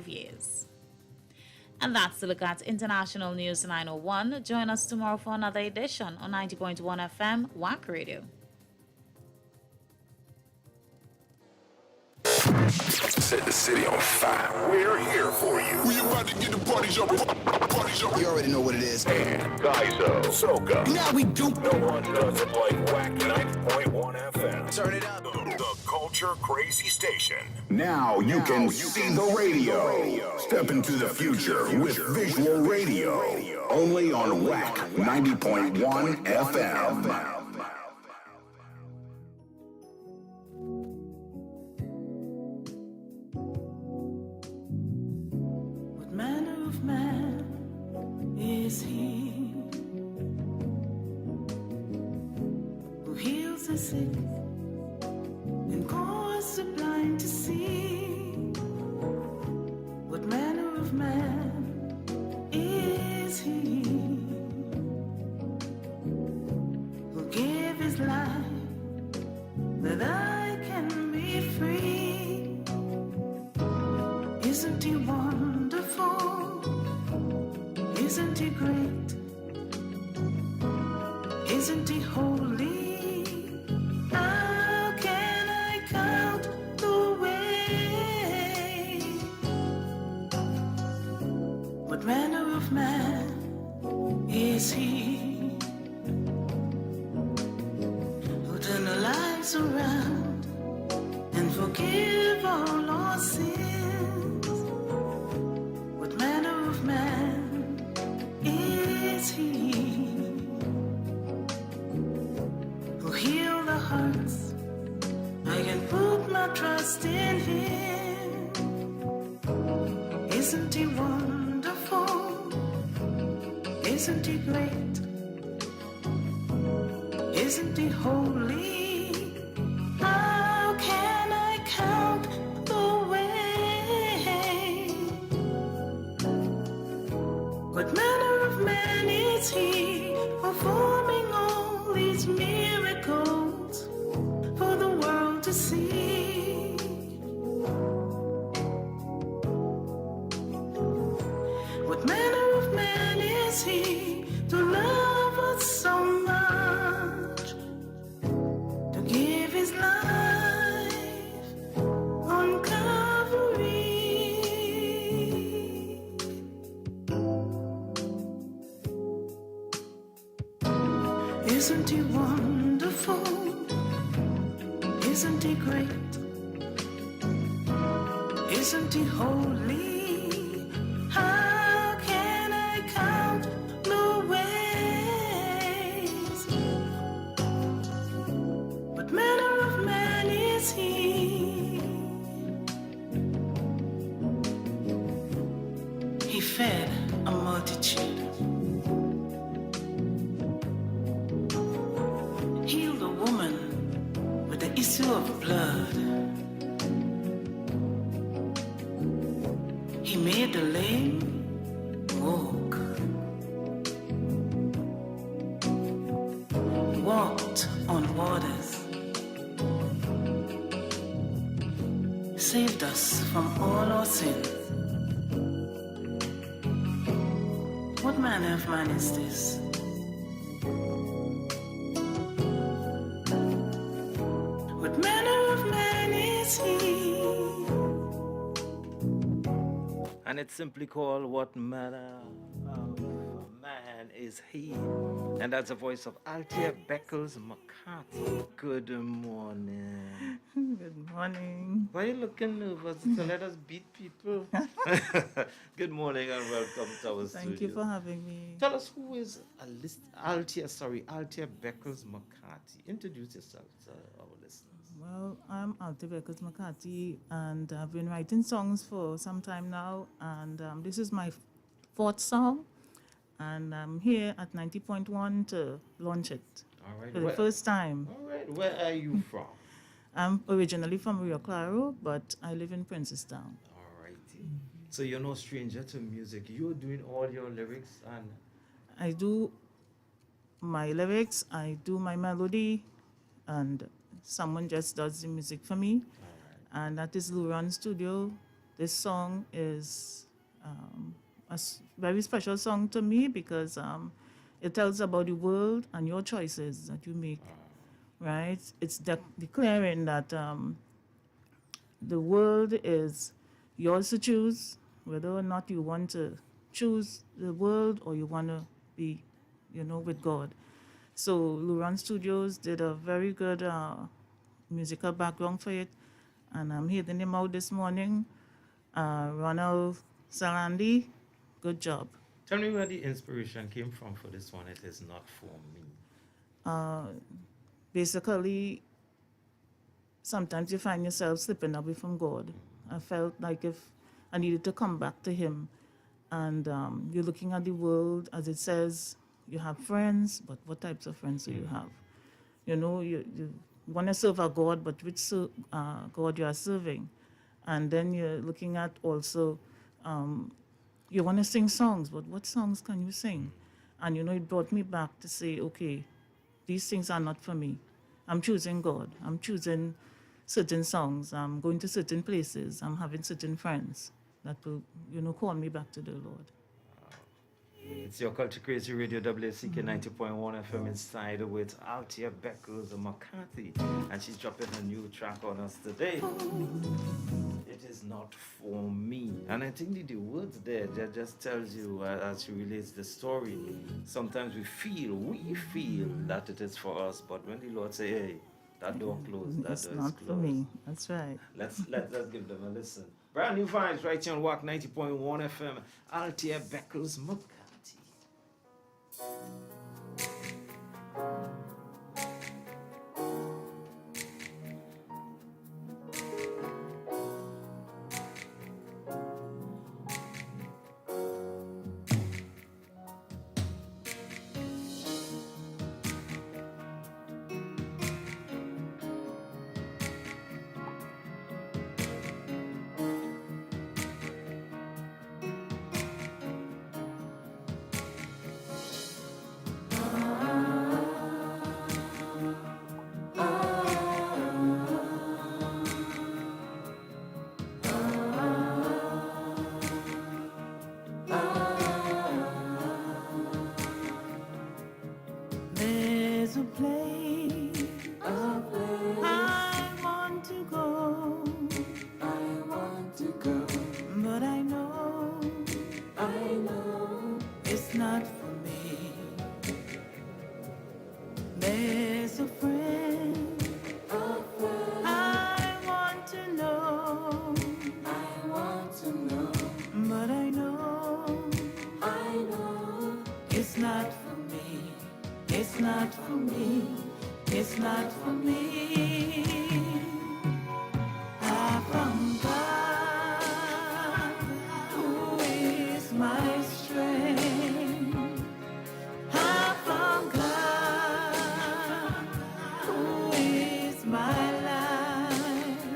years. And that's the look at International News 901. Join us tomorrow for another edition on 90.1 FM, WACK Radio. Set the city on fire. We're here for you. We about to get the party jumping. You already know what it is. And Gaizo, Soca. Now we do. No one does it like WACK 90.1 FM. Turn it up. The Culture Crazy Station. Now you can see the radio. Step into the future with visual radio. Only on WACK 90.1 FM. What manner of man is he who heals the sick and causes the blind to see? What manner of man is he who gave his life that I can be free? Isn't he wonderful? Isn't he great? Isn't he holy? How can I count the way? What manner of man is he who turn our lives around and forgive all our sins? What manner of man is he who heal the hearts? I can put my trust in him. Isn't he wonderful? Isn't he great? Isn't he holy? How can I count the way? What manner of man is he performing all these miracles for the world to see? What manner of man is he to love us so much, to give his life on Calvary? Isn't he wonderful? Isn't he great? Isn't he holy? How can I count the ways? What manner of man is he? He fed a multitude, healed a woman with the issue of blood. He made the lame walk, walked on waters, saved us from all our sins. What manner of man is this? What manner of man is he? And it's simply called What Manner of Man Is He? And that's the voice of Althea Beckles McCarthy. Good morning. Good morning. Why are you looking nervous? So let us beat people. Good morning and welcome to our studio. Thank you for having me. Tell us who is Althea Beckles McCarthy. Introduce yourself to our listeners. Well, I'm Althea Beckles McCarthy, and I've been writing songs for some time now, and this is my fourth song, and I'm here at 90.1 to launch it All right. for the first time. All right. Where are you from? I'm originally from Rio Claro, but I live in Princestown. All righty. So you're no stranger to music. You're doing all your lyrics and... I do my lyrics, I do my melody, and someone just does the music for me. And that is Luron Studio, this song is very special song to me because it tells about the world and your choices that you make, right? It's declaring that the world is yours to choose, whether or not you want to choose the world or you want to be, with God. So Luran Studios did a very good musical background for it, and I'm hearing him out this morning. Ronald Salandi, good job. Tell me where the inspiration came from for this one. It is not for me. Basically, sometimes you find yourself slipping away from God. I felt like if I needed to come back to Him, and you're looking at the world, as it says, you have friends, but what types of friends do you have? You want to serve a God, but which God you are serving? And then you're looking at also, you want to sing songs, but what songs can you sing? And it brought me back to say, okay, these things are not for me. I'm choosing God. I'm choosing certain songs. I'm going to certain places. I'm having certain friends that will, call me back to the Lord. It's your Culture Crazy Radio, WACK 90.1 FM inside with Althea Beckles McCarthy, and she's dropping a new track on us today. It is not for me. And I think the words there that just tells you as she relates the story, sometimes we feel that it is for us, but when the Lord say, hey, that door closed, that It's door is not closed. for me. That's right. Let's give them a listen. Brand new vibes right here on WACK 90.1 FM. Althea Beckles McCarthy. There's a place I want to go. But I know it's not for me. There's a friend I want to know. But I know it's not for me. It's not for me. It's not for me. I found God, who is my strength. I found God, who is my life.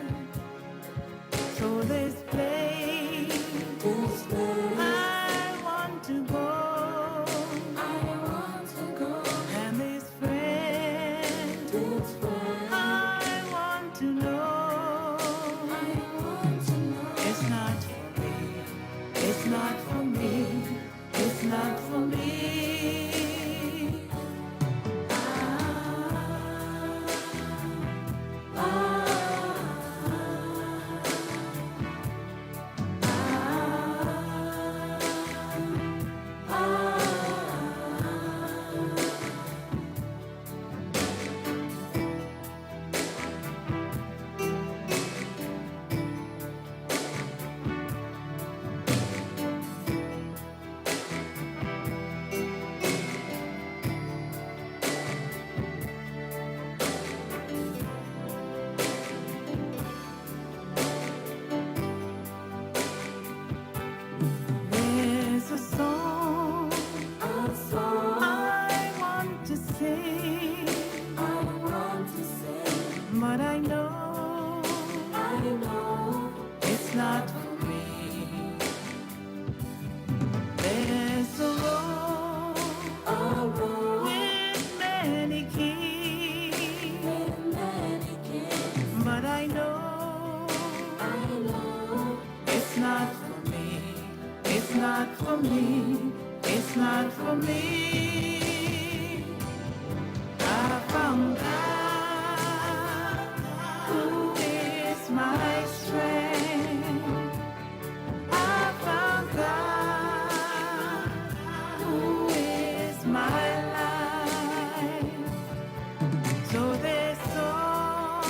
So this place, I want to go. And this friend, I want to know. It's not for me. It's not for me. It's not for me. It's not for me. It's not for me. I found God who is my strength. I found God who is my life. So this song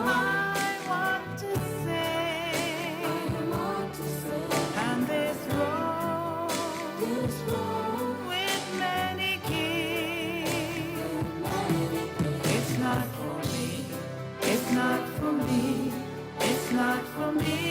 I want to sing, and this road with many keys. It's not for me. It's not for me. It's not for me.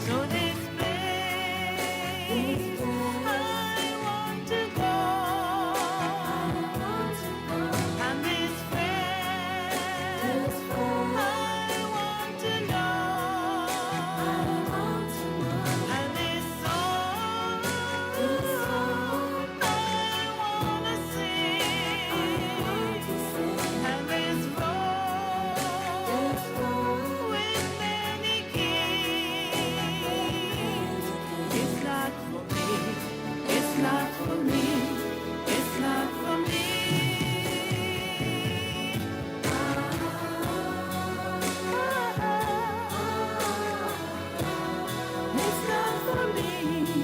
So this place I want to go, and this friend I want to know, and this song I wanna sing, and this road with many keys. It's not for me. It's not for me. It's not for me. It's not for me. It's not for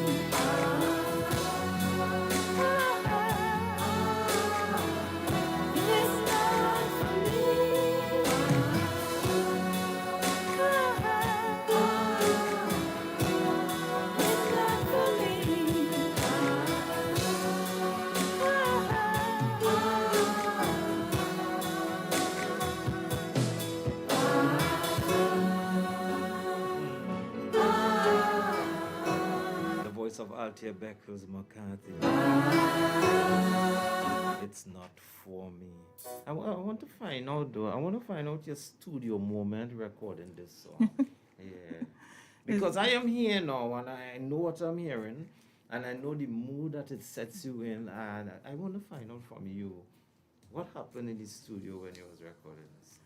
The voice of Althea Beckles McCarthy. It's not for me. I want to find out though. I want to find out your studio moment recording this song. Yeah. Because I am here now and I know what I'm hearing and I know the mood that it sets you in, and I want to find out from you what happened in the studio when you was recording this.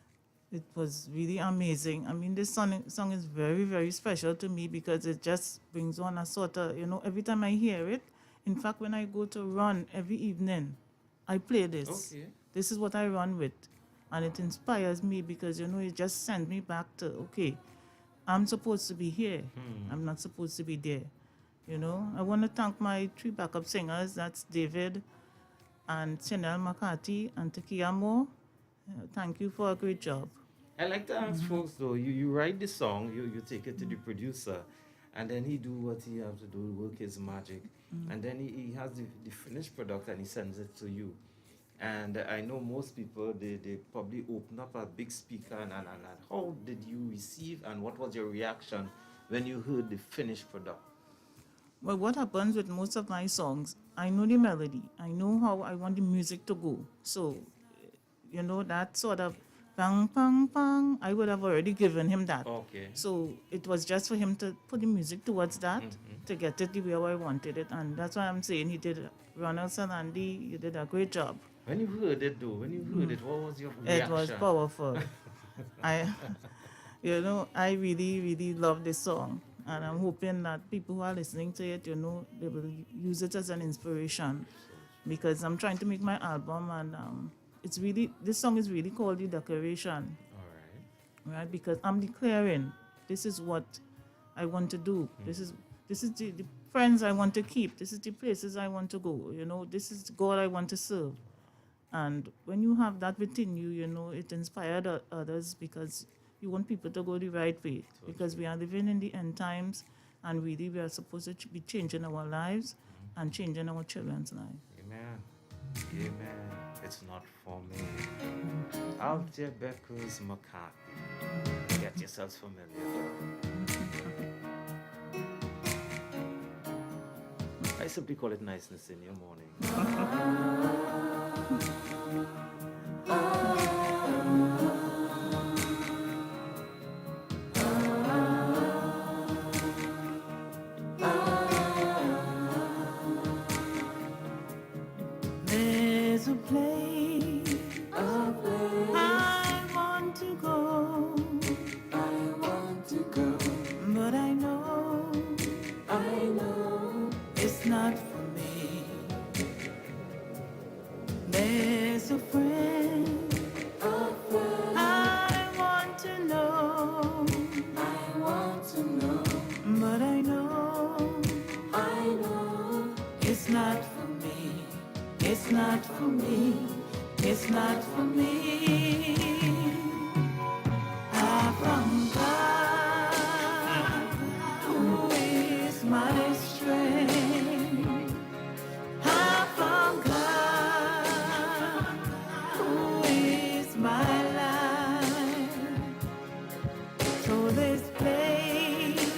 It was really amazing. I mean, this song is very, very special to me because it just brings on a sort of, every time I hear it, in fact, when I go to run every evening, I play this. Okay. This is what I run with. And it inspires me because, it just sends me back to, okay, I'm supposed to be here. I'm not supposed to be there. I want to thank my 3 backup singers. That's David and Chanel McCarthy and Takia Moore. Thank you for a great job. I like to ask folks though, you write the song, you take it to the producer, and then he do what he has to do, work his magic, and then he has the finished product and he sends it to you. And I know most people, they probably open up a big speaker and how did you receive and what was your reaction when you heard the finished product? Well, what happens with most of my songs, I know the melody. I know how I want the music to go. So, that sort of bang, bang, bang, I would have already given him that. Okay. So it was just for him to put the music towards that, to get it the way I wanted it. And that's why I'm saying he did, Ronald Sanandi, you did a great job. When you heard it though, what was your reaction? It was powerful. I really, really love this song. And I'm hoping that people who are listening to it, they will use it as an inspiration. Because I'm trying to make my album and this song is really called The Declaration. All Right? Because I'm declaring this is what I want to do. This is the friends I want to keep. This is the places I want to go. This is God I want to serve. And when you have that within you, it inspired others because you want people to go the right way. Because we are living in the end times and really we are supposed to be changing our lives. and changing our children's life. Amen. Amen. It's not for me. Althea Beckles McCarthy. Get yourselves familiar. I simply call it niceness in your morning. There's a place I want to go. But I know it's not for me. There's a friend I want to know. But I know it's not for me. It's not for me. It's not for me. I found God, who is my strength. I found God, who is my life. So this place,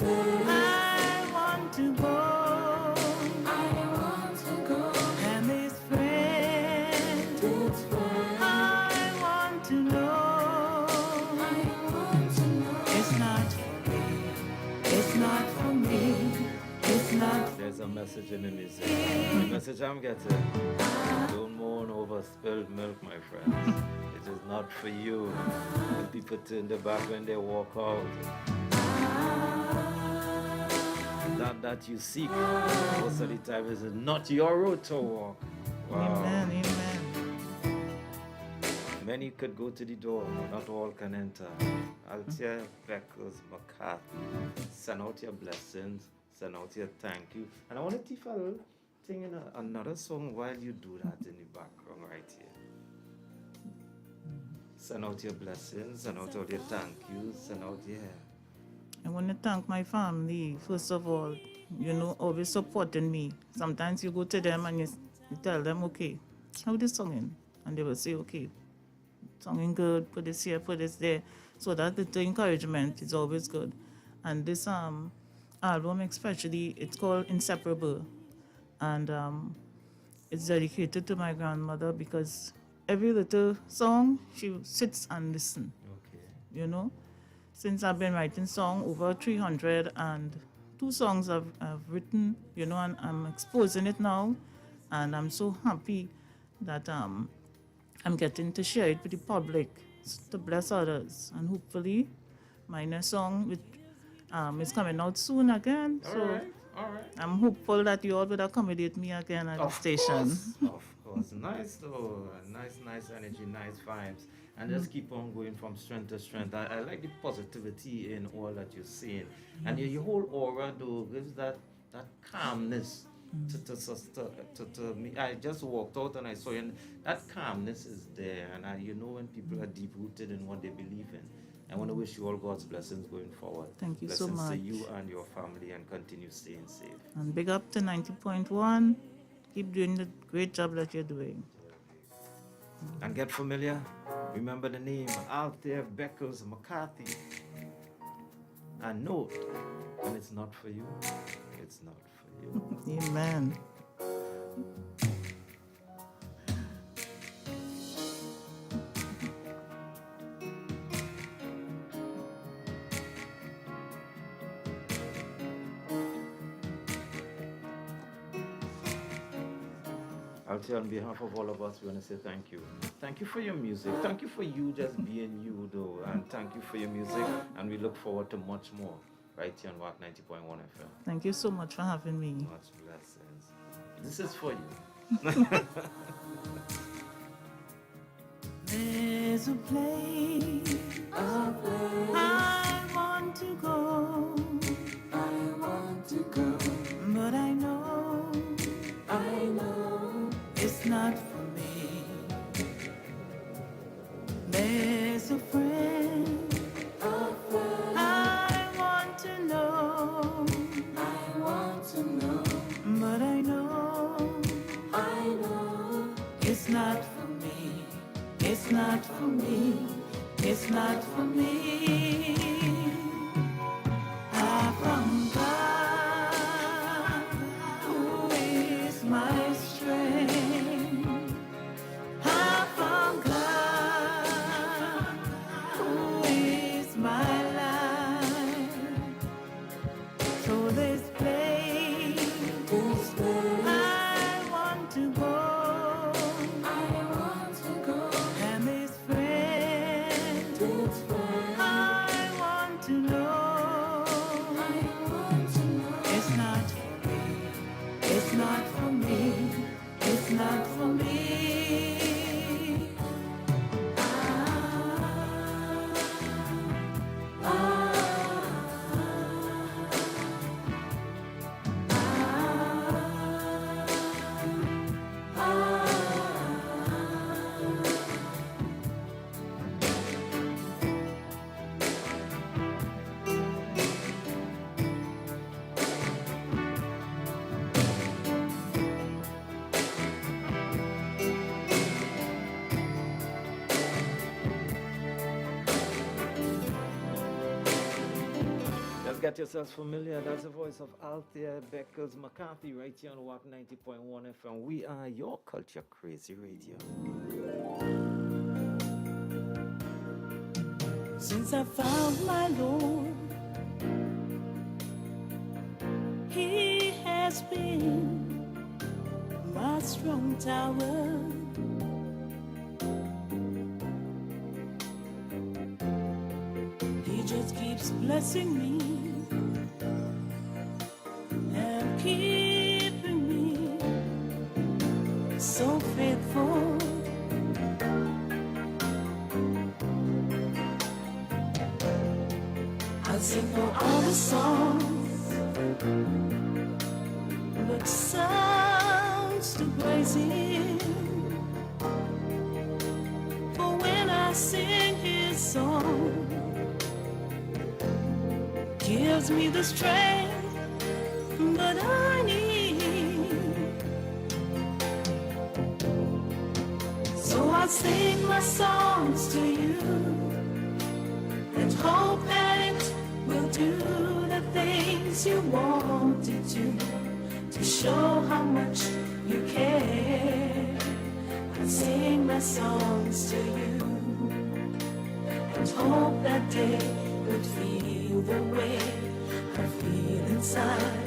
I want to go. And this friend, I want to know. It's not for me. It's not for me. It's not. There's a message in the music. The message I'm getting. Don't mourn over spilled milk, my friends. It is not for you. When people turn their back when they walk out. That you seek most of the time is not your road to walk. Wow. Amen, amen. Many could go to the door, not all can enter. Althea Beckles McCarthy, send out your blessings, send out your thank you. And I want to teach a little thing in another song while you do that in the background right here. Send out your blessings, send out all your thank yous, send out, yeah. I want to thank my family, first of all, always supporting me. Sometimes you go to them and you tell them, okay, how this songing? And they will say, okay, songing good, put this here, put this there. So that the encouragement is always good. And this album especially, it's called Inseparable. And it's dedicated to my grandmother because every little song, she sits and listens. Okay. Since I've been writing song, over 302 songs I've written, and I'm exposing it now. And I'm so happy that I'm getting to share it with the public to bless others. And hopefully my next song is coming out soon again. All So right. I'm hopeful that you all would accommodate me again at the station. Of course. Nice though. Nice energy, nice vibes. And just keep on going from strength to strength. I like the positivity in all that you're saying. And your whole aura though gives that calmness to me. I just walked out and I saw you, and that calmness is there. And when people are deep rooted in what they believe in. I want to wish you all God's blessings going forward. Thank you so Blessings much. to you and your family, and continue staying safe. And big up to 90.1. Keep doing the great job that you're doing. And get familiar. Remember the name Althea Beckles McCarthy. And note, when it's not for you, it's not for you. Amen. Althea, on behalf of all of us, we want to say thank you. Thank you for your music. Thank you for you just being you, though. And thank you for your music. And we look forward to much more right here on WACK 90.1 FM. Thank you so much for having me. Much blessings. This is for you. There's a place I want to go. But I know it's not for me. There's a friend I want to know. But It's not for me, it's not for me, it's not for me. I found God, who is my strength. I found God, who is my life. So this place, I want to go. And this friend, I want to know. It's not for me, it's not for me, it's not for me. Just get yourselves familiar. That's the voice of Althea Beckles McCarthy right here on WACK 90.1 FM. We are your culture crazy radio. Since I found my Lord, He has been my strong tower. He just keeps blessing me and keeping me so faithful. I'll sing for all the songs, but sounds to praise Him. For when I sing His song, gives me the strength that I need. So I sing my songs to you and hope that it will do the things you want it to show how much you care. I sing my songs to you and hope that day would feel the way I feel inside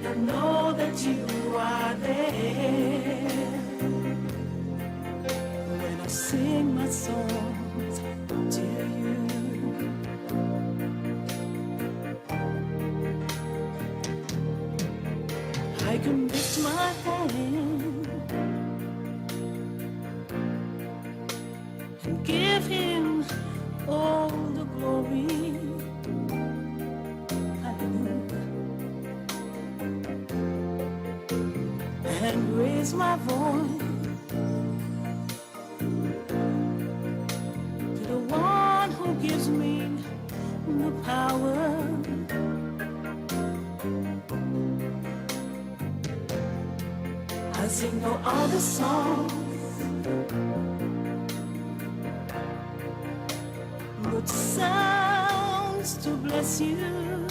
and know that you are there. When I sing my songs to you, I can lift my hand and give Him all the glory. Hallelujah. And raise my voice to the one who gives me the power. I sing no other songs but sounds to bless you.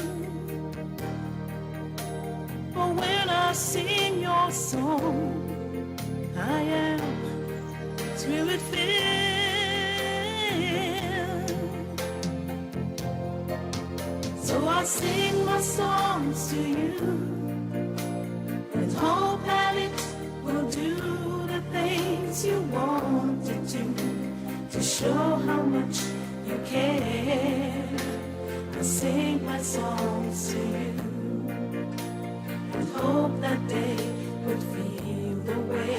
For when I sing your song, I am spirit filled. So I sing my songs to you and hope that it will do the things you want it to show how much you care. I sing my songs to you and hope that day would feel the way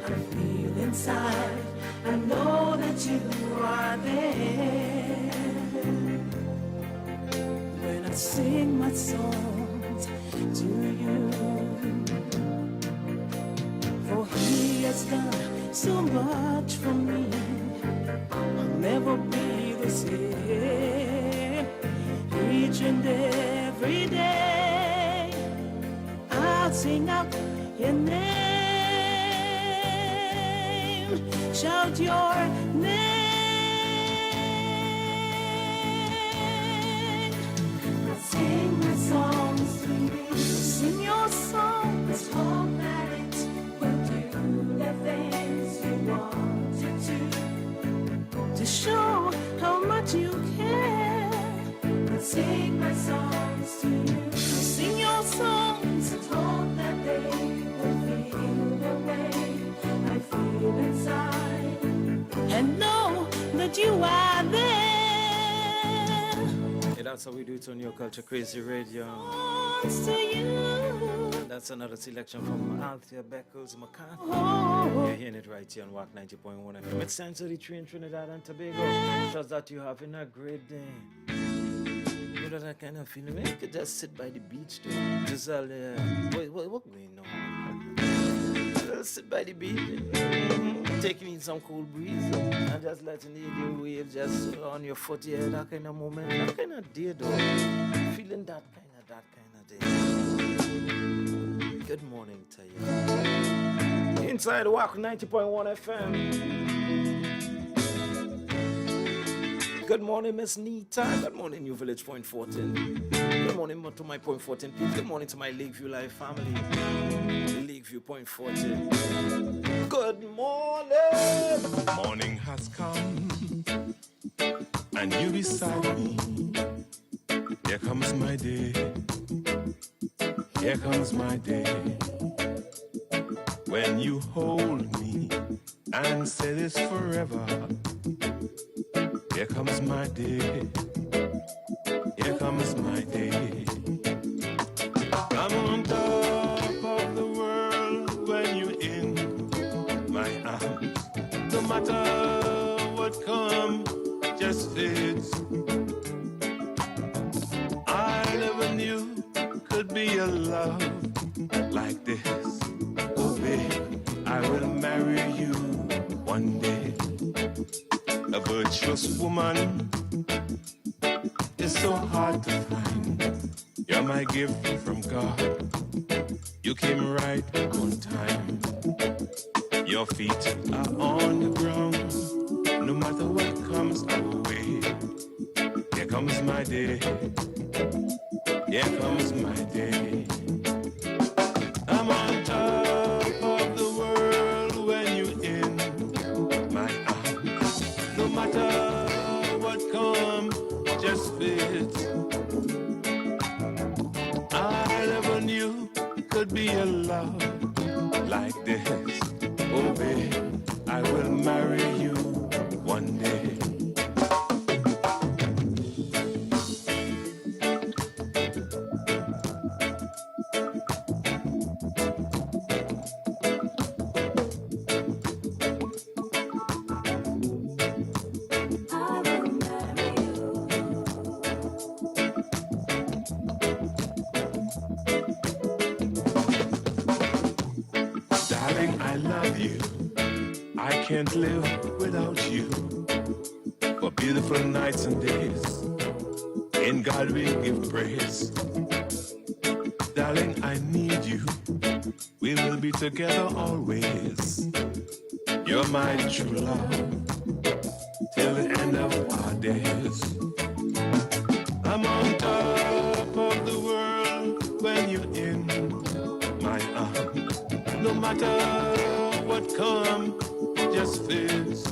I feel inside. I know that you are there. When I sing my songs to you, for He has done so much for me, I'll never be the same. Each and every day I'll sing out your name. shout your name. I'll sing my songs to you. Sing your songs. Hope that it will do the things you want it to show how much you care. I'll sing my songs to you. Sing your songs and hope that they will feel the way I feel inside, and know that you are there. Yeah, that's how we do it on your culture, Krazy Radio. Songs to you. That's another selection from Althea Beckles McCarthy. Oh, You're hearing it right here on WACK 90.1 FM. It's 10:33 in Trinidad and Tobago. Trust that you're having a great day. You know that kind of feeling? You could just sit by the beach, though. Just what going on? Just sit by the beach, taking in some cool breeze, and just letting the waves just on your foot here. That kind of moment, that kind of day, though. Feeling that kind of day. Good morning to you. Inside WACK 90.1 FM. Good morning, Miss Nita. Good morning, New Village Point 14. Good morning to my Point 14 people. Good morning to my Lakeview Live family. Lakeview Point 14. Good morning. Morning has come, and you beside me. Here comes my day. Here comes my day. When you hold me and say this forever. Here comes my day. Here comes my day. I'm on top of the world when you're in my arms. No matter what comes, just fits. I never knew could be a love like this. Oh, babe, I will marry you one day. A virtuous woman is so hard to find. You're my gift from God. You came right on time. Your feet are on the ground. No matter what comes our way. Here comes my day. Here comes my day. I'm on top of the world when you're in my arms. No matter what comes, just fits. I never knew it could be a love like this. Oh, babe, I will marry you one day. Can't live without you. For beautiful nights and days, in God we give praise. Darling, I need you. We will be together always. You're my true love till the end of our days. I'm on top of the world when you're in my arms. No matter what comes, just fits.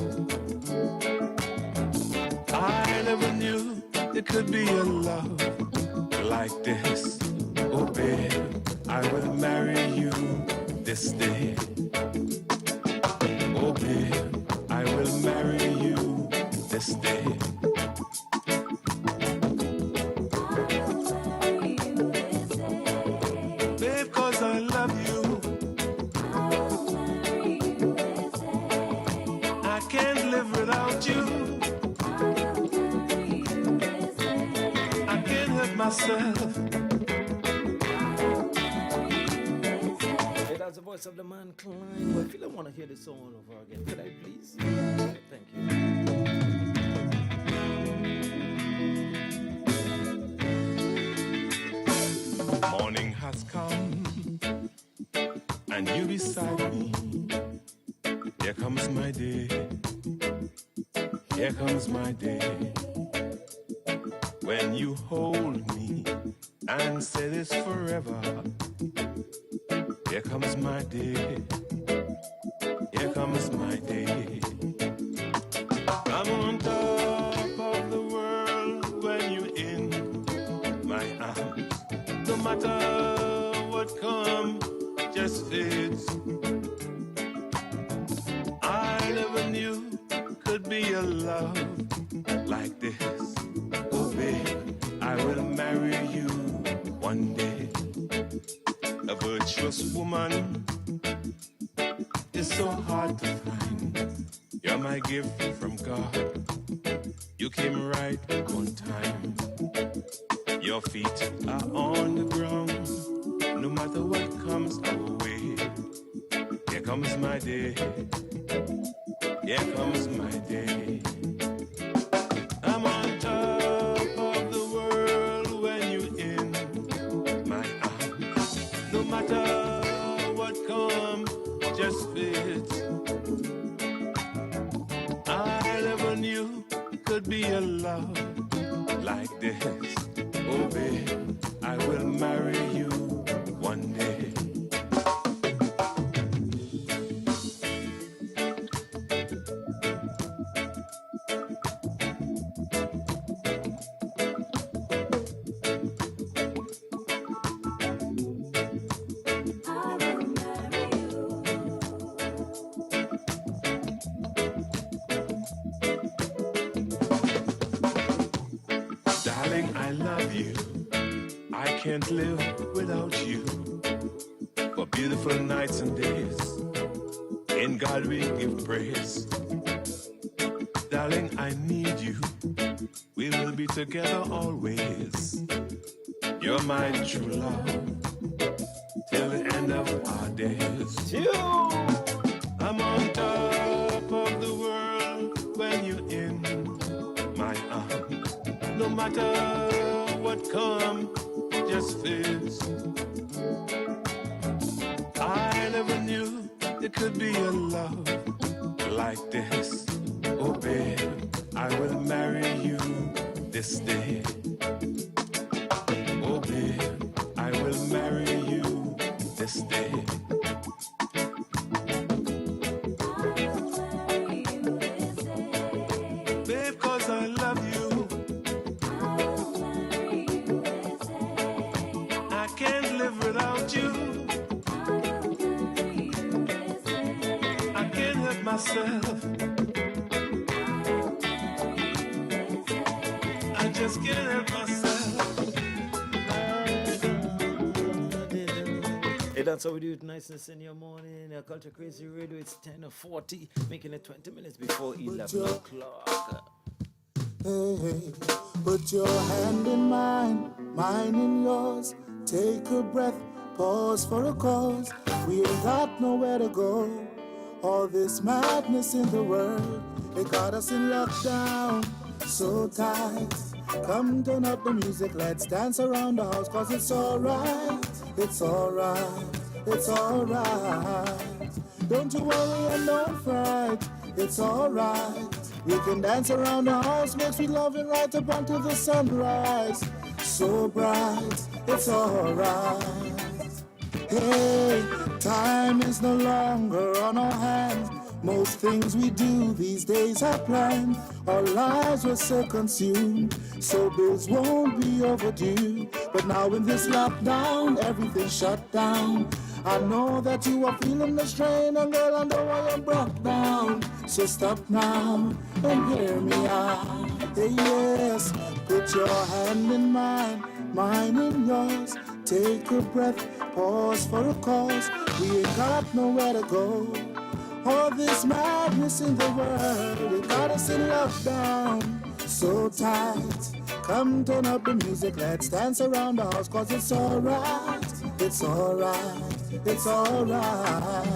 I never knew there could be a love like this. Oh, babe, I will marry you this day. Oh, babe, I will marry you this day. Babe, 'cause I love you. Without you, I can't help myself. Hey, that's the voice of the man Klein. I feel I want to hear this song all over again. Could I please? Thank you. Morning has come, and you beside me. Here comes my day. Here comes my day. When you hold me and say this forever. Here comes my day. Here comes my day. I'm on top of the world when you're in my arms. No matter what comes, just fits. I never knew could be a love like this. Oh, babe, I will marry you one day. A virtuous woman is so hard to find. You're my gift from God. You came right on time. Your feet are on the ground. No matter what comes our way. Here comes my day. Here comes my day. I'm on top of the world when you're in my arms. No matter what comes, just fits. I never knew could be a love like this. Oh, babe, I will marry you one day. Darling, I love you. I can't live without you. For beautiful nights and days, in God we give praise. Darling, I need you. We will be together always. You're my true love till the end of our days. I'm on top of the world when you're in my arms. No matter what comes, just fits. I never knew there could be a love like this. Oh, babe, I will marry you this day. Oh, babe, I will marry you this day. Babe, 'cause I love you. I can't live without you. I can't help myself. I just can't help myself. Hey, that's how we do it. Niceness in your morning. Culture Crazy Radio. It's 10:40, making it 20 minutes before 11 o'clock. Hey, hey, put your hand in mine, mine in yours. Take a breath, pause for a cause. We ain't got nowhere to go. All this madness in the world, it got us in lockdown, so tight. Come turn up the music, let's dance around the house, 'cause it's alright, it's alright, it's alright. Don't you worry and don't fright, it's alright. We can dance around the house, make sweet loving right up until the sunrise. So bright, it's alright. Hey, time is no longer on our hands. Most things we do these days are planned. Our lives were so consumed, so bills won't be overdue. But now in this lockdown, everything's shut down. I know that you are feeling the strain, and girl, I know I am brought down. So stop now and hear me out. Hey, yes, put your hand in mine, mine in yours. Take a breath, pause for a cause. We ain't got nowhere to go. All this madness in the world, it got us in lockdown, so tight. Come turn up the music, let's dance around the house, 'cause it's alright, it's alright, it's alright.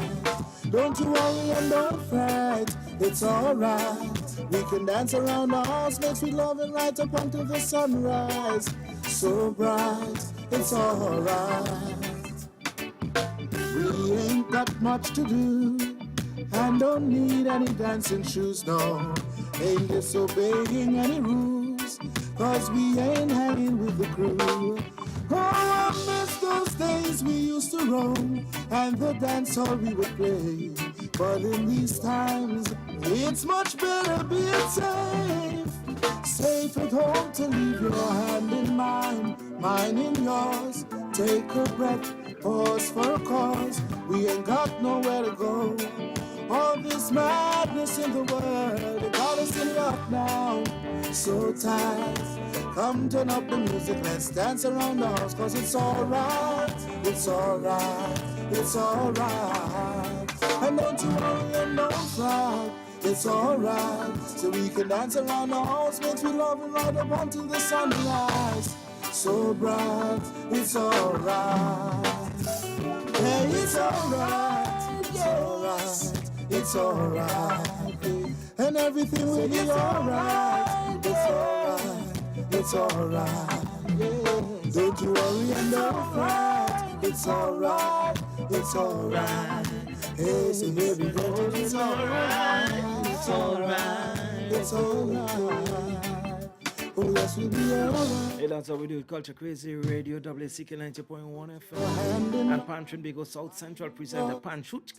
Don't you worry and don't fright, it's alright. We can dance around the house, make sweet loving right up until the sunrise. So bright, it's alright. We ain't got much to do, and don't need any dancing shoes, no. Ain't disobeying any rules, cause we ain't hanging with the crew. Oh, I miss those days we used to roam, and the dance hall we would play. But in these times, it's much better being safe. Safe at home to leave your hand in mine, mine in yours. Take a breath, pause for a cause. We ain't got nowhere to go. All this madness in the world, it got us in luck now. So tight, come turn up the music, let's dance around the house, cause it's alright, it's alright, it's alright. And don't you worry and don't cry, it's alright. So we can dance around the house, makes me love and right up until the sunrise. So bright, it's alright. Hey, it's alright, it's alright. It's alright, and everything will be alright. It's alright, it's alright. Yeah. Don't you worry and don't fret. It's alright, it's alright. Hey, so baby, it's alright, it's alright, it's alright. Oh, yes, we'll be alright. Hey, that's how we do it. Culture Crazy Radio, WACK 90.1 FM. And Pan Trinidad South Central present the Pan Shoot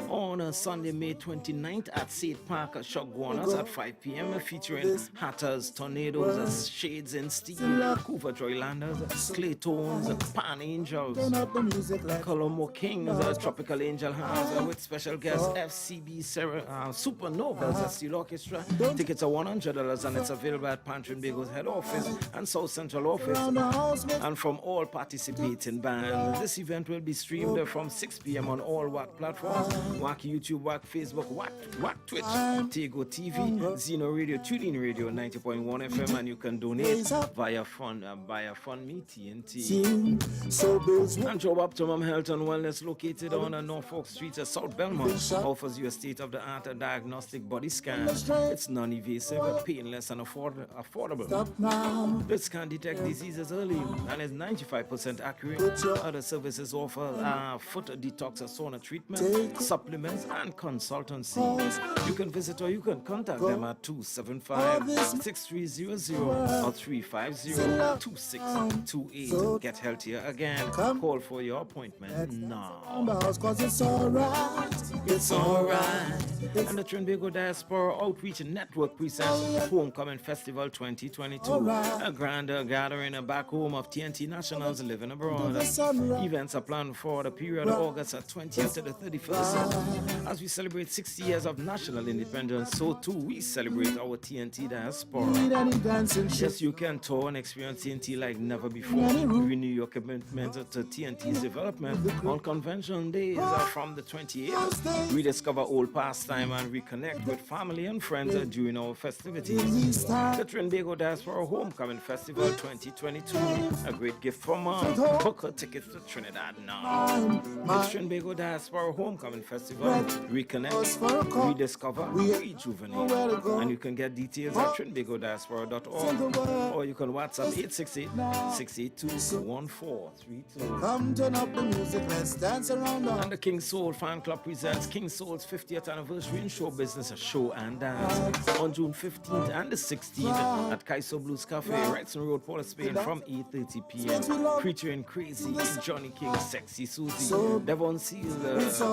on Sunday, May 29th at St. Park Shogwanas at 5 p.m. featuring Hatters, Tornadoes, Shades and STEEM, Coover Troylanders, Clay Tones, Pan Angels, Colombo Kings, Tropical Angel Hands with special guests FCB Supernovas, Steel Orchestra. Tickets are $100 and it's available at Pan Trinidad's head office and South Central office, and from all participating bands. This event will be streamed from 6 p.m. on all WACK platforms: WACK YouTube, WACK Facebook, WACK Twitch, Tego TV, Zeno Radio, TuneIn Radio, 90.1 FM, and you can donate via FundMe TNT. And Job Optimum Health and Wellness, located on Norfolk Street, South Belmont, offers you a state-of-the-art diagnostic body scan. It's non-invasive, painless, and affordable. This can detect diseases early and is 95% accurate. Other services offer foot detox, sauna treatment, supplements, and consultancy. You can visit or you can contact them at 275-6300 or 350-2628. Get healthier again. Call for your appointment now. It's alright, It's alright. And the Trinidad Diaspora Outreach Network presents Homecoming Festival 2022, a grand gathering back home of TNT nationals living abroad. Events are planned for the period of August 20th to the 31st. As we celebrate 60 years of national independence, so too we celebrate our TNT diaspora. Yes, you can tour and experience TNT like never before. Renew your commitment to TNT's development on convention days from the 28th. Rediscover old pastime and reconnect with family and friends during our festivities. The Trinidad Diaspora Homecoming Festival 2022, a great gift for mom. Book her tickets to Trinidad now. It's Trinidad Diaspora Homecoming Festival. Reconnect, rediscover, rejuvenate. And you can get details at trinidaddiaspora.org, or you can WhatsApp 868-682-1432. Come turn up the music, let's dance around the And the King Soul Fan Club presents King Soul's 50th anniversary in show business, a show and dance on June 15th and the 16th at Kaiso Blues Cafe, Wrexham Road, Port of Spain, from 8:30 p.m. Featuring Krazy, Johnny King, Sexy Susie, Devon Seal,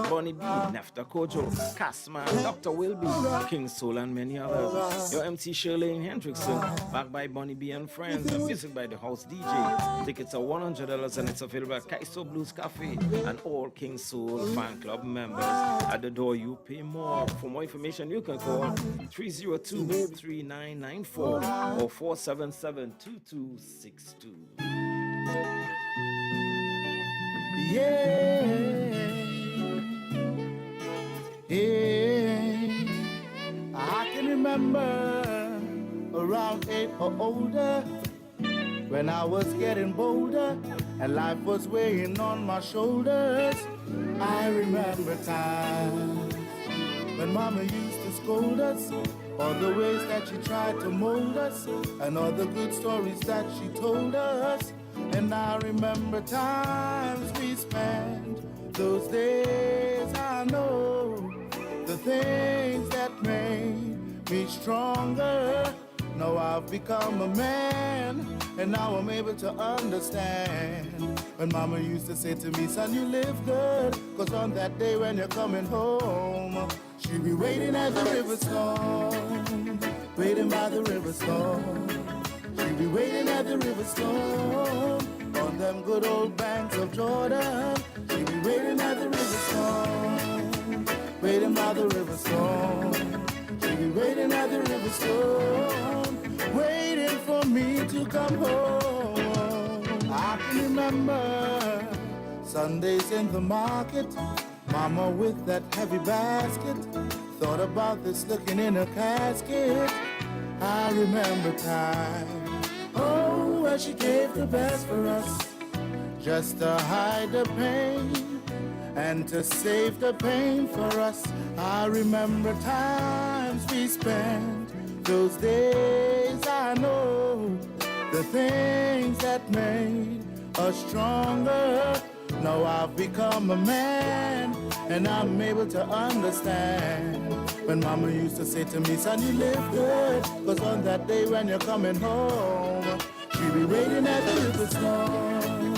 Bonnie B, Nefta Kojo, Casman, Dr. Wilby, King Soul, and many others. Your MC Shirley Hendrickson, backed by Bonnie B and friends, and music by the house DJ. Tickets are $100 and it's available at Kaiso Blues Cafe and all King Soul Fan Club members. At the door, you pay more. For more information, you can call 302-3994 or 477-2262. Yeah, I can remember around 8 or older when I was getting bolder and life was weighing on my shoulders. I remember times when Mama used to scold us, all the ways that she tried to mold us, and all the good stories that she told us. And I remember times we spent, those days I know stronger. Now I've become a man, and now I'm able to understand. When mama used to say to me, son, you live good, 'cause on that day when you're coming home, she'll be waiting at the river stone, waiting by the river stone. She'll be waiting at the river stone, on them good old banks of Jordan. She'll be waiting at the river stone, waiting by the river stone. She'll be waiting at the river stone, waiting for me to come home. I can remember Sundays in the market, mama with that heavy basket, thought about this looking in a casket. I remember time, oh, where she gave the best for us, just to hide the pain and to save the pain for us. I remember times we spent, those days I know, the things that made us stronger. Now I've become a man, and I'm able to understand. When mama used to say to me, son, you live good, 'cause on that day when you're coming home, she'll be waiting at the river stone,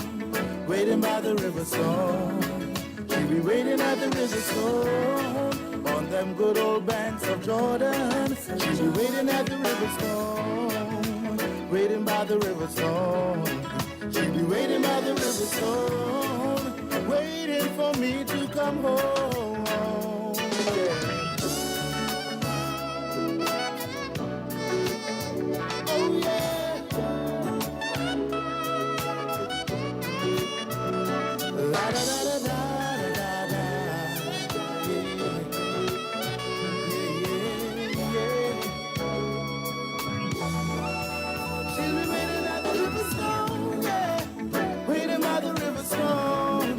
waiting by the river stone. She'll be waiting at the river stone, on them good old banks of Jordan. She'll be waiting at the river stone, waiting by the river stone. She'll be waiting by the river stone, waiting for me to come home. Yeah. Oh yeah. La da da da da da da. She'll be waiting at the river stone, yeah, waiting by the river stone.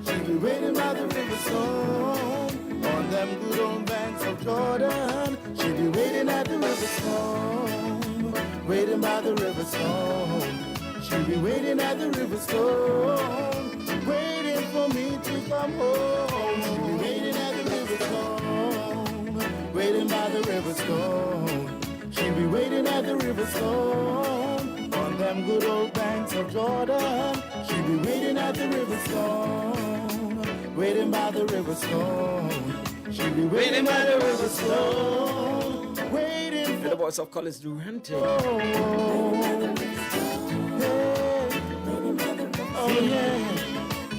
She'll be waiting by the river stone, on them good old banks of Jordan. She'll be waiting at the river stone, waiting by the river stone. She'll be waiting at the river stone, waiting for me to come home. She'll be waiting at the river stone, waiting by the river stone. She'll be waiting at the river stone, on them good old banks of Jordan. She'll be waiting at the river stone, waiting by the river stone. She'll be waiting by the river stone, waiting for The voice of College Durante. Oh yeah.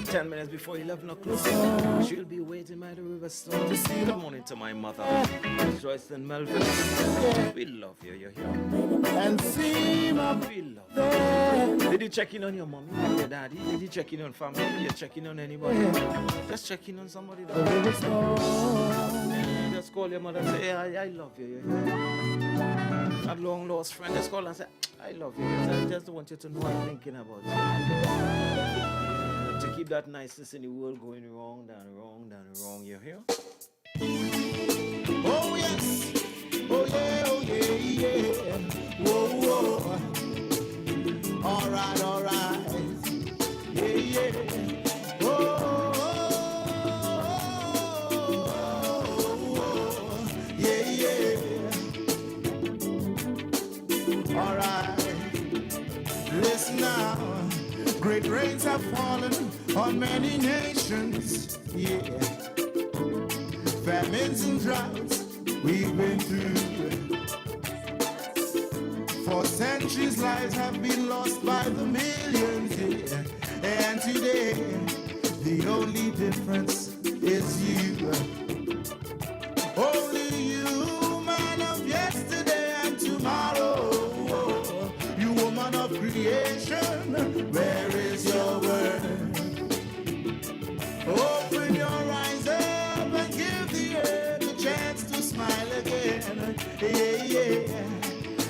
10 minutes before 11 o'clock, she'll be waiting by the river stone. Good morning to my mother, Joyce and Melvin. We love you, you're here. And see my We love you. Did you check in on your mommy and your daddy? Did you check in on family? Did you check in on anybody? Just check in on somebody. Just call your mother and say, hey, I love you, you're here. A long lost friend, just call and say, I love you. I just want you to know I'm thinking about you. To keep that niceness in the world going wrong, down, you're here? oh yes, oh yeah, yeah. Whoa, whoa. All right, yeah. Oh, yeah. All right, listen now. Great rains have fallen on many nations, yeah. Famines and droughts we've been through. For centuries lives have been lost by the millions, yeah. And today, the only difference is you. Only you, man of yesterday and tomorrow. You woman of creation, where is your word? Open your eyes up and give the earth a chance to smile again. Yeah.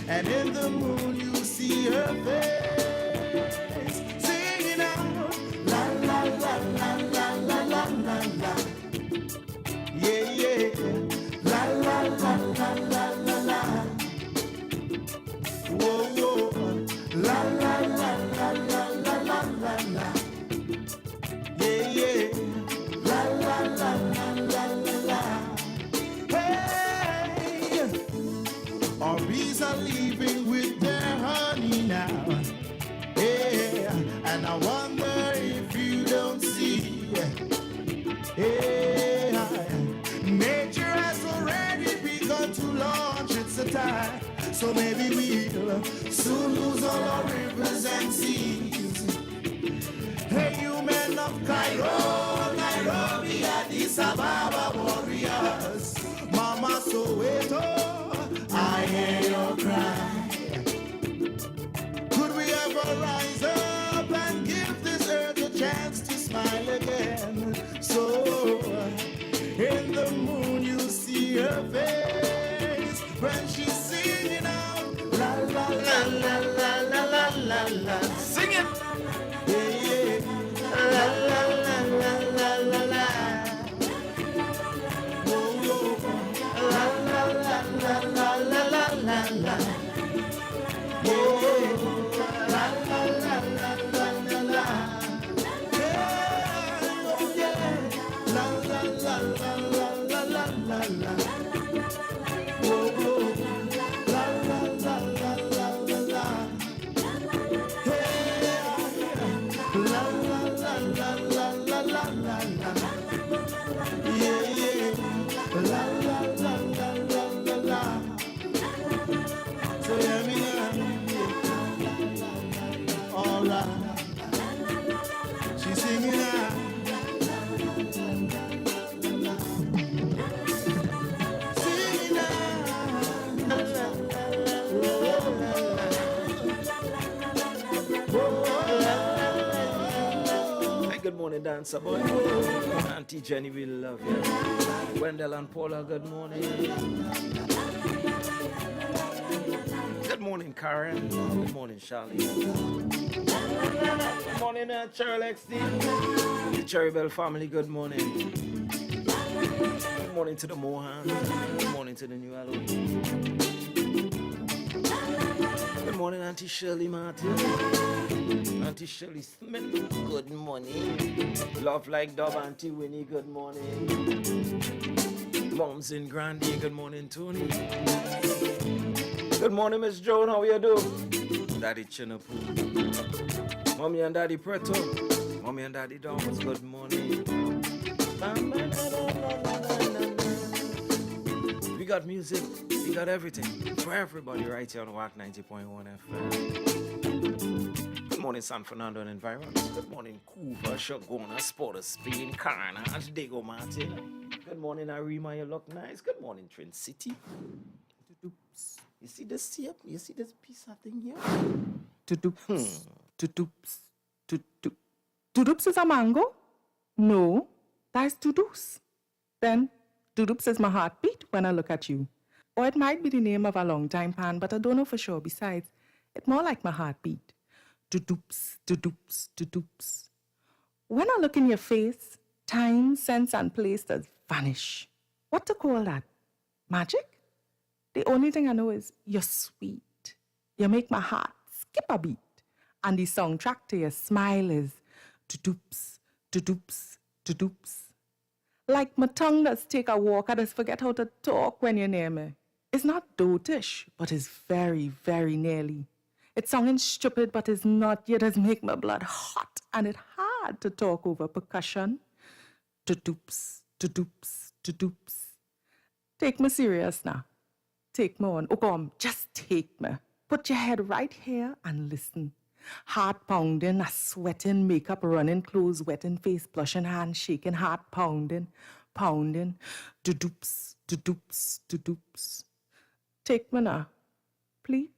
And in the moon you see her face, singing out, la la la la la la la la la. Yeah. La la la la la la la. Whoa. La la la la la la la la la. Yeah. La la la la la la la. Hey. So maybe we'll soon lose all our rivers and seas. Hey, you men of Cairo, Nairobi, Addis Ababa warriors, Mama Soweto, I hear your cry. Could we ever rise up and give this earth a chance to smile again? So in the moon you see her face when she's singing out la la la la la la la la la. Sing it. Yeah, yeah. La la la la la la la. Oh, oh. La la la la la la la la la. Yeah, yeah. La la la la la la la. Yeah, oh yeah. La la la la la la la la la. Oh, oh. La la la la la la la. Yeah, la la la la la la la la la. Yeah, yeah. La la la la la la la. So hear me now. All right. She's singing now. Singing now. Hey, good morning, dancer boy. Auntie Jenny, we love you. Wendell and Paula, good morning. Good morning, Karen. Good morning, Charlie. Good morning, Cherry XD. The Cherry Bell family, good morning. Good morning to the Mohan. Good morning to the New Aloe. Good morning, Auntie Shirley Martin. Auntie Shirley Smith, good morning. Love like Dove, Auntie Winnie, good morning. Moms in Grandy, good morning, Tony. Good morning, Miss Joan, how you do? Daddy Chinapu. Mommy and Daddy Preto. Mommy and Daddy Downs, good morning. We got music, we got everything for everybody right here on WACK 90.1 FM. Good morning, San Fernando and environment. Good morning, Cuba, Shagona, Sport Spain, Carnage, Diego Martin. Good morning, Arima, you look nice. Good morning, Trin City. You see this here? You see this piece of thing here? Tudoops. Tudoops. Tudoops is a mango? No, that's tudoops. Then tudoops is my heartbeat when I look at you. Or it might be the name of a long-time pan, but I don't know for sure. Besides, it's more like my heartbeat. Tudoops, tudoops, tudoops. When I look in your face, time, sense, and place does vanish. What to call that? Magic? The only thing I know is you're sweet. You make my heart skip a beat. And the soundtrack to your smile is tudoops, tudoops, tudoops. Like my tongue does take a walk, I just forget how to talk when you're near me. It's not dotish, but it's very, very nearly. It's sounding stupid, but it's not. You just make my blood hot, and it's hard to talk over percussion. Tudoops, tudoops, tudoops. Take me serious now. Take me on. Oh, come, just take me. Put your head right here and listen. Heart pounding, a sweating, makeup running, clothes wetting, face blushing, hand shaking, heart pounding, pounding. Tudoops, tudoops, tudoops. Take me now, please.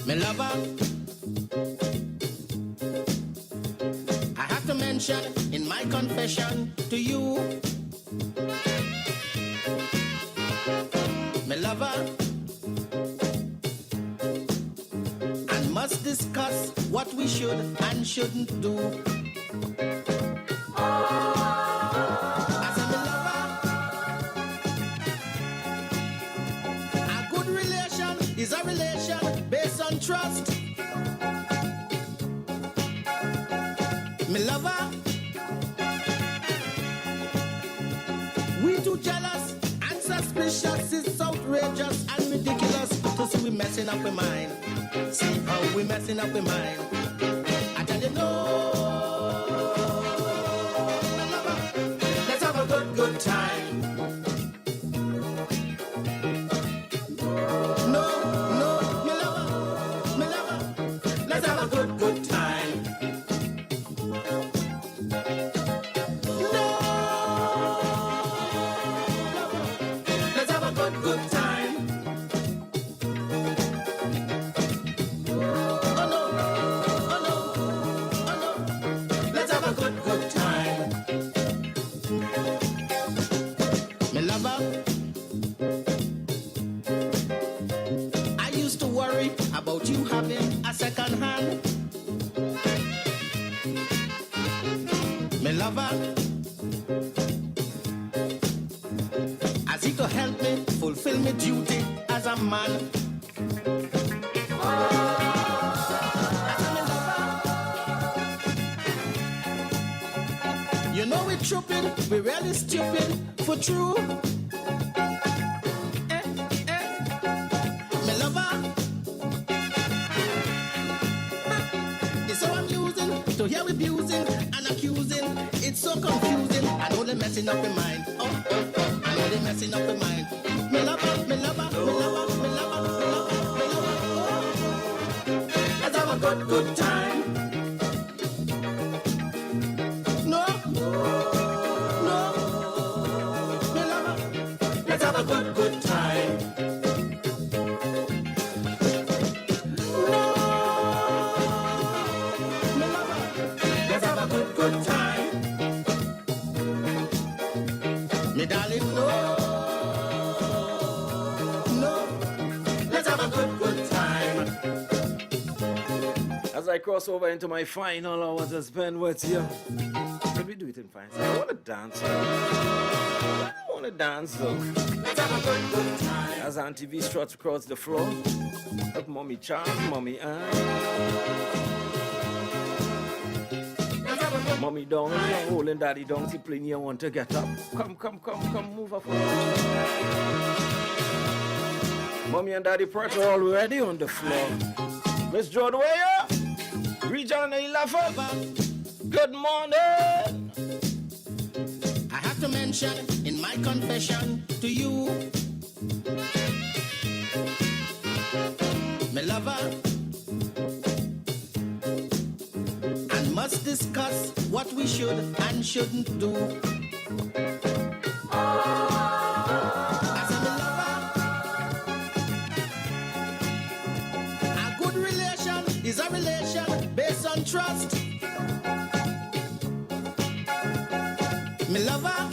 Me lover, confession to you, my lover, and must discuss what we should and shouldn't do. As a lover, a good relation is a relation based on trust. My lover, we too jealous and suspicious. It's outrageous and ridiculous to see we messing up with mine. See how we messing up with mine. I tell you no, my lover, let's have a good time. No, my lover, let's have a good time. About you having a second hand, my lover, as he could help me fulfill my duty as a man. You know we're tripping, we're really stupid for true. My lover, so here we abusing and accusing, it's so confusing. I know they're messing up your mind. Oh, I know they're messing up your mind. Me lover, me lover, me lover, me lover, me lover, me lover. Oh. Let's have a good time. No, me lover, let's have a good time. Good time, me darling. No, let's have a good time. As I cross over into my final hour to spend with you, let me do it in fine. I want to dance. I want to dance, look. Let's have a good time. As Auntie V struts across the floor, up Mommy Charles, Mommy Ann. Mommy down, holding Daddy down, she playing you want to get up. Come, move up. Mommy and Daddy Pratt are already on the floor. Miss Jordan, where you? Region 11. Good morning. I have to mention in my confession to you, my lover, must discuss what we should and shouldn't do. As a lover, a good relation is a relation based on trust. My lover,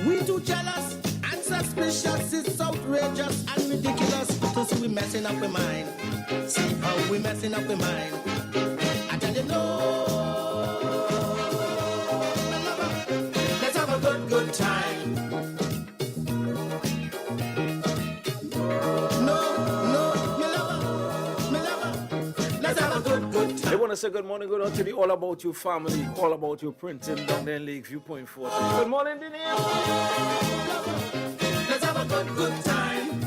we too jealous and suspicious. It's outrageous and ridiculous to see we messing up with mine. See how we messing up with mine. I tell you no, my lover, let's have a good time. No, my lover, let's have a good time. I want to say good morning, good on to the All About You family, All About You printing down there in Lakeview Point 4. Good morning, Denise. Let's have a good time.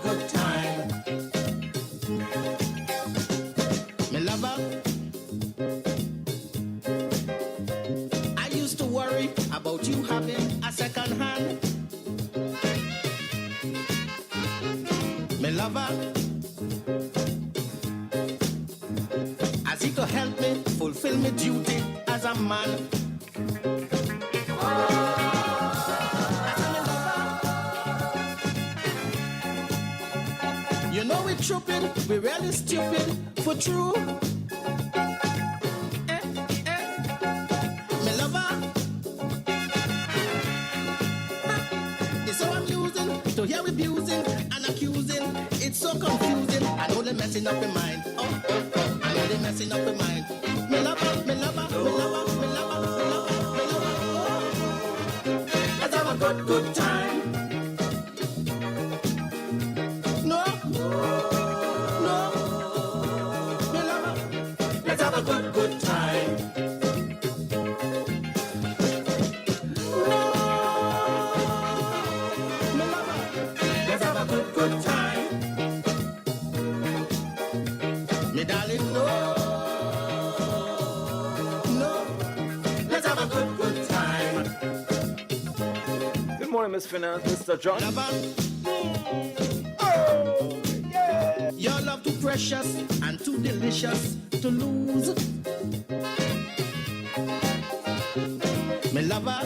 Good time. My lover, I used to worry about you having a second hand. My lover, as he could help me fulfill my duty as a man. trooping, we really stupid for true. Me lover, it's so amusing to hear abusing and accusing. It's so confusing. I know they're messing up your mind. Oh, oh, oh. I know they're messing up your mind. Me lover, me lover, me lover, me lover, me lover, me lover. Oh. Let's have a good, good time. No, no, me lover. Let's have a good, good time. No, me lover. Let's have a good, good time. Me darling, no, no. Let's have a good, good time. Good morning, Miss Finance, Mr. John. Oh, yeah. Your love too precious and too delicious to lose. Me lover,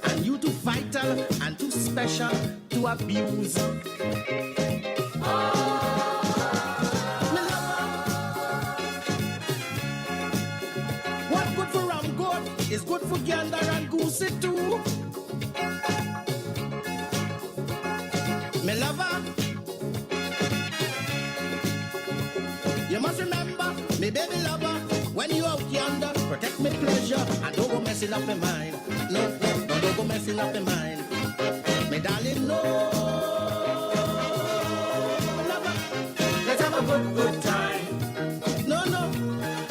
and you too vital and too special to abuse. Me lover, what good for ram goat is good for gander and goosey too. Me lover, you must remember, me baby lover, when you out yonder, protect me pleasure and don't go messing up my mind. No, no, no, don't go messing up my mind. Me darling, no. Me lover, let's have a good, good time. No, no,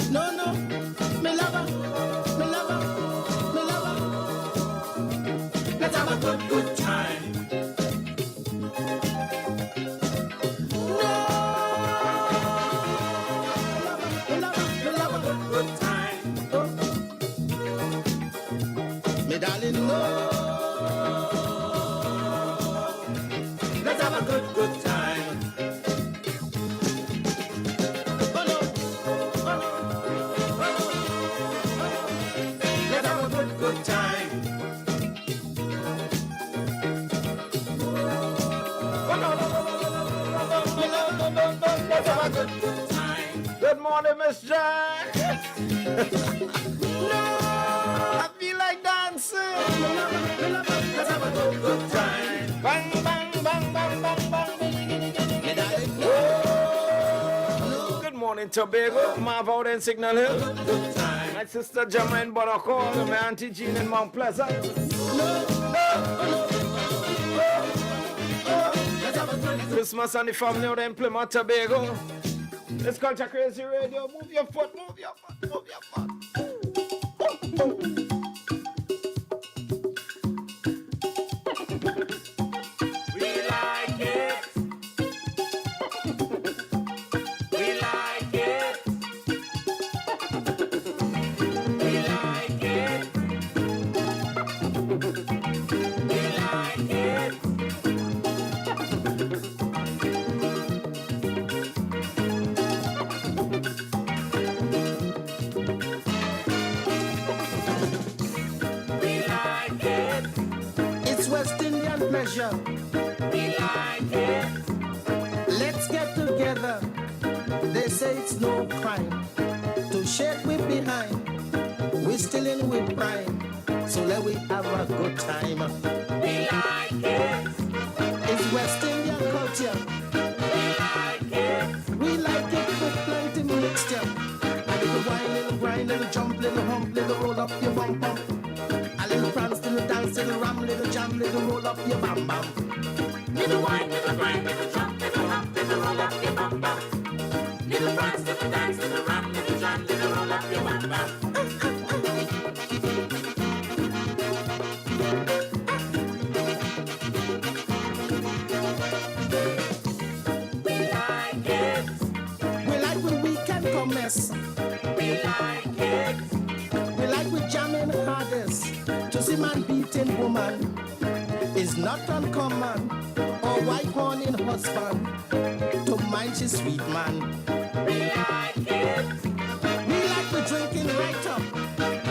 no, no. Me lover, me lover, me lover. Let's have a good, good time. Me darling, no. Let's have a good, good time. Oh no, oh no, oh no, oh no. Let's have a good, good time. Oh no, no, no, no, no, no, no, no. Let's have a good, good time. Good morning, Miss Jack. No, I feel like dancing. Let's have a good, good time. Bang, bang, bang, bang, bang, bang. Me darling, no. Good morning, Tobago. Marv out in Signal Hill. Good time. My sister Gemma in Buttercall and my auntie Jean in Mount Pleasant. Let's have a good, good Christmas and the family out in Plymouth, Tobago. It's Culture Crazy Radio. Move your foot, move your foot, move your foot. We like it. We like it. We like it. We like it. We like it. It's West Indian pleasure. We like it. Let's get together. They say it's no crime to shake with behind. We're still in with prime, so let we have a good time. We like it. It's West Indian culture. We like it. We like it with plenty mixture. A little wine, little grind, little jump, little hump, little roll up your bum bum. A little prance, little dance, little ram, little jam, little roll up your bam bam. Little wine, little grind, little jump, little hump, little roll up your bum bum. Little prance, little dance, little ram, little jam, little roll up your bum bum. We like it. We like when weekend come mess. We like it. We like with jamming hardest. To see man beating woman is not uncommon. Or white horning husband to mind his sweet man. We like it. We like with drinking right up.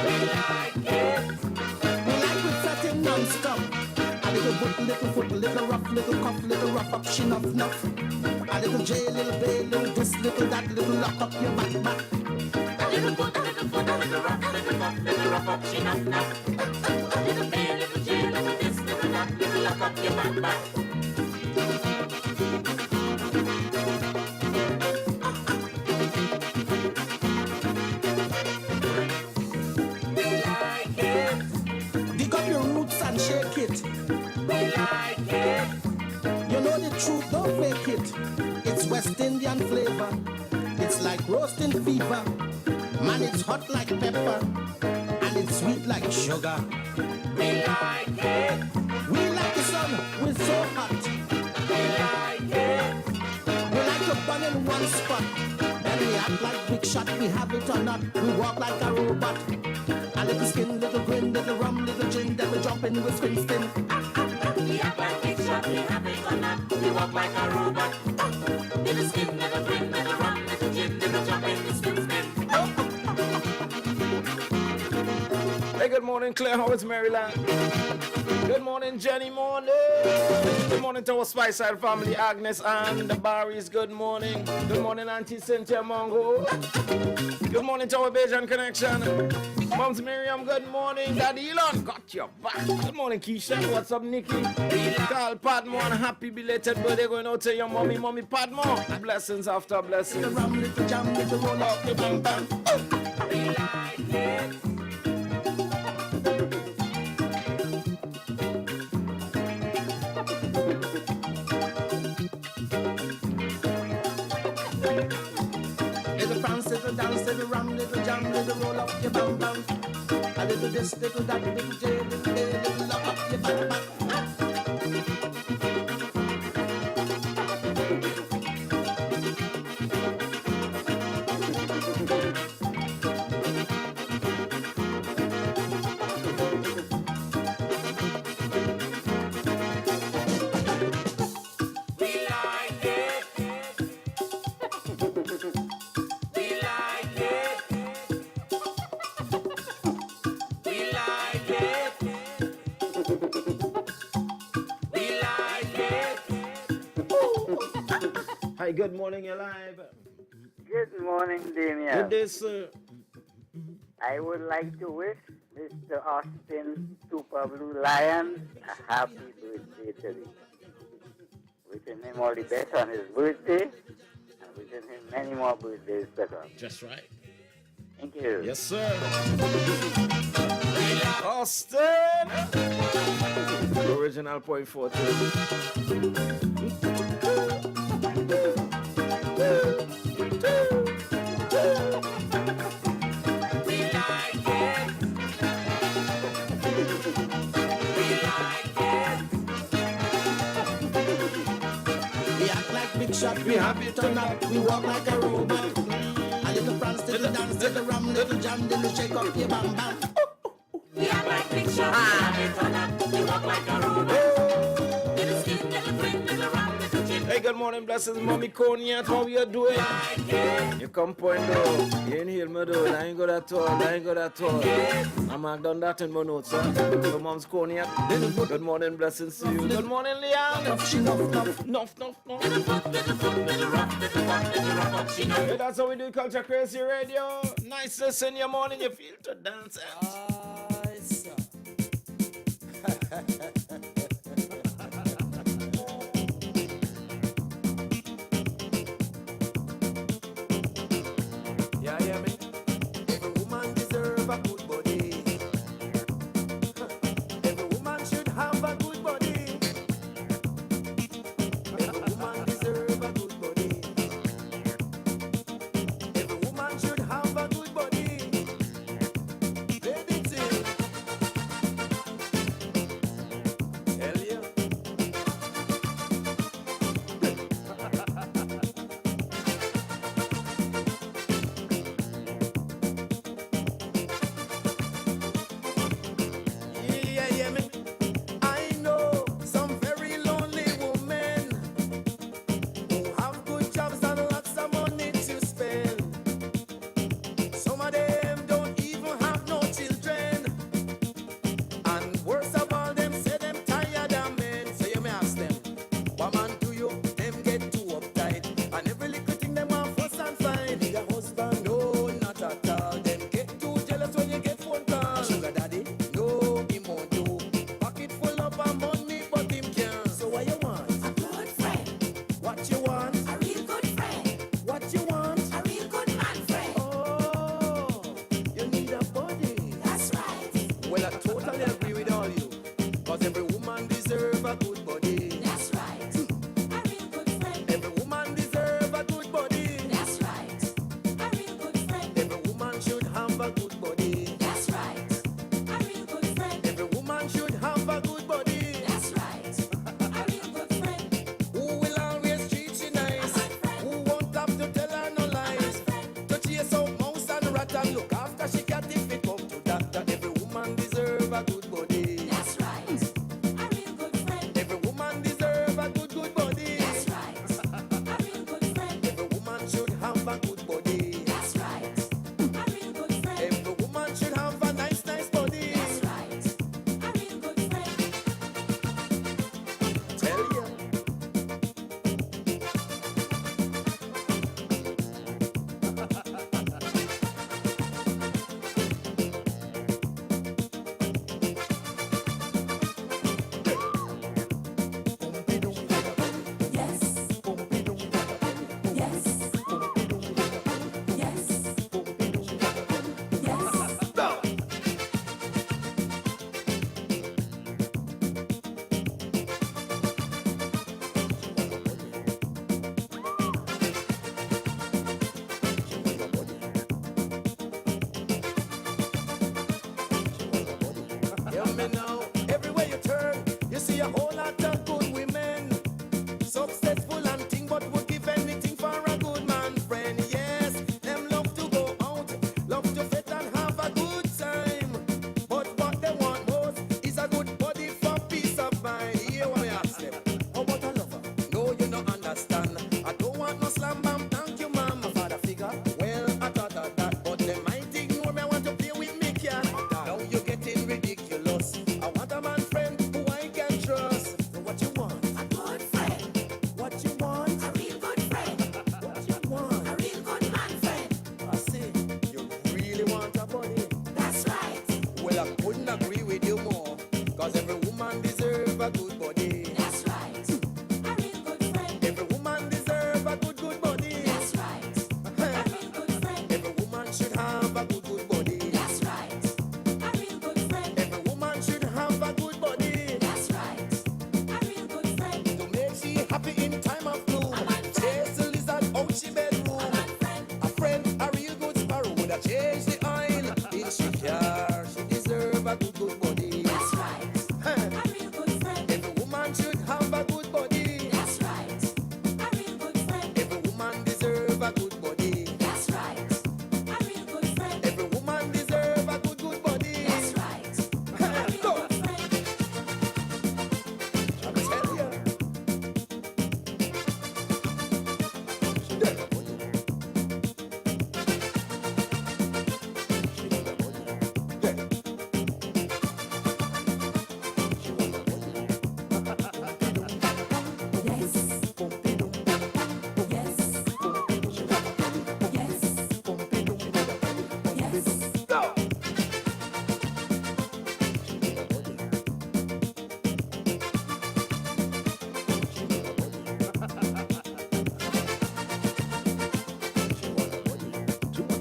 We like it. We like with fretting non-stop. A little foot, little rough, little cough, little rough up, she nuff nuff. A little J, little bay, little this, little that, little lock up your back back. A little foot, a little foot, a little rough, little cough, little rough up, she nuff nuff. A little bay, little J, little this, little that, little lock up your back back. Dig up your roots and shake it. We like it. You know the truth, don't fake it. It's West Indian flavor. It's like roasting fever. Man, it's hot like pepper. And it's sweet like sugar. We like it. We like the sun, we're so hot. We like it. We like to burn in one spot. Then we act like big shot, we have it or not. We walk like a robot. A little skin, little grin, little rum, little gin. Then we jump in with spin spin. We act like big shot, we have it or not. We walk like a robot. Little skin, little grin, little rum, little gin, little jump in the spin spin. Hey, good morning, Claire Howard's Maryland. Good morning, Jenny Morning. Good morning to our Spice Side family, Agnes and the Barrys. Good morning. Good morning, Auntie Cynthia Mongo. Good morning to our Bajan Connection. Moms Miriam, good morning. Daddy Elon, got your back. Good morning, Keisha. What's up, Nikki? Carl Padmore, and happy belated birthday going out to your mommy, Mommy Padmore. Blessings after blessings. Little rum, little jam, little roll up, the bam bam. We like it. Little France, little dance, little rum, little jam, little roll up, your bam bam. A little this, little that, little J, little A, little lock up, your bam bam. Hi, good morning, you're live. Good morning, Damien. Good day, sir. I would like to wish Mr. Austin Super Blue Lion a happy birthday today. Wishing him all the best on his birthday and wishing him many more birthdays to come. Just right. Thank you. Yes, sir. Austin! Original point 42. We have it or not, we walk like a robot. A little France, little dance, little rum, little jam, little shake up your bam bam. We act like big shot, we have it or not. We walk like a robot. Little skin, little grin, little rum, little gin. Hey, good morning, blessings, Mommy Cognac. How you doing? You come point though. You ain't hear me though. I ain't good at all. I ain't good at all. I'm done that in my notes, sir. So, Mom's Cognac. Good morning, blessings to you. Good morning, Leanne. Nuff. Hey, that's how we do Culture Crazy Radio. Nice listen in your morning. You feel to dance. Yeah, hear me? Every woman deserve a good body. Every woman should have a good body. Every woman deserve a good body. Every woman should have a good body. Baby, sing. Hell yeah.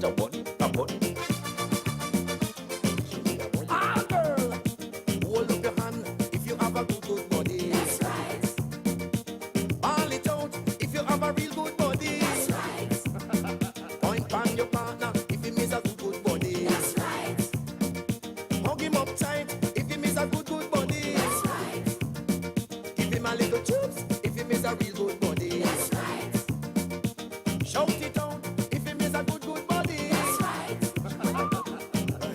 a body, a body. Ah, girl, hold up your hand if you have a good body. That's right. Ball it out if you have a real good body. That's right. Point on your partner if he miss a good body. That's right. Hug him up tight if he miss a good body. That's right. Give him a little chips if he miss a real good body. That's right. Shout it out if he miss a good body. That's right.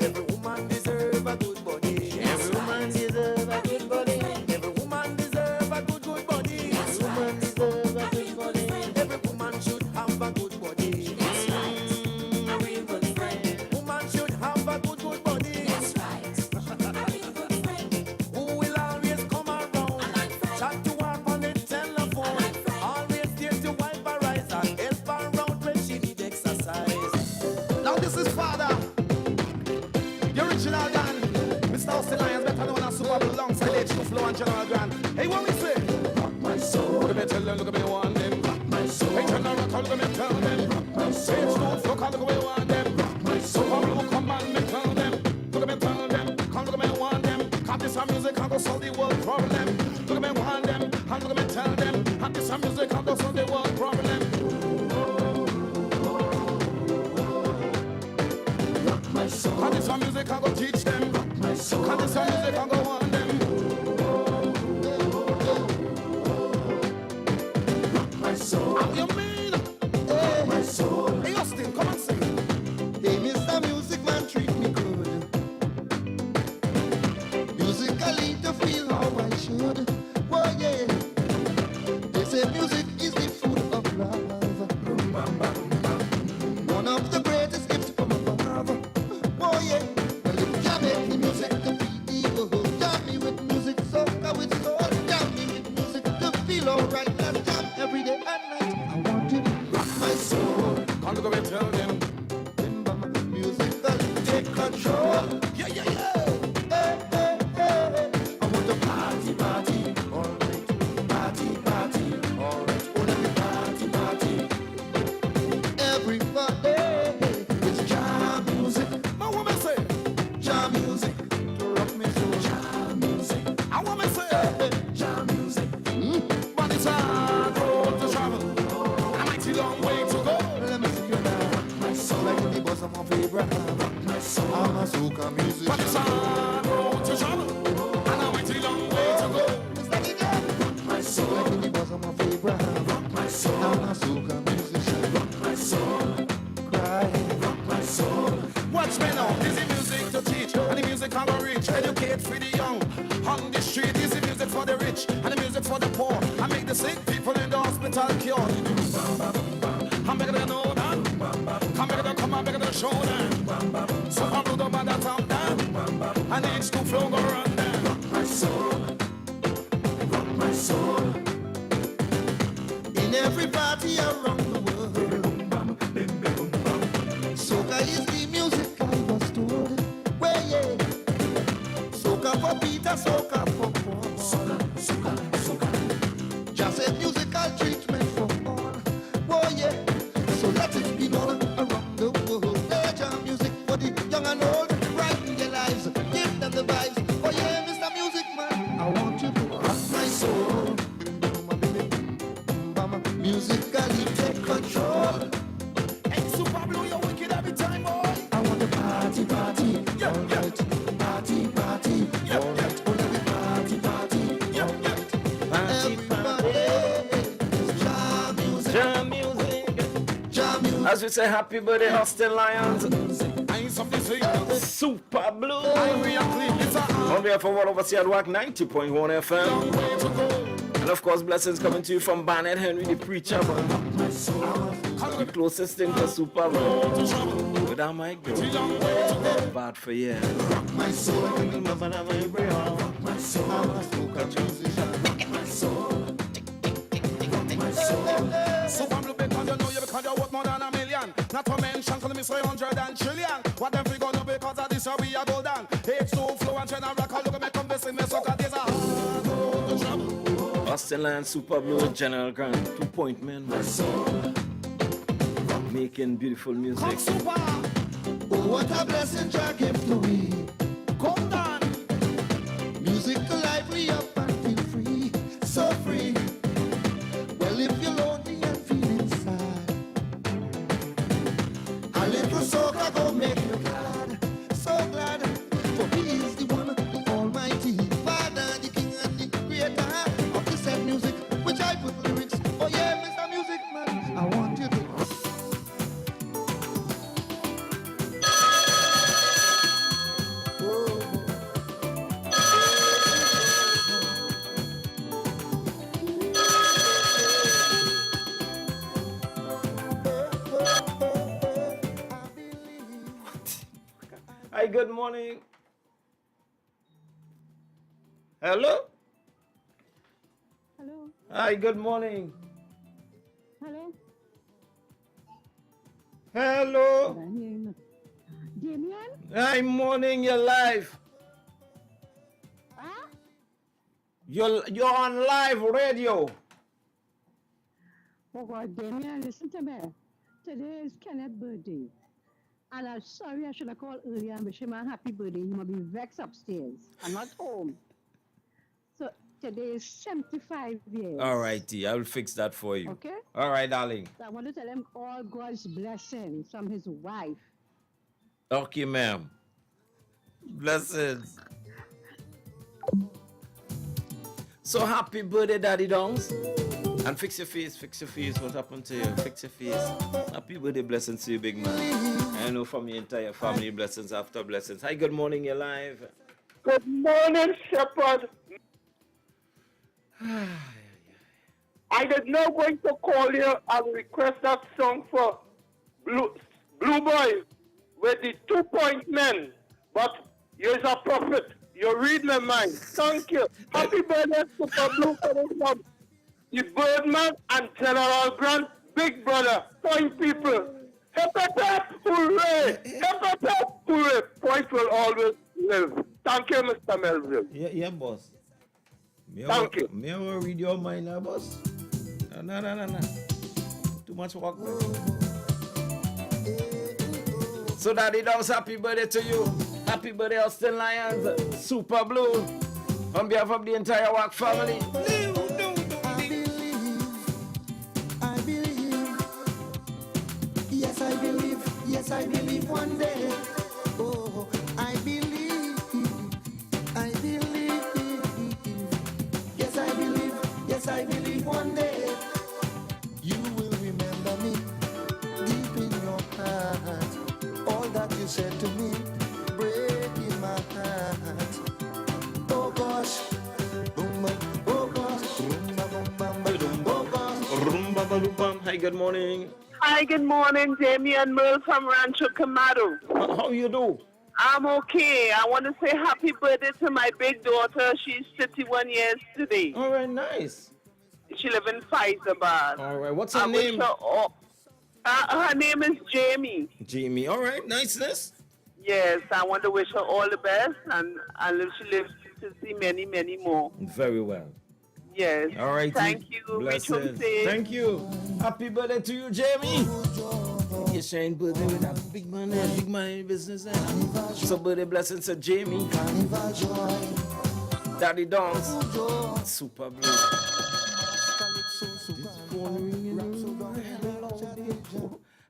Every woman deserve a good body. Every woman deserve a good body. Every woman deserve a good body. Every woman deserve a good body. Every woman should have a good body. That's right. A real good friend. Woman should have a good body. That's right. A real good friend. Who will always come around. Chat to her on the telephone. Always there to wipe her eyes and help her out when she need exercise. Now this is Father, the original Dan, Mr. Austin Lyons, better known as Super Blue, alongside H2 Flow and General Grant. Hey, what we say? Rock my soul. Look at me, tell them, look at me, want them. Rock my soul. Hey, turn around, look at me, tell them. Rock my soul. H2 Flow, come look at me, want them. Rock my soul. Super Blue, come on, me, tell them. Look at me, tell them. Come look at me, want them. Cause this a music can go solve the world problem. Look at me, want them. And look at me, tell them. And this a music can go solve the world problem. My soul. And this a music can go teach them. My soul. And this a music can go on them. My soul. How you mean? Hey. My soul. Hey, Austin, come and sing. Hey, Mr. Music Man, treat me good. Musically to feel how I should. Oh yeah. They say music is the food of love. One of the greatest gifts from above. Oh yeah, well if you make the music to feel the whole. Jam me with music, soca with soul. Jam me with music to feel alright. Let's jam every day and night. I want to rock my soul. Can't look away, tell them. Music that take control. Yeah, yeah, yeah. Hey, hey, hey. I want to party, party, alright. Party, party, alright. Oh, let me party, party. Everybody, it's jam music. I want me say jam music to rock me soul. Jam music. I want me say jam music. But it's a road to travel, a mighty long way to go. Let me see you now. Rock my soul like the boss of my favorite. Rock my soul. I'm a soca musician. But it's a road to travel, and a mighty long way to go. Rock my soul like the boss of my favorite. Rock my soul. I'm a soca musician. Rock my soul. Cry. Rock my soul. Watch me now, this is music to teach, and the music can go reach, educate for the young. On the street, this is music for the rich, and the music for the poor. I make the sick people in the hospital cure. I'm better than know that. Come better than come, I'm better than show them. So I'm blue about that town down, and H2 Flow go run them. Rock my soul, rock my soul. In every party around the world, soca is the music I was told. Well, yeah. Soca for Peter, soca for Paul. Soca, soca, soca. Just a musical treatment for all. Oh, yeah. So let it be known around the world. Hey, jam music for the young and old. Brighten their lives, give them the vibes. Oh, yeah, Mr. Music Man, I want you to rock my soul. Musically take control. Hey, Super Blue, you're wicked every time, boy. I want to party, party, yeah, alright. Yeah. Party, party, yeah, alright. Oh, let me party, party, yeah, alright. Party, everybody, jam music. Jam music. Jam music. As we say, happy birthday, Austin Lyons. Super Blue. On behalf of all of us here at WACK 90.1 FM. And of course, blessings coming to you from Barnett Henry, the preacher, man. The closest thing to Super Blue. Without my girl. Bad for years. Rock my soul. Rock my soul. I'm a soca musician. Rock my soul. Rock my soul. Super Blue because you know you because you worth more than a million. Not to mention cause me say 100 and trillion. What them we gonna because of this we are golden. H2 Flow and General Rock. Look at me come listen me soca days are hard road to travel. Austin Lyons, Super Blue, General Grant, 2 Point Man. My soul. making beautiful music. Oh, what a blessing Jah give to we. Come down. Music to lively up and feel free, so free. Well, if you're lonely and feeling sad, a little soca go make you glad, so glad. For he is the one, the Almighty Father, the King and the Creator of the said music, which I put lyrics. Oh yeah, Mr. Music Man, I want you to. Hi, good morning. Hello? Hello. Hi, good morning. Hello. Hello. Damien? Hi, morning, you're live. Huh? You're on live radio. Oh God, Damien, listen to me. Today is Kenneth's birthday. And I'm sorry I should have called earlier and wish him a happy birthday. He might be vexed upstairs. I'm not home. So today is 75 years. All righty, I will fix that for you. Okay? All right, darling. So I want to tell him all God's blessings from his wife. Okay, ma'am. Blessings. So happy birthday, Daddy Dongs. And fix your face, fix your face. What happened to you? Fix your face. Happy birthday, blessings to you, big man. I know from your entire family, blessings after blessings. Hi, good morning, you're live. Good morning, Shepherd. I did not going to call you and request that song for Blue Boys with the 2 Point Men, but you're a prophet. You read my mind. Thank you. Happy birthday, Super Blue, from the Birdman and General Grant, Big Brother, Point people. Hip hip hip, hooray! Hip hip hip, hooray! Point will always live. Thank you, Mr. Melville. Yeah, boss. Thank you. May I read your mind now, boss? No. Too much work. So, Daddy Dogs, happy birthday to you. Happy birthday, Austin Lions. Super Blue. On behalf of the entire WACK family. Yes, I believe one day. Oh, I believe. Yes, I believe one day. You will remember me deep in your heart. All that you said to me, breaking my heart. Oh gosh. Oh gosh. Hi, good morning. Hi, good morning, Jamie and Merle from Rancho Camaro. How you do? I'm okay. I want to say happy birthday to my big daughter. She's 51 years today. All right, nice. She lives in Fyzabad. All right, what's her name? Her name is Jamie. Jamie. All right, niceness. Yes, I want to wish her all the best, and she lives to see many, many more. Very well. Yes. All right. Thank you. Blessings. Thank you. Happy birthday to you, Jamie. You're sharing birthday with that big man in business. So birthday blessings to Jamie. Daddy Dongs. Super Blue.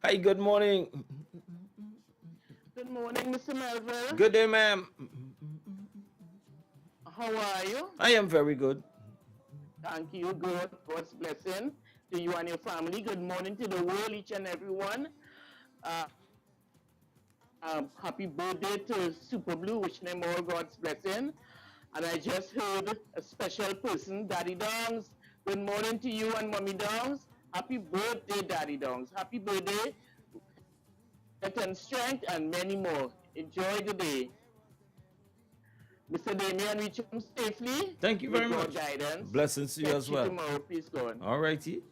Hi, good morning. Good morning, Mr. Melville. Good day, ma'am. How are you? I am very good. Thank you. Good. God's blessing to you and your family. Good morning to the world, each and every one. Happy birthday to Super Blue. Wishing them all God's blessing. And I just heard a special person, Daddy Dongs. Good morning to you and Mommy Dongs. Happy birthday, Daddy Dongs. Happy birthday. Health and strength and many more. Enjoy the day. Mr. Damien, reach home safely. Thank you very much. Guidance. Blessings to you as well. Tomorrow, please go on. All righty.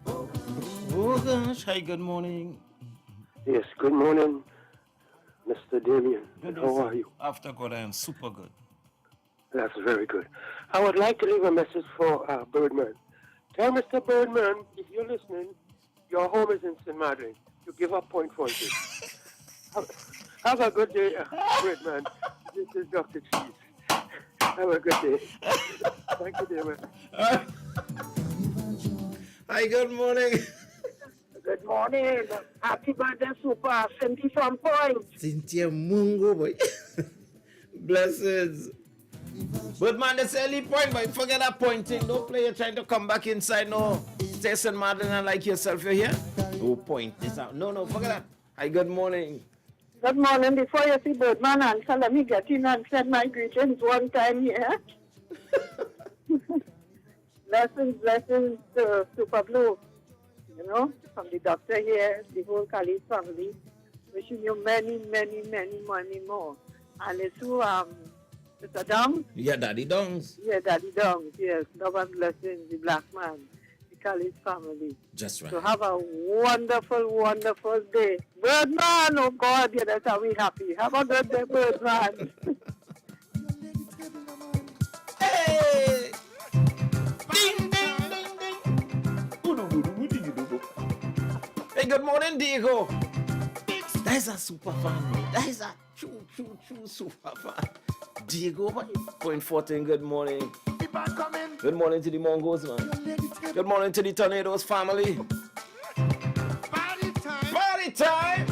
Oh gosh. Hi, good morning. Yes, good morning, Mr. Damien. Good How are you? After God, I am super good. That's very good. I would like to leave a message for Birdman. Tell Mr. Birdman, if you're listening, Your home is in St. Madeleine. You give up point for it. Have a good day, great man. This is Dr. Cheese. Have a good day. Thank you, David. Hi, good morning. Good morning. Happy birthday, Super. Cindy from Point. Cynthia Mungo, boy. Blessings. But man, that's early point, but forget that pointing. Don't play, you're trying to come back inside. No. Stay St. Madeleine and like yourself, you're here. Oh, point this out. No, forget that. Hi, good morning. Good morning. Before you see Birdman answer, let me get in and send my greetings one time here. blessings to Super Blue. You know, from the doctor here, the whole Khalid family. Wishing you many more. And it's to Mr. Dong. Yeah, Daddy Dongs. Yeah, Daddy Dong. Yes, love and blessings, the black man, the Khalid family. Just right. So have a wonderful day. Birdman, oh God, yeah, that's how we happy. Have a good day, Birdman. Hey! Hey, good morning, Diego. That is a super fan. That is a true super fan. Diego, 0.14, good morning. Good morning to the Mongos, man. Good morning to the Tornadoes family. Party time!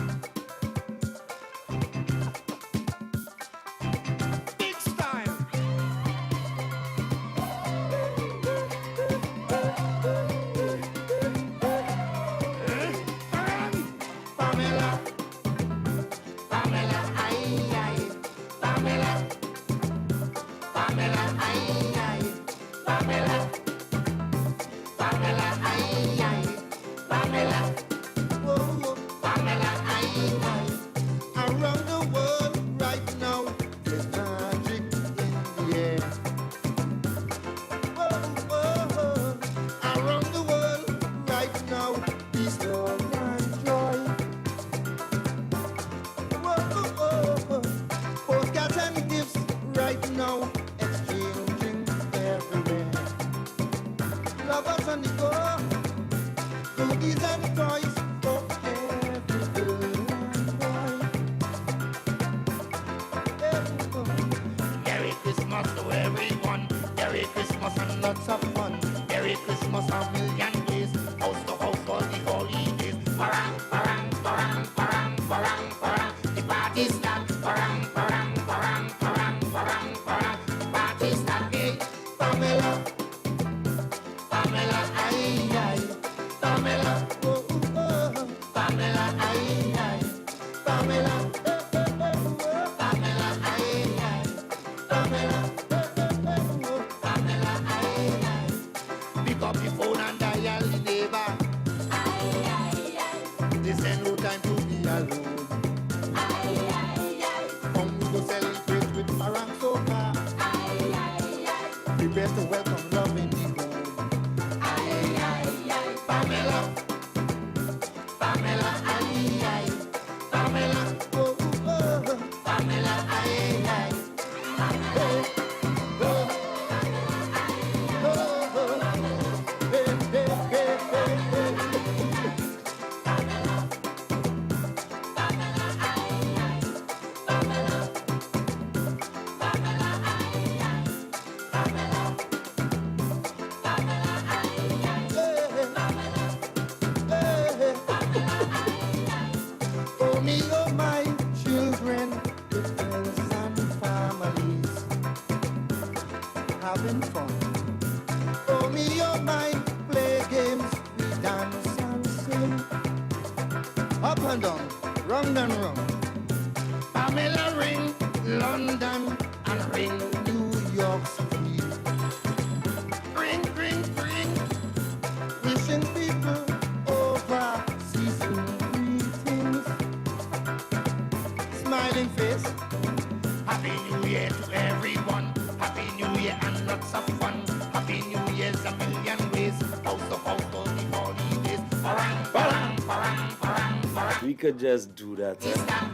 Could just do that.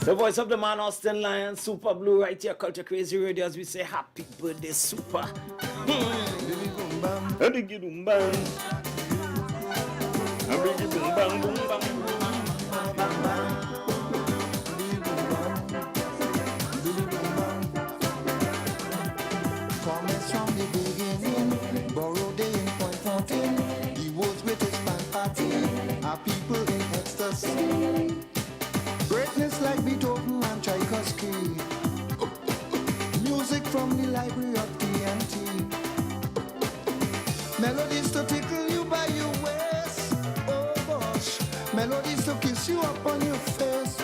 The voice of the man, Austin Lion, Super Blue, right here, Culture Crazy Radio, as we say happy birthday, Super. Comments from the beginning, borrowed in point 14. The world's greatest fan party, our people in ecstasy. Greatness like Beethoven and Tchaikovsky. Music from the library of TNT. Melodies to tickle you by your waist. Oh gosh, melodies to kiss you up on your face.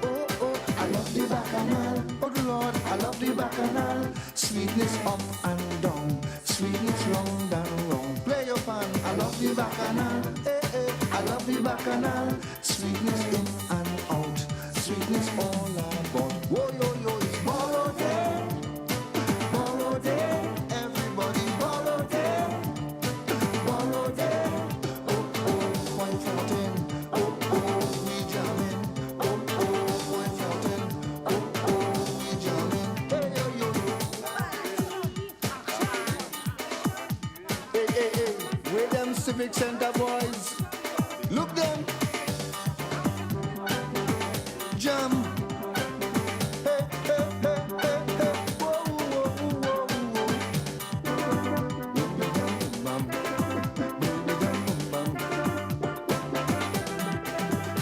Oh oh, I love the bacchanal. Oh Lord, I love the bacchanal. Sweetness up and down, sweetness round and round. Play your fan. I love the bacchanal. Hey hey, I love the bacchanal. Sweetness in and out, sweetness all about. Whoa yo yo, it's borrow day, borrow day. Everybody borrow day, borrow day. Oh oh, point fountain. Oh oh, we jamming. Oh oh, point fountain. Oh oh, we jamming. Hey yo yo. Hey hey hey, where them civic center boys? Look them. Jam. Hey, hey, hey, hey, hey. Whoa, whoa, whoa, whoa,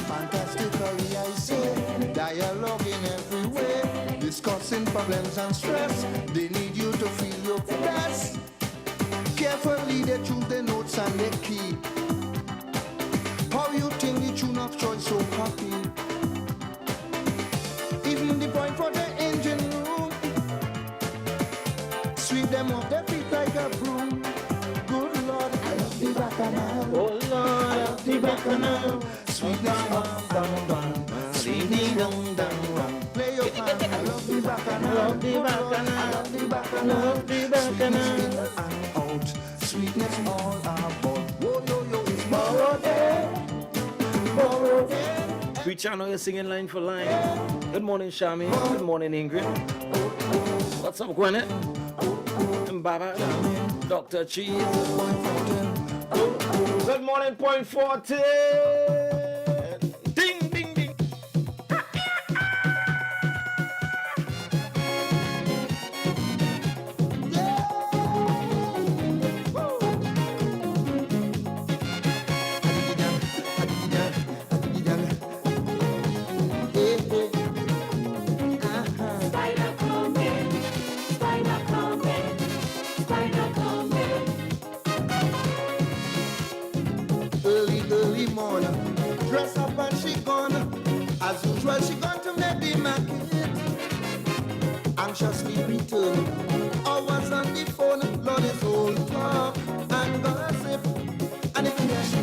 Fantastically, I say, dialogue in every way, discussing problems and stress. They need you to feel your best. Carefully, they choose the notes and they key. How you think the tune of choice so happy? Even the point for the engine room, sweep them off their feet like a broom. Good Lord, I love the bacchanal. Oh Lord, I love the bacchanal. Sweetness up, down, down, sweetness down, down, down. Play your fan. I love the bacchanal. I love the bacchanal. I love the bacchanal. I love the bacchanal. Sweetness in and out, sweetness all about. Whoa yo yo, it's borrowed day, borrowed day. Preacher, I know you're singing line for line. Good morning, Shami. Good morning, Ingrid. What's up, Gwyneth? Mbaba. Dr. Cheese. Good morning, Point 14. Ding, ding, ding. Spider coming, spider coming, spider coming. Early, early morning, dress up and she gone. As usual, she gone to Midday market. Anxiously return. Hours on the phone, Lord is all talk and gossip. And if you hear she,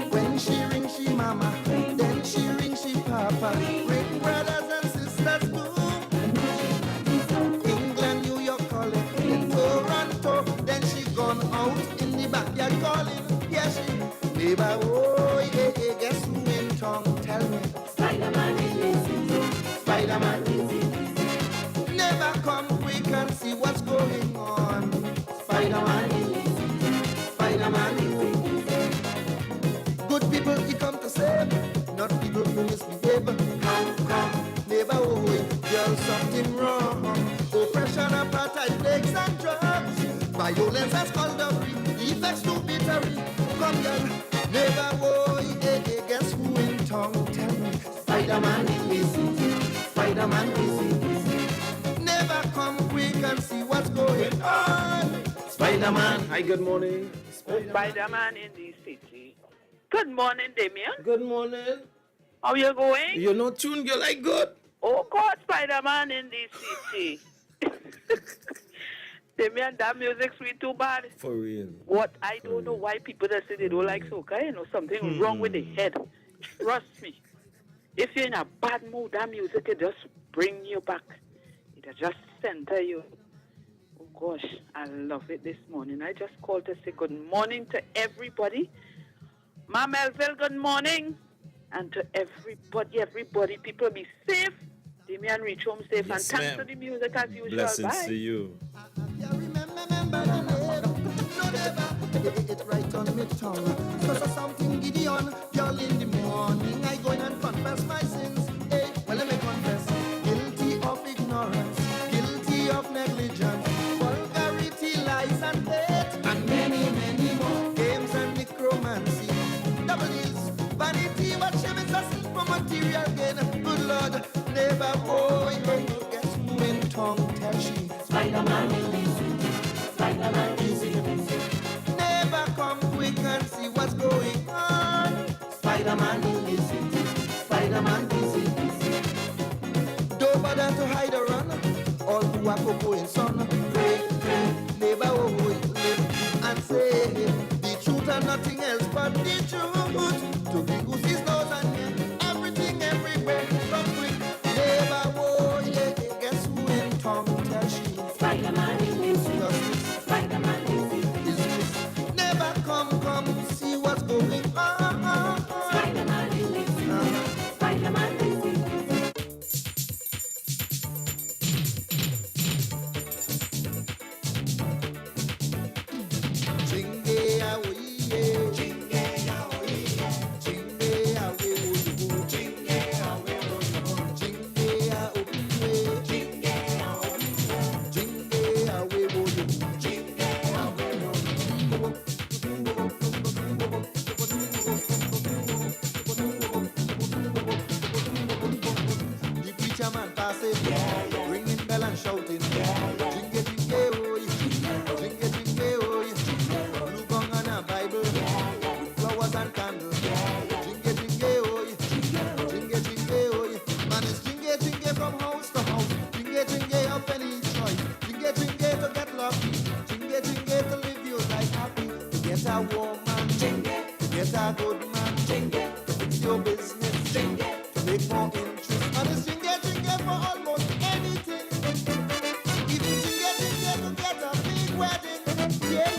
when she ring she mama, then she ring she papa. Ring brothers and sisters too. England, New York calling, in Toronto, then she gone out in the backyard calling. Yeah, she neighbor, oh yeah, yeah, guess who in town? Tell me. Spider-Man is easy, Spider-Man is easy. Never come quick and see what's going on. Spider-Man is easy, Spider-Man is easy. Good people he come to save, not people who misbehave. Come, come, neighbor, oh, there's something wrong. Oppression, apartheid, plagues and drugs. Violence has called up, effects too bittery. Come, girl, neighbor, oh, yeah, yeah, guess who in town? Tell me. Spider-Man is easy, Spider-Man is easy. Never come quick and see what's going on. Spider-Man. Hi, good morning. Spider-Man in the city. Good morning, Damien. Good morning. How you going? You're not tuned, girl. I good. Oh, God, Spider-Man in the city. Damien, that music sweet too bad. For real. What? I don't know why people that say they don't like soca. You know, something wrong with the head. Trust me. If you're in a bad mood, that music will just bring you back. It'll just center you. Oh, gosh, I love it this morning. I just called to say good morning to everybody. Ma Melville, good morning. And to everybody, people be safe. Damien, reach home safe. Yes, and thanks ma'am. to the music as usual. Blessings Bye. to you. It right on me tongue. So something Gideon, girl in the morning, I go in and confess my sins. Hey, well let me confess. Guilty of ignorance, guilty of negligence, vulgarity, lies and hate, and many, many more. Games and necromancy, double deals, vanity, what shame is a sin for material gain. Good Lord, never boy, guess who in tongue tell she Spider-Man is easy, Spider-Man is easy. Never come quick and see what's going on. Spider-Man is easy, Spider-Man is easy. Don't bother to hide or run. All who are going son, pray, neighbor, live and say the truth and nothing else but the truth. To be goose is nose and everything everywhere from quick. Neighbor, guess who in tongue tell she Spider-Man is easy, Spider-Man is easy. Never come see what's going on. Spider-Man is easy, Spider-Man is easy. Ringing bell and shouting, jingle jingle oh, jingle jingle oh, blue gong and a Bible, with flowers and candles, jingle jingle oh, jingle jingle oh, man is jingle jingle from house to house, jingle jingle of any choice, jingle jingle to get lucky, jingle jingle to live your life happy, to get a woman, jingle, to get a good man, jingle, to fix your business, jingle, to make more interest, man is jingle jingle for almost anything. Even jingle to get a big wedding. Yeah.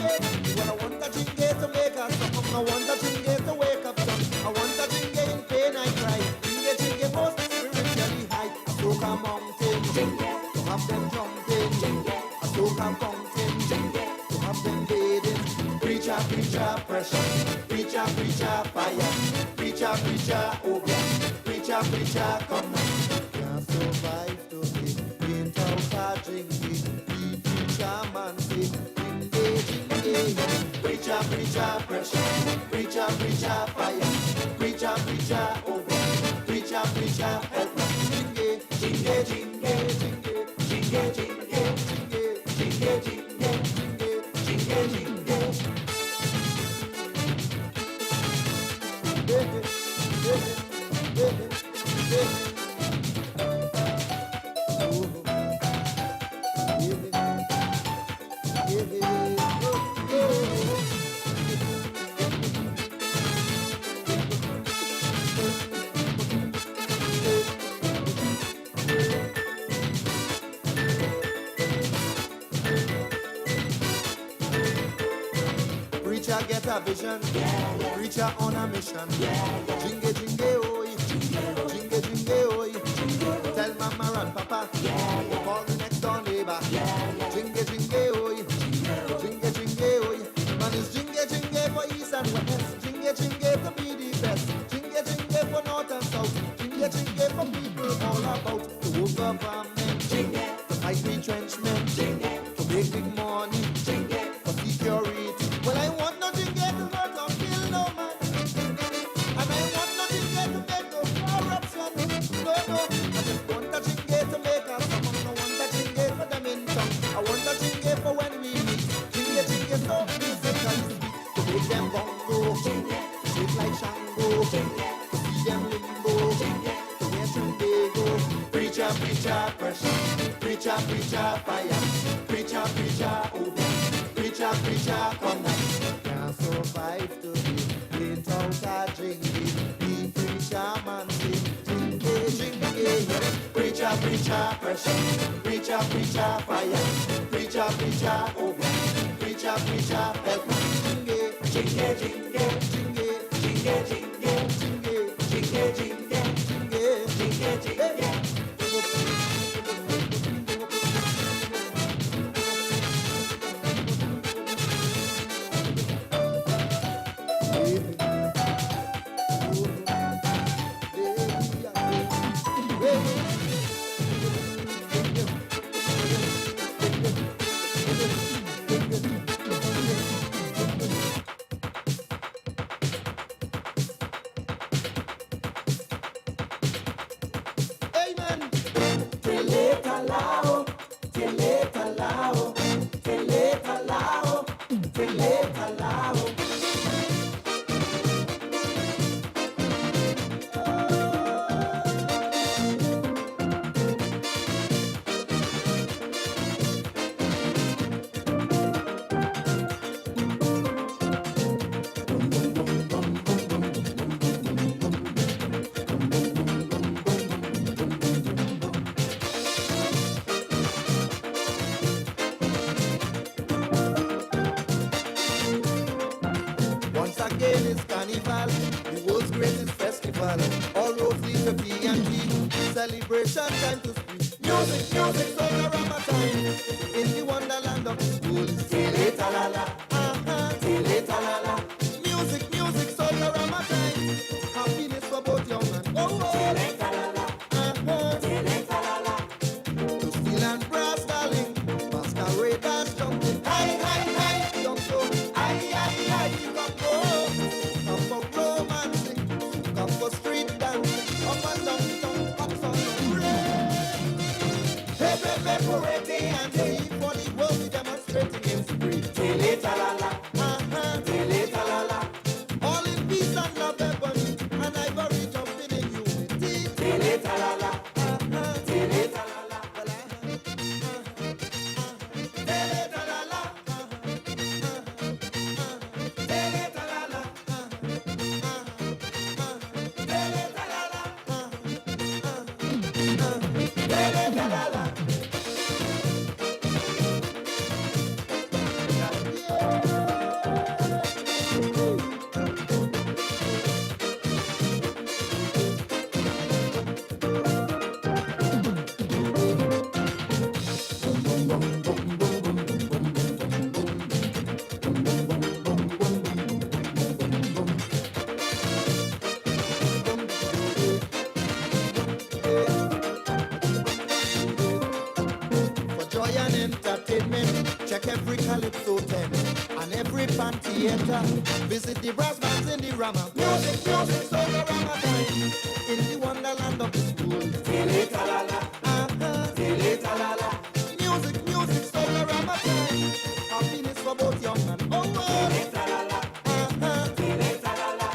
Well, I want a jingle to make us something. I want a jingle to wake up some. I want a jingle in pain I cry. Jingle most spiritually high. I soak a mountain. Jingle to have them jumping. Jingle I soak a fountain. Jingle to have them bathing. Preacher, pressure. Preacher, fire. Preacher, open. Preacher, come on. Can't survive today. Ain't out a drinking. The preacher man say, jingle. Preacher, pressure. Preacher, fire. Preacher, open. Preacher, help me. Jingle. Preacher get a vision, preacher on a mission. Jingle, oh, jingle, oh. Tell mama and papa, call the next door neighbor. Jingle, oh, jingle, oh. Man is jingle for east and west. Jingle to be the best. Jingle for north and south. Jingle for people all about the work of government. Jingle to fight retrenchment. Jingle to make big money. Jingle for security. Well, I want nothing get to hurt or kill no man. And I want nothing get to make no corruption. No. I just want a jingle to make us come. I want a jingle for them in tongue. I want a jingle for when we meet. Jingle so musically to make them bongo. Shake like Shango. To see them limbo. To wear Tobago. Preacher, pressure. Preacher, fire. Preacher, open. Preacher, come on. Can't survive today. Ain't out a drinking. The preacher man say, jingle. Preacher, pressure. Preacher, fire. Preacher, open. Preacher, help me. Jingle. lao, teleta lao, teleta lao, teleta lao. Once again it's carnival, the world's greatest festival. All roads lead to P&G. Celebration time to speak. Music, music, soca time. In the wonderland of the school is Tele-ta-la-la. Tele-ta-la-la. Music, music, soca time. Happiness for both young and old. Tele-ta-la-la. Tele-ta-la-la. To steel and brass, darling. Masqueraders jumping. Hi, hi, hi. Jump so. Hi, hi, hi. Come for romancing, come for street dancing, up and down, up on the hey, parade and hey, for the world we demonstrating in spirit. Tele-ta-la-la, tele-ta-la-la. All in peace and love, ebony, and ivory jumping in unity. Tele-ta-la-la, tele-ta-la-la. Tele-ta-la-la, tele-ta-la-la. For joy and entertainment, check every calypso tent and every band theater. Visit the brass bands in the Rama. Music, music, soca Rama time. In the wonderland of the school. Tele-ta-la-la, tele-ta-la-la. Music, music, soca Rama time. Happiness for both young and old. Tele-ta-la-la, tele-ta-la-la.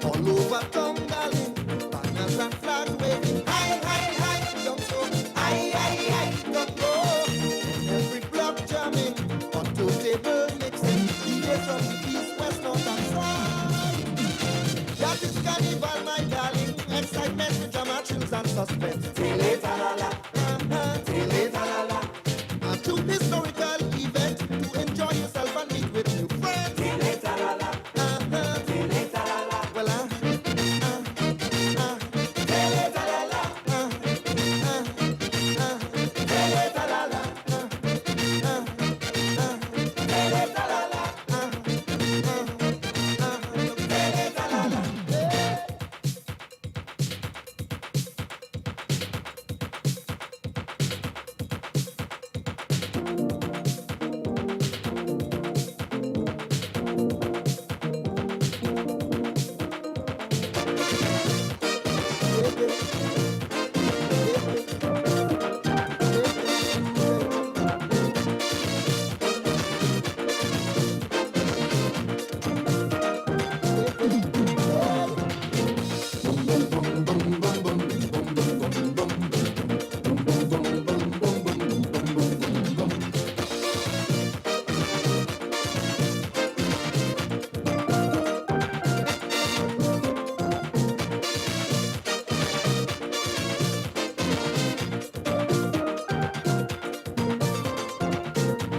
All over town, darling, banners and flags waving. Hi, hi, hi, jump so. Hi, hi, hi, jump go. Every block jamming, on two table mixing. DJs from the east, west, north and south. That is carnival, my darling. Excitement with drama, chills and suspense. Tele-ta-la-la, tele-ta-la-la. A true historical event to enjoy yourself and meet with new friends. Tele-ta-la-la, tele-ta-la-la. Well, tele-ta-la-la, tele-ta-la-la, tele-ta-la-la, tele-ta-la-la.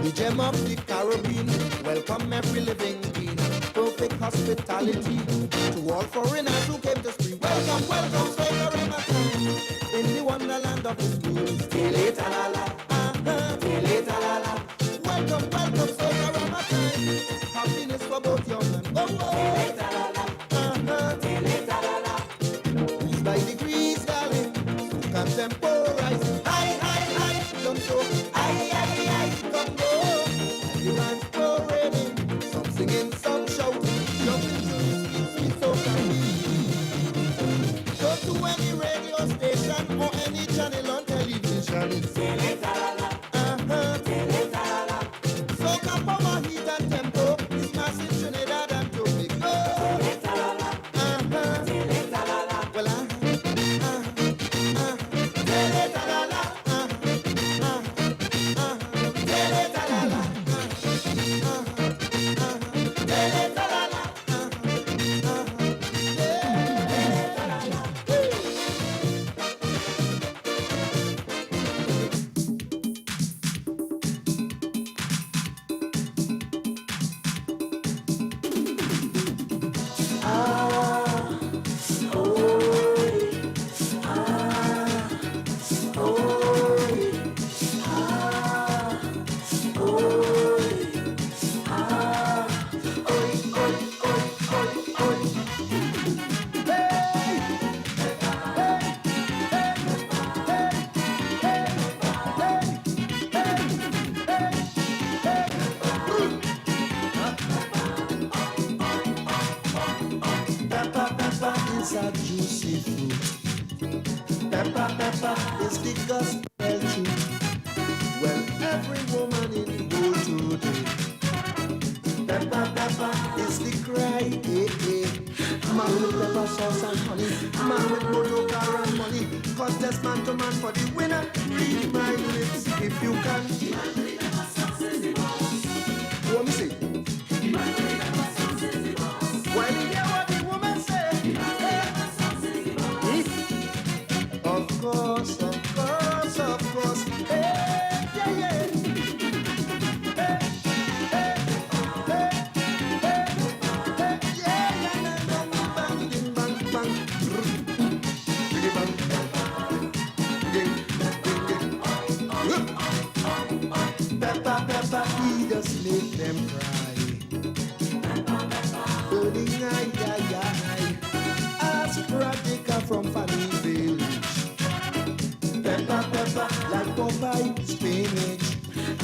The gem of the Caribbean, welcome every living being. Perfect hospitality to all foreigners who came to spree. Welcome, welcome, soca Rama time. In the wonderland of the schools. Tele-ta-la-la, tele-ta-la-la. Welcome, welcome, soca Rama time. Happiness for both young and old. Tele-ta-la-la, tele-ta-la-la. Degrees by degrees, darling, contemporize. Hi, hi, hi, don't go. Hi, hi, hi, come go. The man's parading, some singing, some shouting, jumping to the sweet soca. Go to any radio station or any channel on television. It's Pepper, pepper is the gospel truth. Well, every woman in the world today. Pepper, pepper is the cry, eh, eh. Man with pepper sauce and honey, man with motor car and money. Contest man to man for the winner. Read my lips if you can. What me say? When you hear what the woman say, of course, of course, of course. Hey, yeah, yeah. Hey, hey, hey, hey, hey, yeah, yeah, yeah, bang, ding, bang, bang, diggy, bang, ding, ding, ding. Pepper, pepper, he just make them cry. Burning eye, eye, eye. Ask Radica from Fanny Village. Pepper, pepper, like Popeye, spinach.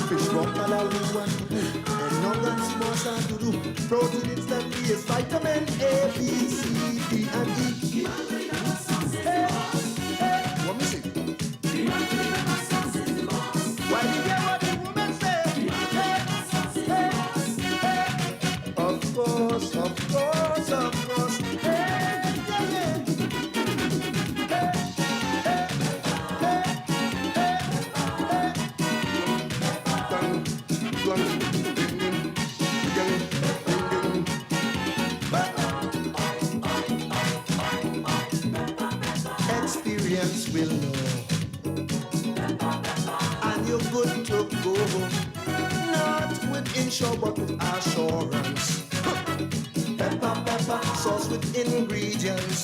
Fish from Palaloo and Dudu. And nuggets, moss and Dudu. Protein instantly is vitamin A, B, C, D, and E. Hey, hey, what me say? Why you hear what the woman say? Hey, hey, hey. Of course, of course, of course. Hey, yeah, yeah. Hey, hey, hey, hey, hey. Ding, ding, ding, ding, ding, ding. Experience will know. And you're good to go. Not with insure, but with assurance. Pepper, pepper, sauce with ingredients.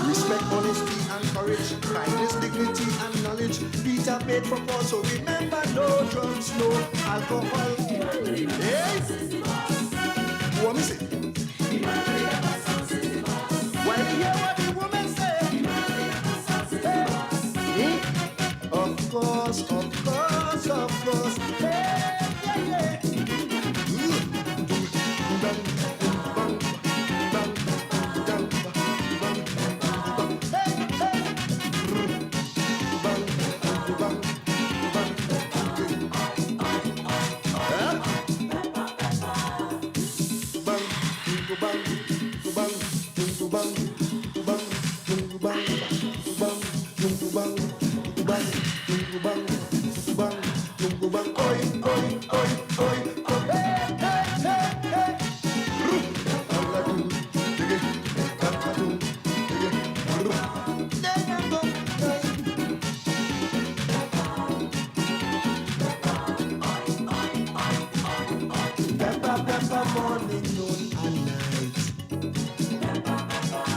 Respect, honesty, and courage. Kindness, dignity, and knowledge. Peter paid for Paul, so remember, no drugs, no alcohol. Hey! What me say? When you hear what the woman say, hey. Of course, of course, of course. Hey, yeah, yeah.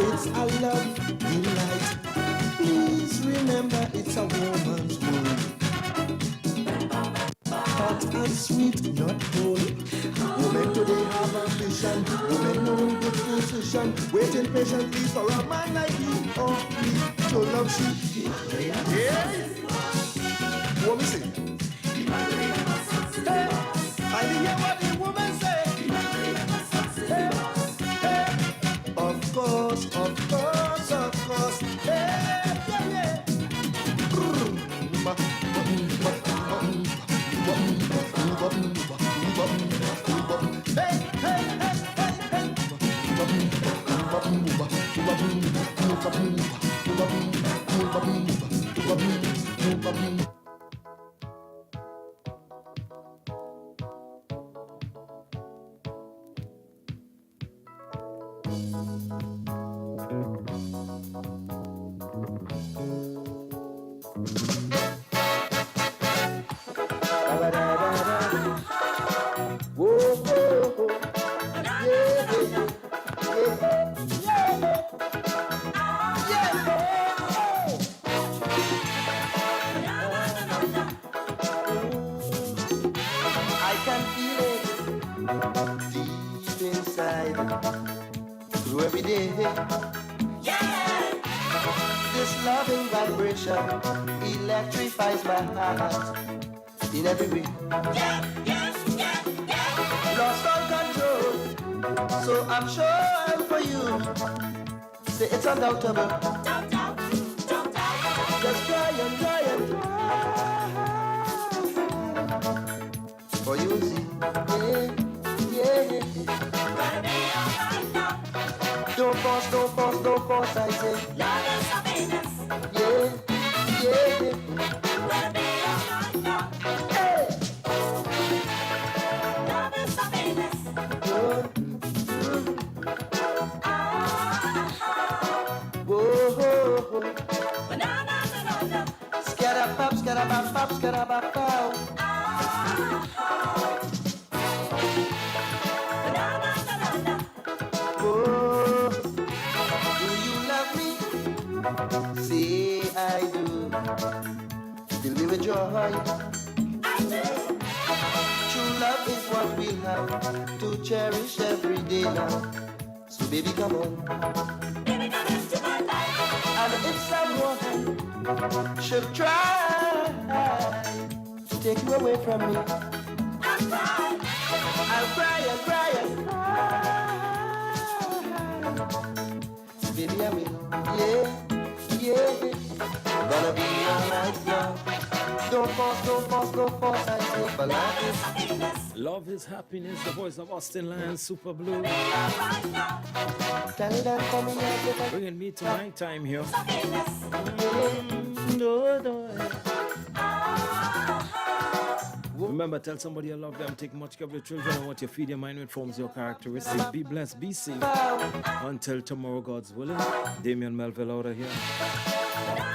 It's a love delight. Please remember it's a woman's world. Hot and sweet, not cold. Women today have ambition. Women know in good position. Waiting patiently for a man like you or me to love you. Yeah. What me say? Hey, I hear what the woman say. Hey, hey. Of course, of course, of course. Hey, yeah, yeah. Hey, hey, hey, hey, hey. Through every day, yeah. This loving vibration electrifies my heart in every way. Yeah, yeah, yeah, yeah. Lost all control, so I'm sure for you. Say it's undoubtable. Rosie. Yeah, yeah. Don't force, I say. Love is happiness. Yeah, yeah, yeah. Hey. Love is happiness. Whoa. Banana, banana. Scarabap, scarabap, scarabap, pow. Banana, banana. Oh, do you love me? Say I do. Fill me with joy. I do. True love is what we have to cherish every day now. So baby, come on. Baby, come into my life. And if someone should try to take you away from me, I'll cry. I'll cry and cry and cry. Baby, I will. Yeah, yeah. Gonna be alright now. Don't force, I say, but life is happiness. Love is happiness, the voice of Austin Lions, Super Blue. Bringing me to my time here. Remember, tell somebody you love them, take much care of your children, and what you feed your mind with forms your characteristics. Be blessed, be safe. Until tomorrow, God's willing. Damian Melville out of here.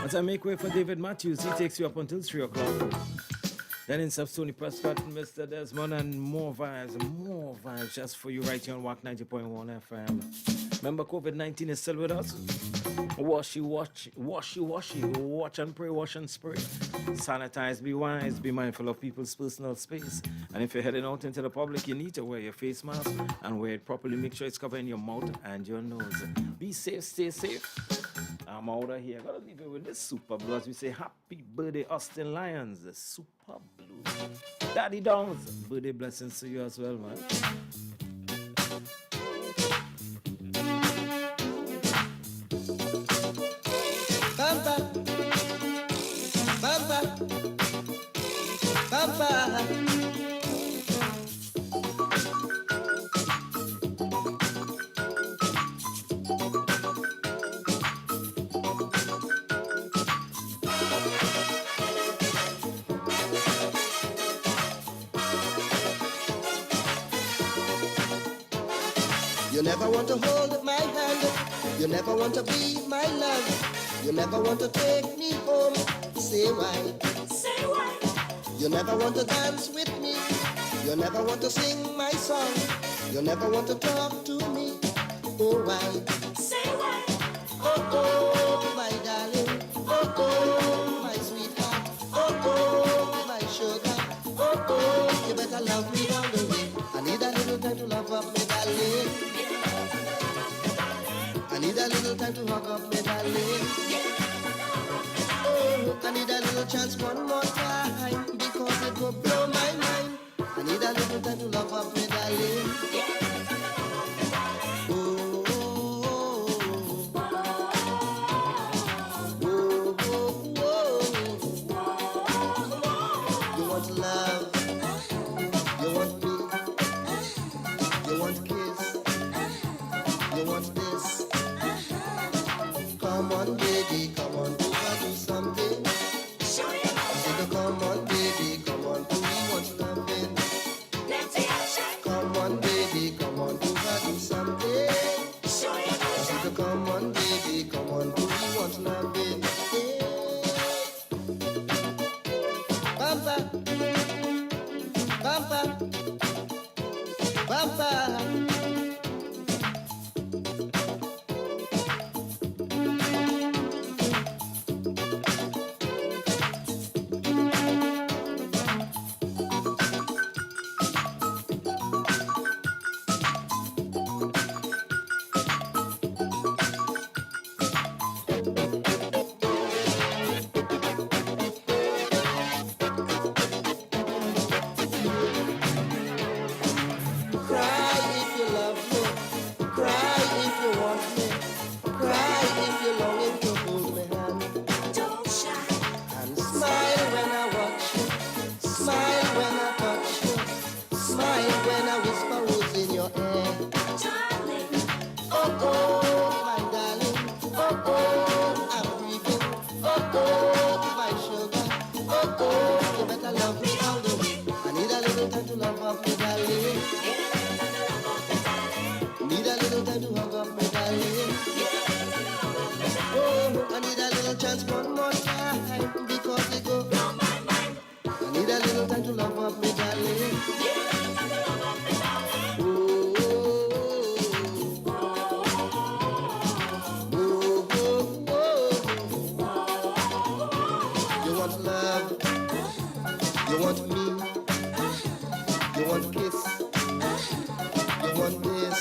As I make way for David Matthews, he takes you up until 3 o'clock. Then in sub Tony Prescott, Mr. Desmond, and more vibes just for you right here on WACK 90.1 FM. Remember, COVID-19 is still with us. Washy, watch and pray, wash and spray. Sanitize, be wise, be mindful of people's personal space. And if you're heading out into the public, you need to wear your face mask and wear it properly. Make sure it's covering your mouth and your nose. Be safe, stay safe. I'm out of here. Gotta leave it with this Super Blue as we say happy birthday, Austin Lions, the Super Blue. Daddy Downs, birthday blessings to you as well, man. Bamba, bamba, bamba. You never want to hold my hand. You never want to be my love. You never want to take me home. Say why? Say why? You never want to dance with me. You never want to sing my song. You never want to talk to me. Oh why? Say why? Oh oh, my darling. Oh oh, my sweetheart. Oh oh, my sugar. Oh oh, you better love me all the way. I need a little time to love up me, darling. I need a little time to hug up me, darling. Oh, I need a little chance one more time because it will blow my mind. I need a little time to love up me, darling. Oh, oh, oh, oh, oh. You want love? You want me? You want kiss? You want this? Come on, baby, come on, do something. Show you I said, come dance one more time because it goes. I need a little time to love up me, darling. You want love, you want me, you want kiss, you want this.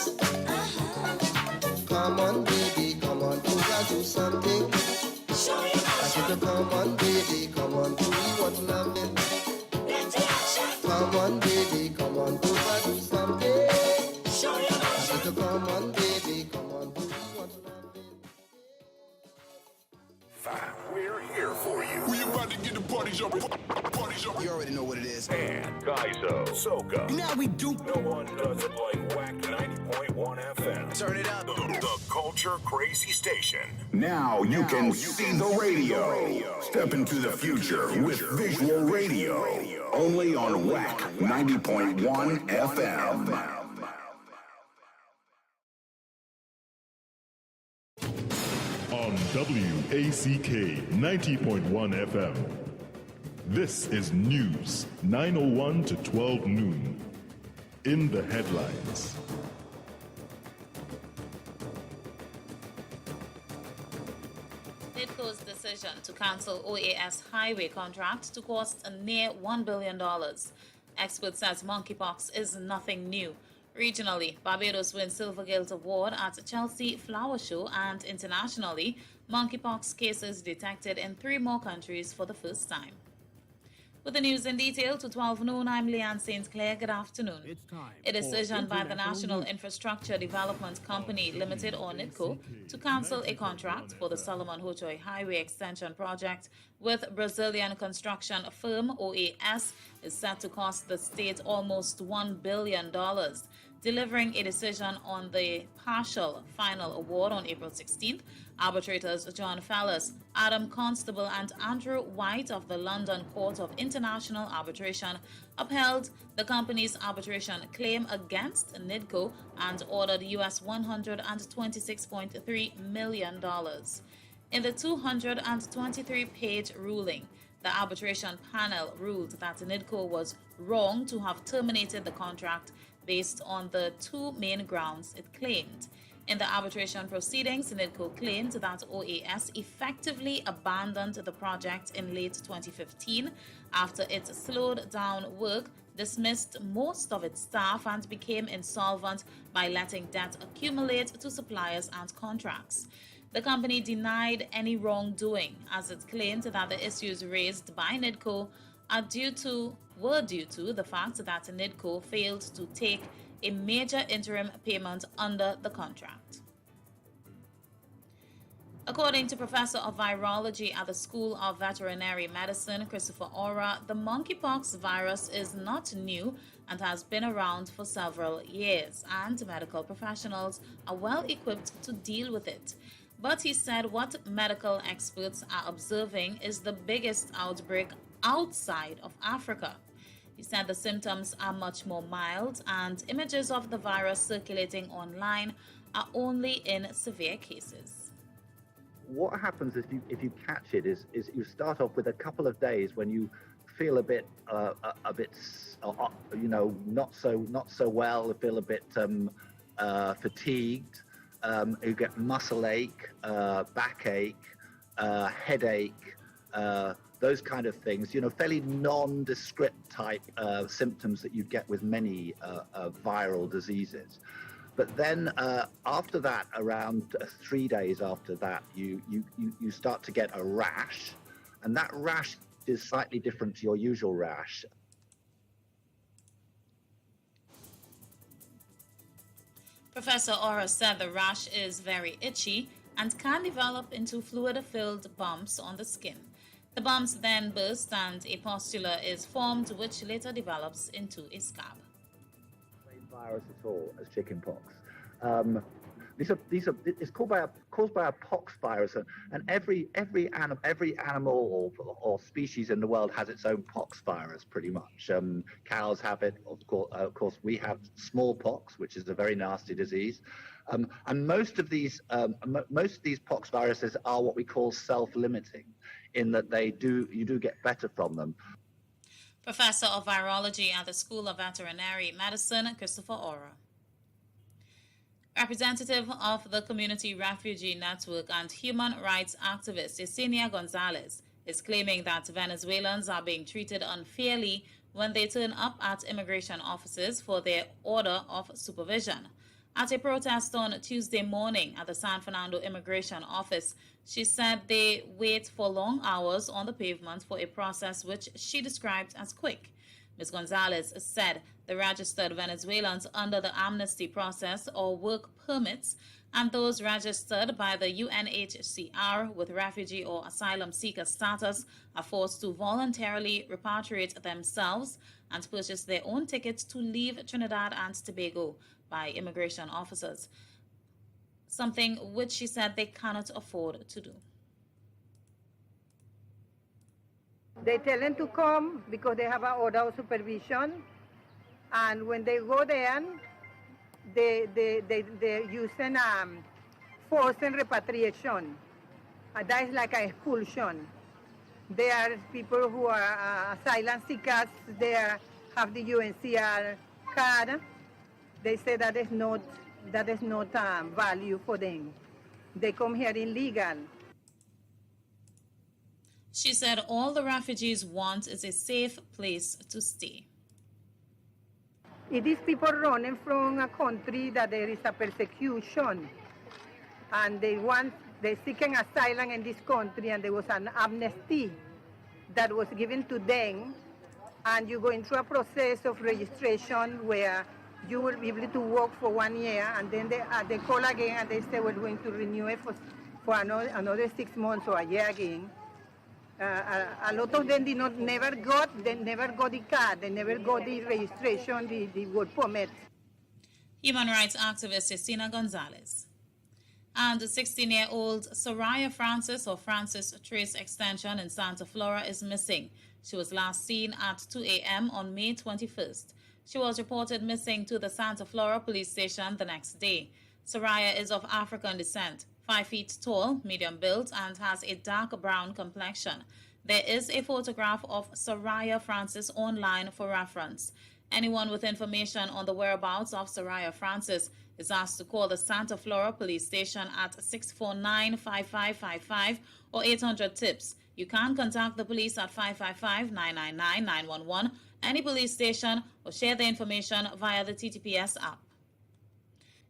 Come on, baby, come on, do something. I said, come on, baby, come on, do we want loving? Come on, baby, come on, do something. I said, come on, baby, come on, do we want loving? Fine, we're here for you. We about to get the party jumping. Party jumping. You already know what it is. And Gaizo, Soca. Now we do. No one does it like WACK 90.1 FM. Turn it up. The Culture Crazy Station. Now you can see the radio. Step into the future with visual radio. Only on WACK 90.1 FM. On WACK 90.1 FM. This is News 9:01 to 12 noon. In the headlines. NIDCO's decision to cancel OAS highway contract to cost a near $1 billion. Expert says monkeypox is nothing new. Regionally, Barbados wins Silver Gilt Award at Chelsea Flower Show, and internationally, monkeypox cases detected in 3 more countries for the first time. With the news in detail to 12 noon, I'm Leanne St. Clair. Good afternoon. It's time. A decision by the National Infrastructure Development Company Limited, or NIDCO, to cancel a contract for the Solomon Hochoy Highway Extension Project with Brazilian construction firm OAS is set to cost the state almost $1 billion. Delivering a decision on the partial final award on April 16th, arbitrators John Fallis, Adam Constable, and Andrew White of the London Court of International Arbitration upheld the company's arbitration claim against NIDCO and ordered US $126.3 million. In the 223-page ruling, the arbitration panel ruled that NIDCO was wrong to have terminated the contract based on the 2 main grounds it claimed. In the arbitration proceedings, NIDCO claimed that OAS effectively abandoned the project in late 2015 after it slowed down work, dismissed most of its staff, and became insolvent by letting debt accumulate to suppliers and contracts. The company denied any wrongdoing, as it claimed that the issues raised by NIDCO were due to the fact that NIDCO failed to take a major interim payment under the contract. According to Professor of Virology at the School of Veterinary Medicine, Christopher Ora, the monkeypox virus is not new and has been around for several years, and medical professionals are well equipped to deal with it. But he said what medical experts are observing is the biggest outbreak outside of Africa. He said the symptoms are much more mild and images of the virus circulating online are only in severe cases. What happens if you catch it is you start off with a couple of days when you feel a bit not so well, feel a bit fatigued, you get muscle ache, backache, headache, those kind of things, fairly nondescript type symptoms that you get with many viral diseases. But then after that, around 3 days after that, you start to get a rash, and that rash is slightly different to your usual rash. Professor Ora said the rash is very itchy and can develop into fluid-filled bumps on the skin. The bumps then burst and a pustula is formed, which later develops into a scab. Virus at all as chickenpox. It's caused by a pox virus, and every animal or species in the world has its own pox virus, pretty much. Cows have it, of course. We have smallpox, which is a very nasty disease, and most of these pox viruses are what we call self-limiting, in that you do get better from them. Professor of Virology at the School of Veterinary Medicine, Christopher Ora. Representative of the Community Refugee Network and human rights activist Yesenia Gonzalez is claiming that Venezuelans are being treated unfairly when they turn up at immigration offices for their order of supervision. At a protest on Tuesday morning at the San Fernando Immigration Office, she said they wait for long hours on the pavement for a process which she described as quick. Ms. Gonzalez said the registered Venezuelans under the amnesty process or work permits and those registered by the UNHCR with refugee or asylum seeker status are forced to voluntarily repatriate themselves and purchase their own tickets to leave Trinidad and Tobago by immigration officers, something which she said they cannot afford to do. They tell them to come because they have an order of supervision, and when they go there, they're using force and repatriation. That is like an expulsion. There are people who are asylum seekers, they have the UNHCR card. They say that is not value for them. They come here illegal. She said all the refugees want is a safe place to stay. It is people running from a country that there is a persecution, and they're seeking asylum in this country, and there was an amnesty that was given to them, and you're going through a process of registration where you will be able to work for 1 year, and then they call again and they say we're going to renew it for another 6 months or a year again. A lot of them never got the card, they never got the registration, the work permit. Human rights activist Yesenia Gonzalez. And 16-year-old Soraya Francis, or Francis Trace Extension in Santa Flora, is missing. She was last seen at 2 a.m. on May 21st. She was reported missing to the Santa Flora police station the next day. Soraya is of African descent, 5 feet tall, medium built, and has a dark brown complexion. There is a photograph of Soraya Francis online for reference. Anyone with information on the whereabouts of Soraya Francis is asked to call the Santa Flora police station at 649-5555 or 800-TIPS. You can contact the police at 555-999-911, any police station, or share the information via the TTPS app.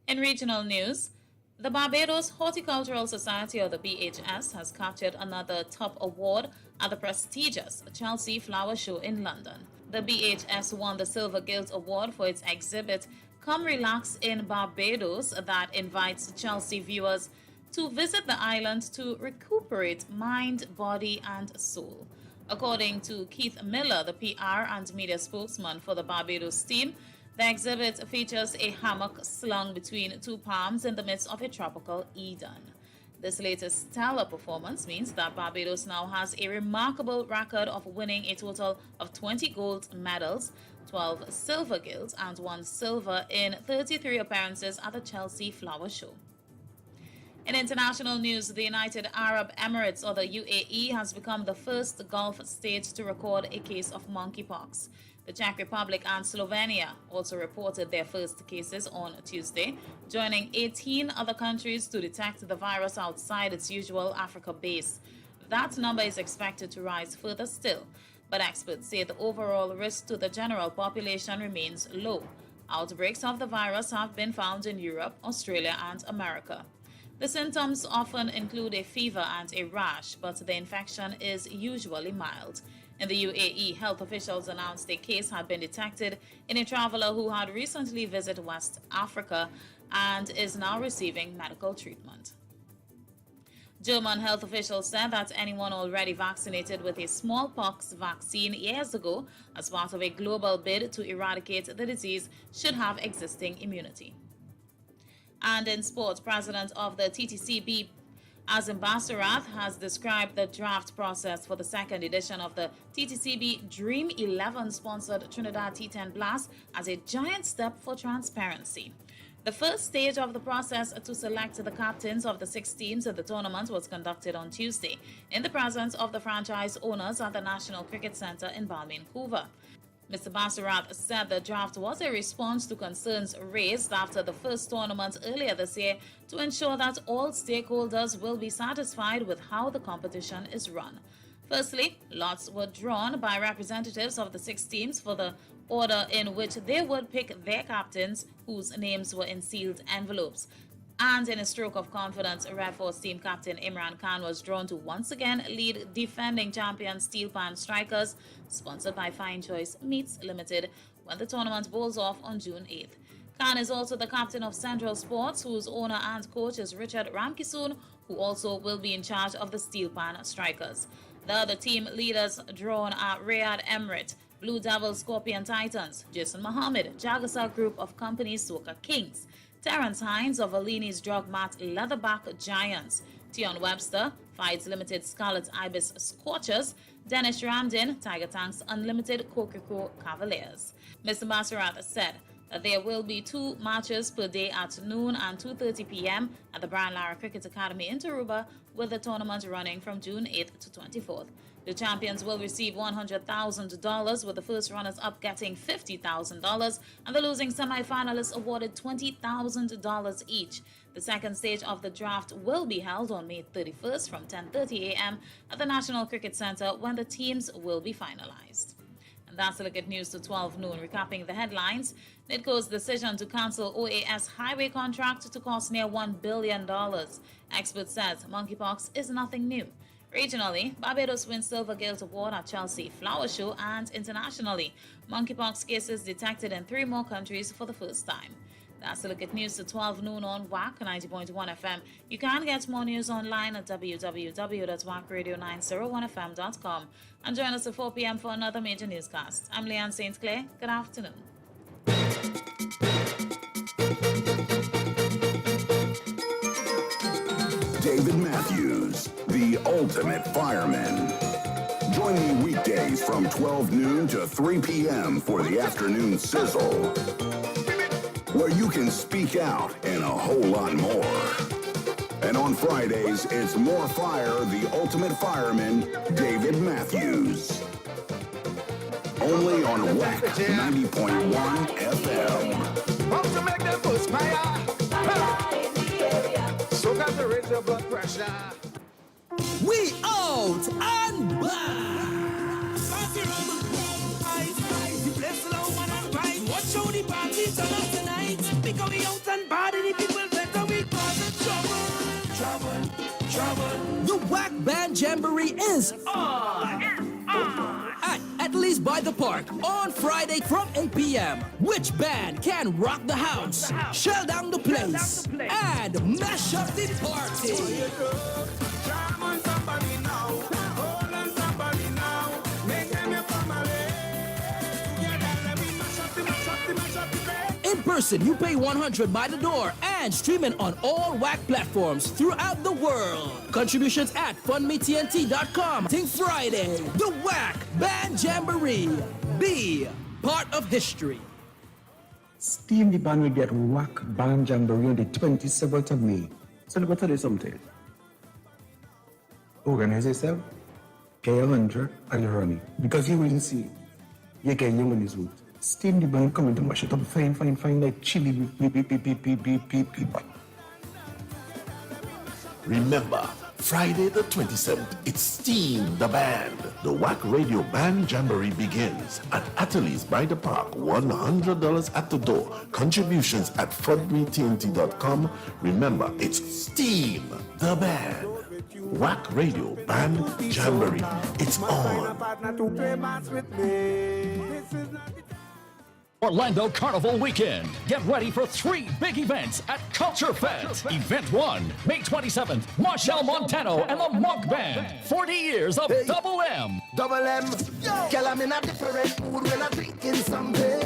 In regional news, the Barbados Horticultural Society, or the BHS, has captured another top award at the prestigious Chelsea Flower Show in London. The BHS won the Silver Gilt Award for its exhibit Come Relax in Barbados, that invites Chelsea viewers to visit the island to recuperate mind, body, and soul. According to Keith Miller, the PR and media spokesman for the Barbados STEEM, the exhibit features a hammock slung between two palms in the midst of a tropical Eden. This latest stellar performance means that Barbados now has a remarkable record of winning a total of 20 gold medals, 12 silver gilts, and 1 silver in 33 appearances at the Chelsea Flower Show. In international news, the United Arab Emirates, or the UAE, has become the first Gulf state to record a case of monkeypox. The Czech Republic and Slovenia also reported their first cases on Tuesday, joining 18 other countries to detect the virus outside its usual Africa base. That number is expected to rise further still, but experts say the overall risk to the general population remains low. Outbreaks of the virus have been found in Europe, Australia, and America. The symptoms often include a fever and a rash, but the infection is usually mild. In the UAE, health officials announced a case had been detected in a traveler who had recently visited West Africa and is now receiving medical treatment. German health officials said that anyone already vaccinated with a smallpox vaccine years ago as part of a global bid to eradicate the disease should have existing immunity. And in sports, president of the TTCB, Azim Basarath, has described the draft process for the second edition of the TTCB Dream 11 sponsored Trinidad T10 Blast as a giant step for transparency. The first stage of the process to select the captains of the 6 teams of the tournament was conducted on Tuesday in the presence of the franchise owners at the National Cricket Centre in Balmain, Vancouver. Mr. Basarath said the draft was a response to concerns raised after the first tournament earlier this year to ensure that all stakeholders will be satisfied with how the competition is run. Firstly, lots were drawn by representatives of the 6 teams for the order in which they would pick their captains, whose names were in sealed envelopes. And in a stroke of confidence, Red Force team captain Imran Khan was drawn to once again lead defending champion Steel Pan Strikers, sponsored by Fine Choice Meats Limited, when the tournament bowls off on June 8th. Khan is also the captain of Central Sports, whose owner and coach is Richard Ramkisoon, who also will be in charge of the Steel Pan Strikers. The other team leaders drawn are Riyadh Emirates, Blue Devil Scorpion Titans, Jason Mohammed, Jagasa Group of Companies Soca Kings, Terence Hines of Alini's Drug Mart Leatherback Giants, Tion Webster, Fights Limited Scarlet Ibis Scorchers, Dennis Ramdin, Tiger Tanks Unlimited Kokiko Cavaliers. Mr. Basarath said that there will be 2 matches per day at noon and 2:30 p.m. at the Brian Lara Cricket Academy in Taruba, with the tournament running from June 8th to 24th. The champions will receive $100,000, with the first runners-up getting $50,000 and the losing semi-finalists awarded $20,000 each. The second stage of the draft will be held on May 31st from 10:30 a.m. at the National Cricket Centre, when the teams will be finalized. And that's a look at news to 12 noon. Recapping the headlines, NIDCO's decision to cancel OAS highway contract to cost near $1 billion. Expert says monkeypox is nothing new. Regionally, Barbados wins Silver Guild Award at Chelsea Flower Show, and internationally, monkeypox cases detected in 3 more countries for the first time. That's a look at news to 12 noon on WACK 90.1 FM. You can get more news online at www.wackradio901fm.com and join us at 4 p.m. for another major newscast. I'm Leanne St. Clair. Good afternoon. David Matthews, the ultimate fireman. Join me weekdays from 12 noon to 3 p.m. for the afternoon sizzle, where you can speak out and a whole lot more. And on Fridays, it's More Fire, the ultimate fireman, David Matthews. Only on WACK 90.1 FM. How to make them boost fire. So got to raise your blood pressure. We out and back. Watch how the party turn up tonight. Because we out and bad and the people better we cause trouble. The WACK Band Jamboree is on. At Atherley by the Park on Friday from 8 p.m. Which band can rock the house, shell down the place, and mash up the party? Jam on somebody now. Hold on somebody now. Make them your family. Together let me mash up the bed. In person, you pay $100 by the door and streaming on all WACK platforms throughout the world. Contributions at fundmetnt.com. Think Friday, the WACK Band Jamboree. Be part of history. STEEM, the band will get WACK Band Jamboree on the 27th of May. So let me tell you something. Organize yourself, get your 100 and you're running. Because you will see, you get young on his route. STEEM, the band coming to mash it up fine, like chili, beep. Remember, Friday the 27th, it's STEEM, the band. The WACK Radio Band Jamboree begins at Atherley by the Park. $100 at the door. Contributions at fundmetnt.com. Remember, it's STEEM, the band. WACK Radio Band Jamboree. It's on. Orlando Carnival Weekend. Get ready for 3 big events at Culture Fest. Event 1, May 27th, Marshall Montano and the Monk Band. 40 years of Double M. Double M. Girl, I'm in a different mood when I'm drinking something.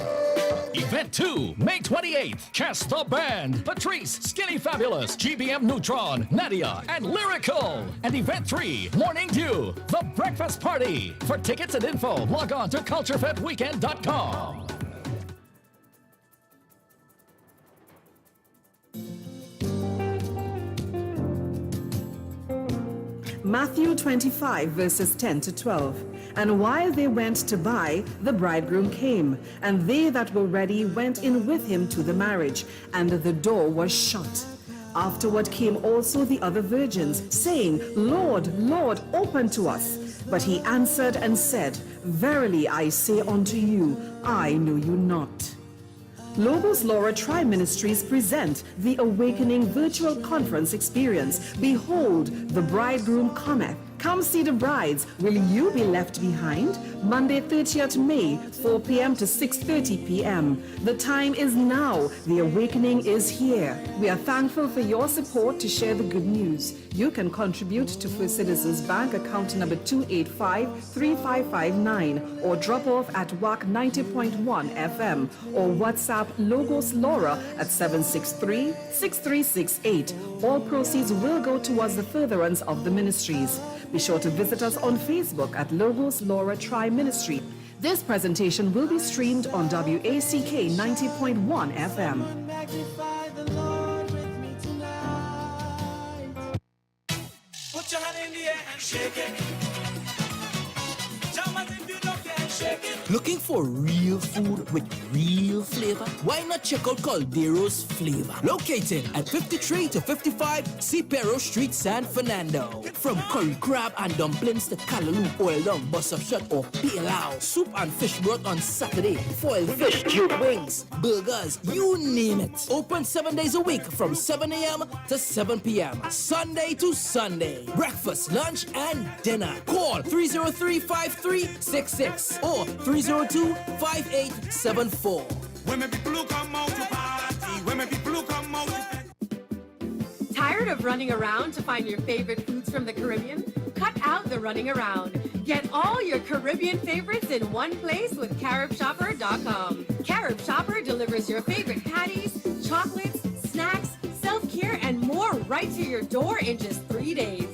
Event 2, May 28th, Cast the Band, Patrice, Skinny Fabulous, GBM Neutron, Nadia, and Lyrical. And Event 3, Morning Dew, The Breakfast Party. For tickets and info, log on to culturefestweekend.com. Matthew 25, verses 10 to 12. And while they went to buy, the bridegroom came, and they that were ready went in with him to the marriage, and the door was shut. Afterward came also the other virgins, saying, Lord, Lord, open to us. But he answered and said, Verily I say unto you, I know you not. Logos Laura Tri-Ministries present the Awakening Virtual Conference Experience. Behold, the bridegroom cometh. Come see the brides. Will you be left behind? Monday, 30th May, 4 p.m. to 6:30 p.m. The time is now. The awakening is here. We are thankful for your support to share the good news. You can contribute to First Citizens Bank account number 285-3559 or drop off at WACK 90.1 FM or WhatsApp Logos Laura at 763-6368. All proceeds will go towards the furtherance of the ministries. Be sure to visit us on Facebook at Logos Laura Tri-Ministry. This presentation will be streamed on WACK 90.1 FM. Magnify the Lord with me tonight. Put your hand in the air and shake it. Jump as if you don't care and shake it. Looking for real food with real flavor? Why not check out Caldero's Flavor? Located at 53 to 55 Cipero Street, San Fernando. From curry crab and dumplings to callaloo, oil down, bus of shot or pilau. Soup and fish broth on Saturday. Foiled fish, wings, burgers, you name it. Open 7 days a week from 7 a.m. to 7 p.m. Sunday to Sunday. Breakfast, lunch, and dinner. Call 303-5366 or 302-5874. Women people come out to party. Women people come out to... Tired of running around to find your favorite foods from the Caribbean? Cut out the running around. Get all your Caribbean favorites in one place with CaribShopper.com. Carib Shopper delivers your favorite patties, chocolates, snacks, self-care, and more right to your door in just 3 days.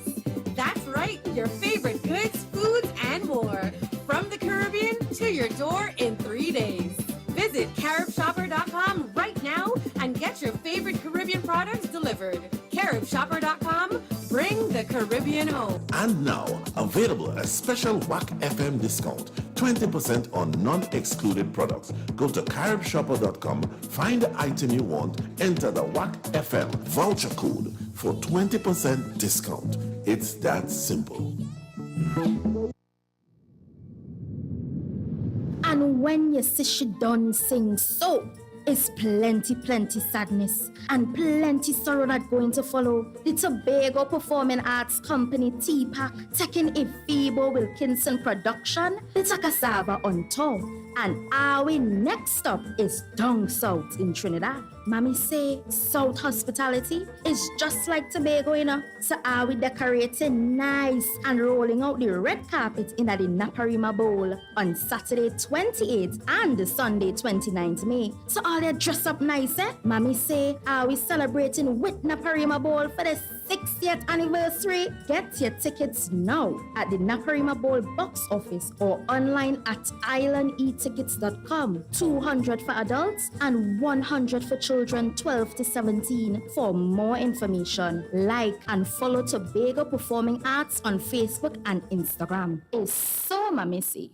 That's right, your favorite goods, foods, and more. From the Caribbean to your door in 3 days. Visit CaribShopper.com right now and get your favorite Caribbean products delivered. CaribShopper.com, bring the Caribbean home. And now, available a special WACK FM discount, 20% on non-excluded products. Go to CaribShopper.com, find the item you want, enter the WACK FM voucher code for 20% discount. It's that simple. And when you see she done sing so, it's plenty sadness and plenty sorrow that going to follow. The Tobago Performing Arts Company TPAC taking a Phoebo Wilkinson production, the Takasava on tour. And our next stop is down south in Trinidad. Mommy say South hospitality is just like Tobago, you know. So are we decorating nice and rolling out the red carpet in the Naparima Bowl on Saturday 28th and Sunday 29th May. So all they dress up nice, eh? Mommy say, are we celebrating with Naparima Bowl for the 60th anniversary? Get your tickets now at the Naparima Bowl box office or online at islandetickets.com. 200 for adults and 100 for children 12 to 17. For more information, like and follow Tobago Performing Arts on Facebook and Instagram. It's so mamissy.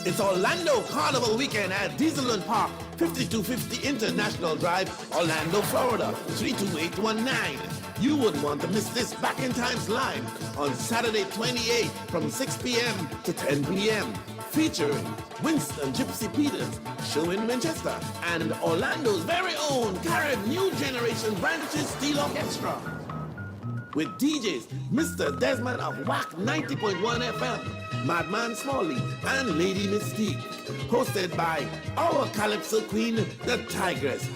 It's Orlando Carnival Weekend at Dieselland Park, 5250 International Drive, Orlando, Florida, 32819. You wouldn't want to miss this Back in Time's live on Saturday 28th from 6 p.m. to 10 p.m. Featuring Winston Gypsy Peters, show in Manchester, and Orlando's very own Carib New Generation Branches Steel Orchestra. with DJs Mr. Desmond of WACK 90.1 FM, Madman Smalley, and Lady Mystique. Hosted by our Calypso Queen, the Tigress.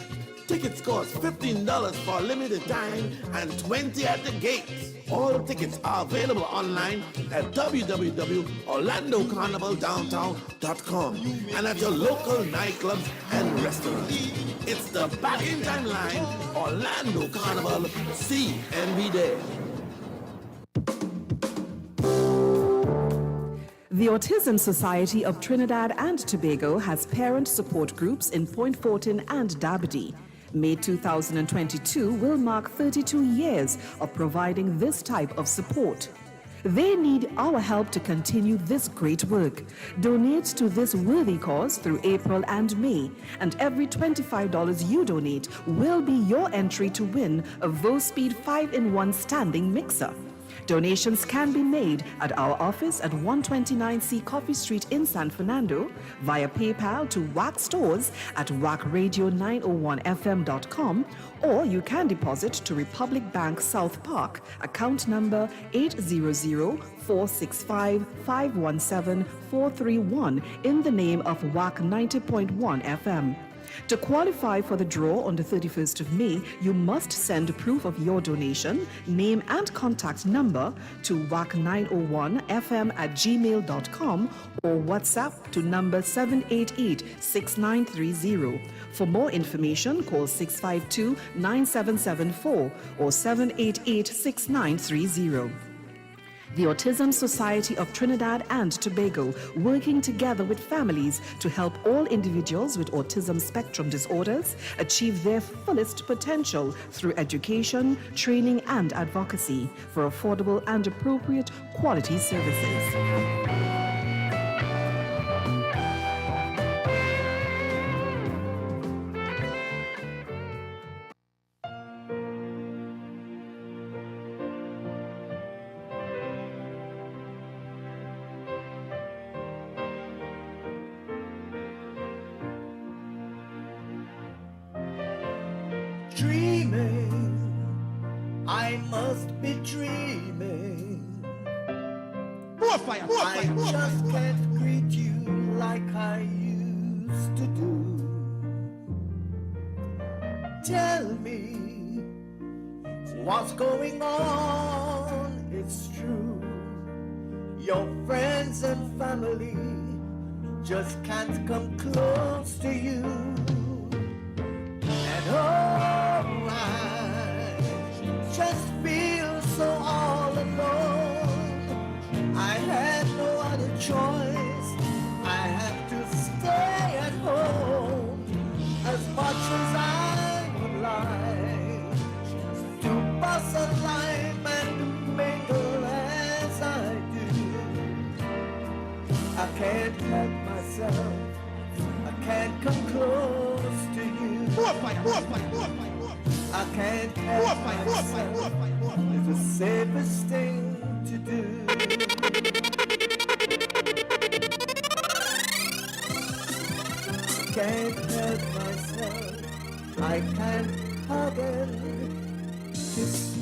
Tickets cost $15 for a limited time and $20 at the gate. All tickets are available online at www.orlandocarnivaldowntown.com and at your local nightclubs and restaurants. It's the Back in Time Line, Orlando Carnival. See and be there. The Autism Society of Trinidad and Tobago has parent support groups in Point Fortin and Dabadee. May 2022 will mark 32 years of providing this type of support. They need our help to continue this great work. Donate to this worthy cause through April and May, and every $25 you donate will be your entry to win a VoSpeed 5-in-1 standing mixer. Donations can be made at our office at 129C Coffee Street in San Fernando, via PayPal to WACK Stores at wackradio901fm.com, or you can deposit to Republic Bank South Park, account number 800-465-517-431 in the name of WACK 90.1 FM. To qualify for the draw on the 31st of May, you must send proof of your donation, name and contact number to wack901fm@gmail.com or WhatsApp to number 788-6930. For more information, call 652-9774 or 788-6930. The Autism Society of Trinidad and Tobago, working together with families to help all individuals with autism spectrum disorders achieve their fullest potential through education, training, and advocacy for affordable and appropriate quality services. Dreaming, I must be dreaming. I just can't greet you like I used to do. Tell me what's going on. It's true. Your friends and family just can't come close to you. And oh, I just feel so all alone. I had no other choice. I had to stay at home. As much as I would like to bust a lime and mingle as I do, I can't help myself. I can't come close to you. I can't help myself. It's the safest thing to do. Can't help myself. I can't hug and kiss you.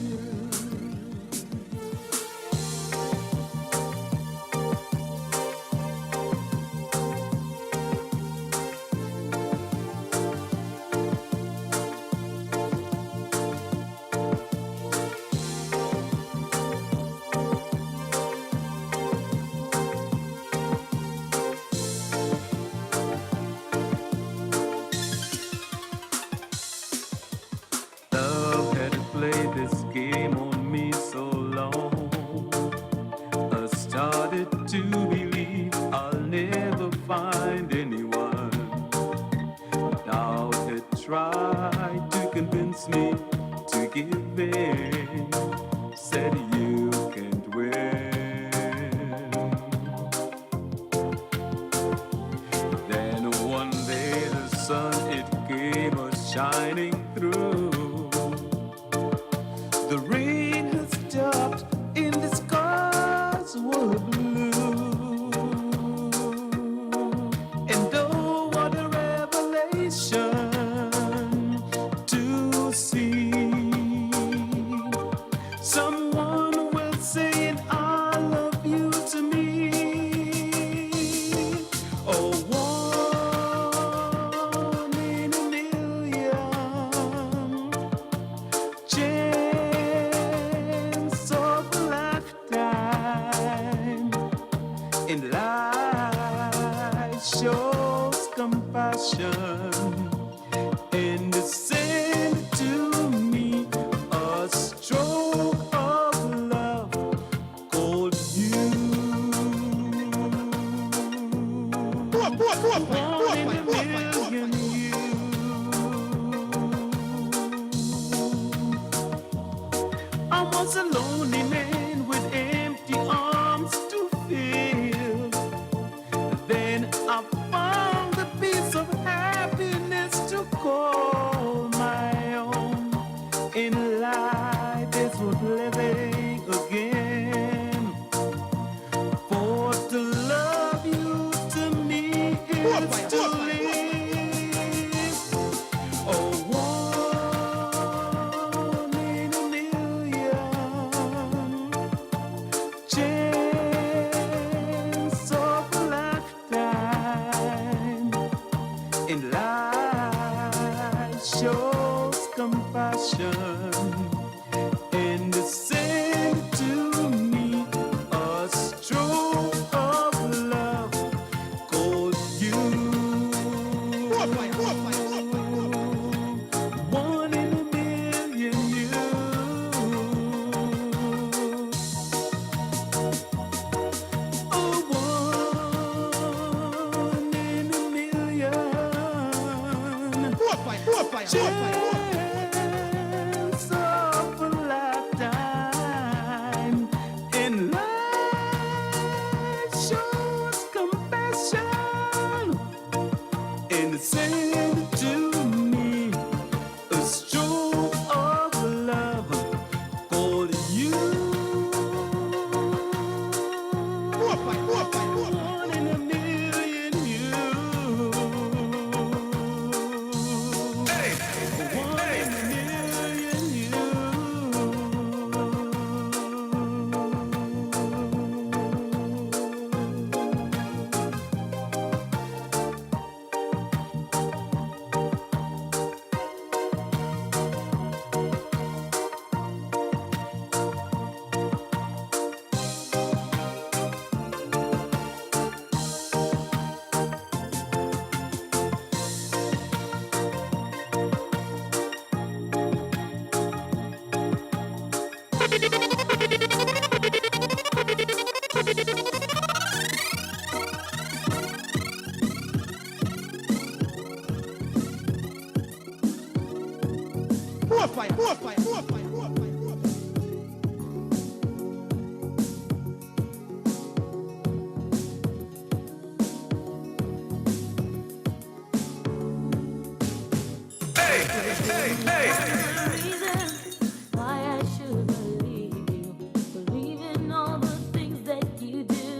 Some was a lonely man with empty arms to fill. Then I found a piece of happiness to call my own. In life is worth living again. For to love you to me is to live. Oh, one in a million chance of a lifetime. In life shows compassion and send to me a stroke of love called you. One in a million you. Oh, one in a million. Chance of a lifetime. In life shows compassion and send to me a stroke of love called you. One in a million you. One in a million you. Why I should believe you, believe in all the things that you do.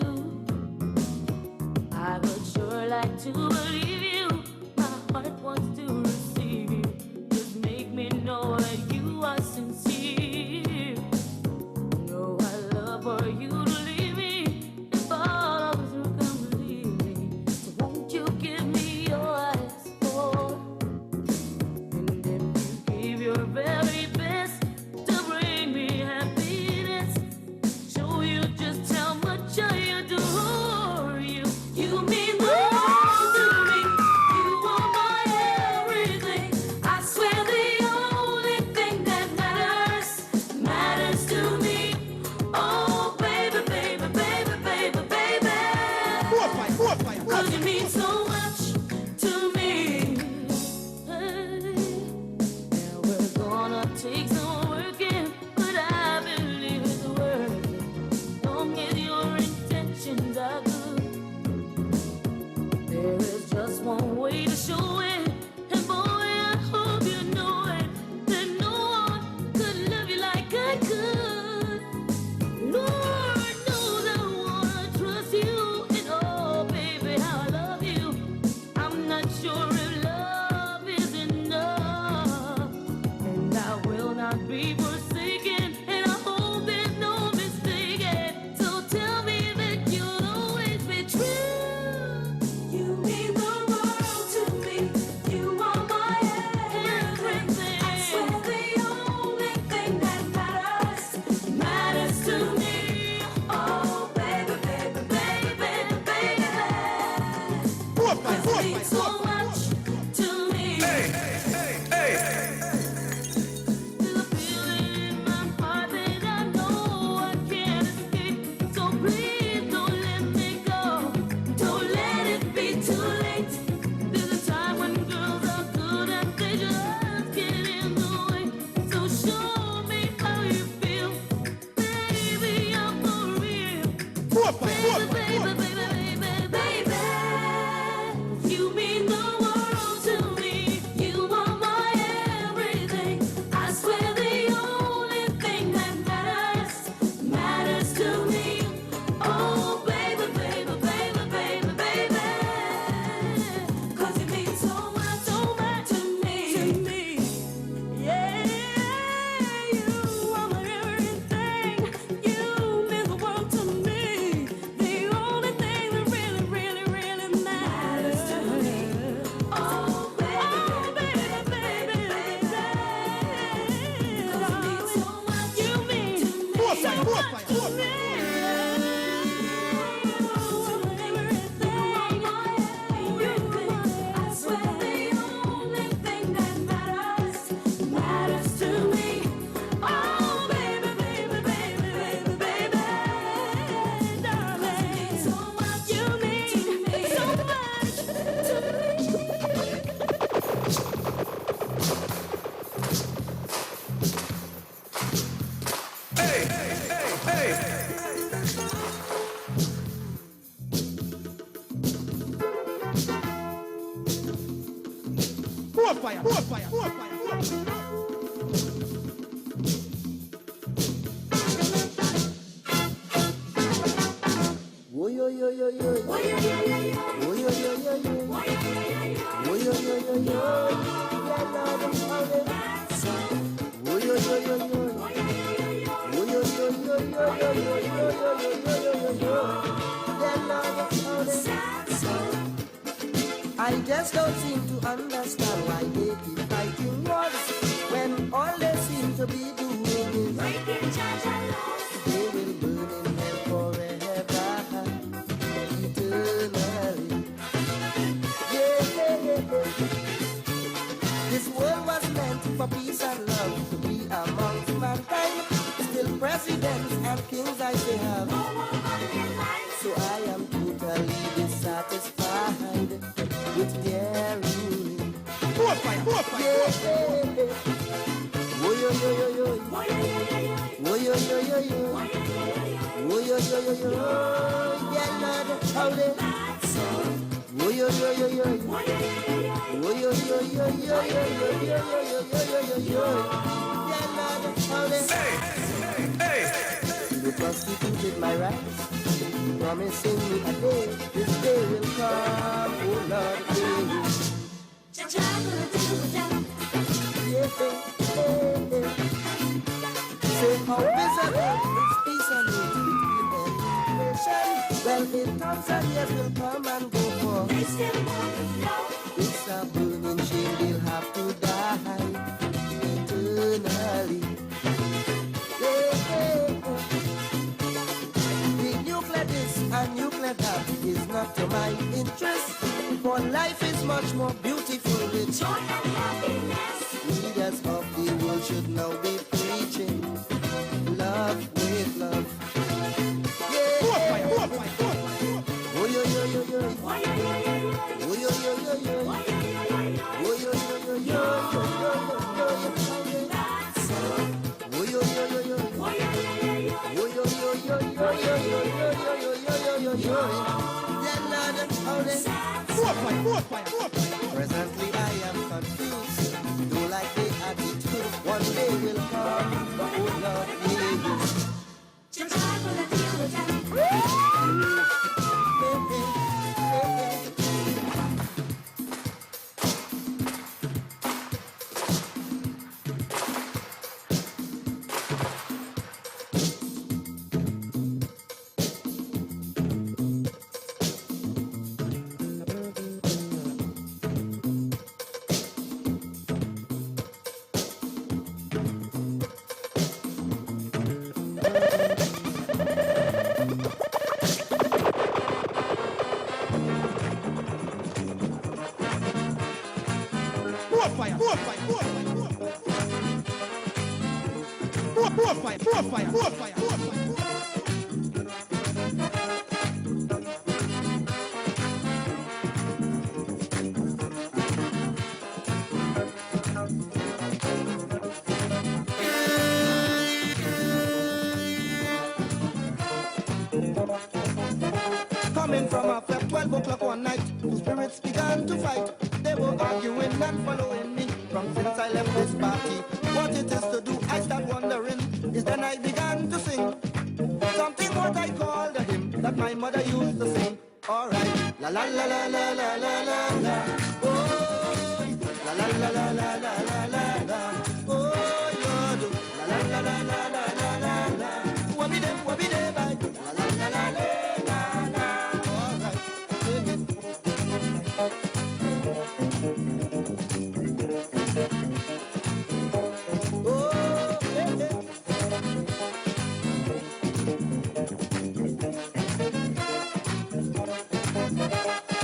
I would sure like to believe you. My heart wants to receive you. Just make me know that you are sincere. No, I love for you to leave me. If all of us will come believe me, so won't you give me your eyes for? And if you give your very best to bring me happiness, show you just how much I adore you. You mean the world to me. You are my everything. I swear the only thing that matters to me. Oh, baby, baby, baby, baby, baby. 'Cause you mean so much to me. Hey. Now we're gonna take some working, but I believe it's worth it. Long as your intentions are good. There is just one way to show it, and boy, I hope you know it. That no one could love you like I could. Lord knows I wanna trust you, and oh, baby, how I love you. I'm not sure if love is enough, and I will not be forsaken, and I hope there's no mistaken. So tell me that you'll always be true. You mean the world to me. You are my everything. I swear the only thing that matters to me. Oh, baby, baby, baby, baby. 'Cause you mean so much to me. There's a feeling in my heart that I know I can't escape. So please don't let me go. Don't let it be too late. There's a time when girls are good and they just get in the way. So show me how you feel. fire, more fire, more fire. Yo yo yo yo yo. Yo yo yo yo yo. Yo yo yo yo yo. Yo yo yo yo yo. Yo yo yo yo yo. Yo yo yo yo yo. I just don't seem to understand why they keep fighting wars when all they seem to be doing is breaking church laws. They will burn in hell forever, eternally. Yeah. This world was meant for peace and love to be amongst mankind. Still presidents and kings I say have. So I am totally dissatisfied with their ruling. More fire, more fire. Yeah. Oh yo yo yo yo. Oh yo yo yo yo. Oh yo yo yo yo. Yeah, Lord, how they. Oh yo yo yo yo. Oh yo yo yo yo yo yo. Yeah, Lord, how they. Hey. You prostituted my rights, promising me a day. This day will come, oh Lord, yeah. Say how miserable is peace and nation. Well, it comes and years will come and go for. It's a burning shame, they'll have to die eternally. Yeah. The nuclear this and nuclear that is not to my interest. For life is much more beautiful with joy and happiness. Leaders of the world should now be preaching love with love. Yeah. Oh yo yo yo yo. Oh yo yo yo yo. Oh yo yo yo yo. Oh yo yo yo yo. Oh yo yo yo yo. Oh yo yo yo yo. Presently I am confused. Don't like the attitude. One day will come. Oh Lord, Coming from a flat 12 o'clock one night, two spirits began to fight. They were arguing and following me from since I left this party. What it is to do, I start wondering. Is then I began to sing something what I called a hymn that my mother used to sing. Alright, la la la la la la la la la. Oh, la la la la la la la la la. Oh Lord, la la la la la la la la la. Wabi de bye. La la la la la.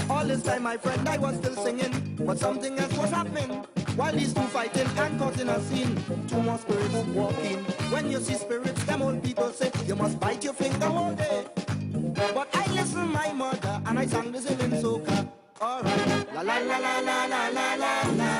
All this time, my friend, I was still singing, but something else was happening. While these two fighting and causing a scene, two more spirits walking. When you see spirits, them old people say, you must bite your finger all day. But I listened my mother, and I sang this in soca. Alright, la la la la la la la la la.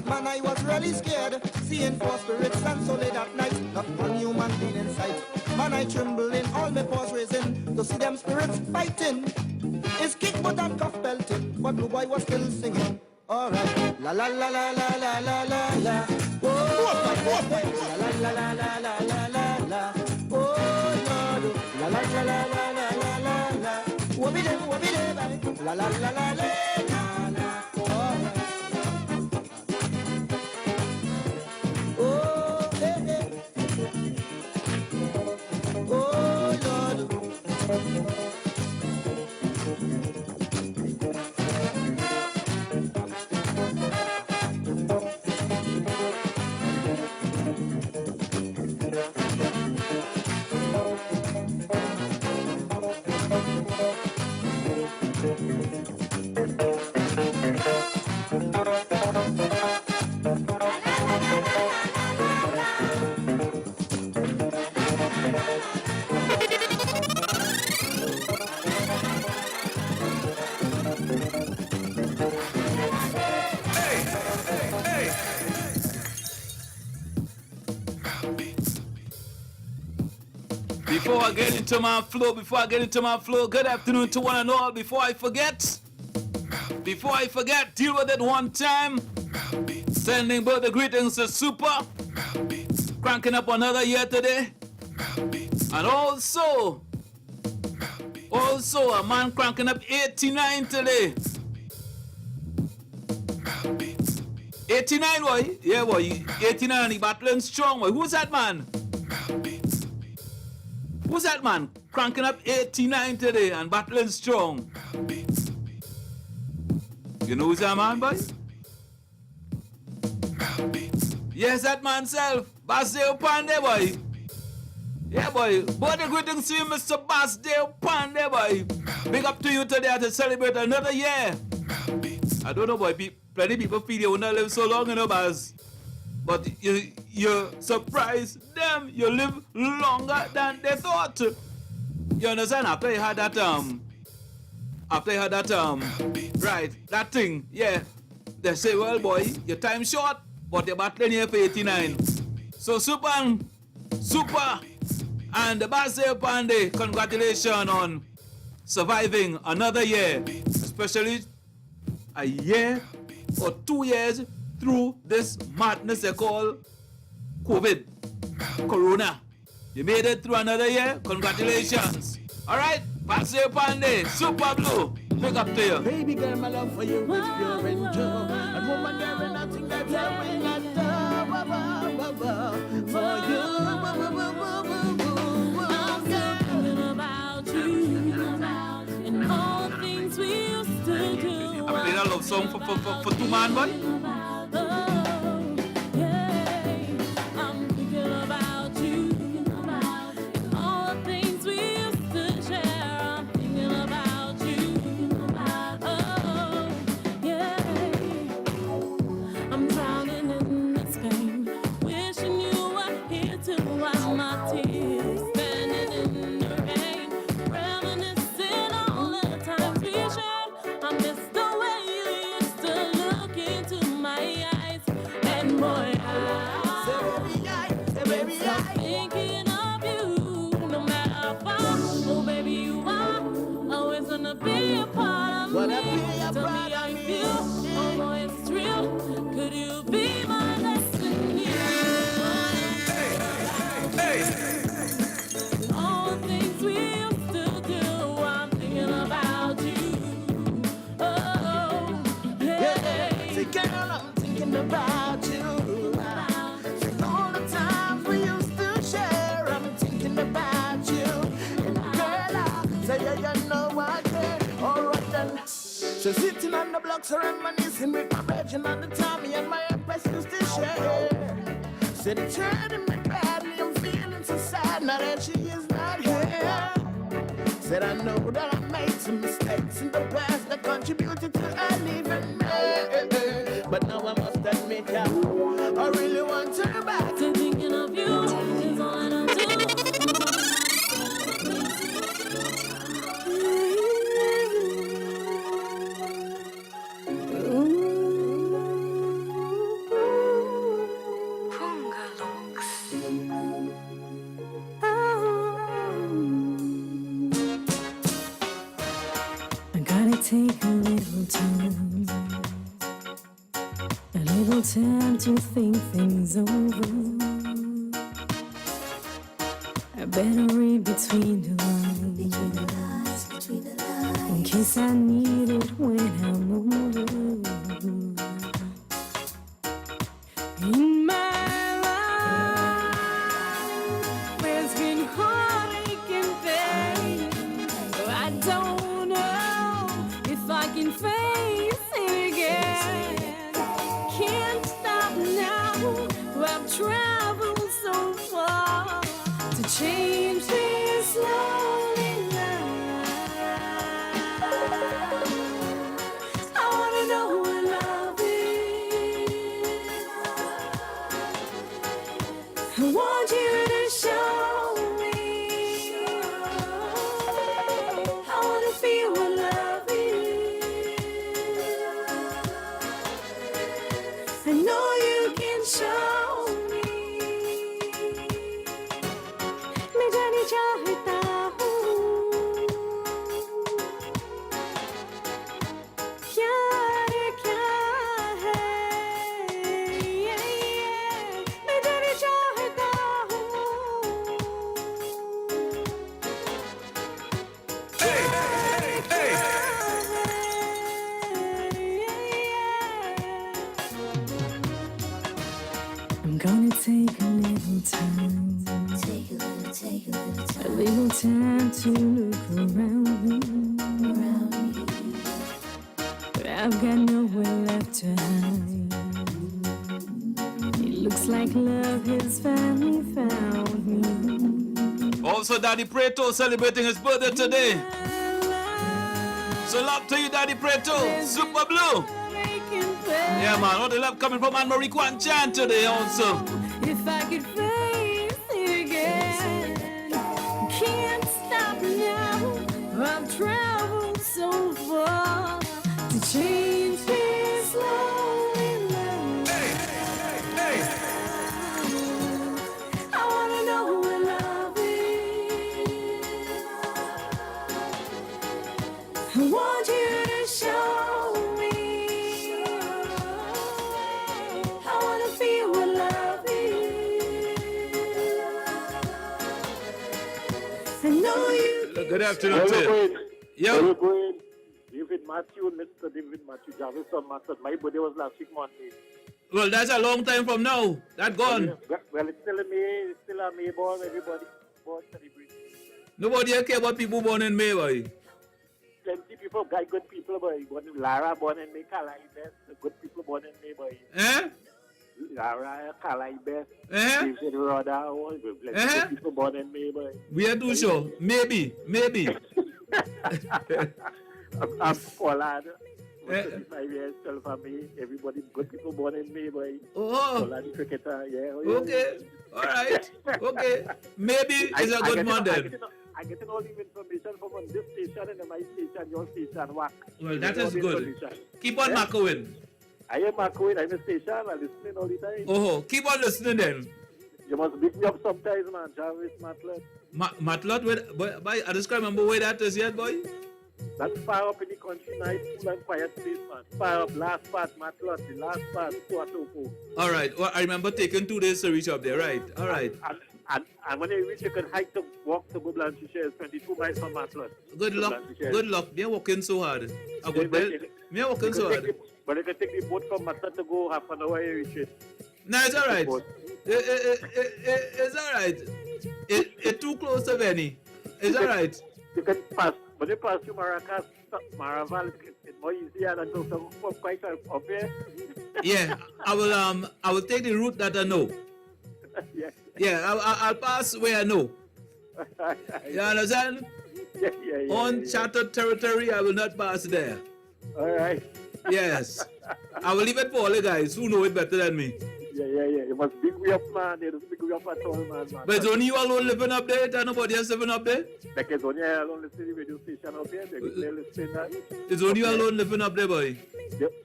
Man, I was really scared, seeing four spirits stand so late at night, not one human being in sight. Man, I tremble in all my paws raising to see them spirits fighting. His kick but and cuff belting, but the boy was still singing. Alright, la la la la la la la la la. Oh, la la la la la la la la. Oh Lord, la la la la la la la la la. Wobby de, la la la la la. Before I get into my flow, good afternoon to one and all. Before I forget, deal with it one time. Sending birthday greetings to Super, cranking up another year today. And also a man cranking up 89 today. 89 boy, yeah boy, 89 he battling strong boy. Who's that man? Who's that man? Cranking up 89 today and battling strong. You know who's that man, boy? Yes, that man self. Basdale Pande, boy. Yeah, boy. Birthday greetings to you, Mr. Basdale Pande, boy. Big up to you today to celebrate another year. I don't know, boy. Plenty people feel you will not live so long, you know, Baz. But you surprise them. You live longer than they thought. You understand? After you had that right, that thing, yeah. They say, well, boy, your time short, but you're battling here for 89. So Super, and the Basel Pande, congratulations on surviving another year, especially a year or 2 years through this madness they call COVID, Corona. You made it through another year. Congratulations. All right, Basel Pande, Super Blue. Big up to you. Baby girl, my love for you is pure and true. And woman, there is nothing that I will not do for you. I'm thinking about you and all things we used to do. I played a love song for 2 man, boy. So sitting on the blocks reminiscing with my virgin on the Tommy and my empress used to share. Said it's hurting me badly, I'm feeling so sad now that she is not here. Said I know that I made some mistakes in the past that contributed to her leaving me. But now I must admit, yeah, I really want her back. So thinking of you is all I do. I gotta take a little time to think things over. I better read between the lines, in case I need it when I'm older. In my life, there's been heartache and pain, so I don't know if I can face it again. Can't stop now, I've traveled so far to change this lonely life. I wanna know what love is. I want you to show me. I wanna feel what love is. I know you can show me. मैं जाने चाहता हूँ क्या है मैं जाने चाहता हूँ I'm gonna take a little time. A little time to look around me. But I've got nowhere left to hide. It looks like love has finally found me. Also, Daddy Preto celebrating his birthday today. So love to you, Daddy Preto. Super Blue. Yeah, man. All the love coming from Anne Marie Kwanchan today also. If I could face it again, can't stop now. I've traveled so far to change this lonely life. I wanna know what love is. I want you to show me. I wanna feel what love is. I know you. Good afternoon to you. Yo. David Matthew, Mr. David Matthew, Jarvis Master. My birthday was last week Monday. Well, that's a long time from now. That gone. Well, it's still a May, it's still a May born. Everybody born celebrating. Nobody care about people born in May, boy. Plenty people, good people, boy. Born in Lara, born in May, Kala Ibes. Good people born in May, boy. Eh? Lara, Kala Ibes. Eh? David Roda, all plenty good people born in May, boy. We are too sure. Maybe. I'm Pollard. 35 years, 12 for me. Everybody, good people born in May, boy. Oh. Pollard cricketer, yeah. Okay. All right. Okay. Maybe it's a good one then. I get all the information from on this station and my station, your station, WACK. Well, that is good. Keep on macking. I am macking. I'm a station. I'm listening all the time. Oh, keep on listening then. You must beat me up sometimes, man. Jarvis Matlot. Matlot, boy, I just can't remember where that is yet, boy. That's far up in the country, nice, cool and quiet place, man. Far up, last part, Matlot, the last part, Tuatopo. All right. Well, I remember taking 2 days to reach up there, right? All right. And when you reach, you can hike to walk to Blanche Shares, 22 miles from Matlot. Good luck. Good luck. Me working so hard. I would tell. Me working so hard. But you can take the boat from Matlot to go half an hour, you reach it. No, it's all right. It's all right. It's too close to Benny. It's all right. You can pass. When you pass through Maracas, Maraval, it's more easier than to come quite up here. Yeah, I will take the route that I know. Yeah. Yeah, I'll pass where I know. You understand? Yeah. Uncharted territory, I will not pass there. All right. Yes. I will leave it for all the guys who know it better than me. Yeah. It was big way up, man. It was big way up at all, man. But it's only you alone living up there, and nobody else living up there? Like it's only I alone listening to the radio station up here. They're listening that. It's only you alone living up there, boy.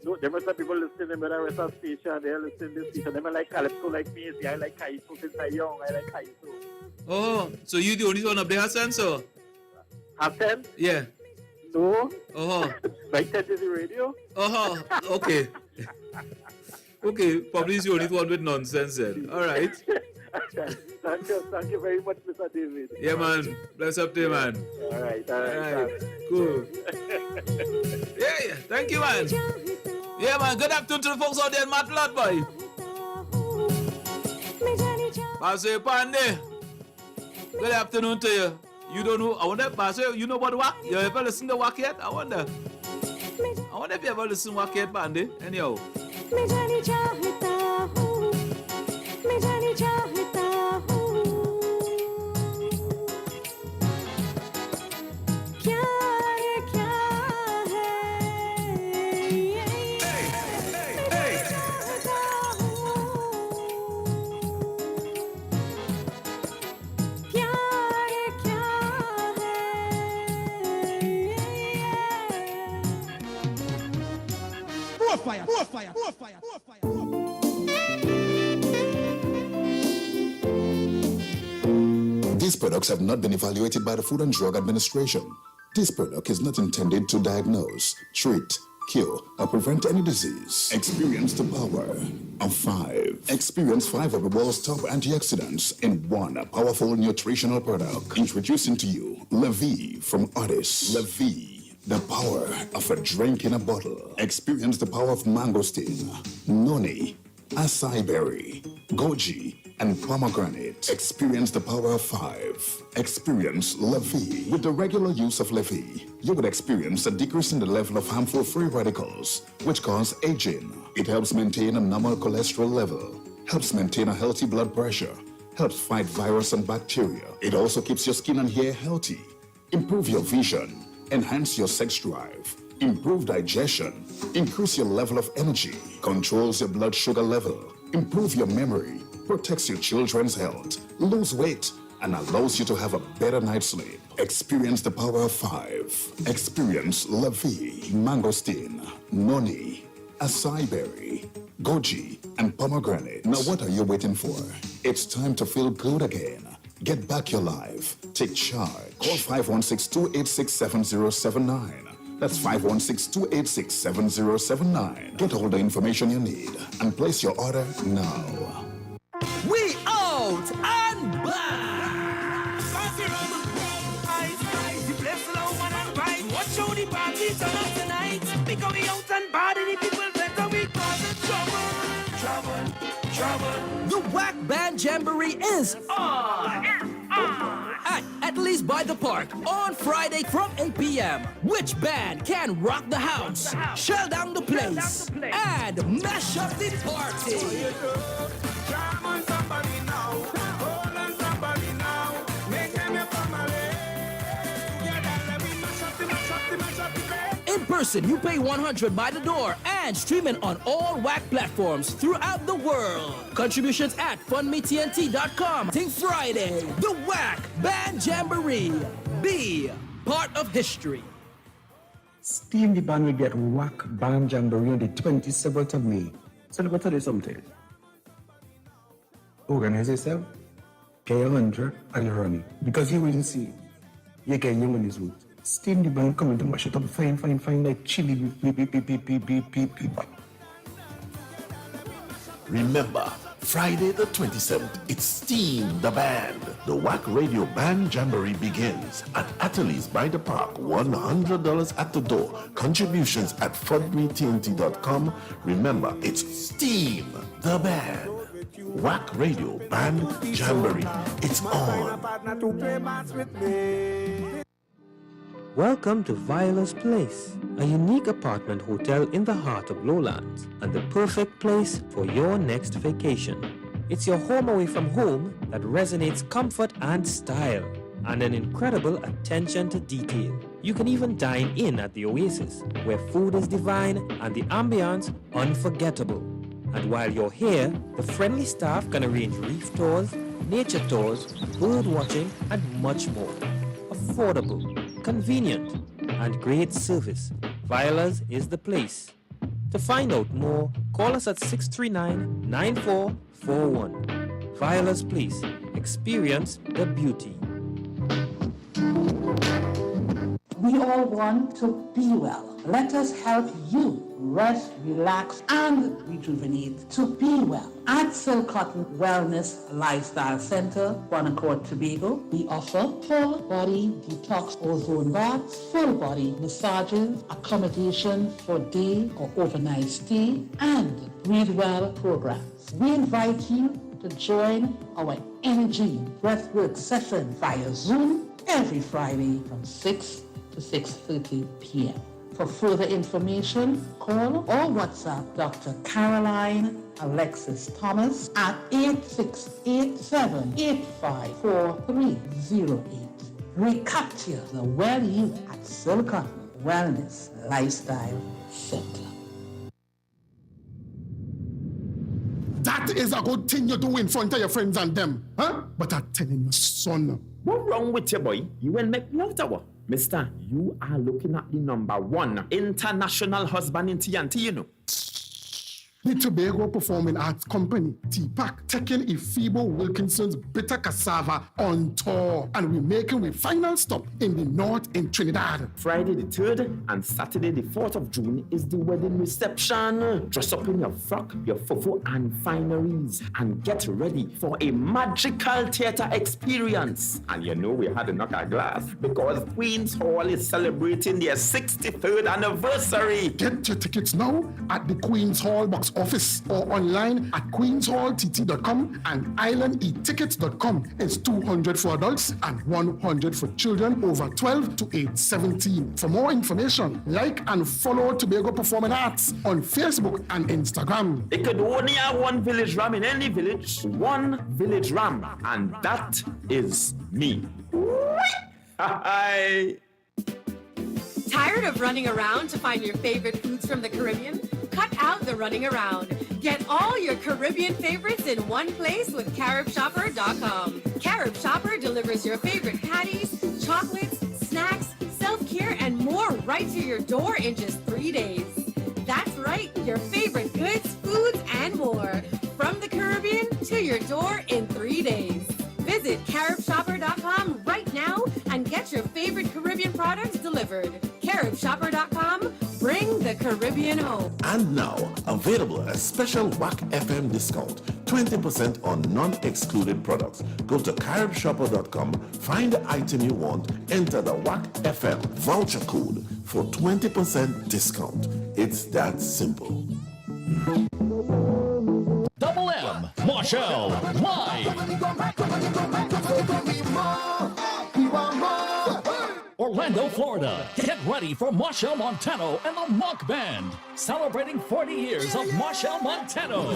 No, there must have people listening to the rest of the station. They're listening to this station. They might like Calypso like me. See, I like Kaiso since I'm young. I like Kaiso. Oh, so you the only one up there, Hassan, so? Hassan? Yeah. No. Oh. Right there is the radio. Oh, okay. Okay, probably the only one with nonsense then. All right. Thank you very much, Mr. David. Yeah, man. Bless up there, man. All right. Cool. Yeah. Thank you, man. Yeah, man. Good afternoon to the folks out there in Matlat, boy. Pastor Pande. Good afternoon to you. You don't know, I wonder, Pastor, you know about WACK? You ever listen to WACK yet? I wonder if you ever listen to WACK yet, Pande. Anyhow. More fire. These products have not been evaluated by the Food and Drug Administration. This product is not intended to diagnose, treat, cure, or prevent any disease. Experience the power of 5. Experience 5 of the world's top antioxidants in one powerful nutritional product. Introducing to you Levy from HOODIES. Levy, the power of a drink in a bottle. Experience the power of mangosteen, noni, acai berry, goji, and pomegranate. Experience the power of 5. Experience Levy. With the regular use of Levy, you would experience a decrease in the level of harmful free radicals, which cause aging. It helps maintain a normal cholesterol level, helps maintain a healthy blood pressure, helps fight virus and bacteria. It also keeps your skin and hair healthy, improve your vision, enhance your sex drive, improve digestion, increase your level of energy, controls your blood sugar level, improve your memory, protects your children's health, lose weight, and allows you to have a better night's sleep. Experience the power of 5. Experience Levy, mangosteen, noni, acai berry, goji, and pomegranate. Now what are you waiting for? It's time to feel good again. Get back your life. Take charge. Call 516-286-7079. That's 516-286-7079. Get all the information you need and place your order now. We out and back! Watch how the party turn up tonight. Because we out and bad and the people better we cause trouble. The WACK Band Jamboree is on! At Atherley by the Park on Friday from 8 p.m. Which band can rock the house, shell down the place, and mash up the party? Jam on somebody now. Hold on somebody now. Make them your family. Together let me mash up the bed. In person, you pay $100 by the door and streaming on all WACK platforms throughout the world. Contributions at fundmetnt.com. Think Friday, the WACK Band Jamboree. Be part of history. STEEM, the band will get WACK Band Jamboree on the 27th of May. So let me tell you something. Organize yourself, get your 100 and you're running. Because you will see, you're getting young on this route. STEEM, the band coming to mash it up fine like chili. Beep. Remember, Friday the 27th, it's STEEM, the band. The WACK Radio Band Jamboree begins at Atherley by the Park. $100 at the door. Contributions at fundmetnt.com. Remember, it's STEEM, the band. WACK Radio Band Jamboree. It's on. Welcome to Viola's Place, a unique apartment hotel in the heart of Lowlands and the perfect place for your next vacation. It's your home away from home that resonates comfort and style and an incredible attention to detail. You can even dine in at the Oasis, where food is divine and the ambiance unforgettable. And while you're here, the friendly staff can arrange reef tours, nature tours, bird watching, and much more. Affordable, convenient, and great service. Violas is the place. To find out more, call us at 639-9441. Violas Place. Experience the beauty. We all want to be well. Let us help you rest, relax, and rejuvenate to be well. At Silk Cotton Wellness Lifestyle Center, Bonaccord, Tobago, we offer full body detox ozone baths, full body massages, accommodation for day or overnight stay, and Breathe Well programs. We invite you to join our energy breathwork session via Zoom every Friday from 6 to 6:30 p.m. For further information, call or WhatsApp Dr. Caroline Alexis Thomas at 8687-854308. Recapture the well you at Silicon Wellness Lifestyle Center. That is a good thing you do in front of your friends and them, huh? But I'm telling you, son. What's wrong with you, boy? You will make love to her. Mister, you are looking at the #1 international husband in TNT, you know. The Tobago Performing Arts Company, TPAC, taking Efebo Wilkinson's Bitter Cassava on tour. And we're making a final stop in the north in Trinidad. Friday the 3rd and Saturday the 4th of June is the wedding reception. Dress up in your frock, your fufu and fineries and get ready for a magical theater experience. And you know we had to knock our glass because Queen's Hall is celebrating their 63rd anniversary. Get your tickets now at the Queen's Hall box office or online at queenshalltt.com and islandetickets.com. It's $200 for adults and $100 for children over 12 to age 17. For more information, like and follow Tobago Performing Arts on Facebook and Instagram. It could only have one village ram in any village, one village ram, and that is me. Hi. Tired of running around to find your favorite foods from the Caribbean? Cut out the running around. Get all your Caribbean favorites in one place with CaribShopper.com. Carib Shopper delivers your favorite patties, chocolates, snacks, self-care, and more right to your door in just 3 days. That's right, your favorite goods, foods, and more. From the Caribbean to your door in 3 days. Visit CaribShopper.com right now and get your favorite Caribbean products delivered. CaribShopper.com, bring the Caribbean home. And now, available a special WACK FM discount, 20% on non-excluded products. Go to CaribShopper.com, find the item you want, enter the WACK FM voucher code for 20% discount. It's that simple. Double M, Marshall, live. Orlando, Florida. Get ready for Marshall Montano and the Monk Band, celebrating 40 years of Marshall Montano.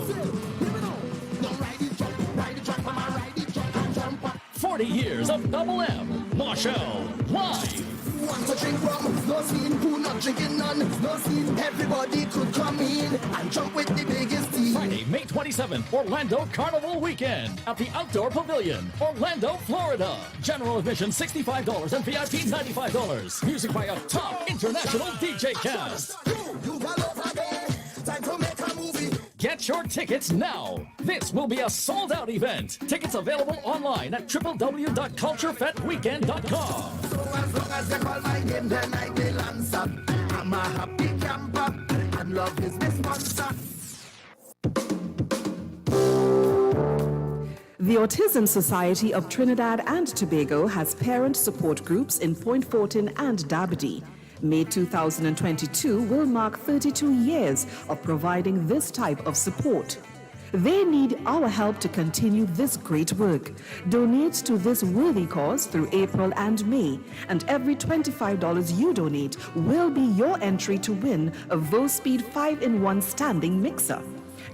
40 years of Double M, Marshall, live. Want to drink rum, no scene, who not drinking none, no scene, everybody could come in and jump with the biggest team. Friday, May 27th, Orlando Carnival Weekend at the Outdoor Pavilion, Orlando, Florida. General admission $65 and VIP $95. Music by a top international DJ cast. You got over there, time to make a movie. Get your tickets now. This will be a sold-out event. Tickets available online at www.culturefestweekend.com. So as long as they call my name, then I will answer. I'm a happy camper, and love is my sponsor. The Autism Society of Trinidad and Tobago has parent support groups in Point Fortin and Dabadie. May 2022 will mark 32 years of providing this type of support. They need our help to continue this great work. Donate to this worthy cause through April and May, and every $25 you donate will be your entry to win a VoSpeed 5-in-1 standing mixer.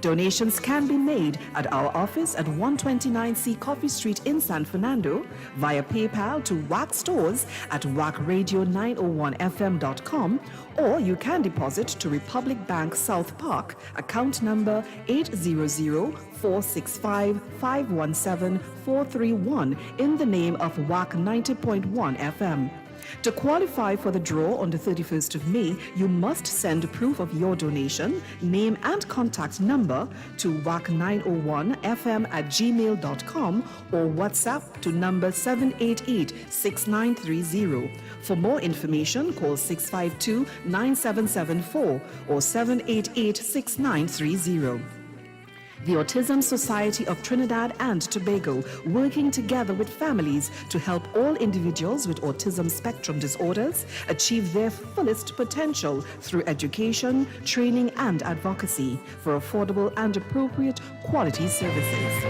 Donations can be made at our office at 129C Coffee Street in San Fernando, via PayPal to WACK Stores at wackradio901fm.com, or you can deposit to Republic Bank South Park, account number 800-465-517-431 in the name of WACK 90.1 FM. To qualify for the draw on the 31st of May, you must send proof of your donation, name and contact number to wack901fm@gmail.com or WhatsApp to number 788-6930. For more information, call 652-9774 or 788-6930. The Autism Society of Trinidad and Tobago, working together with families to help all individuals with autism spectrum disorders achieve their fullest potential through education, training, and advocacy for affordable and appropriate quality services.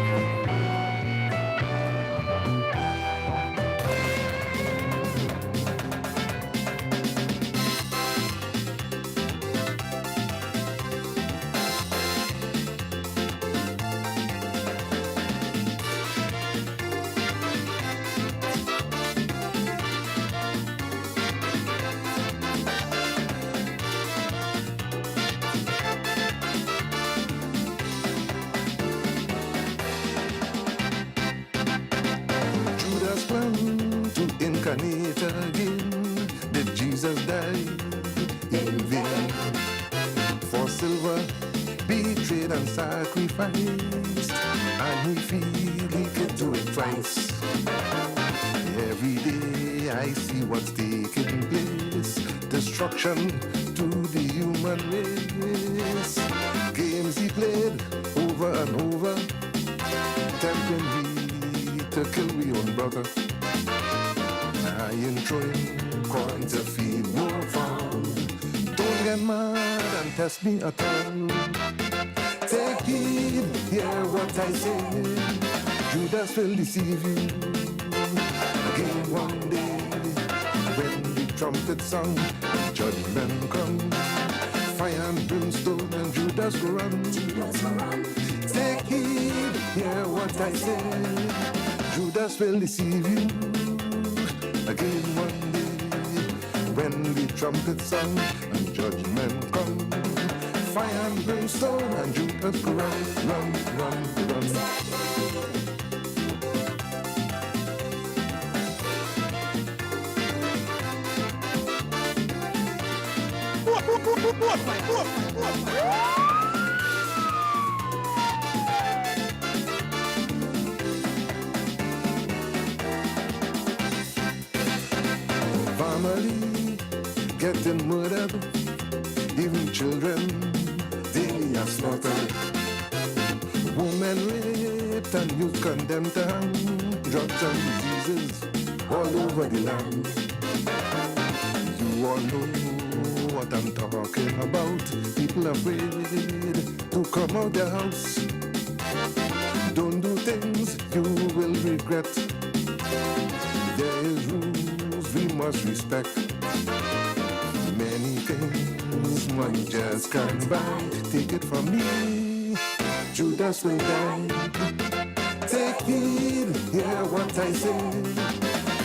Incarnate again, did Jesus die in vain? For silver, betrayed and sacrificed, and he feel he could do it twice. Every day I see what's taking place, destruction to the human race. Games he played over and over, tempting me to kill me own brother. I ain't throwing coin to feed no farm. Don't get mad and test me at all. Take heed, hear what I say. Judas will deceive you again one day. When the trumpet sound, judgment come. Fire and brimstone and Judas go run. Take heed, hear what I say. Judas will deceive you again one day, when the trumpet sound and judgment come. Fire and brimstone and Judas go run, run, run, run. Family getting murdered, even children daily are slaughtered. Women raped and youth condemned to hang. Drugs and diseases all over the land. You all know what I'm talking about. People afraid to come out their house. Don't do things you will regret. There is rules we must respect. Many things money just can't buy. Take it from me, Judas will die. Take heed, hear what I say.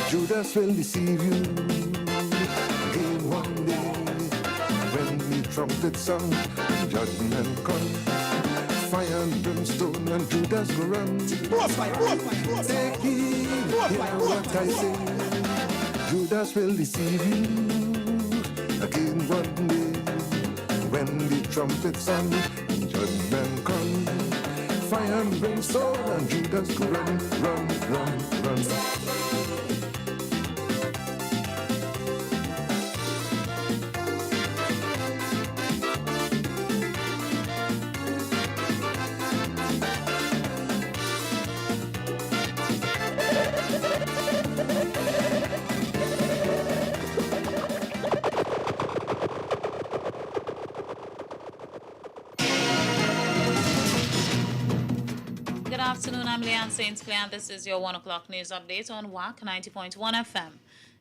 Judas will deceive you again one day. When the trumpet sound, judgment come. Fire and brimstone and Judas go run. Take heed, hear what I say. Judas will deceive you again one day. When the trumpet sound and judgment come. Fire and brimstone and Judas go run, run, run, run. Good afternoon, I'm Leanne Saints Clair, and this is your 1 o'clock news update on WACK 90.1 FM.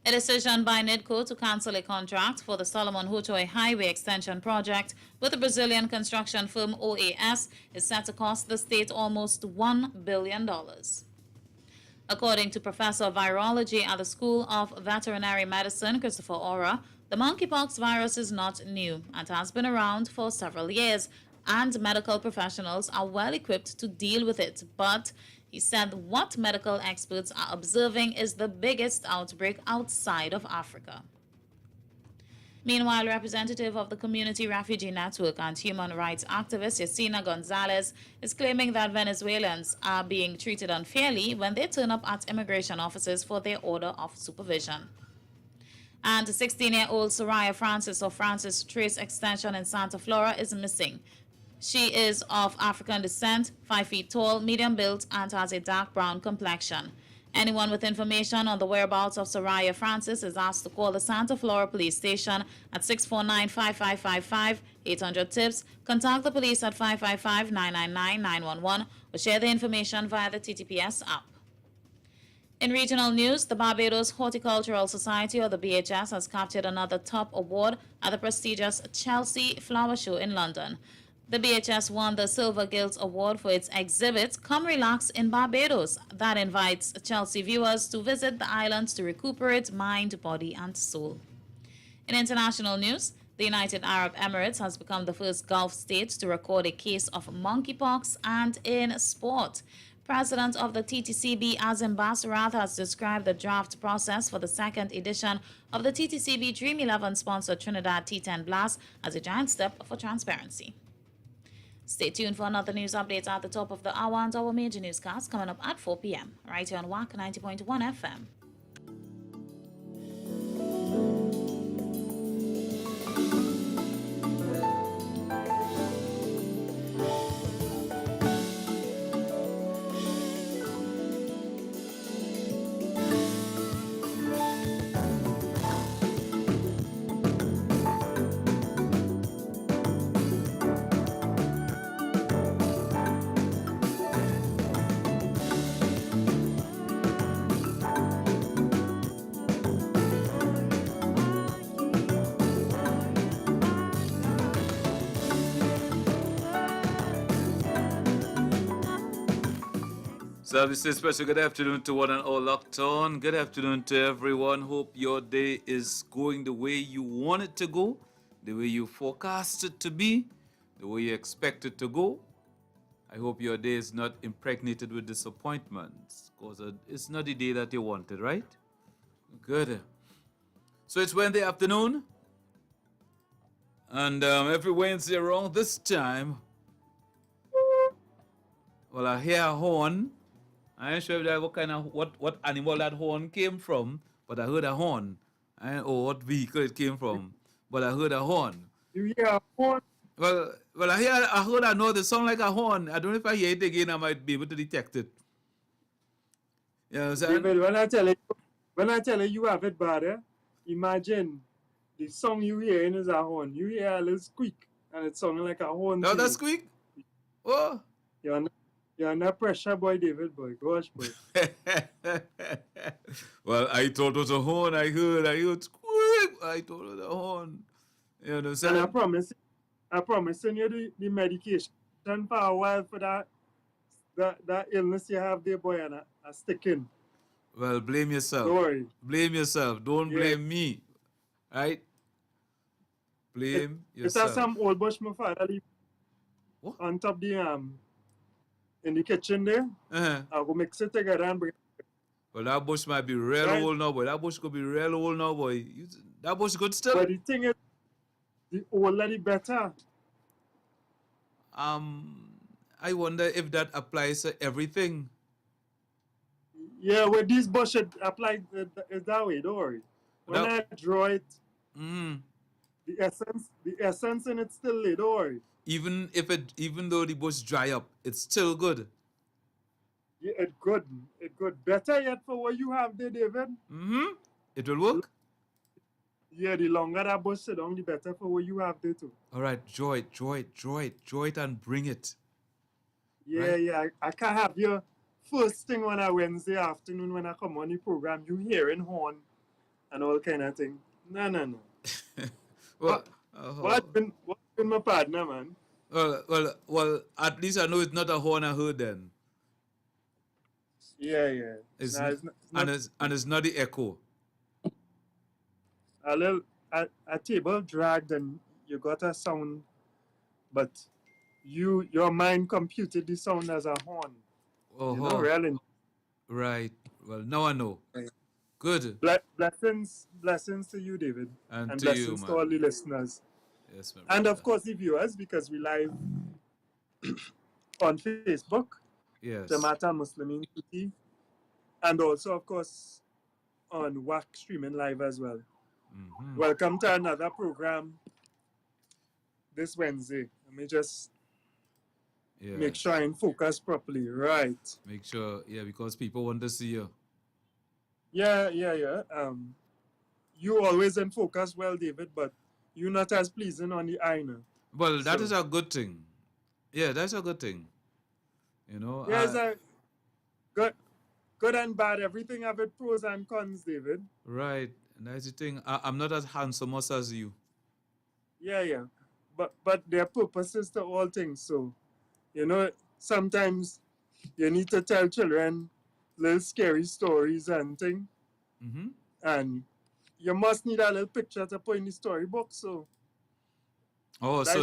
A decision by NIDCO to cancel a contract for the Solomon Hutoi Highway Extension Project with the Brazilian construction firm OAS is set to cost the state almost $1 billion. According to Professor of Virology at the School of Veterinary Medicine, Christopher Ora, the monkeypox virus is not new and has been around for several years, and medical professionals are well equipped to deal with it. But he said what medical experts are observing is the biggest outbreak outside of Africa. Meanwhile, representative of the Community Refugee Network and human rights activist Yesenia Gonzalez is claiming that Venezuelans are being treated unfairly when they turn up at immigration offices for their order of supervision. And 16-year-old Soraya Francis of Francis Trace Extension in Santa Flora is missing. She is of African descent, 5 feet tall, medium built, and has a dark brown complexion. Anyone with information on the whereabouts of Soraya Francis is asked to call the Santa Flora Police Station at 649-5555, 800-TIPS, contact the police at 555-999-911, or share the information via the TTPS app. In regional news, the Barbados Horticultural Society, or the BHS, has captured another top award at the prestigious Chelsea Flower Show in London. The BHS won the Silver Gills Award for its exhibit, Come Relax in Barbados, that invites Chelsea viewers to visit the islands to recuperate mind, body, and soul. In international news, the United Arab Emirates has become the first Gulf state to record a case of monkeypox. And in sport, President of the TTCB, Azim Basrath, has described the draft process for the second edition of the TTCB Dream 11 sponsored Trinidad T10 Blast as a giant step for transparency. Stay tuned for another news update at the top of the hour and our major newscast coming up at 4 p.m. right here on WACK 90.1 FM. So this is special good afternoon to one and all locked on. Good afternoon to everyone. Hope your day is going the way you want it to go, the way you forecast it to be, the way you expect it to go. I hope your day is not impregnated with disappointments, because it's not the day that you wanted, right? Good. So it's Wednesday afternoon, and every Wednesday around this time, well, I hear a horn. I ain't sure if that what animal that horn came from, but I heard a horn. I ain't know what vehicle it came from, but I heard a horn. You hear a horn? Well, I heard a noise that sound like a horn. I don't know if I hear it again, I might be able to detect it. You know what I'm saying? David, when I tell you you have it bad, imagine the song you hearing is a horn. You hear a little squeak, and it sounding like a horn. No, that squeak? Oh. You're under pressure, boy, David, boy. Gosh, boy. Well, I thought it was a horn. I heard squeak. I thought it was a horn. You know what I'm saying? And I promise you the medication for a while for that illness you have there, boy, and I stick in. Well, blame yourself. Don't worry. Blame yourself. Don't blame me. Right? Blame yourself. It's some old bush my father leave on top the in the kitchen there. I will mix it together and bring it. Well, that bush might be real old now, boy. That bush could be real old now, boy. That bush good still. But the thing is, the older the better. I wonder if that applies to everything. Yeah, with this bush it applies that way. Don't worry. When I draw it, the essence in it still there. Don't worry. Even though the bush dry up, it's still good. Yeah, it's good. It's good. Better yet for what you have there, David. It will work? Yeah, the longer that bush sit down, the better for what you have there too. All right, draw it and bring it. Yeah, right? yeah. I can't have your first thing on a Wednesday afternoon when I come on the program, you hearing horn and all kind of thing. No. Well, What's been my partner, man? well, at least I know it's not a horn I heard then. Yeah. It's, Nah, n- it's not, and it's not the echo. a table dragged and you got a sound, but your mind computed the sound as a horn. You know, really. Right. Well, now I know. Good. Blessings to you, David, And to you, blessings to man. all the listeners, Yes, my and brother. of course the viewers, because we live on Facebook, Yes. Jamata Muslimin TV, and also of course on WACK streaming live as well. Mm-hmm. Welcome to another program this Wednesday. Let me just make sure I focus properly. Right. Make sure, because people want to see you. Yeah. You always in focus well, David, but you're not as pleasing on the eye now. Well, that is a good thing. Yeah, that's a good thing. You know. Yeah, it's a good and bad. Everything have its pros and cons, David. Right. And that's the thing. I'm not as handsome as you. Yeah. But there are purposes to all things. So, you know, sometimes you need to tell children little scary stories and things. Mm-hmm. And you must need a little picture to put in the storybook. So that's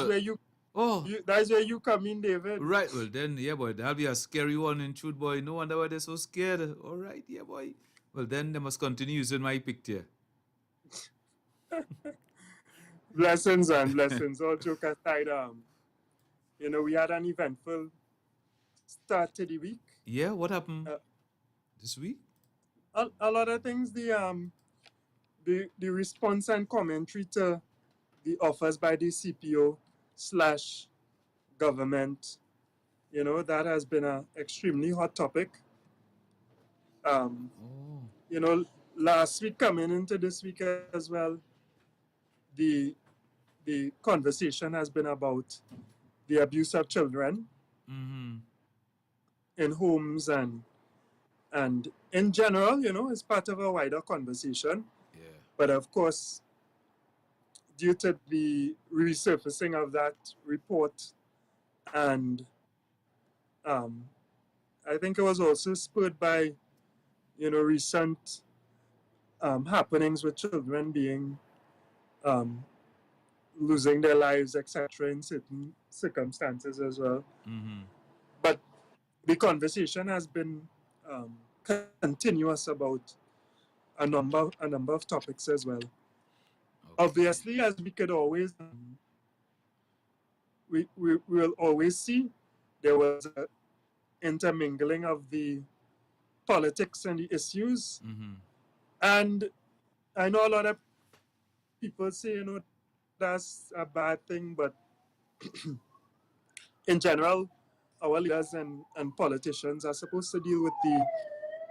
where you come in, David. Right. Well, then, boy, that'll be a scary one in truth, boy. No wonder why they're so scared. All right, boy. Well, then they must continue using my picture. Blessings and blessings. All joke aside, you know, we had an eventful start to the week. Yeah, what happened this week? A lot of things. The response and commentary to the offers by the CPO / government, you know, that has been an extremely hot topic. You know, last week coming into this week as well, the conversation has been about the abuse of children in homes and in general, you know, it's part of a wider conversation. Yeah. But of course, due to the resurfacing of that report, and I think it was also spurred by, you know, recent happenings with children being losing their lives, etc., in certain circumstances as well. Mm-hmm. But the conversation has been continuous about a number of topics as well. Okay. Obviously, as we could always, we will always see, there was an intermingling of the politics and the issues. Mm-hmm. And I know a lot of people say, you know, that's a bad thing, but in general, our leaders and politicians are supposed to deal with the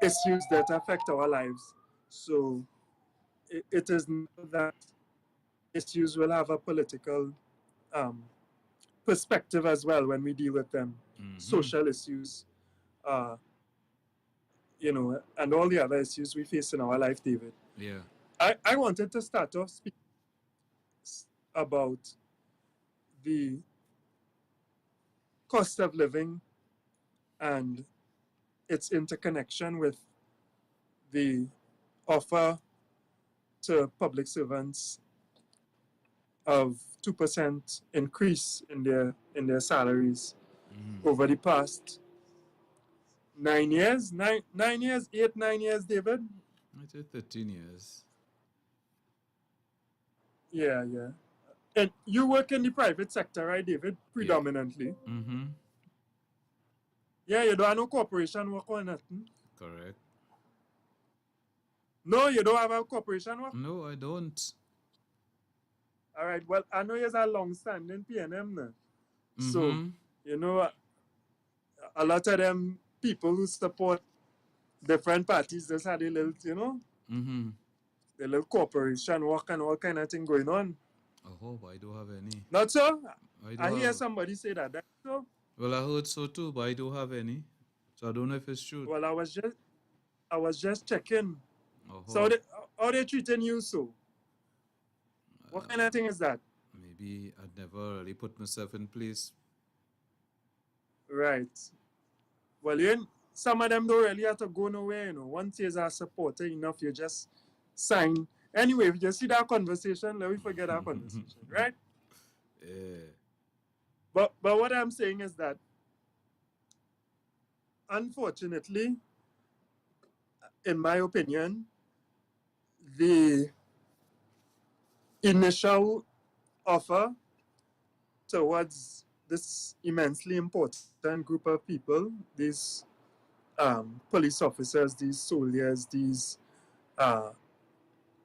issues that affect our lives. So it is not that issues will have a political perspective as well when we deal with them. Mm-hmm. Social issues, you know, and all the other issues we face in our life, David. Yeah. I wanted to start off speaking about the cost of living and its interconnection with the offer to public servants of 2% increase in their salaries over the past 9 years, 9 years, 9 years, David. I said 13 years. Yeah. And you work in the private sector, right, David? Predominantly. Yeah. Mm-hmm. Yeah, you don't have no corporation work or nothing. Correct. No, you don't have a corporation work? No, I don't. All right. Well, I know you're a long-standing PNM now. So, you know, a lot of them people who support different parties just had a little, you know, the little corporation work and all kind of thing going on. Oh, I don't have any. Not so? I hear somebody say that. That's so? Well, I heard so too, but I don't have any. So I don't know if it's true. Well, I was just checking. So how they treating you so? What kind of thing is that? Maybe I'd never really put myself in place. Right. Well, some of them don't really have to go nowhere, you know. Once you're a supporter enough, you just sign. Anyway, if you see that conversation, let me forget that conversation, right? Yeah. But what I'm saying is that, unfortunately, in my opinion, the initial offer towards this immensely important group of people, these police officers, these soldiers, these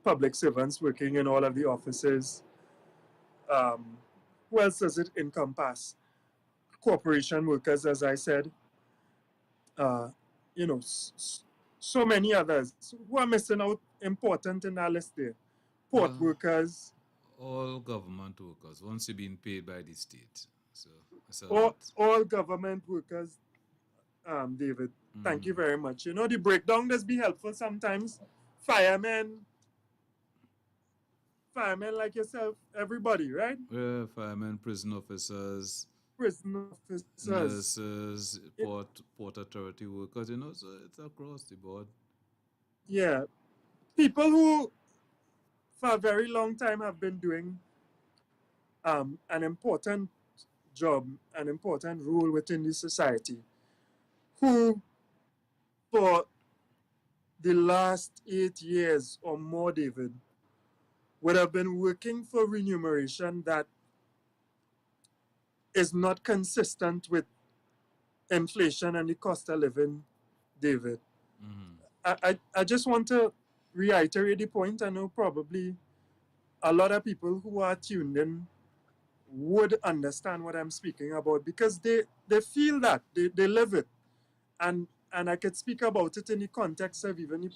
public servants working in all of the offices. Who else does it encompass? Corporation workers, as I said. You know, so many others who are missing out important in our list there. Port workers. All government workers, once you're being paid by the state. So all government workers, David. Thank you very much. You know, the breakdown does be helpful sometimes. Firemen like yourself, everybody, right? Yeah, firemen, prison officers, nurses, port authority workers, you know, so it's across the board. Yeah. People who for a very long time have been doing an important job, an important role within the society, who for the last 8 years or more, David, would have been working for remuneration that is not consistent with inflation and the cost of living, David. I just want to reiterate the point. I know probably a lot of people who are tuned in would understand what I'm speaking about because they feel that, they live it. And I could speak about it in the context of even the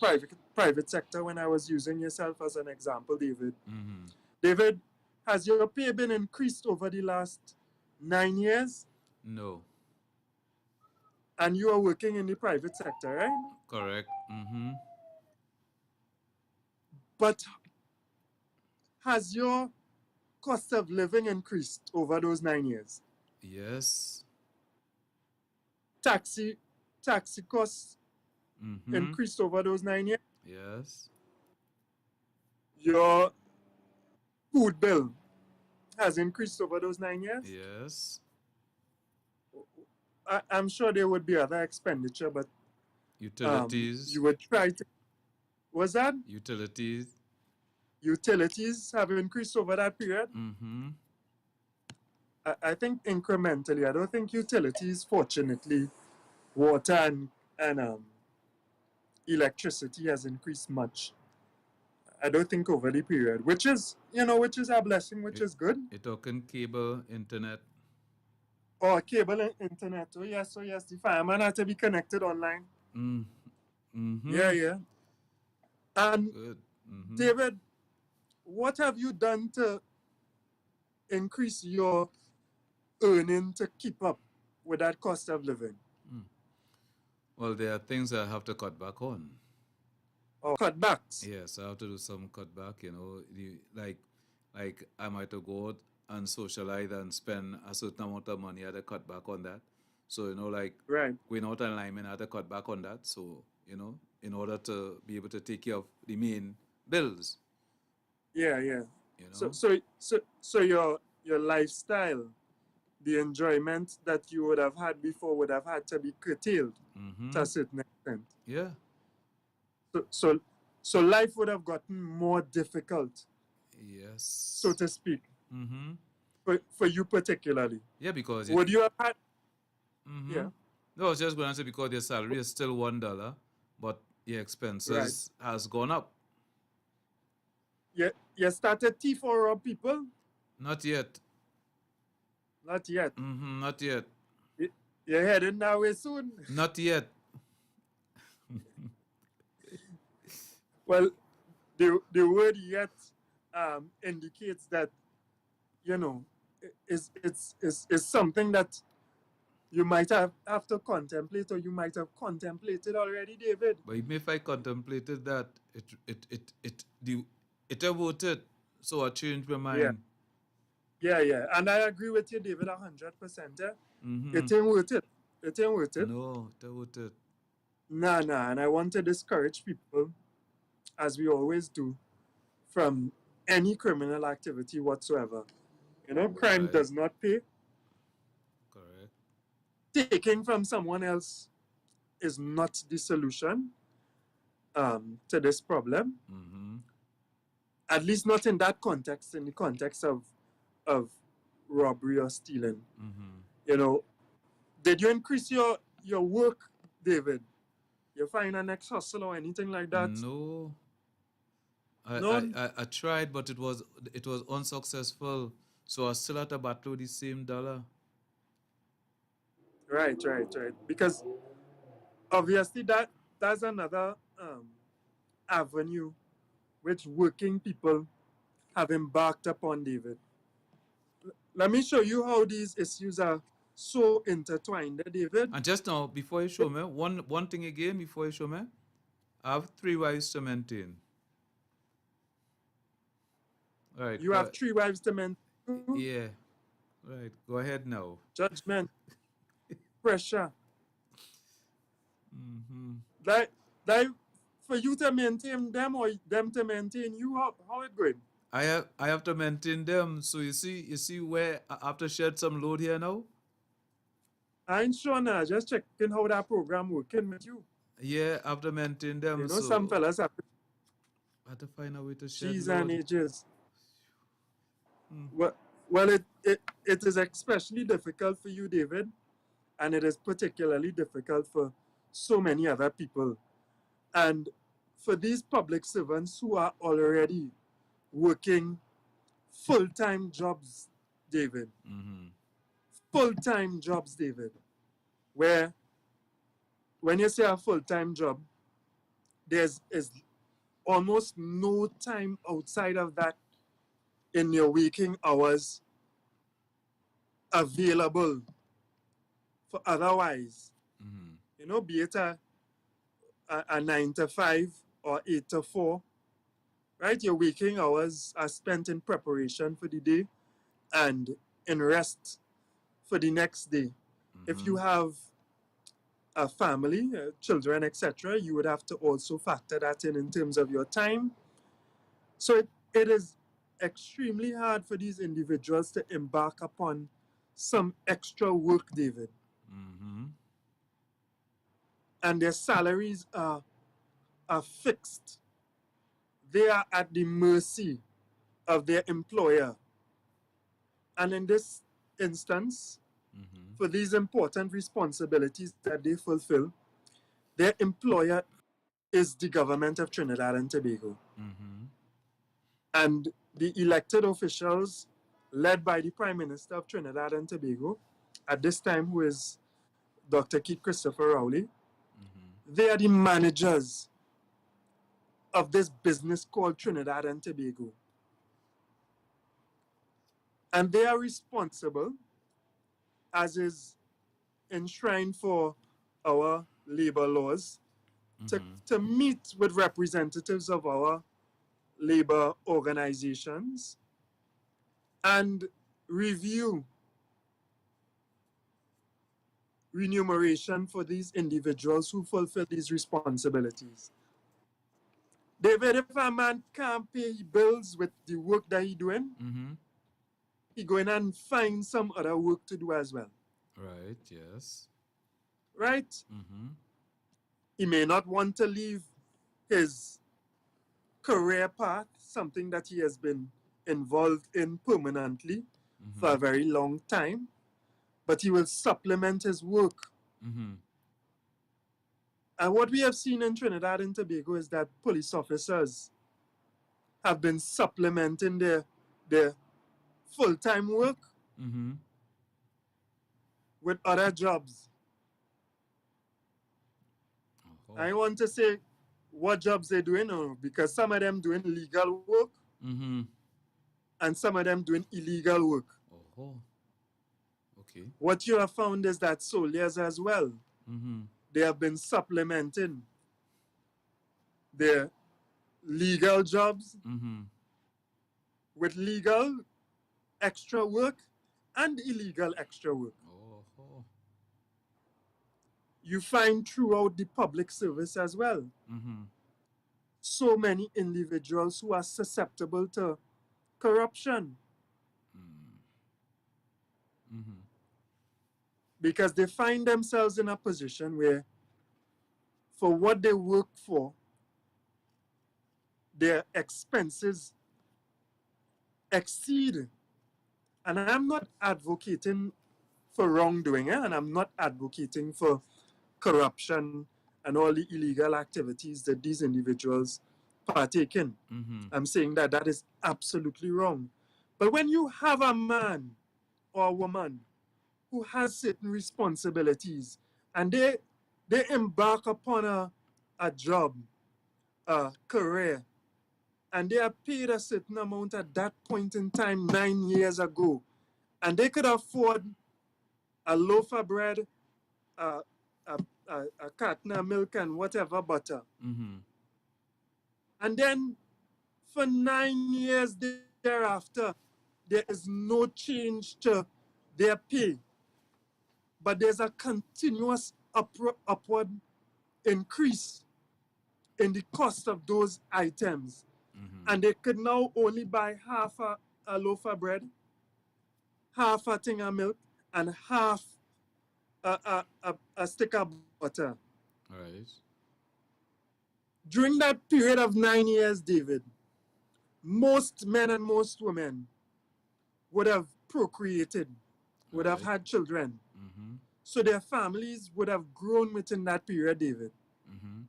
private sector when I was using yourself as an example, David. David, has your pay been increased over the last 9 years? No. And you are working in the private sector, right? Correct. But has your cost of living increased over those 9 years? Yes. Taxi costs increased over those 9 years? Yes. Your food bill has increased over those 9 years? Yes. I'm sure there would be other expenditure, but utilities. You would try to. Was that? Utilities. Utilities have increased over that period? I think incrementally. I don't think utilities, fortunately, water and electricity has increased much. I don't think over the period, which is a blessing, which is good. You're talking cable, internet. Oh, cable and internet. Oh, yes. The fireman had to be connected online. Yeah. And good. David, what have you done to increase your earning to keep up with that cost of living? Well, there are things I have to cut back on. Oh, cutbacks? Yes, I have to do some cutback, you know. Like I might have go out and socialize and spend a certain amount of money. I had to cut back on that. So, you know, like going out and lineman, I had to cut back on that. So, you know, in order to be able to take care of the main bills. Yeah. You know? So your lifestyle, the enjoyment that you would have had before would have had to be curtailed to a certain extent. Yeah. So life would have gotten more difficult. Yes. So to speak. For you particularly. Yeah, because would you have had? Yeah. No, I was just going to say because your salary is still $1, but your expenses has gone up. You started thief or rob people? Not yet. Not yet. Not yet. You're heading that way soon. Not yet. Well, the word yet indicates that, you know, it's something that you might have to contemplate, or you might have contemplated already, David. But even if I contemplated that, it aborted, so I changed my mind. Yeah. And I agree with you, David, 100%. Mm-hmm. It ain't worth it. It ain't worth it. No, it ain't worth it. Nah. And I want to discourage people, as we always do, from any criminal activity whatsoever. You know, crime does not pay. Correct. Taking from someone else is not the solution to this problem. Mm-hmm. At least not in that context, in the context of robbery or stealing. Mm-hmm. You know, did you increase your work, David? You find a next hustle or anything like that? No. No? I tried, but it was unsuccessful. So I still had to battle the same dollar. Right. Because obviously that's another avenue which working people have embarked upon, David. Let me show you how these issues are so intertwined, David. And just now, before you show me, one thing again before you show me, I have 3 wives to maintain. All right. You have 3 wives to maintain? Yeah. Right. Go ahead now. Judgment. Pressure. Mm-hmm. Like for you to maintain them or them to maintain you, how it going? I have to maintain them. So you see where I have to shed some load here now? I ain't sure now. Just checking how that program working with you. Yeah, I have to maintain them. You know, so some fellas have I have to find a way to shed G's load. and ages. Well, it is especially difficult for you, David, and it is particularly difficult for so many other people. And for these public servants who are already working full-time jobs, David, Mm-hmm. full-time jobs, David, where when you say a full-time job, there's almost no time outside of that in your waking hours available for otherwise. Mm-hmm. You know, be it a 9 to 5 or 8 to 4, right? Your waking hours are spent in preparation for the day and in rest for the next day. If you have a family, children, etc., you would have to also factor that in terms of your time. So it is extremely hard for these individuals to embark upon some extra work, David. Mm-hmm. And their salaries are fixed. They are at the mercy of their employer. And in this instance, for these important responsibilities that they fulfill, their employer is the government of Trinidad and Tobago. Mm-hmm. And the elected officials, led by the Prime Minister of Trinidad and Tobago, at this time, who is Dr. Keith Christopher Rowley, they are the managers of this business called Trinidad and Tobago. And they are responsible, as is enshrined for our labor laws, to meet with representatives of our labor organizations and review remuneration for these individuals who fulfill these responsibilities. David, if a man can't pay his bills with the work that he's doing, he go in and find some other work to do as well. Right, yes. Right? Mm-hmm. He may not want to leave his career path, something that he has been involved in permanently for a very long time, but he will supplement his work. Mm-hmm. And what we have seen in Trinidad and Tobago is that police officers have been supplementing their full-time work with other jobs. I want to say what jobs they're doing, because some of them doing legal work and some of them doing illegal work. Okay. What you have found is that soldiers as well, Mm-hmm. they have been supplementing their legal jobs Mm-hmm. with legal extra work and illegal extra work. Oh. You find throughout the public service as well. Mm-hmm. So many individuals who are susceptible to corruption Mm-hmm. because they find themselves in a position where, for what they work for, their expenses exceed. And I'm not advocating for wrongdoing, and I'm not advocating for corruption and all the illegal activities that these individuals partake in. Mm-hmm. I'm saying that that is absolutely wrong. But when you have a man or a woman who has certain responsibilities and they embark upon a job, a career, and they are paid a certain amount at that point in time 9 years ago, and they could afford a loaf of bread, a carton of milk, and whatever butter. Mm-hmm. And then for 9 years thereafter, there is no change to their pay, but there's a continuous upward increase in the cost of those items. And they could now only buy half a loaf of bread, half a thing of milk, and half a stick of butter. Right. During that period of 9 years, David, most men and most women would have procreated, would have had children. Mm-hmm. So their families would have grown within that period, David. Mm-hmm.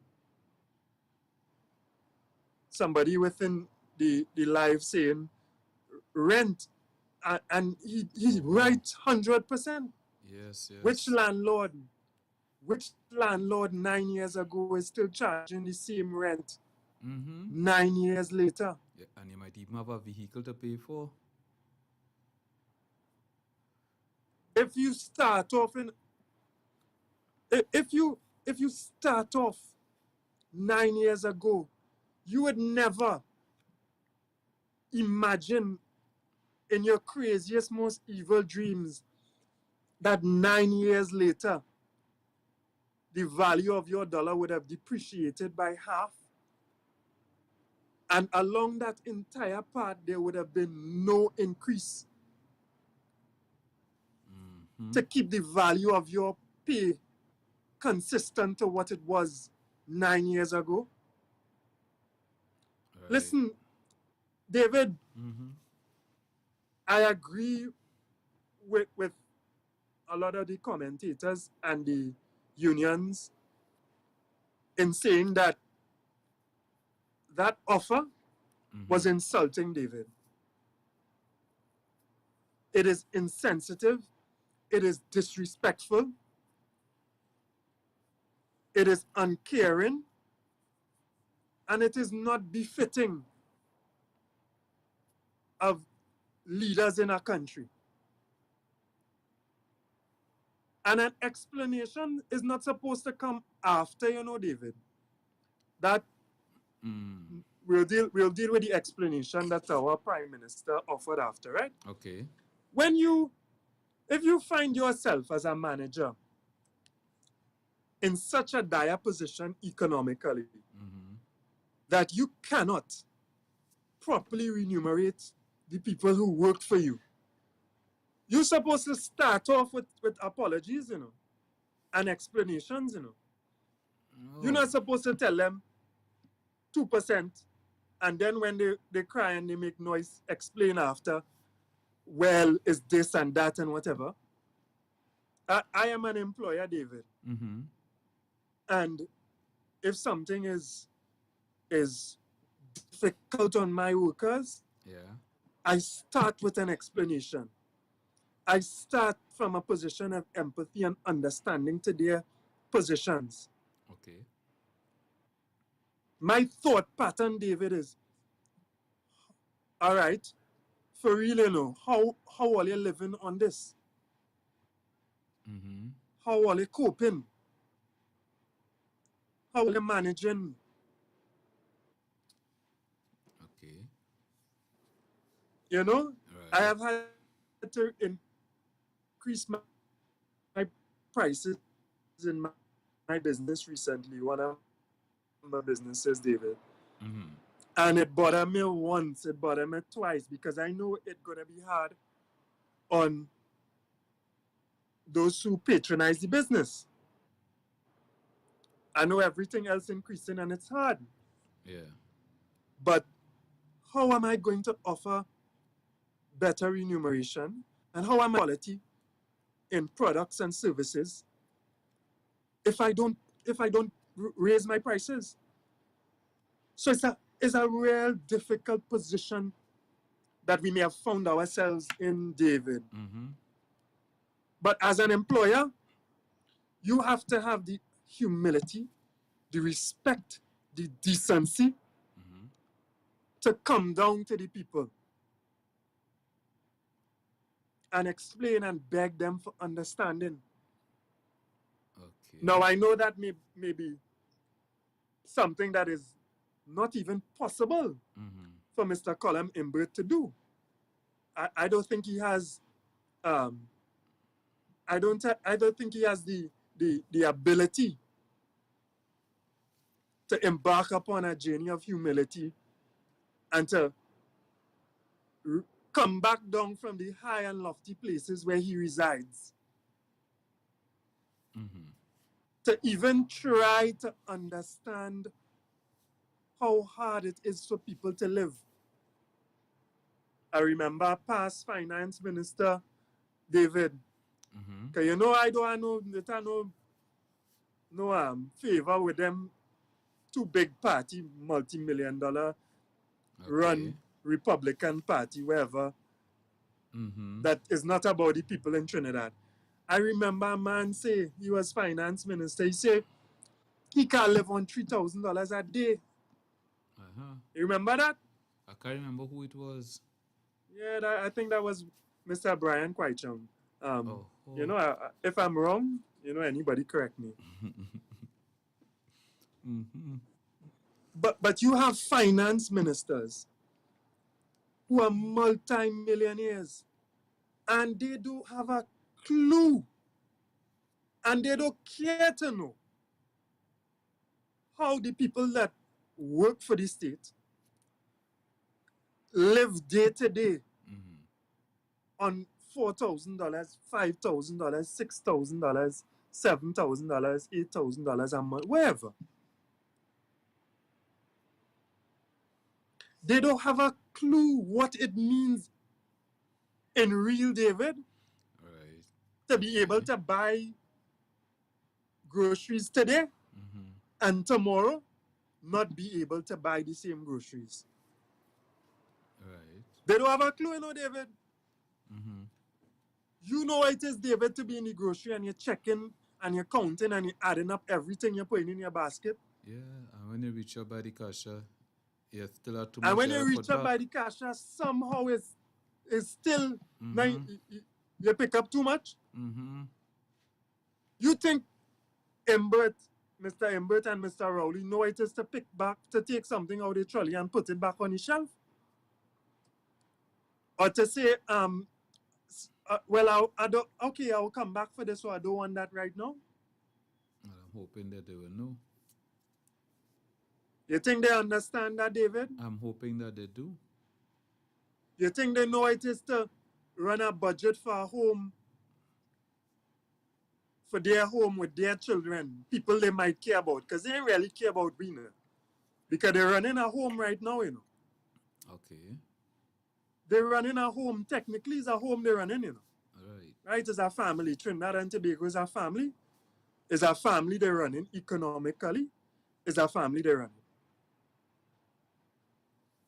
Somebody within the live saying rent, and he's right 100%. Yes. Which landlord 9 years ago is still charging the same rent 9 years later? Yeah, and you might even have a vehicle to pay for. If you start off if you start off 9 years ago, you would never imagine in your craziest, most evil dreams that 9 years later, the value of your dollar would have depreciated by half. And along that entire path, there would have been no increase to keep the value of your pay consistent to what it was 9 years ago. Right. Listen, David, Mm-hmm. I agree with a lot of the commentators and the unions in saying that that offer was insulting, David. It is insensitive. It is disrespectful. It is uncaring. And it is not befitting of leaders in our country. And an explanation is not supposed to come after, David. That we'll deal with the explanation that our Prime Minister offered after, right? Okay. If you find yourself as a manager in such a dire position economically that you cannot properly remunerate the people who work for you, you're supposed to start off with apologies, and explanations, You're not supposed to tell them 2%, and then when they cry and they make noise, explain after, well, it's this and that and whatever. I am an employer, David. Mm-hmm. And if something is difficult on my workers, I start with an explanation. I start from a position of empathy and understanding to their positions. Okay. My thought pattern, David, is, all right, for real, how are you living on this? How are they coping? How are they managing? Okay. You know, I have had to increase my prices in my business recently. One of my businesses, David. And it bothered me once, it bothered me twice, because I know it's gonna be hard on those who patronize the business. I know everything else increasing and it's hard. Yeah. But how am I going to offer better remuneration and how am I quality in products and services if I don't raise my prices? So it's a real difficult position that we may have found ourselves in, David. But as an employer, you have to have the humility, the respect, the decency to come down to the people and explain and beg them for understanding. Now, I know that may be something that is not even possible for Mr. Colum Imbert to do. I don't think he has I don't think he has the ability to embark upon a journey of humility and to come back down from the high and lofty places where he resides. To even try to understand how hard it is for people to live. I remember past finance minister David. Cause you know I don't know no favor with them two big party multi-million-dollar run Republican Party, wherever. That is not about the people in Trinidad. I remember a man say he was finance minister. He said he can't live on $3,000 a day. You remember that? I can't remember who it was. Yeah, I think that was Mr. Brian Kwaichung. You know, if I'm wrong, you know, anybody correct me. But you have finance ministers who are multi-millionaires and they don't have a clue and they don't care to know how the people that work for the state live day to day on $4,000, $5,000, $6,000, $7,000, $8,000 a month, wherever. They don't have a clue what it means in real, David, to be able to buy groceries today and tomorrow not be able to buy the same groceries. They don't have a clue, you know, David. You know what it is, David, to be in the grocery and you're checking and you're counting and you're adding up everything you're putting in your basket. Yeah, and when you reach up by the cashier, you still have too much. And when you reach up by the cashier, somehow it's still, you pick up too much. You think Imbert, Mr. Imbert and Mr. Rowley know it is to take something out of the trolley and put it back on the shelf? Or to say, well, I'll come back for this, so I don't want that right now. I'm hoping that they will know. You think they understand that, David? I'm hoping that they do. You think they know it is to run a budget for a home, for their home with their children, people they might care about, because they ain't really care about being there. Because they're running a home right now, you know. Okay. They're running a home. Technically, it's a home they're running, you know. Right? It's a family. Trinidad and Tobago is a family. It's a family they're running economically. It's a family they're running.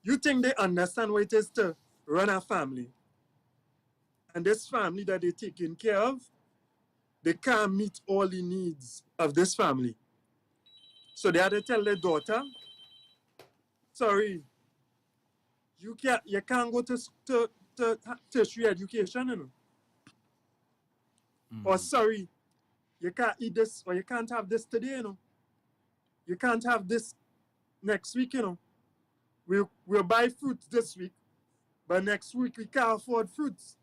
You think they understand what it is to run a family? And this family that they're taking care of, they can't meet all the needs of this family. So they had to tell their daughter, sorry, you can't go to tertiary education, you know. or sorry, you can't eat this, or you can't have this today, you know. You can't have this next week, you know. We'll buy fruits this week, but next week we can't afford fruits.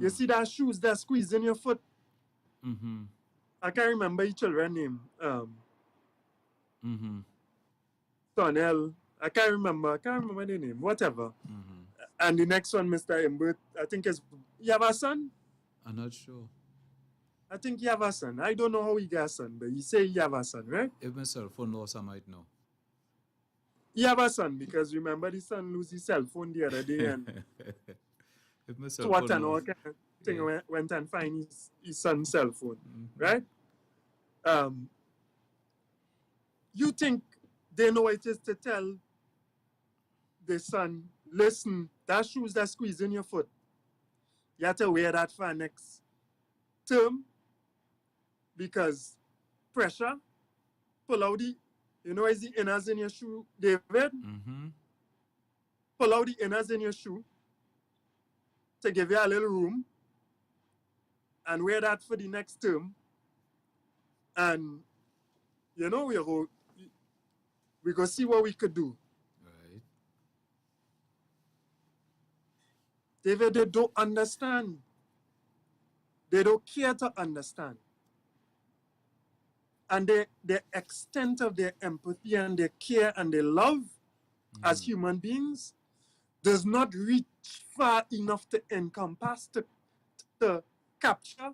You see that shoes that squeeze in your foot? Mm-hmm. I can't remember each children's name. Tonel. I can't remember the name. Whatever. And the next one, Mr. Imbert, I think is, you have a son? I'm not sure. I think you have a son. I don't know how he got a son, but you say you have a son, right? If my cell phone lost, I might know. You have a son, because remember the son lose his cell phone the other day and If my cell what phone and all lost, kind of thing went and find his son's cell phone, right? You think they know it is to tell the son, listen, that shoes that squeeze in your foot, you have to wear that for next term, because pressure, pull out the, you know, is the inners in your shoe, David? Pull out the inners in your shoe to give you a little room and wear that for the next term. And, you know, we go see what we could do. Right. David, they don't understand. They don't care to understand. And the extent of their empathy and their care and their love as human beings does not reach far enough to encompass, to capture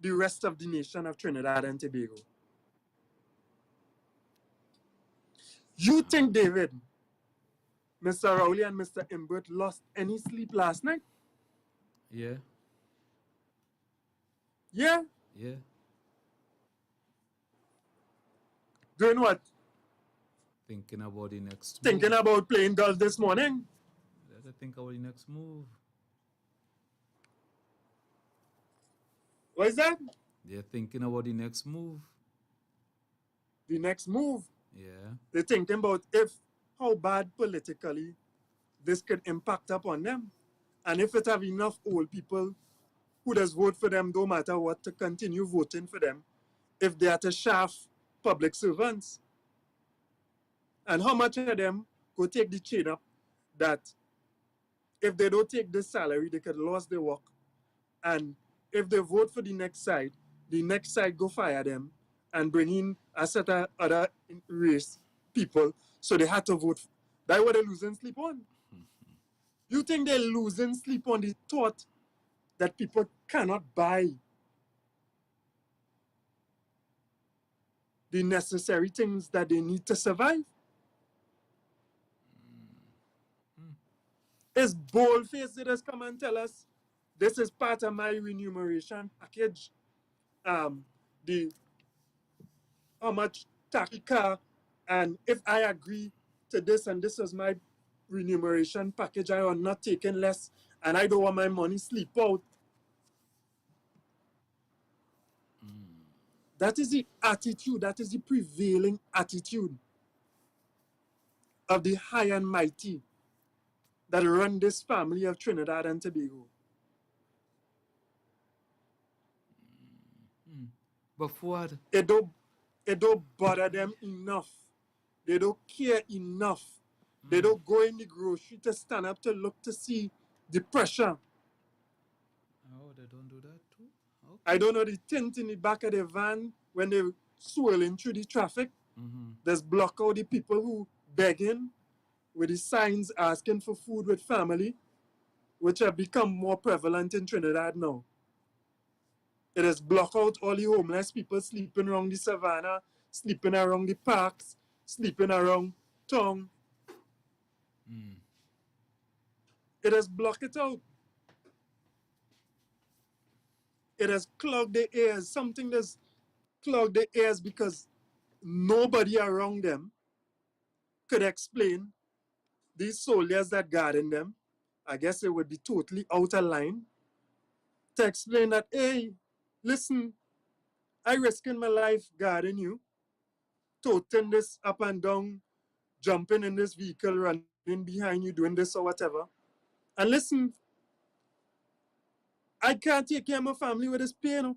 the rest of the nation of Trinidad and Tobago. You think, David, Mr. Rowley and Mr. Imbert lost any sleep last night? Yeah. Yeah? Yeah. Doing what? Thinking about the next Thinking move. about playing golf this morning? Let us think about the next move. What is that? They're thinking about the next move. The next move? Yeah. They're thinking about how bad politically this could impact upon them. And if it have enough old people who does vote for them, no matter what, to continue voting for them, if they are to shaft public servants. And how much of them go take the chain up that if they don't take this salary, they could lose their work. And if they vote for the next side go fire them and bring in a set of other race people, so they had to vote. That's what they're losing sleep on. You think they're losing sleep on the thought that people cannot buy the necessary things that they need to survive? It's bold-faced. They just come and tell us, this is part of my remuneration package. How much taxi car, and if I agree to this and this is my remuneration package, I am not taking less, and I don't want my money sleep out. That is the attitude, that is the prevailing attitude of the high and mighty that run this family of Trinidad and Tobago. But what? It don't bother them enough. They don't care enough. They don't go in the grocery to stand up to look to see the pressure. Oh, they don't do that too? Okay. I don't know the tint in the back of the van when they're swirling through the traffic. There's block out the people who begging with the signs asking for food with family, which have become more prevalent in Trinidad now. It has blocked out all the homeless people sleeping around the savannah, sleeping around the parks, sleeping around town. It has blocked it out. It has clogged the ears. Something that's clogged the ears because nobody around them could explain these soldiers that guarding them. I guess it would be totally out of line to explain that, hey, listen, I risking my life guarding you, toting this up and down, jumping in this vehicle, running behind you, doing this or whatever. And listen, I can't take care of my family with this pain.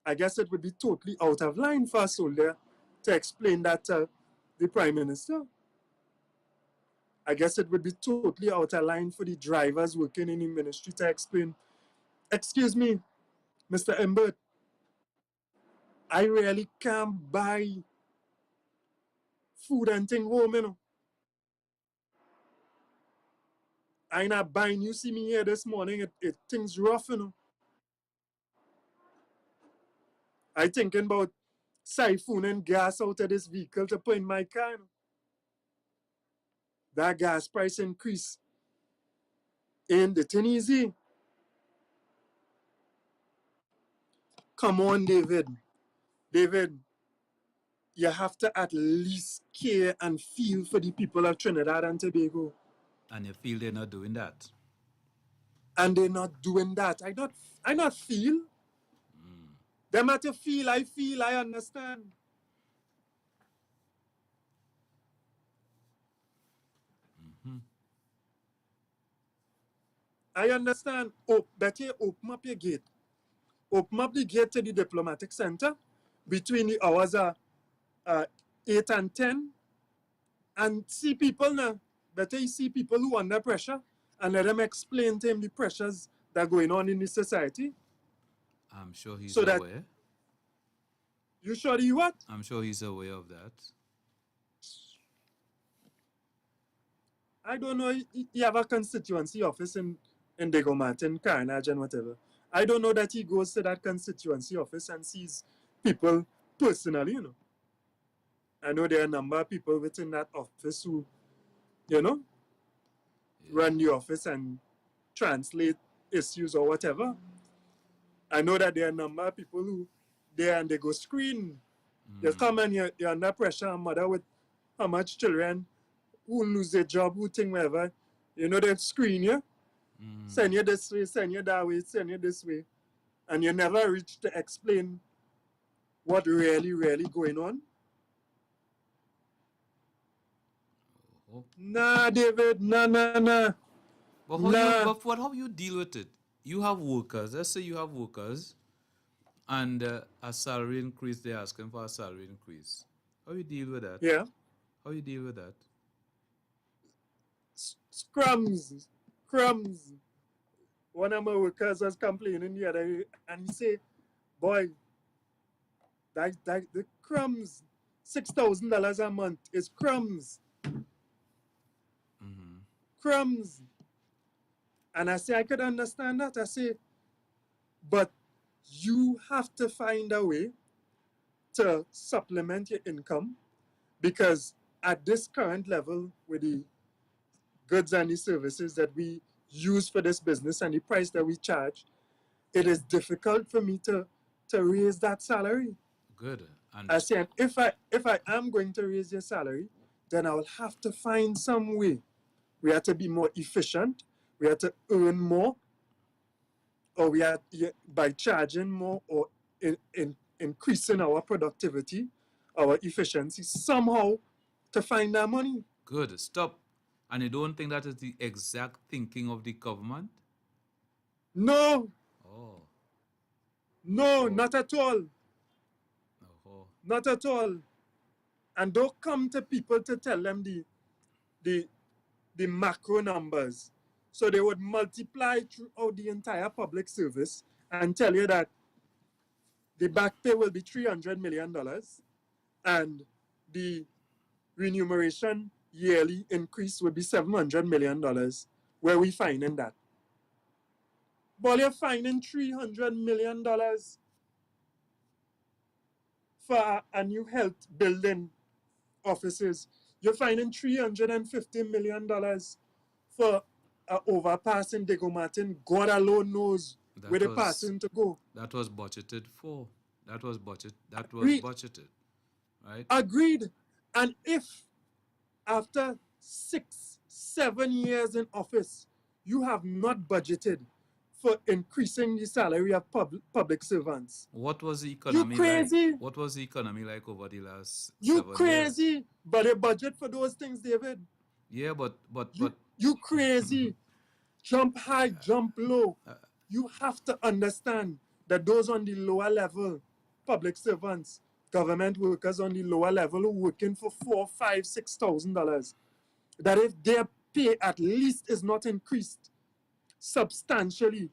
I guess it would be totally out of line for a soldier to explain that to the Prime Minister. I guess it would be totally out of line for the drivers working in the ministry to explain, excuse me, Mr. Embert, I really can't buy food and thing home, I not buying. You see me here this morning, things rough, I thinking about siphoning gas out of this vehicle to put in my car. That gas price increase ain't the thing easy. Come on, David. David, you have to at least care and feel for the people of Trinidad and Tobago. And you feel they're not doing that. And they're not doing that. I not feel. Them have to feel, I understand. I understand. Oh, better open up your gate. Open up the gate to the diplomatic center between the hours of 8 and 10 and see people now. Better you see people who are under pressure and let them explain to him the pressures that are going on in the society. I'm sure he's So that- aware. You sure he what? I'm sure he's aware of that. I don't know. He have a constituency office in Diego Martin, Carnage, and whatever. I don't know that he goes to that constituency office and sees people personally, I know there are a number of people within that office who, run the office and translate issues or whatever. I know that there are a number of people who there and they go screen. You come and you're under pressure, a mother with how much children who lose their job, who think whatever. They screen you, send you this way, send you that way, send you this way. And you never reach to explain what really, really going on. Nah, David, nah. But how you deal with it? You have workers. Let's say you have workers, and a salary increase. They're asking for a salary increase. How you deal with that? Yeah. How you deal with that? Crumbs. One of my workers was complaining the other day, and he said, "Boy, that the crumbs, $6,000 a month is crumbs." Crumbs. And I say, I could understand that. I say, but you have to find a way to supplement your income, because at this current level with the goods and the services that we use for this business and the price that we charge, it is difficult for me to raise that salary. Good. And I say, if I am going to raise your salary, then I will have to find some way. We have to be more efficient. We have to earn more, or we have by charging more or in increasing our productivity, our efficiency somehow to find that money. good. Stop. And you don't think that is the exact thinking of the government? No. Oh. No, not at all. Oh. Not at all. And don't come to people to tell them the macro numbers. So they would multiply throughout the entire public service and tell you that the back pay will be $300 million and the remuneration yearly increase will be $700 million. Where we finding that? But you're finding $300 million for a new health building offices. You're finding $350 million for an overpass in Diego Martin. God alone knows where the passing to go. That was budgeted for. That was budgeted, right? Agreed. And if after 6-7 years in office, you have not budgeted for increasing the salary of public servants. What was the economy You crazy? like? What was the economy like over the last You 7 crazy? years? But a budget for those things, David. Yeah, but You crazy? jump high, jump low. You have to understand that those on the lower level, public servants, government workers on the lower level who working for $4,000, $5,000, $6,000, that if their pay at least is not increased substantially,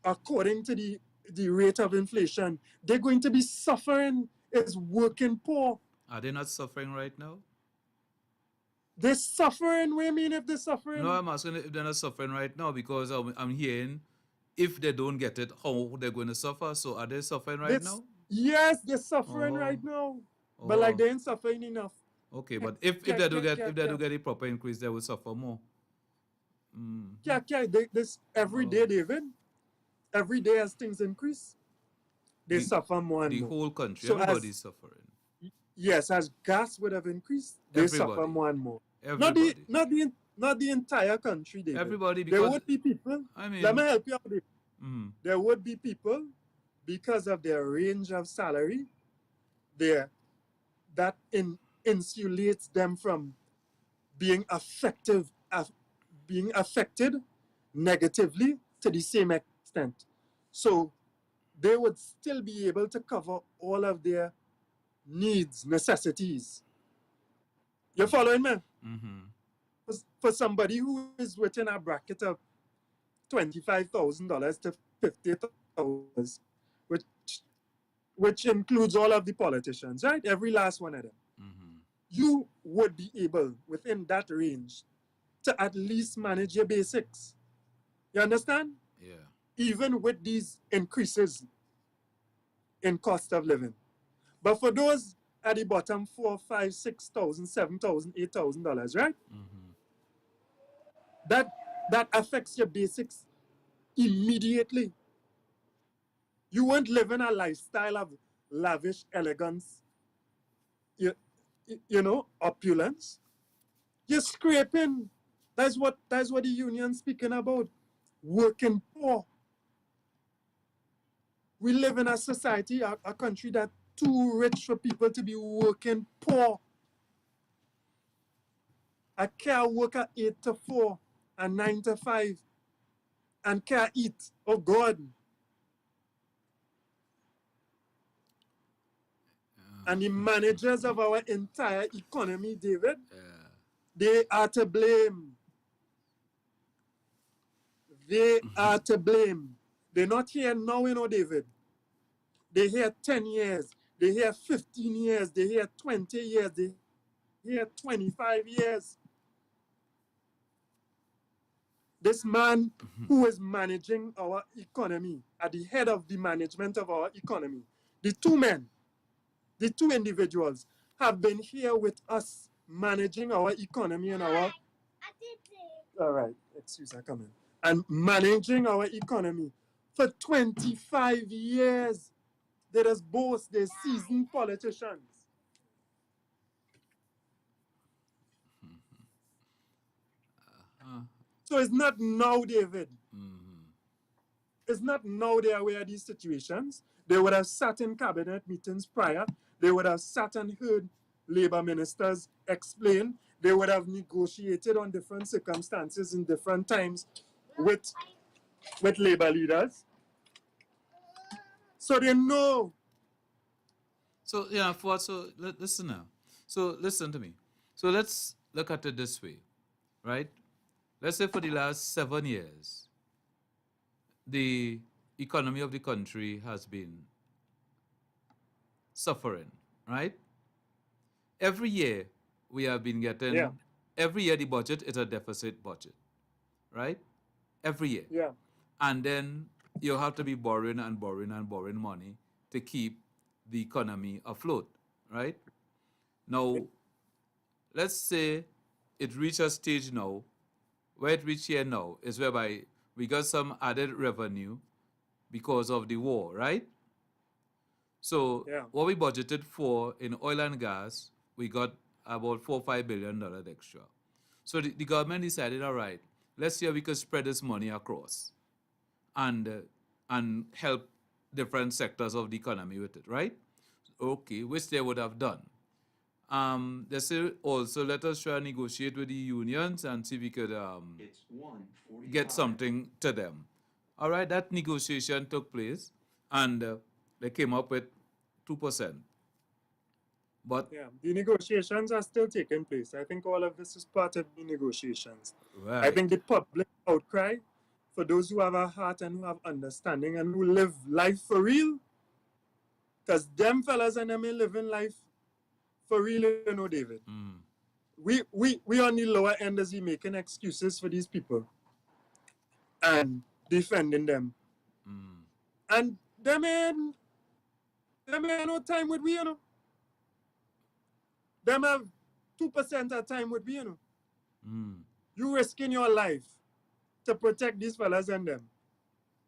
according to the rate of inflation, they're going to be suffering as working poor. Are they not suffering right now? They're suffering. What do you mean if they're suffering? No, I'm asking if they're not suffering right now because I'm hearing if they don't get it, how they're going to suffer. So are they suffering right now? Yes, they're suffering right now. But like they ain't suffering enough. Okay, but if they do get a proper increase, they will suffer more. This every day, David. Every day as things increase, they suffer more and more. The whole country, So everybody's suffering. Yes, as gas would have increased, they suffer more and more. Everybody. Not the entire country, David. Everybody, there because would be people. I mean, let me help you out, David. There would be people because of their range of salary, that insulates them from being affected negatively to the same extent. So they would still be able to cover all of their needs, necessities. You're following me? For somebody who is within a bracket of $25,000 to $50,000, which includes all of the politicians, right? Every last one of them. You would be able, within that range, to at least manage your basics. You understand? Yeah. Even with these increases in cost of living. But for those at the bottom, $4,000, $5,000, $6,000, $7,000, $8,000, right? That affects your basics immediately. You won't live in a lifestyle of lavish elegance, you know, opulence. You're scraping. That's what the union's speaking about. Working poor. We live in a society, a country that's too rich for people to be working poor. I can't work at 8 to 4 and 9 to 5 and can't eat. Oh God. And the managers of our entire economy, David, they are to blame. They are to blame. They're not here now, you know, David. They're here 10 years. They're here 15 years. They're here 20 years. They're here 25 years. This man who is managing our economy, at the head of the management of our economy, the two individuals have been here with us managing our economy and our... All right, excuse me, come in. And managing our economy for 25 years. They're just both, they're seasoned politicians. So it's not now, David. It's not now they are aware of these situations. They would have sat in cabinet meetings prior. They would have sat and heard labor ministers explain. They would have negotiated on different circumstances in different times with labor leaders. So they know. So, yeah, listen now. So, listen to me. So, let's look at it this way, right? Let's say for the last 7 years, the economy of the country has been suffering, right? Every year, we have been getting, every year the budget is a deficit budget, right? Every year. Yeah. And then you have to be borrowing and borrowing and borrowing money to keep the economy afloat, right? Now, let's say it reached a stage now, where it reached here now is whereby we got some added revenue because of the war, right? So what we budgeted for in oil and gas, we got about $4 or $5 billion extra. So the government decided, all right, let's see how we can spread this money across and help different sectors of the economy with it, right? Okay, which they would have done. They say also let us try and negotiate with the unions and see if we could get something to them. All right, that negotiation took place, and they came up with 2%. But yeah, the negotiations are still taking place. I think all of this is part of the negotiations. right, I think the public outcry for those who have a heart and who have understanding and who live life for real, because them fellas and them ain't living life for real, you know, David. We on the lower end as we making excuses for these people and defending them. And them ain't no time with we, you know. Them have 2% of time with me, you know. You risking your life to protect these fellas and them.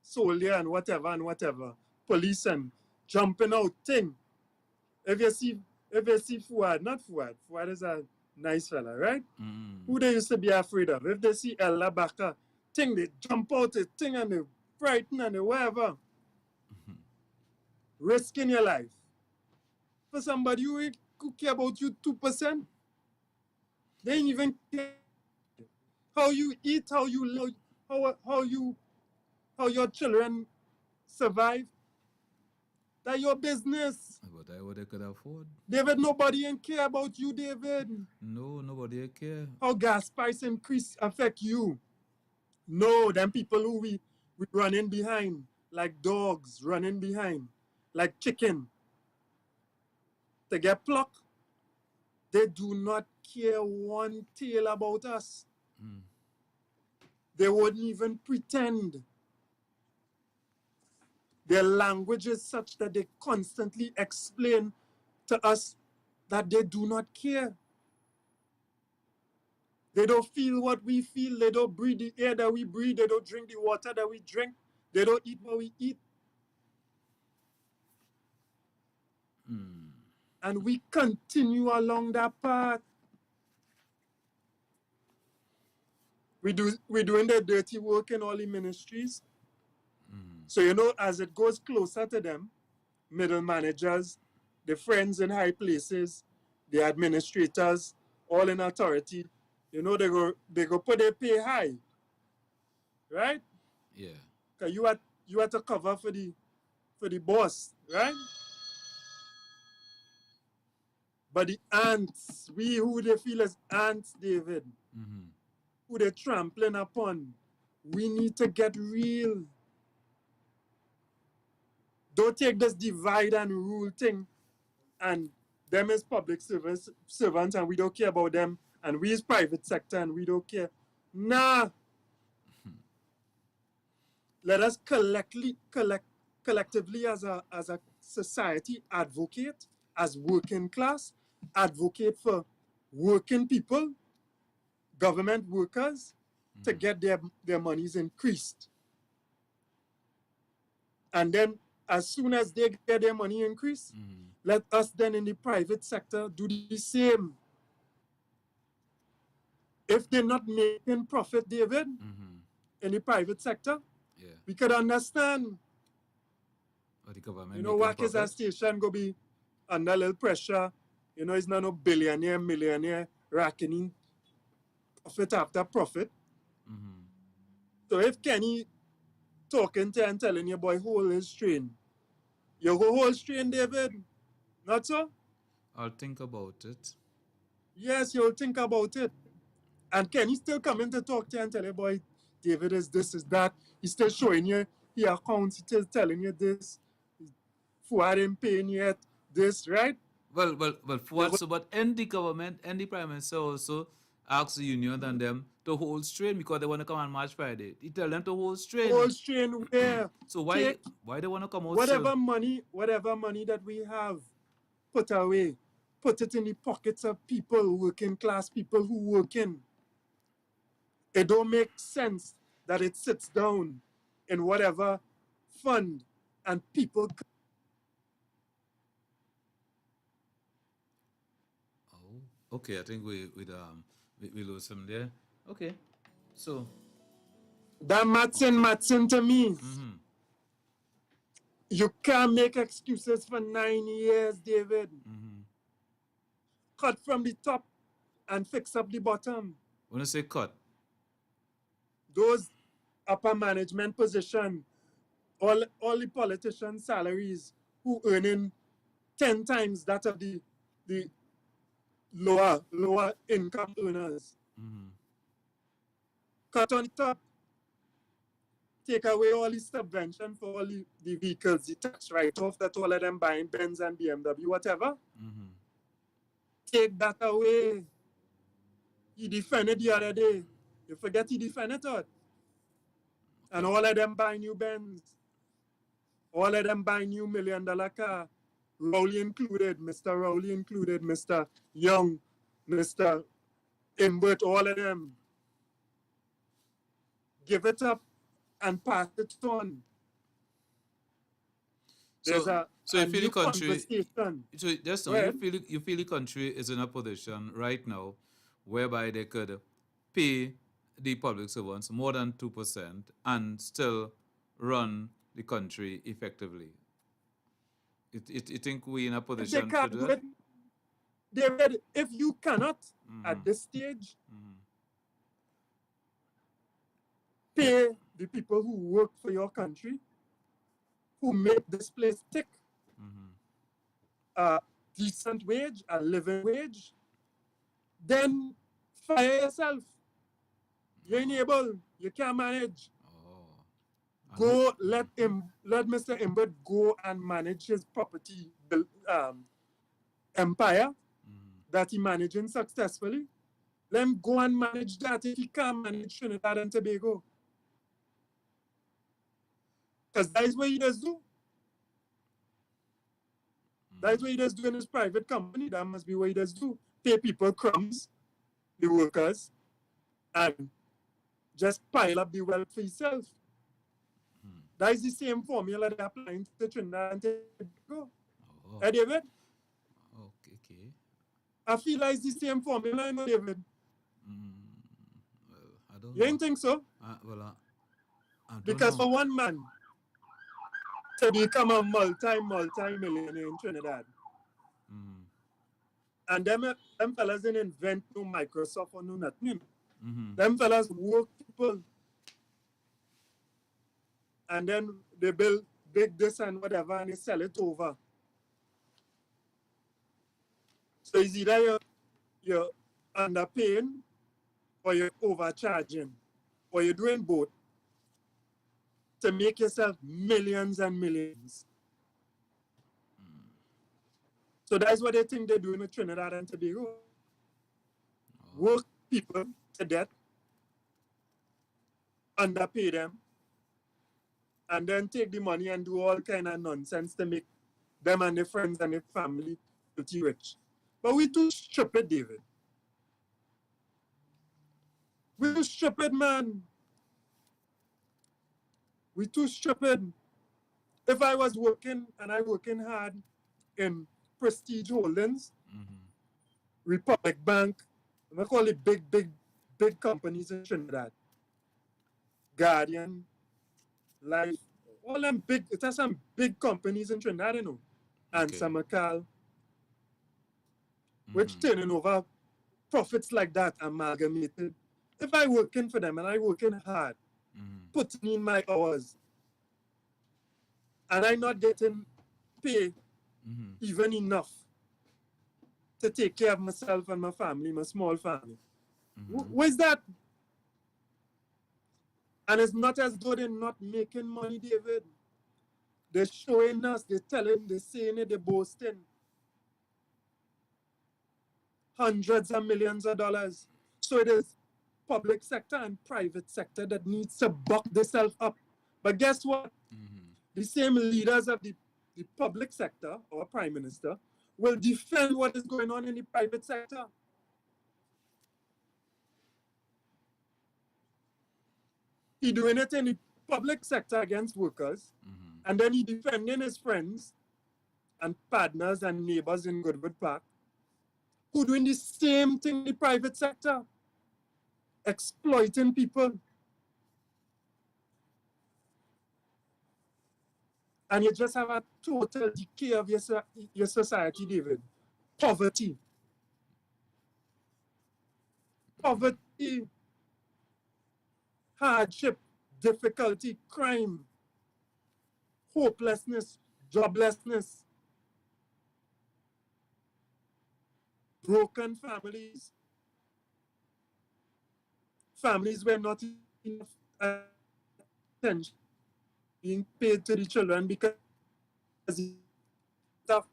Soldier and whatever. Police and jumping out thing. If you see Fuad, not Fuad. Fuad is a nice fella, right? Who they used to be afraid of. If they see El Labaka, thing they jump out the thing and they frighten and they whatever. Risking your life. For somebody who care about you 2%, they ain't even care how you eat, how you live, how your children survive. That's your business. but I what they could afford. David, nobody ain't care about you, David. No, nobody care. How gas price increase affect you? No, them people who we running behind, like dogs running behind, like chicken, to get plucked. They do not care one tail about us. They wouldn't even pretend. Their language is such that they constantly explain to us that they do not care. They don't feel what we feel. They don't breathe the air that we breathe. They don't drink the water that we drink. They don't eat what we eat. And we continue along that path. We're doing the dirty work in all the ministries. So, you know, as it goes closer to them, middle managers, the friends in high places, the administrators, all in authority, you know, they go put their pay high. Right? Yeah. Because you had to cover for the boss, right? But the ants, we who they feel as ants, David, who they're trampling upon, we need to get real. Don't take this divide and rule thing and them as public servants and we don't care about them, and we as private sector and we don't care. Nah. Let us collectively as a society advocate, as working class, advocate for working people, government workers, to get their monies increased. And then as soon as they get their money increased, let us then in the private sector do the same. If they're not making profit, David, in the private sector, we could understand. The government, you know, WACK is a station go be under a little pressure. You know, it's not no billionaire, millionaire racking in profit after profit. So if Kenny talking to and telling your boy hold his strain, you go hold strain, David. Not so? I'll think about it. Yes, you'll think about it. And Kenny still coming to talk to you and tell your boy, David is this, is that. He's still showing you your accounts, he's still telling you this. Fuad ain't paying yet, this, right? Well, Fuad, so but in the government and the prime minister also ask the union and them to hold strain because they want to come on March Friday. He tell them to hold strain. Hold strain where? So why they want to come out? Whatever money that we have put away, put it in the pockets of people, working class people who working. It don't make sense that it sits down in whatever fund and people. Okay, I think we lose him there. Okay, so that Matson to me. You can't make excuses for 9 years, David. cut from the top and fix up the bottom. When you say cut, Those upper management position, all the politicians' salaries who earning 10 times that of the lower income earners. Cut on top. Take away all the subvention for all the vehicles, the tax write-off that all of them buying Benz and BMW, whatever. Take that away. He defended the other day. You forget he defended it. And all of them buy new Benz. All of them buy new $1 million car. Rowley included, Mr. Rowley included, Mr. Young, Mr. Imbert, all of them. Give it up and pass it on. There's so you feel the country. So just now, you feel the country is in a position right now whereby they could pay the public servants more than 2% and still run the country effectively. You think we in a position to do that? David, if you cannot at this stage pay the people who work for your country, who make this place tick, a decent wage, a living wage, then fire yourself. You ain't able, you can't manage. Go let Mr. Imbert go and manage his property empire that he managing successfully. Let him go and manage that if he can't manage Trinidad and Tobago. Because that is what he does do. That is what he does do in his private company. That must be what he does do. Pay people crumbs, the workers, and just pile up the wealth for himself. That is the same formula they're applying to Trinidad and Tobago. Hey, David? Okay. I feel like it's the same formula, you know, David. I don't You ain't think so? I don't Because know. for one man to become a multi-millionaire in Trinidad, and them fellas didn't invent no Microsoft or no nothing. Them fellas work people. And then they build big this and whatever and they sell it over. So it's either you're underpaying or you're overcharging or you're doing both to make yourself millions and millions. So that's what they think they're doing with Trinidad and Tobago. Work people to death, underpay them, and then take the money and do all kind of nonsense to make them and their friends and their family filthy rich. But we too stupid, David. We too stupid, man. We too stupid. If I was working and I working hard in Prestige Holdings, Republic Bank, I'm gonna call it big companies in Trinidad. Guardian, Life, all them big, it has some big companies in Trinidad, you know. And Samakal, which turning over profits like that amalgamated. If I working for them and I working hard, putting in my hours, and I'm not getting paid even enough to take care of myself and my family, my small family. Where's that? And it's not as though they're not making money, David. They're showing us, they're telling, they're saying it, they're boasting. Hundreds of millions of dollars. So it is public sector and private sector that needs to buck themselves up. But guess what? The same leaders of the public sector, or Prime Minister, will defend what is going on in the private sector. He doing it in the public sector against workers, and then he defending his friends and partners and neighbors in Goodwood Park who doing the same thing in the private sector, exploiting people. And you just have a total decay of your society, David. Poverty. poverty, hardship, difficulty, crime, hopelessness, joblessness, broken families, families where not enough attention being paid to the children because of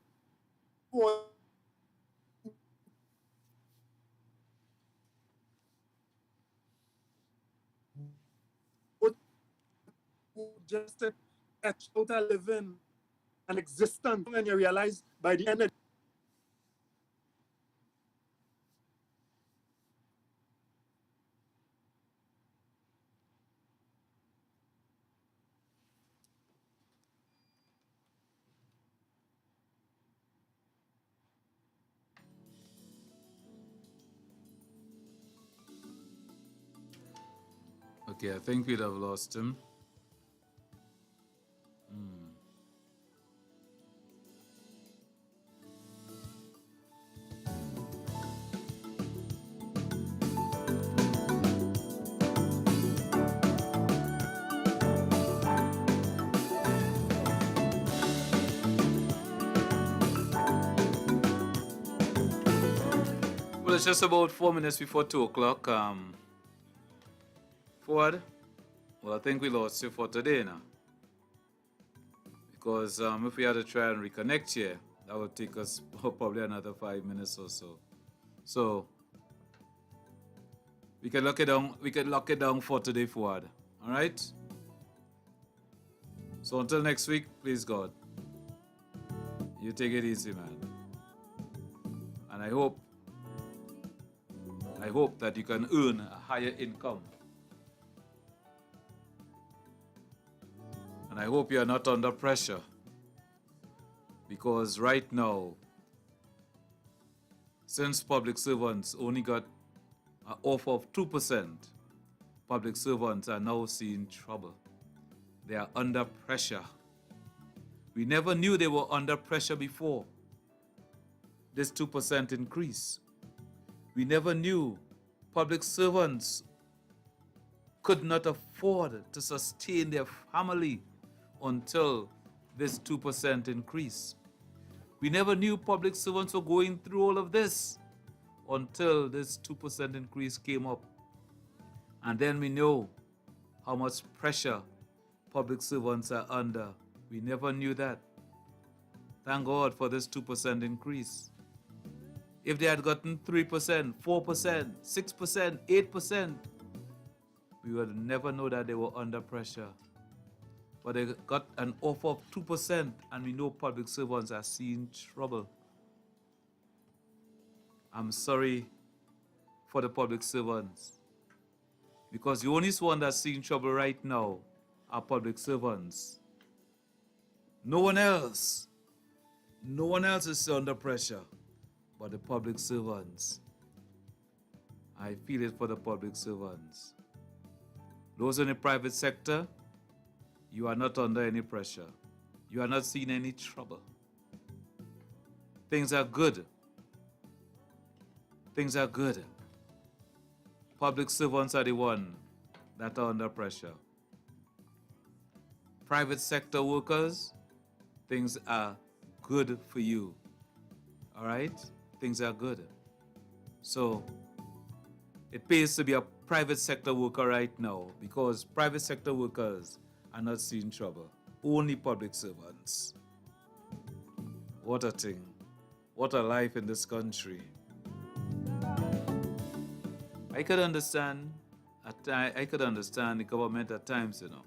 just to etch out a living, an existence, and you realize by the end of Okay, I think we'd have lost him. Well, it's just about 4 minutes before 2 o'clock. Ford, well, I think we lost you for today now. Because if we had to try and reconnect here, that would take us probably another 5 minutes or so. So we can lock it down for today, Ford. All right? So until next week, please God, you take it easy, man. And I hope that you can earn a higher income. And I hope you are not under pressure. Because right now, since public servants only got an offer of 2%, public servants are now seeing trouble. They are under pressure. We never knew they were under pressure before this 2% increase. We never knew public servants could not afford to sustain their family until this 2% increase. We never knew public servants were going through all of this until this 2% increase came up. And then we know how much pressure public servants are under. We never knew that. Thank God for this 2% increase. If they had gotten 3%, 4%, 6%, 8%, we would never know that they were under pressure. But they got an offer of 2%, and we know public servants are seeing trouble. I'm sorry for the public servants, because the only one that's seeing trouble right now are public servants. No one else is under pressure but the public servants. I feel it for the public servants. Those in the private sector, you are not under any pressure. You are not seeing any trouble. Things are good. Things are good. Public servants are the one that are under pressure. Private sector workers, things are good for you. All right? Things are good. So it pays to be a private sector worker right now, because private sector workers are not seeing trouble. Only public servants. What a thing. What a life in this country. I could understand the government at times, you know.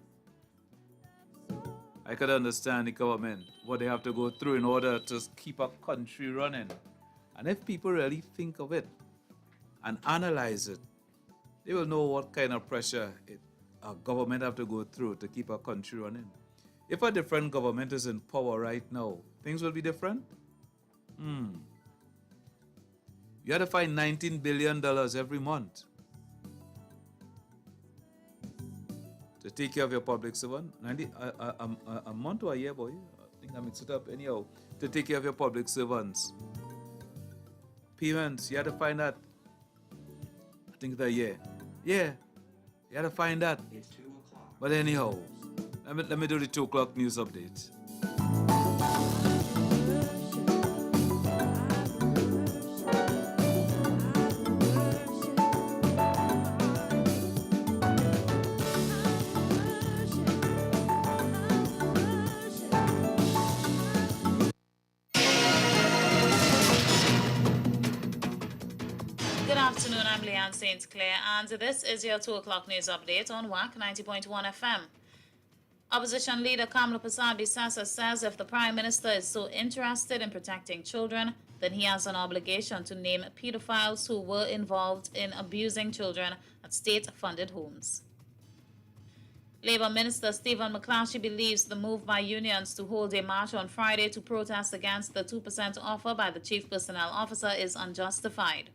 I could understand the government, what they have to go through in order to keep a country running. And if people really think of it and analyze it, they will know what kind of pressure a government have to go through to keep a country running. If a different government is in power right now, things will be different? You have to find $19 billion every month to take care of your public servant. A month or a year, boy. I think I mixed it up anyhow. To take care of your public servants. Payments, you have to find that. I think that, yeah. You gotta find that. It's 2 o'clock. But anyhow, let me do the 2 o'clock news update. Good afternoon, I'm Leanne St. Clair, and this is your 2 o'clock news update on WACK 90.1 FM. Opposition leader Kamla Persad-Bissassa says if the Prime Minister is so interested in protecting children, then he has an obligation to name pedophiles who were involved in abusing children at state-funded homes. Labour Minister Stephen McClatchy believes the move by unions to hold a march on Friday to protest against the 2% offer by the Chief Personnel Officer is unjustified.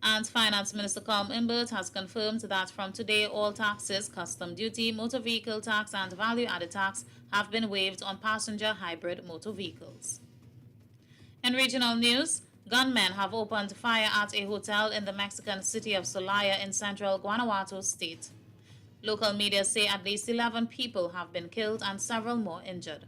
And Finance Minister Colm Imbert has confirmed that from today all taxes, custom duty, motor vehicle tax and value-added tax have been waived on passenger hybrid motor vehicles. In regional news, gunmen have opened fire at a hotel in the Mexican city of Celaya in central Guanajuato state. Local media say at least 11 people have been killed and several more injured.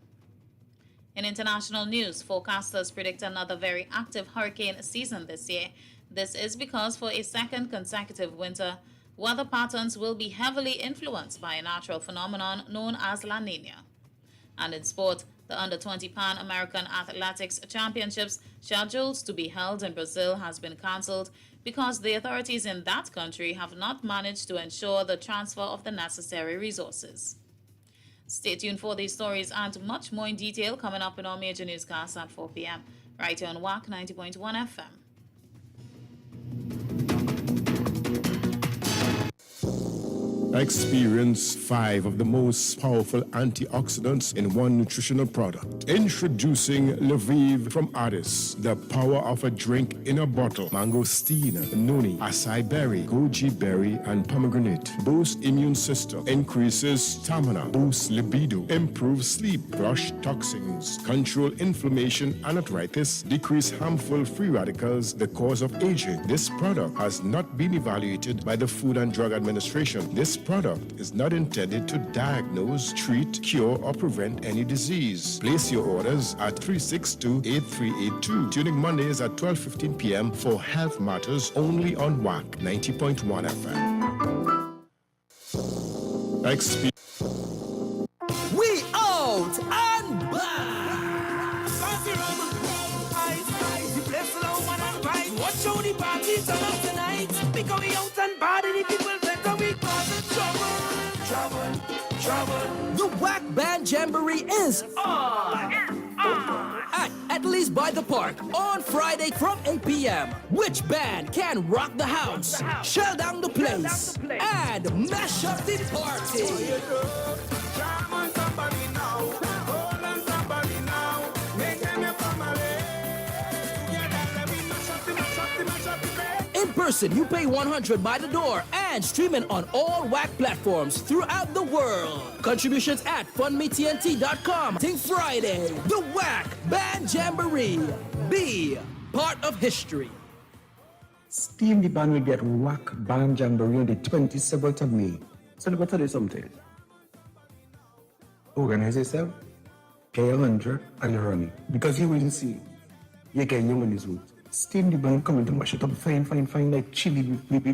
In international news, forecasters predict another very active hurricane season this year. This is because for a second consecutive winter, weather patterns will be heavily influenced by a natural phenomenon known as La Nina. And in sport, the Under-20 Pan American Athletics Championships scheduled to be held in Brazil has been cancelled because the authorities in that country have not managed to ensure the transfer of the necessary resources. Stay tuned for these stories and much more in detail coming up in our major newscasts at 4 p.m. right here on WACK 90.1 FM. Experience 5 of the most powerful antioxidants in one nutritional product. Introducing Lviv from Addis, the power of a drink in a bottle. Mangosteen, noni, acai berry, goji berry, and pomegranate. Boosts immune system, increases stamina, boosts libido, improves sleep, flush toxins, control inflammation and arthritis, decrease harmful free radicals, the cause of aging. This product has not been evaluated by the Food and Drug Administration. This product is not intended to diagnose, treat, cure, or prevent any disease. Place your orders at 362-8382. Tuning Mondays at 12:15 p.m. for Health Matters only on WACK 90.1 FM. We out and back! Watch how the party turn up tonight. Because we out and bad and the people better we cause trouble. The WACK Band Jamboree is on! At Atherley's by the Park on Friday from 8 p.m. Which band can rock the house, shell down the place, and mash up the party? In person, you pay $100 by the door and streaming on all WACK platforms throughout the world. Contributions at fundmetnt.com. Think Friday, the WACK Band Jamboree. Be part of history. STEEM the band will get WACK Band Jamboree on the 27th of May. So let me tell you something. Organize yourself, pay $100 and run. Because you will see, you get young on his route. STEEM the band coming to mash it up fine like chili. Beep.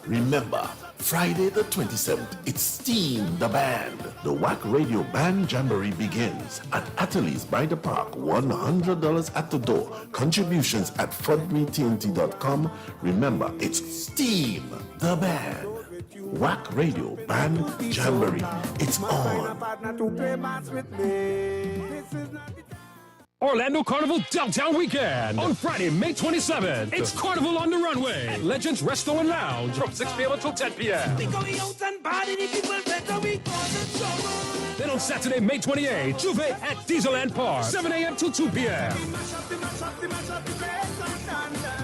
Remember, Friday the 27th, it's STEEM the band. The WACK Radio Band Jamboree begins at Atherley's by the Park. $100 at the door. Contributions at fundmetnt.com. Remember, it's STEEM the band. WACK Radio Band Jamboree. It's on. Orlando Carnival Downtown Weekend on Friday, May 27th. It's Carnival on the Runway at Legends Resto and Lounge from 6 p.m. until 10 p.m. Then on Saturday, May 28th, Juve at Dieseland Park, 7 a.m. till 2 p.m.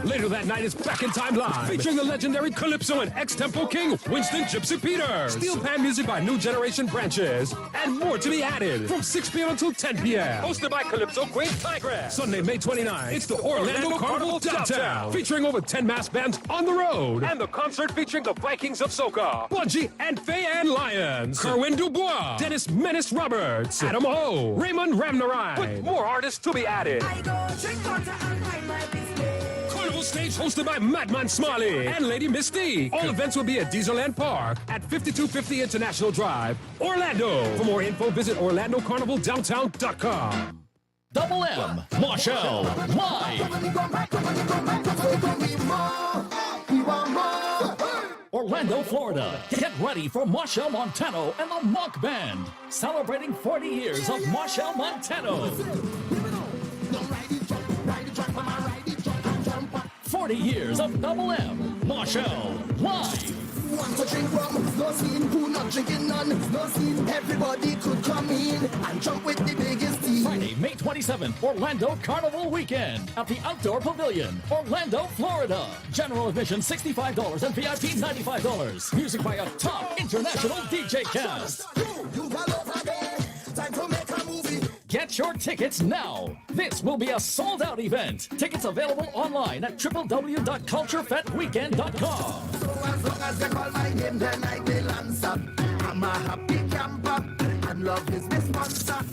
Later that night is Back in Time Live, featuring the legendary Calypso and ex-tempo king, Winston Gypsy Peters. Steel pan music by New Generation Branches, and more to be added from 6 p.m. until 10 p.m. Hosted by Calypso Queen Tigress. Sunday, May 29th, it's the Orlando Carnival Downtown, featuring over 10 mass bands on the road, and the concert featuring the Vikings of Soca, Budgie and Faye-Ann Lyons, Kerwin Dubois, Dennis Menace Roberts, Adam O, Raymond Ramnarai, with more artists to be added. Carnival stage hosted by Madman Smiley and Lady Mystique. All events will be at Dieselland Park at 5250 International Drive, Orlando. For more info, visit OrlandoCarnivalDowntown.com. Double M, Marshall, live. Orlando, Florida. Get ready for Marshall Montano and the Mock Band, celebrating 40 years of Marshall Montano. 40 years of Double M, Marshall, live. Want to drink rum, no scene, who not drinking none, no scene, everybody could come in and jump with the biggest team. Friday, May 27th, Orlando Carnival Weekend at the Outdoor Pavilion, Orlando, Florida. General admission $65 and VIP $95. Music by a top international DJ cast. Time to make a movie. Get your tickets now. This will be a sold-out event. Tickets available online at www.culturefetweekend.com. So as long as they call my name, then I will answer. I'm a happy camper, and love is my sponsor.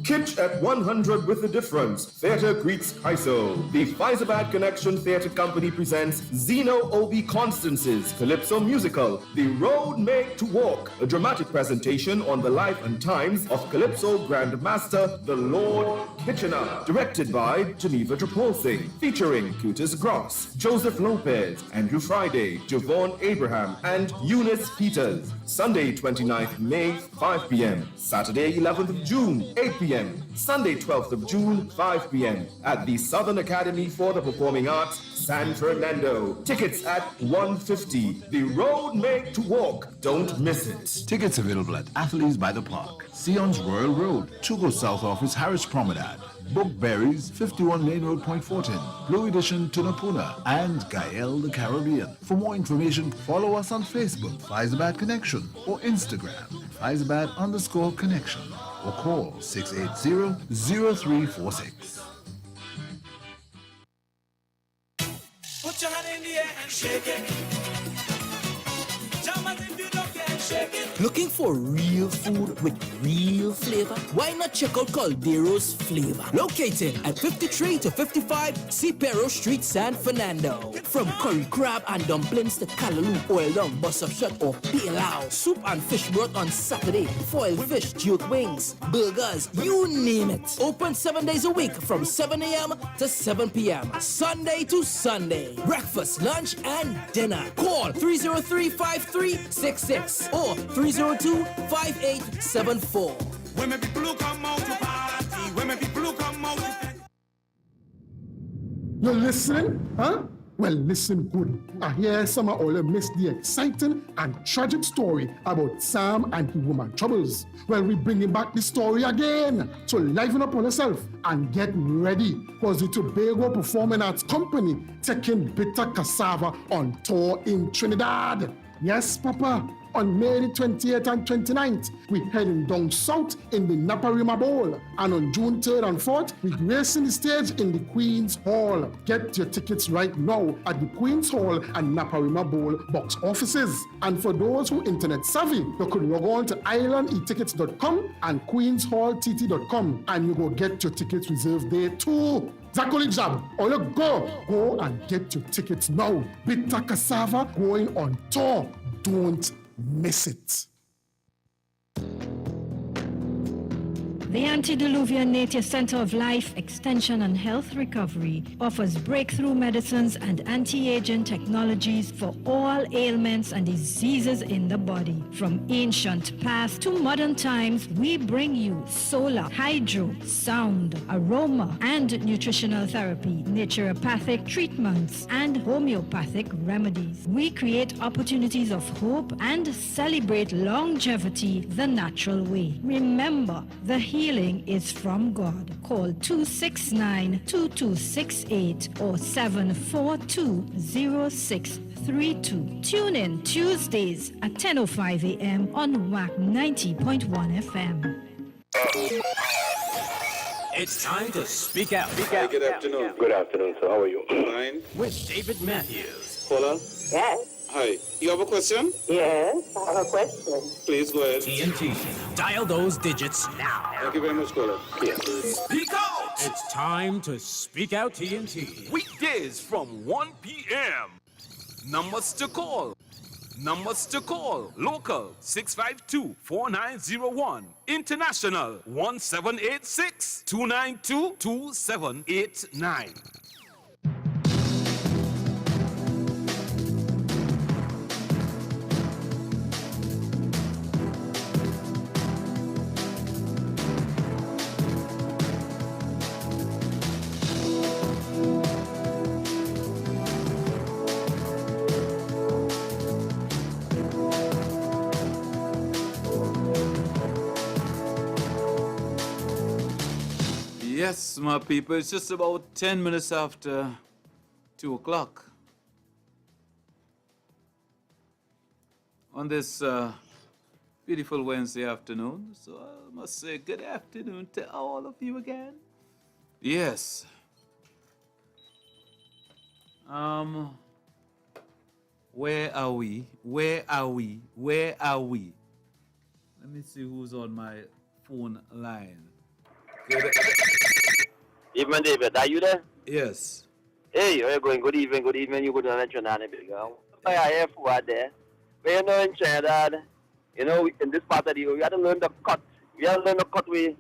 Kitsch at 100 with a difference. Theater greets Kaiso. The Pfizerbat Connection Theater Company presents Zeno Obi Constance's Calypso musical, The Road Made to Walk, a dramatic presentation on the life and times of Calypso Grand Master, the Lord Kitchener, directed by Geneva Trapolsing, featuring Cutis Gross, Joseph Lopez, Andrew Friday, Javon Abraham, and Eunice Peters. Sunday, 29th May, 5 p.m. Saturday, 11th of June, 8 p.m. Sunday, 12th of June, 5 p.m. at the Southern Academy for the Performing Arts, San Fernando. Tickets at $150. The Road Made to Walk. Don't miss it. Tickets available at Atherley's by the Park, Sion's Royal Road, Chugo South Office, Harris Promenade, Bookberries, 51 Lane Road, Point Fortin, Blue Edition, Tunapuna, and Gael the Caribbean. For more information, follow us on Facebook, Pfizerbat Connection, or Instagram, Pfizerbat_Connection, or call 680-0346. Put your hand in the air and shake it. Jam as if you don't care and shake it. Looking for real food with real flavor? Why not check out Caldero's Flavor? Located at 53 to 55 Cipero Street, San Fernando. From curry crab and dumplings to callaloo, oil down, bus of shot or pilau. Soup and fish broth on Saturday. Foiled fish, jerk wings, burgers, you name it. Open 7 days a week from 7 a.m. to 7 p.m. Sunday to Sunday. Breakfast, lunch, and dinner. Call 303-5366 or 302-5874. Women people come out to party. Women people come out to... You listening? Huh? Well, listen good. I hear some of all miss the exciting and tragic story about Sam and his woman troubles. Well, we bringing back the story again. So liven up on yourself and get ready, because the Tobago Performing Arts Company taking Bitter Cassava on tour in Trinidad. Yes, Papa. On May the 28th and 29th, we're heading down south in the Naparima Bowl. And on June 3rd and 4th, we're gracing the stage in the Queen's Hall. Get your tickets right now at the Queen's Hall and Naparima Bowl box offices. And for those who internet savvy, you could log on to islandetickets.com and queenshalltt.com and you go get your tickets reserved there too. Zakoli Jab, all you go and get your tickets now. Bitter Cassava going on tour. Don't miss it. The Antediluvian Nature Center of Life Extension and Health Recovery offers breakthrough medicines and anti-aging technologies for all ailments and diseases in the body. From ancient past to modern times, we bring you solar, hydro, sound, aroma, and nutritional therapy, naturopathic treatments, and homeopathic remedies. We create opportunities of hope and celebrate longevity the natural way. Remember, the healing is from God. Call 269-2268 or 742-0632. Tune in Tuesdays at 10:05 a.m. on WACK 90.1 FM. It's time to speak out. Good afternoon. Good afternoon, sir. How are you? Fine. With David Matthews. Hold on. Yes. Hi. You have a question? Yes, I have a question. Please go ahead. TNT. Dial those digits now. Thank you very much, caller. Speak out! It's time to speak out TNT. Weekdays from 1 p.m. Numbers to call. Local 652-4901. International 1786-292-2789. Yes, my people, it's just about 10 minutes after 2 o'clock. On this beautiful Wednesday afternoon, so I must say good afternoon to all of you again. Yes. Where are we? Let me see who's on my phone line. Evening, David. Are you there? Yes. Hey, how you going? Good evening. You go to the Trinidad, big girl. I have food there. But you know, in Trinidad, you know, in this part of the year, we have to learn to cut. We have to learn to cut with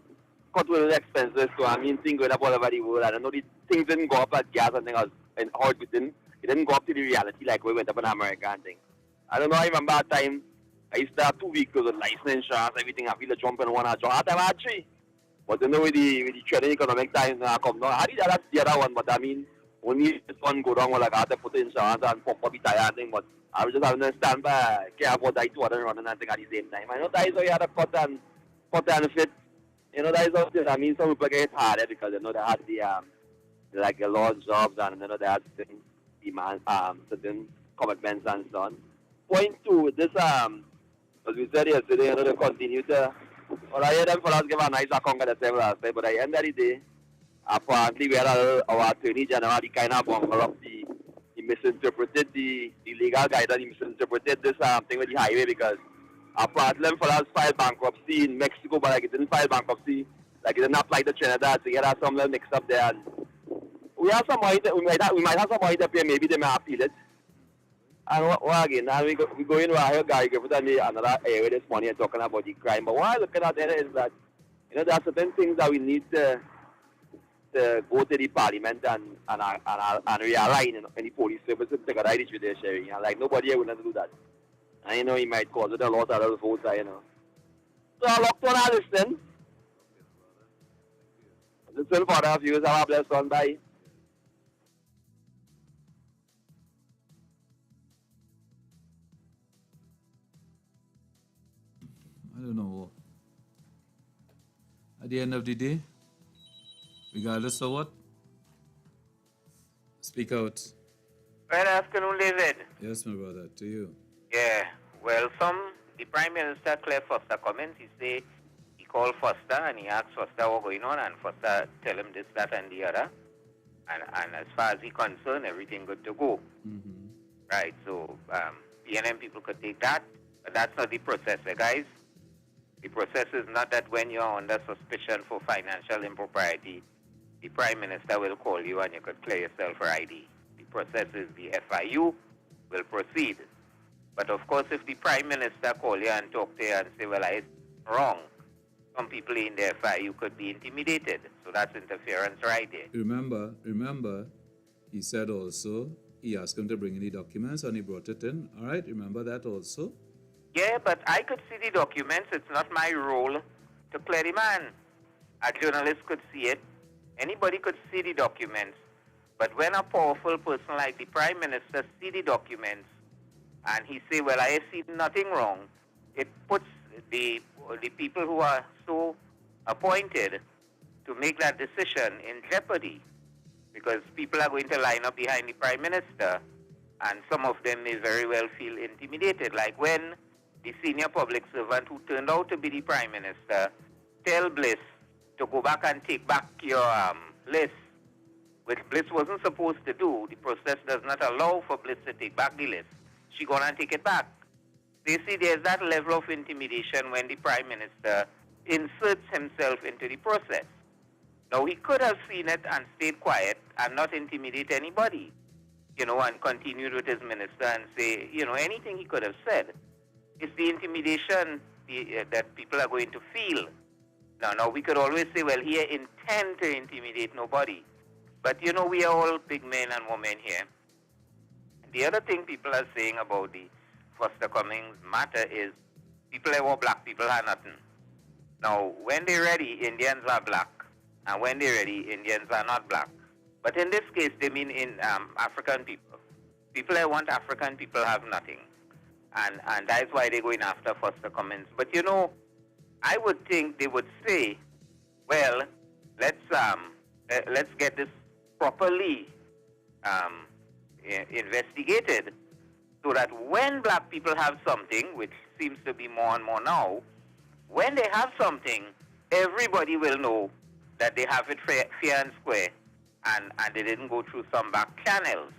expenses. So I mean, things going up all over the world. And I know the things didn't go up at gas and things, and how it didn't go up to the reality like we went up in America and things. I don't know. I remember that time. I used to have 2 vehicles with license, insurance, everything. I feel like jumping one. I jump. I had 3. But you know, with the trading economic times come down, I did that's the other one, but I mean, only this one go down, like I had to put insurance and pump up the tire and thing, but I was just having to stand by, care about that 2 other running and thing at the same time. I know that is how you had to cut and fit. You know, that is how I mean, some people get harder because, you know, they had the, like a lot of jobs and, you know, they had certain demands, certain commitments and so on. Point 2, this, as we said yesterday, you know, they continue to. Well, I hear them fellas give a nice account of themselves last time, but at the end of the day, apparently we had our Attorney General, he kind of bungled up he misinterpreted the legal guidance, he misinterpreted this thing with the highway because apparently them fellas filed bankruptcy in Mexico, but like it didn't file bankruptcy, like it didn't apply to Trinidad, so you had some little mix up there. And we have some money, we might have some money to pay, maybe they may appeal it. And what again, and we go in where Gary Griffith and another area this morning and talking about the crime. But what I'm looking at there is that, you know, there are certain things that we need to go to the parliament and realign in the police service to take a right judiciary. And like nobody here will do that. And you know, he might cause it a lot of other votes, you know. So I locked on all this then. Listen for the views, have a blessed one, bye. I don't know. At the end of the day, regardless of what, speak out. Good afternoon, David. Yes, my brother, to you. Yeah, well, the Prime Minister, Claire Foster, comments, he called Foster and he asked Foster what's going on, and Foster tell him this, that, and the other. And as far as he's concerned, everything good to go. Mm-hmm. Right, so PNM people could take that, but that's not the process, guys. The process is not that when you're under suspicion for financial impropriety, the Prime Minister will call you and you could clear yourself for ID. The process is the FIU will proceed. But of course, if the Prime Minister call you and talk to you and say, well, it's wrong, some people in the FIU could be intimidated. So that's interference right there. Remember, he said also, he asked him to bring in the documents and he brought it in. All right, remember that also? Yeah, but I could see the documents. It's not my role to clear the man. A journalist could see it. Anybody could see the documents. But when a powerful person like the Prime Minister see the documents and he say, well, I see nothing wrong, it puts the people who are so appointed to make that decision in jeopardy, because people are going to line up behind the Prime Minister, and some of them may very well feel intimidated. Like when the senior public servant who turned out to be the Prime Minister tell Bliss to go back and take back your list, which Bliss wasn't supposed to do. The process does not allow for Bliss to take back the list. She gonna and take it back. So you see, there's that level of intimidation when the Prime Minister inserts himself into the process. Now, he could have seen it and stayed quiet and not intimidate anybody, and continued with his minister and say, anything he could have said. It's the intimidation that people are going to feel. Now, we could always say, well, he intend to intimidate nobody. But, we are all big men and women here. The other thing people are saying about the Foster Cummings matter is people are black people are nothing. Now, when they're ready, Indians are black. And when they're ready, Indians are not black. But in this case, they mean African people. People that want African people have nothing. And that's why they're going after Foster Cummings. But, I would think they would say, well, let's get this properly investigated, so that when black people have something, which seems to be more and more now, when they have something, everybody will know that they have it fair and square, and they didn't go through some back channels.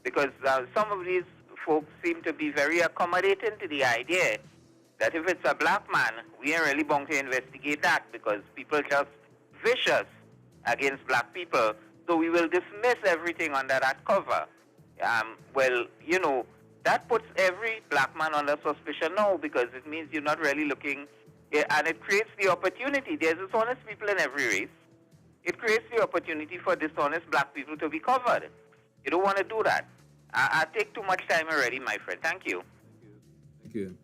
Because some of these folks seem to be very accommodating to the idea that if it's a black man, we ain't really bound to investigate that, because people just vicious against black people, so we will dismiss everything under that cover. That puts every black man under suspicion now, because it means you're not really looking, and it creates the opportunity. There's dishonest people in every race. It creates the opportunity for dishonest black people to be covered. You don't want to do that. I take too much time already, my friend. Thank you. Thank you.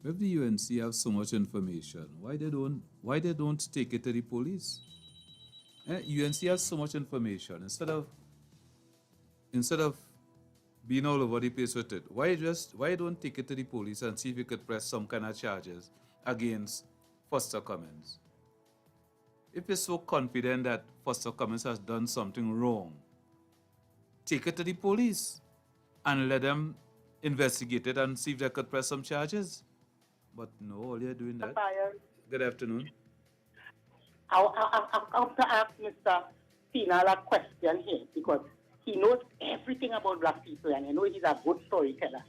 If the UNC have so much information, why they don't take it to the police? UNC has so much information. Instead of being all over the place with it, why don't take it to the police and see if you could press some kind of charges against Foster Cummings? If you're so confident that Foster Cummings has done something wrong, take it to the police and let them investigate it and see if they could press some charges. But no, all you're doing that. Good afternoon. I want to ask Mr. Pinal a question here, because he knows everything about black people, and I know he's a good storyteller.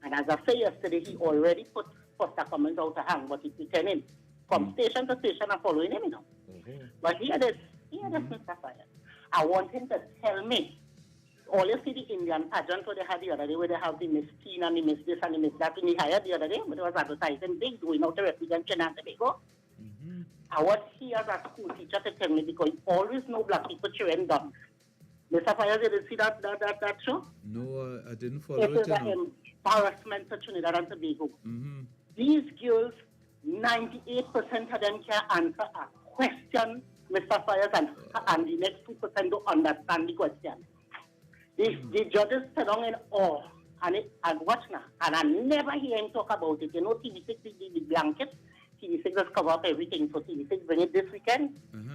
And as I said yesterday, he already put Foster Cummings out of hand, but he's pretending from station to station and following him, But hear this, Mr. Fire. I want him to tell me, all you see the Indian pageant where they had the other day, where they have the Miss Teen and the Miss this and the Miss that, when he hired the other day, but it was advertising big, going out to represent Trinidad and Tobago. I want he as a school teacher to tell me, because he always know black people cheering dance. Mr. Fires, did you see that show? No, I didn't follow it. It is an embarrassment to Trinidad and Tobago. These girls, 98% of them can answer a question, Mr. Fires, and the next 2% don't understand the question. The judges sit down in awe and watch now, and I never hear him talk about it. TV6 the blanket. TV6 just cover up everything. So TV6 bring it this weekend.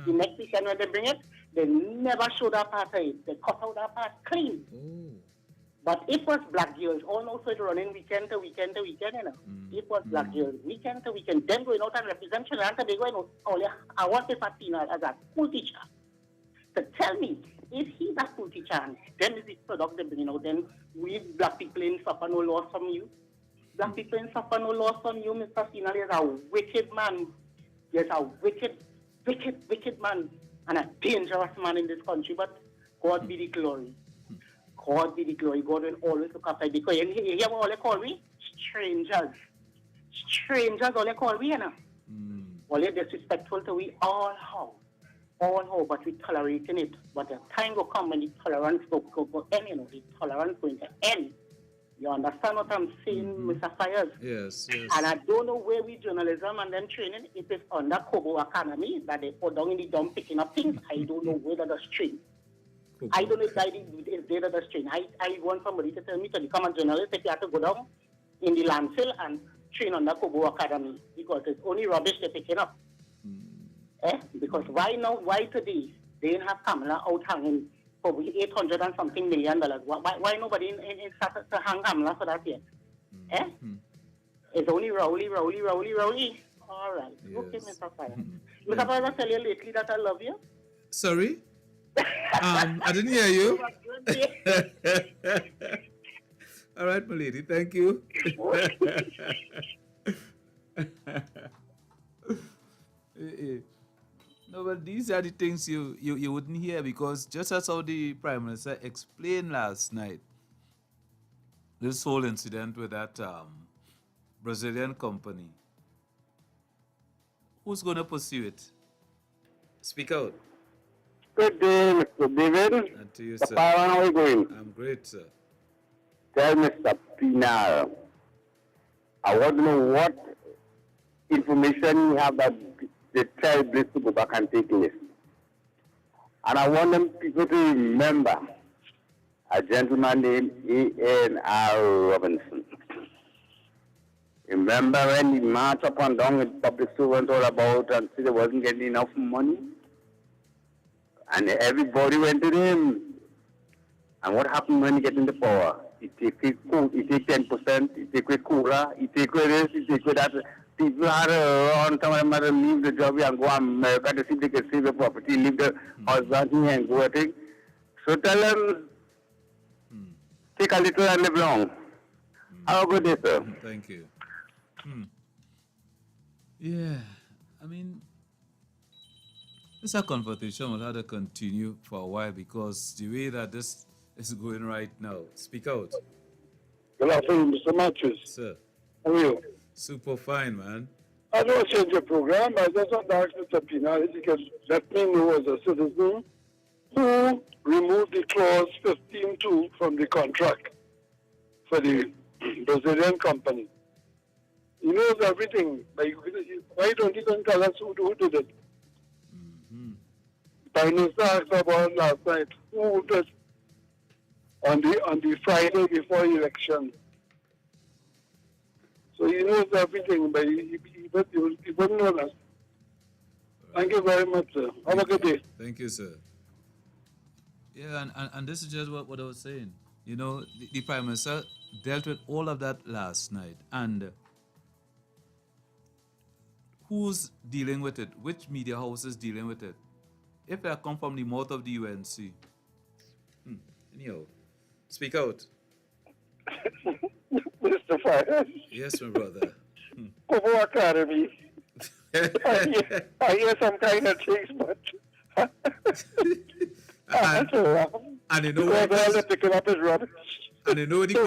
The next weekend when they bring it, they never show that part of it. They cut out that part clean. But it was black girls. All now so it's running weekend to weekend. It was black girls. Weekend to weekend. Them going out and represent Trinidad and Tobago. I want this Tina as a school teacher to tell me, if he's a school teacher and then is the product they bring out, then we black people in suffer no loss from you. Black people in suffer no loss from you, Mr. Finale is a wicked man. Yes, a wicked man and a dangerous man in this country. But God be the glory. God be the glory. God will always look after you. Because you hear what all they call me? Strangers. Strangers, all they call me, All they disrespectful to we all how, but we tolerating it. But the time will come when the tolerance will end, the tolerance going to end. You understand what I'm saying, Mr. Fires? Yes. And I don't know where we journalism and then training, it is under Kobo Academy that they put down in the dump picking up things. I don't know whether that's train. I don't know if that's train. I want somebody to tell me to become a journalist if you have to go down in the landfill and train under Kobo Academy, because it's only rubbish they're picking up. Because why now? Why today? They didn't have Kamala out hanging for $800 and something million. Why nobody in started to hang Kamala for that yet? It's only Rowley. All right. Yes. Okay, Mr. Fire. Mr. Fire, I tell you lately that I love you. Sorry? I didn't hear you. All right, my lady. Thank you. No, but these are the things you wouldn't hear, because just as how the Prime Minister explained last night, this whole incident with that Brazilian company, who's going to pursue it? Speak out. Good day, Mr. David. And to you, Mr. sir. Power, how are you going? I'm great, sir. Tell Mr. Pinal, I want to know what information you have that they tell Bliss to go back and take list. And I want them people to remember a gentleman named A.N.R. Robinson. Remember when he marched up and down with public servants all about and said they wasn't getting enough money? And everybody went to him. And what happened when he get into power? He take 10%, he take with Kura, he take with this, he take with that. People had to run, some of them had to leave the job and go to America to see if they can save the property, leave the husband here and go, I think. So tell them, take a little and live long. Have a good day, sir. Thank you. Yeah, I mean, this conversation will have to continue for a while, because the way that this is going right now. Speak out. Good afternoon, Mr. Matthews. Sir. How are you? Super fine, man. I don't change the program. I just want to ask Mr. Pinal if he can let me know as a citizen who removed the clause 15.2 from the contract for the Brazilian company. He knows everything. Why don't he come tell us who did it? Prime Minister asked about last night who did on the Friday before election. So he knows everything, but he wouldn't know that. Thank you very much, sir. Have a good day. Thank you, sir. Yeah, and this is just what I was saying. You know, the Prime Minister dealt with all of that last night. And who's dealing with it? Which media house is dealing with it? If they come from the mouth of the UNC. Anyhow, speak out. Mr. Fires. Yes, my brother. Kobo Academy. I hear some kind of things, but and you know what? Up his rubbish. And you know what? You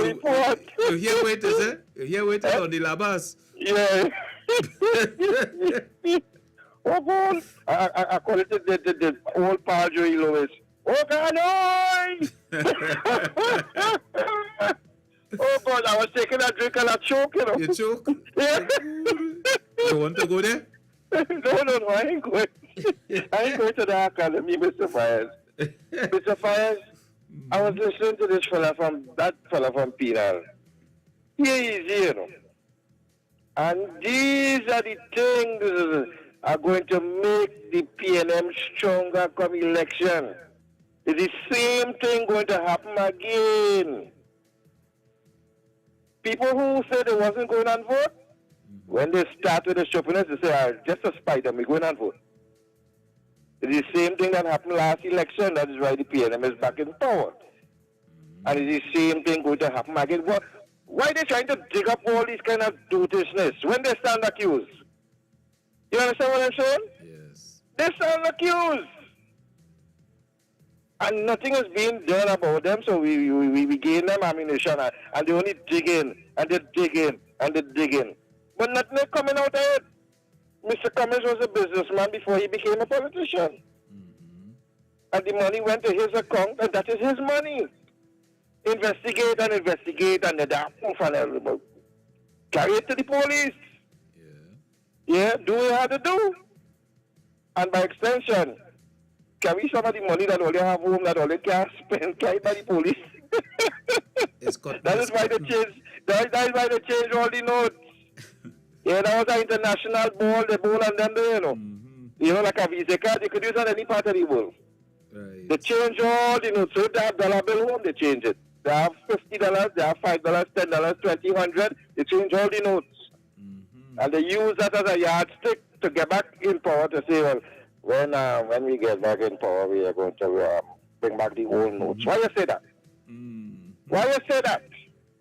hear what it is, eh? You hear what it is on the labas. Yeah. Oh God! I call it the old Padre Louis. Oh God! Oh God! I was taking a drink and I choke, you know. You choke? Yeah. You want to go there? No, I ain't going. I ain't going to the academy, Mr. Fires. Mr. Fires, I was listening to this fella from Penal. Here he is, you know. And these are the things are going to make the PNM stronger come election. It's the same thing going to happen again. People who said they wasn't going on vote, when they start with the shoppiness, they say, just to spite them, we're going on vote. It's the same thing that happened last election. That is why the PNM is back in power. And it's the same thing going to happen again. Why are they trying to dig up all these kind of dirtiness when they stand accused? You understand what I'm saying? Yes. They stand accused. And nothing is being done about them, so we gain them ammunition, and they only dig in, and they dig in, and they dig in. But nothing is coming out of it. Mr. Cummings was a businessman before he became a politician. And the money went to his account, and that is his money. Investigate, and then poof and everybody. Carry it to the police. Yeah, do what you have to do. And by extension, carry some of the money that all they have home, that all they can spend, carry by the police. That is why they changed. That is why they changed all the notes. Yeah, that was an international ball, they ball on them there, you know. You know, like a Visa card, you could use on any part of the world. Right. They change all the notes. So if they have dollar bill home, they change it. They have $50, they have $5, $10, $20, $100. They change all the notes. And they use that as a yardstick to get back in power to say, well, when we get back in power, we are going to bring back the old notes. Why you say that? Why you say that?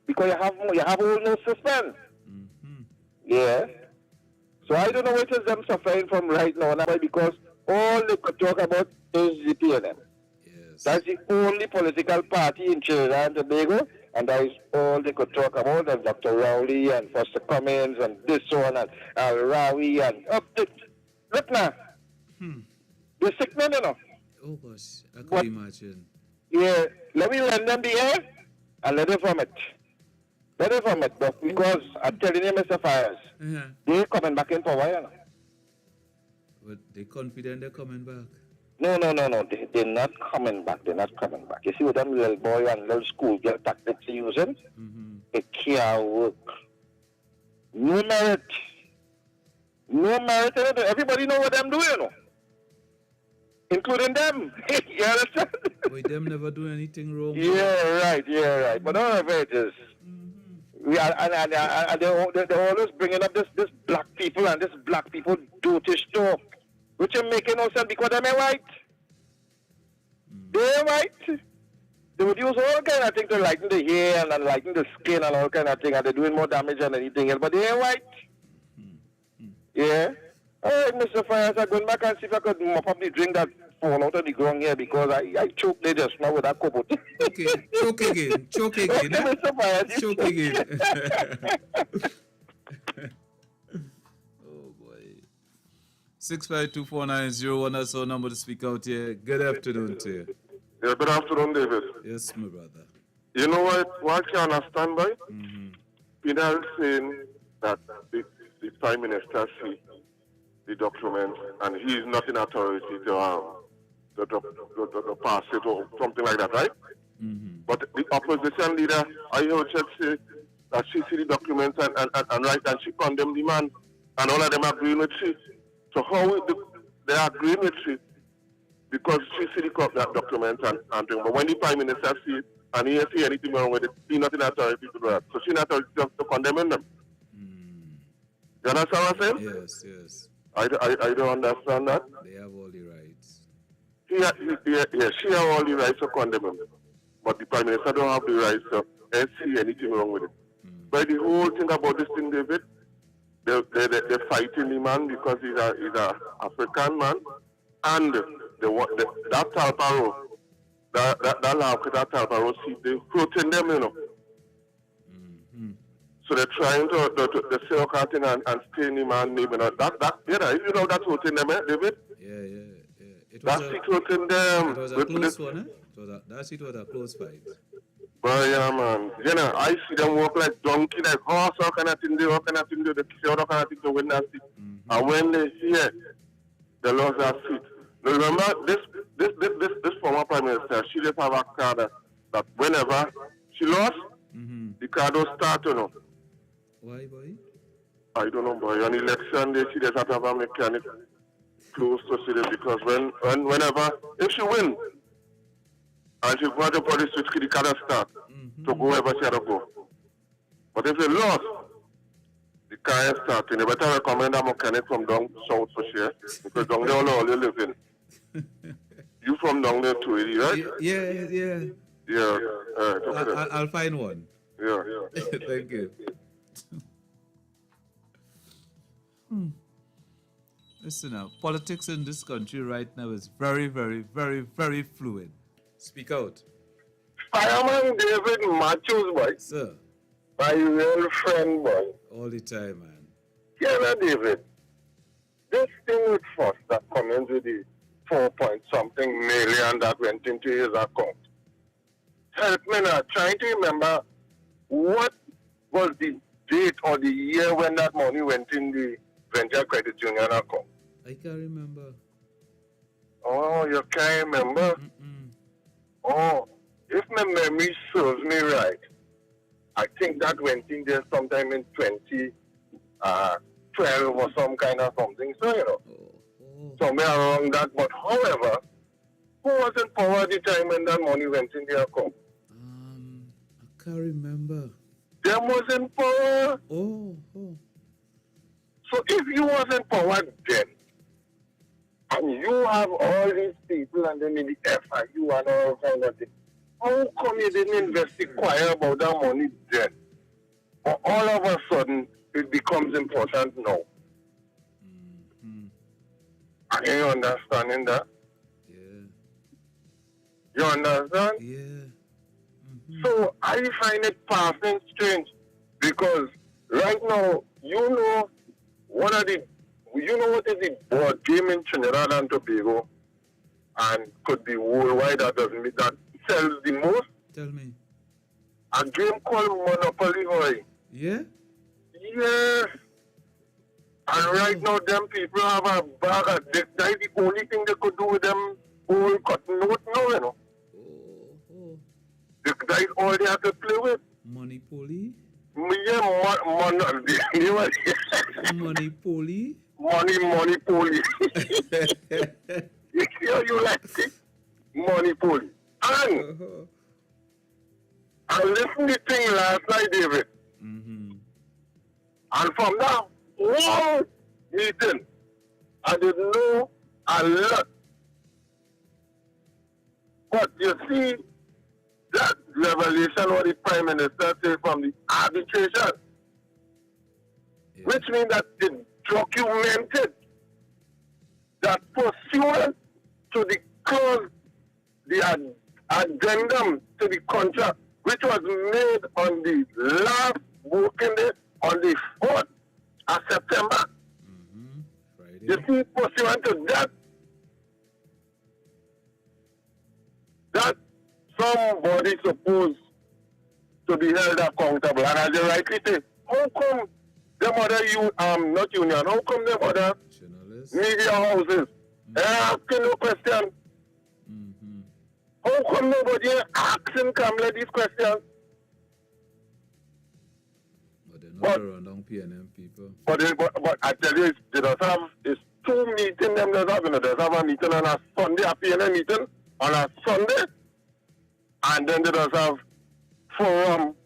Because you have old notes to spend. Yeah. So I don't know what is them suffering from right now, because all they could talk about is the PNM. Yes. That's the only political party in Trinidad and Tobago, and that is all they could talk about, and Dr. Rowley and Foster Cummins and this one and Al Rawi and look now. They're sickening, you know. Oh gosh, I could imagine. Yeah, let me lend them the air and let them vomit. Let them vomit, but because I'm telling you, Mr. Fires, they're coming back in power, you know. But they're confident they're coming back. No. They're not coming back. They're not coming back. You see what them little boy and little school girl tactics are using? It can't work. No merit. No merit in it. Everybody know what them doing, you know. Including them. You understand? But them never do anything wrong. Yeah, right. But all of it is. And they're always bringing up this black people and this black people dotish talk, which is making no sense because they're white. They're white. They would use all kind of things to lighten the hair and lighten the skin and all kind of things, and they're doing more damage than anything else, but they're white. Yeah. All right, Mr. Fires, I'm going back and see if I could mop up the drink that fall out of the ground here because I choked there just now with that cobot. Okay, choke again. Okay, Mr. Fires. Choke again. Oh boy. 6524901, that's our number to speak out here. Good afternoon to you. Yeah, good afternoon, David. Yes, my brother. You know what I can understand by? Pinal saying that the Prime Minister see the document and he is not in authority to pass it or something like that, right? But the opposition leader, I heard her say that she see the documents and right, and she condemned the man, and all of them agreeing with she. So how they are agreeing with she? Because she see the document and thing. But when the Prime Minister see it and he see anything wrong with it, she's not in authority to do that. So she's not authority to condemn them. You understand what I'm saying? Yes. I don't understand that. They have all the rights. She has all the rights to condemn him. But the Prime Minister don't have the rights to see anything wrong with it. But the whole thing about this thing, David, they're fighting the man because he's a African man. And that Talparo, that Talparo seat, they're hurting them, you know. So they're trying to say okay thing and stain him and name, you know. You know that's hurting them, David? Yeah. That's hurting them. It was a close one, eh? It was a close fight. But yeah, man. You know, I see them walk like donkey, like horse, all kind of thing, they kiss all kind of thing to win that seat. And when they hear they lost that seat. Now remember, this former Prime Minister, she just have a card that whenever she lost, the card will start, you know. Why, boy? I don't know, boy. On election day, she just have to have a mechanic close to see this because whenever, if she win, and she go to the switch, the card will start to go wherever she had to go. But if they lost, the car is starting. You better recommend a mechanic from down south for sure, because down there all you live in. You from down there too, right? Yeah. Yeah. I'll find one. Yeah. Thank you. Listen now, politics in this country right now is very, very, very, very fluid. Speak out. Fireman David Matthews, boy. Sir. My real friend, boy. All the time, man. Yeah, David. This thing with Foster Cummins with the 4-point-something million that went into his account. Help me now. Trying to remember what was the date or the year when that money went in the Venture Credit Union account. I can't remember. Oh, you can't remember? Oh, if my memory serves me right, I think that went in there sometime in 2012 or some kind of something. So, you know. somewhere around that. But however, who was in power at the time when that money went in their account? I can't remember. Them was in power. Oh. So if you was in power then, and you have all these people and then in the FIU and all kind of things, how come you didn't inquire about that money then? But all of a sudden, it becomes important now. Are you understanding that? Yeah. You understand? Yeah. So I find it passing strange because right now, what is the board game in Trinidad and Tobago and could be worldwide that sells the most? Tell me. A game called Monopoly, boy. Yeah? Yes. And right now, them people have a bag of deck. That's the only thing they could do with them whole cotton note now, you know. That's all they have to play with. Money poly? Yeah, Money poly? Money poly. You hear you like it? Money poly. And I listened to the thing last night, David. And from that whole meeting, I didn't know a lot. But you see, that revelation what the Prime Minister said from the arbitration, which means that it documented that pursuant to the clause, the addendum to the contract, which was made on the last working day, on the 4th of September. You see, pursuant to that, that somebody supposed to be held accountable. And as you rightly say, how come them other not union, how come them other media houses asking no question? How come nobody asking Kamala these questions? But around PNM people. But I tell you, they just have it's 2 meetings them just have, they just have a meeting on a Sunday, a PNM meeting on a Sunday, and then they just have forum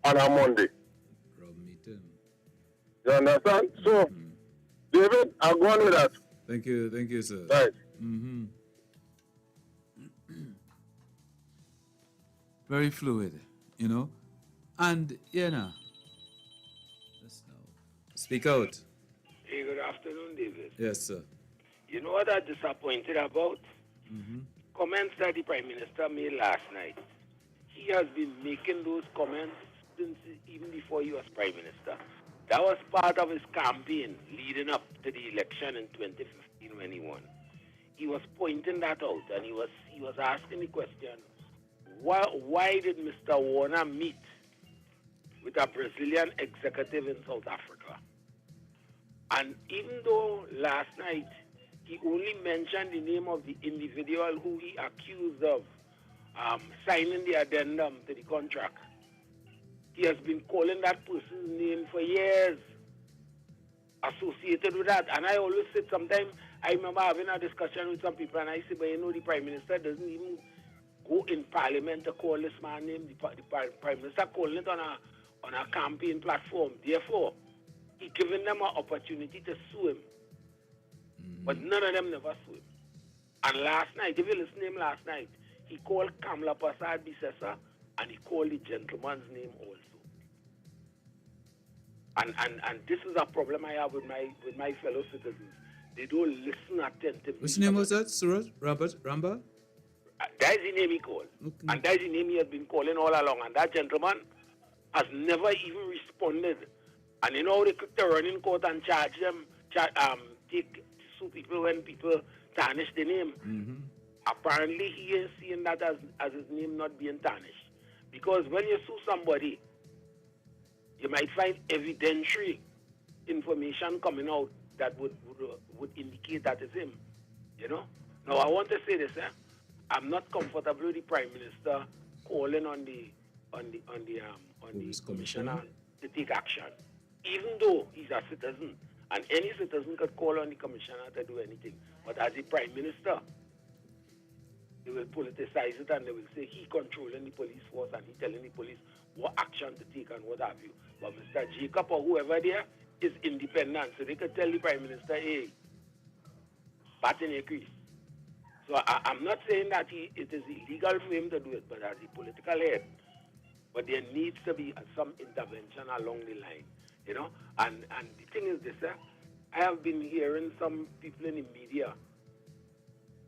on a Monday. You understand? So, David, I'm going with that. Thank you, sir. Right. Very fluid, you know? And, speak out. Hey, good afternoon, David. Yes, sir. You know what I'm disappointed about? Comments that the Prime Minister made last night. He has been making those comments since even before he was Prime Minister. That was part of his campaign leading up to the election in 2015 when he won. He was pointing that out, and he was asking the question, why did Mr. Warner meet with a Brazilian executive in South Africa? And even though last night he only mentioned the name of the individual who he accused of signing the addendum to the contract, he has been calling that person's name for years associated with that. And I always said, sometimes I remember having a discussion with some people, and I said, but the Prime Minister doesn't even go in Parliament to call this man name. The Prime Minister calling it on a campaign platform. Therefore, he giving them an opportunity to sue him. But none of them never sue him. And last night, if you listen to him last night, he called Kamla Prasad Bisesa, and he called the gentleman's name also. And this is a problem I have with my fellow citizens. They don't listen attentively. Which name was that, Suraj? Ramba? That is the name he called. Okay. And that is the name he has been calling all along. And that gentleman has never even responded. And you know, they could run in court and charge them, sue people when people tarnish the name. Apparently, he is seeing that as his name not being tarnished. Because when you sue somebody, you might find evidentiary information coming out that would indicate that it's him. You know? Now, I want to say this, I'm not comfortable with the Prime Minister calling on the commissioner to take action, even though he's a citizen And any citizen could call on the commissioner to do anything. But as the prime minister, they will politicize it and they will say he controlling the police force and he telling the police what action to take and what have you. But Mr. Jacob or whoever there is independent. So they could tell the prime minister, hey, bat in your crease. So I'm not saying that it is illegal for him to do it, but as a political head. But there needs to be some intervention along the line, you know. And the thing is this, I have been hearing some people in the media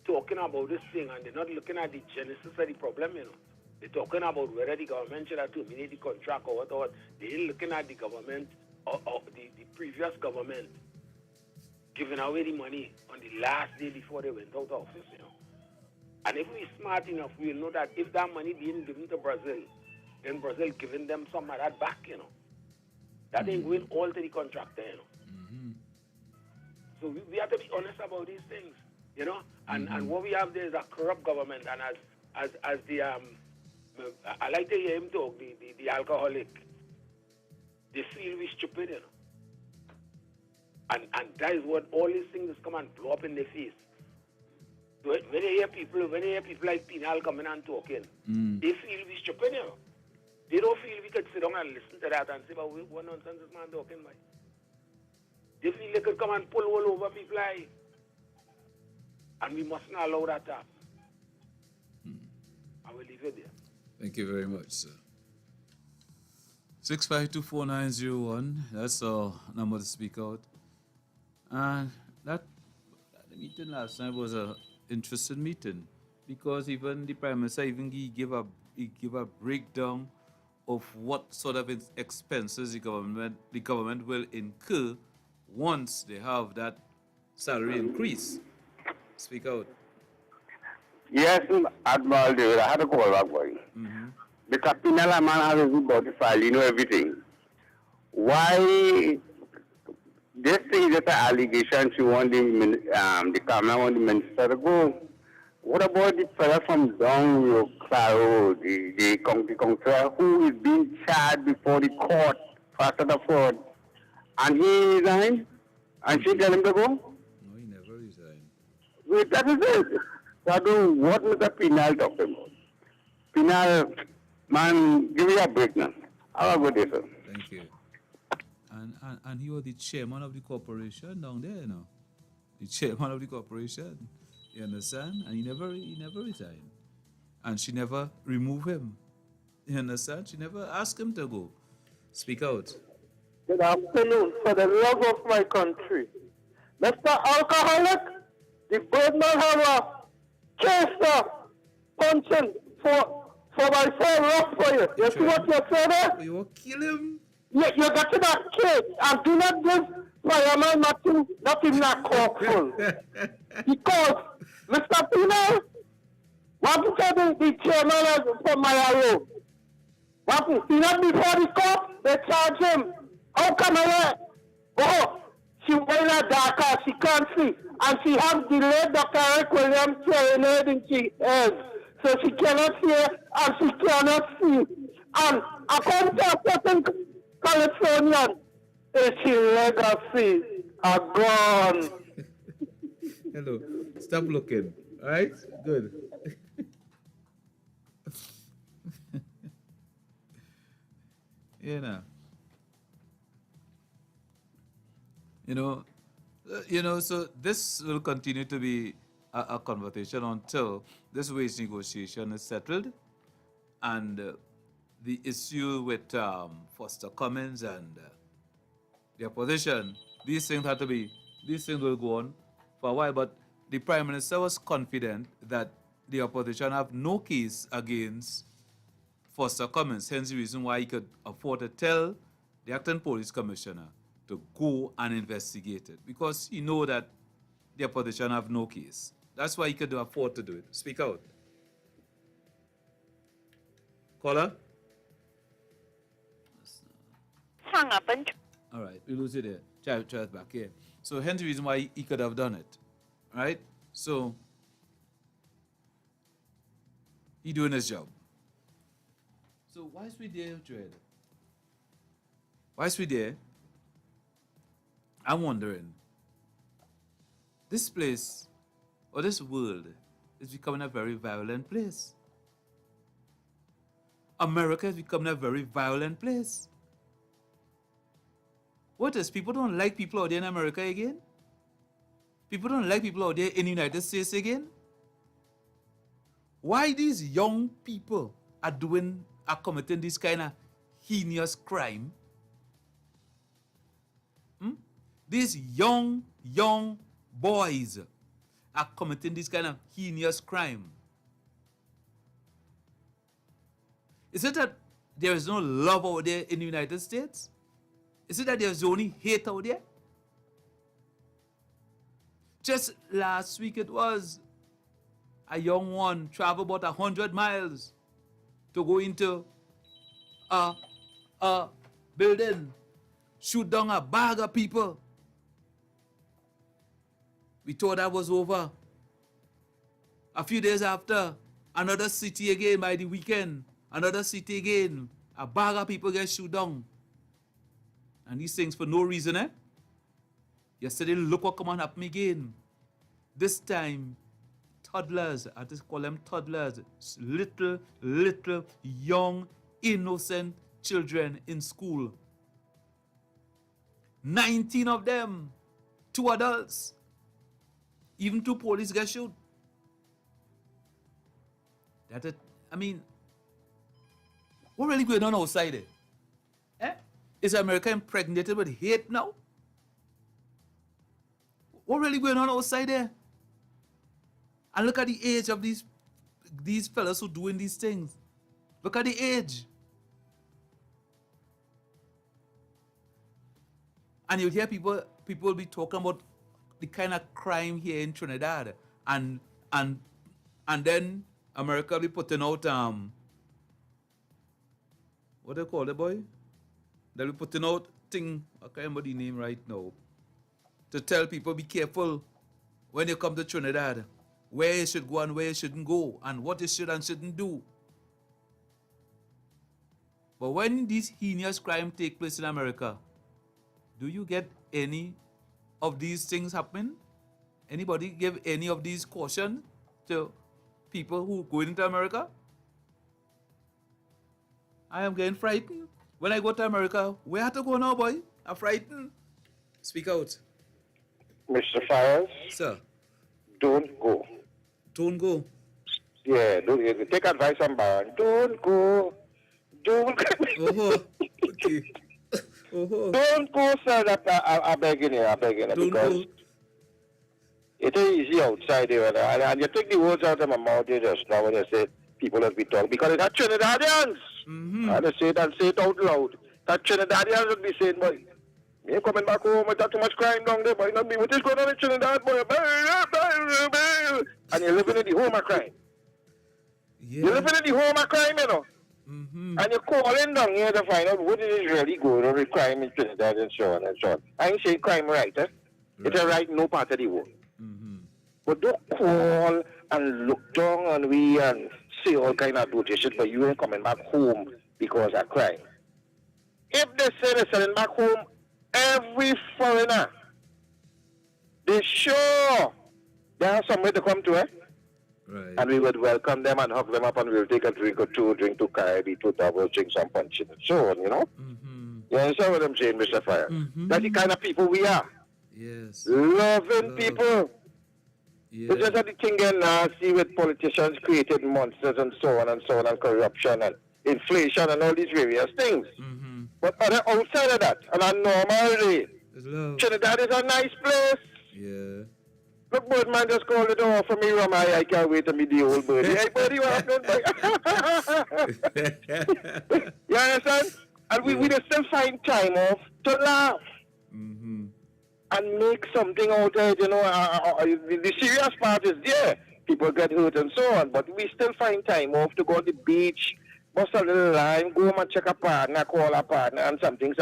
talking about this thing, and they're not looking at the genesis of the problem, you know. They're talking about whether the government should have terminated the contract or what. They ain't looking at the government or the previous government giving away the money on the last day before they went out of office, you know. And if we're smart enough, we'll know that if that money being given to Brazil, then Brazil giving them some of that back, you know. That ain't going all to the contractor, you know. So we have to be honest about these things, you know. And what we have there is a corrupt government. And as the I like to hear him talk, the alcoholic, they feel we stupid, you know. And that is what all these things come and blow up in their face. When you hear people like Pinal coming and talking, they feel we stupid, you know. They don't feel we could sit down and listen to that and say, but what nonsense this man talking about? They feel they could come and pull all over people like, and we mustn't allow that to happen. I will leave it there. Thank you very much, sir. 6524901, that's our number to speak out. And the meeting last night was an interesting meeting because even the Prime Minister he gave a breakdown of what sort of expenses the government will incur once they have that salary increase. Speak out. Yes, Admiral David, I had to call back boy. Because Pinala man has a good body file, you know everything. Why this thing is an allegation she want the camera want the minister to go. What about the fella from down your Claro, the controller who is being charged before the court for the fraud? And he resigned? And she tell him to go? No, he never resigned. Wait, that is it. So what Mr. Pinal talking about? Pinal, man, give me a break now. Have a good day, sir. Thank you. And he was the chairman of the corporation down there, you know. The chairman of the corporation. You understand? And he never resigned. And she never removed him. You understand? She never asked him to go. Speak out. Good afternoon. For the love of my country. Mr. Alcoholic, the birdman have a case punching for my phone rough for you. You see what you said there? You will kill him. You got to that kid and do not give fireman nothing that corkful. Because Mr. Pino, what to say the chairman for my road? What to see that before the court, they charge him. How come I oh, she wearing a darker, she can't see. And she has delayed Dr. Eric Williams serenade in she head. So she cannot hear and she cannot see. And according to a certain Californian, it's legacy are gone. Hello. Stop looking. All right? Good. So this will continue to be a conversation until this wage negotiation is settled and the issue with Foster Cummins and the opposition, these things will go on for a while, but the Prime Minister was confident that the opposition have no case against Foster Cummins, hence the reason why he could afford to tell the acting police commissioner to go and investigate it, because he know that the opposition have no case. That's why he could afford to do it. Speak out. Caller? Hang up and... All right, we lose it there. Try it back here. So hence the reason why he could have done it. Right? So he doing his job. So whilst we there, Dread, whilst we there, I'm wondering, this place or this world is becoming a very violent place. America is becoming a very violent place. What is, people don't like people out there in America again? People don't like people out there in the United States again? Why these young people are committing this kind of heinous crime? These young boys are committing this kind of heinous crime. Is it that there is no love out there in the United States? Is it that there's only hate out there? Just last week it was a young one traveled about 100 miles to go into a building, shoot down a bag of people. We thought that was over. A few days after, another city again by the weekend, another city again, a bag of people get shoot down. And these things for no reason, eh? Yesterday, look what come on happen again. This time, toddlers, I just call them toddlers, little, young, innocent children in school. 19 of them, 2 adults, even 2 police get shot. What really going on outside there? Is America impregnated with hate now? What really going on outside there? And look at the age of these fellas who doing these things. Look at the age. And you hear people be talking about the kind of crime here in Trinidad, and then America be putting out what they call it, boy? They'll be putting out thing, I can't remember the name right now, to tell people be careful when you come to Trinidad, where you should go and where you shouldn't go, and what you should and shouldn't do. But when these heinous crimes take place in America, do you get any of these things happen? Anybody give any of these caution to people who go into America? I am getting frightened. When I go to America, where I have to go now, boy? I'm frightened. Speak out. Mr. Fires? Sir? Don't go. Don't go? Yeah, take advice from Baron. Don't go. Don't go. Okay. Don't go, sir. I'm begging you. Because go. it is easy outside here. And you take the words out of my mouth just now when you say people that we talk. Because it's a Trinidadians. And I say it and say it out loud. That Trinidadians would be saying, boy, you're coming back home, there's too much crime down there, boy. What is going on in Trinidad, boy? And you're living in the home of crime. Yeah. You're living in the home of crime, you know. And you're calling down here to find out what is really going on with crime in Trinidad and so on and so on. I ain't saying crime right, eh? Right. It's a right in no part of the world. But don't call and look down on we and say all kind of dirty shit, but you ain't coming back home because of crime. If they say they're selling back home, every foreigner, they sure they have somewhere to come to, eh? Right. And we would welcome them and hug them up and we'll take a drink or two, drink to Krazy, to Tobago, drink some punch and so on, you know? You understand what I'm saying, Mr. Fire? That's the kind of people we are. Yes. Loving people. Yeah. It's just that the thing getting nasty with politicians creating monsters and so on, and corruption and inflation and all these various things. But outside of that, on a normal day, Trinidad is a nice place. Yeah. Look, Birdman just called the door for me, I can't wait to meet the old birdie. Hey, birdie, what happened? You understand? And we just still find time off to laugh. And make something out of it, you know. The serious part is there. People get hurt and so on. But we still find time off to go to the beach, bust a little line, go home and check a partner, call a partner, and something.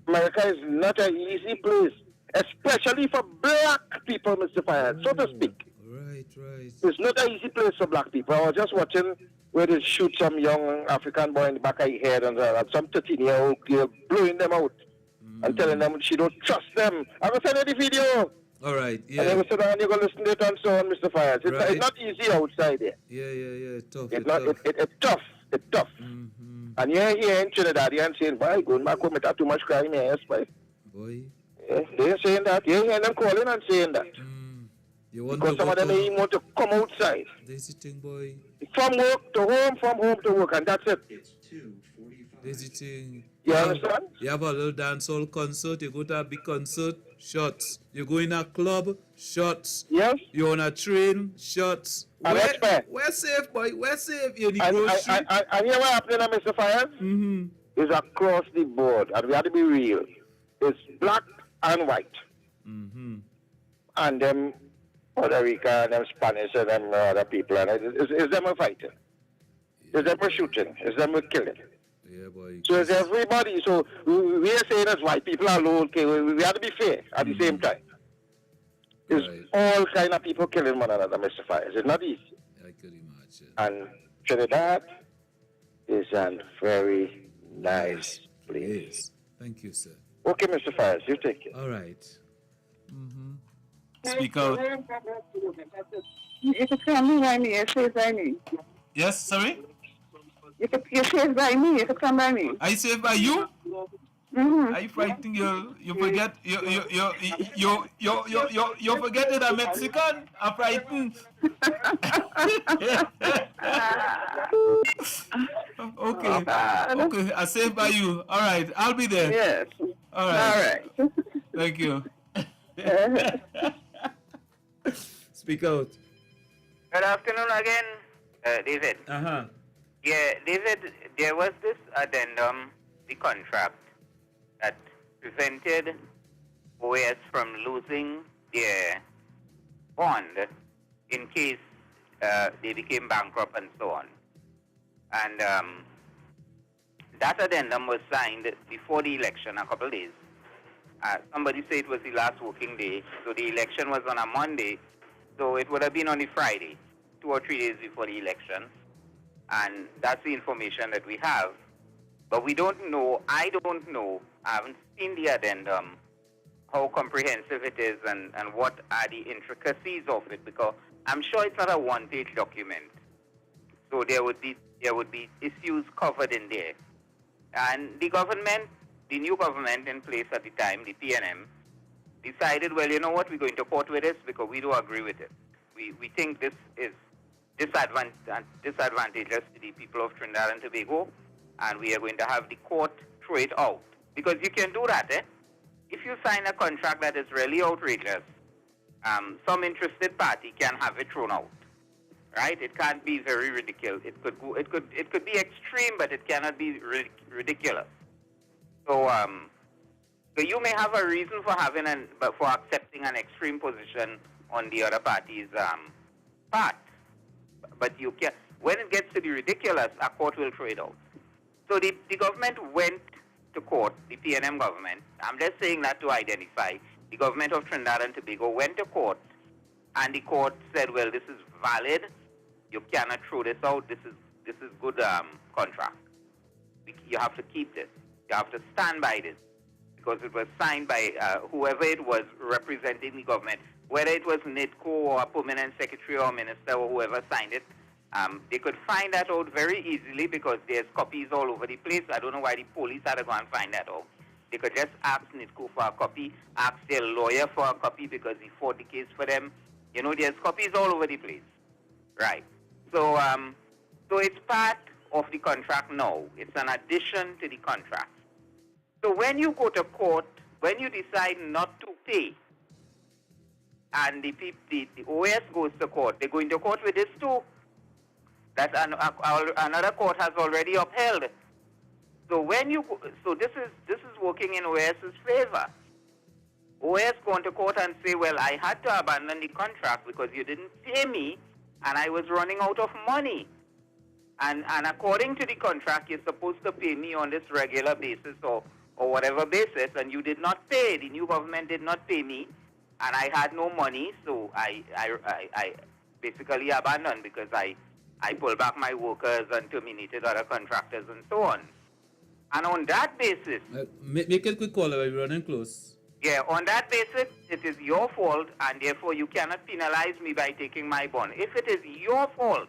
America is not an easy place, especially for black people, Mr. Fire, so to speak. Right. It's not an easy place for black people. I was just watching where they shoot some young African boy in the back of his head and some 13-year-old girl blowing them out. and telling them she don't trust them. I'm going to send you the video. All right, yeah. And then we sit down and you go listen to it and so on, Mr. Fires. It's not easy outside there. Yeah, tough. It's tough. It's tough. And you're here in Trinidad, you're saying, boy, going back home, it's too much crime here, yes, boy. Boy. Yeah, they're saying that. You're hearing them calling and saying that. Because some of them ain't want to come outside. There's the thing, boy. From work to home, from home to work, and that's it. There's the thing. You understand? You have a little dancehall concert, you go to a big concert, shots. You go in a club, shots. Yes. You're on a train, shots. We're safe, boy. We're safe. You're in the grocery. And hear what happening, Mr. Fires? It's across the board, and we have to be real. It's black and white. And them Puerto Rican, and them Spanish, and them other people, and it's them who fighting. It's them who shooting. It's them who killing. Yeah, boy. So it's everybody. So we are saying as white people are low. Okay, we have to be fair at the same time. It's all kind of people killing one another, Mr. Fires. It's not easy. I could imagine. And Trinidad is a very nice place. Thank you, sir. Okay, Mr. Fires, you take it. All right. Speak out. You can tell me by me, it says by me. Yes, sorry? You saved by me, you can come by me. Are you saved by you? Are you frightened? You forget you forget that I'm Mexican. I'm frightened. Okay. I'm saved by you. All right, I'll be there. Yes. All right. Thank you. Speak out. Good afternoon again, David. Yeah, David, there was this addendum, the contract, that prevented OAS from losing their bond in case they became bankrupt and so on. And that addendum was signed before the election, a couple days. Somebody said it was the last working day, so the election was on a Monday, so it would have been on the Friday, 2 or 3 days before the election. And that's the information that we have. But we don't know, I don't know, I haven't seen the addendum, how comprehensive it is and what are the intricacies of it, because I'm sure it's not a one-page document. So there would be issues covered in there. And the government, the new government in place at the time, the PNM, decided, well, you know what, we're going to court with this because we don't agree with it. We think this is disadvantageous to the people of Trinidad and Tobago, and we are going to have the court throw it out. Because you can do that, If you sign a contract that is really outrageous, some interested party can have it thrown out, right? It can't be very ridiculous. It could be extreme, but it cannot be ridiculous. So, so you may have a reason for for accepting an extreme position on the other party's part. But you can, when it gets to be ridiculous, a court will throw it out. So the government went to court, the PNM government. I'm just saying that to identify. The government of Trinidad and Tobago went to court, and the court said, well, this is valid. You cannot throw this out. This is good contract. You have to keep this. You have to stand by this because it was signed by whoever it was representing the government. Whether it was NITCO or a permanent secretary or minister or whoever signed it, they could find that out very easily because there's copies all over the place. I don't know why the police had to go and find that out. They could just ask NITCO for a copy, ask their lawyer for a copy because he fought the case for them. You know, there's copies all over the place. Right. So, so it's part of the contract now. It's an addition to the contract. So when you go to court, when you decide not to pay, and the OAS goes to court, they go into court with this too. That another court has already upheld. So when you this is working in OAS's favor. OAS go into court and say, well, I had to abandon the contract because you didn't pay me, and I was running out of money. And according to the contract, you're supposed to pay me on this regular basis or whatever basis, and you did not pay. The new government did not pay me, and I had no money, so I basically abandoned because I pulled back my workers and terminated other contractors and so on. And on that basis, Make it quick, caller. We're running close. yeah, on that basis, it is your fault, and therefore you cannot penalize me by taking my bond. If it is your fault,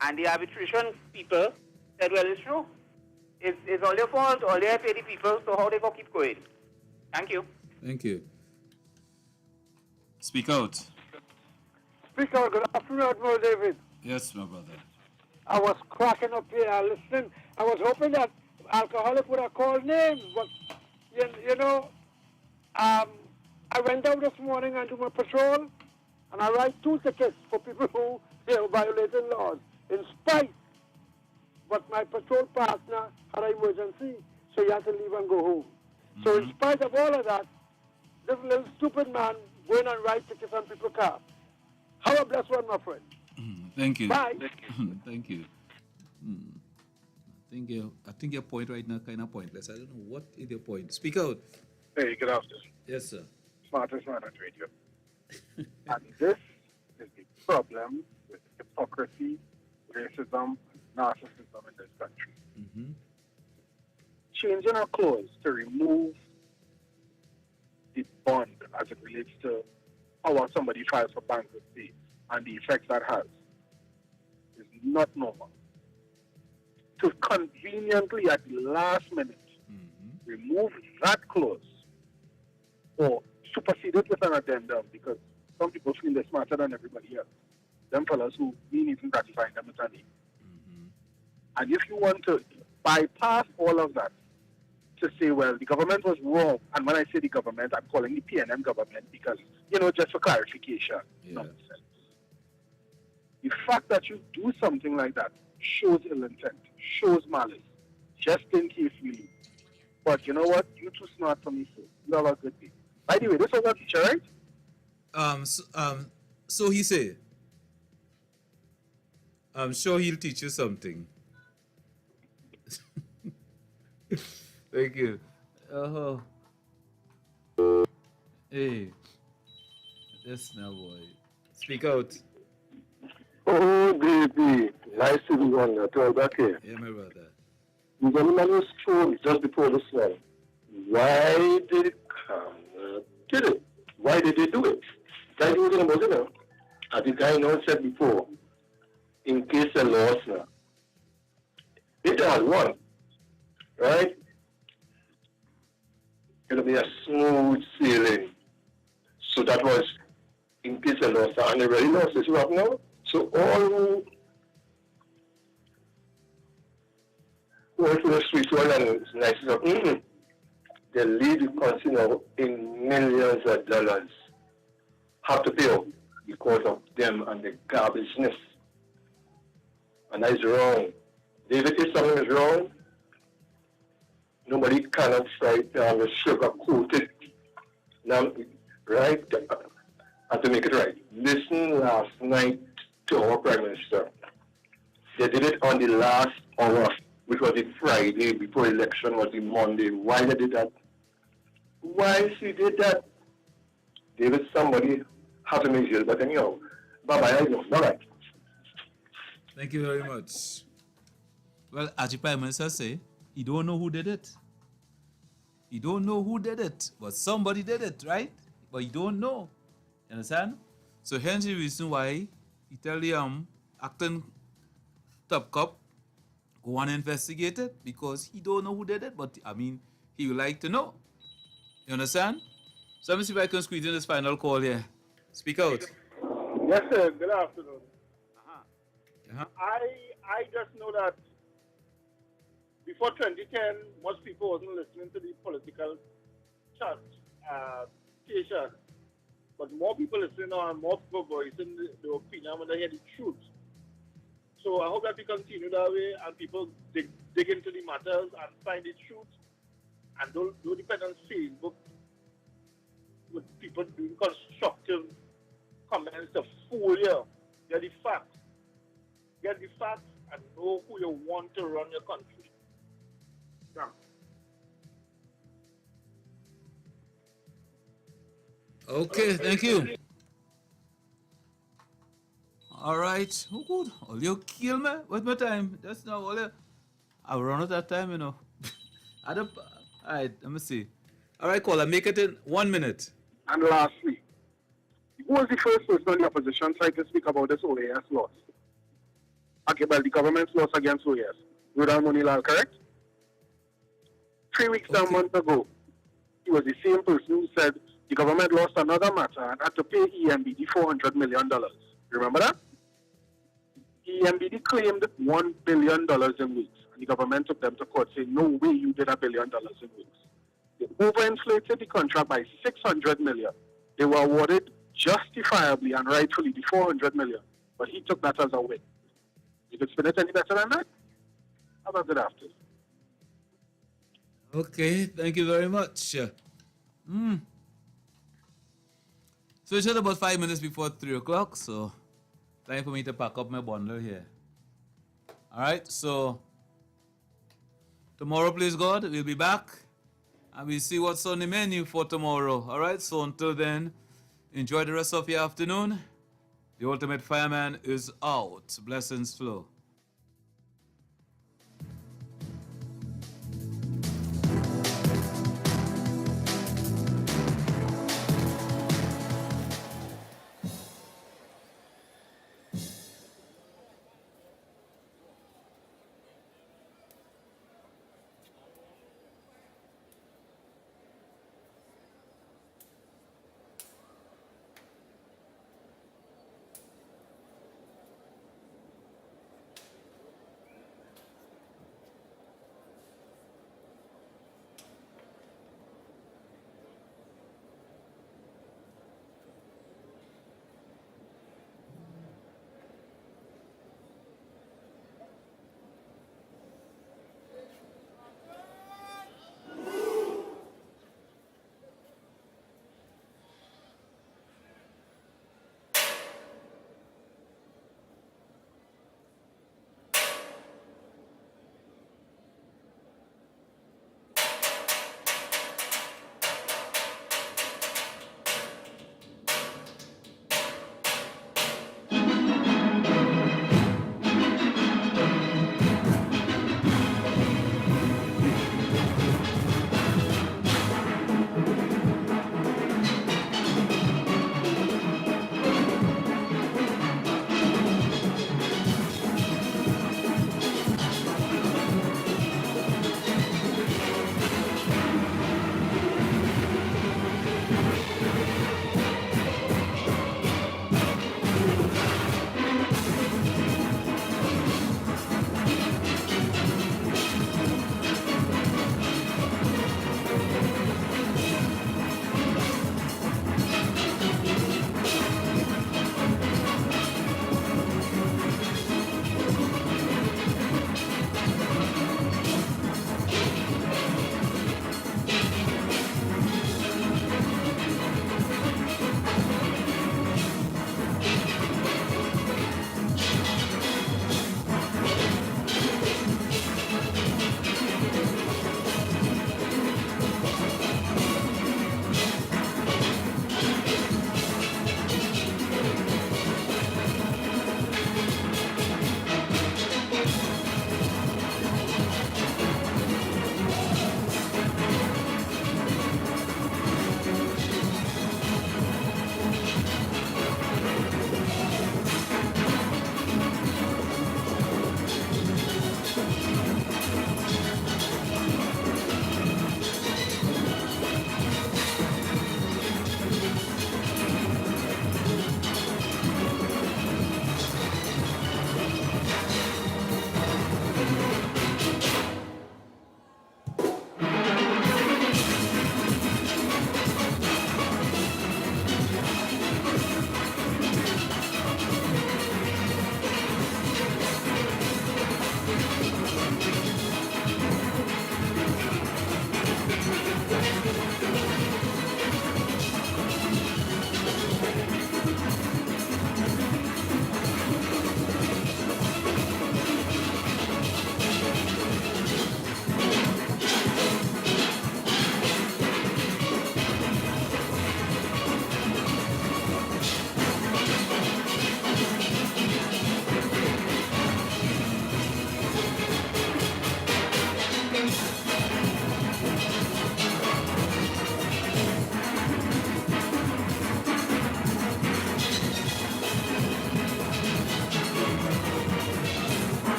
and the arbitration people said, well, it's true. It's all your fault, all they pay the people, so how they go keep going? Thank you. Thank you. Speak out. Speak out. Good afternoon, Admiral David. Yes, my brother. I was cracking up here listening. I was hoping that alcoholic would have called names, but you know, I went out this morning and do my patrol, and I write 2 tickets for people who violating laws. In spite, but my patrol partner had an emergency, so he had to leave and go home. So in spite of all of that, this little stupid man going and write tickets on people's car. Have a blessed one, my friend. Thank you. Bye. Thank you. I think your point right now kind of pointless. I don't know what is your point. Speak out. Hey, good afternoon. Yes, sir. Smartest man on radio. And this is the problem with hypocrisy, racism, narcissism in this country. Changing our clause to remove the bond as it relates to how somebody files for bankruptcy and the effects that has is not normal. To conveniently at the last minute remove that clause or supersede it with an addendum, because some people feel they're smarter than everybody else. Them fellas who mean even gratifying them with a name. And if you want to bypass all of that to say, well, the government was wrong, and when I say the government, I'm calling the PNM government because, just for clarification, nonsense. The fact that you do something like that shows ill intent, shows malice, just in case we leave. But you know what? You're too smart for me, so you have a good day. By the way, this was our teacher, right? So he say, I'm sure he'll teach you something. Thank you. Hey, this now, boy. Speak out. Oh, baby. Nice to be on the tour back here. Yeah, my brother. The gentleman was told just before this one. Why did it come? Did it? Why did they do it? Guy was in a as the guy said before, in case of loss now. It has won, right? It'll be a smooth sailing. So that was in case of loss, and they really lost this right now. So all who went to the streets well and it's nice of they leave the country now in millions of dollars. Have to pay out because of them and the garbageness. And that is wrong. David, if something is wrong, nobody cannot try to sugarcoat it. Now, right? And to make it right. Listen last night to our Prime Minister. They did it on the last hour, which was the Friday before election, was the Monday. Why they did that? Why she did that? David, somebody have to make sure. But anyhow, bye-bye. I know. Bye-bye. Thank you very much. Well, as the Prime Minister say, he don't know who did it. He don't know who did it, but somebody did it, right? But he don't know. You understand? So hence the reason why he tell the acting top cop go and investigate it, because he don't know who did it, but he would like to know. You understand? So let me see if I can squeeze in this final call here. Speak out. Yes, sir. Good afternoon. I just know that before 2010, most people wasn't listening to the political chat station. But more people listening now and more people voicing the opinion when they hear the truth. So I hope that we continue that way and people dig into the matters and find the truth. And don't depend on Facebook with people doing constructive comments to fool you. Get the facts. Get the facts and know who you want to run your country. Yeah. Okay, thank you. All right. Oh, good. All you kill me with my time. That's not all you. I run out of time, All right, let me see. All right, caller, make it in 1 minute. And lastly, who was the first person on the opposition side to speak about this OAS loss? Okay, well, the government's loss against OAS. Rudal Munilal, correct? 3 weeks down a month ago, he was the same person who said the government lost another matter and had to pay EMBD $400 million. Remember that? EMBD claimed $1 billion in weeks, and the government took them to court saying, no way you did $1 billion in weeks. They overinflated the contract by $600 million. They were awarded justifiably and rightfully the $400 million, but he took that as a win. You could spin it any better than that? How about good afternoon? Okay, thank you very much. So it's just about 5 minutes before 3 o'clock, so time for me to pack up my bundle here. All right, so tomorrow, please God, we'll be back and we'll see what's on the menu for tomorrow. All right, so until then, enjoy the rest of your afternoon. The ultimate fireman is out. Blessings flow.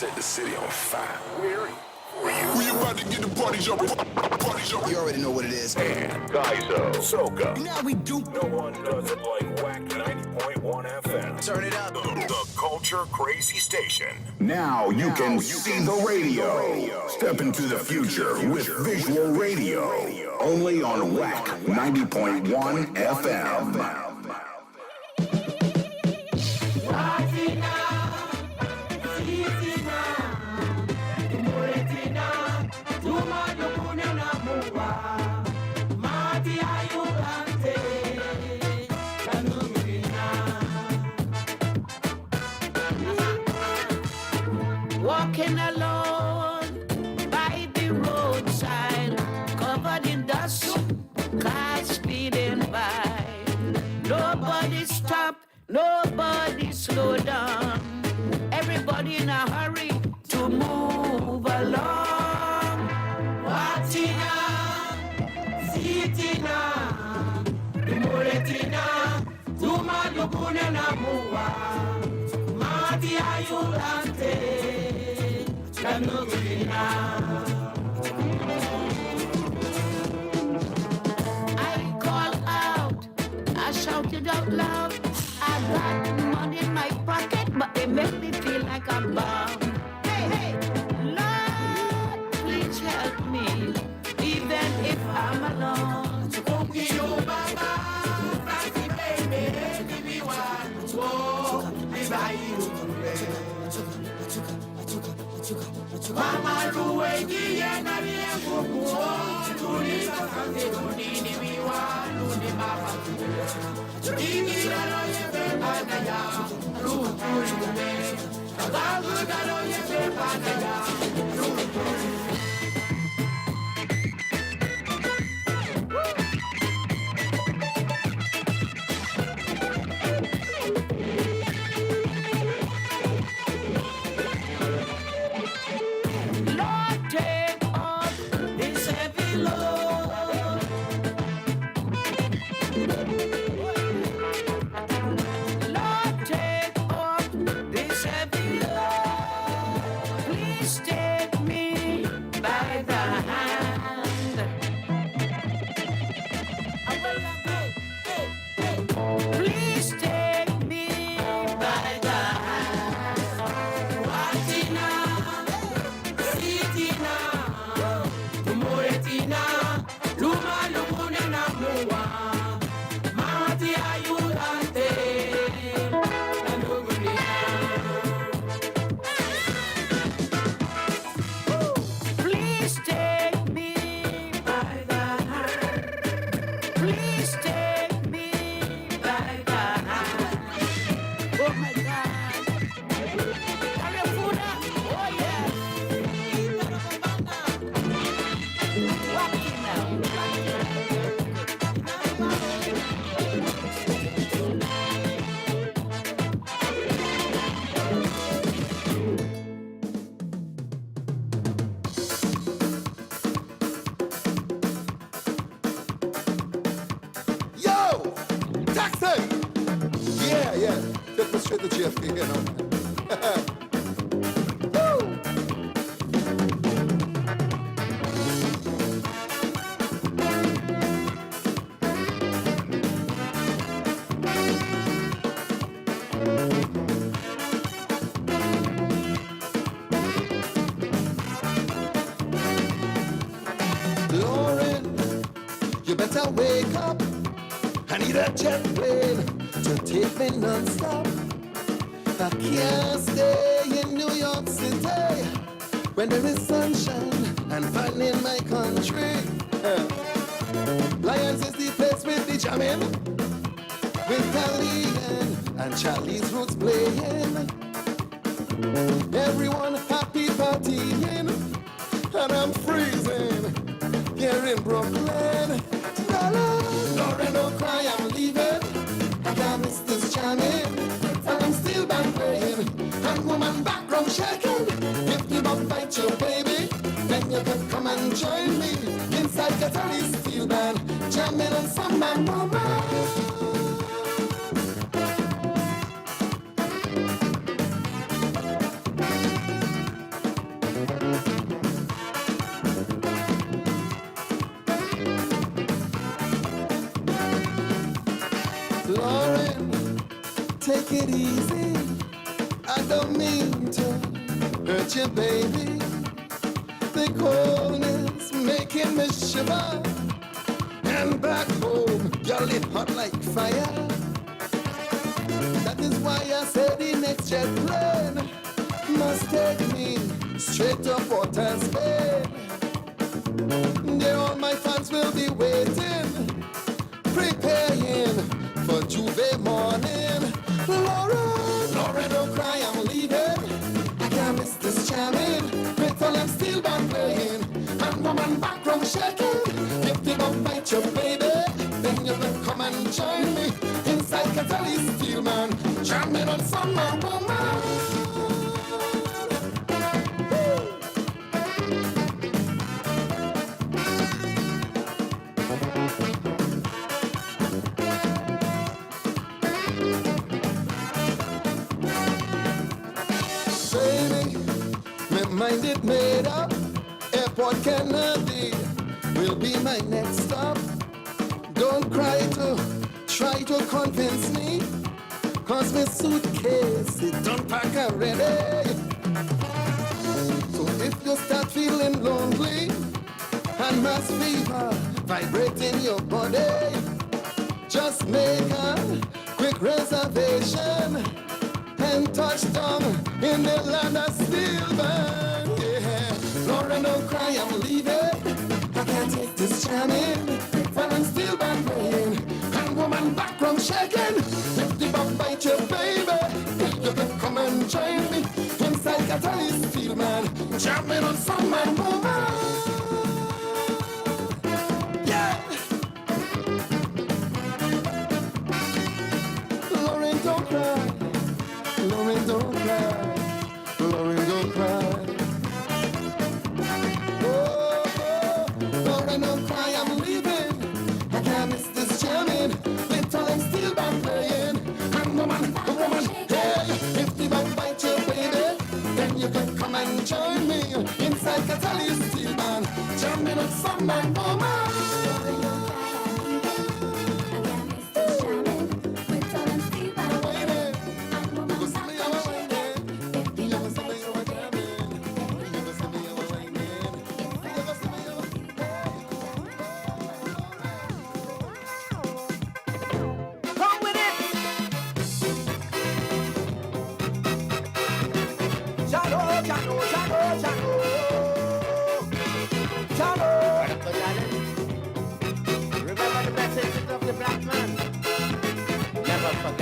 Set the city on fire. Where are you? We about to get the party jumping. You already know what it is. And Gaizo, Soca. Now we do. No one does it like WACK 90.1 FM. Turn it up. The Culture Crazy Station. Now you can see the radio. Step into the future with visual radio. Only on WACK 90.1 FM. Party now, it's easy now. walking alone by the roadside, covered in dust, cars speeding by. Nobody stop, nobody slow down. Everybody in a hurry to move along. Watina, Sitina, Muretina, Tuma Lukune Namua, Mati Ayulante, Kanugina. I call out, I shouted out loud, I got money in my pocket, but it made me feel like I'm bound. Hey, hey, Lord, please help me, even if I'm alone. Mama ruwegi yena lienguku tulisa kante kunini miwanu ni mama Ingira lo yebe banaya rukurume Kagagu dalo yebe banaya rukurume Wake up, I need a jet plane to take me non-stop. I can't stay in New York City when there is sunshine and fun in my country. Lions is the place with the jamming, with Italian and Charlie's roots playing. Everyone happy partying, and I'm freezing here in Brooklyn. Lauren, don't cry, I'm leaving. I can't miss this jamming, and I'm still band playing. And woman background shaking. If you don't fight your baby, then you can come and join me inside the Atherley steel band, jamming on some man woman. Take it easy, I don't mean to hurt you, baby. The coldness making me shiver, and back home you're lit hot like fire. That is why I say the next jet plane must take me straight to Port of Spain. There all my fans will be waiting, preparing for Juve morning. Lauren, don't cry, I'm leaving. I can't miss this jamming, metal and steel band playing, and woman background shaking. If they don't bite your baby, then you can come and join me inside Atherley Steel Man, jamming on some man woman. Mind it made up, Airport Kennedy will be my next stop. Don't try to convince me, cause my suitcase, it don't pack already. So if you start feeling lonely and mass fever vibrating your body, just make a quick reservation and touch down in the land of steel man. Yeah, Lauren, don't cry, I'm leaving. I can't take this jamming. When I'm steel band playing, and woman background shaking. If the bum bite your baby, you can come and join me inside Atherley Steel Man, jamming on some man woman. Yeah. Lauren, don't cry. Lauren, don't cry. Lauren, don't cry. Oh, Lauren, don't cry, I'm leaving. I can't miss this jamming. Little and steel band playing. And woman, hey, if the band bite your baby, then you can come and join me inside Atherley Steel Man, jamming on some man woman.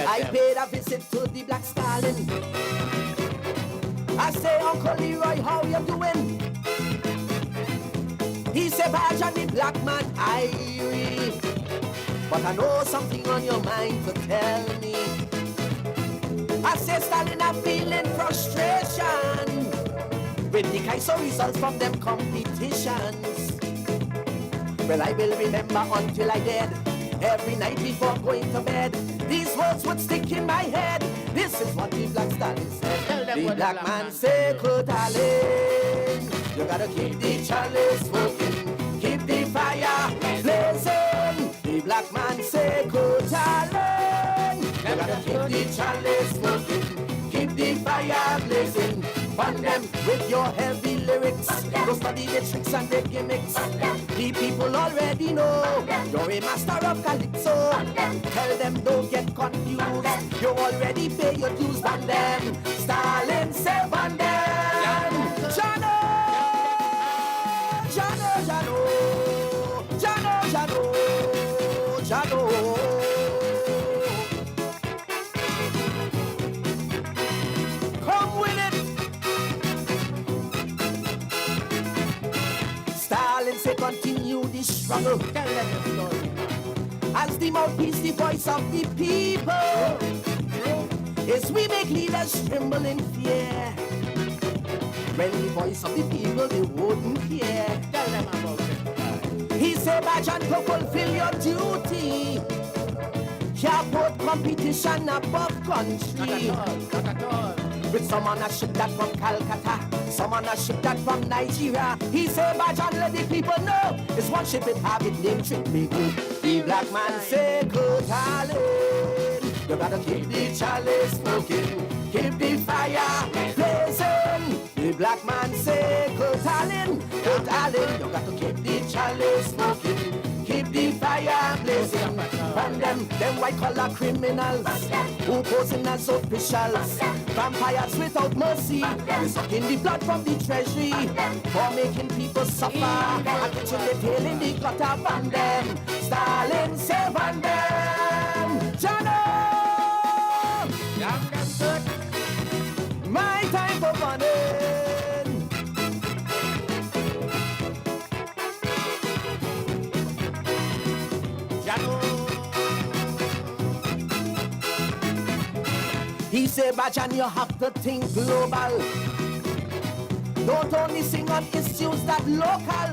I paid a visit to the Black Stallion. I say, Uncle Leroy, how you doing? He said, Badge and the black man, Irie. But I know something on your mind to tell me. I say, Stallion, I'm feeling frustration with the kind of results from them competitions. Well, I will remember until I dead, every night before going to bed, these words would stick in my head. This is what the Black Stallion said. The black man said, darling, you gotta keep the chalice smoking, keep the fire blazing. The black man said, darling, you gotta keep the chalice smoking, keep the fire blazing. Fund them with your heavy lyrics. Go study the tricks and the gimmicks. The people already know you're a master of calypso. Tell them don't get confused. You already pay your dues. Fund them. Stalin say fund them. Jano, Jano, Jano, Jano, Jano, Jano. Say continue this struggle. Tell them the story. As the mouthpiece, the voice of the people, as we make leaders tremble in fear. When the voice of the people, they wouldn't hear. Tell them about it. He said, Badge and to fulfill your duty. Can't put competition above country. Not at all. With someone a ship that from Calcutta, someone a ship that from Nigeria. He say, Badge and let the people know it's one ship it have it named Trick Baby. The black man say, good darling, you gotta keep the chalice smoking, keep the fire blazing. The black man say, good darling, you gotta keep the chalice smoking, keep the fire blazing. From them white collar criminals who posing as officials, vampires without mercy, sucking the blood from the treasury for making people suffer and catching the tail in the gutter. Van them, Stalin say van them, Jano, young and good. My time for running. say, Bajan, you have to think global. Don't only sing on issues that local.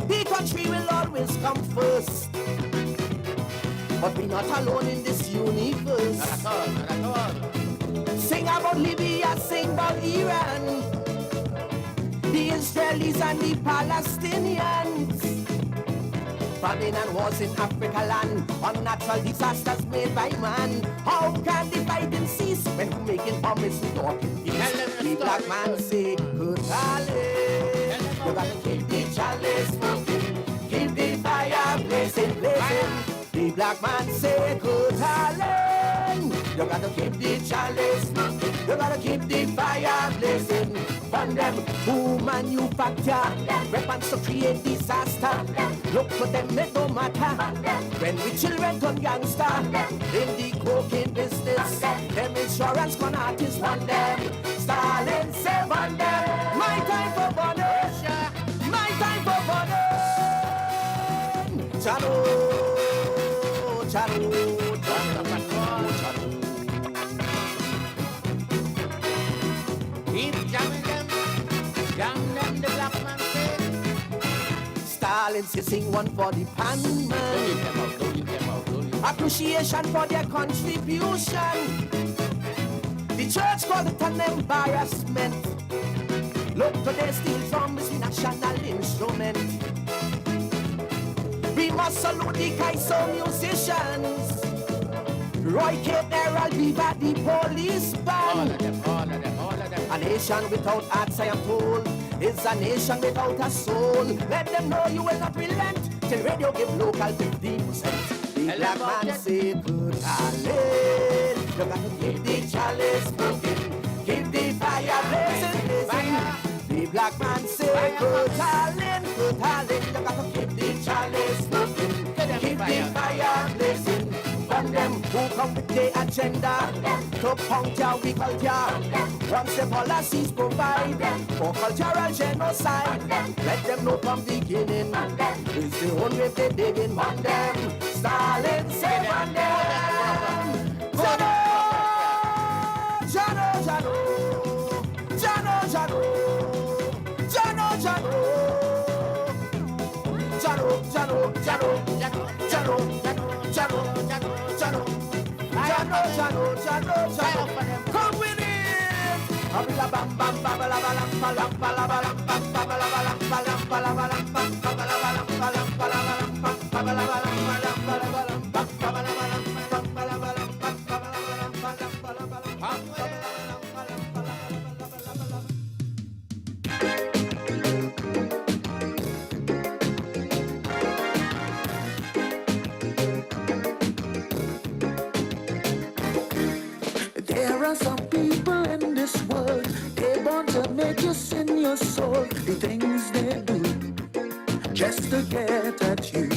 The country will always come first. But we're not alone in this universe. Not at all. Sing about Libya, sing about Iran, the Israelis and the Palestinians. Famine and wars in Africa land, unnatural disasters made by man. How can the fighting cease when we're making promise we talk in peace? The black man say, good darling, you gotta keep the chalice smoking, keep the fire blazing. The black man say, good darling, you gotta keep the chalice smoking, you gotta keep the fire blazing. From them who manufacture weapons to create disaster. Look for them, it don't matter. When we children turn gangster in the cocaine business, them insurance con artists want them. Stalin say want them. My time for bonus, my time for bonus. Chalo, chalo, chalo, chalo. Keep jamming them, jam them, the black man say. Stalin say sing one for the pan man. Appreciation for their contribution. The church called it an embarrassment. Look today still drum is national instrument. We must salute the Kaiso musicians. Roy K. Errol Beaver, the police band. All of them. A nation without hearts, I am told, is a nation without a soul. Let them know you will not relent till radio give local 50%. The black man say, good darling, you got to keep the chalice smoking, keep the fire blazing. The black man say, good darling, you got to keep the chalice smoking, keep the fire blazing. From them who come with the agenda to puncture we culture. Once the policies provide for cultural genocide, let them know from the beginning it's the only way they digging on them. Stalin say on them. Jano, Jano, Jano, Jano, Jano, Jano, Jano, Jano, Jano, Jano, Jano, Jano, Jano, Jano, come with it. There are some people in this world, they want to make you sin your soul. The things they do just to get at you.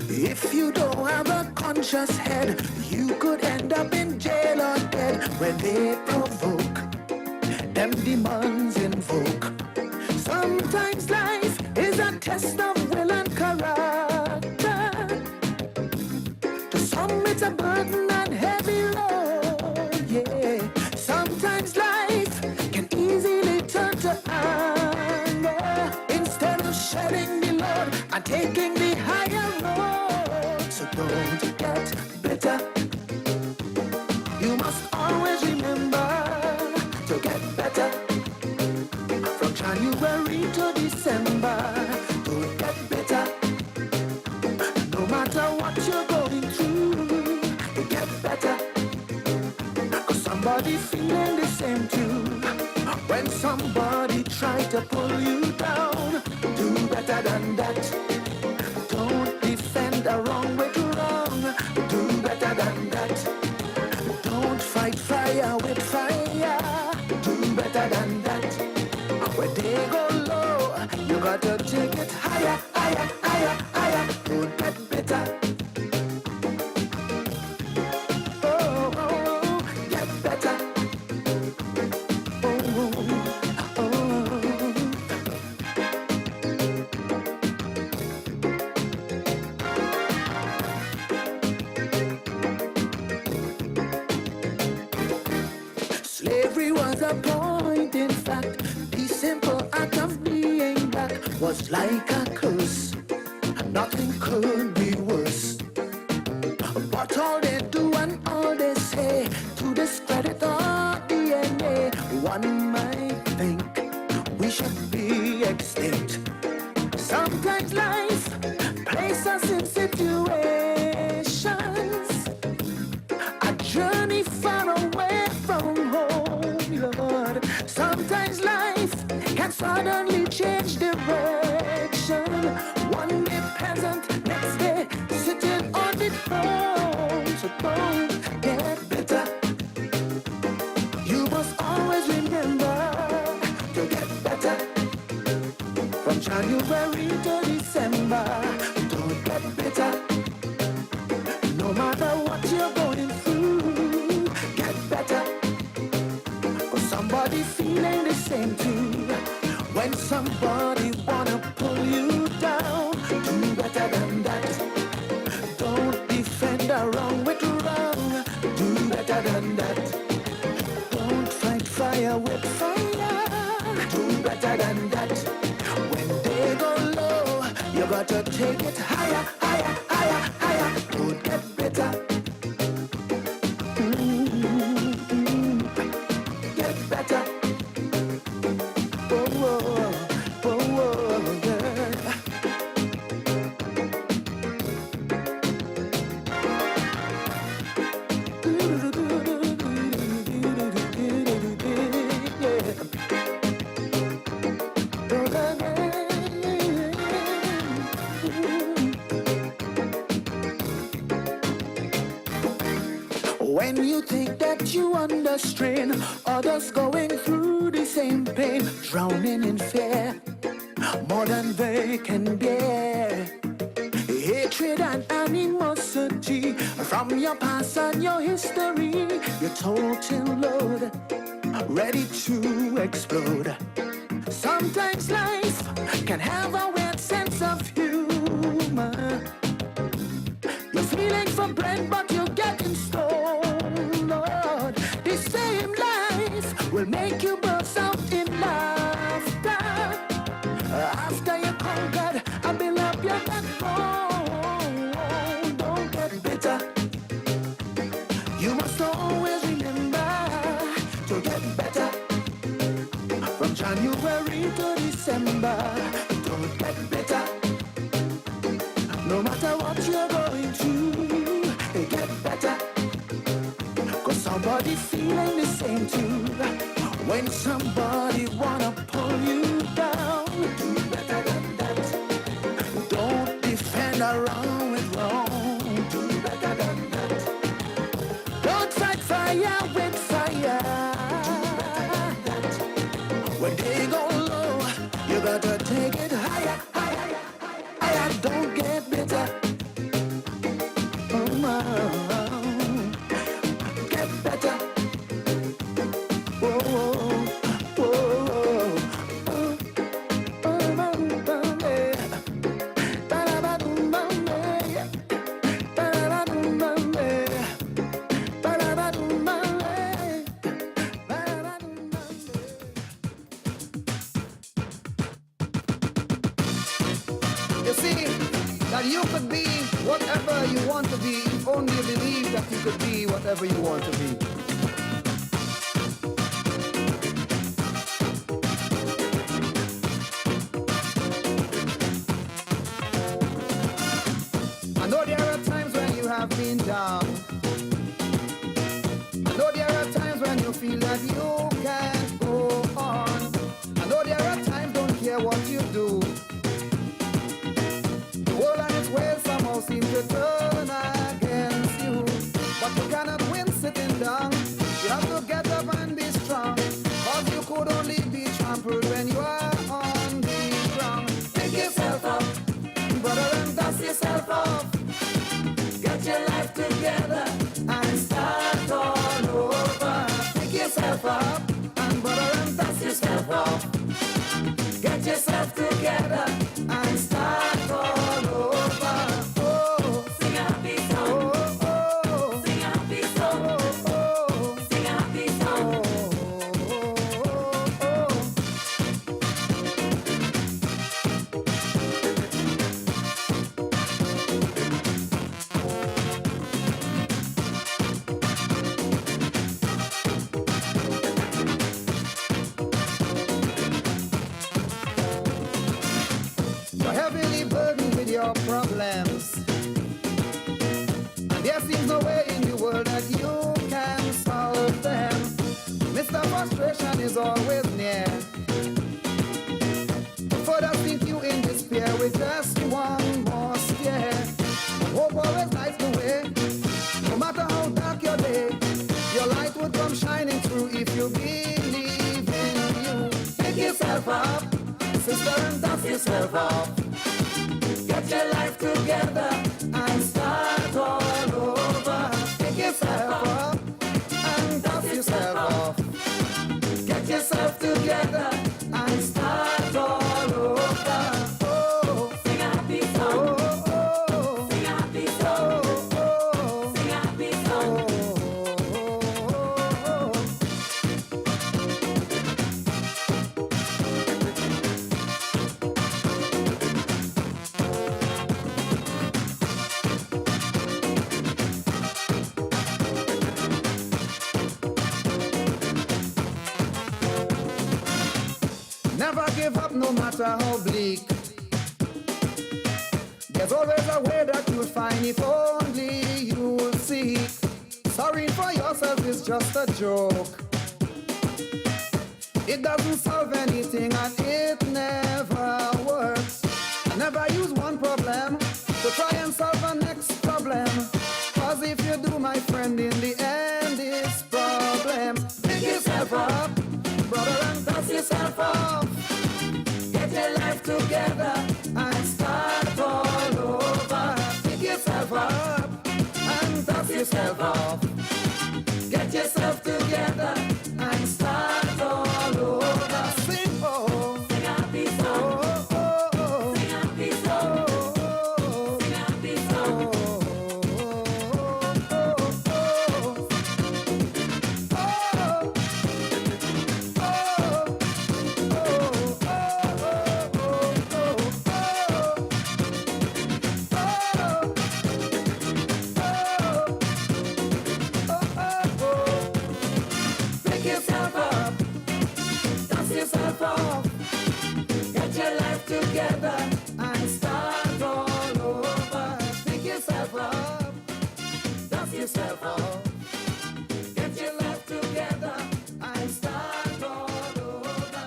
If you don't have a conscious head, you could end up in jail or dead. When they provoke, them demons invoke. Sometimes life is a test of will and character. To some it's a burden and heavy load, yeah. Sometimes life can easily turn to anger instead of shedding the load and taking the higher road. So don't get bitter. You must always remember to get better. From January to December, don't get better. No matter what you're going through, you get better. Cause somebody feeling the same too. When somebody try to pull you down, do better than that. Don't defend a wrong with wrong. Do better than that. Don't fight fire with fire. Do better than that. When they go low, you gotta take it higher, higher, higher, higher. Don't get better. Oh, oh, get better. Oh, oh, oh. just like a curse. Nothing could be worse. But all they do and all they say to discredit our DNA, one might think we should be extinct. Sometimes life places us in situations, a journey far away from home, Lord. Sometimes life can suddenly change direction. One day peasant, next day sitting on the throne. So don't get bitter. You must always remember to get better. From January to December, don't get bitter. No matter what you're going through, get better. Cause somebody feeling the same too. When somebody wanna pull you down, do better than that. Don't defend the wrong with wrong, do better than that. Don't fight fire with fire, do better than that. When they go low, you gotta take it higher, higher, higher, higher. Don't get bitter. Get better. Oh, oh, oh, oh, yeah. When you think that you under strain, others going through the same pain, drowning in fear, more than they can bear. Hatred and animosity from your past and your history, your total load, ready to explode. Sometimes life can have a weird sense of humor. You're feeling for bread, but you're getting stoned, Lord. The same life will make you burst out in laughter. After you conquered and build up your backbone, don't get bitter. You must always remember to get better. From January to December, don't get bitter. No matter what you're going through, get better. Cause somebody feeling the same too. When somebody wanna pull you down, do better than that. Don't defend a wrong with wrong, do better than that. Don't fight fire with fire, do better than that. When they go low, you gotta take it higher, higher, higher. Don't get bitter. Oh, no. Get better. Whoa, whoa, whoa, whoa. You see, that you could be whatever you want to be if only you believe that you could be whatever you want to be. I know there are times when you have been down. I know there are times when you feel that you can't go on. I know there are times don't care what you do. The world and its ways somehow seem to turn against you. But you cannot win sitting down. You have to get up and be strong. Cause you could only be trampled when you are on the ground. Pick yourself up, brother, and dust yourself off. Get your life together and start all over. Pick yourself up, and brother, and dust yourself off. Get yourself together and start all over. Oh, sing a happy song. Oh, oh, sing a happy song. Oh, oh, sing a happy song. Oh, oh, oh. your problems. And there seems no way in the world that you can solve them. Mr. Frustration is always near. Further sink you in despair with just one more scare. Hope always lights the way. No matter how dark your day, your light would come shining through if you believe in you. Pick yourself up, sister, and dust yourself up. Get your life together and start all over. Pick yourself up and dust yourself off. Get yourself together and start all over. Oh, sing a happy song. Oh, sing a happy song. Oh, sing a happy song. Never give up no matter how bleak. There's always a way that you'll find if only you'll seek. Sorry for yourself is just a joke. It doesn't solve anything and it never works. Never use one problem to try and solve the next problem. Cause if you do, my friend, in the end it's problem. Pick yourself up, brother, and dust yourself off. Get your life together and start all over. Pick yourself up and dust yourself off. Get yourself together and start all over. Sing oh, sing a happy song. Oh, oh, oh. Sing a happy song. Oh, oh, sing a happy song. Pick yourself up, dust yourself off. Get your life together and start all over. Pick yourself up, dust yourself off. Get your life together and start all over.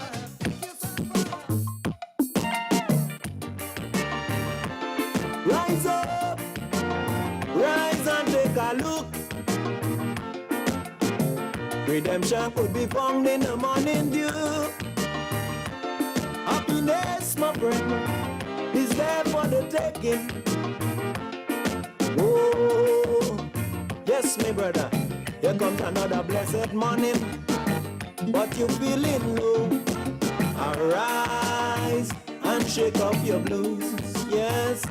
Rise up, rise and take a look. Redemption could be found in the morning dew. Happiness, my friend, is there for the taking. Oh, yes, my brother, here comes another blessed morning. But you feeling low. Arise and shake off your blues, yes.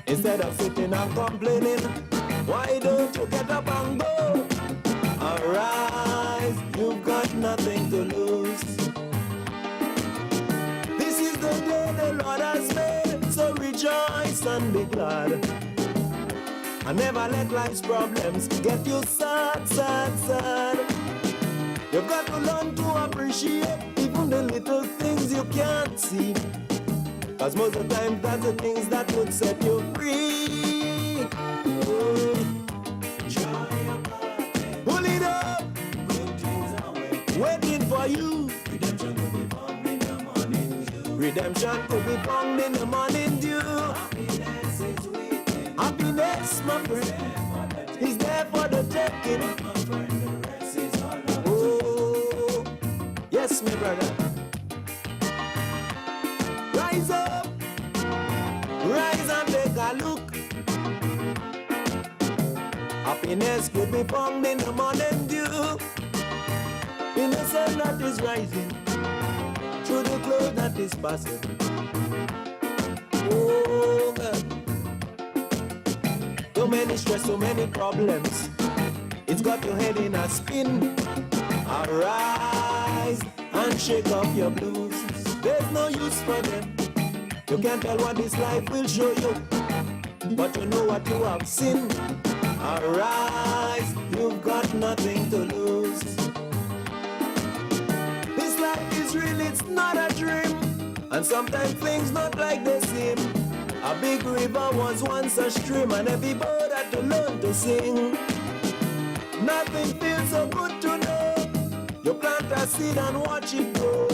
Instead of sitting and complaining, why don't you get up and go? Arise, you've got nothing to lose. This is the day the Lord has made, so rejoice and be glad. And never let life's problems get you sad, sad, sad. You've got to learn to appreciate even the little things you can't see. Cause most of the time that's the things that would set you free. Oh. Pull it up, waiting for you. Redemption could be found in the morning dew. Redemption could be found in the morning dew. Happiness is waiting. Happiness, my friend, is there for the taking. Oh, yes, my brother. Rise up, rise and take a look. Happiness could be found in the morning dew. In the sun that is rising, through the cloud that is passing. Oh God, so many stress, so many problems. It's got your head in a spin. Arise and shake off your blues. There's no use for them. You can't tell what this life will show you, but you know what you have seen. Arise, you've got nothing to lose. This life is real, it's not a dream, and sometimes things not like they seem. A big river was once a stream, and every bird had to learn to sing. Nothing feels so good to know. You plant a seed and watch it grow.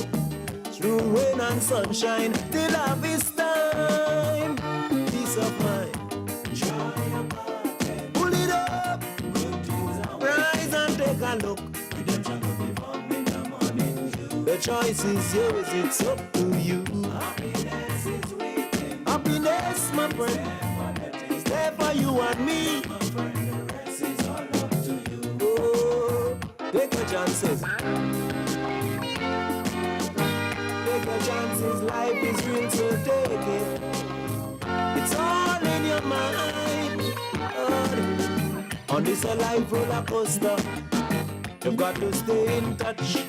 Through rain and sunshine, till harvest time. Peace of mind. Pull it up. Rise and take a look. The choice is yours, it's up to you. Happiness, my friend, is there for you and me. Oh, take your chances. Take your chances, life is real, so take it. It's all in your mind. On this life roller coaster, you've got to stay in touch.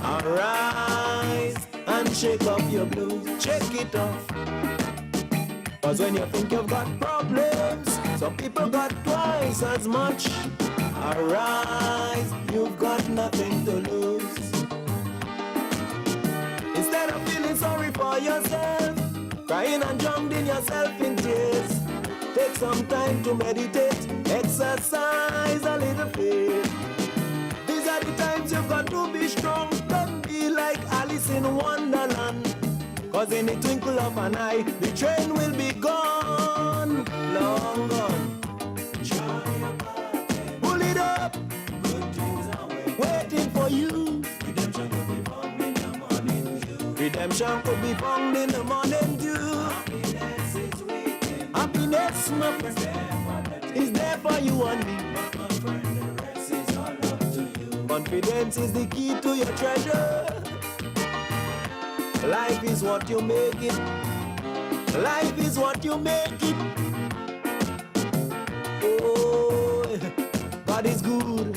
Arise and shake off your blues, shake it off. Cause when you think you've got problems, some people got twice as much. Arise, you've got nothing to lose. Instead of feeling sorry for yourself, crying and drowning yourself in tears, take some time to meditate, exercise a little faith. These are the times you've got to be strong. Don't be like Alice in Wonderland. Cause in the twinkle of an eye, the train will be gone, long gone. Pull it up, waiting for you. Redemption could be found in the morning dew. Happiness, my friend, is there for you and me. Confidence is the key to your treasure. Life is what you make it. Life is what you make it. Oh, God is good.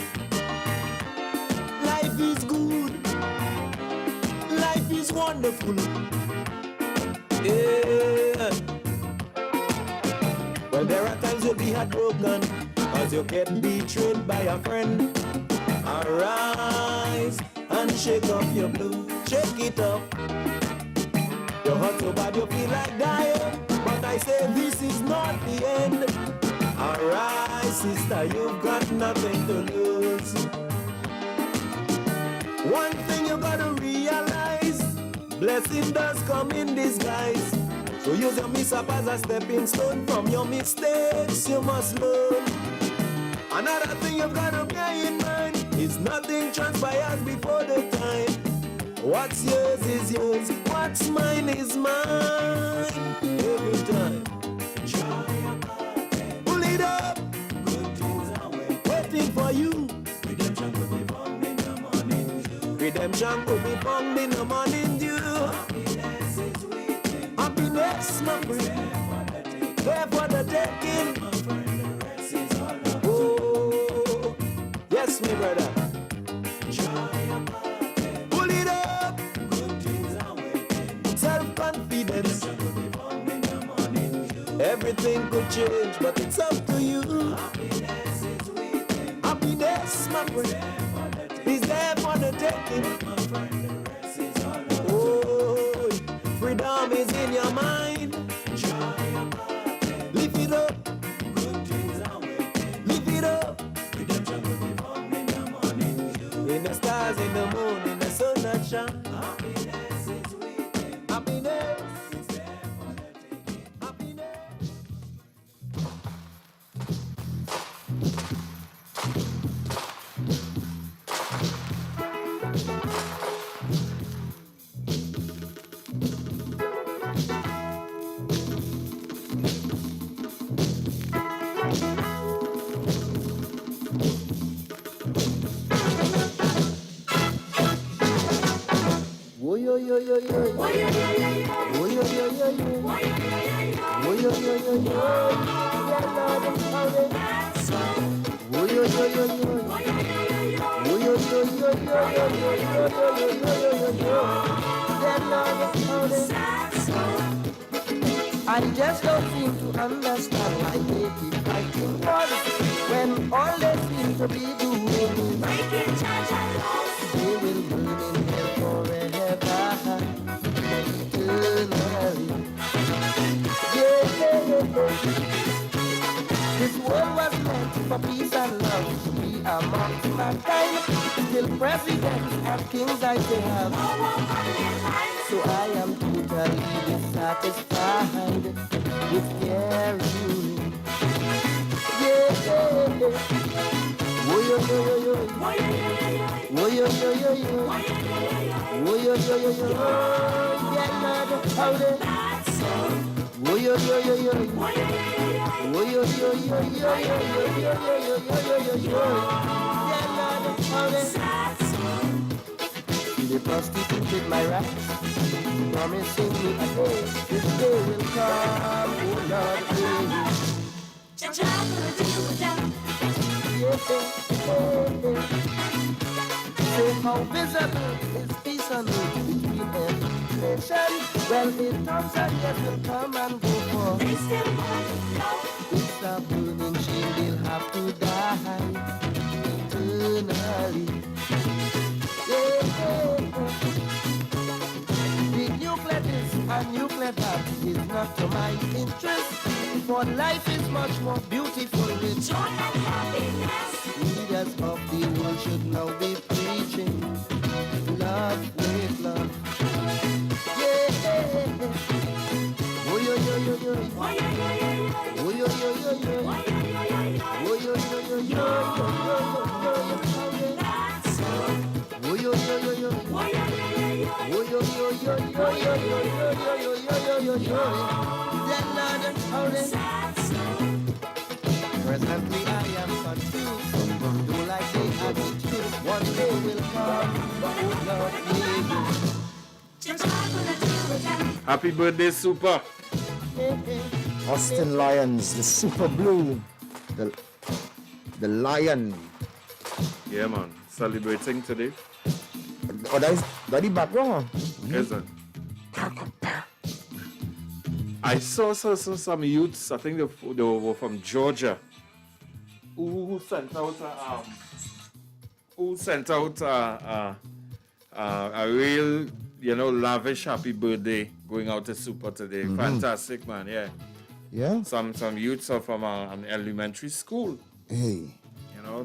Life is good. Life is wonderful. Yeah. Well, there are times you'll be heartbroken, cause you get betrayed by a friend. Arise and shake off your blue. Shake it up. Your heart so bad you feel like dying, but I say this is not the end. Arise, sister, you've got nothing to lose. One thing you gotta realize, blessing does come in disguise. So use your mishap as a stepping stone. From your mistakes you must learn. Another thing you've gotta bear in mind is nothing transpires before the time. What's yours is yours, what's mine is mine. Every time. Pull it up, waiting for you. Redemption could be found in the morning dew. Redemption could be found in the morning dew. Happiness is waiting. Happiness, my friend, there for the taking. Oh, yes, my brother. Self-confidence. Everything could change, but it's up to you. Happiness, my friend, is there for the taking. Oh, freedom is in your mind. Lift it up. Lift it up. In the stars, in the moon, in the sun that shine. I just don't seem to understand why they keep fighting wars when all they seem to be doing is breaking church and laws. They will burn in hell forever, eternally. Yeah. presidents and kings I can have. So I am totally dissatisfied with their rule. Yeah. Oh, yo, yo, yo, yo. Oh, yo, yo, yo, yo. Oh, yo, yo, yo, yo. Yeah, Lord, how they. Oh, yo, yo, yo, yo. Oh, yo, yo, yo, yo, yo, yo. Yeah, Lord, how they. The prostituted my right, promising me a day, this day will come, oh Lord, So how visible is peace and love between every nation? Well, it comes and yes will come and go for. They still want to know. It's a burning shame, they'll have to die eternally. The nuclear this and nuclear that is not to my interest. For life is much more beautiful with joy and happiness. Leaders of the world should now be preaching love with love. Yeah. Oh yo yo yo yo. Oh yo yo yo yo. Oh yo yo yo yo. Oh yo yo yo yo. Oh yo yo yo yo. Oh yo yo yo yo. Presently I am confused. Do like the attitude. One day will come. Happy birthday, Super. Austin Lions, the Super Blue, the Lion. Yeah, man. Celebrating today. Oh, that's the background. Yes, sir. I saw some youths, I think they were from Georgia, who sent out a real, lavish happy birthday going out to Super today. Mm-hmm. Fantastic, man, yeah. Yeah? Some youths are from an elementary school. Hey.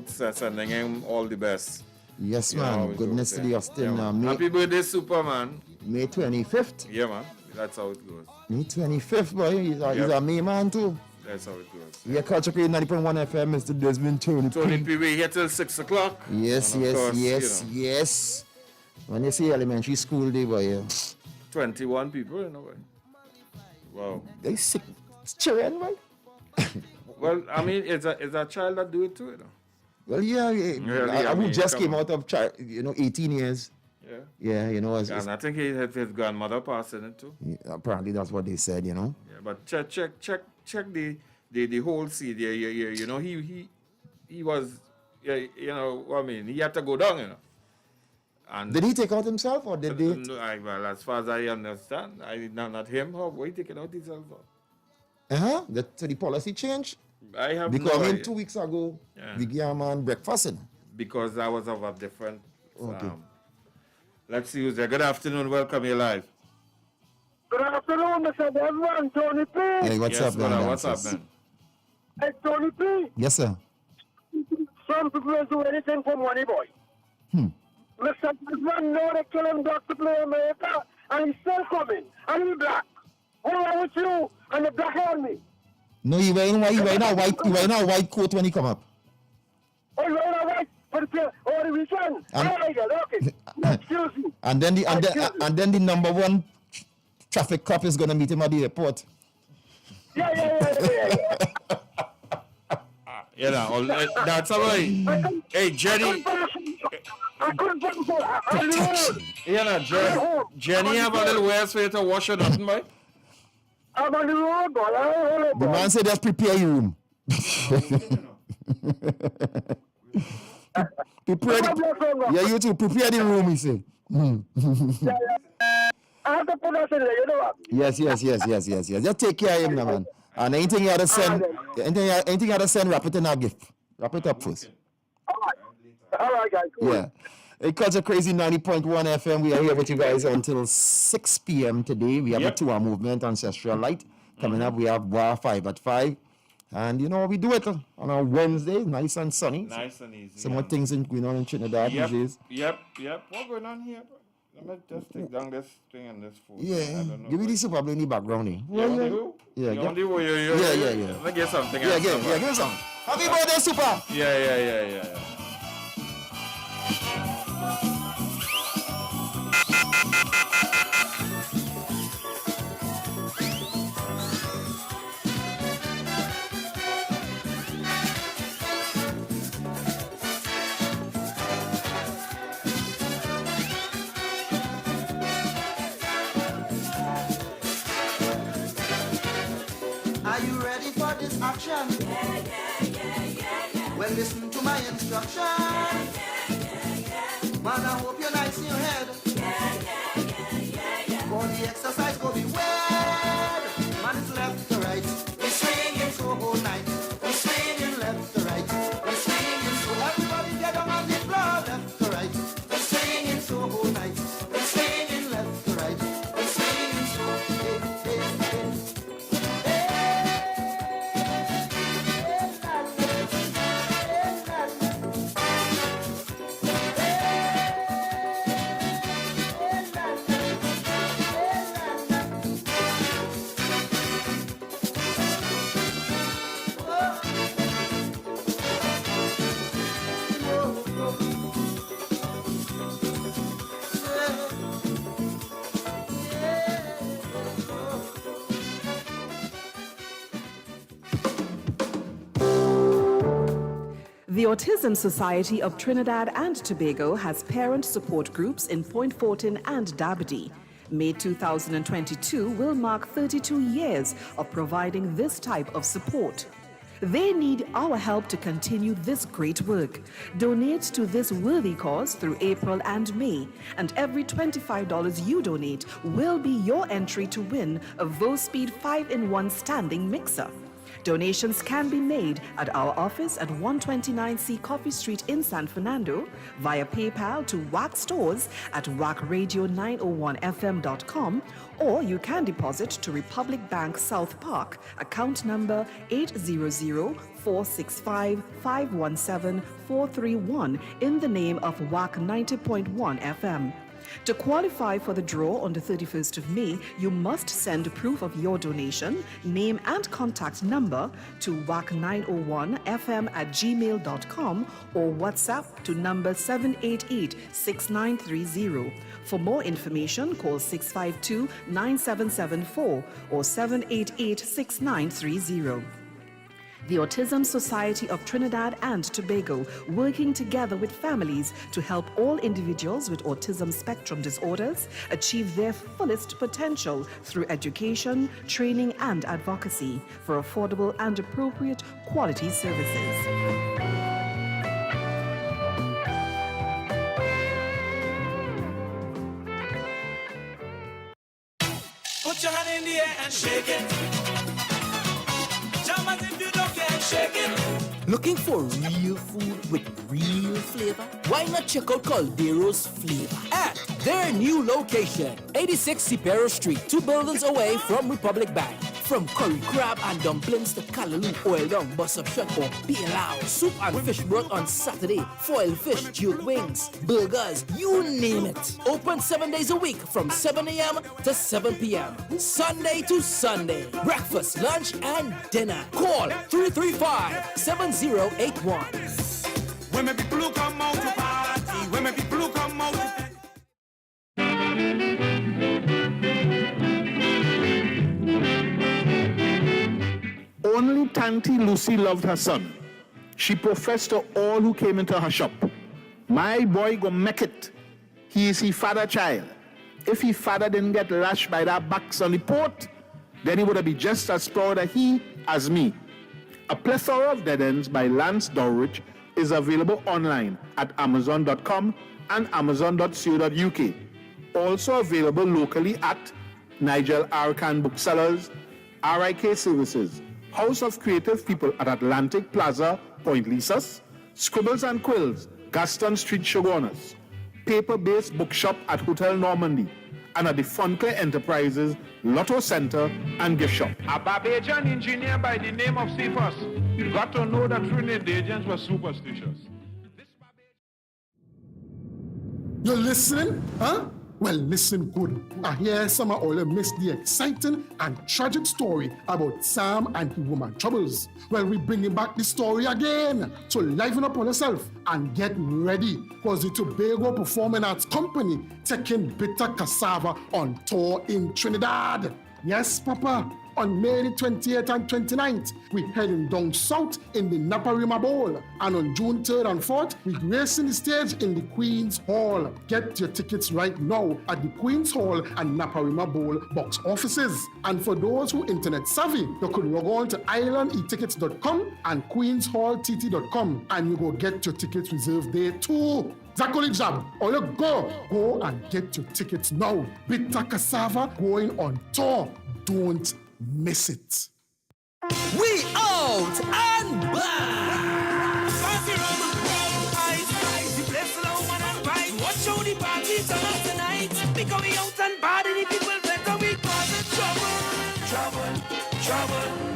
Sending him all the best. Yes, man. Goodness to the Austin. Happy birthday, Super, man. May 25th. Yeah, man. That's how it goes. May 25th, boy. He's a May man, too. That's how it goes. Yeah, Culture Crazy 90.1 FM, Mr. Desmond Tony P. We're here till 6 o'clock. Yes. When you say elementary school day, boy, yeah. 21 people, boy. Wow. They sick. It's children, boy. Well, I mean, it's a child that do it too, Well, yeah. I just came out of 18 years. Yeah. Yeah, and I think his grandmother passed in it too. Yeah, apparently that's what they said, Yeah, but check the whole scene. Yeah, he was, I mean, he had to go down, And did he take out himself or did they? No, well, as far as I understand, not him. How he taking out himself? So the policy changed. I have because no idea. 2 weeks ago, we gave a man breakfast. Because I was of a different. Okay. Let's see who's there. Good afternoon. Welcome. You're live. Good afternoon, Mr. Desmond, Tony P. Hey, what's up, man? What's up, man? Hey, Tony P. Yes, sir. Some people will do anything for money, boy. Mr. Desmond know they kill him back to play America, and he's still coming. And he's black. What's wrong with you and the black army? No, he wearing a white coat when he come up. Oh, you wearing a white for the weekend? Okay. Excuse me. And then the number one traffic cop is gonna meet him at the airport. Yeah. That's all right. Hey, Jenny. Jenny have a little ways for you to wash or nothing, boy? I'm on the road, boy. The man said just prepare your room. You too, prepare the room, he said. I have to put us in there, you know what? Yes. Just take care of him now, man. And anything you have to send, wrap it in a gift. Wrap it up first. All right, guys. Cool. Yeah. It Culture Crazy 90.1 FM. We are here with you guys until 6 p.m. today. We have a 2-hour movement, Ancestral Light. Coming up, we have WACK 5 at 5. And you know, we do it on a Wednesday, nice and sunny. Nice and easy. Some more things going on in Trinidad these days. Yep. What's going on here? Let me just take down this thing and this phone. Yeah, give me the super in the background here. Yeah. Yeah. Let me get something else. Yeah, give me some. Happy birthday, super! Yeah. Are you ready for this action? Yeah. Well, listen to my instruction. Man, I hope you're nice in your head. Yeah. For the exercise, go be wed. Man, it's left to right. We're swinging so whole night. We're swinging left to right. We're swinging so everybody get on the floor. Left to right. We're swinging so whole night. We're swinging left to right. We're swinging so The Autism Society of Trinidad and Tobago has parent support groups in Point Fortin and Dabadee. May 2022 will mark 32 years of providing this type of support. They need our help to continue this great work. Donate to this worthy cause through April and May, and every $25 you donate will be your entry to win a VoSpeed 5-in-1 standing mixer. Donations can be made at our office at 129C Coffee Street in San Fernando, via PayPal to WACK stores at wackradio901fm.com, or you can deposit to Republic Bank South Park, account number 800-465-517-431 in the name of WACK 90.1 FM. To qualify for the draw on the 31st of May, you must send proof of your donation, name and contact number to wack901fm@gmail.com or WhatsApp to number 788-6930. For more information, call 652-9774 or 788-6930. The Autism Society of Trinidad and Tobago, working together with families to help all individuals with autism spectrum disorders achieve their fullest potential through education, training, and advocacy for affordable and appropriate quality services. Put your hand in the air and shake it. Jump as if you don't care, shake it. Looking for real food with real flavor? Why not check out Caldero's Flavor at their new location, 86 Cipero Street, 2 buildings away from Republic Bank. From curry crab and dumplings to callaloo, oil down, bus up shot or pilau, soup and fish broth on Saturday, foil fish, jerk wings, burgers, you name it. Open 7 days a week from 7 a.m. to 7 p.m. Sunday to Sunday. Breakfast, lunch, and dinner. Call 335-7081. Women people who come out to party, women people who come out to Only Tanty Lucy loved her son. She professed to all who came into her shop, my boy go make it. He is his father child. If his father didn't get lashed by that box on the port, then he would have been just as proud of he as me. A plethora of dead ends by Lance Dowridge is available online at amazon.com and amazon.co.uk. Also available locally at Nigel Arkan Booksellers, RIK Services, House of Creative People at Atlantic Plaza, Point Lisas, Scribbles and Quills, Gaston Street, Shoguners, Paper-Based Bookshop at Hotel Normandy, and at the Funclair Enterprises, Lotto Center, and gift shop. A Barbadian engineer by the name of Cephas. You got to know that Trinidadians were superstitious. You're listening? Huh? Well, listen good. I hear some of all missed the exciting and tragic story about Sam and his woman troubles. Well, we're bringing back the story again. So liven up on yourself and get ready, because the Tobago Performing Arts Company taking Bitter Cassava on tour in Trinidad. Yes, Papa. On May the 28th and 29th, we're heading down south in the Naparima Bowl. And on June 3rd and 4th, we're gracing the stage in the Queen's Hall. Get your tickets right now at the Queen's Hall and Naparima Bowl box offices. And for those who internet savvy, you could log on to islandetickets.com and queenshalltt.com and you go get your tickets reserved there too. Zakoli Jab, or you go and get your tickets now. Bitter Cassava going on tour. Don't miss it. We out and back. Watch out the parties on tonight. Because we out and bad and the people better we cause trouble.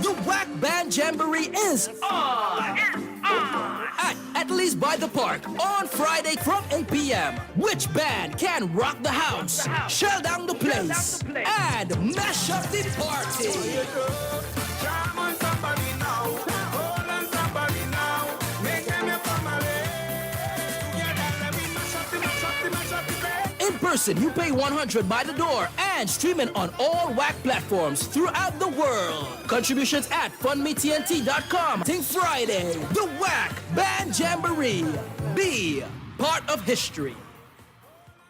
The WACK Band Jamboree is on. At Atherley by the Park on Friday from 8 p.m. Which band can rock the house, shell down the place, and mash up the party? In person, you pay $100 by the door and streaming on all WACK platforms throughout the world. Contributions at fundmetnt.com. Think Friday, the WACK Band Jamboree. Be part of history.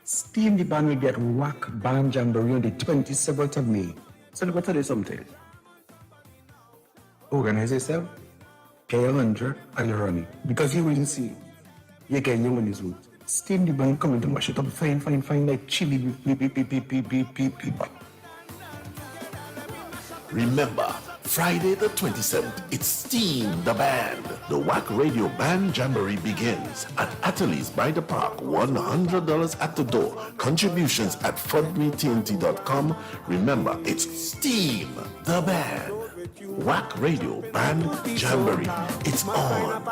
STEEM the band will get WACK Band Jamboree on the 27th of May. So let me tell you something. Organize yourself, get your 100 and you're running. Because you will see, you get young on this route. STEEM the band coming to mash it up fine like chili. Beep. Remember, Friday the 27th, it's STEEM the band. The WACK Radio Band Jamboree begins at Atherley by the Park. $100 at the door. Contributions at fundmetnt.com. Remember, it's STEEM the band. WACK Radio Band Jamboree. It's on.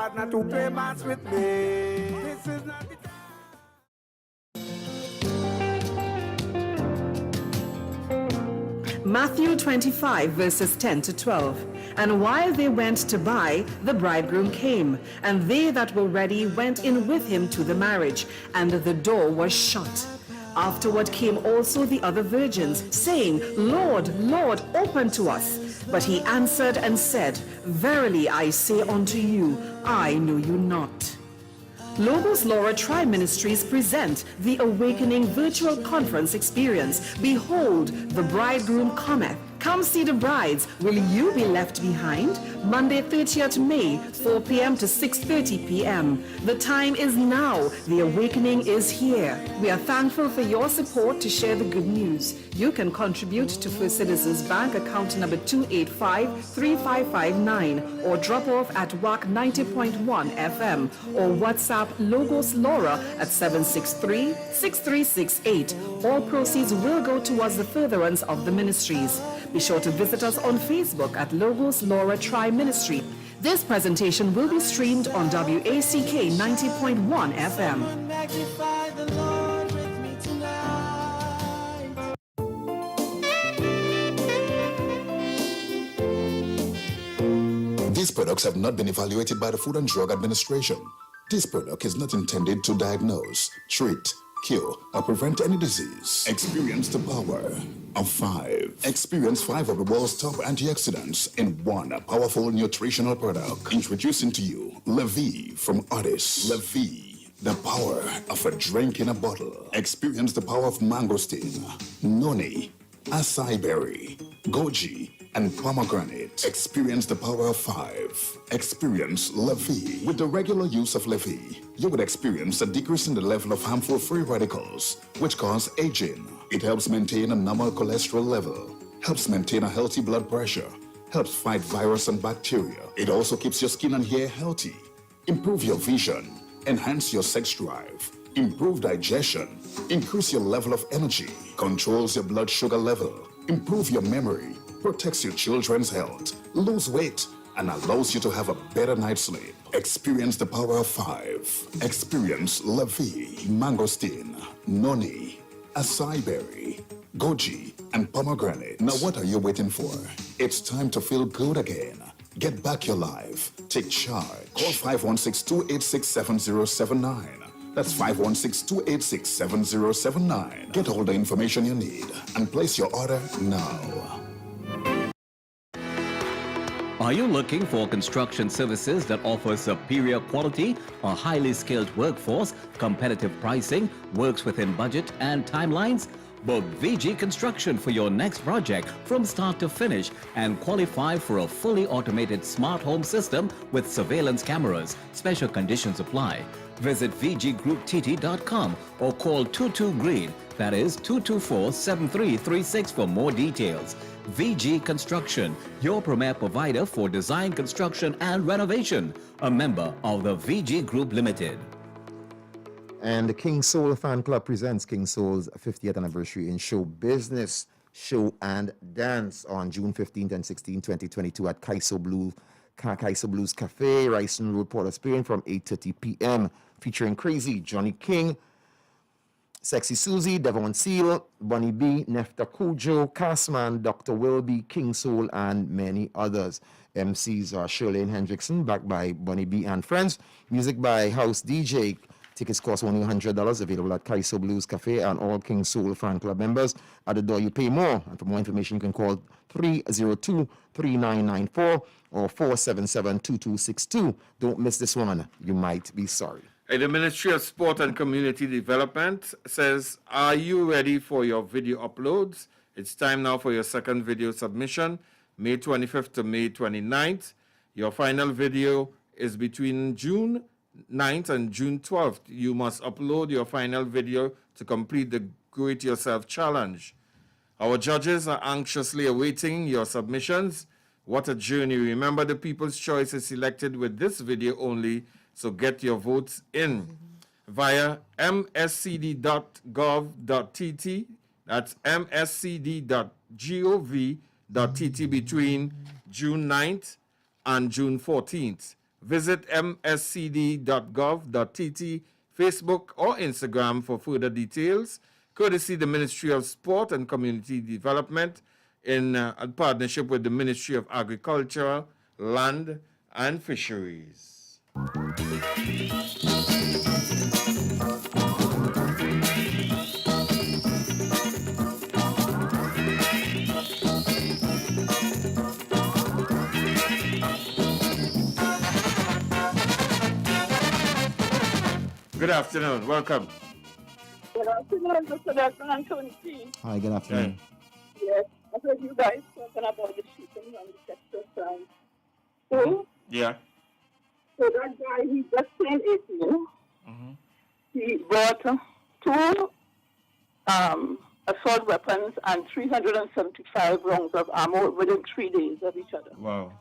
Matthew 25, verses 10 to 12. And while they went to buy, the bridegroom came, and they that were ready went in with him to the marriage, and the door was shut. Afterward came also the other virgins, saying, Lord, Lord, open to us. But he answered and said, Verily I say unto you, I know you not. Logos Laura Tri-Ministries present the Awakening Virtual Conference Experience. Behold, the bridegroom cometh. Come see the brides. Will you be left behind? Monday, 30th May, 4 p.m. to 6:30 p.m. The time is now. The awakening is here. We are thankful for your support to share the good news. You can contribute to First Citizens Bank account number 285-3559 or drop off at WACK 90.1 FM or WhatsApp Logos Laura at 763-6368. All proceeds will go towards the furtherance of the ministries. Be sure to visit us on Facebook at Logos Laura Tri-Ministry. This presentation will be streamed on WACK 90.1 FM. Magnify the Lord with me tonight. These products have not been evaluated by the Food and Drug Administration. This product is not intended to diagnose, treat, cure, or prevent any disease. Experience the power of 5. Experience 5 of the world's top antioxidants in one powerful nutritional product. Introducing to you Levy from HOODIES. Levy, the power of a drink in a bottle. Experience the power of mangosteen, noni, acai berry, goji, and pomegranate. Experience the power of 5. Experience Levy. With the regular use of Levy, you would experience a decrease in the level of harmful free radicals, which cause aging. It helps maintain a normal cholesterol level, helps maintain a healthy blood pressure, helps fight virus and bacteria. It also keeps your skin and hair healthy, improve your vision, enhance your sex drive, improve digestion, increase your level of energy, controls your blood sugar level, improve your memory, protects your children's health, lose weight, and allows you to have a better night's sleep. Experience the power of 5. Experience La Vie, mangosteen, noni, acai berry, goji, and pomegranate. Now what are you waiting for? It's time to feel good again. Get back your life. Take charge. Call 516-286-7079. That's 516-286-7079. Get all the information you need and place your order now. Are you looking for construction services that offer superior quality, a highly skilled workforce, competitive pricing, works within budget and timelines? Book VG Construction for your next project from start to finish and qualify for a fully automated smart home system with surveillance cameras. Special conditions apply. Visit vggrouptt.com or call 22-GREEN, that is 224-7336 for more details. VG Construction, your premier provider for design, construction and renovation. A member of the VG Group Limited. And the King Soul Fan Club presents King Soul's 50th anniversary in show business, show and dance on June 15th and 16th, 2022 at Kaiso Blues Cafe, Ryson Road, Port of Spain from 8:30 p.m. featuring Krazy, Johnny King, Sexy Susie, Devon Seal, Bunny B, Nefta Kujo, Castman, Dr. Wilby, King Soul, and many others. MCs are Shirlane Hendrickson, backed by Bunny B and Friends. Music by House DJ. Tickets cost only $100, available at Kaiso Blues Cafe and all King Soul Fan Club members. At the door, you pay more. And for more information, you can call 302-3994 or 477-2262. Don't miss this one. You might be sorry. The Ministry of Sport and Community Development says, are you ready for your video uploads? It's time now for your second video submission, May 25th to May 29th. Your final video is between June 9th and June 12th. You must upload your final video to complete the Grow It Yourself challenge. Our judges are anxiously awaiting your submissions. What a journey. Remember, the People's Choice is selected with this video only, so get your votes in via mscd.gov.tt. That's mscd.gov.tt between June 9th and June 14th. Visit mscd.gov.tt, Facebook or Instagram for further details. Courtesy the Ministry of Sport and Community Development in partnership with the Ministry of Agriculture, Land and Fisheries. Good afternoon. Welcome. Good afternoon, Mr. Dr. Anthony. Hi, good afternoon. Yes, I heard you guys talking about the shooting on the Texas school. Yeah. So that guy, he just turned 18. He bought 2 assault weapons and 375 rounds of ammo within 3 days of each other. Wow.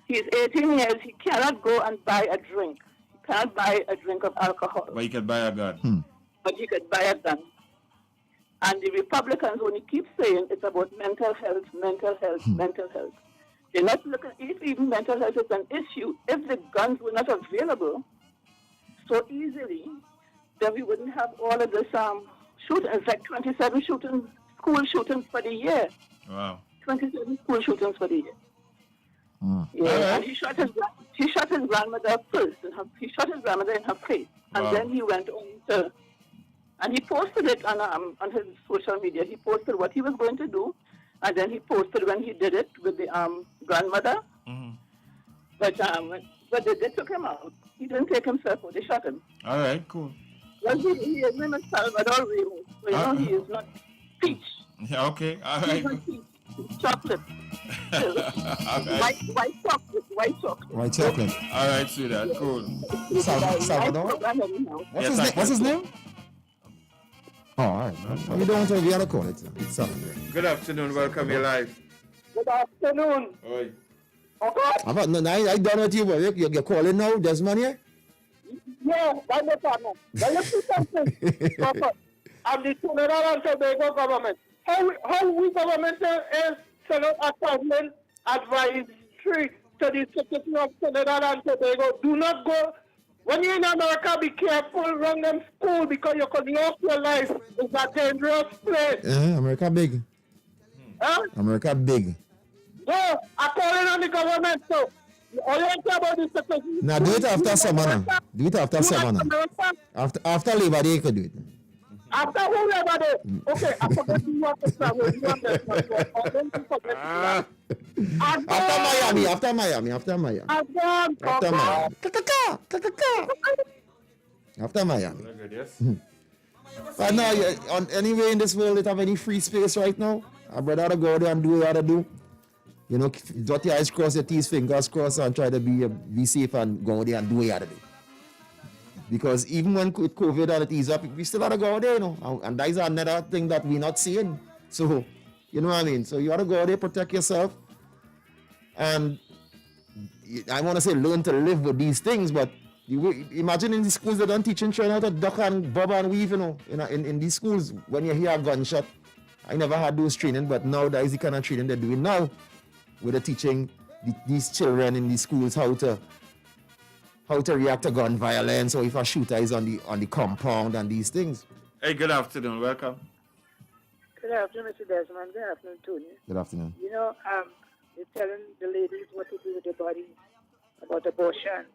He's 18 years. He cannot go and buy a drink. He cannot buy a drink of alcohol. But you can buy a gun. But he could buy a gun. And the Republicans only keep saying it's about mental health, mental health, mental health. They're not looking, if even mental health is an issue, if the guns were not available so easily, then we wouldn't have all of this shootings, like 27 shootings, school shootings for the year. Wow. 27 school shootings for the year. Yeah, and he shot his grandmother first. He shot his grandmother in her face. And then he went on to, and he posted it on his social media. He posted what he was going to do. And then he posted when he did it with the grandmother. But they took him out. He didn't take himself out. They shot him. All right, cool. Well, his name is Salvador Ramos. So, you know, he is not peach. Yeah, okay. All right. He's not peach. He's chocolate. Right. White chocolate. White chocolate. White chocolate. All right, sweetheart. Cool. Salvador? What's his name? Oh, all right. You don't have to call it. It's Salvador. Good afternoon. Welcome. You're live. Good afternoon. Oi. Okay. I don't know what you, but you're calling now, Desmond here? Yeah, that's the partner. Now you see something. And the Trinidad and Tobago government. How we government is set up appointment advisory to the citizens of Trinidad and Tobago. Do not go. When you're in America, be careful around them school because you could lose your life. It's a dangerous place. America big. Huh? America big. Yeah, I'm calling on the government, so all you care about the citizens. Now do it after summer now. Do it after summer now. After Labor Day you could do it. After who Labor Day? Okay, I forgot you want to travel. You want to travel. After Miami. After Miami. After Miami. But now, on anywhere in this world that have any free space right now, I'd rather go there and do what you gotta do. You know, dot your eyes, cross your T's, fingers crossed, and try to be safe and go there and do what you gotta do. Because even when COVID and it ease up, we still gotta go there, you know. And that is another thing that we're not seeing. So, you know what I mean? So you gotta go there, protect yourself. And I want to say learn to live with these things, but imagine in the schools they don't teach children how to duck and bob and weave, you know. In these schools, when you hear a gunshot, I never had those training, but now that is the kind of training they're doing now, where they're teaching these children in these schools how to react to gun violence, or if a shooter is on the compound and these things. Hey, good afternoon. Welcome. Good afternoon, Mr. Desmond. Good afternoon, Tony. Good afternoon. You know, they're telling the ladies what to do with their bodies about abortion,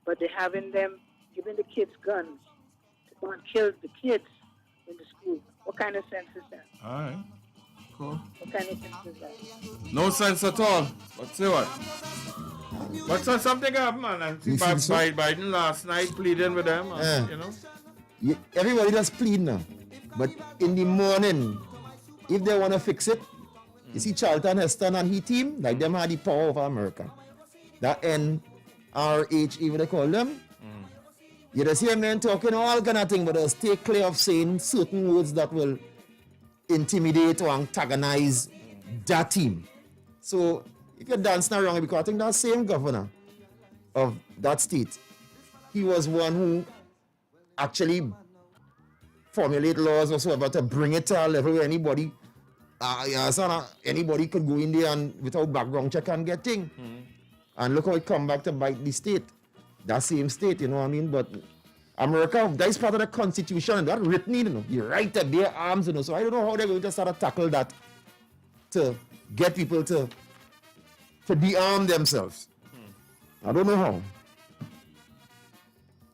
but they're having them giving the kids guns to go and kill the kids in the school. What kind of sense is that? All right. Cool. What kind of sense is that? No sense at all. But see what? But so something happened, man. And see Biden last night pleading with them, you know. Everybody just plead now. But in the morning, if they want to fix it, you see Charlton Heston and his team, like them had the power of America. That NRH, even they call them. You just hear men talking all kind of things, but they'll stay clear of saying certain words that will intimidate or antagonize that team. So if you're dancing around, because I think that same governor of that state, he was one who actually formulate laws whatsoever to bring it to a level where anybody could go in there and without background check and get thing. And look how it come back to bite the state. That same state, you know what I mean? But America, that is part of the Constitution, and that's written in, you know. You right to bear arms, you know. So I don't know how they're going to start to tackle that to get people to de-arm themselves. I don't know how.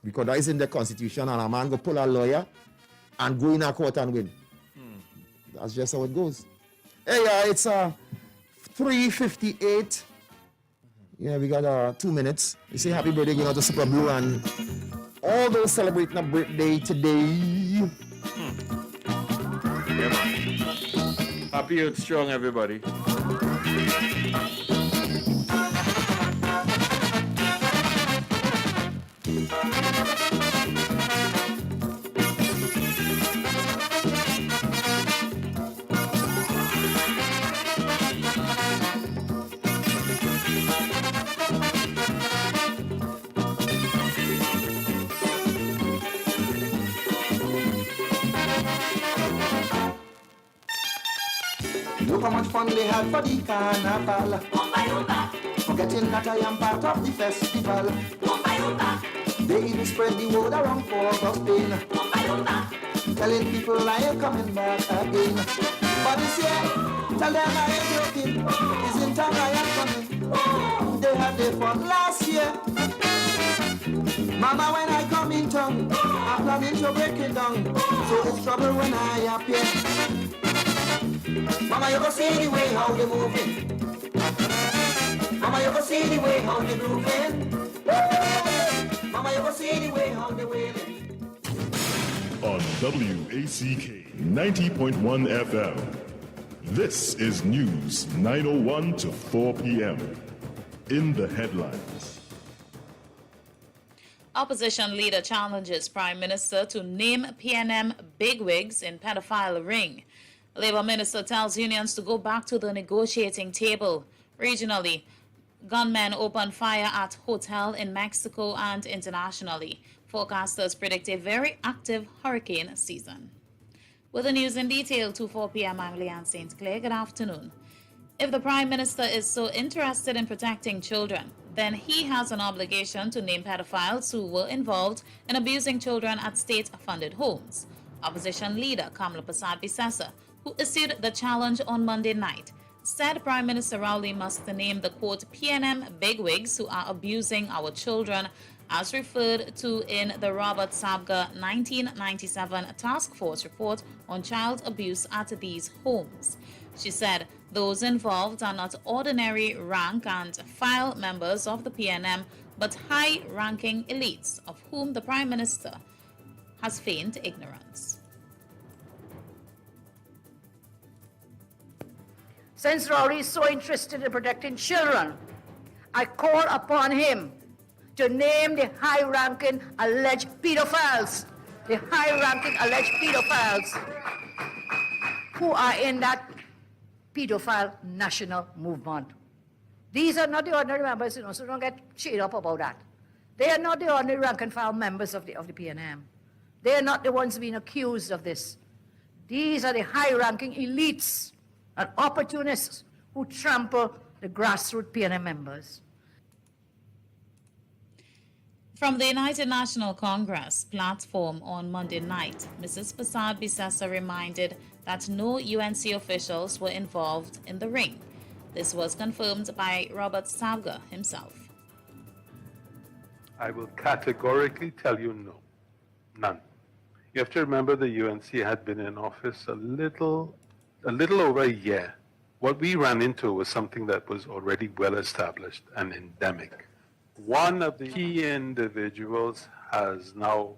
Because that is in the Constitution, and a man go pull a lawyer and go in a court and win. That's just how it goes. Hey, it's 3:58. Yeah, we got 2 minutes. We say happy birthday going out to Super Blue and all those celebrating a birthday today. Yeah, man. Happy Youth Strong, everybody. Look how much fun they had for the carnival. Forgetting that I am part of the festival. They even spread the word around for Spain, telling people I am coming back again. But this year, tell them I ain't joking. Isn't time I am coming. They had their fun last year. Mama, when I come in town, I'm planning to break it down. So it's trouble when I appear. Mama, you go see the way how they moving. Mama, you go see the way how they grooving. Mama, you go see the way how they wailing. On WACK 90.1 FM, this is News 9:01 to 4 p.m. In the headlines. Opposition leader challenges Prime Minister to name PNM bigwigs in pedophile ring. Labour Minister tells unions to go back to the negotiating table. Regionally, gunmen opened fire at hotel in Mexico and internationally. Forecasters predict a very active hurricane season. With the news in detail, 2:04 p.m. I'm Leanne St. Clair. Good afternoon. If the Prime Minister is so interested in protecting children, then he has an obligation to name pedophiles who were involved in abusing children at state-funded homes. Opposition leader Kamala Persad-Bissessar, who issued the challenge on Monday night, said Prime Minister Rowley must name the, quote, PNM bigwigs who are abusing our children, as referred to in the Robert Sabga 1997 Task Force report on child abuse at these homes. She said those involved are not ordinary rank and file members of the PNM, but high-ranking elites of whom the Prime Minister has feigned ignorance. Since Rowley is so interested in protecting children, I call upon him to name the high-ranking alleged pedophiles, who are in that pedophile national movement. These are not the ordinary members, so don't get cheered up about that. They are not the ordinary rank and file members of the PNM. They are not the ones being accused of this. These are the high-ranking elites and opportunists who trample the grassroots PNM members. From the United National Congress platform on Monday night, Mrs. Persad-Bissessar reminded that no UNC officials were involved in the ring. This was confirmed by Robert Sabga himself. I will categorically tell you no, none. You have to remember the UNC had been in office a little over a year. What we ran into was something that was already well established and endemic. One of the key individuals has now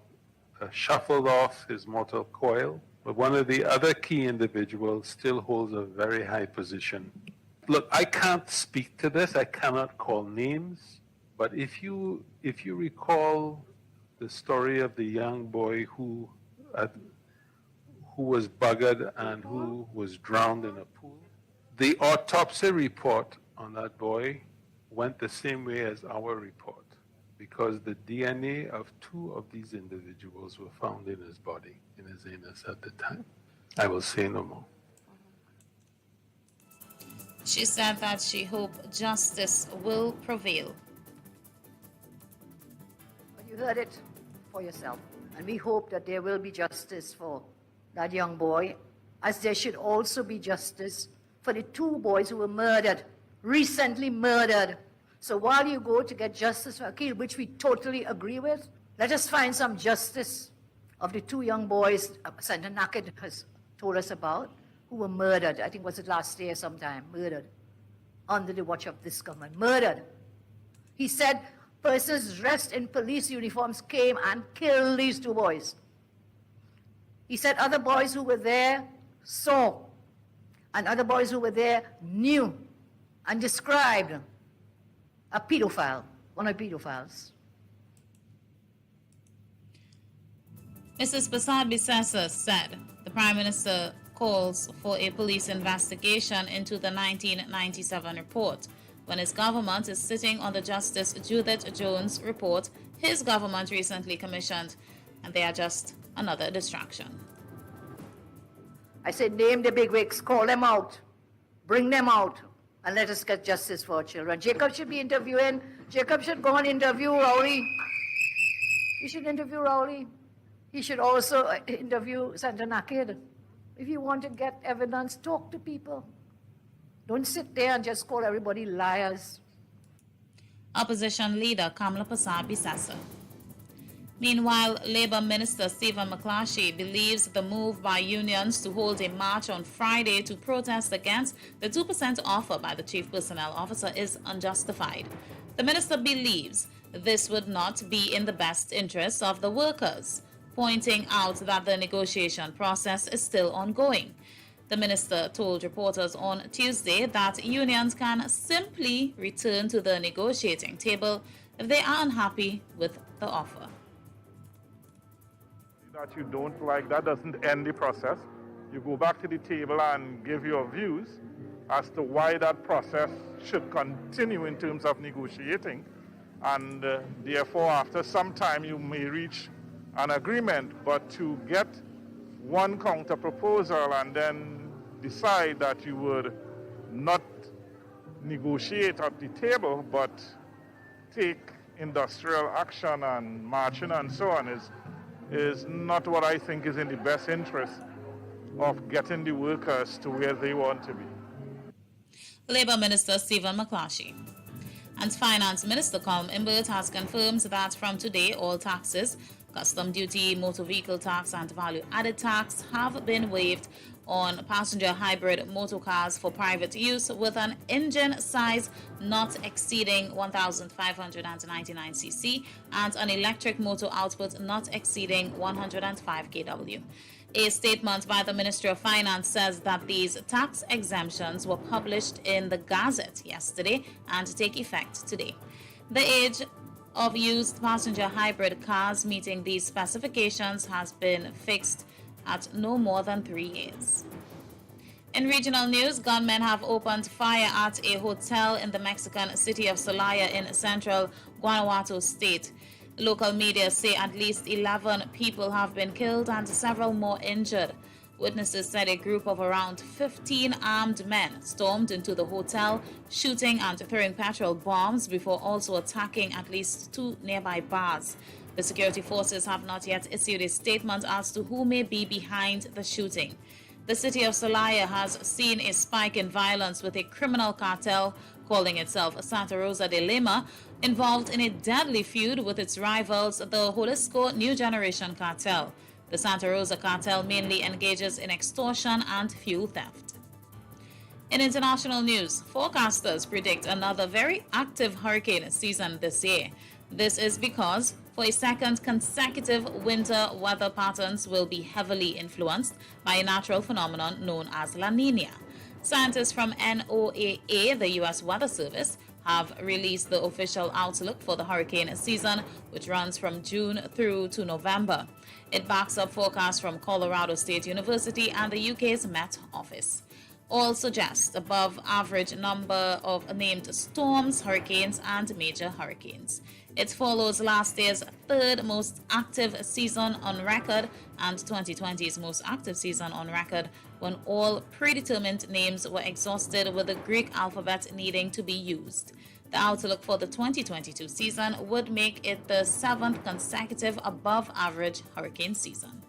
shuffled off his mortal coil, but one of the other key individuals still holds a very high position. Look, I can't speak to this, I cannot call names, but if you recall the story of the young boy who was buggered and who was drowned in a pool, the autopsy report on that boy went the same way as our report, because the DNA of two of these individuals were found in his body, in his anus at the time. I will say no more. She said that she hoped justice will prevail. You heard it for yourself, and we hope that there will be justice for that young boy, as there should also be justice for the two boys who were murdered, recently murdered. So while you go to get justice for Akil, which we totally agree with, let us find some justice of the two young boys Senator Naked has told us about, who were murdered. I think was it last year sometime, murdered, under the watch of this government, murdered. He said persons dressed in police uniforms came and killed these two boys. He said other boys who were there saw, and other boys who were there knew and described a pedophile, one of the pedophiles. Mrs. Persad-Bissessar said the Prime Minister calls for a police investigation into the 1997 report. When his government is sitting on the Justice Judith Jones report his government recently commissioned, and they are just another distraction. I said, name the bigwigs, call them out, bring them out, and let us get justice for our children. Jacob should be interviewing. Jacob should go and interview Rowley. He should interview Rowley. He should also interview Senator Naked. If you want to get evidence, talk to people. Don't sit there and just call everybody liars. Opposition leader Kamala Persad-Bissessar. Meanwhile, Labour Minister Stephen McClatchy believes the move by unions to hold a march on Friday to protest against the 2% offer by the Chief Personnel Officer is unjustified. The minister believes this would not be in the best interest of the workers, pointing out that the negotiation process is still ongoing. The minister told reporters on Tuesday that unions can simply return to the negotiating table if they are unhappy with the offer. That you don't like, that doesn't end the process. You go back to the table and give your views as to why that process should continue in terms of negotiating. and therefore after some time you may reach an agreement. But to get one counter proposal and then decide that you would not negotiate at the table but take industrial action and marching and so on is not what I think is in the best interest of getting the workers to where they want to be. Labour Minister Stephen McClatchy. And Finance Minister Colm Imbert has confirmed that from today all taxes, custom duty, motor vehicle tax and value-added tax have been waived on passenger hybrid motor cars for private use with an engine size not exceeding 1,599 cc and an electric motor output not exceeding 105 kW. A statement by the Ministry of Finance says that these tax exemptions were published in the Gazette yesterday and take effect today. The age of used passenger hybrid cars meeting these specifications has been fixed at no more than 3 years. In regional news, gunmen have opened fire at a hotel in the Mexican city of Celaya in central Guanajuato state. Local media say at least 11 people have been killed and several more injured. Witnesses said a group of around 15 armed men stormed into the hotel, shooting and throwing petrol bombs before also attacking at least 2 nearby bars. The security forces have not yet issued a statement as to who may be behind the shooting. The city of Celaya has seen a spike in violence with a criminal cartel calling itself Santa Rosa de Lima involved in a deadly feud with its rivals, the Jalisco New Generation Cartel. The Santa Rosa cartel mainly engages in extortion and fuel theft. In international news, forecasters predict another very active hurricane season this year. This is because for a second consecutive winter, weather patterns will be heavily influenced by a natural phenomenon known as La Nina. Scientists from NOAA, the U.S. Weather Service, have released the official outlook for the hurricane season, which runs from June through to November. It backs up forecasts from Colorado State University and the UK's Met Office. All suggest above average number of named storms, hurricanes, and major hurricanes. It follows last year's third most active season on record and 2020's most active season on record, when all predetermined names were exhausted with the Greek alphabet needing to be used. The outlook for the 2022 season would make it the 7th consecutive above-average hurricane season.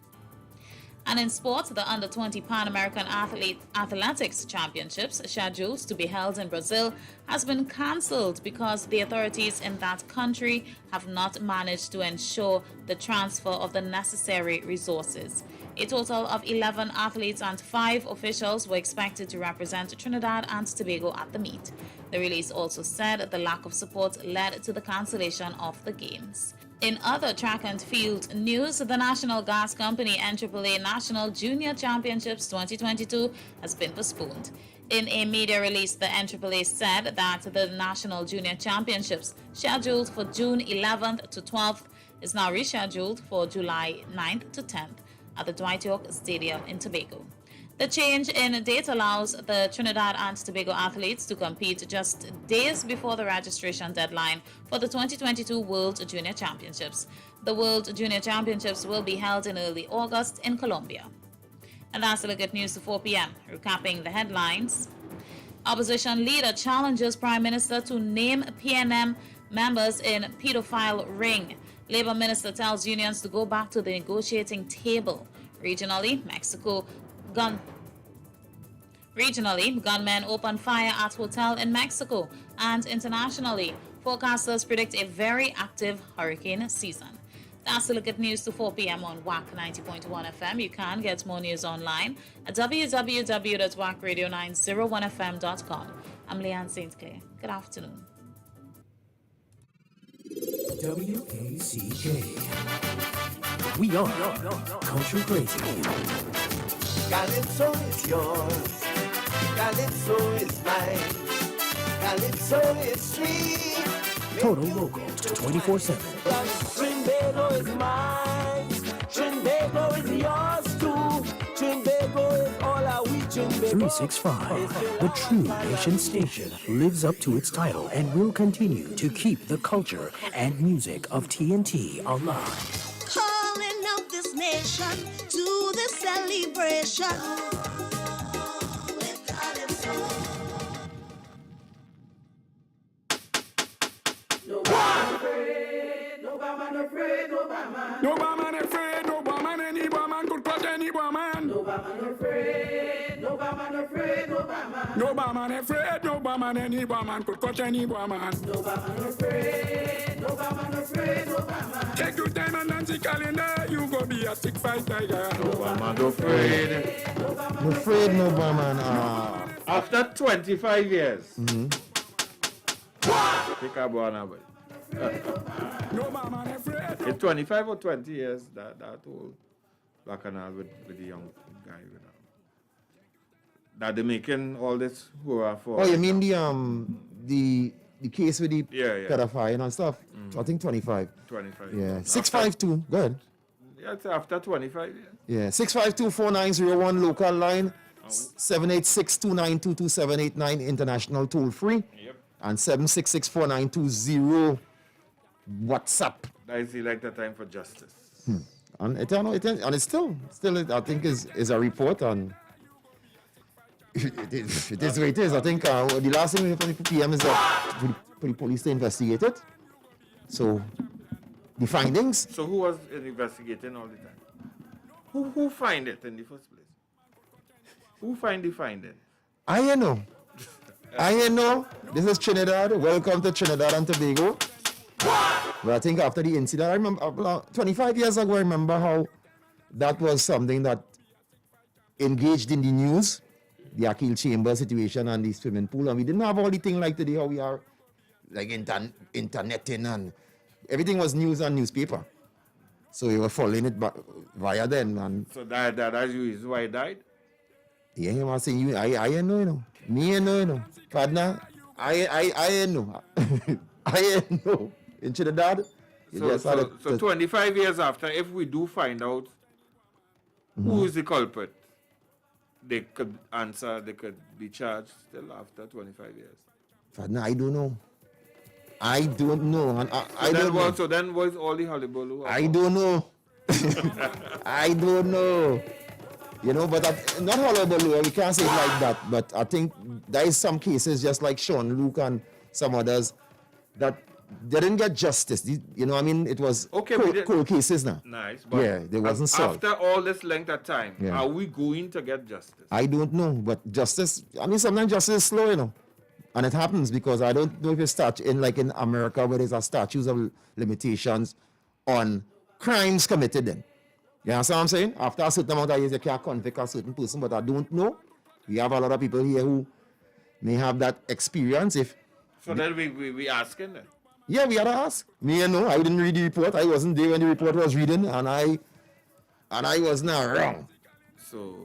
And in sports, the Under-20 Pan American Athletics Championships, scheduled to be held in Brazil, has been cancelled because the authorities in that country have not managed to ensure the transfer of the necessary resources. A total of 11 athletes and 5 officials were expected to represent Trinidad and Tobago at the meet. The release also said the lack of support led to the cancellation of the games. In other track and field news, the National Gas Company NAAA National Junior Championships 2022 has been postponed. In a media release, the NAAA said that the National Junior Championships, scheduled for June 11th to 12th, is now rescheduled for July 9th to 10th at the Dwight York Stadium in Tobago. The change in date allows the Trinidad and Tobago athletes to compete just days before the registration deadline for the 2022 World Junior Championships. The World Junior Championships will be held in early August in Colombia. And that's the look at news to 4 p.m. Recapping the headlines. Opposition leader challenges Prime Minister to name PNM members in pedophile ring. Labor Minister tells unions to go back to the negotiating table. Regionally, gunmen open fire at hotel in Mexico. And internationally, forecasters predict a very active hurricane season. That's the look at news to 4 p.m. on WACK 90.1 FM. You can get more news online at www.wackradio901fm.com. I'm Leanne St. Clair. Good afternoon. WACK. We are Culture Crazy. Calypso is yours, Calypso is mine, Calypso is sweet. Total local 24/7. Trinbago is mine, Trinbago is yours too. Trinbago is all our we 365, the true nation station, lives up to its title and will continue to keep the culture and music of TNT alive. Calling out this nation to the celebration. No man afraid, no man afraid, no man. No man afraid, no man, any man could touch any man. No man afraid, no man afraid, no man. No man afraid, no man, any man could touch any man. No man afraid, no man afraid, no man. Take your time and Nancy calendar, you go be a sick fighter. No man afraid. No afraid, no man. After 25 years. Mm-hmm. Pick up one of it. No man afraid. In 25 or 20 years, that whole bacchanal with the young guy. That they're making all this hurrah for. Oh, you mean the case with the Yeah. pedophile and stuff? I think 25. 25. Yeah. 652. Go ahead. Yeah, it's after 25 years. Yeah. 652-4901 local line. 786-292-2789 international toll free. Yep. And 766-4920 WhatsApp. That is like the time for justice. And it's still I think is a report on. It is what it is. I think the last thing we heard from the PM is that for the police to investigate it. So the findings. So who was investigating all the time? Who find it in the first place? Who find the findings? I know. This is Trinidad. Welcome to Trinidad and Tobago. But I think after the incident, I remember 25 years ago, I remember how that was something that engaged in the news, the Akil Chamber situation and the swimming pool. And we didn't have all the things like today, how we are like interneting and everything was news and newspaper. So we were following it via then. And So that's the reason why he died? yeah, I was saying, I know. Me, no. Partner, I know. I know. In Trinidad. So 25 years after, if we do find out who is the culprit, they could answer, they could be charged still after 25 years. Partner, I don't know. I don't know. And I don't know. So then what's all the hullabaloo? I don't know. I don't know. You know, but not hullabaloo, we can't say it like that. But I think there is some cases, just like Sean, Luke, and some others, that they didn't get justice. You know, I mean, it was cold cases now. Nice. But yeah, they wasn't solved. After all this length of time, Yeah. are we going to get justice? I don't know, but justice, I mean, sometimes justice is slow, you know. And it happens because I don't know if it's in America where there's a statutes of limitations on crimes committed then. You understand what I'm saying? After a certain amount of years, you can't convict a certain person, but I don't know. We have a lot of people here who may have that experience. So then we asking them. Yeah, we had to ask. Me, I didn't read the report. I wasn't there when the report was reading, and I was not wrong. So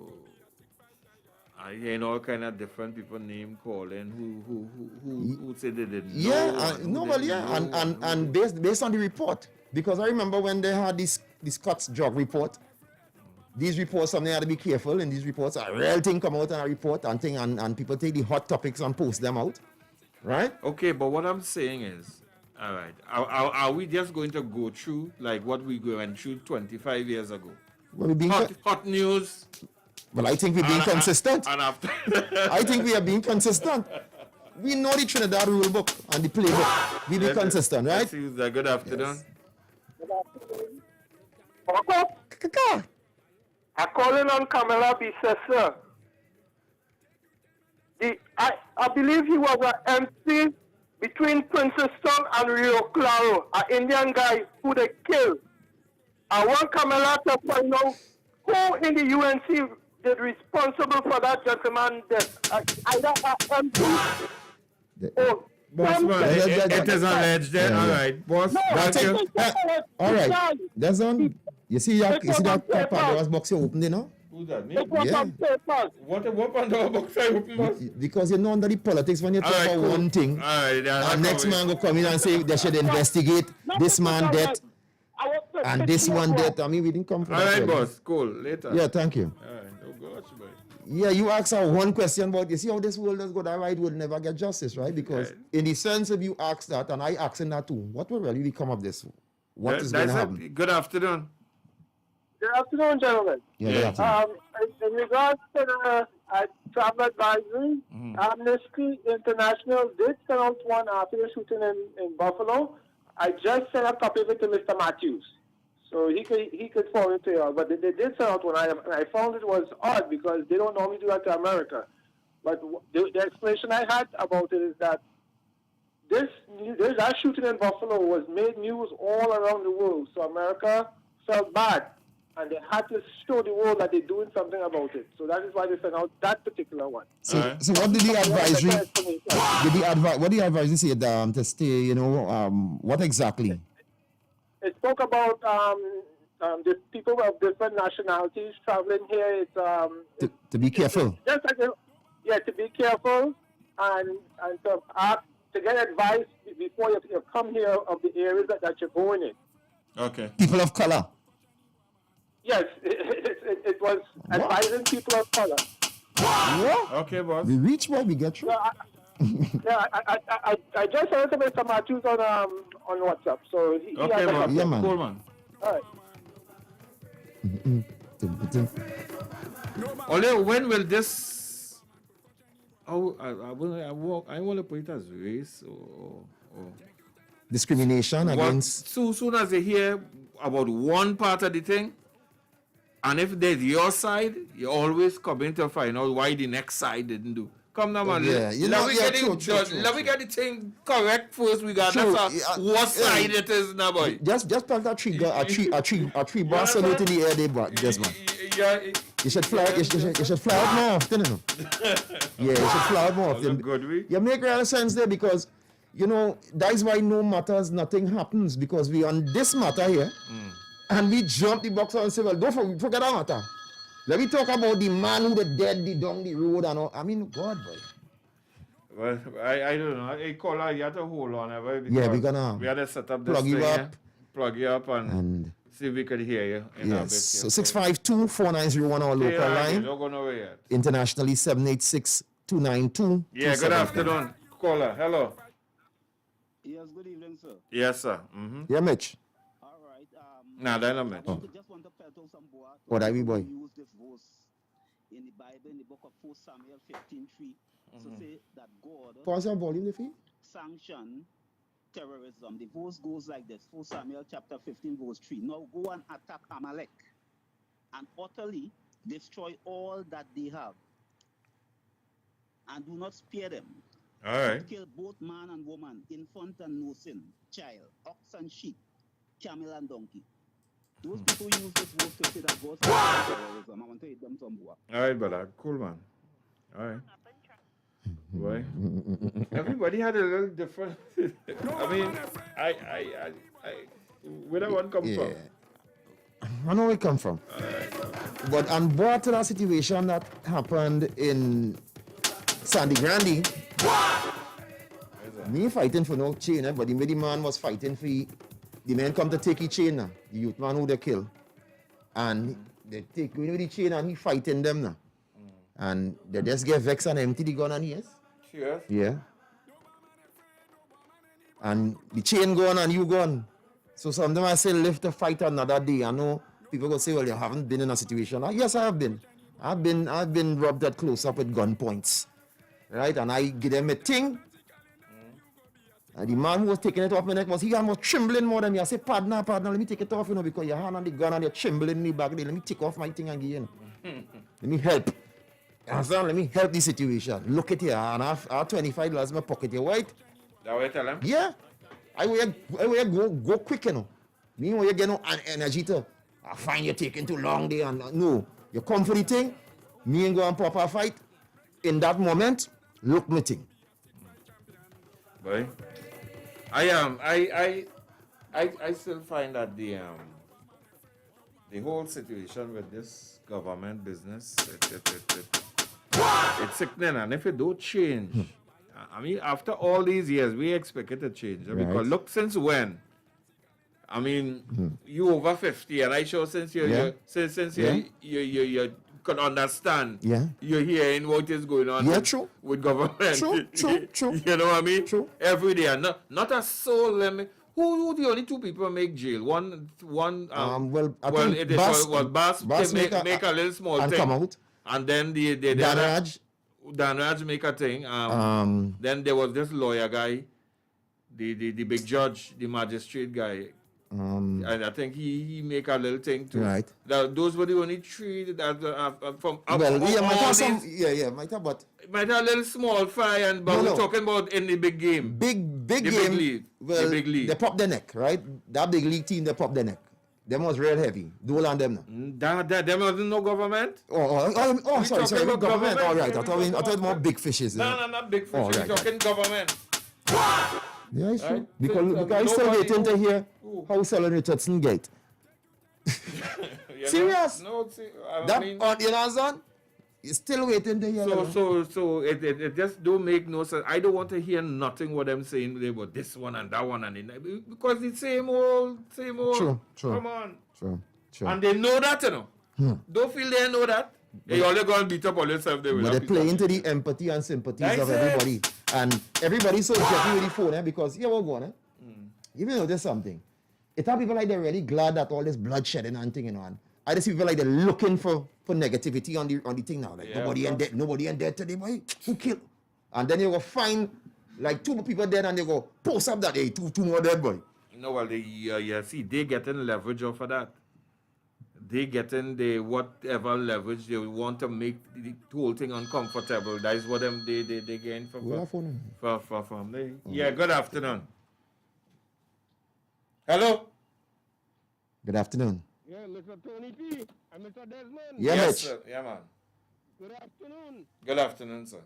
I hear all kind of different people name calling who say they didn't know. And based on the report, because I remember when they had this Scott's drug report. These reports, something had to be careful. In these reports, a real thing come out in a report and people take the hot topics and post them out, right? Okay, but what I'm saying is, all right, are we just going to go through like what we went through 25 years ago? Well, hot news. Well, I think we're being consistent. And after I think we are being consistent. We know the Trinidad rule book and the playbook. We be consistent, right? Good afternoon. I'm calling on Kamala Bissessa. I believe he was an MC between Princeton and Rio Claro, an Indian guy who they killed. I want Kamala to find out who in the UNC is responsible for that gentleman's death. Either an MC or Boss man, it is alleged then. All right, boss. No, all right. That's on. You see that Pandora's box you opened, you know? Who's that? Me? Yeah. What Pandora's box I open, boss? Because you know under the politics when you talk about one thing, and next man go come in and say they should investigate this man death and this one death. I mean, we didn't come from all right, boss. Cool. Later. Yeah, thank you. All right. Oh gosh, boy. Yeah, you ask her one question about, you see how this world is going, that right would never get justice, right? Because in the sense if you ask that, and I asking that too, what will really come of this? What is going to happen? Good afternoon. Good afternoon, gentlemen. Yeah, good afternoon. In regards to the travel advisory, Amnesty International did send out one after the shooting in Buffalo. I just sent a copy of it to Mr. Matthews, so he could forward it to you. But they did send out one, and I found it was odd because they don't normally do that to America. But the explanation I had about it is that that shooting in Buffalo was made news all around the world, so America felt bad. And they had to show the world that they're doing something about it. So that is why they sent out that particular one. So what did the advisory? What did the advisory say to stay? You know, what exactly? It spoke about the people of different nationalities traveling here. It's to be careful. Just like to be careful and to get advice before you come here of the areas that you're going in. Okay. People of color. Yes, it was advising people of color. What? Okay, boss. We reach where we get through. I just sent it to Mr. Matthews on WhatsApp. So he okay, has man. Yeah, man. Cool, man. All right. Ole, when will this? Oh, I want to put it as race or discrimination against. So soon as they hear about one part of the thing, and if there's your side, you always come in to find out why the next side didn't do. Come now, man. Let me get the thing correct first. We got what side it is now, boy. Just plant a tree bar salute in the air, they brought this man. You should fly. You should fly out more often, you know. Yeah, you should fly out more often. Good, you make real sense there because, you know, that is why no matters, nothing happens because we on this matter here. And we jump the box and say, well, don't forget that matter. Let me talk about the man who the dead down the road and all. I mean, God, boy. Well, I don't know. Hey, caller, you have to hold on. Yeah, we're gonna we had to set up this plug thing, you up. Plug you up and see if we could hear you. Yes. So 652-4901 our local line. Don't go nowhere yet. Internationally 786-292. Yeah, good afternoon. Caller, hello. Yes, good evening, sir. Yes, sir. Yeah, Mitch. Nah, that's not Mitch. Just want to tell some boy. What are we, boy? Use this verse in the Bible, in the book of 1 Samuel 15:3, to say that God Pause your volume, if you sanction terrorism. The verse goes like this: 1 Samuel chapter 15, verse 3. Now go and attack Amalek and utterly destroy all that they have, and do not spare them. All right. Kill both man and woman, infant and no sin, child, ox and sheep, camel and donkey. Those people use this word to say that God sanctions terrorism. I want to hit them some more. All right, brother. Cool, man. All right. Boy. Everybody had a little different. I mean, where that one come from? I know where it come from. But I'm brought to that situation that happened in Sandy Grande. Me fighting for no chain, but the man was fighting for the men come to take his chain now. The youth man who they kill. And they take away the chain and he fighting them now. And they just get vexed and empty the gun and yes. Sure. Yeah. And the chain gone and you gone. So sometimes I say live to fight another day. I know people go say, well, you haven't been in a situation. Yes, I have been. I've been rubbed that close up with gun points. Right? And I give them a thing. And the man who was taking it off my neck was trembling more than me. I said, partner, let me take it off, because your hand on the gun and you're trembling in the back there. Let me take off my thing and give you. Let me help. Understand? Let me help the situation. Look at here. And I have $25 in my pocket here, right? That way tell him? Yeah. I will go quick, Me, when you get no energy to, I find you're taking too long there. And no. You come for the thing. Me and go and pop a fight. In that moment, look me thing. Boy. I still find that the whole situation with this government business, it's sickening. And if it don't change, I mean, after all these years, we expect it to change. Right. Because look, since when? I mean, you over 50, and I sure since you're could understand. Yeah. You're hearing what is going on with government. True. You know what I mean? True. Every day. And not a soul limit. Who the only two people make jail? One. I think it is Bass make a little small and thing. come out. And then Danraj make a thing. Then there was this lawyer guy, the big judge, the magistrate guy. And I think he make a little thing too. Right. Those were the only three that from up. Might have, but might have a little small fry, but we're talking about in the big game. Big the game. Big league. Well, the big league. They pop their neck, right? That big league team, they pop their neck. Them was real heavy. Dole on them now. Them wasn't no government. Sorry, government. All right, I thought more big fishes. No, not big fishes. We're talking government. Yeah, it's true. Because I'm still waiting to hear how Selon Richardson get. Serious? No, you know, son? You're still waiting to hear. So it just don't make no sense. I don't want to hear nothing what them saying about this one and that one because it's same old. True. Come on. True. And they know that, you know. Don't feel they know that. They only going to beat up all yourself. They play into the empathy and sympathies of everybody. And everybody's so jetty with the phone, because here we're going. You may notice something. It's how people like they're really glad that all this bloodshed and thing, you know. And I just feel like they're looking for negativity on the thing now. Like nobody in dead today, boy. Who killed? And then you go find like 2 people dead and they go post up that day, two more dead, boy. No, well, see, they getting leverage off of that. They getting the whatever leverage they want to make the whole thing uncomfortable. That is what they gain from them. Yeah, good afternoon. Hello. Good afternoon. Yeah, Mr. Tony P. and Mr. Desmond. Yeah, yes, sir. Yeah, man. Good afternoon. Good afternoon, sir.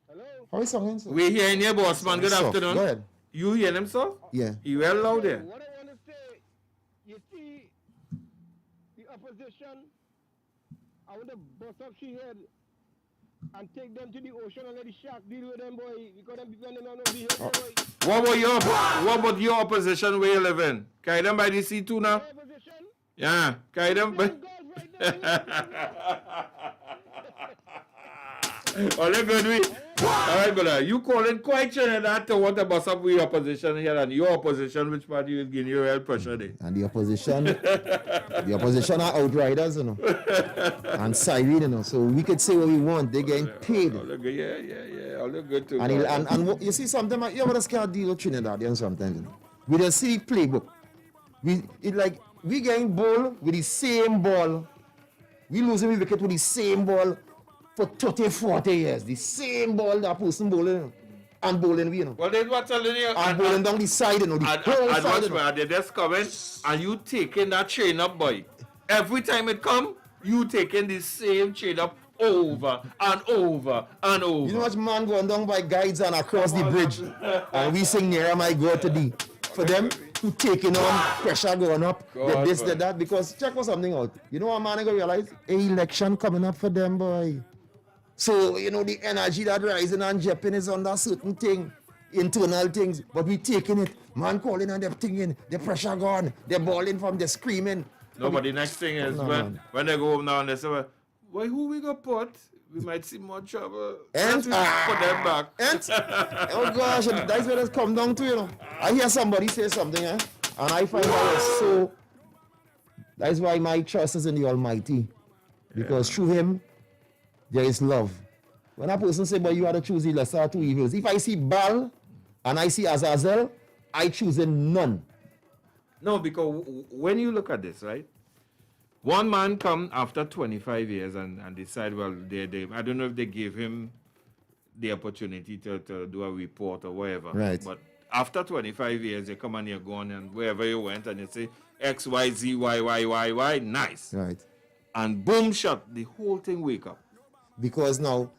Hello. How is someone, sir? We hearing your boss, man. Good afternoon. Go ahead. You hear him, sir? Yeah. You well loud there. What I want to say, you see, the opposition, I want to bust up she head and take them to the ocean and let the shark deal with them, boy. Because them people them not behavior, boy. What about your opposition where you live in? Carry them by the sea too now? Opposition? Yeah, carry them by... All good, we. All right, brother. You calling quite Trinidad to want to bust up with your opposition here, and your opposition, which party is giving you real pressure there? And the opposition are outriders, you know, and siren, you know. So we could say what we want. They're getting paid. All good, yeah. All good too. And you see, sometimes you ever just can't deal with Trinidad, and sometimes, you know. We just see playbook. We getting ball with the same ball. We losing the wicket with the same ball. For 30, 40 years, the same ball that person bowling and bowling, you know. Well, that's what I'm telling you. And bowling down the side, you know, the whole side. Where they just coming and you taking that chain up, boy. Every time it come, you taking the same chain up over and over and over. You know what man going down by guides and across the bridge, and we sing near my God to thee. For them to taking on pressure going up, that, because check out something out. You know what man I go realize? Election coming up for them, boy. So, you know, the energy that rising and jumping is under certain thing, internal things, but we taking it. Man calling and they're thinking, the pressure gone, they're balling from, they're screaming. No, but the next thing is when they go home now and they say, well, who we got put? We might see more trouble. And put them back. Oh gosh, that's where it come down to, you know. I hear somebody say something, and I find that so. That's why my trust is in the Almighty, because through Him there is love. When a person say, "But you have to choose the lesser of 2 evils," if I see Baal and I see Azazel, I choose none. No, because when you look at this, right? One man come after 25 years and decide, well, they I don't know if they gave him the opportunity to do a report or whatever. Right. But after 25 years, you come and you're gone, and wherever you went, and you say X, Y, Z, Y, Y, Y, Y, nice. Right. And boom, shut, the whole thing wake up. Because now,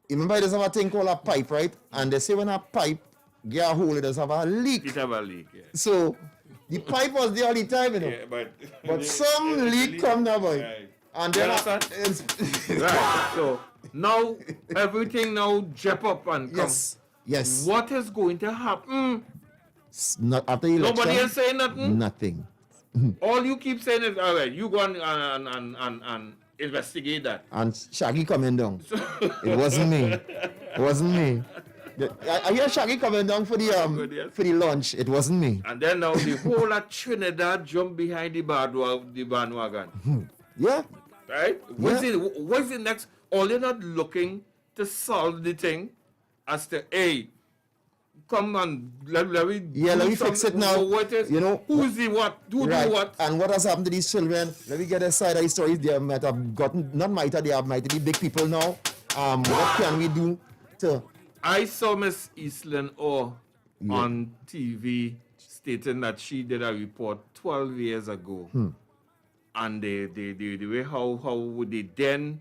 remember there's a thing called a pipe, right? And they say when a pipe get a hole, it does have a leak. It have a leak, yeah. So the pipe was there all the time, you know. Yeah, but some leak come now, boy. Right. And then right. So now everything now jump up and come. Yes. What is going to happen? Not after the election. Nobody is saying nothing. Nothing. All you keep saying is, all right, you go and investigate that. And Shaggy coming down. It wasn't me. It wasn't me. I hear Shaggy coming down for the lunch. It wasn't me. And then now the whole of Trinidad jump behind the bandwagon. Yeah. Right? What's the next? All you're not looking to solve the thing as to, hey, come on, let me fix it now. You know, who's the what? Who right. do what? And what has happened to these children? Let me get a side of the story. They might have gotten, they are might be big people now. What can we do to... I saw Miss Eastland on TV stating that she did a report 12 years ago. And the way how the then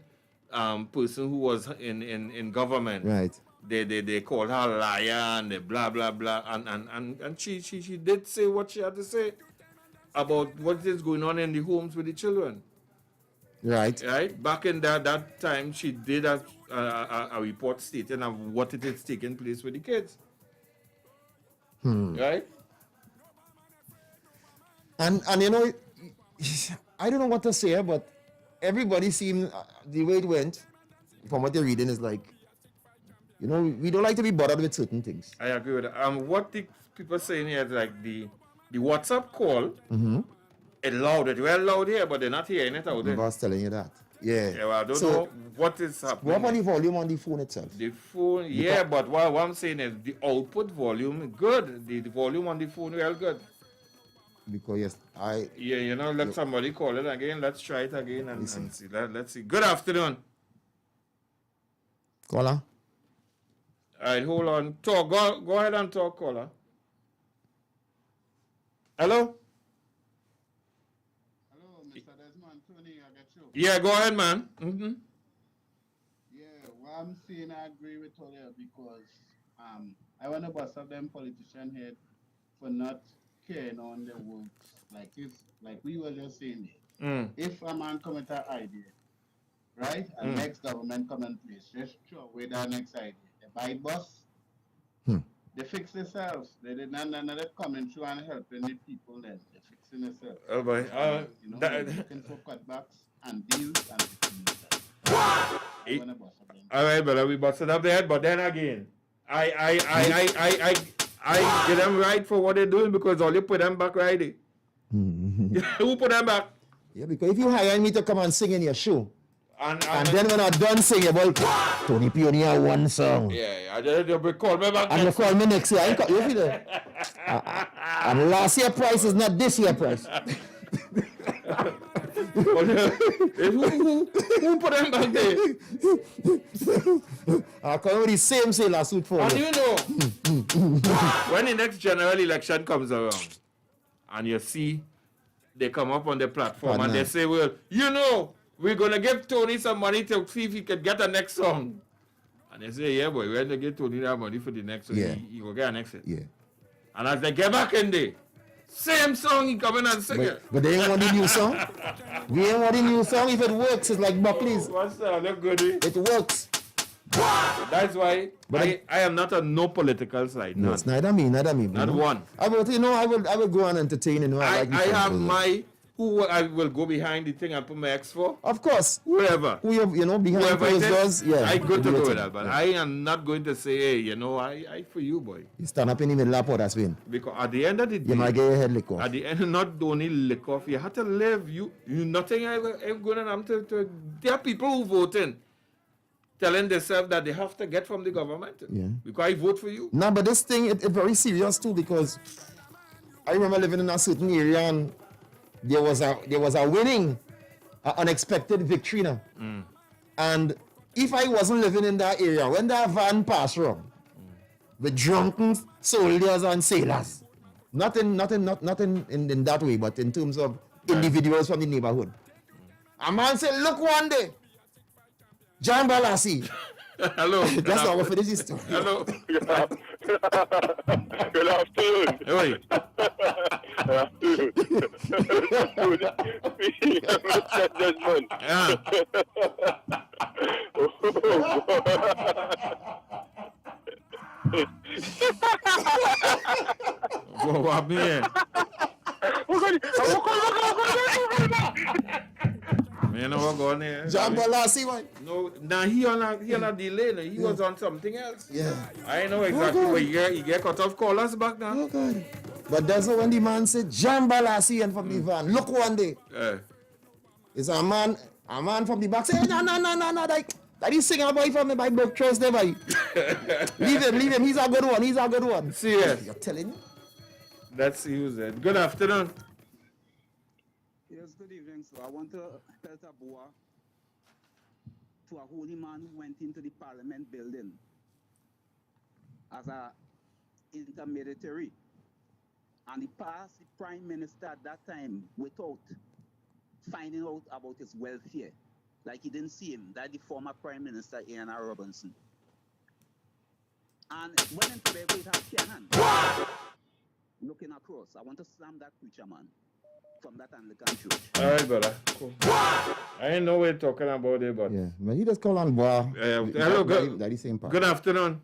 person who was in government, right? They called her a liar and they blah blah blah, and she did say what she had to say about what is going on in the homes with the children. Right. Back in that time, she did a report stating of what it is taking place with the kids. Right. And you know, I don't know what to say, but everybody seemed the way it went from what they're reading is like, you know, we don't like to be bothered with certain things. I agree with that. What the people saying here is like the WhatsApp call. It loud, it well loud here, but they're not hearing it out there. I was telling you that. Yeah. Yeah, well, I don't know what is happening. What about the volume on the phone itself? The phone, yeah, but what I'm saying is the output volume good. The volume on the phone well good. Because yes, yeah, you know, let somebody call it again. Let's try it again and see. Let's see. Good afternoon. Caller. All right, hold on. Talk. Go ahead and talk, caller. Hello? Hello, Mr. Desmond. Tony, I get you. Yeah, go ahead, man. Yeah, what I'm saying, I agree with Tolia because I want to bust up them politician head for not carrying on the works. Like we were just saying, if a man commit an idea, right, and next government come in place, just throw away that next idea. They buy bus, they fix themselves. They did not coming through and helping the people then. They're fixing themselves. Oh boy. You know, they're looking for cutbacks and deals and fixing All right, brother, we busted up the head, but then again, I get them right for what they're doing because all you put them back right. Who put them back? Yeah, because if you hire me to come and sing in your show, and then when I'm done singing, well, Tony P only have one song. Yeah, I just call me back. And you call me next year. You feel it? And last year price is not this year price. Who put them back there? I call with the same say last week for. And you know, when the next general election comes around, and you see they come up on the platform and they say, well, you know, we're going to give Tony some money to see if he can get the next song. And they say, yeah, boy, we're going to give Tony that money for the next song. Yeah. He will get an exit. Yeah. And as they get back in there, same song he come in and sing it. But they ain't want the new song. We ain't want the new song. If it works, it's like Buckley's. What's that? Look good. It works. That's why I am not on no political side. No, it's neither me. Not one. I will go and entertain. You know, I have my who I will go behind the thing and put my X for. Of course. Whoever. Behind closed doors. Yeah. I good to go with that, but I am not going to say, hey, you know, I for you, boy. You stand up in the middle of what that's been. Because at the end of the day, you might get your head lick off. At the end, not only lick off, you have to live. You nothing ever going to happen to. There are people who voting, telling themselves that they have to get from the government. Yeah. Because I vote for you. No, but this thing, it's very serious too, because I remember living in a certain area and there was a winning, unexpected victory now. And if I wasn't living in that area, when that van passed around, with drunken soldiers and sailors, not in that way, but in terms of individuals from the neighborhood. A man said, look one day, John Balassi. Hello. That's how I finish this story. Hello. Good afternoon. Hey. Good afternoon. Mr. Desmond. Yeah. What happened here? I You know what going there? Jambalasi, man. No, now he on a delay. He was on something else. Yeah. I know exactly where he get cut off callers back now. Oh, God. But that's when the man said, Jambalasi and from the van. Look one day. It's a man from the back say, no, that is singing about from the by book trust there, boy. leave him. He's a good one. Serious. You're telling me? That's use it. Good afternoon. Yes, good evening. So I want to tell Tabua to a holy man who went into the parliament building as a intermediary. And he passed the prime minister at that time without finding out about his welfare. Like he didn't see him. That the former prime minister, Ian R. Robinson. And when in Tobago, it has Kenan looking across. I want to slam that preacher man from that Anglican church. All right, brother. Cool. I ain't know what you're talking about there, but... Yeah, but he just call on boy. Hello, good. That is same part. Good afternoon.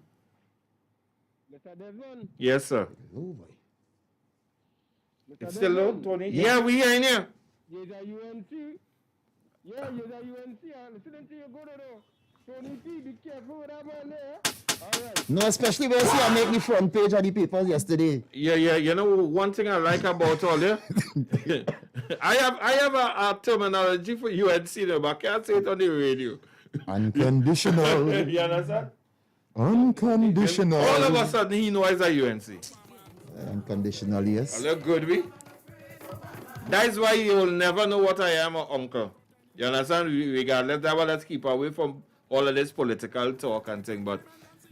Mr. Desmond. Yes, sir. Oh, boy. It's still low, Tony? Yeah, we are in here. You're the UNC. Yeah, you're the UNC. I'm listening to you go to Tony P. Be careful with that man there. All right. No, especially when I make the front page of the papers yesterday. Yeah. You know one thing I like about all this? I have a terminology for UNC, but I can't say it on the radio. Unconditional. You understand? Unconditional. All of a sudden, he knows a UNC. Unconditional, yes. I look good, we. That is why you will never know what I am, uncle. You understand? Regardless, let's keep away from all of this political talk and thing. But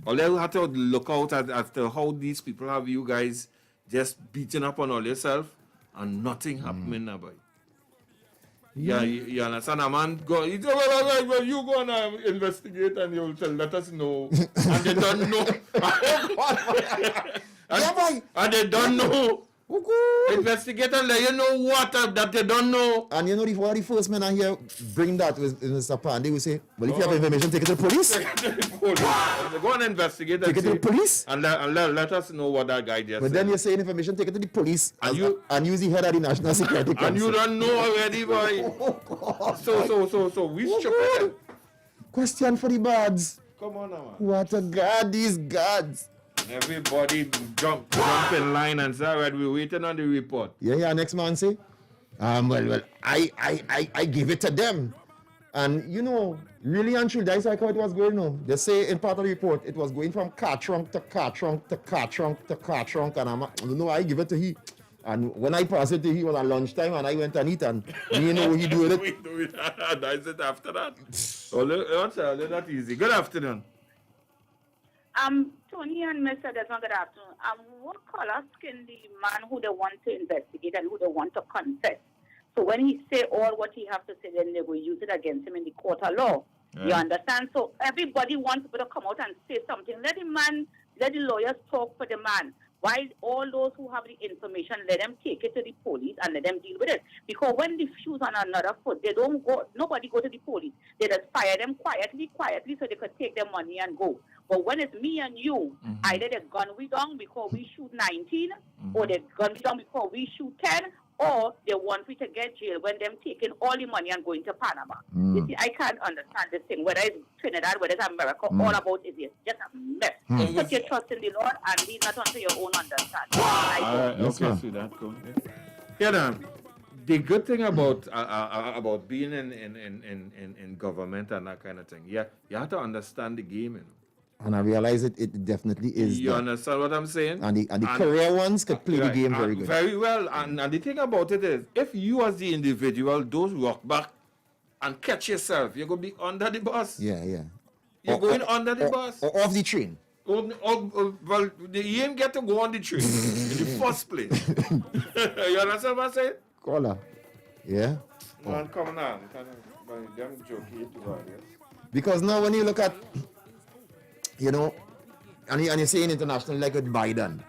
all you have to look out at how these people have you guys just beating up on all yourself and nothing happening about it. Yeah, you understand? A man go, he say, well, you go and investigate and you'll let us know. And they don't know. and they don't know. Investigate and let you know what that they don't know. And you know, one of the first men I hear bring that with Mr. Pan, they will say, well, if you have information, take it to the police. Take it to the police. Go and investigate take it to the police. And let us know what that guy just But then you're saying information, take it to the police and use the head of the National Security Council. And you don't know already, boy. So we stupid. Question for the birds. Come on now, man. What a god, these gods. Everybody jump in line and say, all right, we're waiting on the report. Yeah, next man say, well, I give it to them. And you know, really and truly, that's like how it was going on. They say in part of the report, it was going from car trunk to car trunk to car trunk to car trunk, and I give it to he. And when I passed it to he, it was at lunchtime, and I went and eat, and you know what he do with it. We do it. That's it after that. Not easy. Good afternoon. Tony and Mr. Desmond, good afternoon. What color skin the man who they want to investigate and who they want to confess? So when he say all what he have to say, then they will use it against him in the court of law. You understand? So everybody wants people to come out and say something. Let the lawyers talk for the man. Why all those who have the information, let them take it to the police and let them deal with it. Because when the shoes on another foot, nobody go to the police. They just fire them quietly, so they could take their money and go. But when it's me and you, either they gun we down because we shoot 19, or they gun we down because we shoot 10, or they want we to get jail when them taking all the money and going to Panama. You see, I can't understand this thing. Whether it's Trinidad, whether it's America, all about it is just a mess. Put your trust in the Lord and leave not unto your own understanding. Okay, see that. Cool. Yeah, then, the good thing about being in government and that kind of thing, you have to understand the game, you know. And I realize it definitely is. You understand what I'm saying? And the career ones could play the game very good. Very well. And the thing about it is, if you as the individual don't walk back and catch yourself, you're going to be under the bus. Yeah. You're going under the bus. Or off the train. Well, you ain't get to go on the train in the first place. You understand what I'm saying? Caller. Yeah. Man, come on. Them joking too hard, yes. Because now when you look at, you know, and you're saying international like with Biden.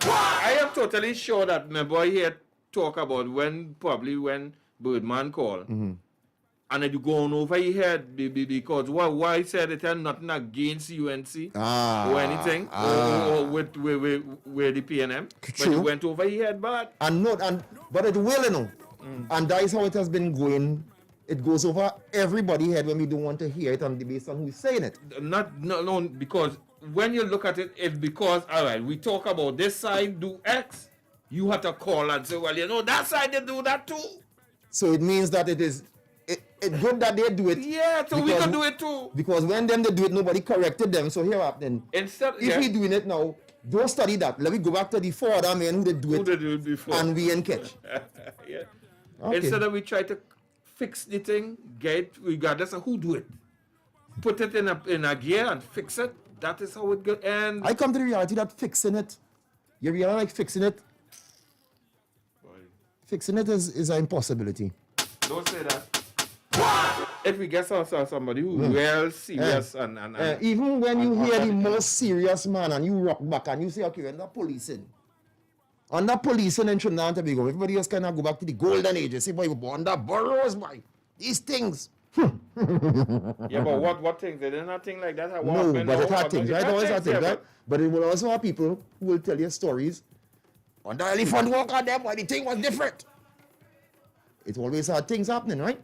I am totally sure that my boy here talk about when Birdman called. and it going over your head because why said it had nothing against UNC or anything or with the PNM, but it went over your head bad. But it will, you know. And that is how it has been going. It goes over everybody's head when we don't want to hear it on the based on who's saying it. No, because when you look at it, it's because, all right, we talk about this side do X, you have to call and say, well, you know, that side they do that too. So it means that it's good that they do it. Yeah, so we can do it too. Because when they do it, nobody corrected them. So here then, if we doing it now, don't study that. Let me go back to the four other men who did do it before. And we ain't catch. Yeah. Okay. Instead of we try to fix the thing, get regardless of who do it, put it in a gear and fix it. That is how it goes. And I come to the reality that fixing it, you realize like fixing it is an impossibility. Don't say that. If we get somebody who's real serious and even when you hear the most serious man and you rock back and you say, okay, we're under policing. Under policing in Trinidad and Tobago, everybody else kind of go back to the golden age. You say, boy, we're under boroughs, boy. These things. Yeah, but what things? They didn't have things like that. No, but it had things, right? Always had things, right? But it will also have people who will tell you stories. On the elephant walk on them, why the thing was different. It always had things happening, right?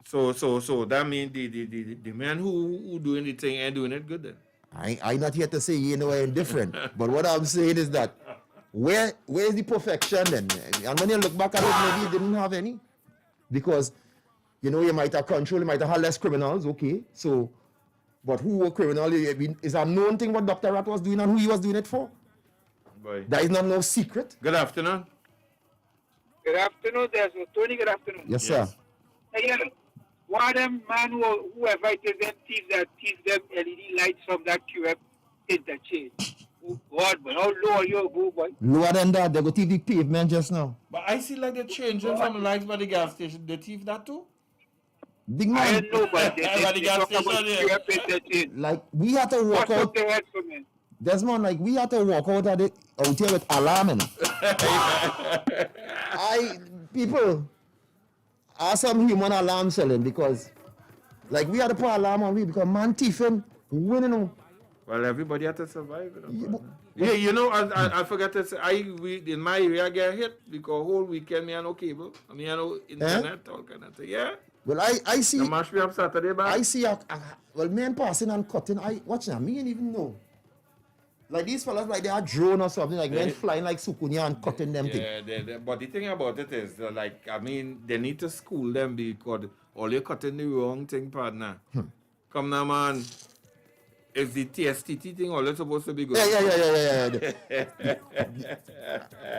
So that means the man who doing the thing ain't doing it good then. I not here to say you know I'm different. But what I'm saying is that where is the perfection then? And when you look back at it, maybe you didn't have any. Because you know, you might have control, you might have had less criminals, okay. So, but who were criminal is a known thing what Dr. Rat was doing and who he was doing it for. Boy. That is not no secret. Good afternoon. Good afternoon, there's Tony. Good afternoon. Yes, sir. Hey, one of them man who invited them thief them LED lights from that QF interchange. Oh God, but how low are you, go, boy? Lower than that, they go thief the pavement just now. But I see like they're changing some lights by the gas station. They thief that too? Big man. I don't know, but they gas talk about station, QF interchange. Like, we had to walk What's out. up the head for me? Desmond, like, we had to walk out here with alarming. People are some human alarm selling because, like, we had to put alarm on we because man thiefing, winning. Well, everybody had to survive. Yeah, you know, I forgot to say, in my area I get hit because whole weekend me had no cable, me had no internet, all kind of thing. Yeah. Well, I see. The mash me up Saturday, but I see men passing and cutting. Watch now, me ain't even know. Like these fellas, like they are drone or something, like men flying like sukunya and cutting them things. Yeah, but the thing about it is, like, I mean, they need to school them because all you're cutting the wrong thing, partner. Come now, man. Is the TSTT thing all supposed to be good? Yeah.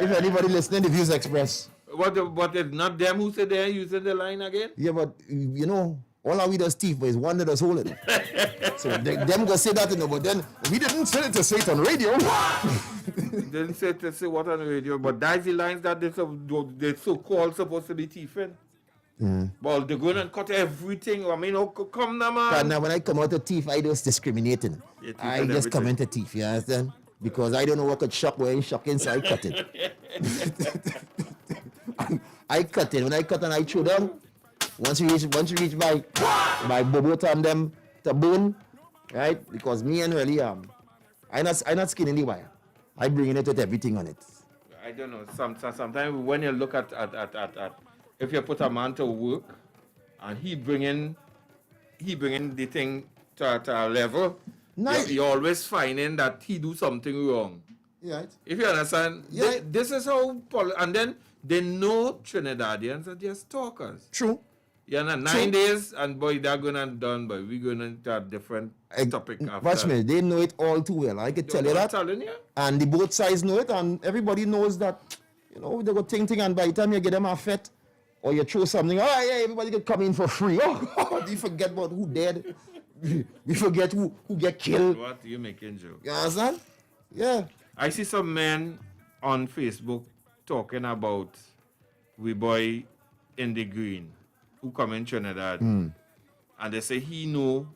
If anybody listening, the views express. But it's not them who say they're using the line again? Yeah, but you know, all our we does thief, but it's one that does hold it. So them go say that, you know, but then we didn't say it to say it on radio. Didn't say to say what on the radio, but that's the lines that they're so-called supposed to be thieving. Well, they're going and cut everything. I mean, come now, man. But now when I come out to thief, I just discriminating. I just come into thief, you understand? Because I don't know what could shock where ain't shocking, so I cut it. I cut it. When I cut and I chew down, once you reach my bobo time them to bone, right? Because me and really I not skinning the wire. I bringing it with everything on it. I don't know. Sometimes when you look at if you put a man to work and he bringing the thing to a level, you're always finding that he do something wrong. Right. If you understand, yeah. This is how, and then they know Trinidadians are just talkers. True. Yeah, 9 days, and boy, they're going and done, but we're going into a different topic after. Watch me, they know it all too well. I can tell you that. Telling you. And the both sides know it, and everybody knows that, you know, they go ting, and by the time you get them a fet, or you throw something, oh yeah, everybody can come in for free. Oh, you forget about who dead. We forget who get killed. What you making joke? You understand? Yeah. I see some men on Facebook talking about we boy in the green who come in Trinidad, and they say he know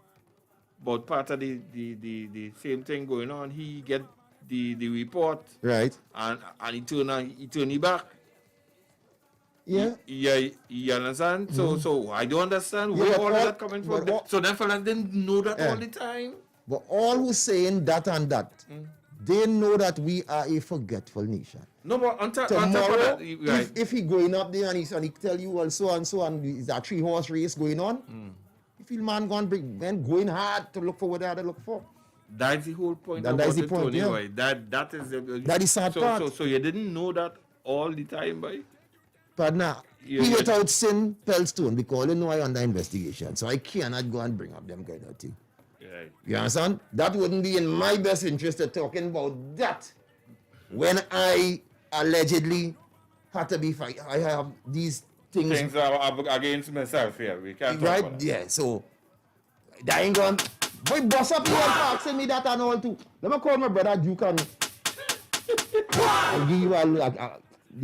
about part of the same thing going on. He get the report, right, and he turn it back. Yeah. You understand? Mhm. So I don't understand Yeah, where but all of all- that coming from. but all- So them fellas didn't know that Yeah. all the time. But all who's saying that and that, they know that we are a forgetful nation. No, but on top of Tomorrow, that, right. if he going up there and he tell you also and so and is a 3-horse race going on, you feel man going hard to look for what they had to look for. That's the whole point. That about is the it, point, Tony, yeah. right? That is the That is sad part. So you didn't know that all the time, boy. But now, Yeah, he yeah. without sin, Pellstone, because they know I under investigation. So I cannot go and bring up them kind of thing. Right. You understand? That wouldn't be in my best interest of talking about that when I allegedly had to be fight. I have these things. Things are against myself here. We can't talk Right? about that. Yeah, so that ain't gone. Boy, boss up here asking me that and all too. Let me call my brother Duke and I'll give you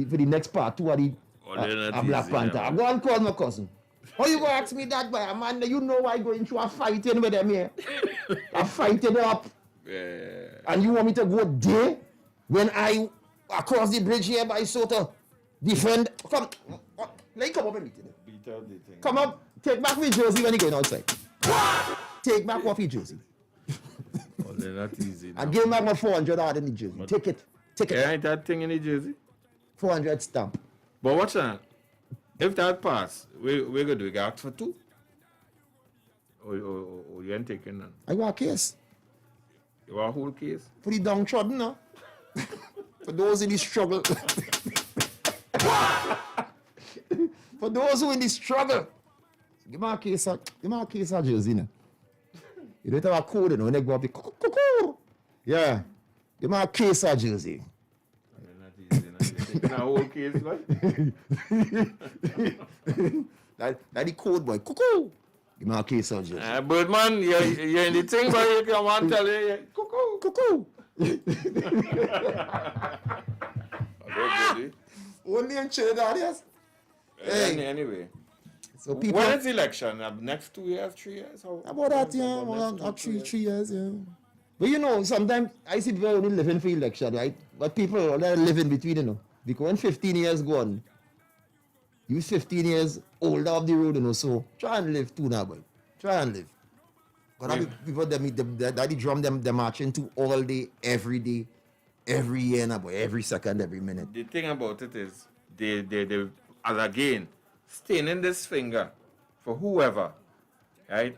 for the next part two of the they're not Black easy, Panther. yeah, I go and call my cousin. How you go ask me that, boy? Man, you know I going through a fighting with them here. A fighting up. Yeah. And you want me to go there when I across the bridge here by Soto defend? Come, let me come up and meet you. Beat out the thing. Come up, take back your jersey when you going outside. Take back off your jersey. Oh, they're not easy. And give back my 400 out in the jersey. Take it. Take it. Yeah, ain't that thing in the jersey? 400 stamp. But watch that. If that pass, we're going to do it. Ask for 2. Or you ain't taking none. I want a case. You want a whole case? For the downtrodden, no? For those in the struggle. For those who in the struggle. Give me a case of jersey, no? You don't have a code, you know, when they go up the cuckoo. Yeah. Give me a case of jersey. Taking a whole case, like? That the code boy. Cuckoo. Give me a case of jersey. Birdman, you're in the thing, but you can want to tell you, cuckoo. Cuckoo. Okay, Only in Trinidad, yes. Hey. Anyway. So people. When is the election? Next 2 years, 3 years? About that, yeah. About 3 years, yeah. But you know, sometimes I see people only living for election, right? But people are living between, you know. Because when 15 years gone, you 15 years older of the road, you know, so try and live too now, boy. Try and live. Because people that the drum they marching to all day, every year now, boy, every second, every minute. The thing about it is, they as again, staining this finger for whoever, right?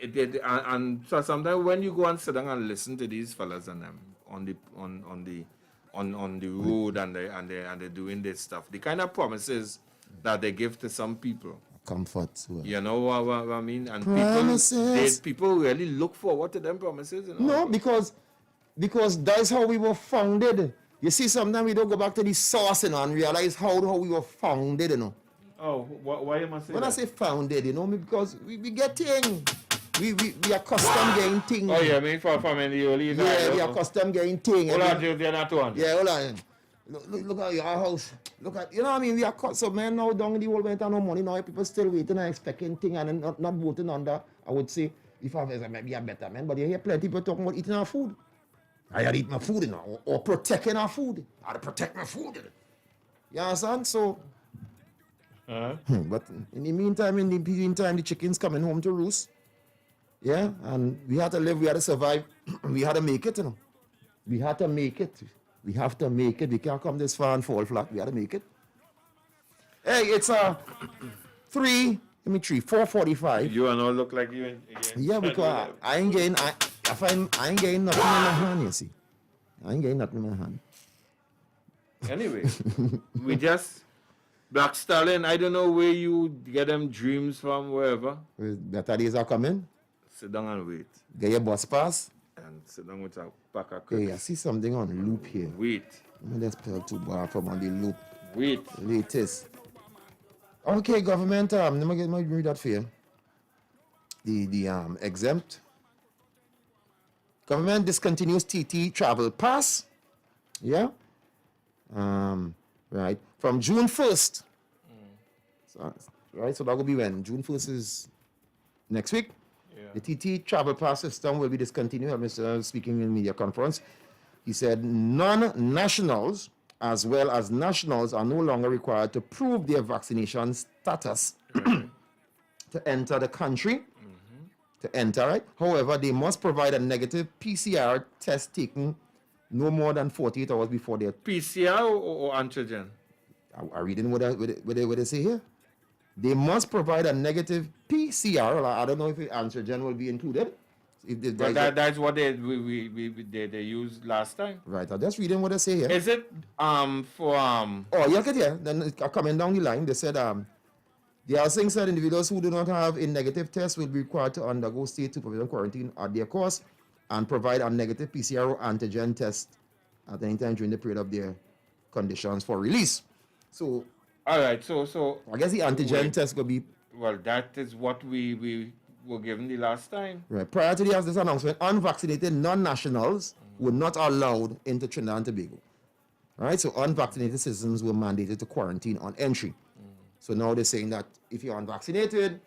And so sometimes when you go and sit down and listen to these fellas and them on the road and they're doing this stuff, the kind of promises that they give to some people. Comfort. Well. You know what I mean? And Promises. people really look forward to them promises. You know? No, because that's how we were founded. You see, sometimes we don't go back to the source, you know, and realize how we were founded, you know. Oh, why you must say when that? I say founded, you know, because we get things. We are custom getting things. Oh, yeah, I mean, from in the early days. Yeah, we are custom getting things. Hold on, you're not one. Yeah, hold on. Look at your house. Look at, you know what I mean? We are so man now down in the world went no money. Now people still waiting and expecting things and not voting on that. I would say, if I was maybe a better man, but you hear plenty people talking about eating our food. I had to eat my food, you know, or protecting our food. I had to protect my food. You know? You understand? So, but in the meantime, the chickens coming home to roost. Yeah, and we had to live, we had to survive, we had to make it, you know. We had to make it. We have to make it. We can't come this far and fall flat. We had to make it. Hey, it's 4:45. You and all look like you. Yeah, because I ain't getting nothing in my hand, you see. I ain't getting nothing in my hand. Anyway, we just Black Stallion. I don't know where you get them dreams from, wherever. Better days are coming. Sit down and wait. Get your bus pass. And sit down with a pack of cookies. Hey, I see something on loop here. Wait. Let me just pull 2 bar from on the loop. Wait. Latest. Okay, government, let me read that for you. The exempt. Government discontinues TT travel pass. Yeah. Right. From June 1st. So, right, so that will be when? June 1st is next week. The TT travel pass system will be discontinued. Mr. Speaking in media conference, he said non-nationals as well as nationals are no longer required to prove their vaccination status to enter the country. To enter, right? However, they must provide a negative PCR test taken no more than 48 hours before their PCR or antigen? Are reading what they say here. They must provide a negative PCR. I don't know if antigen will be included. But that's what they used last time. Right. I'm just reading what they say here. Is it for Oh, yeah, okay, yeah. Then coming down the line, they said the housing said individuals who do not have a negative test will be required to undergo state supervision quarantine at their cost and provide a negative PCR or antigen test at any time during the period of their conditions for release. So, all right. So I guess the antigen test will be. Well, that is what we were given the last time. Right. Prior to this announcement, unvaccinated non-nationals were not allowed into Trinidad and Tobago. Right. So unvaccinated citizens were mandated to quarantine on entry. So now they're saying that if you're unvaccinated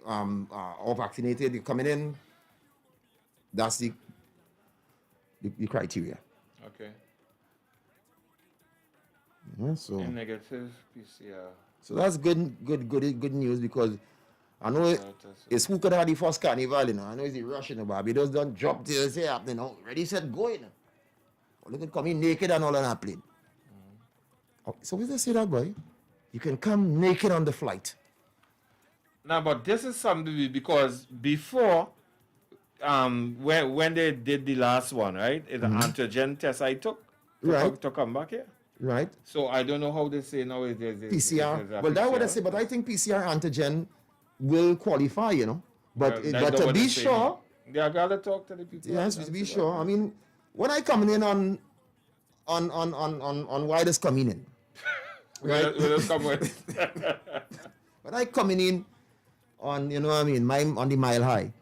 or vaccinated, you're coming in. That's the criteria. Okay. Yeah, so negative PCR. So that's good news because I know it's who could have the first carnival, you know. I know it's the Russian, you know, Barbados don't drop till say happening. You know, ready, set, go, you know. Or look at coming naked and all on that plane. Oh, so what they say that, boy? You can come naked on the flight. Now, but this is something because before, when they did the last one, right? It's an antigen test I took to come back here. Right. So I don't know how they say now it is PCR. Well, that's what I say, but I think PCR antigen will qualify, you know. But to be sure. Yeah, I gotta talk to the people. Yes, to be sure. I mean, when I come in on why this coming in. Right? When I coming in on, you know what I mean, on the mile high,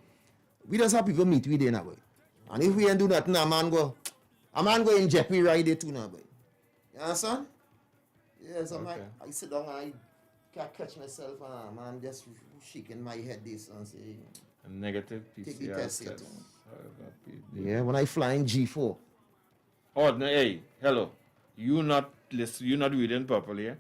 we just have people meet with in a way. And if we ain't do that, a man go in Jeppy ride it too now, boy. You understand? Yes, I'm like, I sit down and I can't catch myself and I'm just shaking my head this and say, a negative PCR take the test. test. Yeah, when I fly in G4. Oh, hey, hello. You not reading properly, eh?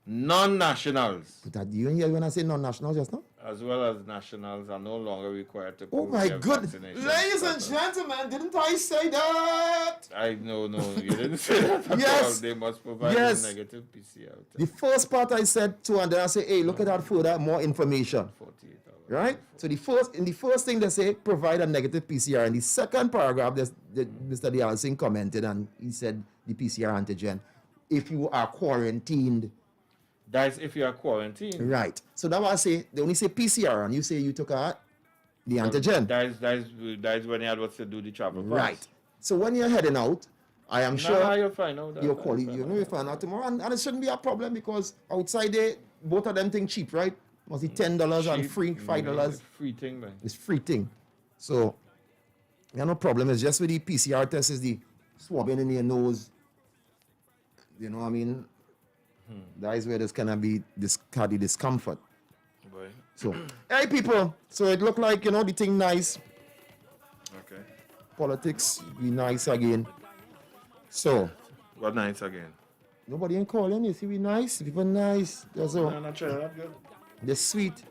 Non-nationals. But that you hear when I say non-nationals just now? As well as nationals are no longer required to Oh prove my their goodness. vaccination Ladies and status. gentlemen, didn't I say that? No, you didn't say that at Yes. all. They must provide a negative PCR test. The first part I said to, and then I say, hey, look at that further, more information. 48 hours. Right? So the first thing they say, provide a negative PCR. In the second paragraph, Mr. Dialsing commented and he said the PCR antigen. If you are quarantined. That's if you are quarantined. Right. So that's why I say, they only say PCR and you say you took the antigen. That's when you had to do the travel pass. Right. So when you're heading out, I am sure you'll find out that. You'll find out tomorrow. And it shouldn't be a problem because outside there, both of them things cheap, right? Must be $10 and free, $5. Free thing, man. It's free thing. So, no problem. It's just with the PCR test is the swabbing in your nose. You know what I mean? That is where there's gonna be this cardi discomfort. Boy. So, hey people. So it looked like, you know, the thing nice. Okay. Politics be nice again. So. What nice again? Nobody ain't calling. You see, we nice. People nice. That's all. No, not sure. That's good. They're sweet.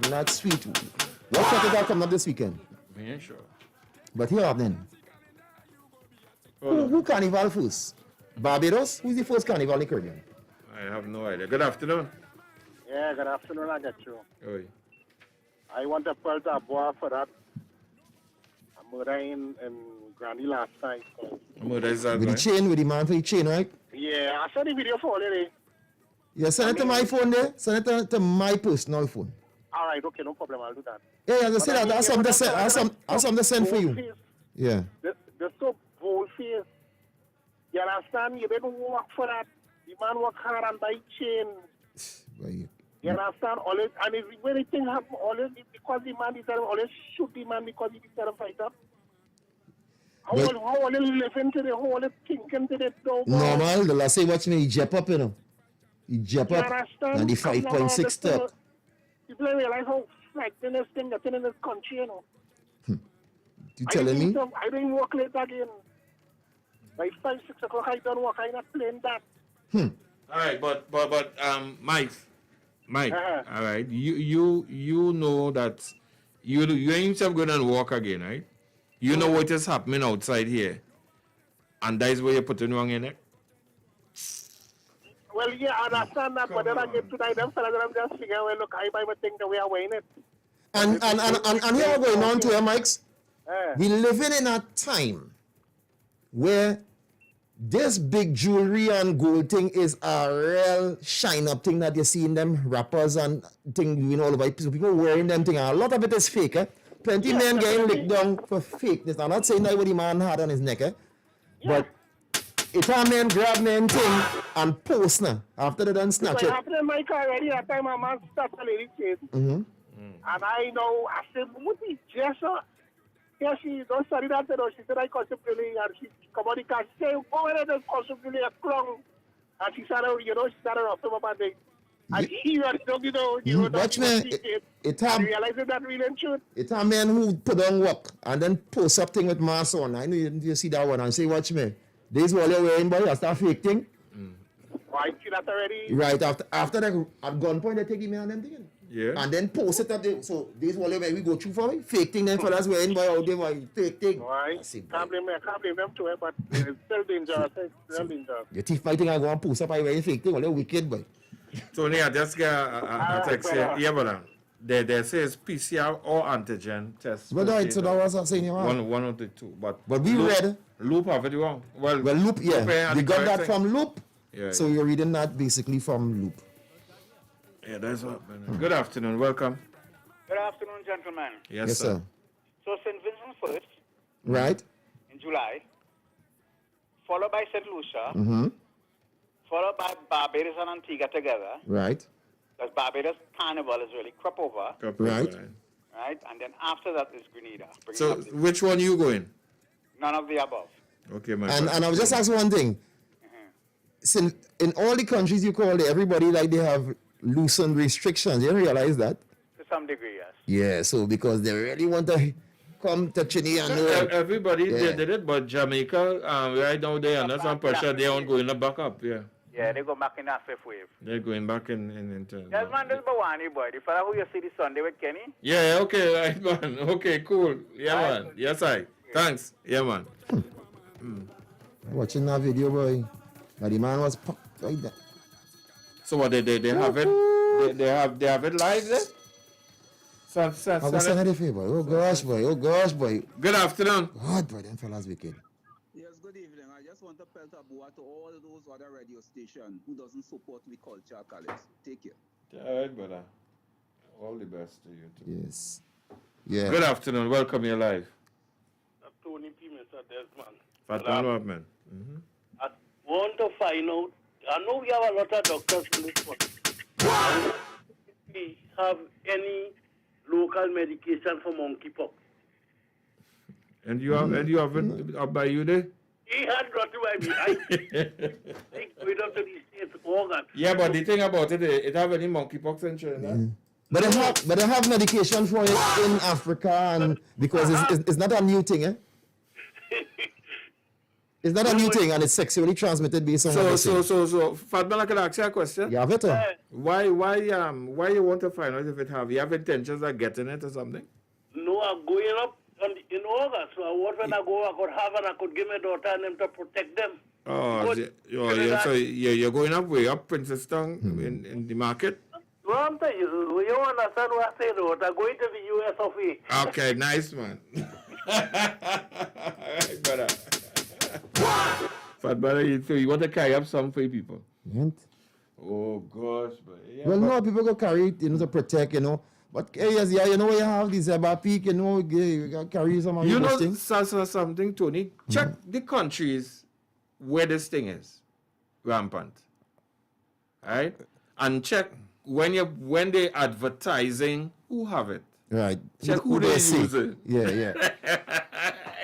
They're not sweet. What festival coming up this weekend? We ain't sure. But here then. Who carnival first? Barbados? Who's the first carnival in the Caribbean? I have no idea. Good afternoon. Yeah, good afternoon, I get you. Oi. I want to put a boy for that. I murder in Granny last night. So. Murder is that with the chain, with the man for the chain, right? Yeah, I saw the video for already. Yeah, send it to my phone there. Send it to my personal phone. All right, okay, no problem. I'll do that. Yeah, as I said, that's something to send for you. Face. Yeah. The so bold face. You understand? You better work for that. The man work hard and buy chain. You understand? Always, and if when anything happen, always because the man decided always shoot the man because he decided to fight up. How always living to the whole thinking to the dog. Normal, the last say watch me, he jump up, you know. He jump up and the 5.6 step. People realize how frightening this thing that's in this country, you know. You telling me? I didn't work late again. By 5, 6 o'clock, I don't work. I'm not playing that. All right, but Mike, all right, you know that you ain't yourself going and walk again, right? You know what is happening outside here, and that is where you're putting wrong in it. Well, yeah, I understand that, but then I get to them fellas, I'm just figuring, well, look, I might think that we are winning it. And here we're going on to here, Mikes. We living in a time where this big jewelry and gold thing is a real shine up thing that you see in them rappers and thing, you know, all over. People wearing them thing. A lot of it is fake, eh? Plenty men getting licked down for fakeness. I'm not saying that what the man had on his neck, eh? But if a man grab men thing and post now, after they done snatch it. It happened in my car already. That time a man stopped a lady chase. And I know, I said, what is Jessa? Yeah, she don't study that, though. She said, I constantly, and she come on the car. She said, go ahead and constantly a clong. And she started, you know, she started off some about it. And he really don't, watch me. And realizing that really truth. It's a man who put on work and then post something with mask on. I know you see that one and say, watch me. This is what you're wearing, boy. That's that fake thing. I see that already. Right, after that, at gunpoint, they take him and them thing. Yeah. And then post it up there. So this is what we go through for me. Fake thing then for us wearing, boy, out there, boy. Fake thing. Right. Can't blame them too, but it's still dangerous. It's still dangerous. Your teeth fighting, I go and post up, I wearing fake thing. Well, they're wicked, boy. Tony, I just get a text here. Yeah, but they says PCR or antigen test. But so that was saying you one of the two. But we read. Loop have it wrong. Well, Loop, yeah. We got that from Loop. Yeah. So you're reading that basically from Loop. Yeah, that's what. Good afternoon. Welcome. Good afternoon, gentlemen. Yes, sir. So St. Vincent first. Right. In July. Followed by St. Lucia. Followed by Barbados and Antigua together. Right. Because Barbados Carnival is really crop over. Right. Right. And then after that is Grenada. So which one you going? None of the above. Okay, my And I was just asking one thing. So in all the countries you call it, everybody like they have loosened restrictions. You realize that? To some degree, yes. Yeah, so because they really want to come to Trinidad and everybody they did it, but Jamaica, right now they under some pressure, they aren't going back up, Yeah, they go back in that fifth wave. They're going back in Yes, man, this is Bawani, boy. The fellow who you see this Sunday with Kenny. Yeah, okay, right, man. Okay, cool. Yeah, man. Yes, I. Thanks. Yeah, man. Watching that video, boy. But the man was popped like that. So what they have it? They have it live there? I was saying the favor. Oh gosh, boy. Oh gosh, boy. Good afternoon. God, boy, them fellas wicked. Yes, good evening. I just want to pelt a boa to all those other radio stations who doesn't support the culture, Callis. Take care. All right, brother. All the best to you too. Yes. Yeah. Good afternoon. Welcome. You're live. Tony P. Mr. Desmond. Fatman Wapman. I want to find out. I know we have a lot of doctors in this one. Do we have any local medication for monkeypox? And you have it up by you there? He had got to by me. I went up to the States organ. Yeah, but the thing about it have any monkeypox in Trinidad? But they have medication for it in Africa, and because it's not a new thing, eh? It's not a new thing, and it's sexually transmitted based on So, Fatman, I can ask you a question. You have it, Why you want to find out if it have? You have intentions of getting it or something? No, I'm going up in August. So I want when I go, I could have and I could give my daughter and them to protect them. Oh, so you're going up way up Princess Town in the market? No, I'm telling you, you understand what I say, though. I'm going to the US of A. Okay, nice, man. All right, brother. Fat brother, so you want to carry up some for people? Oh, gosh. But yeah, no, people go carry it, to protect, But, yes, you know, you have this peak, you carry some of those things. Something, Tony. Check the countries where this thing is rampant. All right? And check when they're advertising, who have it. Right. Check who they use it. Yeah.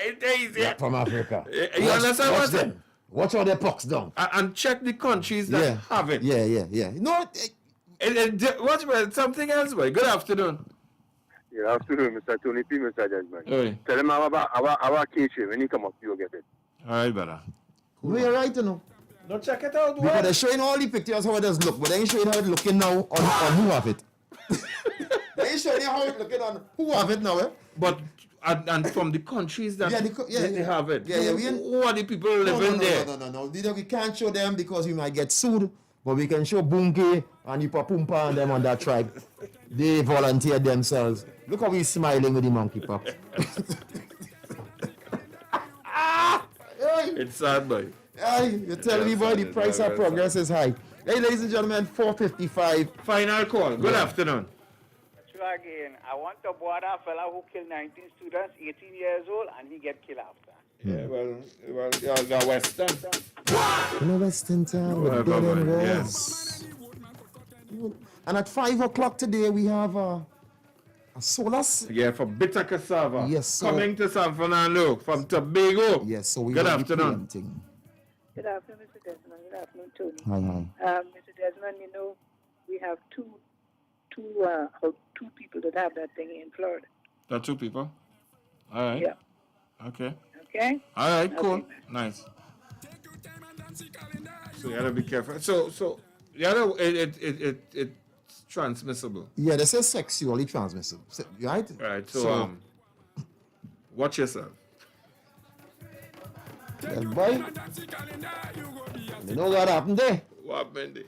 It's easy. Yeah, from Africa. You understand what I'm saying? Watch all their pox down. And check the countries that have it. Yeah. No, watch something else, boy. Good afternoon. Good afternoon, Mr. Tony P. Mr. Desmond. Hey. Tell him about our kitchen. When you come up, you'll get it. All right, brother. No, you're right, you know. No, check it out. Because they're showing all the pictures how it does look, but they ain't showing how it's looking now on who have it. They ain't showing you how it's looking on who have it now, eh? But and from the countries that they have it. Who are the people living there? No. We can't show them because we might get sued. But we can show Bunke and Ipapumpa and them on that tribe. They volunteered themselves. Look how he's smiling with the monkeypox. It's sad, boy. You tell me, boy, the price of progress is high. Hey, ladies and gentlemen, 4:55. Final call. Good afternoon. Again, I want to board a fella who killed 19 students, 18 years old, and he get killed after. Yeah, well, you're Western. In a Western town, with dead end walls. And at 5 o'clock today, we have a solar... Yeah, for bitter cassava. Yes, so... Coming to San Fernando from Tobago. Yes, so we... Good afternoon. Good afternoon, Mr. Desmond. Good afternoon, Tony. Hi. Mr. Desmond, you know, we have two people that have that thing in Florida. There are 2 people? All right. Yeah. Okay. Okay? All right, cool. Okay. Nice. So you gotta be careful. So the other, it's transmissible. Yeah, they say sexually transmissible. Right? Right, so watch yourself. Well, boy, you know what happened there? What happened there?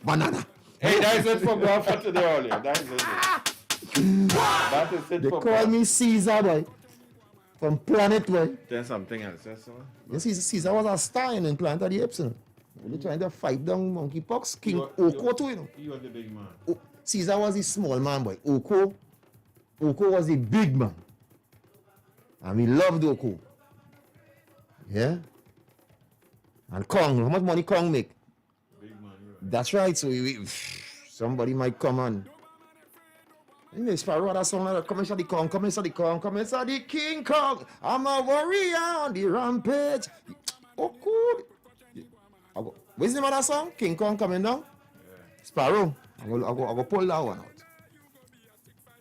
Banana. Hey, that is it for God for today, only. That is it. That is it They for call God. me Caesar, boy. From Planet, boy. There's something else, that's all. Yes, Caesar was a star in Planet of the Apes, you know. Really trying to fight down monkeypox. King Oko too, you know. You are the big man. Caesar was the small man, boy. Oko was the big man. And we loved Oko. Yeah? And Kong, how much money Kong make? Big man, That's right, so somebody might come on. You know, Sparrow, that song like, come inside the Kong, come inside the Kong, come inside the King Kong. I'm a warrior on the rampage. Oh, cool. What's the name of that song? King Kong coming down? Yeah. Sparrow, I go pull that one out.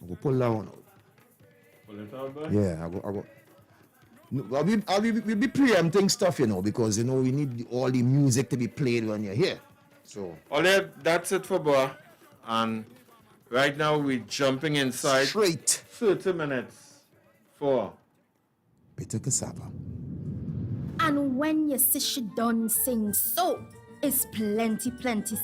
I go pull that one out. Pull it out, boy? Yeah, I go. No, we'll be preempting stuff, you know, because, you know, we need all the music to be played when you're here. So. Ole, that's it for boy. And right now we're jumping inside. Straight. 30 minutes for Bitter Cassava. And when you see she done sing so, it's plenty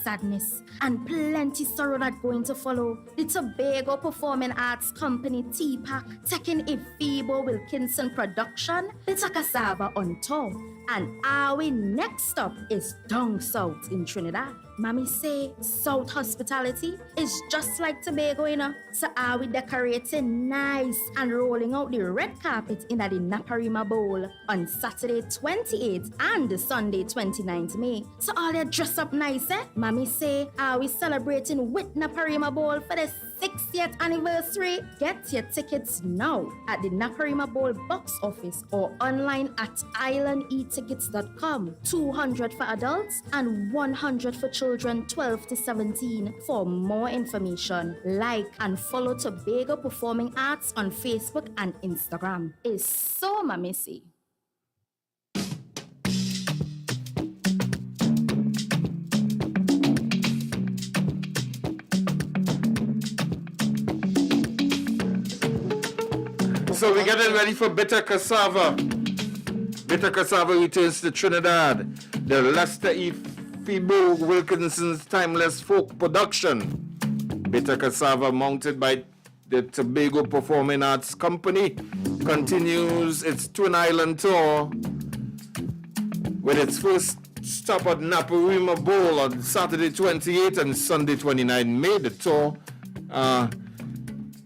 sadness and plenty sorrow that going to follow. The Tobago Performing Arts Company TPAC taking a Phoebo Wilkinson production, Bitter Cassava on tour. And our next stop is down south in Trinidad. Mommy say South hospitality is just like Tobago, you know. So are we decorating nice and rolling out the red carpet in the Naparima Bowl on Saturday 28th and Sunday 29th May. So all they dress up nice, eh? Mommy say, are we celebrating with Naparima Bowl for the 60th anniversary? Get your tickets now at the Naparima Bowl box office or online at islandetickets.com. 200 for adults and 100 for children 12 to 17. For more information, like and follow Tobago Performing Arts on Facebook and Instagram. It's so mamissy. So we're getting ready for Bitter Cassava. Bitter Cassava returns to Trinidad. The Lester E. Phoebo Wilkinson's timeless folk production. Bitter Cassava, mounted by the Tobago Performing Arts Company, continues its Twin Island tour with its first stop at Naparima Bowl on Saturday 28 and Sunday 29 May. The tour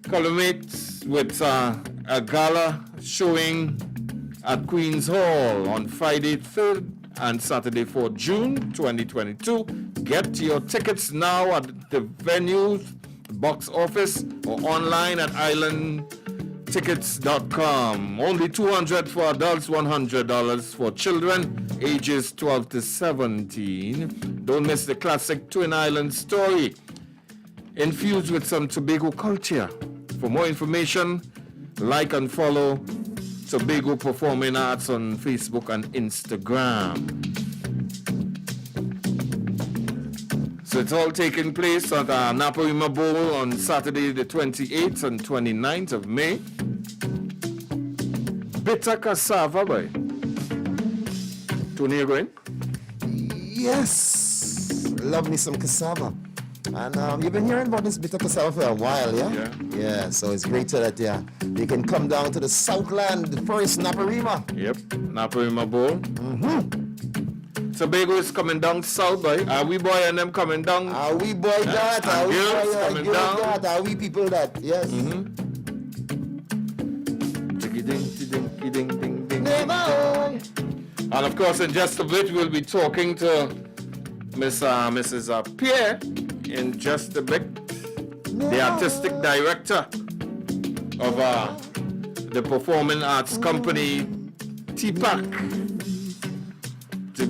culminates with a gala showing at Queen's Hall on Friday 3rd and Saturday 4th June 2022. Get your tickets now at the venue, box office, or online at islandtickets.com. Only $200 for adults, $100 for children, ages 12 to 17. Don't miss the classic Twin Island story, infused with some Tobago culture. For more information, Like and follow Tobago Performing Arts on Facebook and Instagram. So it's all taking place at Naparima Bowl on Saturday the 28th and 29th of May. Bitter cassava, boy. Tony, you going? Yes. Love me some cassava. And you've been hearing about this bitter cassava for a while, yeah? Yeah, so it's great that you can come down to the Southland first, Naparima. Yep, Naparima Bowl. Tobago is coming down south, boy. Are we boy and them coming down? Are we boy that? Are we girls boy coming down? that? Are we people that? Yes. And of course, in just a bit, we'll be talking to Mrs. Pierre in just a bit, the artistic director of the performing arts company TPAC. I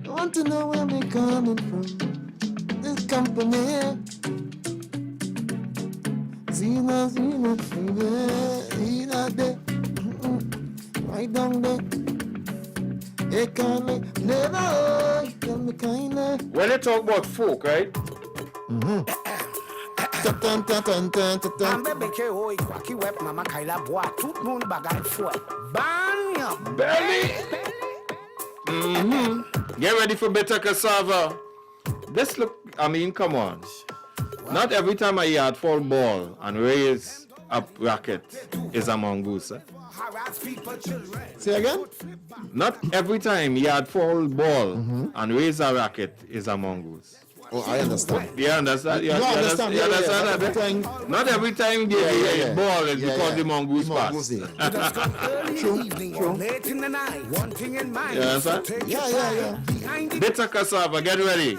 want to know where we're coming from. This company. Zina, baby, Zina, there. Right down there. They can't never tell me kindly. When they talk about folk, right? Belly. Get ready for better cassava. This look, I mean, come on. Not every time a yard fall ball and raise up racket is a mongoose. Eh? Say again? Not every time yard fall ball and raise a racket is a mongoose. Oh, I understand. You understand? You understand? You understand that? Not every time the ball is because the mongoose pass. True. Late in the night, one thing in mind. You understand? Yeah. Bitter cassava, get ready.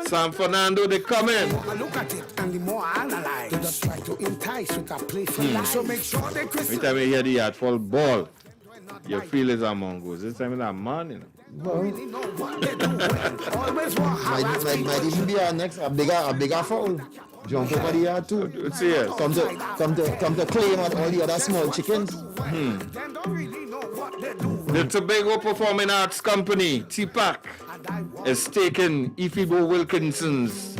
San Fernando, they come in. Look at it, and the more I analyze, they just try to entice with a play for life. So make sure they Every time you hear the yard fall ball, you feel it's a mongoose. This time it's a man, you know. Might even be our next a bigger fowl. Jump over the yard too. Serious. Come to claim all the other small chickens. The Tobago Performing Arts Company, TPAC, is taking Ifibo Wilkinson's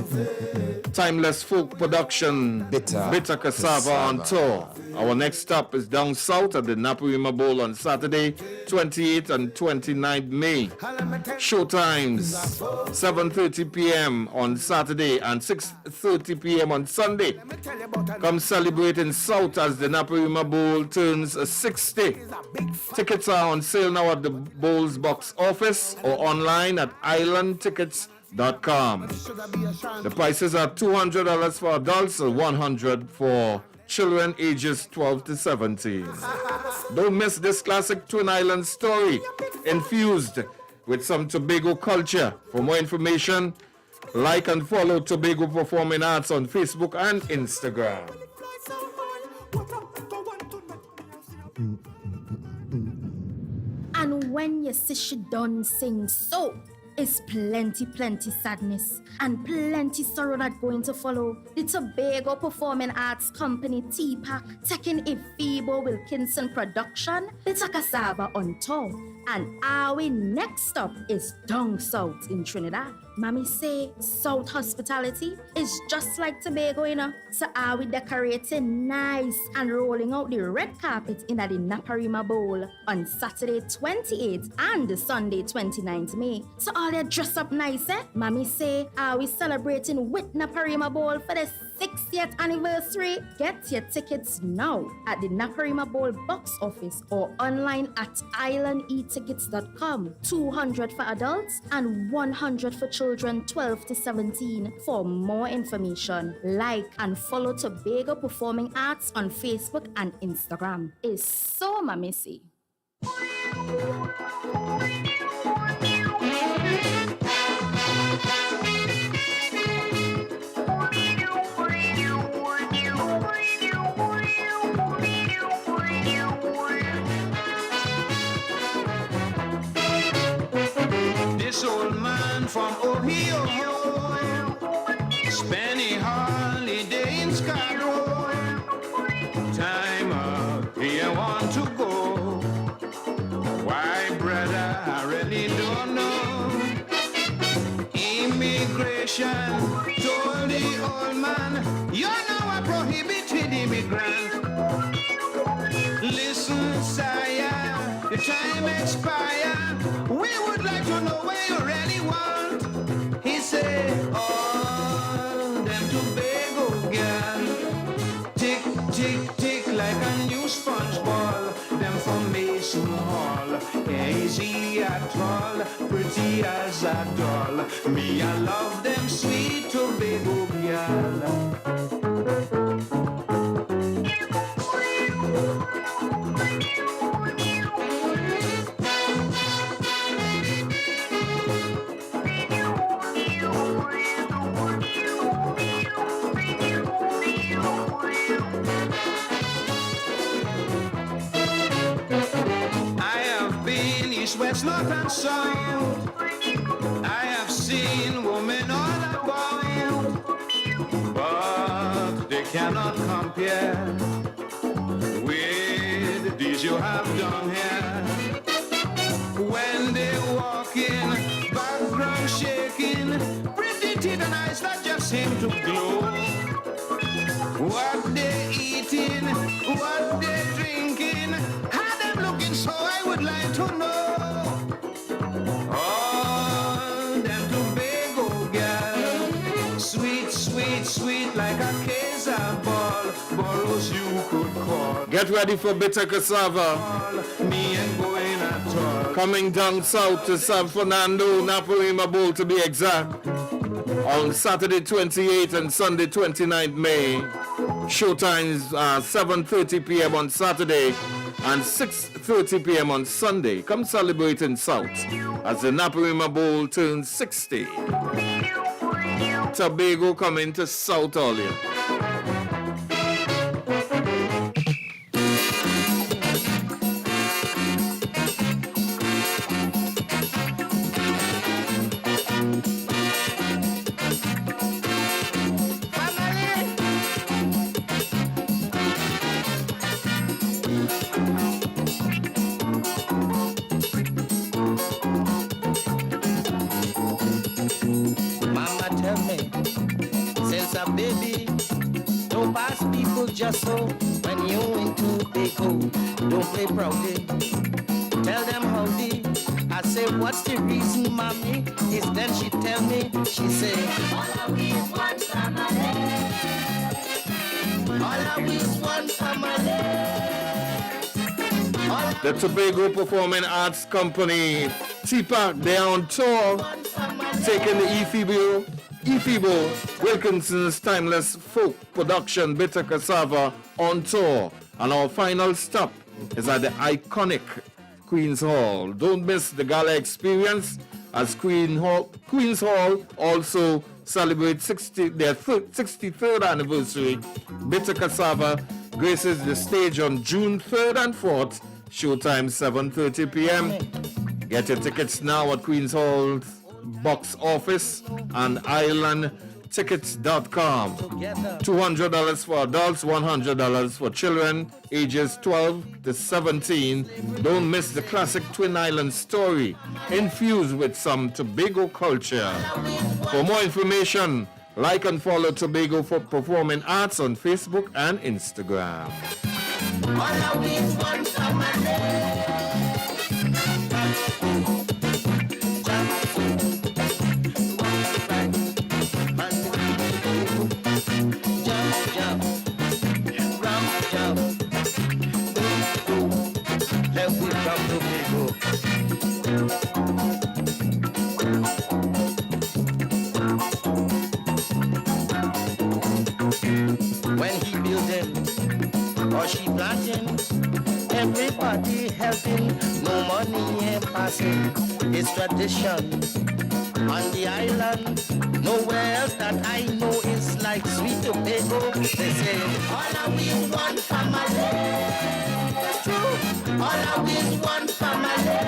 timeless folk production, Bitter Cassava, on tour. Our next stop is down south at the Naparima Bowl on Saturday, 28th and 29th May. Showtimes, 7:30 p.m. on Saturday and 6:30 p.m. on Sunday. Come celebrate in South as the Naparima Bowl turns 60. Tickets are on sale now at the Bowl's box office or online at islandtickets.com. The prices are $200 for adults and $100 for children ages 12 to 17. Don't miss this classic Twin Island story infused with some Tobago culture. For more information, like and follow Tobago Performing Arts on Facebook and Instagram. And when your sister done sing so, it's plenty sadness and plenty sorrow that going to follow. The Tobago Performing Arts Company TPAC taking a Ifibo Wilkinson production, Bitter Cassava on tour. And our next stop is down south in Trinidad. Mommy say South hospitality is just like Tobago, you know. So are we decorating nice and rolling out the red carpet in the Naparima Bowl on Saturday 28th and Sunday 29th May. So all they dress up nice, eh? Mommy say, are we celebrating with Naparima Bowl for the 60th anniversary? Get your tickets now at the Naparima Bowl box office or online at islandetickets.com. $200 for adults and $100 for children 12 to 17. For more information, like and follow Tobago Performing Arts on Facebook and Instagram. It's so mamissy. This old man man from Ohio, spending holiday in Scarborough. Time up here want to go. Why, brother, I really don't know. Immigration told the old man, you're now a prohibited immigrant. Listen, sire, the time expire. We would like to know where you really want. He said, all them Tobago girl, tick, tick, tick like a new sponge ball. Them from Mason Hall, easy at all, pretty as a doll. Me, I love them sweet Tobago girl. West, north and south, I have seen women all about, but they cannot compare with these you have done here. When they walk in, background shaking, pretty teeth and eyes that just seem to glow. What they eating, what they drinking, how them looking, so I would like to know. Sweet like a queso ball, borrows you could call. Get ready for bitter cassava. Me ain't going at all. Coming down south to San Fernando, Naparima Bowl to be exact. On Saturday 28th and Sunday 29th May. Showtimes 7:30 p.m. on Saturday and 6:30 p.m. on Sunday. Come celebrate in South as the Naparima Bowl turns 60. Tobago coming to South Orleans. Just so when you in Tobago, don't play proudly. Tell them howdy. I say, what's the reason, mommy? Is then she tell me, she say, all we want family. All we want family. The Tobago Performing Arts Company, TPAC, they're on tour, taking the Efibo Wilkinson's timeless folk production Bitter Cassava on tour, and our final stop is at the iconic Queen's Hall. Don't miss the gala experience as Queen's Hall also celebrates their 63rd anniversary. Bitter Cassava graces the stage on June 3rd and 4th, showtime 7:30 p.m. Get your tickets now at Queen's Hall's box office and islandtickets.com. $200 for adults, $100 for children ages 12 to 17. Don't miss the classic Twin Islands story infused with some Tobago culture. For more information, like and follow Tobago for Performing Arts on Facebook and Instagram. When he building or she planting, everybody helping, no money ain't passing. It's tradition on the island. Nowhere else that I know is like sweet Tobago. They say, all I we want family. True. All I we want family.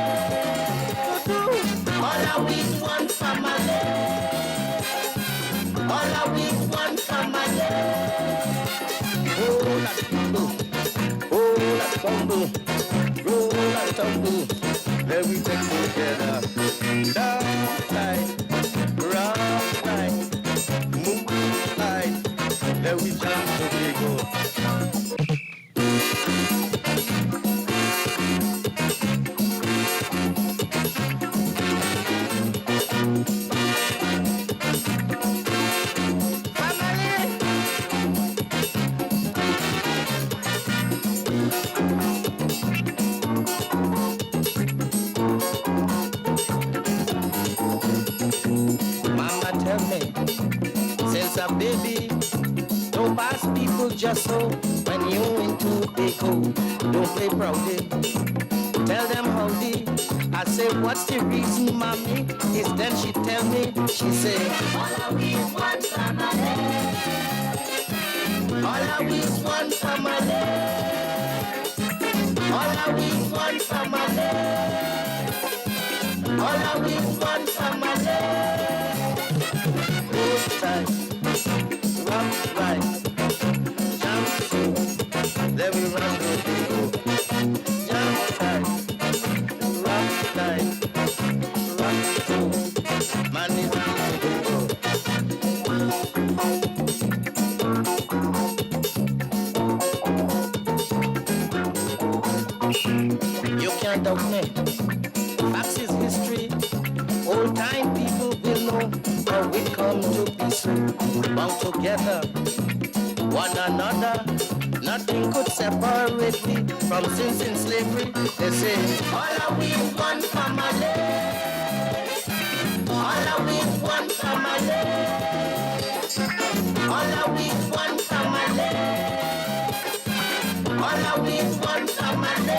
True. All I we want family. Oh, that tumble. Oh, that tumble. Roll and tumble. Then we take together. Dark side, rock side, moonlight. Then we jump Tobago. Mama tell me, since a baby, don't pass people just so. When you into Tobago, don't play proudly. Tell them howdy. I say, what's the reason, mommy? Is then she tell me, she say, all we want family. All we want family. All we want family. All we want family. Hold tight, rock right, jump so, then we run the Tobago. Jump tight, rock tight, rock so, man is on Tobago. You can't doubt me. Facts is history. Old time people will know how we come to be so bound together. One another. Nothing could separate me from sins in slavery. They say, all we want family. All we want family. All we want family. All we want family.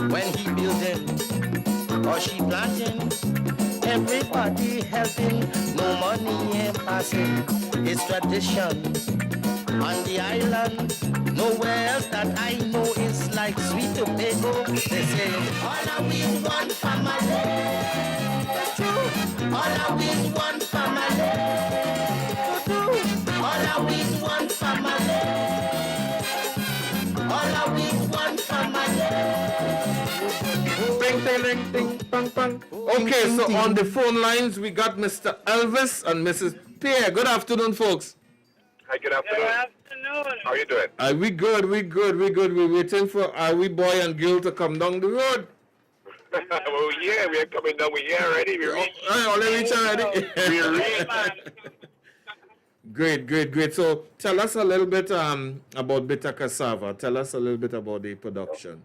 When he building or she planting, everybody helping, no money ain't passing. It's tradition on the island. Nowhere else that I know is like sweet Tobago. They say, all we want family. True. All we want family. All we want family. All we want family. Bing, ding, ding, ding, bang, bang. Okay, so on the phone lines, we got Mr. Elvis and Mrs. Pierre. Good afternoon, folks. Hi, good afternoon. Good afternoon. How are you doing? We good. We're waiting for we boy and girl to come down the road. Well, yeah, we're coming down. We're here already. We're reached. Already reached already. We're reached. Great. So tell us a little bit about Bitter Cassava. Tell us a little bit about the production.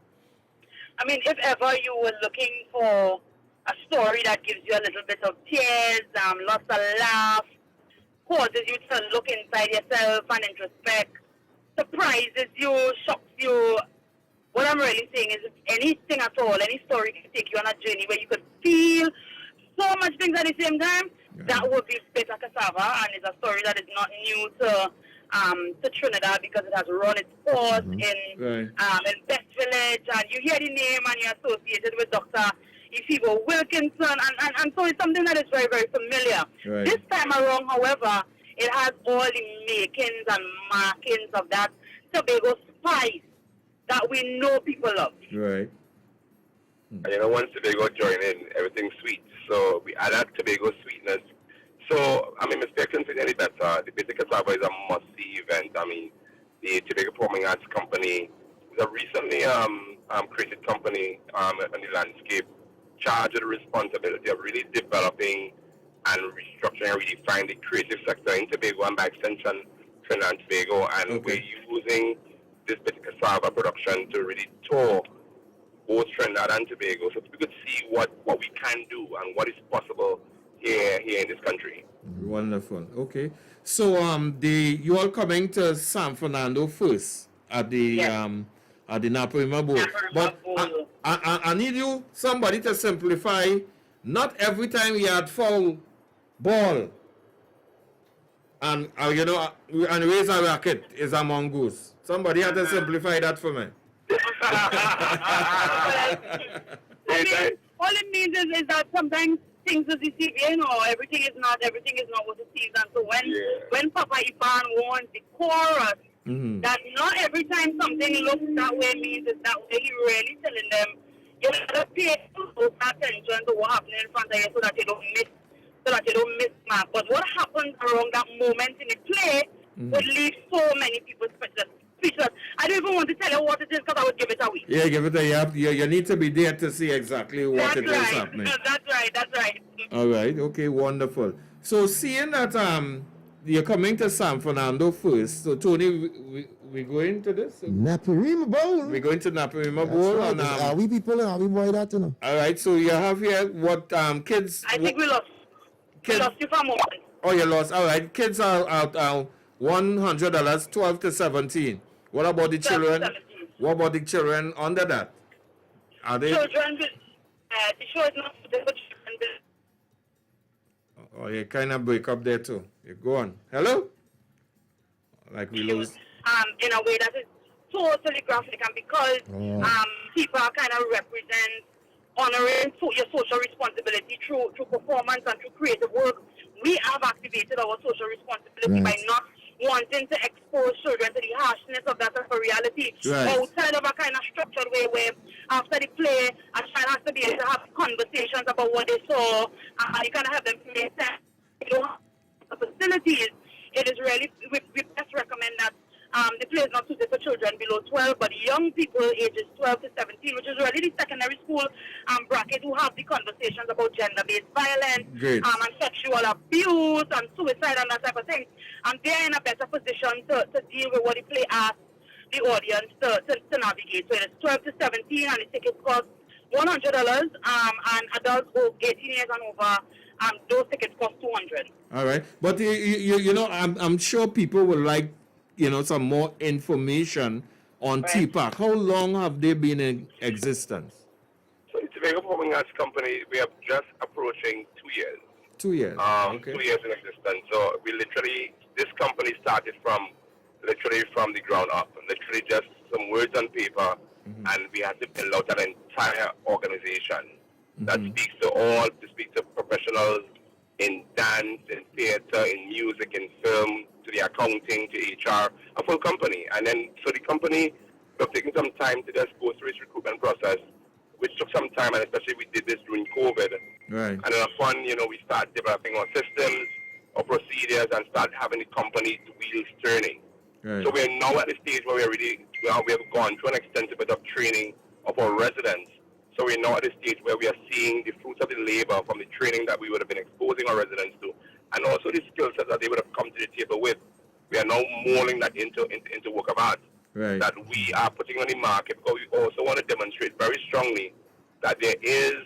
I mean, if ever you were looking for a story that gives you a little bit of tears, lots of laugh, causes you to look inside yourself and introspect, surprises you, shocks you. What I'm really saying is, if anything at all, any story can take you on a journey where you could feel so much things at the same time, that would be Bitter Cassava, and it's a story that is not new to Trinidad because it has run its course in Best Village, and you hear the name and you're associated with Dr. Ifigo Wilkinson, and so it's something that is very, very familiar. Right. This time around, however, it has all the makings and markings of that Tobago spice that we know people love. Right. And you know, once Tobago join in, everything's sweet. So we add that Tobago sweetness. So, I mean, Mr. Can say any better. The Bitter Cassava is a must-see event. I mean, the Tobago Performing Arts Company is a recently created company in the landscape, charged with the responsibility of really developing and restructuring and redefining the creative sector in Tobago and by extension Trinidad and Tobago. And we're using this Bitter Cassava production to really tour both Trinidad and Tobago so we could see what we can do and what is possible here in this country. Wonderful. Okay. So you all coming to San Fernando first at the the Naparima Bowl. But I need somebody to simplify. Not every time we had foul ball and and raise a racket is a mongoose. Somebody had to simplify that for me. All it means is that sometimes things are deceiving, or everything is not what it seems. And so when Papa Ivan warns the chorus that not every time something looks that way means it's that way, he really telling them you gotta pay close attention to what happening in front of you so that you don't miss mark. But what happens around that moment in the play would leave so many people speechless. I don't even want to tell you what it is because I would give it away. Yeah, give it away. You need to be there to see exactly what is happening. That's right. All right, okay, wonderful. So seeing that you're coming to San Fernando first, so Tony, we going to this? Naparima Bowl. We're going to Naparima Bowl. Right. Are we people and are we boy that, you know? All right, so you have here what kids... I think we lost. Kids, we lost you for a moment. Oh, you lost. All right, kids are $100, 12 to 17. What about the children? What about the children under that? Are they? Children, the show is not for children. Oh, you kind of break up there too. You go on. Hello? Like we lose. In a way that is totally graphic, and because people kind of represent honoring your social responsibility through performance and through creative work, we have activated our social responsibility by not wanting to expose children to the harshness of that type of reality outside of a kind of structured way where after the play a child has to be able to have conversations about what they saw, and you kind of have them play test. You don't have the facilities. It is really, we best recommend that the play is not suited for children below 12, but young people ages 12 to 17, which is really the secondary school bracket, who have the conversations about gender-based violence and sexual abuse and suicide and that type of thing. And they're in a better position to deal with what the play asks the audience to navigate. So it's 12 to 17, and the tickets cost $100, and adults 18 years and over, those tickets cost $200. All right, but you know, I'm sure people would like some more information on TPAC. How long have they been in existence? So it's a Tobago Performing Arts Company. We are just approaching 2 years. 2 years. 2 years in existence. So this company started from the ground up. Literally just some words on paper, and we had to build out an entire organization that speaks to professionals in dance, in theater, in music, in film, to the accounting, to HR, a full company. And then, so the company was taking some time to just go through its recruitment process, which took some time, and especially we did this during COVID. Right. And then we started developing our systems, our procedures, and started having the company's wheels turning. Right. So we are now at the stage where we have gone through an extensive bit of training of our residents. So we're now at the stage where we are seeing the fruits of the labor from the training that we would have been exposing our residents to, and also the skill sets that they would have come to the table with. We are now molding that into work of art that we are putting on the market, because we also want to demonstrate very strongly that there is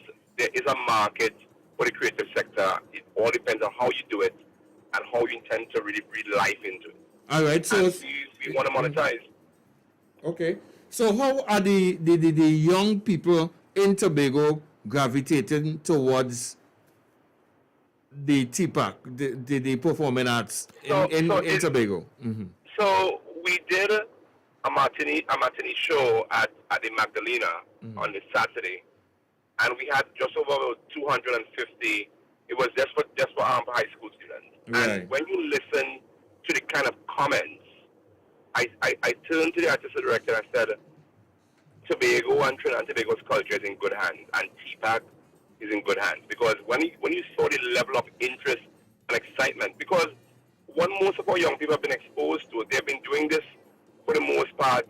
a market for the creative sector. It all depends on how you do it and how you intend to really breathe life into it. All right, so we want to monetize. Okay, so how are the young people in Tobago gravitating towards the TPAC, the performing arts in Tobago? So we did a matinee show at the Magdalena on this Saturday, and we had just over 250. It was just for high school students. Right. And when you listen to the kind of comments, I turned to the artistic director and I said, Tobago and Trinidad and Tobago's culture is in good hands, and TPAC is in good hands, because when you saw the level of interest and excitement, because what most of our young people have been exposed to, they've been doing this for the most part,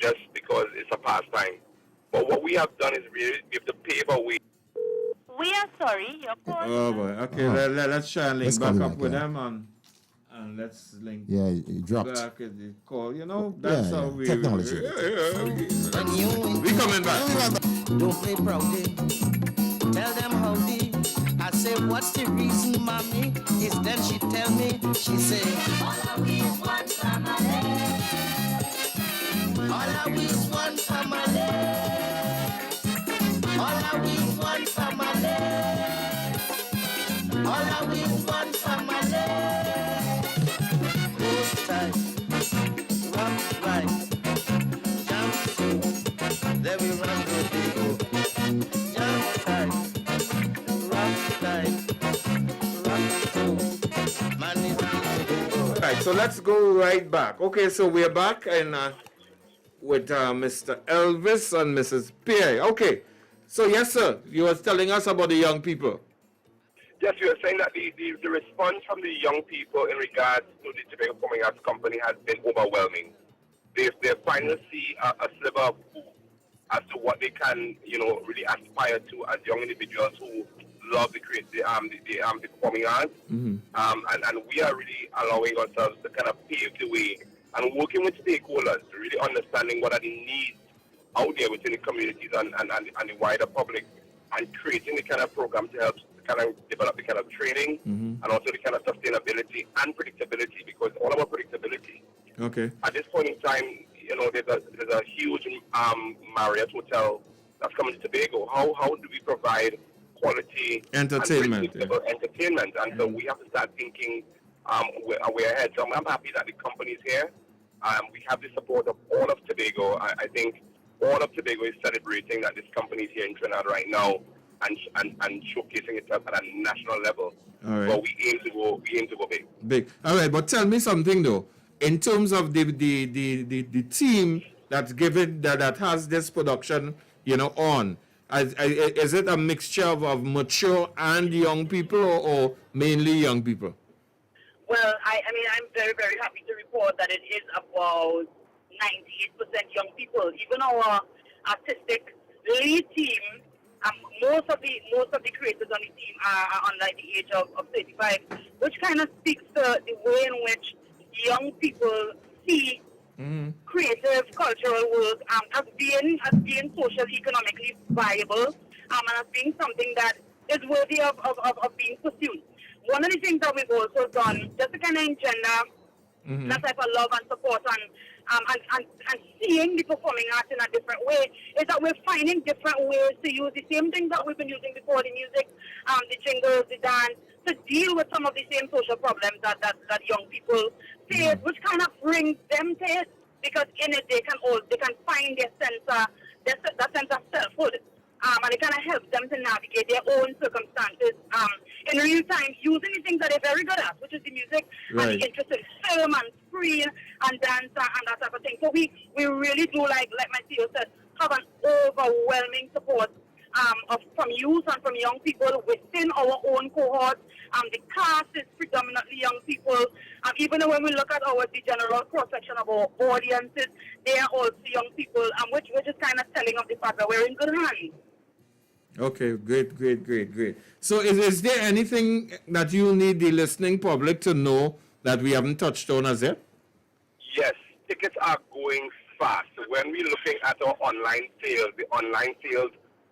just because it's a pastime. But what we have done is really we have to pave our way. We are sorry, your call. Oh boy. Okay, let's try and link back up with them and let's link. Yeah, it dropped. Back at the call. That's how we technology. We coming back. Don't play proudly. Tell them howdy. I say, what's the reason, mommy? Is then she tell me, she say, all I we is one family. All I we is one family. are we one family. All are we one family. Hold tight, rock right, jump so, then we run Tobago. Jump tight, rock tight, rock so, man is Tobago. All right, so let's go right back. Okay, so we're back and with Mr. Elvis and Mrs. Pierre. Okay, so yes, sir, you were telling us about the young people. Yes, you were saying that the response from the young people in regards to the Tobago Performing Arts Company has been overwhelming. They finally see a sliver of hope as to what they can, really aspire to as young individuals who love the performing arts. Mm-hmm. And we are really allowing ourselves to kind of pave the way and working with stakeholders, really understanding what are the needs out there within the communities and the wider public, and creating the kind of program to help kind of develop the kind of training and also the kind of sustainability and predictability, because all about predictability. Okay. At this point in time, there's a huge Marriott hotel that's coming to Tobago. How do we provide quality entertainment? Entertainment, and so we have to start thinking we're ahead. So I'm happy that the company's here. We have the support of all of Tobago. I think all of Tobago is celebrating that this company is here in Trinidad right now and showcasing itself at a national level. All right. But we aim to go big. Big. All right, but tell me something though. In terms of the team that's given that has this production, on, is it a mixture of mature and young people or mainly young people? Well, I mean, I'm very, very happy to report that it is about 98% young people. Even our artistic lead team, most of the creators on the team are under the age of 35, which kind of speaks to the way in which young people see creative cultural work as being socially, economically viable, and as being something that is worthy of being pursued. One of the things that we've also done, just to kind of engender that type of love and support and seeing the performing arts in a different way, is that we're finding different ways to use the same things that we've been using before, the music, the jingles, the dance, to deal with some of the same social problems that young people face, which kind of brings them to it, because in it they can find their sense of selfhood. And it kind of helps them to navigate their own circumstances in real time, using the things that they're very good at, which is the music and the interest in film and screen and dance and that type of thing. So we really do, like my CEO said, have an overwhelming support from youth and from young people within our own cohort. The cast is predominantly young people. Even when we look at the general cross-section of our audiences, they are also young people, which is kind of telling of the fact that we're in good hands. Okay, great. So is there anything that you need the listening public to know that we haven't touched on as yet? Yes, tickets are going fast. When we're looking at our online sales,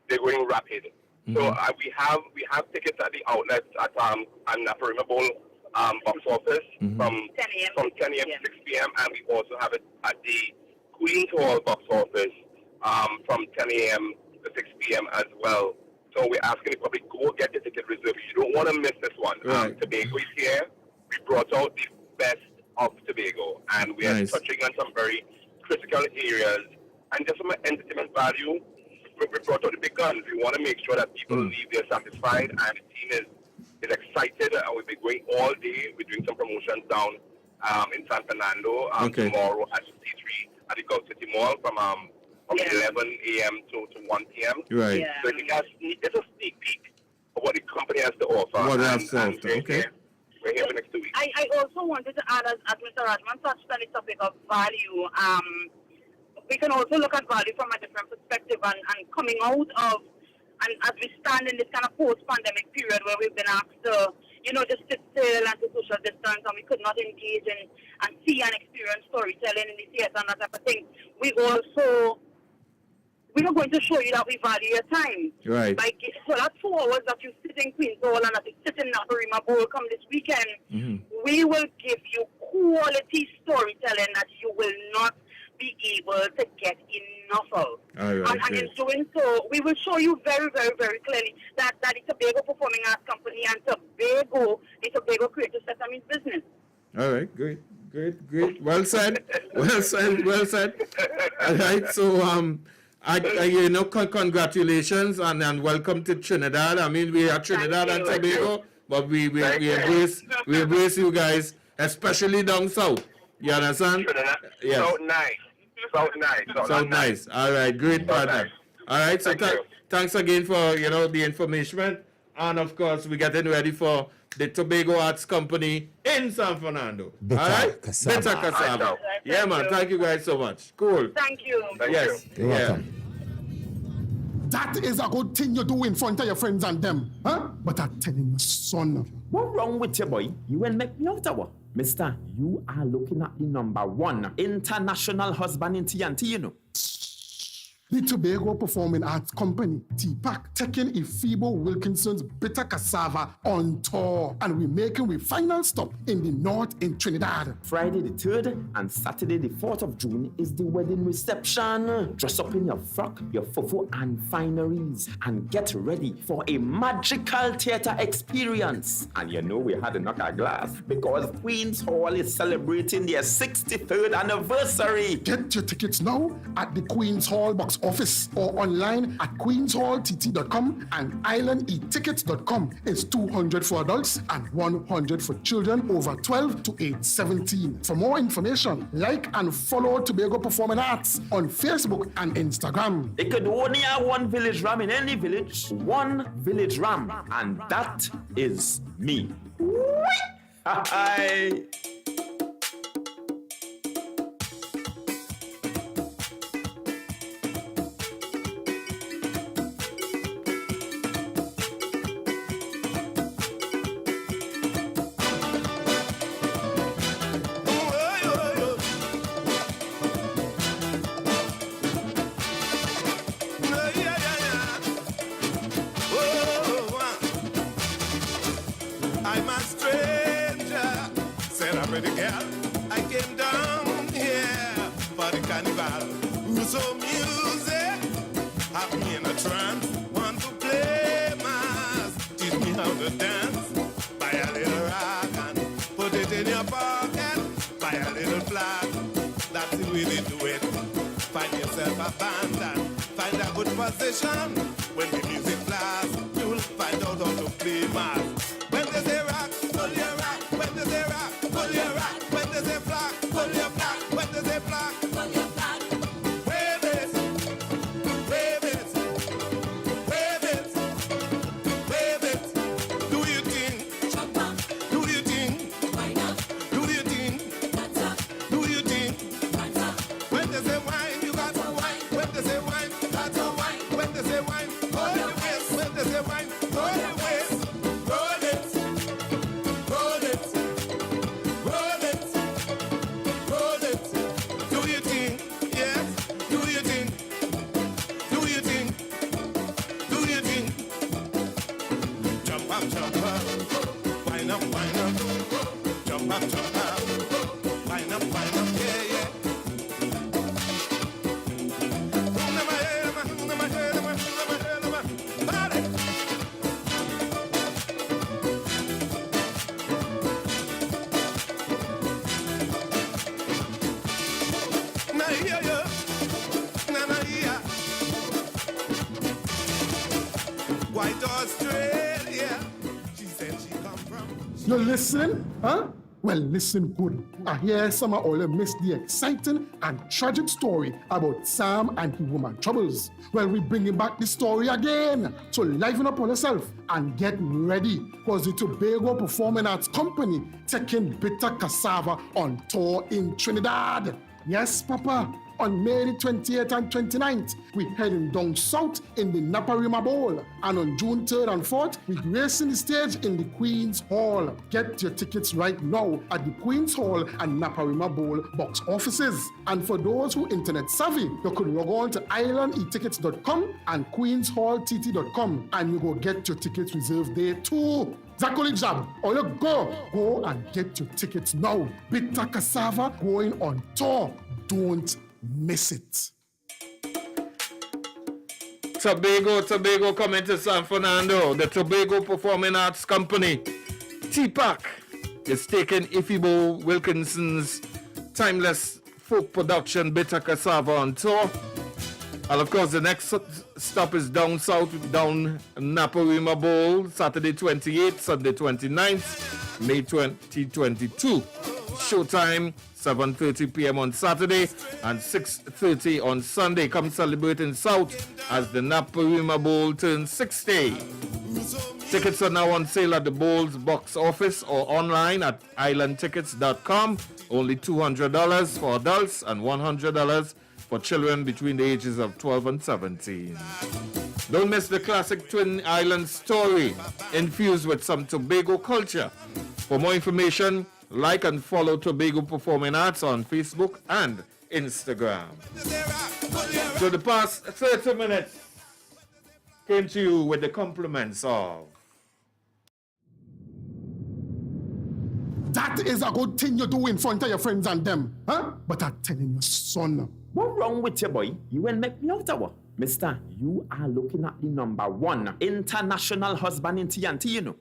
they're going rapid. So we have tickets at the outlets at Perimeter Bowl box office from 10 a.m. to 6 p.m. and we also have it at the Queen's Hall box office from 10 a.m. to 6 p.m. as well. So we're asking the public, go get the ticket reserved. You don't want to miss this one. Right. Tobago is here. We brought out the best of Tobago, and we are touching on some very critical areas. And just from an entertainment value, we brought out the big guns. We want to make sure that people leave there satisfied, and the team is excited. We'll be going all day. We're doing some promotions down in San Fernando tomorrow at C3 at the Gulf City Mall from 11 a.m. to 1 p.m. Right. Yeah. So it's a sneak peek of what the company has to offer. What and, else? and Okay. We're here for next 2 weeks. I also wanted to add, as Mr. Rajman touched on the topic of value, we can also look at value from a different perspective and coming out of, and as we stand in this kind of post-pandemic period where we've been asked to, just sit still and to social distance, and we could not engage in and see and experience storytelling in the theater and that type of thing, we are going to show you that we value your time. Right. So that 2 hours that you sit in Queen's Hall and that you sit in Perimeter Bowl come this weekend, we will give you quality storytelling that you will not be able to get enough of. All right, And in doing so, we will show you very, very, very clearly that the Tobago Performing Arts Company and Tobago, the Tobago Creative Settlement business. All right, great. Well said. Well said. All right, so congratulations and welcome to Trinidad. I mean, we are Trinidad and Tobago, but we embrace you guys, especially down south. You understand? Trinidad, Yes. South nice. All right, great partner. All right, so thanks again for the information, and of course we're getting ready for the Tobago Arts Company in San Fernando. Bitter all right, cassava. Bitter cassava. Yeah, man. Thank you guys so much. Cool. Thank you. Yes. You're welcome. That is a good thing you do in front of your friends and them, huh? But I'm telling you, son. What wrong with you, boy? You ain't make me out of what? Mister, you are looking at the #1 international husband in TNT, you know. The Tobago Performing Arts Company, TPAC, taking Ifebo Wilkinson's Bitter Cassava on tour. And we're making the final stop in the north in Trinidad. Friday the 3rd and Saturday the 4th of June is the wedding reception. Dress up in your frock, your fufu and fineries and get ready for a magical theater experience. And you know we had to knock our glass because Queen's Hall is celebrating their 63rd anniversary. Get your tickets now at the Queen's Hall box office or online at queenshalltt.com and islandetickets.com. It's $200 for adults and $100 for children over 12 to age 17. For more information, like and follow Tobago Performing Arts on Facebook and Instagram. They could only have one village ram in any village, one village ram, and that is me. Hi. I'm a stranger, said a pretty girl. I came down here for the carnival. So music, have me in a trance. Want to play mass, teach me how to dance. Buy a little rock and put it in your pocket. Buy a little flag, that's the way they do it. Find yourself a band and find a good position. When the music blasts, you'll find out how to play mass. When they say rock, pull your rock. When they say rock, pull your rock. When they say flag, pull your flag. When they say flag, pull your flag. Wave it, wave it, wave it, wave it. Do your thing, jump up. Do your thing, wind up. Do your thing, dance up. Do your thing, dance up. When they say wine, you got to wine. When they say wine, you got to wine. When they say wine, hold your waist. When they say wine, hold your waist. You listen, huh? Well, listen good. I hear some of all you missed the exciting and tragic story about Sam and his woman troubles. Well, we're bringing back the story again. So liven up on yourself and get ready, because the Tobago Performing Arts Company taking Bitter Cassava on tour in Trinidad. Yes, Papa. On May the 28th and 29th, we're heading down south in the Naparima Bowl. And on June 3rd and 4th, we're gracing the stage in the Queen's Hall. Get your tickets right now at the Queen's Hall and Naparima Bowl box offices. And for those who internet savvy, you could log on to islandetickets.com and queenshalltt.com and you go get your tickets reserved there too. Zakoli Jab, or you go and get your tickets now. Bitter Cassava going on tour. Don't miss it. Tobago coming to San Fernando. The Tobago Performing Arts Company, TPAC, is taking Ifebo Wilkinson's timeless folk production Bitter Cassava on tour. And of course, the next stop is down south, down Naparima Bowl, Saturday 28th, Sunday 29th, May 2022. Showtime, 7:30 p.m. on Saturday and 6:30 on Sunday. Come celebrate in South as the Naparima Bowl turns 60. Tickets are now on sale at the Bowl's box office or online at islandtickets.com. Only $200 for adults and $100 for children between the ages of 12 and 17. Don't miss the classic Twin Islands story infused with some Tobago culture. For more information, like and follow Tobago Performing Arts on Facebook and Instagram. So the past 30 minutes came to you with the compliments of... That is a good thing you do in front of your friends and them, huh? But I'm telling you, son. What wrong with you, boy? You ain't make me out of what? Mister, you are looking at the #1 international husband in TNT, you know.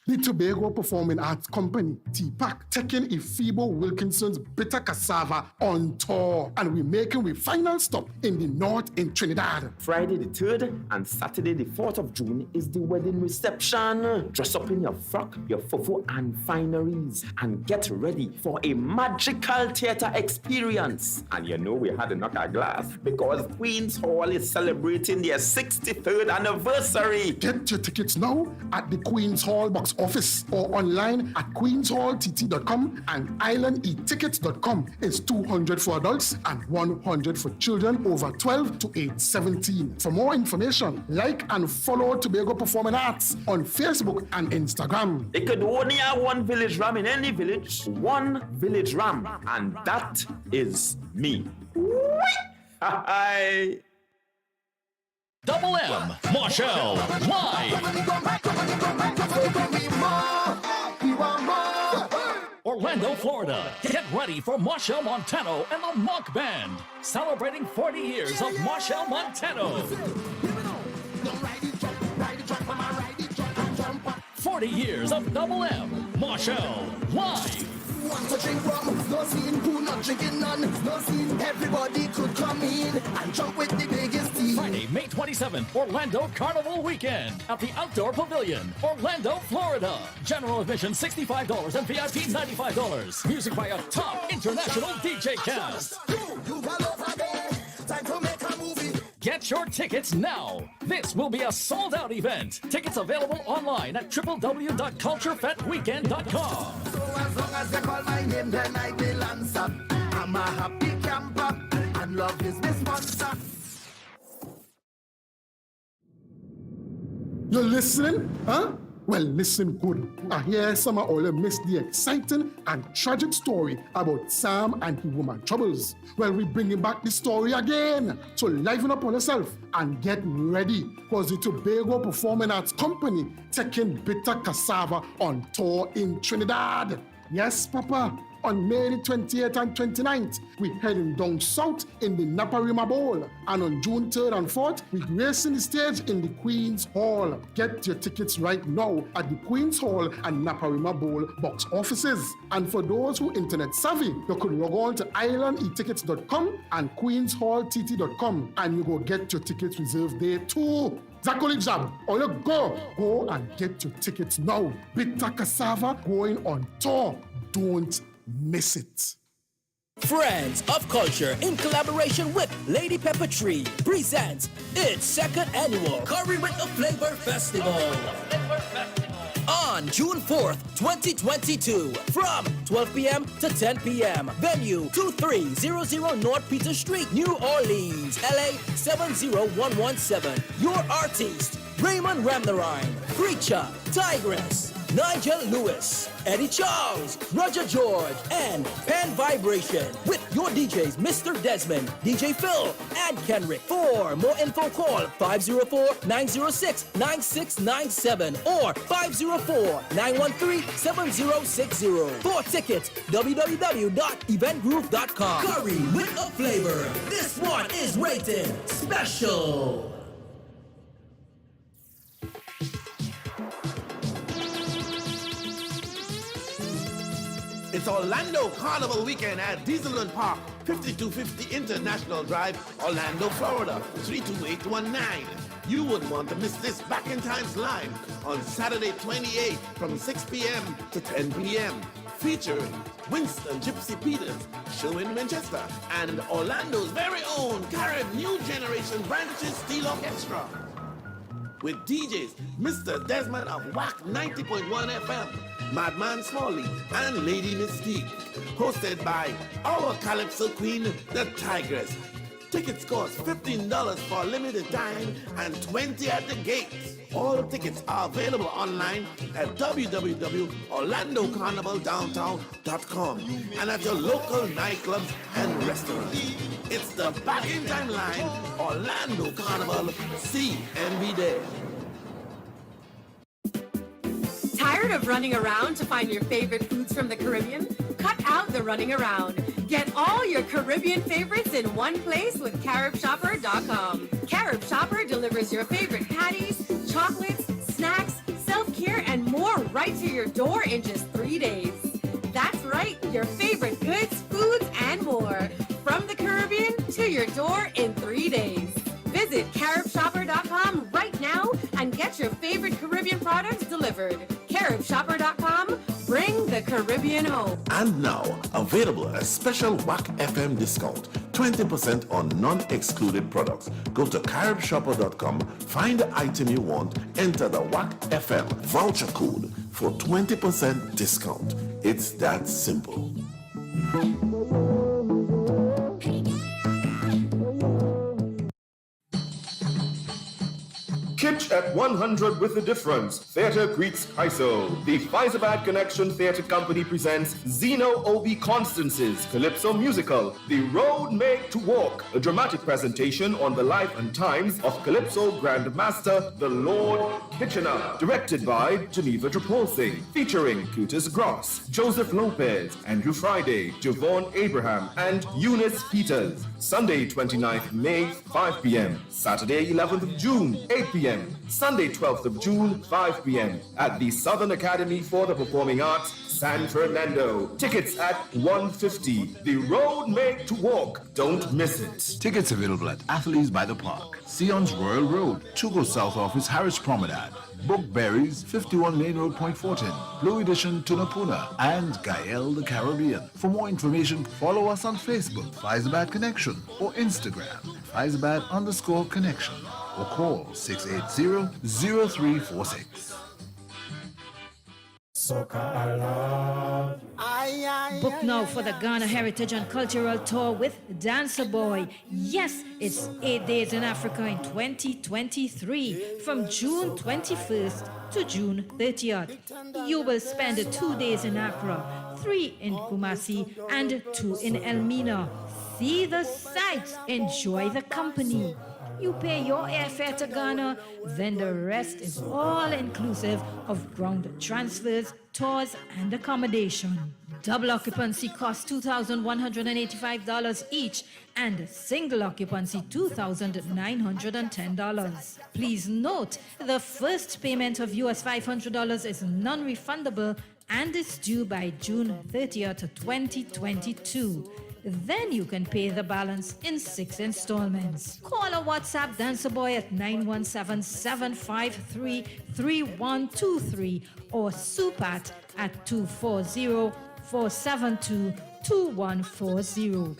The Tobago Performing Arts Company, TPAC, taking Ifebo Wilkinson's Bitter Cassava on tour. And we're making our final stop in the north in Trinidad. Friday the 3rd and Saturday the 4th of June is the wedding reception. Dress up in your frock, your fufu and fineries and get ready for a magical theater experience. And you know we had to knock our glass because Queen's Hall is celebrating their 63rd anniversary. Get your tickets now at the Queen's Hall box office or online at queenshalltt.com and islandetickets.com. It's $200 for adults and $100 for children over 12 to age 17. For more information, like and follow Tobago Performing Arts on Facebook and Instagram. It could only have one village ram in any village, one village ram, and that is me. Hi. Double M, Marshall, live. Orlando, Florida. Get ready for Marshall Montano and the Monk Band, celebrating 40 years of Marshall Montano. 40 years of Double M, Marshall, live. Want to drink rum, no scene, who not drinking none, no scene, everybody could come in and jump with the biggest team. Friday, May 27th, Orlando Carnival Weekend at the Outdoor Pavilion, Orlando, Florida. General admission $65 and VIP $95. Music by a top international DJ cast. Time to make a movie. Get your tickets now. This will be a sold-out event. Tickets available online at www.culturefetweekend.com. So as long as they call my name, then I will answer. I'm a happy camper, and love is my sponsor. You listening? Huh? Well, listen good. I hear some of all missed the exciting and tragic story about Sam and his woman troubles. Well, we're bringing back the story again. So liven up on yourself and get ready, because the Tobago Performing Arts Company taking Bitter Cassava on tour in Trinidad. Yes, Papa. On May the 28th and 29th, we're heading down south in the Naparima Bowl. And on June 3rd and 4th, we're gracing the stage in the Queen's Hall. Get your tickets right now at the Queen's Hall and Naparima Bowl box offices. And for those who internet savvy, you could log on to islandetickets.com and queenshalltt.com and you go get your tickets reserved there too. Zakoli Jab, all you go and get your tickets now. Bitter Cassava going on tour. Don't miss it. Friends of Culture, in collaboration with Lady Pepper Tree, presents its second annual Curry with a Flavor Festival. On June 4th, 2022, from 12 p.m. to 10 p.m. Venue 2300 North Peter Street, New Orleans, LA 70117. Your artist, Raymond Ramnarine, Preacher, Tigress, Nigel Lewis, Eddie Charles, Roger George, and Pan Vibration with your DJs Mr. Desmond, DJ Phil, and Kenrick. For more info, call 504-906-9697 or 504-913-7060. For tickets, www.eventgroup.com. Curry with a flavor. This one is rated special. It's Orlando Carnival Weekend at Dieselman Park, 5250 International Drive, Orlando, Florida, 32819. You wouldn't want to miss this Back in Time's line on Saturday 28 from 6 p.m. to 10 p.m. Featuring Winston Gypsy Peters, show in Manchester, and Orlando's very own Carib New Generation Branches Steel Orchestra. With DJs Mr. Desmond of WACK 90.1 FM, Madman Smalley, and Lady Mystique. Hosted by our Calypso Queen, the Tigress. Tickets cost $15 for a limited time and $20 at the gate. All tickets are available online at www.orlandocarnivaldowntown.com and at your local nightclubs and restaurants. It's the Back in Time line, Orlando Carnival. See and be there. Tired of running around to find your favorite foods from the Caribbean? Cut out the running around. Get all your Caribbean favorites in one place with CaribShopper.com. Carib Shopper delivers your favorite patties, chocolates, snacks, self-care, and more right to your door in just 3 days. That's right, your favorite goods, foods, and more. From the Caribbean to your door in 3 days. Visit CaribShopper.com right now and get your favorite Caribbean products delivered. CaribShopper.com, bring the Caribbean home. And now, available a special WACK FM discount, 20% on non-excluded products. Go to CaribShopper.com, find the item you want, enter the WACK FM voucher code for 20% discount. It's that simple. Kitsch at 100 with a difference. Theatre greets Kaiso. The Pfizer Connection Theatre Company presents Zeno O.B. Constance's Calypso musical, The Road Made to Walk, a dramatic presentation on the life and times of Calypso Grand Master, the Lord Kitchener, directed by Geneva Trapolsing, featuring Curtis Gross, Joseph Lopez, Andrew Friday, Javon Abraham, and Eunice Peters. Sunday 29th May, 5 p.m. Saturday 11th of June, 8 p.m. Sunday 12th of June, 5 p.m. at the Southern Academy for the Performing Arts, San Fernando. Tickets at $150. The Road Made to Walk. Don't miss it. Tickets available at Atherley's by the Park, Sion's Royal Road, Chugo South Office, Harris Promenade, Bookberries, 51 Main Road, Point Fortin, Blue Edition, Tunapuna, and Gael the Caribbean. For more information, follow us on Facebook, Pfizer Connection, or Instagram, Pfizer_Connection, or call 680-0346. Book now for the Ghana Heritage and Cultural Tour with Dancer Boy. Yes, it's 8 days in Africa in 2023 from June 21st to June 30th. You will spend 2 days in Accra, 3 in Kumasi, and 2 in Elmina. See the sights, enjoy the company. You pay your airfare to Ghana, then the rest is all inclusive of ground transfers, tours, and accommodation. Double occupancy costs $2,185 each, and single occupancy $2,910. Please note, the first payment of US $500 is non-refundable and is due by June 30th, 2022. Then you can pay the balance in 6 installments. Call or WhatsApp Dancer Boy at 917-753-3123 or Supat at 240-472-2140.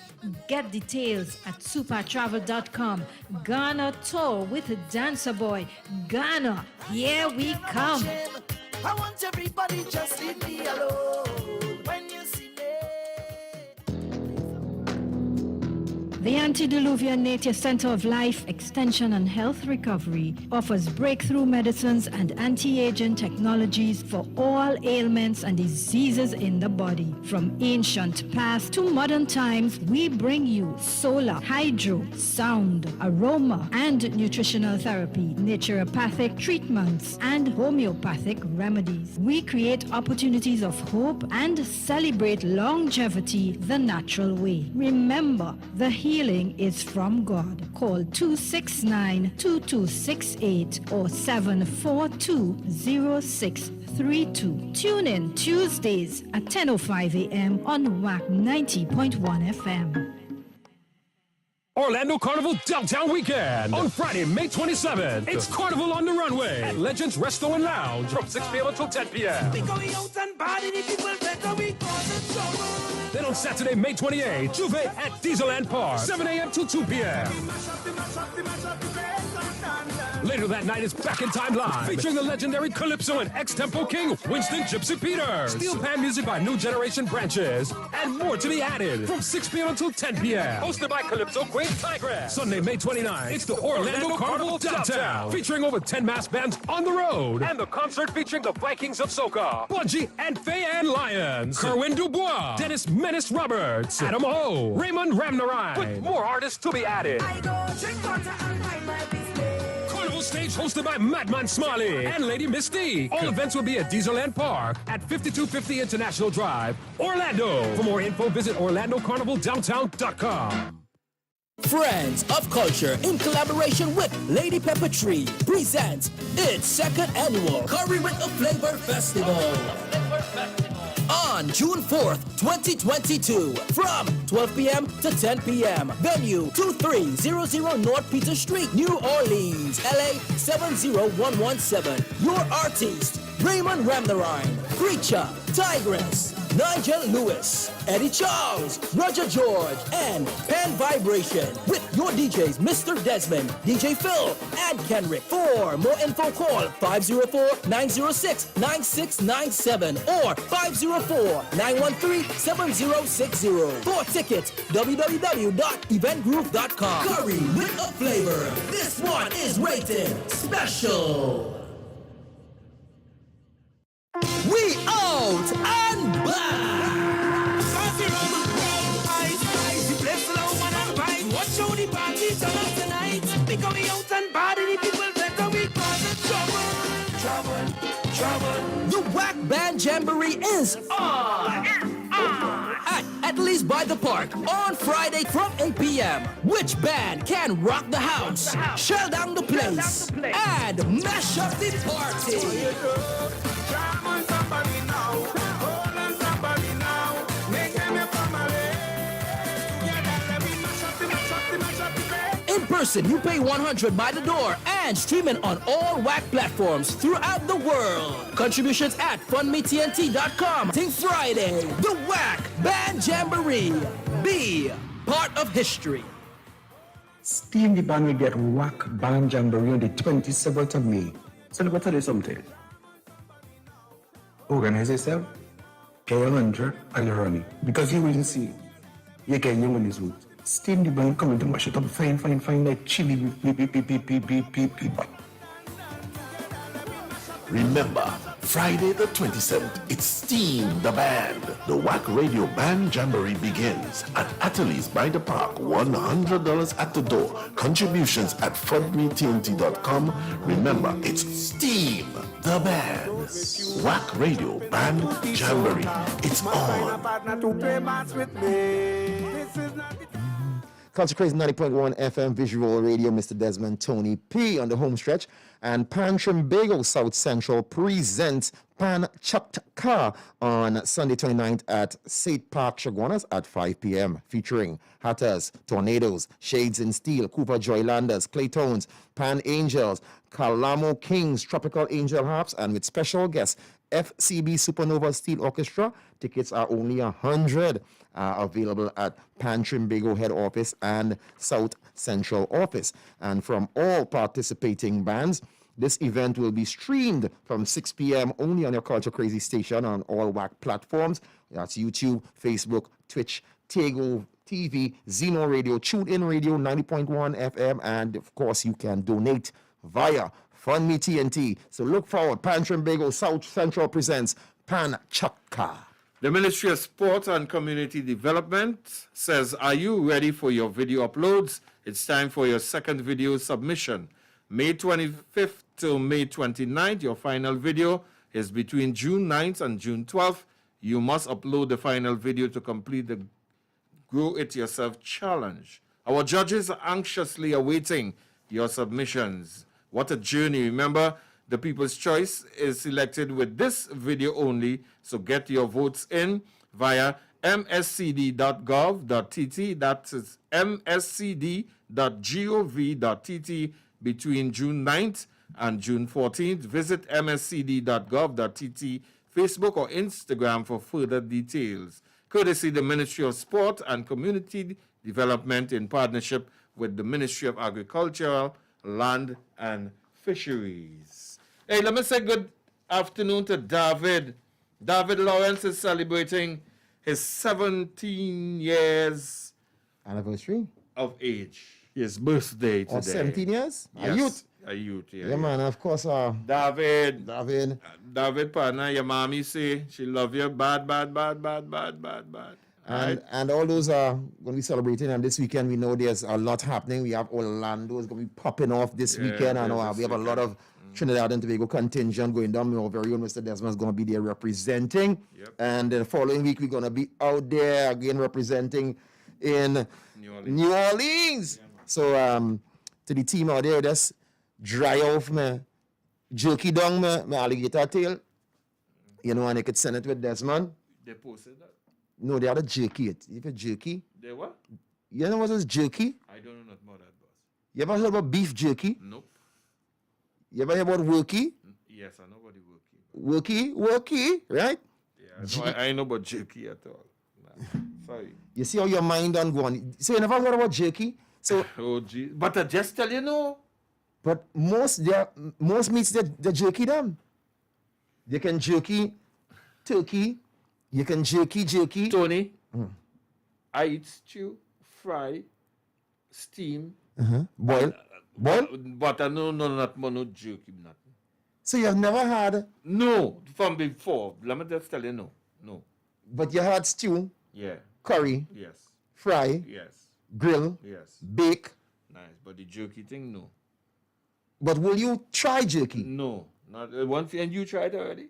Get details at supertravel.com. Ghana Tour with Dancer Boy. Ghana, here we come. I want everybody just leave me alone when you see me. The Antediluvian Nature Center of Life, Extension and Health Recovery offers breakthrough medicines and anti-aging technologies for all ailments and diseases in the body. From ancient past to modern times, we bring you solar, hydro, sound, aroma, and nutritional therapy, naturopathic treatments, and homeopathic remedies. We create opportunities of hope and celebrate longevity the natural way. Remember, the healing is from God. Call 269-2268 or 742-0632. Tune in Tuesdays at 10:05 a.m. on WACK 90.1 FM. Orlando Carnival Downtown Weekend. On Friday, May 27th, it's Carnival on the Runway at Legends Resto and Lounge from 6 p.m. until 10 p.m. Then on Saturday, May 28th, Juve at Dieselland Park, 7 a.m. to 2 p.m. Later that night, it's Back in Time Live, featuring the legendary Calypso and ex-tempo king, Winston Gypsy Peters. Steel pan music by New Generation Branches, and more to be added from 6 p.m. until 10 p.m. Hosted by Calypso Queen Tigress. Sunday, May 29th, it's the Orlando Carnival Downtown, featuring over 10 mass bands on the road, and the concert featuring the Vikings of Soca, Bungie and Faye-Ann Lyons, Kerwin Dubois, Dennis Menace Roberts, Adam O, Raymond Ramnarai, with more artists to be added. Carnival stage hosted by Madman Smiley and Lady Mystique. All events will be at Dieselland Park at 5250 International Drive, Orlando. For more info, visit OrlandoCarnivalDowntown.com. Friends of Culture, in collaboration with Lady Pepper Tree, presents its second annual Curry with a Flavor Festival. On June 4th, 2022, from 12 p.m. to 10 p.m. Venue 2300 North Peter Street, New Orleans, LA 70117. Your artist, Raymond Ramnarine, Preacher, Tigress, Nigel Lewis, Eddie Charles, Roger George, and Pan Vibration with your DJs Mr. Desmond, DJ Phil, and Kenrick. For more info, call 504-906-9697 or 504-913-7060. For tickets, www.eventgroup.com. Curry with a Flavor. This one is rated special. We out and back. Watch out the party turn up tonight. Because we out and bad and the people better we cause trouble. The WACK Band Jamboree is on. At Atherley's by the Park on Friday from 8 p.m. Which band can rock the house, shell down the place, and mash up the party? In person, you pay $100 by the door and streaming on all WACK platforms throughout the world. Contributions at fundmetnt.com. Till Friday, the WACK Band Jamboree. Be part of history. STEEM the band will get WACK Band Jamboree on the 27th of May. So let me tell you something. Organize yourself, pay $100 and you're running. Because you will see, you can win this route. STEEM the band coming to mash it up, fine, like chili, beep. Remember, Friday the 27th, it's STEEM the band. The WACK Radio Band Jamboree begins at Atherley's by the Park. $100 at the door. Contributions at fundmetnt.com. Remember, it's STEEM the band. WACK Radio Band Jamboree. It's on. Culture Krazy 90.1 FM Visual Radio, Mr. Desmond Tony P on the home stretch. And Pan Trinidad South Central presents Pan Chakka on Sunday 29th at St. Park Chaguanas at 5 p.m. featuring Hatters, Tornadoes, Shades in Steel, Cooper Joylanders, Claytones, Pan Angels, Calamo Kings, Tropical Angel Harps, and with special guests FCB Supernova Steel Orchestra. Tickets are only 100. Available at Pan Trinidad head office and South Central office. And from all participating bands, this event will be streamed from 6 p.m. only on your Culture Krazy station on all WACK platforms. That's YouTube, Facebook, Twitch, Tego TV, Zeno Radio, TuneIn Radio 90.1 FM, and of course you can donate via Fund Me TNT. So look forward. Pan Trinbago South Central presents Pan Chaka. The Ministry of Sport and Community Development says, are you ready for your video uploads? It's time for your second video submission. May 25th to May 29th, your final video is between June 9th and June 12th. You must upload the final video to complete the Grow It Yourself challenge. Our judges are anxiously awaiting your submissions. What a journey. Remember, the People's Choice is selected with this video only, so get your votes in via mscd.gov.tt. That is mscd.gov.tt between June 9th and June 14th. Visit mscd.gov.tt, Facebook or Instagram for further details. Courtesy the Ministry of Sport and Community Development in partnership with the Ministry of Agriculture, Land and Fisheries. Hey, let me say good afternoon to David. David Lawrence is celebrating his 17 years anniversary of age. His birthday today. 17 years? Yes, A youth? A youth, yeah. Yeah, man, of course. David, David, partner, your mommy say she love you bad. And all those are going to be celebrating. And this weekend, we know there's a lot happening. We have Orlando is going to be popping off this weekend. And we have a lot of Trinidad and Tobago contingent going down. Our very own Mr. Desmond is going to be there representing. And the following week, we're going to be out there again representing in New Orleans. So to the team out there, just dry off my jerky down my alligator tail. You know, and they could send it with Desmond. They posted that? No, they had a jerky. If a jerky. They what? You know what is jerky? I don't know nothing about that, boss. You ever heard about beef jerky? Nope. You ever heard about worky? Yes, I know about the worky. Worky, right? Yeah, I know about jerky at all. Nah, sorry. You see how your mind done go on. So you never heard about jerky? So oh, gee. But I just tell you no. But most meats they jerky them. They can jerky turkey. You can jerky. Tony, I eat stew, fry, steam. Boil. But I know not jerky, nothing. So you have never had? No, from before. Let me just tell you no. But you had stew? Yeah. Curry? Yes. Fry? Yes. Grill? Yes. Bake? Nice, but the jerky thing, no. But will you try jerky? No. Not one thing. And you tried already?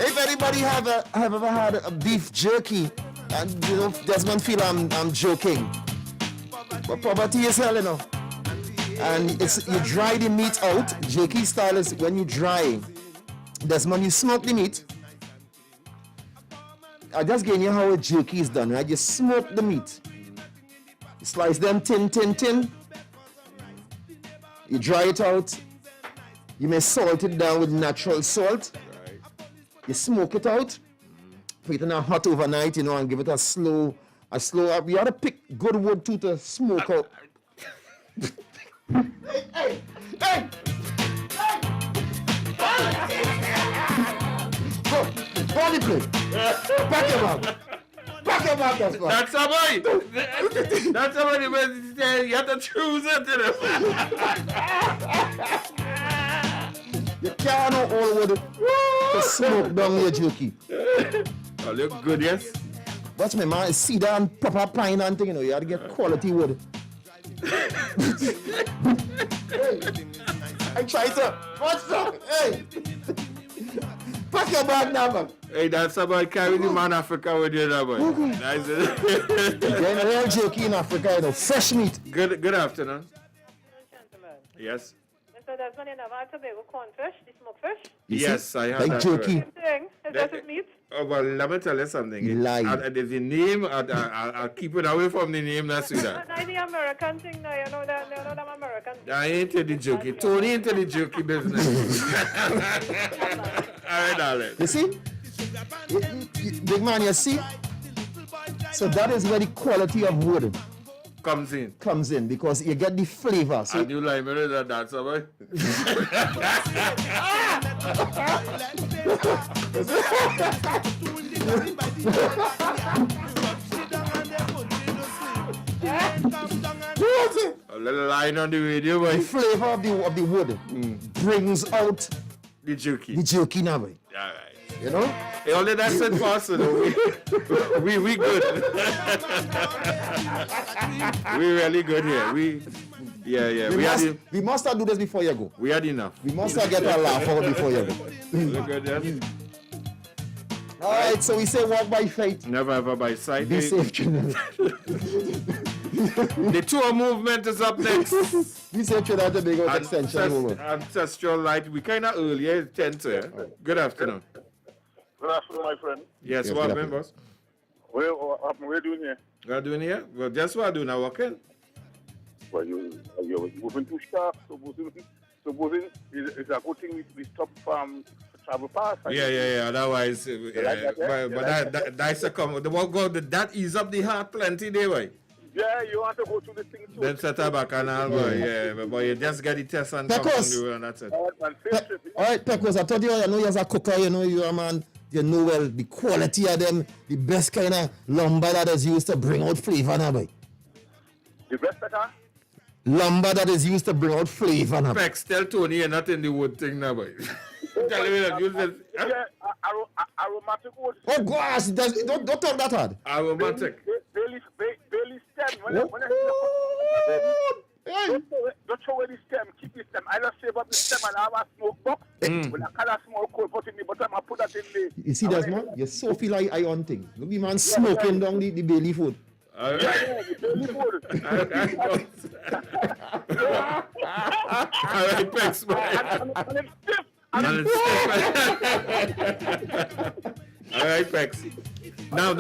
If anybody have ever had a beef jerky, and you know, Desmond feel I'm joking, but poverty is hell, you know. And it's you dry the meat out. Jerky style is when you dry. Desmond, you smoke the meat. I just gave you how a jerky is done, right? You smoke the meat. You slice them thin. You dry it out. You may salt it down with natural salt. Right. You smoke it out. Put it in a hot overnight, you know, and give it a slow. We ought to pick good wood too to smoke out. Hey! Go on the plate. Back your mouth. That's fine. That's somebody. That's somebody. You have to choose it. You can't know all wood to smoke down your jerky. Oh, look good, yes. Watch me, man. Cedar and proper pine and thing, you know. You have to get quality wood. Hey, I try to. What's up? Hey. Pack your bag now, man. Hey, that's about carrying the man Africa with you now, boy. Nice. You're real jerky in Africa, you know. Fresh meat. Good afternoon. Yes. Mr. Desmond, you never had Tobago cornfish, the smoked fish? Yes, I have like that. jerky. Same thing. Is that his meat? Oh, well, let me tell you something. You lie. There's a name, I'll keep it away from the name, that's that. Not the American thing, no, you know that, them American. I ain't into the jerky. Tony into the jerky business. All right, darling. You see? Big man, you see? So that is where the quality of wood comes in because you get the flavor. So and you like me that, that's about. A little line on the radio, boy. The flavor of the wood brings out The jerky. the jerky now, boy. All right. You know? Hey, only that's it for us, you know. We good. We really good here. We must do this before you go. We had enough. We must get a laugh out before you go. Look at that. All right, so we say walk by faith. Never ever by sight. Be safe, Trinidad. The tour movement is up next. We say Trinidad to big out extension. Ancestral Light. We kind of earlier, 10 to. Good afternoon. Good afternoon, my friend. Yes, what happened, boss? What are you doing here? What are you doing here? Well, just what I do now, working. Well, you're moving too sharp. Supposing it's a good thing we stop from travel fast. Yeah. Otherwise, but that's a come. The one go that ease up the heart plenty, day, boy. Yeah, you want to go through the thing too. Then set up a canal, boy. Yeah, but you just get the test and come on the road and that's it. All right, Pecos, I told you, I know you're a cooker, you know, you're a man. You know well the quality of them, the best kind of lumber that is used to bring out flavor now, boy. The best better? Lumber that is used to bring out flavor now. Pex, tell Tony you're not in the wood thing now, boy. Tell him that you said, yeah, aromatic wood. Oh gosh, don't talk that hard. Aromatic. Bailey stem. Don't throw away the stem, keep the stem. I just save up the stem and I have a smoke box with a color small coal put in the bottom and put that in the... You see, Desmond? You so feel like I on thing. Look, the man smoking down the Bailey food. Yeah, the Bailey food. All right, Pex, and it's stiff. All right, Pexy. Now,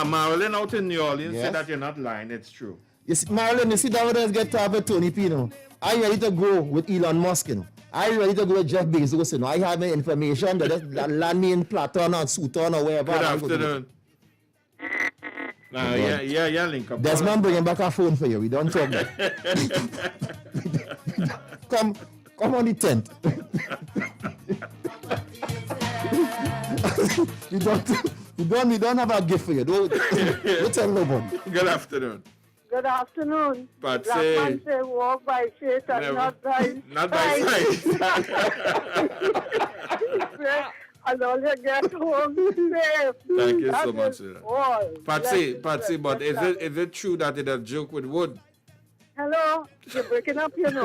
Marilyn out in New Orleans said that you're not lying. It's true. You see, Marilyn, you see that one get to have a Tony Pino. I ready to go with Elon Musk, you know. I ready to go with Jeff Bezos, you know. I have my information that land me in Platon or Sutton or wherever. Good afternoon. Yeah, link up. Desmond bringing back a phone for you. We don't talk that. Come on the tent. we don't have a gift for you. Don't tell nobody. Good afternoon. Good afternoon. But Black man say walk by faith and not by sight. And all you get home safe. Thank you so much. Patsy, Bless but is it true that it a joke with wood? Hello, you're breaking up, you know.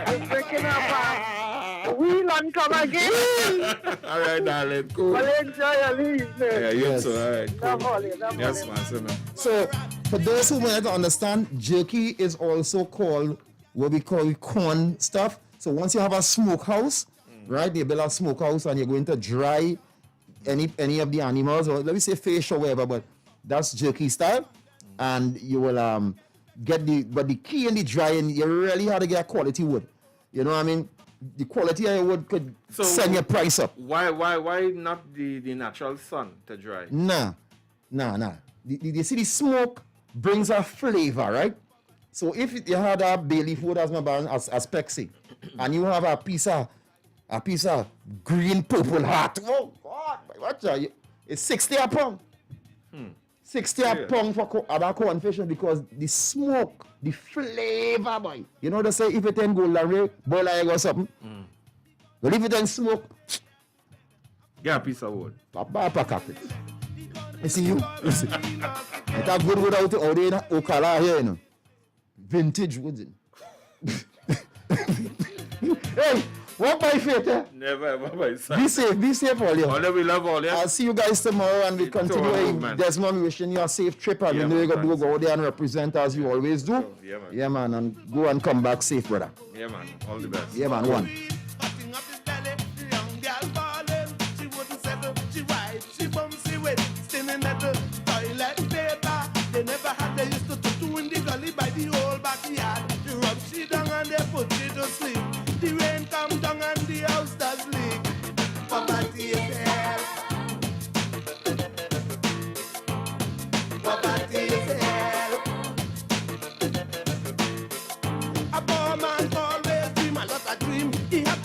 You're breaking up. Wheel and come again. All right, darling. Cool. Well, enjoy your evening. Yeah, you too. All right. Cool. Yes, man. So, for those who want to understand, jerky is also called what we call corn stuff. So, once you have a smokehouse, right, you build a smokehouse and you're going to dry any of the animals, or let me say fish or whatever, but that's jerky style. And you will get but the key in the drying, you really have to get quality wood. You know what I mean? The quality of your wood could send your price up. Why not the natural sun to dry? Nah. You see the smoke brings a flavor, right? So if you had a bay leaf wood as my barn as Pexy, and you have a piece of green purple heart, oh God, watch out, it's 60 a pound. 60 a pound for other corn fishing because the smoke, the flavor, boy. You know they say if it ain't go larry, boil egg or something. But if it ain't smoke, get a piece of wood. You see you? It's a good wood out there in Ocala here, you know. Vintage woods. Hey, walk by faith, eh? Never ever by sight. Be safe all you. All we love all you. I'll see you guys tomorrow and we continue. Desmond, wishing you a safe trip and we know you're going to go out there and represent as you always do. Yeah, man. And go and come back safe, brother. Yeah, man. All the best. Yeah, man. One. They never had, they used to do in the gully by the old backyard. They rub she down and they put she to sleep. The rain come down and the house does leak. Poverty is hell. Poverty is hell. A poor man always dream a lot of dream. He have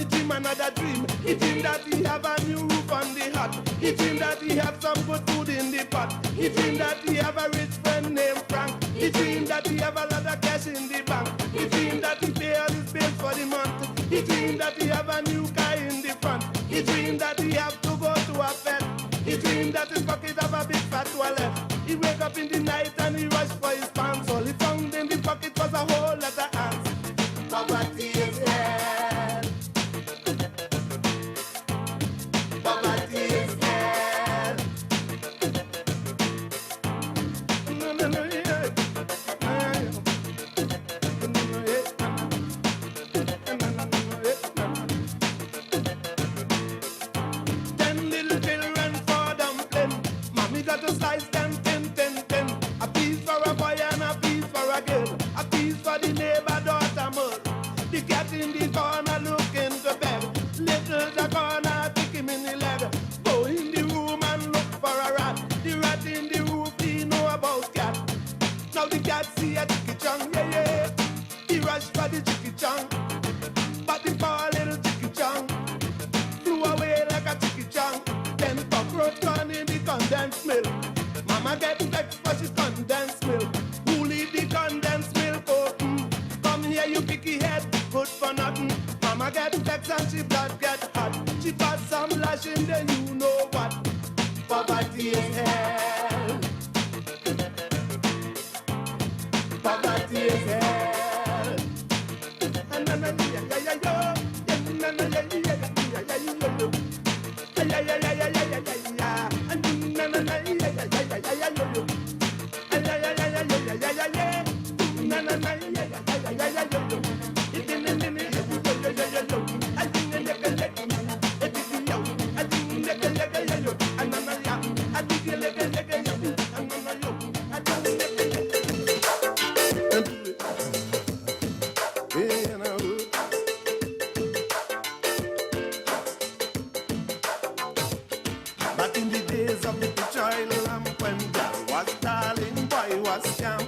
he dream another dream. He dream that he have a new roof on the hut. He dream that he have some good food in the pot. He dream that he have a rich friend named Frank. He dream that he have a lot of cash in the bank. He dream that he pay all his bills for the month. He dream that he have a new car in the front. He dream that he have to go to a fete. He dream that his pocket have a big fat toilet. He wake up in the night and he rush for his pants. All he found in the pocket was a whole lot of ants. Poverty is hell. Poverty is hell. No, no, no, yeah. Ten little children for dumpling. Mommy got to slice them thin. A piece for a boy and a piece for a girl. A piece for the neighbor daughter mother. The cat in the corner looking to bed. Little the corner kick him in the leg. Go in the room and look for a rat. The rat in the roof, he know about cat. Now the cat see a chicky chong, yeah. He rush for the chicky chong. But the poor little chicky chong flew away like a chicky chong. Then cockroach gone in the condensed milk. Mama get vexed for she condensed milk. Who leave the condensed milk open? Come here, you picky head, good for nothing. Mama get vexed and she blood get hot. She pass some lashing, then you know what. Poverty is hell. Poverty is hell. And then back in the days of the child lamp when girl was darling, boy was scamp.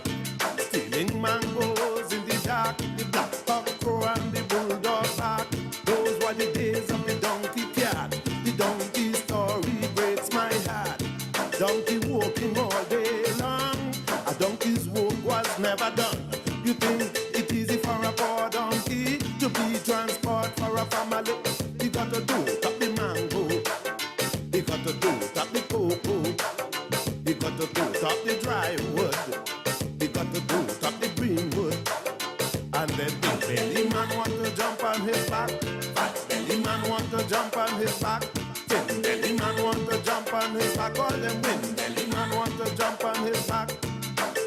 Stealing mangoes in the dark, the black cock crow and the bulldog bark. Those were the days of the donkey cat. The donkey story breaks my heart. Donkey walking all day long. A donkey's walk was never done. You think it easy for a poor donkey to be transport for a family? You got to do top the mango. You got to do top the cocoa. You got to do top the dry wood. You got to do top the green wood. And then the belly man want to jump on his back. Fat belly man want to jump on his back. Thin belly man want to jump on his back. All them win belly man want to jump on his back.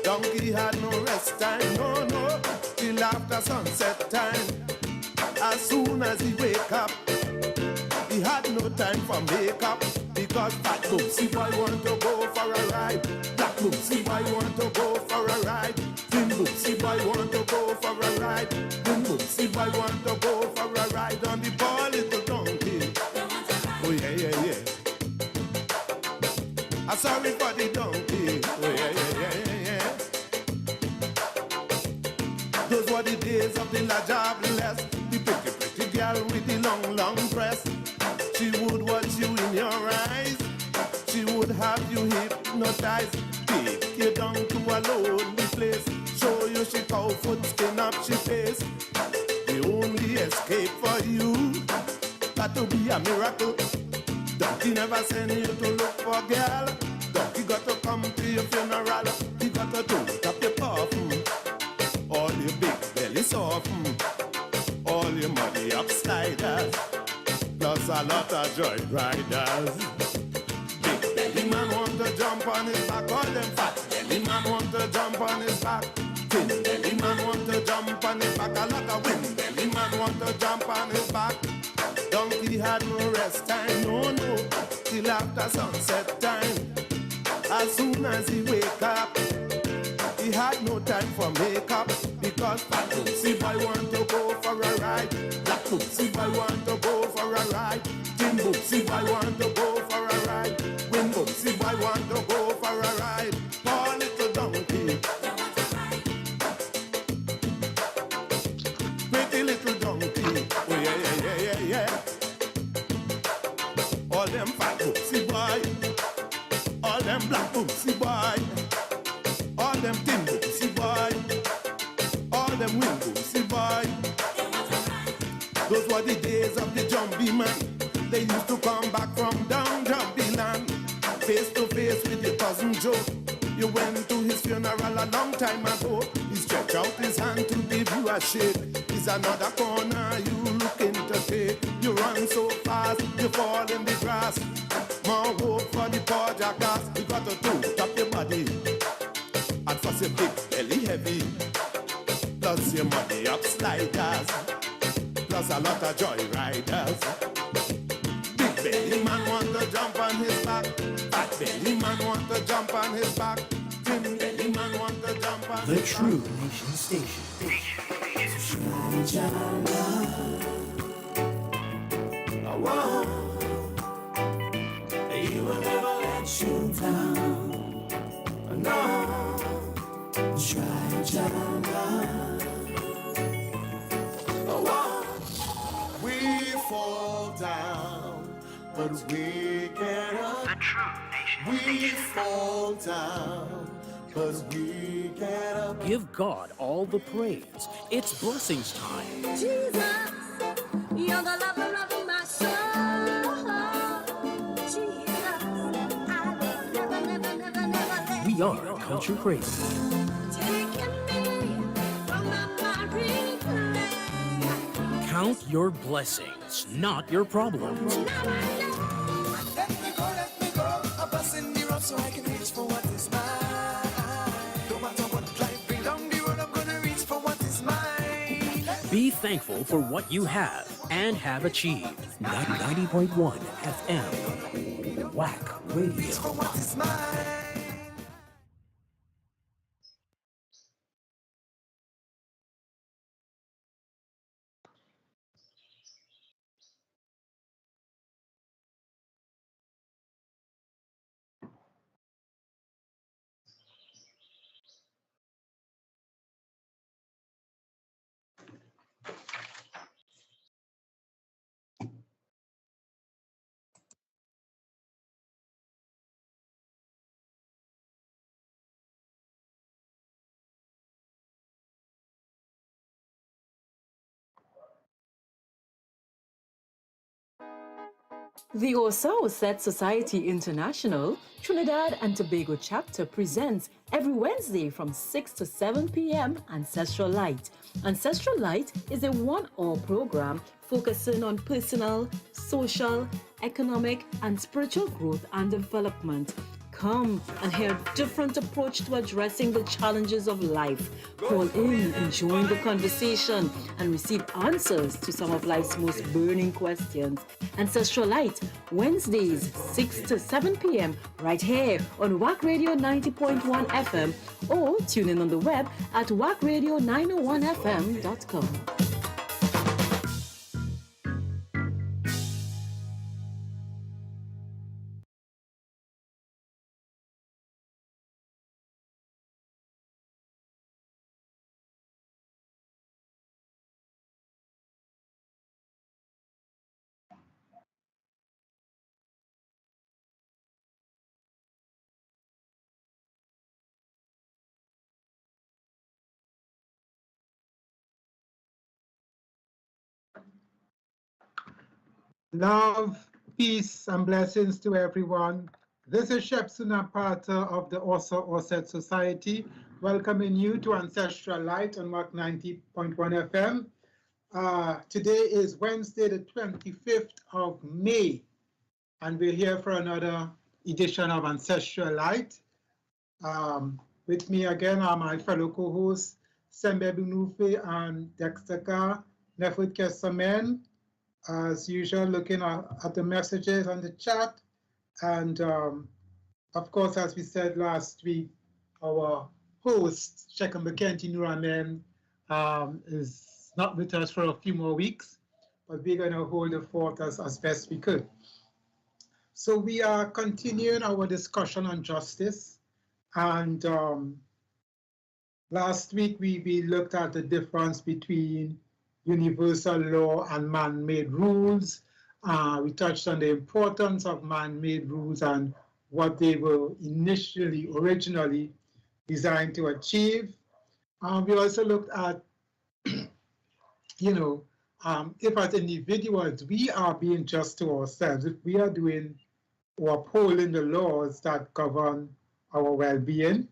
Donkey had no rest time, no, till after sunset time. As soon as he wake up, he had no time for makeup. Because fat boomsy boy want to go for a ride. Black boomsy boy want to go for a ride. Thin boomsy boy want to go for a ride. Thin boomsy boy want to go for a ride on the poor little donkey. Oh yeah. I'm sorry for the donkey. Oh yeah. Those were the days of the la jobless. The pretty girl with the long dress. She would watch you in your eyes. She would have you hypnotized. Take you down to a lonely place. Show you she cow foot, skin up she face. The only escape for you got to be a miracle. Donkey never send you to look for girl. Donkey got to come to your funeral. He got to do up your coffin. All your big belly soften. All your money upsiders. Plus a lot of joy riders. Big belly man want to jump on his back. All them fat belly man want to jump on his back. Thin belly man want to jump on his back. A lot of wind belly man want to jump on his back. Donkey had no rest time, no, till after sunset time. As soon as he wake up, he had no time for makeup. Because fat boomsy boy want to go for a ride. Black boomsy boy want to go for a ride. Thin boomsy boy want to go for a ride. Wind boomsy boy want to go for a ride. Poor little donkey. Pretty little donkey. Oh yeah. Those were the days of the Jamboree man. They used to come back from down Jamboree land. Face to face with your cousin Joe. You went to his funeral a long time ago. He stretched out his hand to give you a shake. Is another corner you looking to take. You run so fast, you fall in the grass. More hope for the poor jackass. You got to do, tap your body. And for your big belly heavy. Plus your money up sliders. Plus a lot of joy riders. Big belly man want to jump on his back. Fat belly man want to jump on his back. Thin belly man want to jump on The his True back. Nation Station. He will never let you down. No, try, We fall down, but we get up. The True Nation We fall down, but we get up. Give God all the praise. It's blessings time. Jesus, you're the lover of my soul. Jesus, I will never let We are Culture Crazy. taking me from my married place. Count your blessings, not your problems. Let me go, a bus in the road so I can reach for what is mine. No matter what life bring down the road, I'm gonna reach for what is mine. Be thankful for what you have and have achieved. 90.1 FM. WACK Radio. For what is mine. The Osset Society International, Trinidad and Tobago chapter presents every Wednesday from 6 to 7 p.m. Ancestral Light. Ancestral Light is a one-hour program focusing on personal, social, economic, and spiritual growth and development. Come and hear a different approach to addressing the challenges of life. Call in and join the conversation and receive answers to some of life's most burning questions. Ancestral Light, Wednesdays, 6 to 7 p.m. right here on WACK Radio 90.1 FM or tune in on the web at wackradio901fm.com. Love, peace, and blessings to everyone. This is Shepsuna Pata of the Osset Society, welcoming you to Ancestral Light on WACK 90.1 FM. Today is Wednesday, the 25th of May, and we're here for another edition of Ancestral Light. With me again are my fellow co-hosts, Sembe Bunufe and Dexter Carr, Nefut Kesamen. As usual, looking at the messages on the chat. And of course, as we said last week, our host, Shekham Bekenti Nuramen, is not with us for a few more weeks, but we're going to hold the fort as best we could. So we are continuing our discussion on justice. And last week, we looked at the difference between universal law and man-made rules. We touched on the importance of man-made rules and what they were originally designed to achieve. We also looked at, if as individuals we are being just to ourselves, if we are doing or upholding the laws that govern our well-being,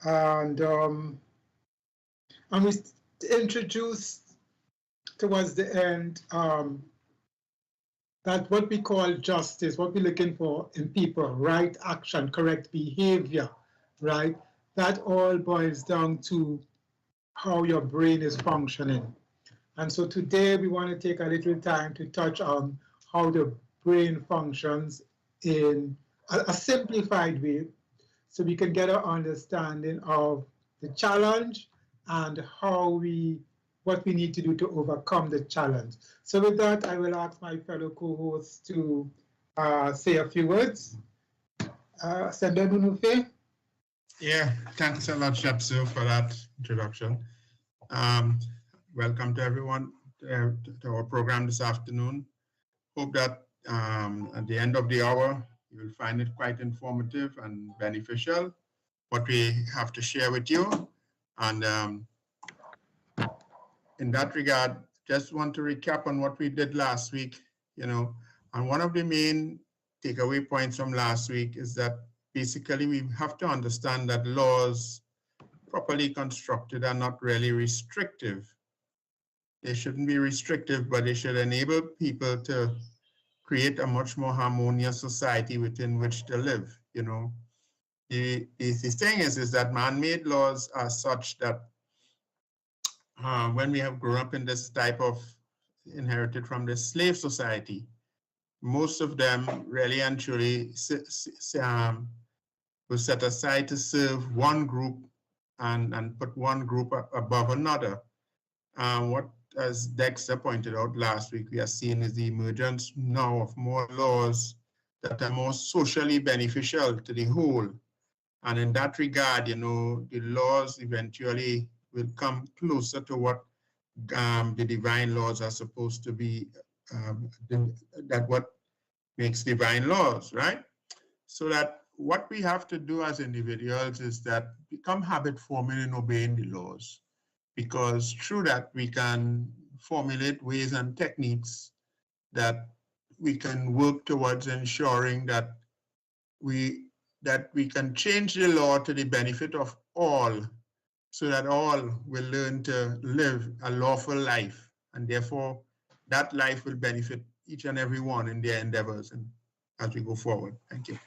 and we introduced towards the end that what we call justice, what we're looking for in people, right action, correct behavior, right? That all boils down to how your brain is functioning. And so today we want to take a little time to touch on how the brain functions in a simplified way so we can get an understanding of the challenge and what we need to do to overcome the challenge. So with that, I will ask my fellow co-hosts to say a few words. Sende Bunufe? Yeah, thanks a lot, Shepsu, for that introduction. Welcome to everyone to our program this afternoon. Hope that at the end of the hour, you will find it quite informative and beneficial, what we have to share with you. And in that regard, just want to recap on what we did last week, and one of the main takeaway points from last week is that basically we have to understand that laws properly constructed are not really restrictive. They shouldn't be restrictive, but they should enable people to create a much more harmonious society within which to live. The thing is that man-made laws are such that when we have grown up in this type of inherited from the slave society, most of them really and truly was set aside to serve one group and put one group above another. What, as Dexter pointed out last week, we are seeing is the emergence now of more laws that are more socially beneficial to the whole. And in that regard, the laws eventually will come closer to what the divine laws are supposed to be, that what makes divine laws, right? So that what we have to do as individuals is that become habit forming in obeying the laws, because through that we can formulate ways and techniques that we can work towards ensuring that we can change the law to the benefit of all, so that all will learn to live a lawful life, and therefore that life will benefit each and every one in their endeavors and as we go forward. Thank you.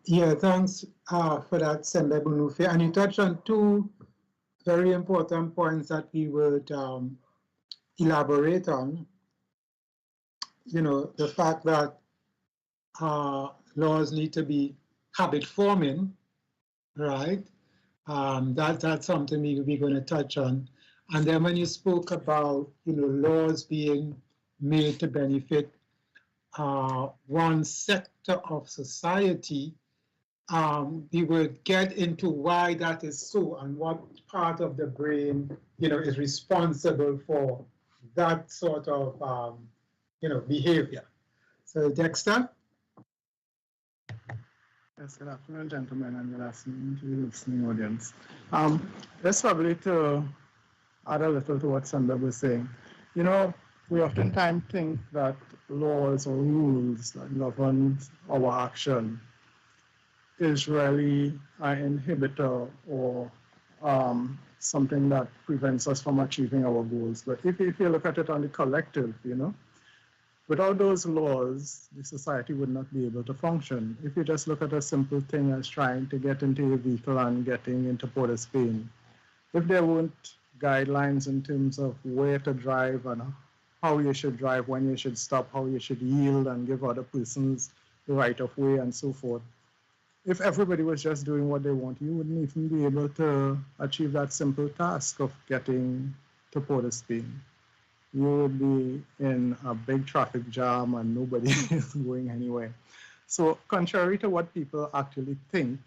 Yeah, thanks for that, Sembe Bunufe. And you touched on two very important points that we would elaborate on. The fact that laws need to be habit forming, right? That's something we're going to touch on. And then when you spoke about, laws being made to benefit one sector of society, we would get into why that is so and what part of the brain, is responsible for that sort of, behavior. So Dexter? Yes, good afternoon, gentlemen, and good afternoon to the listening audience. Just probably to add a little to what Sandra was saying. We oftentimes think that laws or rules that govern our action is really an inhibitor or something that prevents us from achieving our goals. But if you look at it on the collective, without those laws, the society would not be able to function. If you just look at a simple thing as trying to get into a vehicle and getting into Port of Spain, if there weren't guidelines in terms of where to drive and how you should drive, when you should stop, how you should yield and give other persons the right of way and so forth, if everybody was just doing what they want, you wouldn't even be able to achieve that simple task of getting to Port of Spain. You would be in a big traffic jam and nobody is going anywhere. So contrary to what people actually think,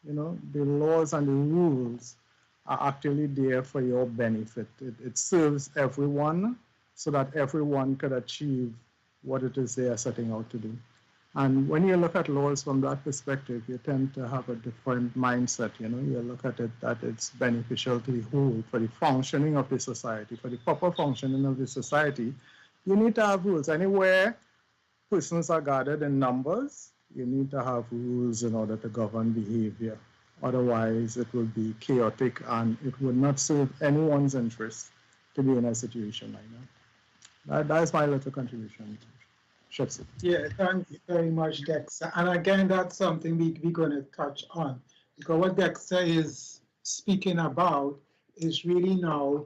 the laws and the rules are actually there for your benefit. It serves everyone so that everyone could achieve what it is they are setting out to do. And when you look at laws from that perspective, you tend to have a different mindset. You look at it that it's beneficial to the whole, for the functioning of the society, for the proper functioning of the society. You need to have rules. Anywhere persons are gathered in numbers, you need to have rules in order to govern behavior. Otherwise, it will be chaotic and it would not serve anyone's interest to be in a situation like that. That is my little contribution. Yeah, thank you very much, Dexter. And again, that's something we're going to touch on, because what Dexter is speaking about is really now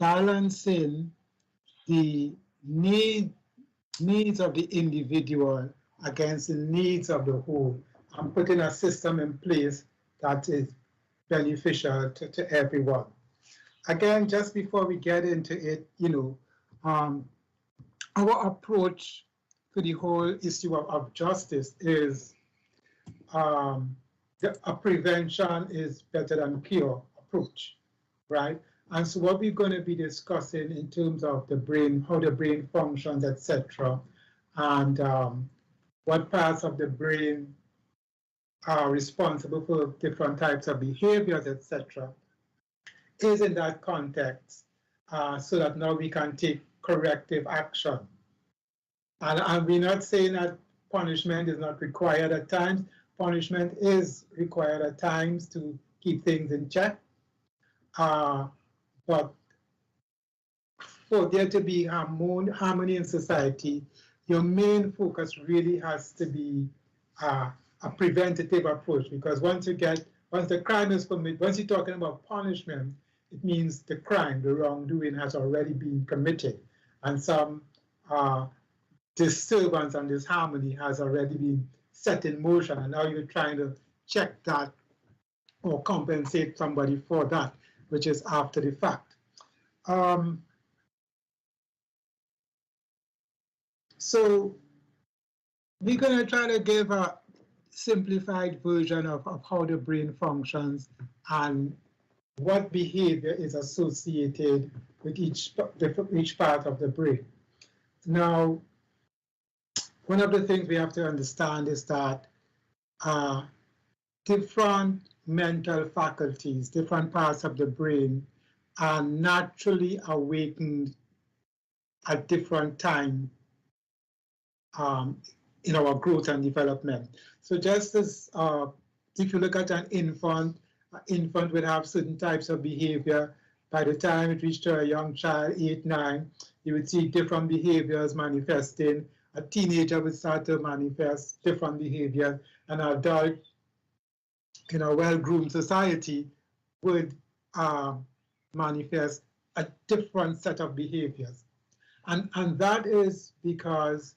balancing the needs of the individual against the needs of the whole, and putting a system in place that is beneficial to everyone. Again, just before we get into it, our approach to the whole issue of justice is a prevention is better than cure approach, right? And so what we're going to be discussing in terms of the brain, how the brain functions, etc., and what parts of the brain are responsible for different types of behaviors, etc., is in that context, so that now we can take corrective action. And we're not saying that punishment is not required at times. Punishment is required at times to keep things in check. But for there to be harmony in society, your main focus really has to be a preventative approach, because once the crime is committed, once you're talking about punishment, it means the crime, the wrongdoing has already been committed, and some disturbance and disharmony has already been set in motion, and now you're trying to check that or compensate somebody for that, which is after the fact. So we're going to try to give a simplified version of how the brain functions and what behavior is associated with each part of the brain. Now, one of the things we have to understand is that different mental faculties, different parts of the brain are naturally awakened at different times in our growth and development. So just as if you look at an infant would have certain types of behavior. By the time it reached a young child, 8, 9, you would see different behaviors manifesting. A teenager would start to manifest different behaviors. An adult in a well-groomed society would manifest a different set of behaviors. And that is because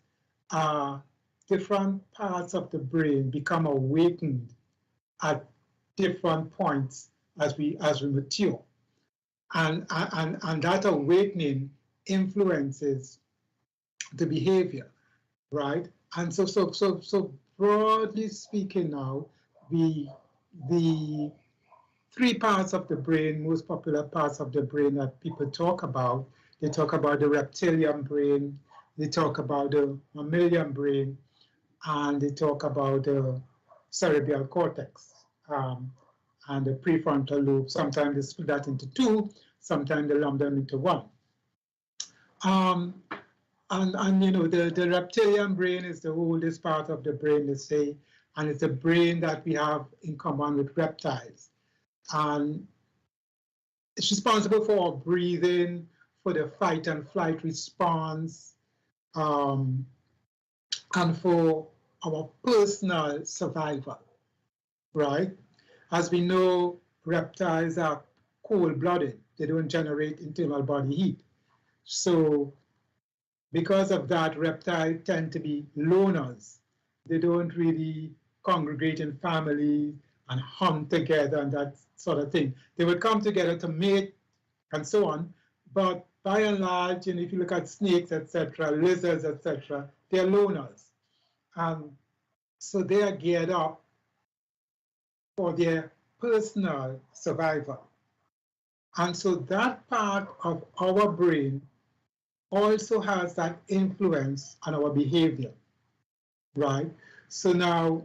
different parts of the brain become awakened at different points as we mature. And that awakening influences the behavior, right? And so broadly speaking now, the three parts of the brain, most popular parts of the brain that people talk about, they talk about the reptilian brain, they talk about the mammalian brain, and they talk about the cerebral cortex and the prefrontal lobe. Sometimes they split that into two, sometimes they lump them into one. And the reptilian brain is the oldest part of the brain, they say, and it's a brain that we have in common with reptiles. And it's responsible for our breathing, for the fight and flight response, and for our personal survival, right? As we know, reptiles are cold-blooded. They don't generate internal body heat. So because of that, reptiles tend to be loners. They don't really congregate in families and hunt together and that sort of thing. They would come together to mate and so on, but by and large, and if you look at snakes, etc., lizards, etc., they're loners. So they are geared up for their personal survival. And so that part of our brain also has that influence on our behavior, right? So now,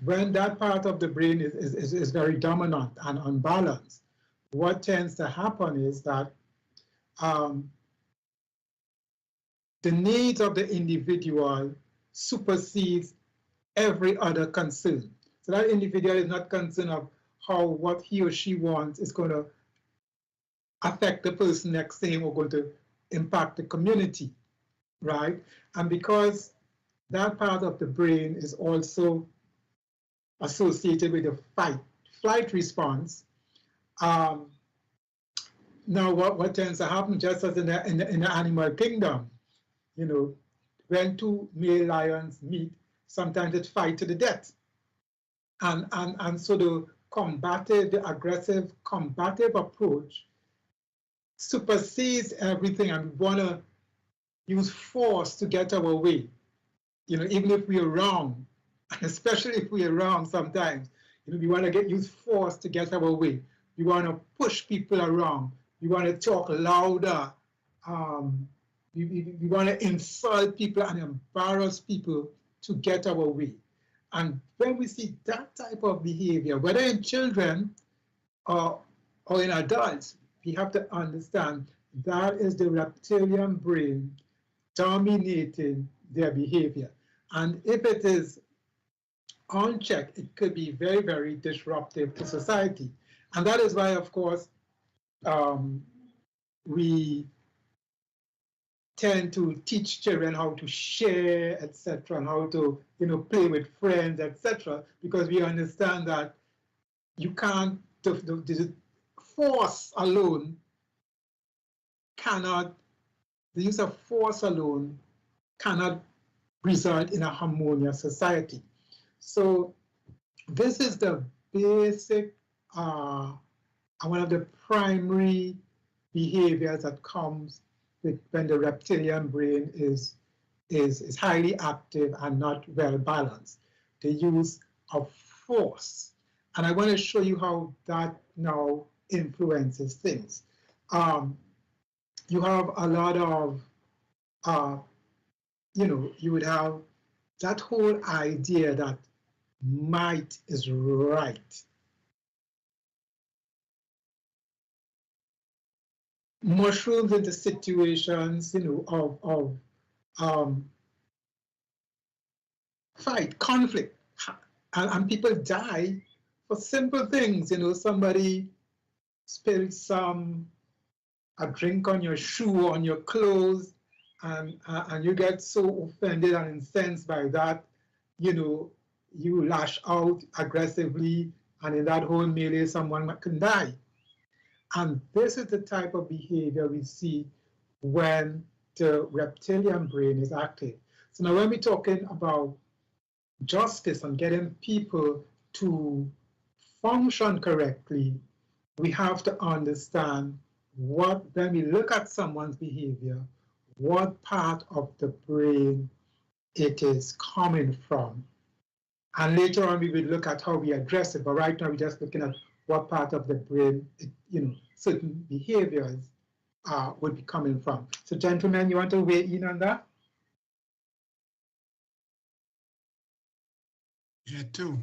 when that part of the brain is very dominant and unbalanced, what tends to happen is that the needs of the individual supersedes every other concern. So that individual is not concerned of how what he or she wants is going to affect the person next to him or going to impact the community, right? And because that part of the brain is also associated with the fight-flight response, now what tends to happen, just as in the animal kingdom, you know, when two male lions meet, sometimes it fight to the death. And so the aggressive combative approach supersedes everything, and we want to use force to get our way. You know, even if we are wrong, and especially if we are wrong sometimes, you know, we want to use force to get our way. We want to push people around. We want to talk louder. We want to insult people and embarrass people to get our way. And when we see that type of behavior, whether in children or in adults, we have to understand that is the reptilian brain dominating their behavior. And if it is unchecked, it could be very, very disruptive to society. And that is why, of course, we tend to teach children how to share, etc., and how to, you know, play with friends, etc., because we understand that you can't, the force alone cannot, the use of force alone cannot result in a harmonious society. So this is the basic, one of the primary behaviors that comes with when the reptilian brain is highly active and not well balanced. The use of force. And I want to show you how that now influences things. You have a lot of, you know, you would have that whole idea that might is right. Mushrooms into situations, you know, of fight, conflict, and people die for simple things. You know, somebody spilled a drink on your shoe or on your clothes, and you get so offended and incensed by that, you know, you lash out aggressively, and in that whole melee, someone can die. And this is the type of behavior we see when the reptilian brain is active. So now when we're talking about justice and getting people to function correctly, we have to understand what, when we look at someone's behavior, what part of the brain it is coming from. And later on, we will look at how we address it. But right now, we're just looking at what part of the brain, you know, certain behaviors would be coming from. So, gentlemen, you want to weigh in on that? Yeah, too.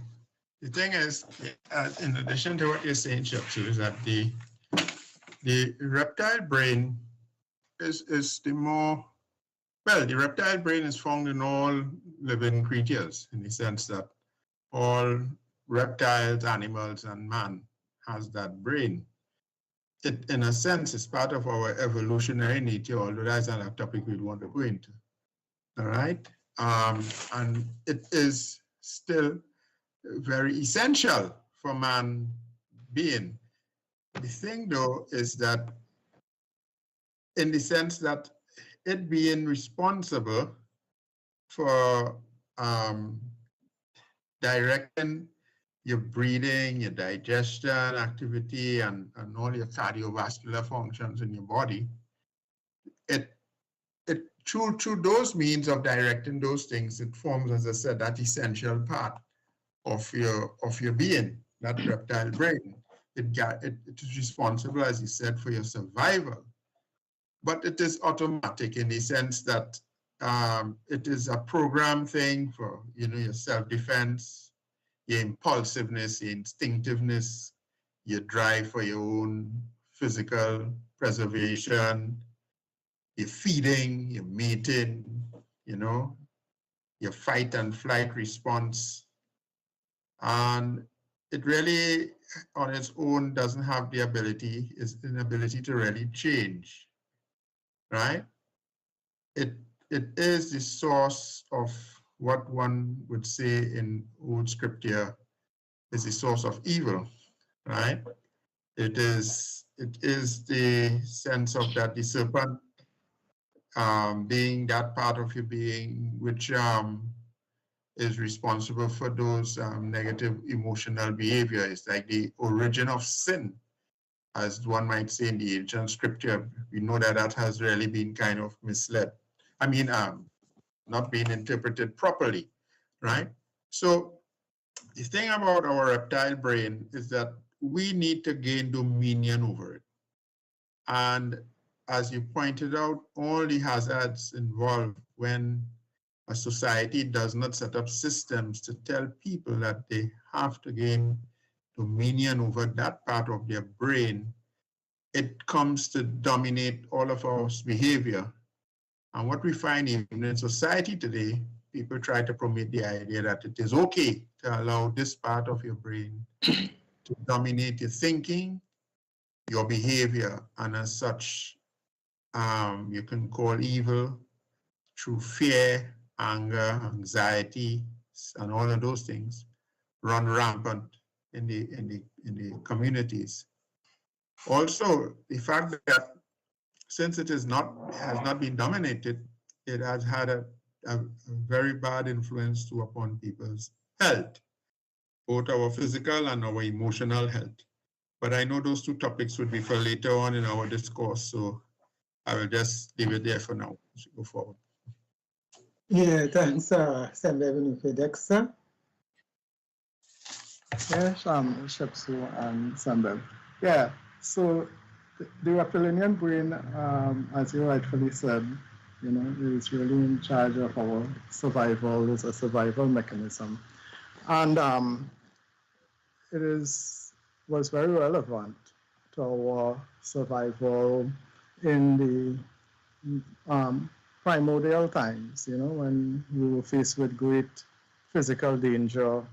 The thing is, in addition to what you're saying, Shapsu, is that the reptile brain is the more, well, the reptile brain is found in all living creatures, in the sense that all reptiles, animals, and man has that brain. It, in a sense, is part of our evolutionary nature, although that's not a topic we'd want to go into. All right? And it is still very essential for man being. The thing, though, is that in the sense that it being responsible for directing your breathing, your digestion activity, and all your cardiovascular functions in your body, it through those means of directing those things, it forms, as I said, that essential part of your being, that reptile brain. It is responsible, as you said, for your survival, but it is automatic in the sense that it is a program thing for, your self-defense, your impulsiveness, your instinctiveness, your drive for your own physical preservation, your feeding, your mating, your fight and flight response. And it really, on its own, doesn't have the ability, is an ability to really change, right? It is the source of what one would say in old scripture is the source of evil, right? It is the sense of that the serpent being that part of your being which is responsible for those negative emotional behavior. It's like the origin of sin, as one might say in the ancient scripture. We know that that has really been kind of misled. I mean, not being interpreted properly, right? So the thing about our reptile brain is that we need to gain dominion over it. And as you pointed out, all the hazards involved when a society does not set up systems to tell people that they have to gain dominion over that part of their brain, it comes to dominate all of our behavior. And what we find even in society today, people try to promote the idea that it is okay to allow this part of your brain to dominate your thinking, your behavior, and as such, you can call evil through fear, anger, anxiety, and all of those things run rampant in the communities. Also, the fact that since it has not been dominated, it has had a very bad influence upon people's health, both our physical and our emotional health. But I know those two topics would be for later on in our discourse, so I will just leave it there for now as we go forward. Yeah, thanks, Senator Dexter. Yes, Shepsu and Sambel. Yeah, so the reptilian brain, as you rightfully said, is really in charge of our survival. It's a survival mechanism. And it was very relevant to our survival in the primordial times, when we were faced with great physical danger,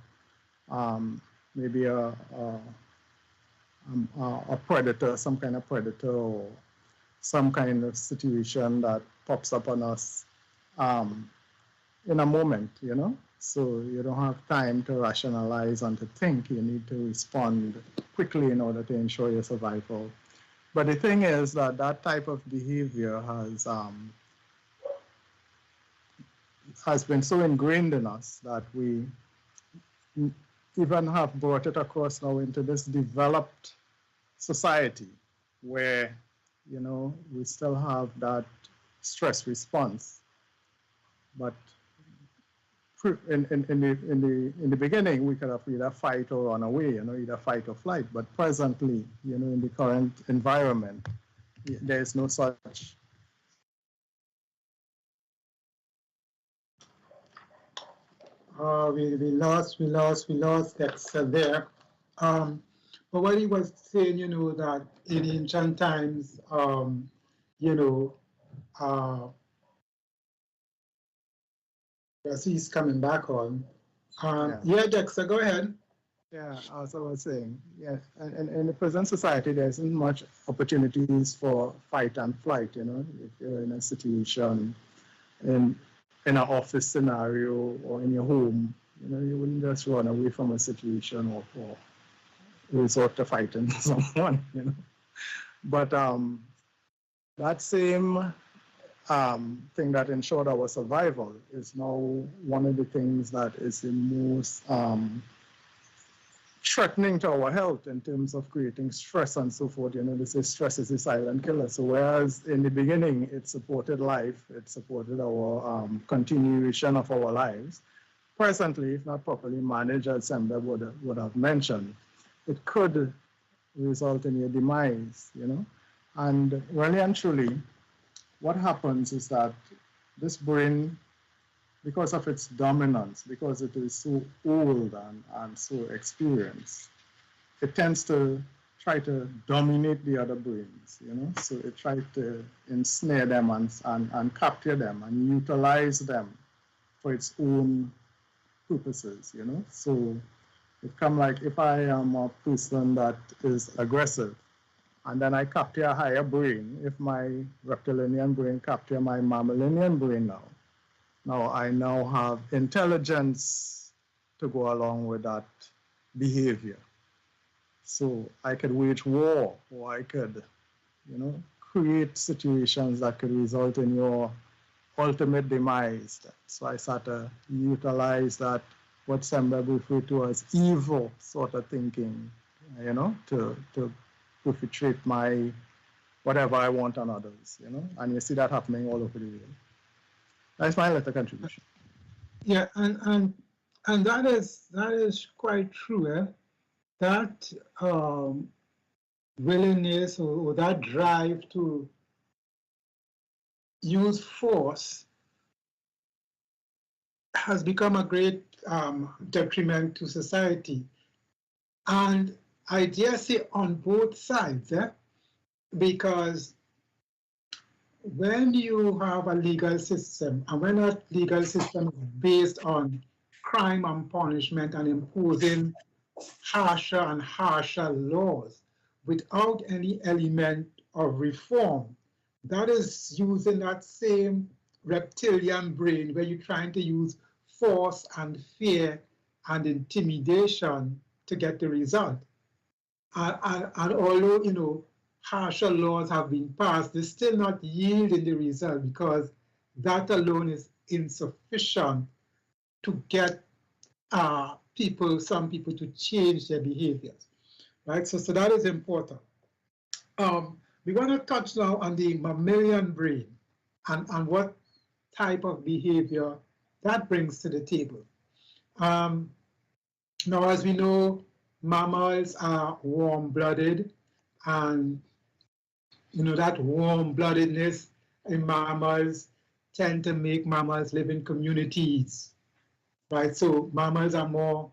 maybe a predator, some kind of predator, or some kind of situation that pops up on us in a moment, So you don't have time to rationalize and to think. You need to respond quickly in order to ensure your survival. But the thing is that that type of behavior has been so ingrained in us that we even have brought it across now into this developed society where, we still have that stress response. But in the beginning, we could have either fight or run away, either fight or flight. But presently, in the current environment, there is no such. We lost Dexter there. But what he was saying, that in ancient times, he's coming back on. Yeah, Dexter, go ahead. Yeah, as I was saying, yeah, and in the present society, there isn't much opportunities for fight and flight, If you're in a situation, in an office scenario or in your home, you wouldn't just run away from a situation or resort to fighting someone, But that same thing that ensured our survival is now one of the things that is the most threatening to our health in terms of creating stress and so forth. They say stress is a silent killer. So whereas in the beginning it supported life, it supported our continuation of our lives, presently, if not properly managed, as Samba would have mentioned, it could result in your demise, And really and truly, what happens is that this brain, because of its dominance, because it is so old and so experienced, it tends to try to dominate the other brains, you know? So it tries to ensnare them and capture them and utilize them for its own purposes, you know? So it come like if I am a person that is aggressive, and then I capture a higher brain, if my reptilian brain capture my mammalian brain now I now have intelligence to go along with that behavior. So I could wage war, or I could, you know, create situations that could result in your ultimate demise. So I start to utilize that, what some people refer to as evil sort of thinking, you know, to perpetrate my whatever I want on others, you know, and you see that happening all over the world. That's my little contribution. Yeah, and that is quite true. That willingness or that drive to use force has become a great detriment to society. And I dare say on both sides, because when you have a legal system, and when that legal system is based on crime and punishment and imposing harsher and harsher laws without any element of reform, that is using that same reptilian brain where you're trying to use force and fear and intimidation to get the result. And although, you know, harsher laws have been passed, they're still not yielding the result because that alone is insufficient to get some people to change their behaviors, right? So that is important. We want to touch now on the mammalian brain and what type of behavior that brings to the table. Now, as we know, mammals are warm-blooded, and you know that warm-bloodedness in mammals tend to make mammals live in communities, right? So mammals are more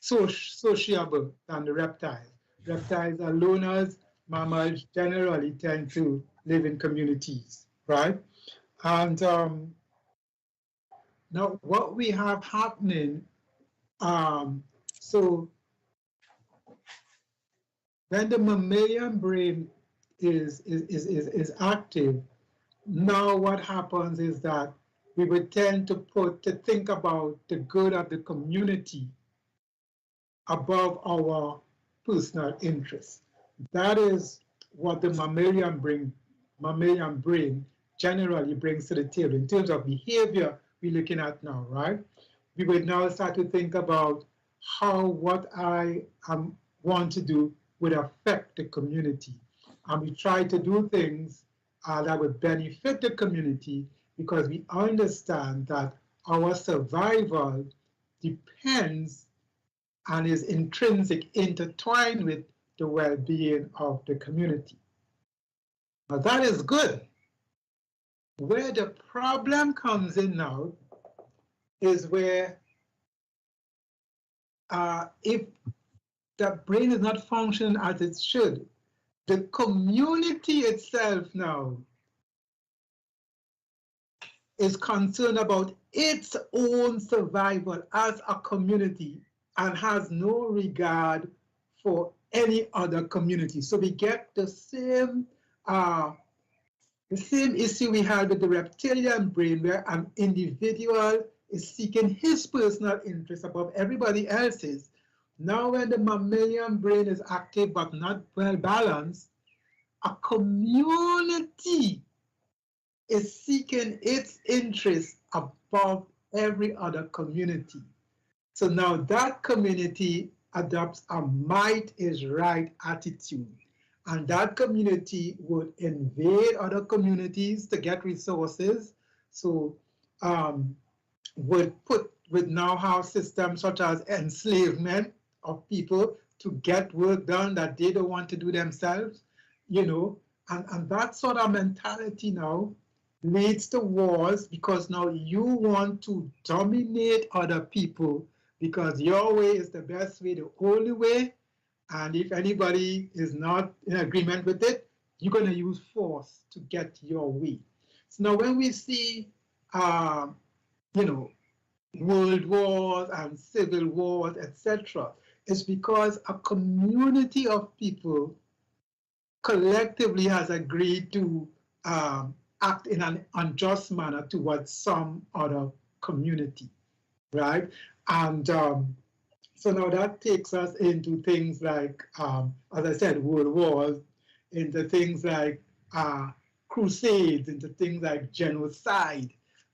sociable than the reptiles. Reptiles are loners. Mammals generally tend to live in communities, right? And now what we have happening, so when the mammalian brain is active, now what happens is that we would tend to think about the good of the community above our personal interests. That is what the mammalian brain generally brings to the table. In terms of behavior we're looking at now, right? We would now start to think about how what I want to do would affect the community. And we try to do things that would benefit the community because we understand that our survival depends and is intrinsic, intertwined with the well-being of the community. Now that is good. Where the problem comes in now is where if the brain is not functioning as it should, the community itself now is concerned about its own survival as a community and has no regard for any other community. So we get the same issue we had with the reptilian brain, where an individual is seeking his personal interest above everybody else's. Now when the mammalian brain is active but not well balanced, a community is seeking its interest above every other community. So now that community adopts a might is right attitude. And that community would invade other communities to get resources. So would now have systems such as enslavement of people to get work done that they don't want to do themselves, you know, and that sort of mentality now leads to wars because now you want to dominate other people because your way is the best way, the only way. And if anybody is not in agreement with it, you're going to use force to get your way. So now when we see, you know, world wars and civil wars, etc., it's because a community of people collectively has agreed to act in an unjust manner towards some other community, right? And so now that takes us into things like, as I said, world wars, into things like crusades, into things like genocide,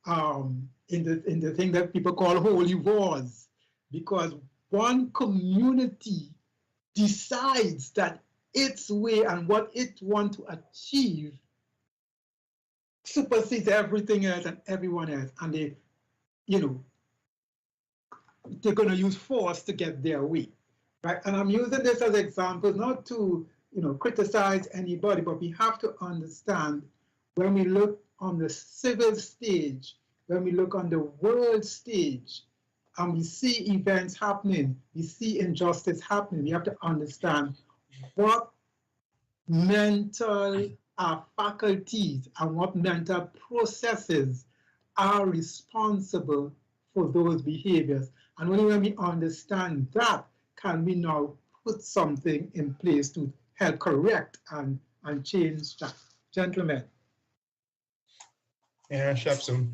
into things that people call holy wars, because one community decides that its way and what it wants to achieve supersedes everything else and everyone else, and they, you know, they're going to use force to get their way, right? And I'm using this as examples not to, you know, criticize anybody, but we have to understand when we look on the civil stage, when we look on the world stage, and we see events happening, we see injustice happening, we have to understand what mental faculties and what mental processes are responsible for those behaviors. And only when we understand that can we now put something in place to help correct and change that. Gentlemen. Yeah, Shepson.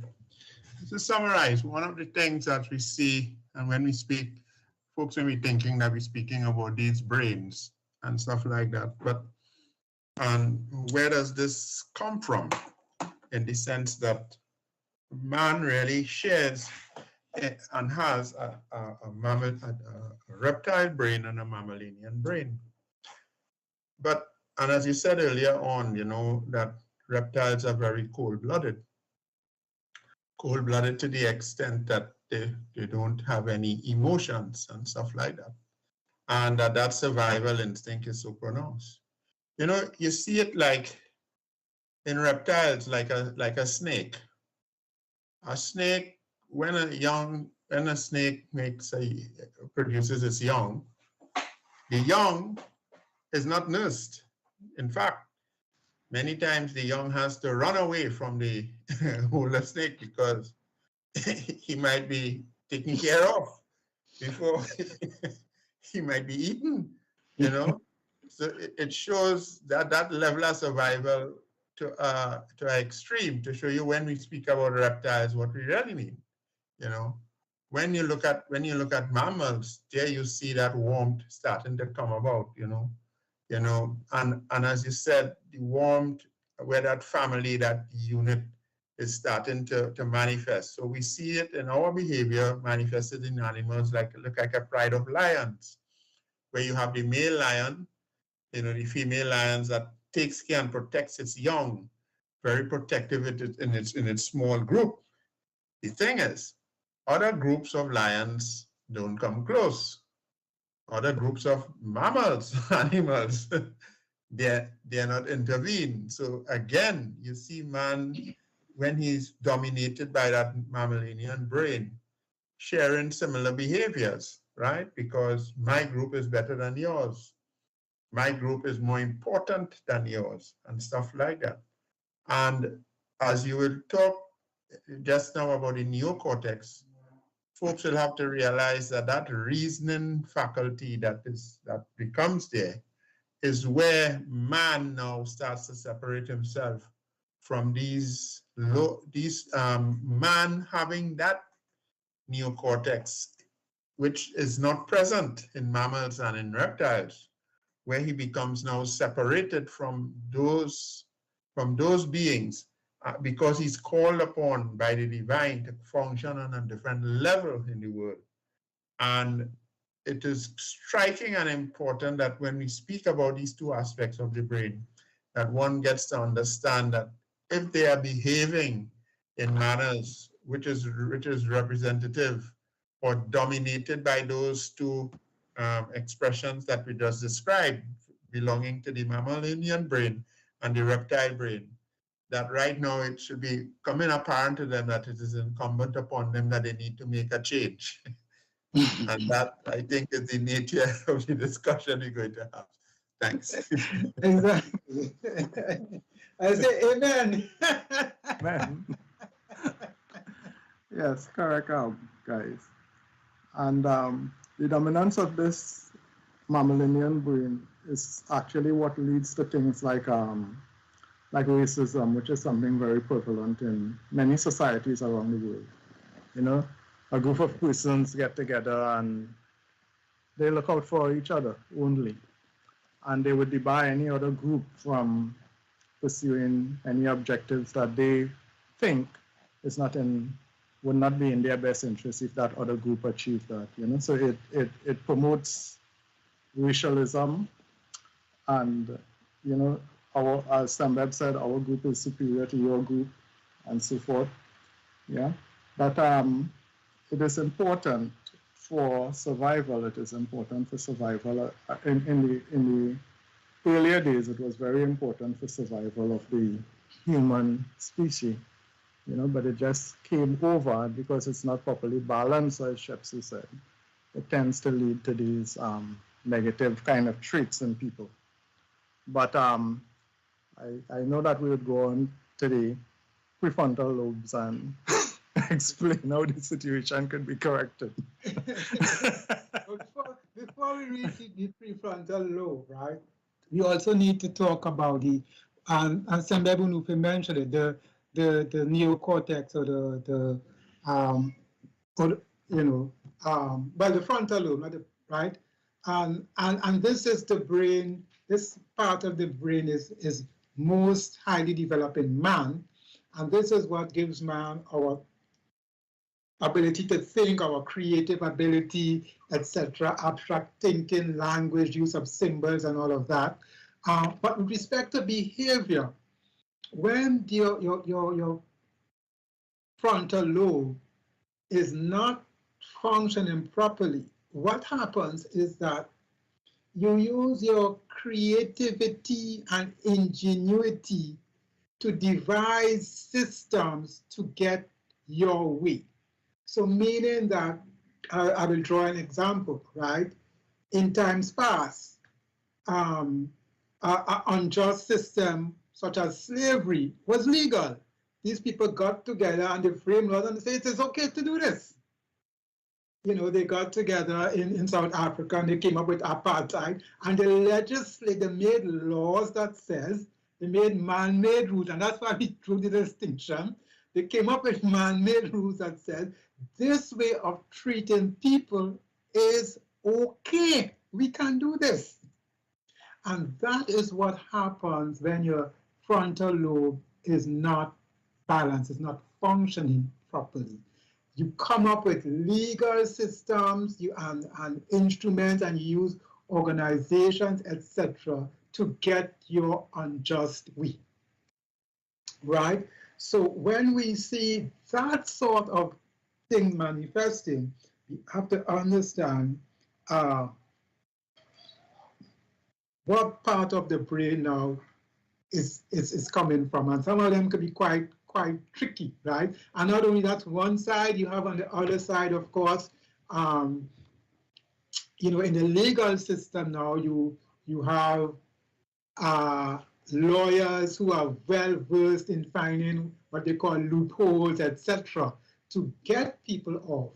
To summarize, one of the things that we see, and when we speak, folks may be thinking that we're speaking about these brains and stuff like that, but where does this come from? In the sense that man really shares and has a reptile brain and a mammalian brain. But, and as you said earlier on, you know, that reptiles are very cold-blooded. Cold-blooded to the extent that they don't have any emotions and stuff like that. And that survival instinct is so pronounced. You know, you see it like in reptiles, like a snake. A snake, when a snake produces its young, the young is not nursed. In fact, many times the young has to run away from the older snake because he might be taken care of before he might be eaten, you know? So it shows that level of survival to an extreme, to show you when we speak about reptiles, what we really mean, you know? When you look at mammals, there you see that warmth starting to come about, you know, and as you said, the warmth where that family, that unit is starting to manifest. So we see it in our behavior manifested in animals, look like a pride of lions, where you have the male lion, you know, the female lions that takes care and protects its young, very protective in its small group. The thing is, other groups of lions don't come close. Other groups of mammals, animals, they're not intervene. So again, you see man, when he's dominated by that mammalian brain, sharing similar behaviors, right? Because my group is better than yours. My group is more important than yours, and stuff like that. And as you will talk just now about the neocortex, folks will have to realize that reasoning faculty that becomes there is where man now starts to separate himself from man having that neocortex, which is not present in mammals and in reptiles, where he becomes now separated from those beings because he's called upon by the divine to function on a different level in the world. And it is striking and important that when we speak about these two aspects of the brain, that one gets to understand that if they are behaving in manners which is representative or dominated by those two expressions that we just described, belonging to the mammalian brain and the reptile brain, that right now it should be coming apparent to them that it is incumbent upon them that they need to make a change. And that, I think, is the nature of the discussion we're going to have. Thanks. Exactly. I say amen. Man. Yes, correct, guys. And the dominance of this mammalian brain is actually what leads to things like racism, which is something very prevalent in many societies around the world. You know, a group of persons get together and they look out for each other only. And they would debar any other group from pursuing any objectives that they think would not be in their best interest if that other group achieved that. You know, so it promotes racialism, and you know, as Sambeb said, our group is superior to your group, and so forth. Yeah, but it is important for survival. It is important for survival. In the earlier days, it was very important for survival of the human species, you know, but it just came over because it's not properly balanced, as Shepsu said. It tends to lead to these negative kind of traits in people. But I know that we would go on to the prefrontal lobes and explain how the situation could be corrected. Before we reach the prefrontal lobe, right, we also need to talk about the, and Sembebu Nupe mentioned it, the neocortex or the frontal lobe, right? And this is the brain, this part of the brain is most highly developed in man, and this is what gives man our ability to think, our creative ability, etc., abstract thinking, language, use of symbols, and all of that. But with respect to behavior, when your frontal lobe is not functioning properly, what happens is that you use your creativity and ingenuity to devise systems to get your way. So meaning that, I will draw an example, right? In times past, an unjust system such as slavery was legal. These people got together and they framed laws and say it is okay to do this. You know, they got together in South Africa and they came up with apartheid, and they made laws that says, they made man-made rules, and that's why we drew the distinction. They came up with man-made rules that said, this way of treating people is okay. We can do this. And that is what happens when your frontal lobe is not balanced, is not functioning properly. You come up with legal systems and instruments, and you use organizations, etc., to get your unjust way, right? So when we see that sort of thing manifesting, we have to understand what part of the brain now is coming from, and some of them could be quite tricky, right? And not only that's one side, you have on the other side, of course, you know, in the legal system now, you have lawyers who are well versed in finding what they call loopholes, etc., to get people off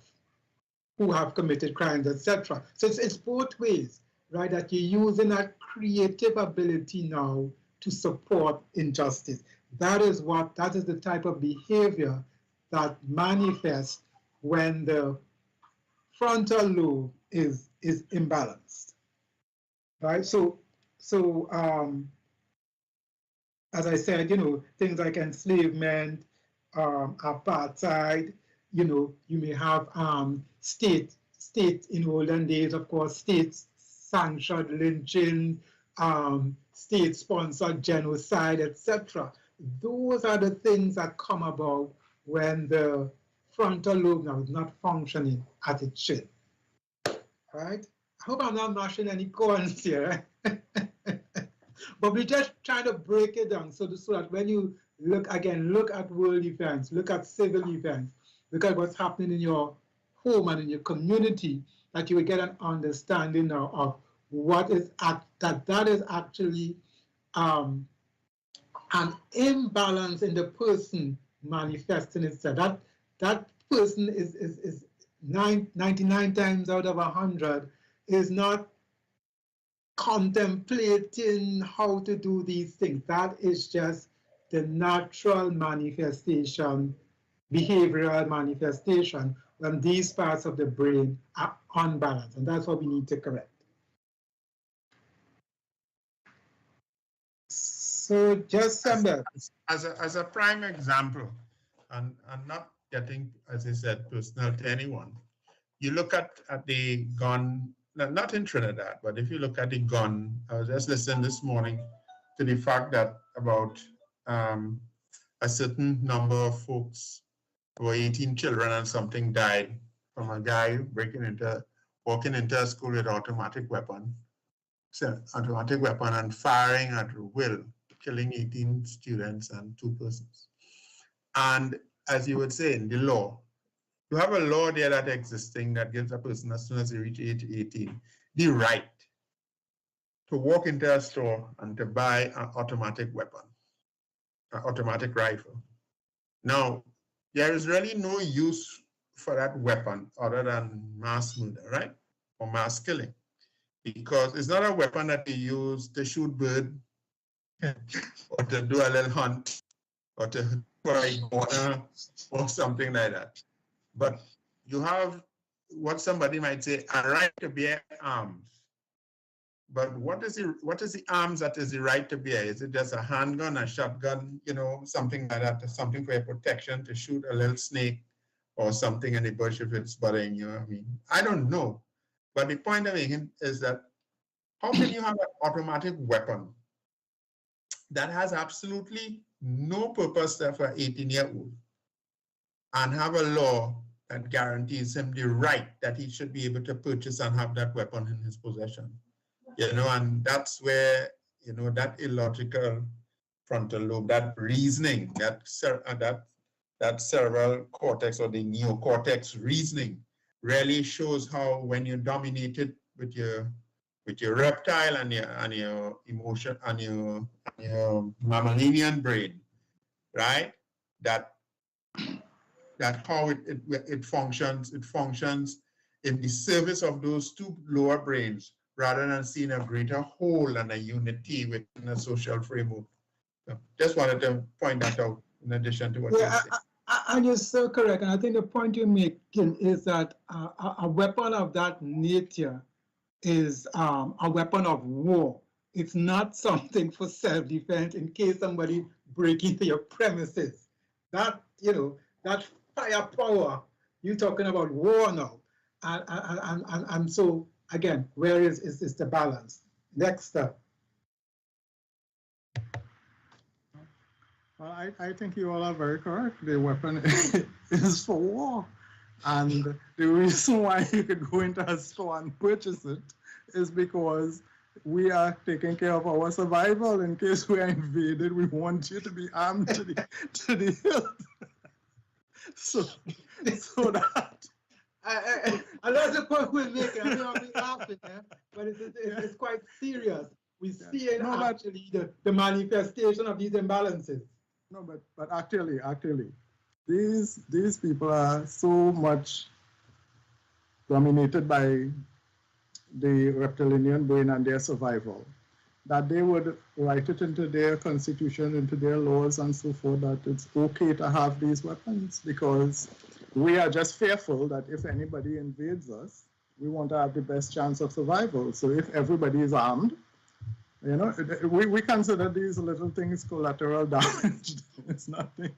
who have committed crimes, etc. So it's both ways, right? That you're using that creative ability now to support injustice. That is the type of behavior that manifests when the frontal lobe is imbalanced, right? So as I said, you know, things like enslavement, apartheid, you know, you may have state in olden days, of course, state-sanctioned lynching, state-sponsored genocide, etc. Those are the things that come about when the frontal lobe now is not functioning as it should. Right? I hope I'm not mashing any corns here. But we just try to break it down so that when you Look at world events, look at civil events, look at what's happening in your home and in your community, that you will get an understanding now of what is that is actually an imbalance in the person manifesting itself. That person is 99 times out of 100 is not contemplating how to do these things. That is just the natural manifestation, behavioral manifestation, when these parts of the brain are unbalanced, and that's what we need to correct. So just somewhere. As a prime example, and not getting, as I said, personal to anyone, you look at the gun, not in Trinidad, but if you look at the gun, I was just listening this morning to the fact that about a certain number of folks, over 18 children and something, died from a guy walking into a school with automatic weapon and firing at will, killing 18 students and 2 persons. And as you would say in the law, you have a law there that existing that gives a person, as soon as they reach age 18, the right to walk into a store and to buy an automatic weapon, an automatic rifle. Now, there is really no use for that weapon other than mass murder, right? Or mass killing. Because it's not a weapon that you use to shoot bird or to do a little hunt or to fry water or something like that. But you have what somebody might say a right to bear arms. But what is the arms that is the right to bear? Is it just a handgun, a shotgun, something like that, something for your protection, to shoot a little snake or something in the bush if it's bothering you? I mean, I don't know. But the point I'm making is that how can you have an automatic weapon that has absolutely no purpose there for an 18-year-old and have a law that guarantees him the right that he should be able to purchase and have that weapon in his possession? And that's where, that illogical frontal lobe, that reasoning, that cerebral cortex or the neocortex reasoning really shows how, when you're dominated with your reptile and your emotion and your mammalian brain, right? That how it functions in the service of those 2 lower brains, rather than seeing a greater whole and a unity within a social framework. So just wanted to point that out in addition to what you're saying. And you're so correct. And I think the point you're making is that a weapon of that nature is a weapon of war. It's not something for self-defense in case somebody breaks into your premises. That, that firepower, you're talking about war now. And so, again, where is the balance? Next step. Well, I think you all are very correct. The weapon is for war. And the reason why you could go into a store and purchase it is because we are taking care of our survival. In case we are invaded, we want you to be armed to the hilt. so that... And that's the point we're making. I know I'm laughing, but it's quite serious. We see actually the manifestation of these imbalances. No, but actually, these people are so much dominated by the reptilian brain and their survival that they would write it into their constitution, into their laws and so forth, that it's okay to have these weapons, because we are just fearful that if anybody invades us, we want to have the best chance of survival. So if everybody is armed, we consider these little things collateral damage. It's nothing.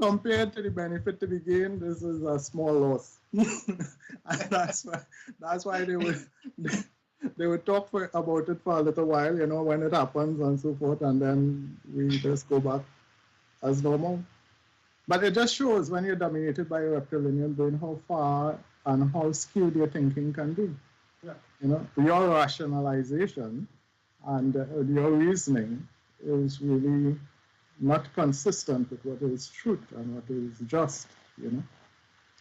Compared to the benefit to be gained, this is a small loss. And that's why they would talk about it for a little while, when it happens and so forth, and then we just go back as normal. But it just shows, when you're dominated by a reptilian brain, how far and how skewed your thinking can be. Yeah. Your rationalization and your reasoning is really not consistent with what is truth and what is just, you know.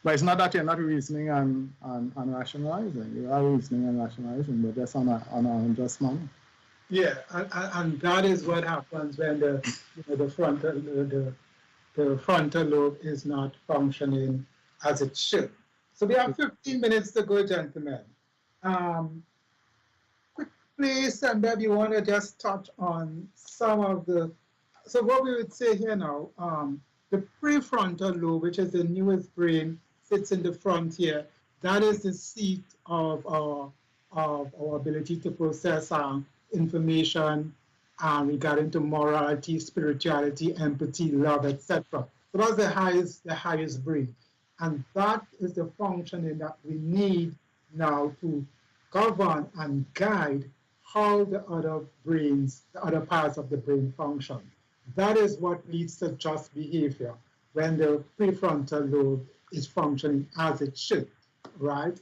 But it's not that you're not reasoning and rationalizing. You are reasoning and rationalizing, but just on an unjust manner. Yeah, and that is what happens when the frontal lobe is not functioning as it should. So we have 15 minutes to go, gentlemen. Quickly, Sandra, you want to just touch on some of the. So what we would say here now, the prefrontal lobe, which is the newest brain, sits in the front here. That is the seat of our ability to process information regarding to morality, spirituality, empathy, love, etc. So that's the highest brain. And that is the functioning that we need now to govern and guide how the other brains, the other parts of the brain function. That is what leads to just behavior when the prefrontal lobe is functioning as it should, right?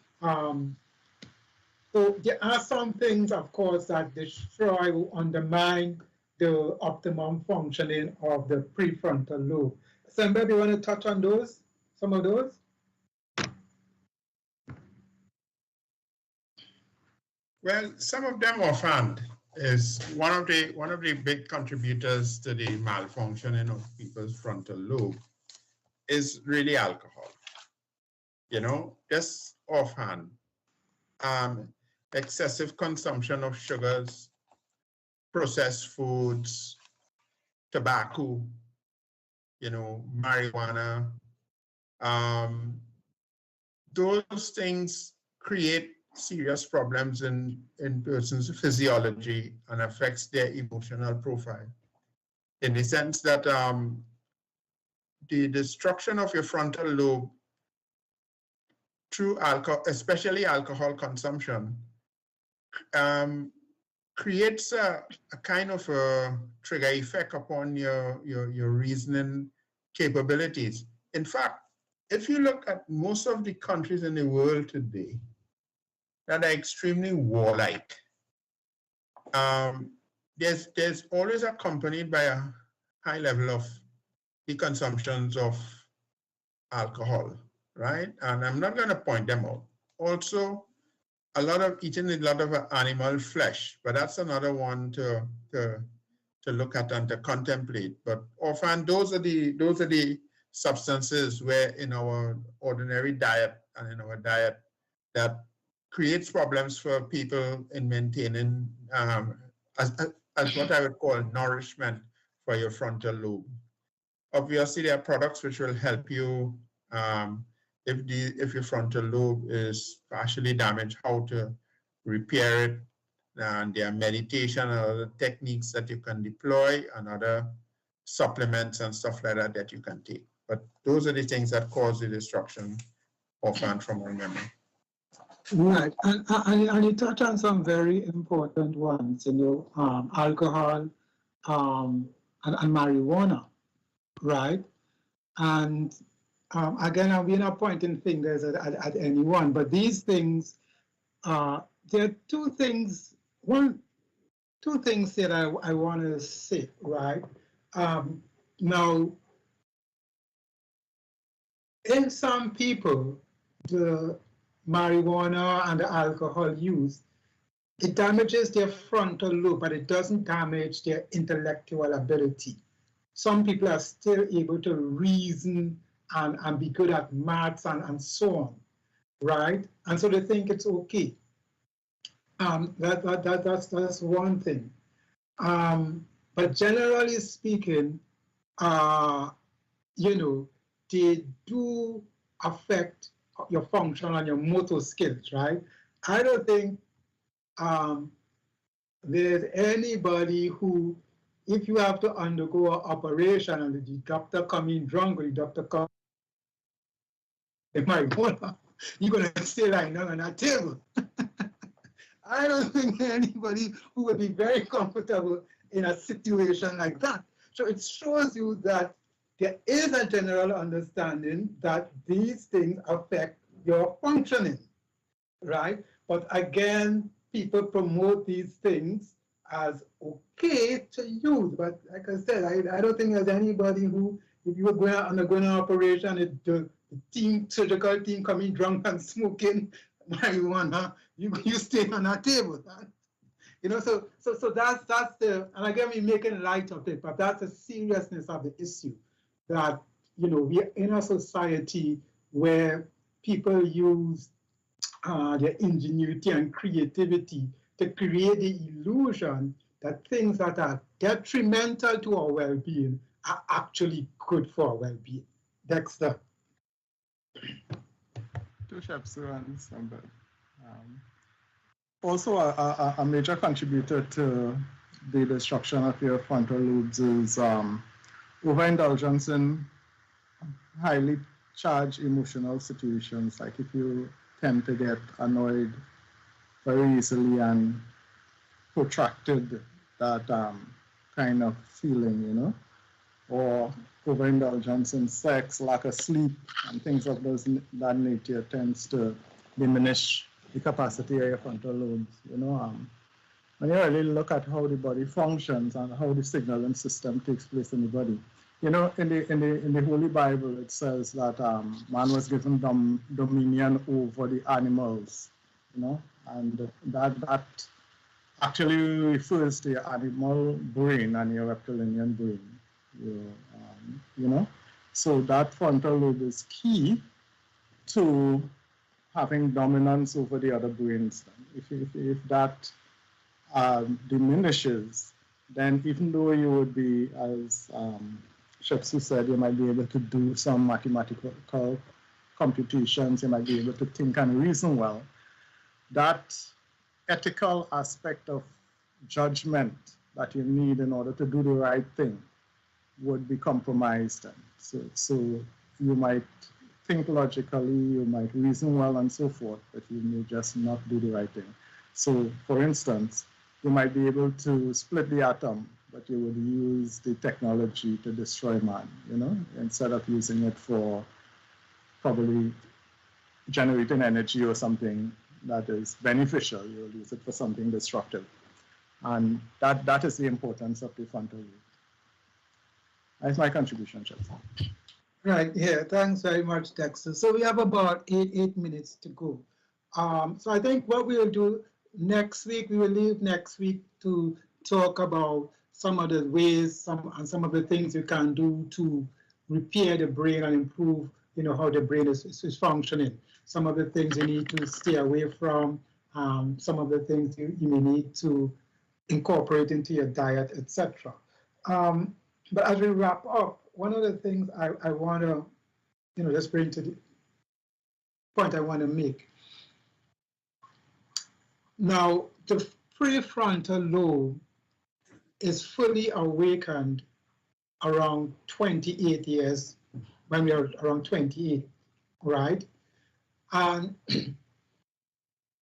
So there are some things, of course, that destroy or undermine the optimum functioning of the prefrontal lobe. Somebody want to touch on those? Some of those? Well, some of them offhand is one of the big contributors to the malfunctioning of people's frontal lobe is really alcohol. You know, just offhand, excessive consumption of sugars, processed foods, tobacco, you know, marijuana. Those things create serious problems in persons' physiology and affects their emotional profile. In the sense that the destruction of your frontal lobe through alcohol, especially alcohol consumption, creates a kind of a trigger effect upon your reasoning capabilities. In fact, if you look at most of the countries in the world today that are extremely warlike, there's always accompanied by a high level of the consumptions of alcohol, right? And I'm not going to point them out. Also, eating a lot of animal flesh, but that's another one to look at and to contemplate. But often those are the substances where in our ordinary diet and in our diet that creates problems for people in maintaining as what I would call nourishment for your frontal lobe. Obviously, there are products which will help you if your frontal lobe is partially damaged, how to repair it. And there are meditation and other techniques that you can deploy and other supplements and stuff like that you can take. But those are the things that cause the destruction often from our memory. Right, and you touch on some very important ones, you know, alcohol and marijuana, right? And again, we're not pointing fingers at anyone, but these things, there are two things that I want to say, right? Now, in some people, the marijuana and the alcohol use, it damages their frontal lobe, but it doesn't damage their intellectual ability. Some people are still able to reason and be good at maths and so on, right? And so they think it's okay. That's one thing. But generally speaking, you know, they do affect your function and your motor skills, right? I don't think there's anybody who, if you have to undergo an operation and the doctor come in drunk or the doctor come in marijuana, you're going to stay lying down on that table. I don't think anybody who would be very comfortable in a situation like that. So it shows you that there is a general understanding that these things affect your functioning, right? But again, people promote these things as okay to use. But like I said, I don't think there's anybody who, if you were going on an operation, the surgical team coming drunk and smoking marijuana, you stay on that table. Huh? You know, so that's the, and again, we're making light of it, but that's the seriousness of the issue, that, you know, we are in a society where people use their ingenuity and creativity to create the illusion that things that are detrimental to our well-being are actually good for our well-being. Dexter. To Chef and Sambal. Also, a major contributor to the destruction of your frontal lobes is overindulgence in highly charged emotional situations. Like if you tend to get annoyed very easily and protracted that kind of feeling, you know, or overindulgence in sex, lack of sleep, and things of that nature tends to diminish the capacity of your frontal lobes. You know, when you really look at how the body functions and how the signaling system takes place in the body, you know, in the Holy Bible, it says that man was given dominion over the animals, you know, and that actually refers to your animal brain and your reptilian brain, you know. So that frontal lobe is key to having dominance over the other brains. If that diminishes, then even though you would be, as Shepsu said, you might be able to do some mathematical computations, you might be able to think and reason well, that ethical aspect of judgment that you need in order to do the right thing would be compromised. So you might think logically, you might reason well and so forth, but you may just not do the right thing. So for instance, you might be able to split the atom, but you would use the technology to destroy man, you know, instead of using it for probably generating energy or something that is beneficial, you'll use it for something destructive. And that is the importance of the frontal lobe. That's my contribution, Chef. Right, yeah, thanks very much, Dexter. So we have about eight minutes to go. So I think what we'll do next week, we will leave next week to talk about some of the ways, some of the things you can do to repair the brain and improve, you know, how the brain is functioning. Some of the things you need to stay away from, some of the things you may need to incorporate into your diet, etc. But as we wrap up, one of the things I want to, you know, just bring to the point I want to make. Now, the prefrontal lobe is fully awakened around 28 years, when we are around 28, right? And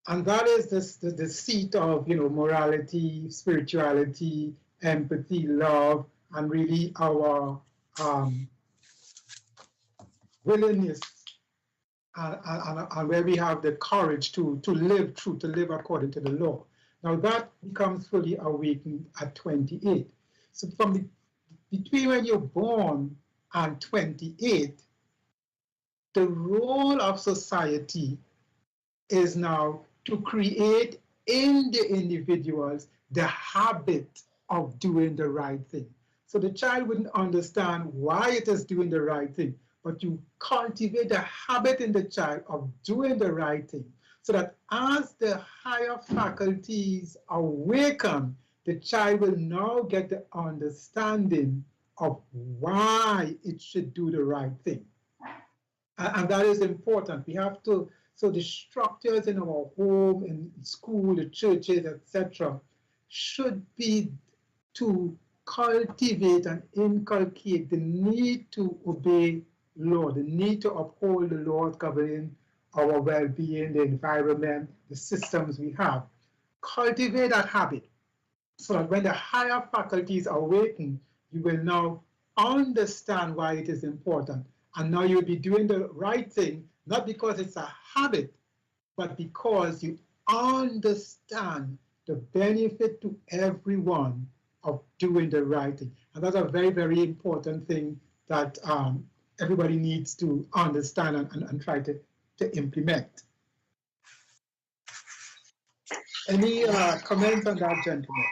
that is the seat of, you know, morality, spirituality, empathy, love, and really our willingness and where we have the courage to live true, to live according to the law. Now that becomes fully awakened at 28. So between when you're born and 28, the role of society is now to create in the individuals the habit of doing the right thing. So the child wouldn't understand why it is doing the right thing, but you cultivate the habit in the child of doing the right thing, so that as the higher faculties awaken, the child will now get the understanding of why it should do the right thing. And that is important. We have to, so the structures in our home, in school, the churches, etc., should be to cultivate and inculcate the need to obey law, the need to uphold the laws governing our well-being, the environment, the systems we have. Cultivate that habit so that when the higher faculties awaken, you will now understand why it is important. And now you'll be doing the right thing, not because it's a habit, but because you understand the benefit to everyone of doing the right thing. And that's a very, very important thing that everybody needs to understand and try to implement. Any comments on that, gentlemen?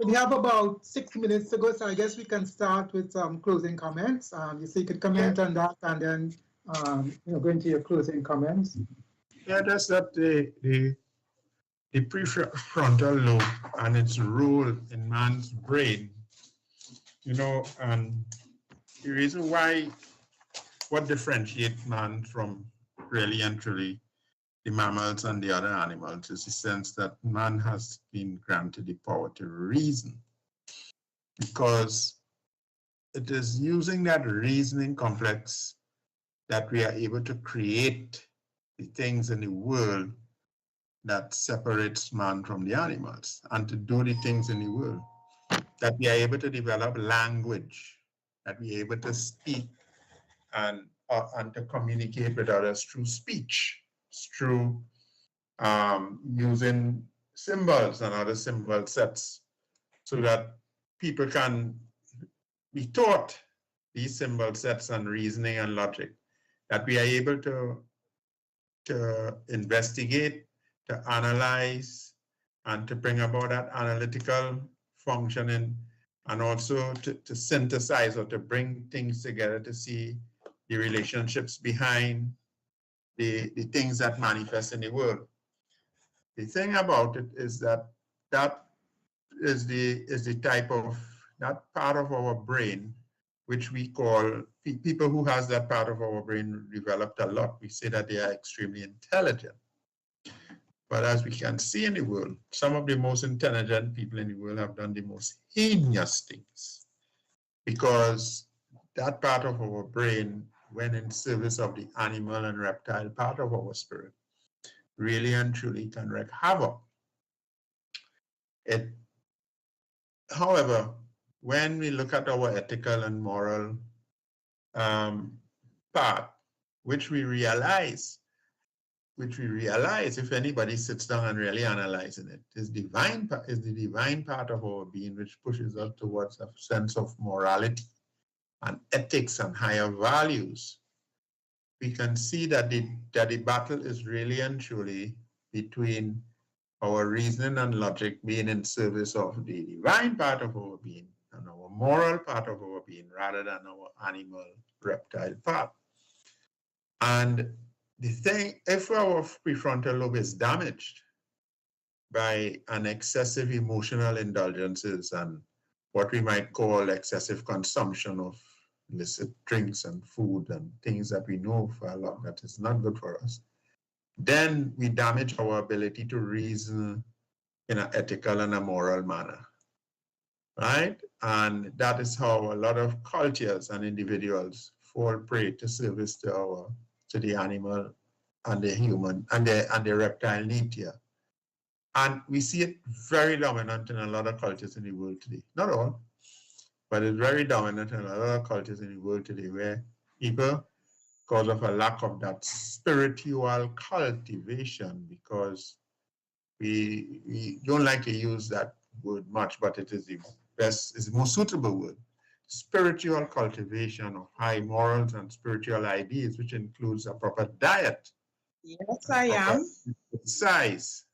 We have about 6 minutes to go, so I guess we can start with some closing comments. You could comment on that and then go into your closing comments. Yeah, that's that the prefrontal lobe and its role in man's brain, and the reason why, what differentiates man from really and truly the mammals and the other animals is the sense that man has been granted the power to reason, because it is using that reasoning complex that we are able to create the things in the world that separates man from the animals, and to do the things in the world, that we are able to develop language, that we are able to speak and to communicate with others through speech, through using symbols and other symbol sets, so that people can be taught these symbol sets and reasoning and logic, that we are able to investigate, to analyze, and to bring about that analytical functioning, and also to synthesize or to bring things together to see the relationships behind the things that manifest in the world. The thing about it is that is the type of, that part of our brain, which we call, people who has that part of our brain developed a lot, we say that they are extremely intelligent. But as we can see in the world, some of the most intelligent people in the world have done the most heinous things, because that part of our brain, when in service of the animal and reptile part of our spirit, really and truly can wreak havoc. However, when we look at our ethical and moral part, which we realize, if anybody sits down and really analyzing it, is the divine part of our being, which pushes us towards a sense of morality and ethics and higher values. We can see that the battle is really and truly between our reasoning and logic being in service of the divine part of our being and our moral part of our being, rather than our animal reptile part. And the thing, if our prefrontal lobe is damaged by an excessive emotional indulgences and what we might call excessive consumption of illicit drinks and food and things that we know for a lot that is not good for us, then we damage our ability to reason in an ethical and a moral manner, right? And that is how a lot of cultures and individuals fall prey to service to the animal and the human and the reptile nature. And we see it very dominant in a lot of cultures in the world today. Not all, but it's very dominant in a lot of cultures in the world today, where people, because of a lack of that spiritual cultivation, because we don't like to use that word much, but it is the best, is the most suitable word. Spiritual cultivation of high morals and spiritual ideas, which includes a proper diet. Yes, I am. Size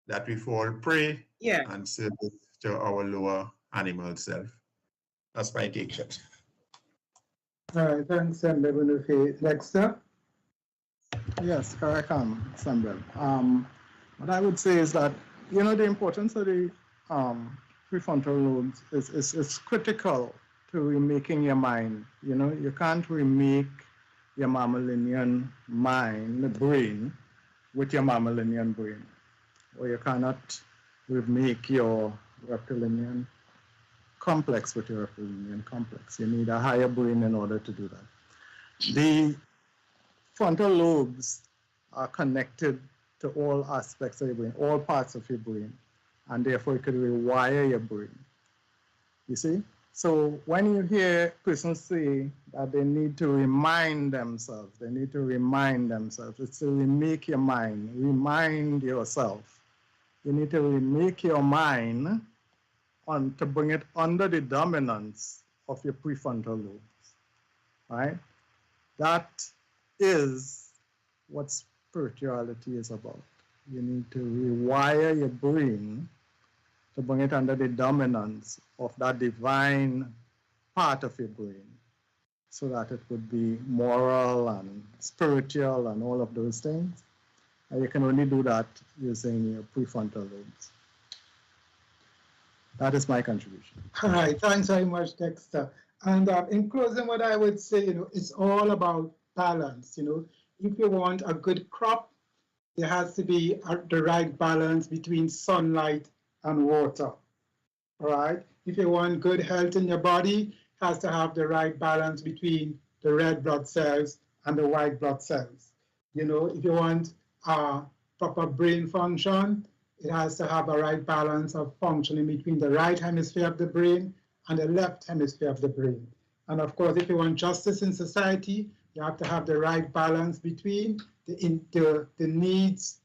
that we fall prey and service to our lower animal self. That's my take, Chips. All right, thanks, Senator. Next up. Yes, correct, Sandra. What I would say is that, the importance of the prefrontal lobes is critical to remaking your mind. You can't remake your mammalian mind, the brain, with your mammalian brain. Or you cannot remake your reptilian complex with your reptilian complex. You need a higher brain in order to do that. The frontal lobes are connected to all aspects of your brain, all parts of your brain, and therefore it could rewire your brain. You see? So when you hear persons say that they need to remind themselves, it's to remake your mind, remind yourself you need to remake your mind to bring it under the dominance of your prefrontal lobes, right? That is what spirituality is about. You need to rewire your brain to bring it under the dominance of that divine part of your brain so that it would be moral and spiritual and all of those things. And you can only do that using your prefrontal lobes. That is my contribution. All right, thanks very much, Dexter. And in closing, what I would say, it's all about balance. If you want a good crop, there has to be the right balance between sunlight and water. All right. If you want good health in your body, it has to have the right balance between the red blood cells and the white blood cells. If you want proper brain function, it has to have a right balance of functioning between the right hemisphere of the brain and the left hemisphere of the brain. And of course, if you want justice in society, you have to have the right balance between the needs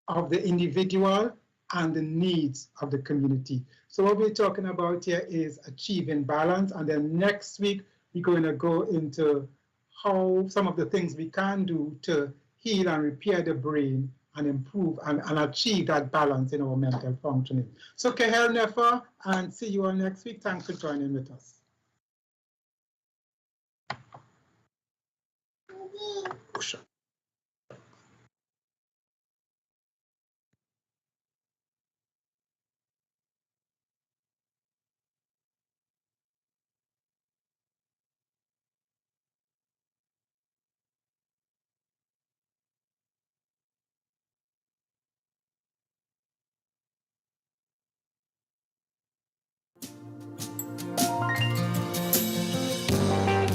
of the individual and the needs of the community. So what we're talking about here is achieving balance. And then next week, we're going to go into how some of the things we can do to heal and repair the brain and improve and achieve that balance in our mental functioning. So Kehel Nefa, and see you all next week. Thanks for joining with us.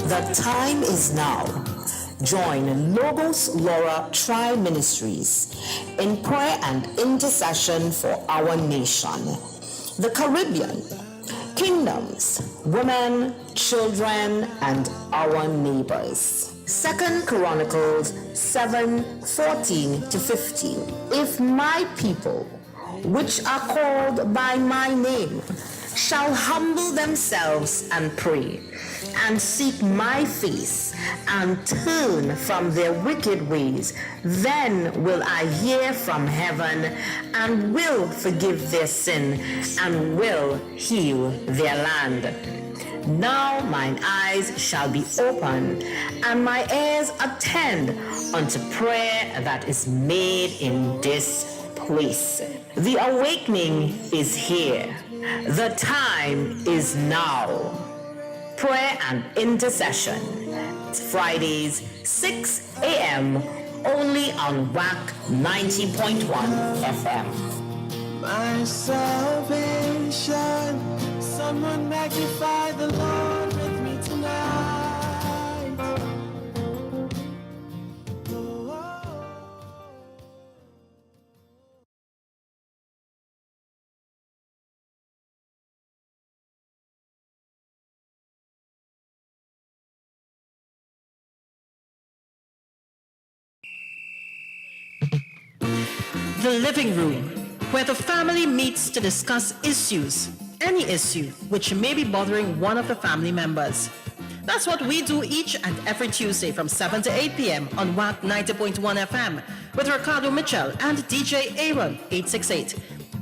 The time is now. Join Logos Laura Tri Ministries in prayer and intercession for our nation, the Caribbean, kingdoms, women, children, and our neighbors. 2 Chronicles 7:14-15. If my people, which are called by my name, shall humble themselves and pray, and seek my face, and turn from their wicked ways, then will I hear from heaven, and will forgive their sin, and will heal their land. Now mine eyes shall be open, and my ears attend unto prayer that is made in this place. The awakening is here. The time is now. Prayer and intercession. It's Fridays, 6 a.m. only on WACK 90.1 FM. My salvation, someone magnify the Lord with me tonight. The living room, where the family meets to discuss issues, any issue which may be bothering one of the family members. That's what we do each and every Tuesday from 7 to 8 p.m. on WACK 90.1 FM with Ricardo Mitchell and DJ Aaron 868.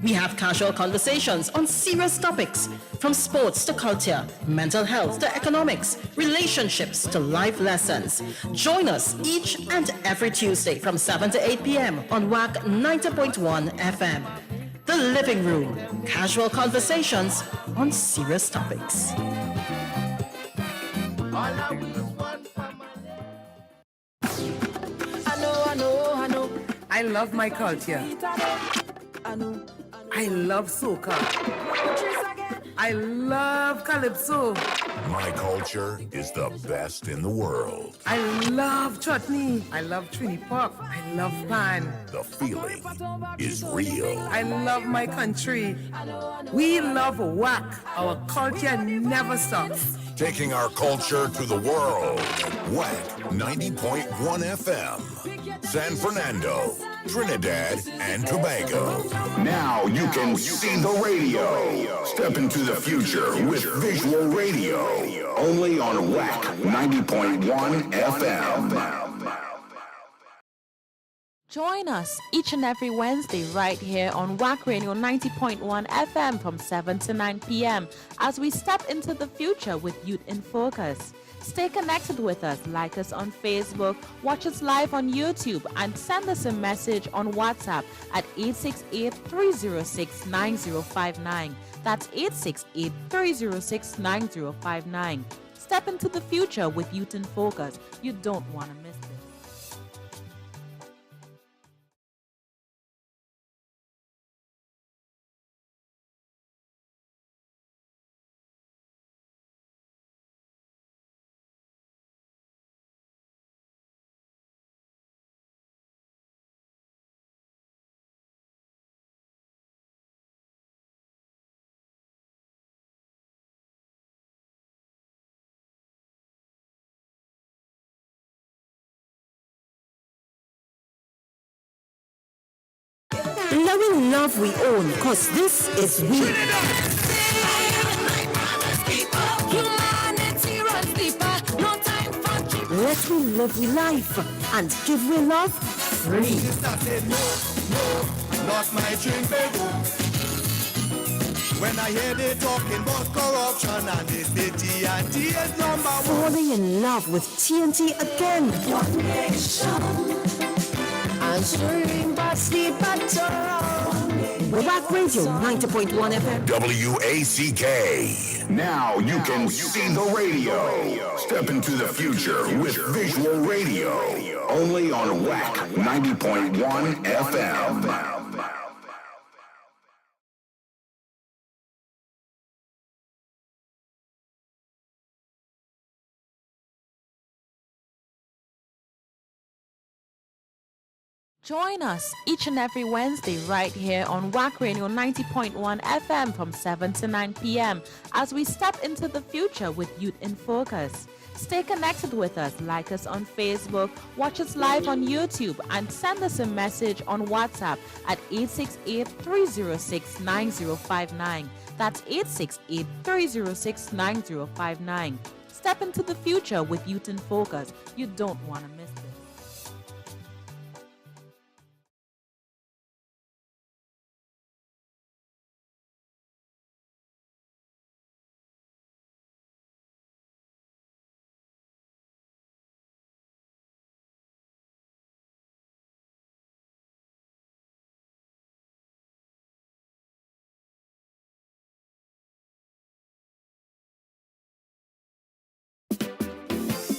We have casual conversations on serious topics, from sports to culture, mental health to economics, relationships to life lessons. Join us each and every Tuesday from 7 to 8 p.m. on WACK 90.1 FM. The Living Room, casual conversations on serious topics. I love my culture. I love soca. I love calypso. My culture is the best in the world. I love chutney. I love Trini pop. I love pan. The feeling is real. I love my country. We love WACK. Our culture never stops. Taking our culture to the world. WACK 90.1 FM. San Fernando, Trinidad and Tobago. Now you can see the radio. Step into the future with visual radio. Only on WACK 90.1 FM. Join us each and every Wednesday right here on WACK Radio 90.1 FM from 7 to 9 p.m. as we step into the future with Youth in Focus. Stay connected with us, like us on Facebook, watch us live on YouTube, and send us a message on WhatsApp at 868-306-9059. That's 868-306-9059. Step into the future with Youth in Focus. You don't want to miss it. Loving love we own, cause this is we. Let me live we life and give we love free. Not my Trinidad. When I hear they talking about corruption and they say TNT is number one. Falling in love with TNT again. One nation. Answering but sleep at all. WACK Radio 90.1 FM. WACK. Now you can see the radio. Step into the future with visual radio. Only on WACK 90.1 FM. Join us each and every Wednesday right here on WACK Radio 90.1 FM from 7 to 9 p.m. as we step into the future with Youth in Focus. Stay connected with us, like us on Facebook, watch us live on YouTube, and send us a message on WhatsApp at 868-306-9059. That's 868-306-9059. Step into the future with Youth in Focus. You don't want to miss it.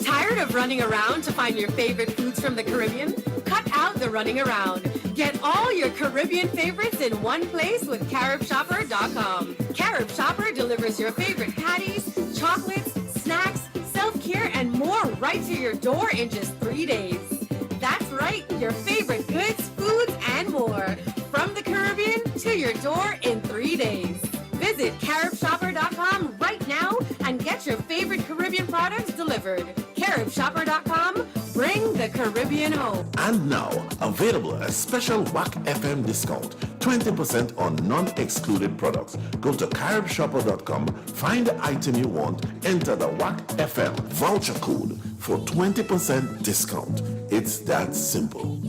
Tired of running around to find your favorite foods from the Caribbean? Cut out the running around. Get all your Caribbean favorites in one place with CaribShopper.com. Carib Shopper delivers your favorite patties, chocolates, snacks, self-care, and more right to your door in just 3 days. That's right, your favorite goods, foods, and more. From the Caribbean to your door in 3 days. Visit CaribShopper.com right now and get your favorite Caribbean products delivered. CaribShopper.com, bring the Caribbean home. And now, available a special WACK FM discount, 20% on non-excluded products. Go to CaribShopper.com, find the item you want, enter the WACK FM voucher code for 20% discount. It's that simple.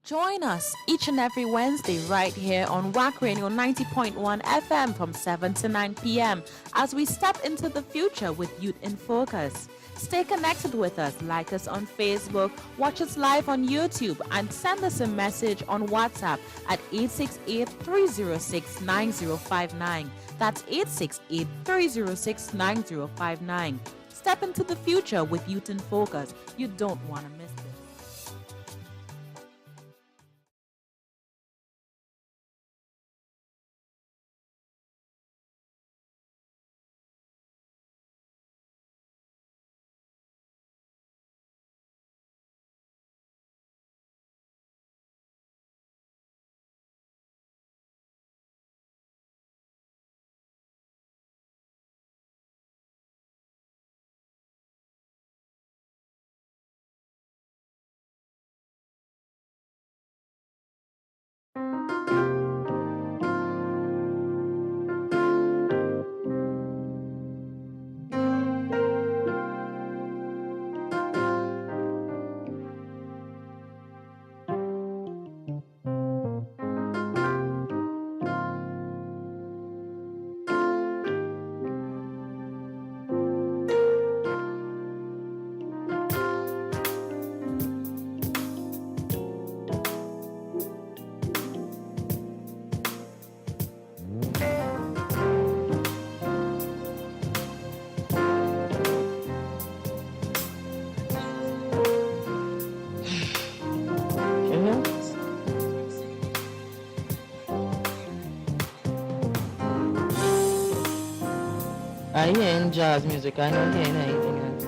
Join us each and every Wednesday right here on WACK Radio 90.1 FM from 7 to 9 p.m. as we step into the future with Youth in Focus. Stay connected with us, like us on Facebook, watch us live on YouTube, and send us a message on WhatsApp at 868-306-9059. That's 868-306-9059. Step into the future with Youth in Focus. You don't want to miss it. I hear jazz music. I don't hear anything else.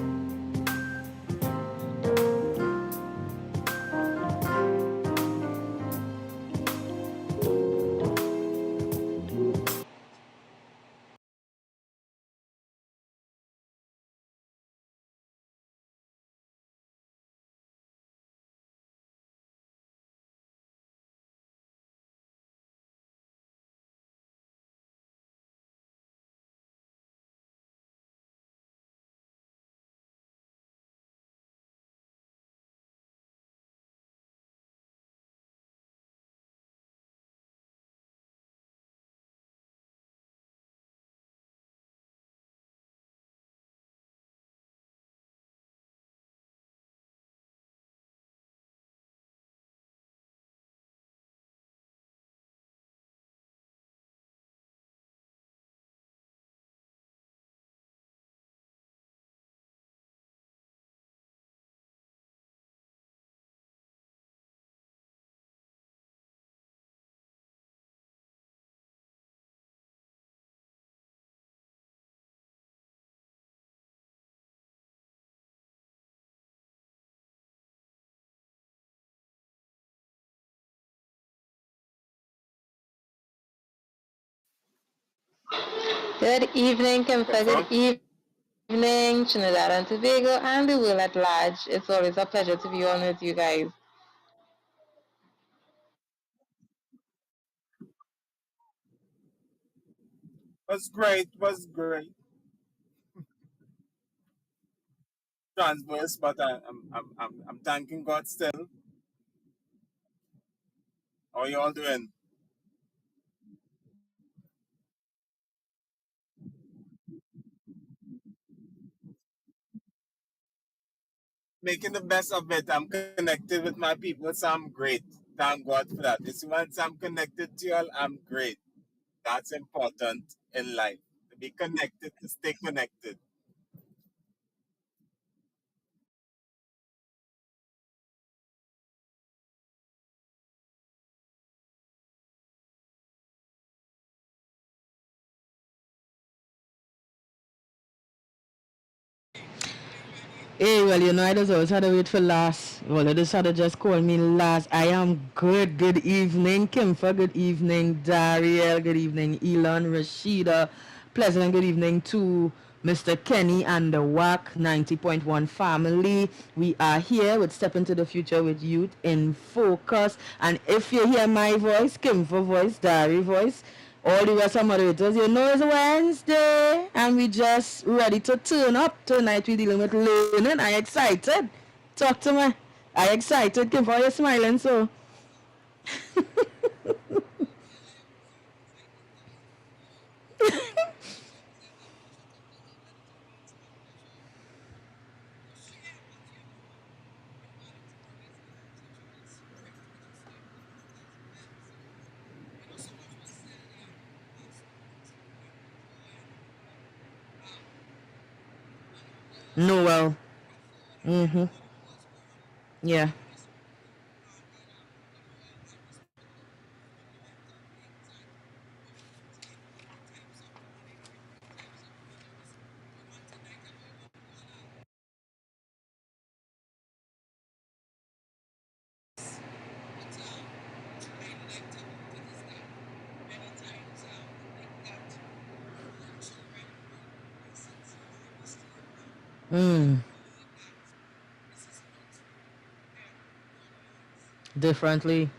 Good evening, Kimfa. Good evening, Trinidad and Tobago, and the world at large. It's always a pleasure to be on with you guys. Was great. Transverse, but I'm thanking God still. How are you all doing? Making the best of it. I'm connected with my people, so I'm great. Thank God for that. This once I'm connected to y'all, I'm great. That's important in life. To be connected, to stay connected. Hey, well, I just always had to wait for last. Well, I just had to just call me last. I am good. Good evening, Kimfa. Good evening, Dariel. Good evening, Elon, Rashida. Pleasant good evening to Mr. Kenny and the WACK 90.1 family. We are here with Step into the Future with Youth in Focus. And if you hear my voice, Kimfa voice, Dari voice, all the rest of moderators, it's Wednesday and we just ready to turn up. Tonight we dealing with learning. I excited. Talk to me. I excited. Kim, for you smiling so. Noel. Mm-hmm. Yeah. Mm. Differently.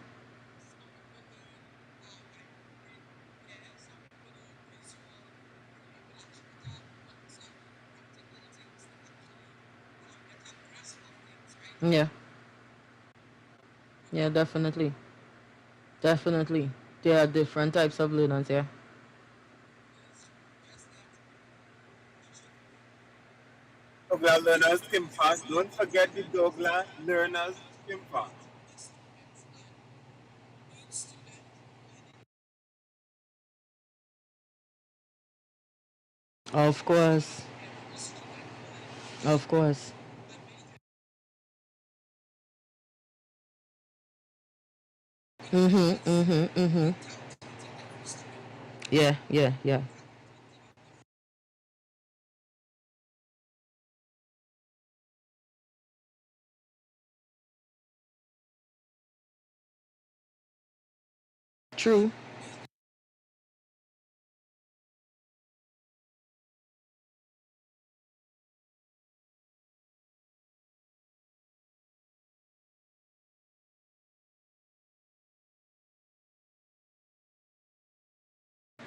Yeah. Yeah, definitely. Definitely. There are different types of learners, yeah. Douglas learners, Kim Fast. Don't forget the Douglas learners, Kim Fast. Of course. Of course. Mm-hmm. Mm-hmm. Mm-hmm. Yeah, yeah, yeah. True.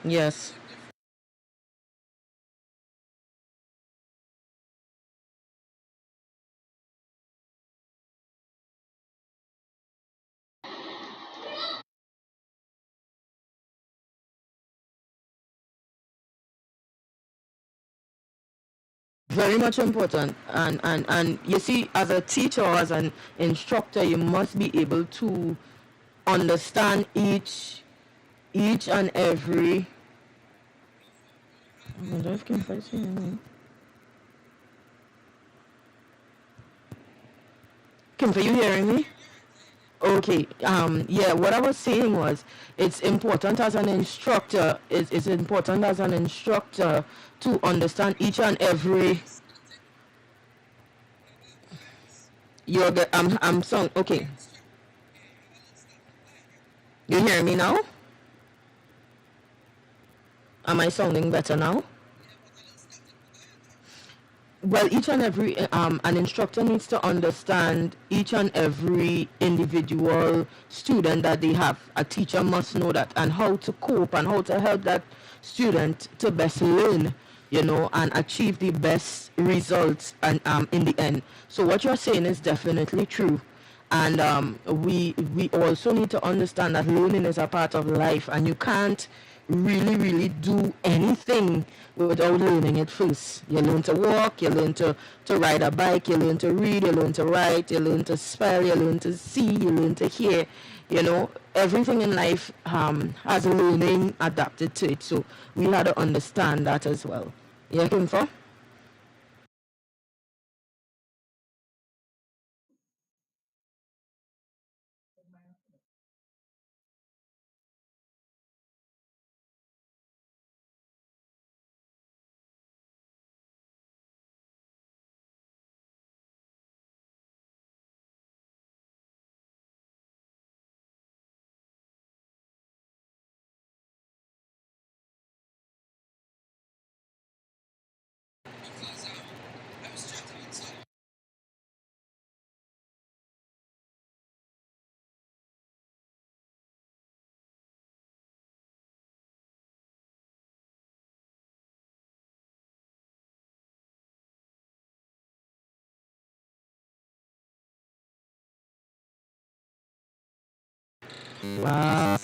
Yes. Very much important. And you see, as a teacher or as an instructor, you must be able to understand each and every. I wonder if Kim Fi's hearing me. Kim, are you hearing me? Okay. Yeah. What I was saying was, it's important as an instructor. It's important as an instructor to understand each and every. I'm song. Okay. You hear me now? Am I sounding better now? Well, each and every an instructor needs to understand each and every individual student that they have. A teacher must know that, and how to cope and how to help that student to best learn, and achieve the best results and in the end. So what you're saying is definitely true. And we also need to understand that learning is a part of life, and you can't really do anything without learning it first. You learn to walk, you learn to ride a bike, you learn to read, you learn to write, you learn to spell, you learn to see, you learn to hear. Everything in life has learning adapted to it. So we had to understand that as well. Yeah, Kimfa? Wow.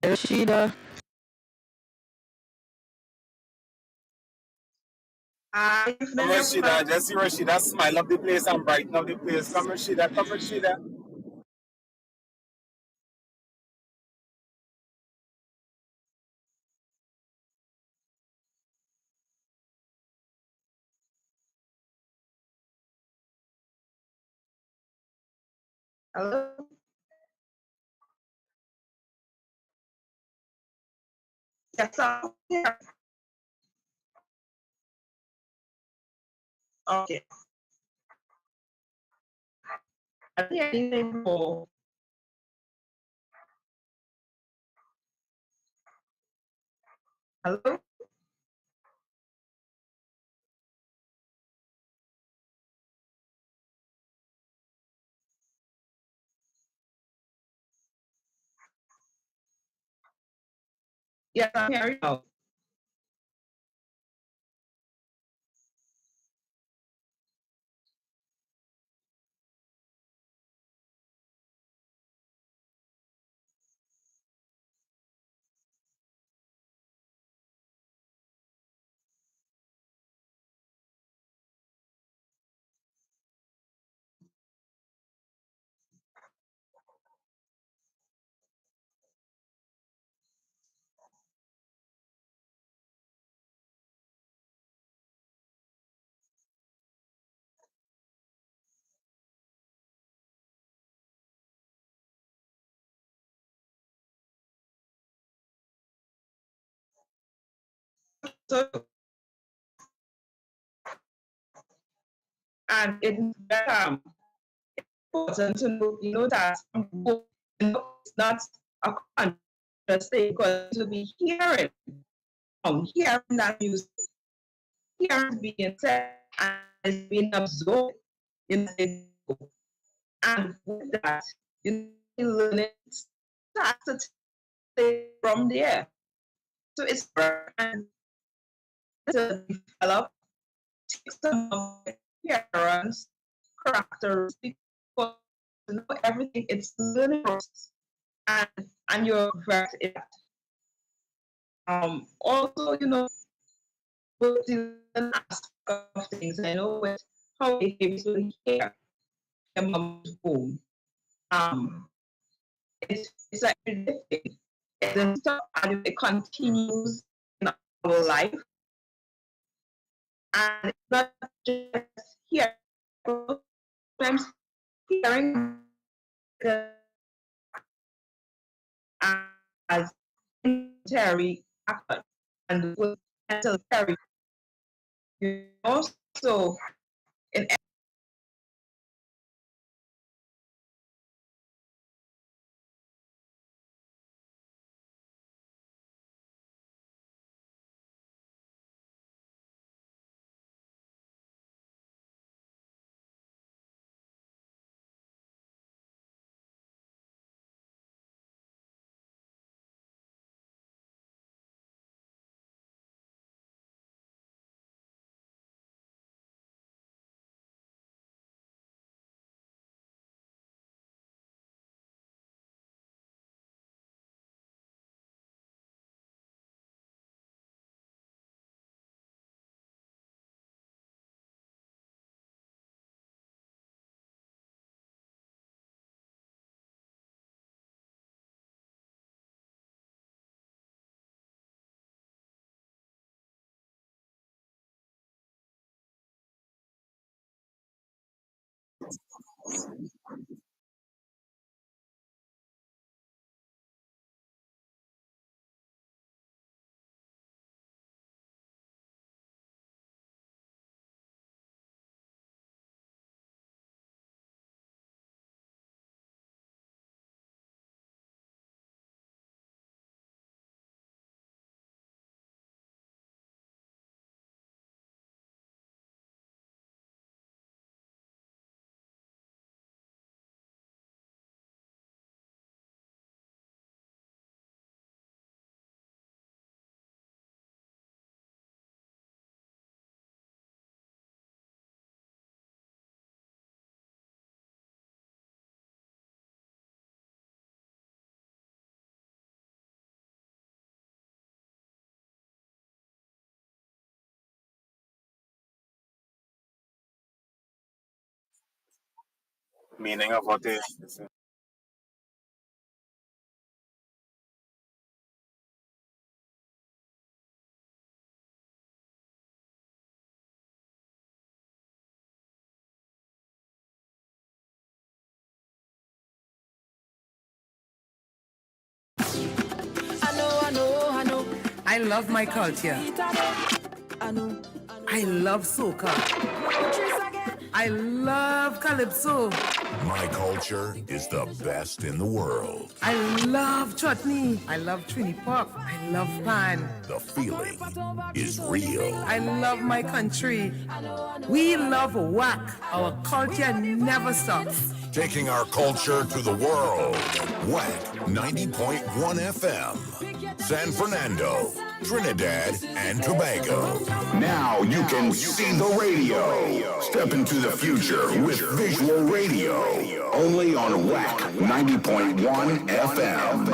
Rashida. Come Rashida, just see Rashida smile up the place and brighten up the place. Come Rashida, come Rashida. Hello? Yes, I'm here. Okay. I think anything more. Hello? Yes, I'm hearing you. So, and it's important to know, that it's not a conscious thing, because to be hearing that music, hearing being said, and it's being absorbed in the, and with that, learning starts to take from there. So it's to develop some of the parents' characteristics, because everything, it's learning process, and you're correct in that. Also, with the aspect of things, I know with how it is to hear your mom's home. It's like everything. It doesn't stop, and it continues in our life. And it's not just here. Sometimes hearing as Terry and with mental Terry, so in Meaning of what they say. I know. I love my culture. I love soca. I love calypso. My culture is the best in the world. I love chutney. I love Trini Pop. I love pan. The feeling is real. I love my country. We love WACK. Our culture never stops. Taking our culture to the world. WACK 90.1 FM. San Fernando, Trinidad, and Tobago. Now you can see the radio. Step into the future with visual radio. Only on WACK 90.1 FM.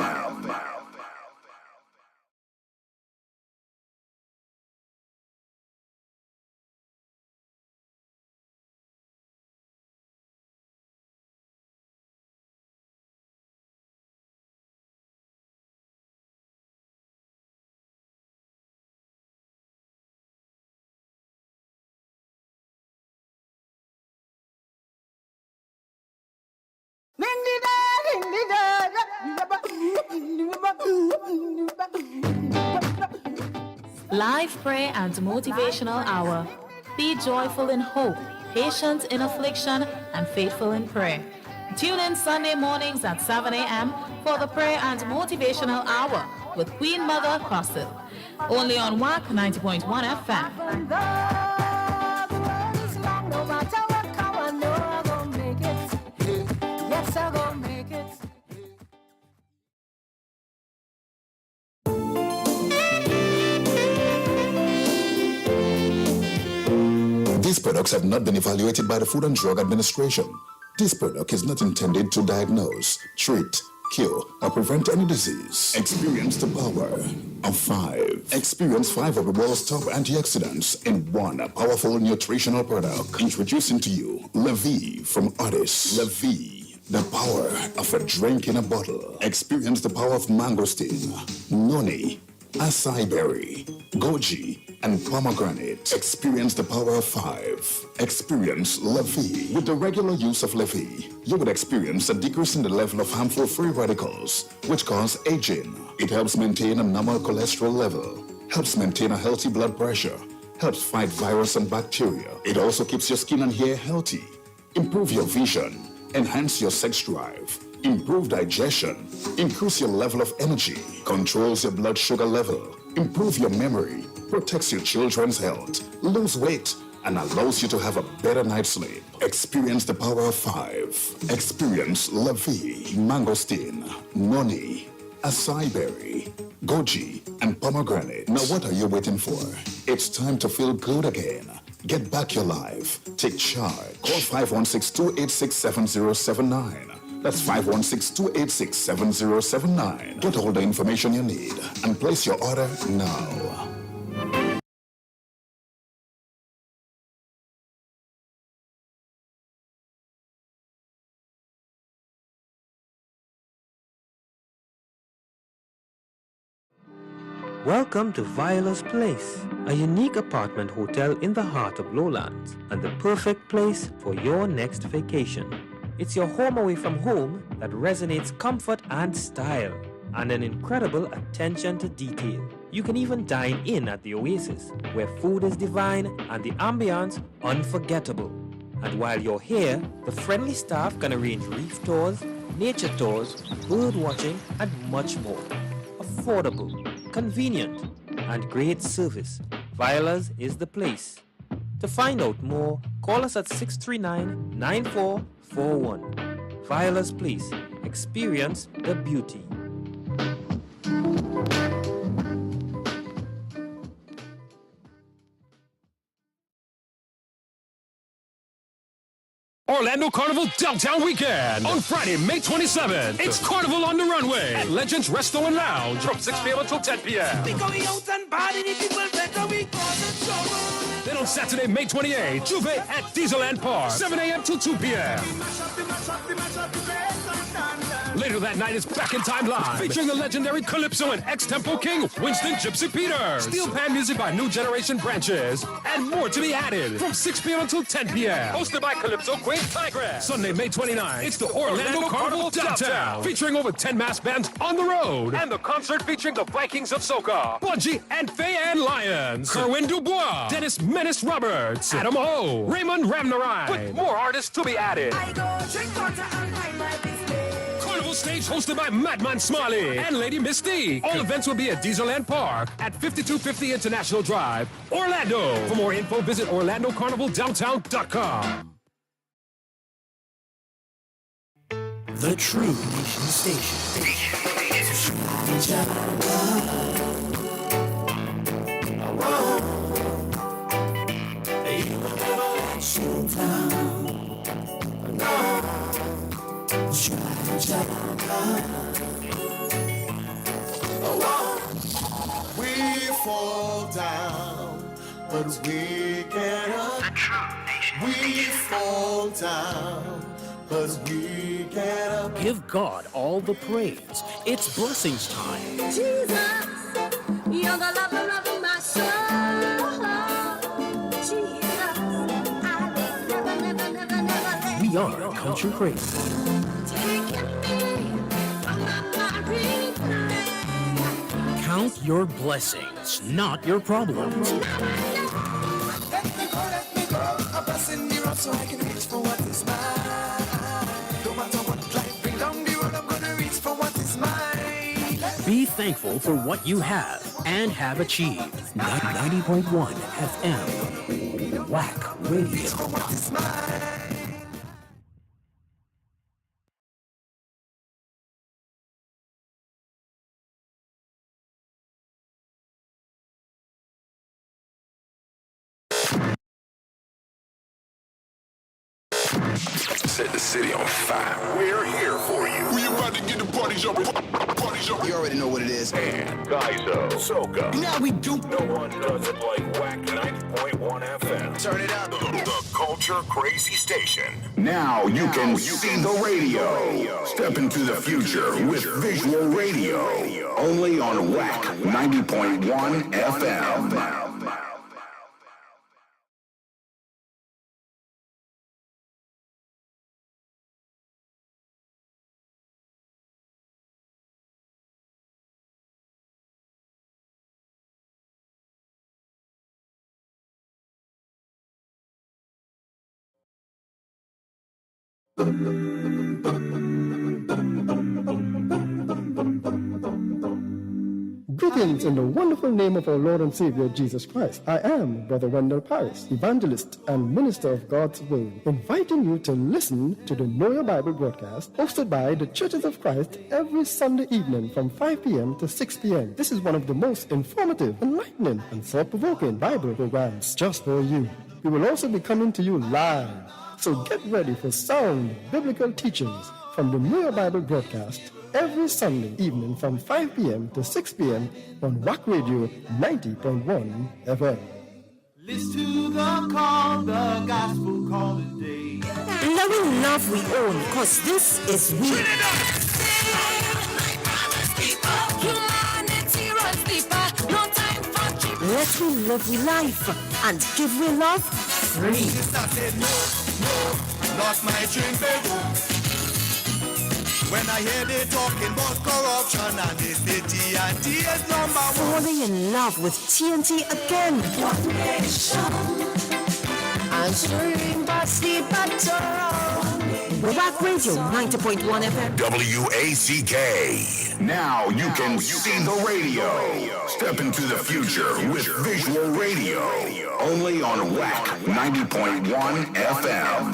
Live prayer and motivational hour. Be joyful in hope, patient in affliction, and faithful in prayer. Tune in Sunday mornings at 7 a.m. for the prayer and motivational hour with Queen Mother Crossil. Only on WACK 90.1 FM. These products have not been evaluated by the Food and Drug Administration. This product is not intended to diagnose, treat, cure, or prevent any disease. Experience the power of 5. Experience 5 of the world's top antioxidants in one powerful nutritional product. Introducing to you Levy from HOODIES. Levy, the power of a drink in a bottle. Experience the power of mangosteen, noni, acai berry, goji, and pomegranate. Experience the power of 5. Experience Levy. With the regular use of Levy, you would experience a decrease in the level of harmful free radicals, which cause aging. It helps maintain a normal cholesterol level, helps maintain a healthy blood pressure, helps fight virus and bacteria. It also keeps your skin and hair healthy, improve your vision, enhance your sex drive, improve digestion, increase your level of energy, controls your blood sugar level, improve your memory, protects your children's health, lose weight, and allows you to have a better night's sleep. Experience the power of 5. Experience Levy, mangosteen, noni, acai berry, goji, and pomegranate. Now what are you waiting for? It's time to feel good again. Get back your life. Take charge. Call 516-286-7079. That's 516-286-7079. Get all the information you need and place your order now. Welcome to Viola's Place, a unique apartment hotel in the heart of Lowlands and the perfect place for your next vacation. It's your home away from home that resonates comfort and style, and an incredible attention to detail. You can even dine in at the Oasis, where food is divine and the ambiance unforgettable. And while you're here, the friendly staff can arrange reef tours, nature tours, bird watching, and much more. Affordable, convenient, and great service. Viola's is the place. To find out more, call us at 639-9441. Viola's Place. Experience the beauty. Orlando Carnival Downtown Weekend on Friday, May 27th. It's Carnival on the Runway at Legends Resto and Lounge from 6 p.m. until 10 p.m. Then on Saturday, May 28th, Juve at Dieselland Park, 7 a.m. till 2 p.m. Later that night is Back in Time Live, featuring the legendary Calypso and ex-Tempo King, Winston Gypsy Peters. Steel pan music by New Generation Branches, and more to be added from 6 p.m. until 10 p.m. Hosted by Calypso Queen Tigress. Sunday, May 29th, it's the Orlando Carnival Downtown, featuring over 10 mass bands on the road. And the concert featuring the Vikings of Soca, Bungie and Faye-Ann Lyons, Kerwin Dubois, Dennis Menace Roberts, Adam Ho, Raymond Ramnarai, with more artists to be added. Carnival stage hosted by Madman Smiley and Lady Mystique. All events will be at Dieselland Park at 5250 International Drive, Orlando. For more info, visit OrlandoCarnivalDowntown.com. The True Nation Station. We fall down, but we get up. We fall down, but we get up. Give God all the praise. It's blessings time. Jesus, you're the lover of my soul. Jesus, I will never, never, never, never. We are Country Crazy. Count your blessings, not your problems. Let me go, a blessing me up so I can reach for what is mine. No matter what life bring down the road, I'm gonna reach for what is mine. Be thankful for what you have and have achieved. 90.1 FM. WACK Radio. For what is mine. Set the city on fire. We're here for you. We about to get the party jumping. Party jumping. You already know what it is. And Gaizo, Soca. Now we do. No one does it like WACK 90.1 FM. Turn it up. The Culture Crazy Station. Now you can see the radio. Step into the future with visual radio. Only on WACK 90.1 FM. Greetings in the wonderful name of our Lord and Savior Jesus Christ. I am Brother Wendell Paris, evangelist and minister of God's Word, inviting you to listen to the Know Your Bible broadcast hosted by the Churches of Christ every Sunday evening from 5 p.m. to 6 p.m. This is one of the most informative, enlightening, and thought-provoking Bible programs just for you. We will also be coming to you live, so get ready for sound biblical teachings from the Know Your Bible broadcast every Sunday evening from 5 p.m. to 6 p.m. on WACK Radio 90.1 FM. Listen to the call, the gospel call today. Loving love we own, cause this is we. Let we live we life and give we love free. I said no, lost my dream, baby. When I hear they talking about corruption and they say TNT is number one. Falling in love with TNT again. One nation. Answering but sleep at all. WACK Radio 90.1 FM. WACK. Now you can see the radio. Step into the future with visual radio. Only on WACK 90.1 FM.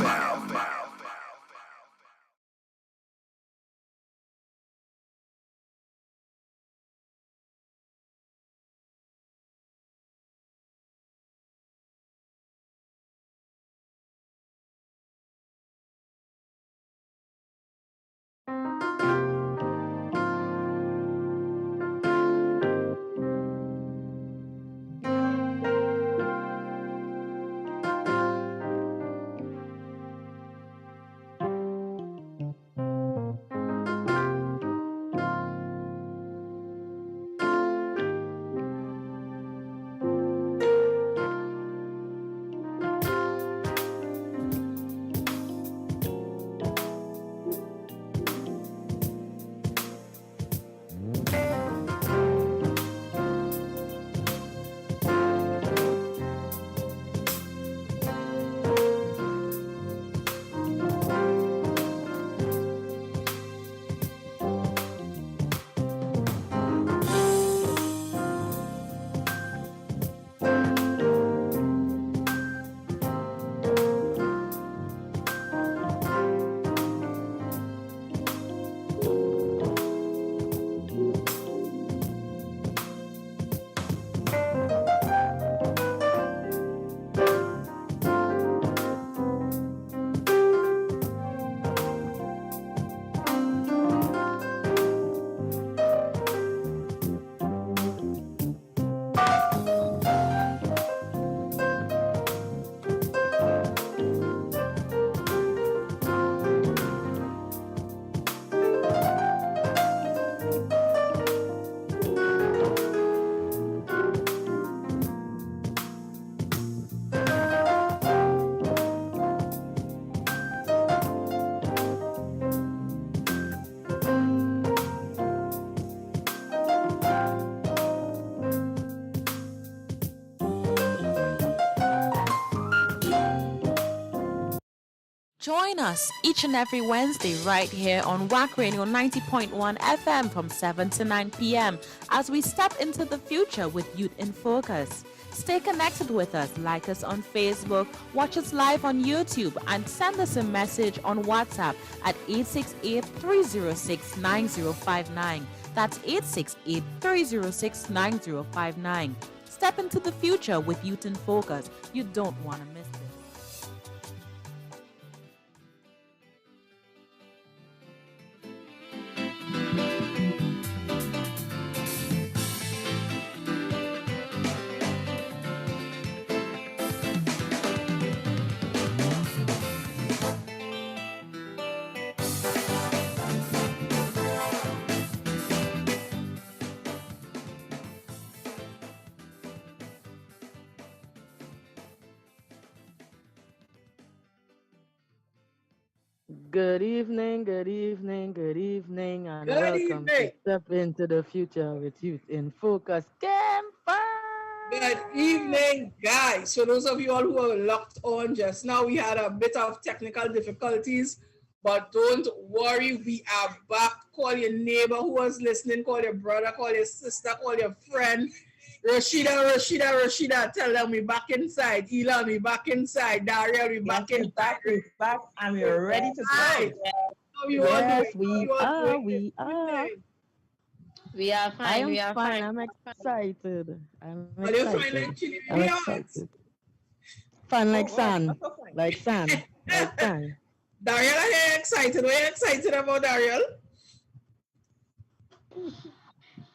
Join us each and every Wednesday right here on WACK Radio 90.1 FM from 7 to 9 p.m. as we step into the future with Youth in Focus. Stay connected with us, like us on Facebook, watch us live on YouTube, and send us a message on WhatsApp at 868-306-9059. That's 868-306-9059. Step into the future with Youth in Focus. You don't want to miss it. Good evening, good evening, good evening, and Good welcome to evening. Step into the Future with Youth in Focus. Good evening, guys. So those of you all who are locked on just now, we had a bit of technical difficulties, but don't worry, we are back. Call your neighbor who was listening, call your brother, call your sister, call your friend. Rashida, tell them we back inside. Elon, we back inside. Daria, we back inside. We're back, and we're ready to start. Yes, we are. We are fine. We are fine. I'm excited. Are you fine like chili I'm excited. Fun like sun. Like sun. Like sun. Daryl, are you excited? What are you excited about, Daryl?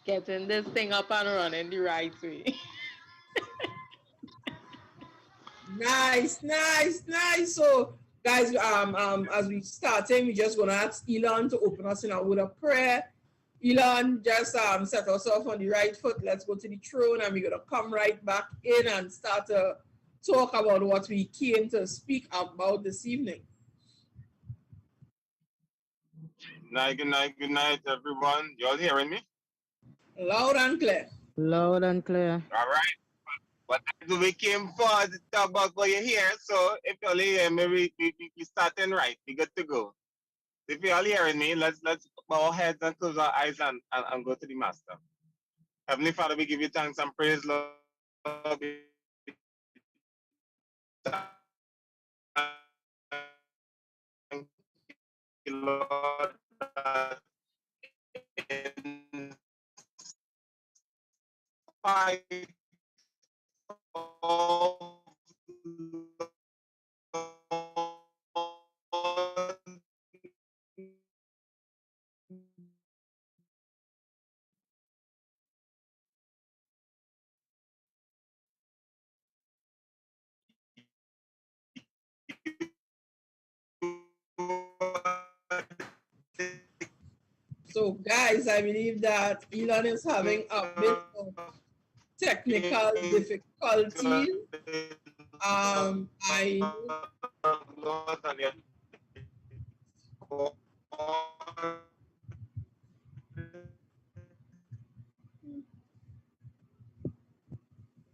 Getting this thing up and running the right way. Nice. So, guys, as we starting, we're just gonna ask Elon to open us in a word of prayer. Elon, just set us off on the right foot. Let's go to the throne, and we're gonna come right back in and start to talk about what we came to speak about this evening. Good night, everyone. You all hearing me? Loud and clear. Loud and clear. All right. But we came for to talk about what you hear. So if you all hear me, we starting right. We good to go. If you all hearing me, let's bow our heads and close our eyes and go to the Master. Heavenly Father, we give you thanks and praise, Lord. Thank you, Lord. So, guys, I believe that Elon is having a bit of technical difficulties.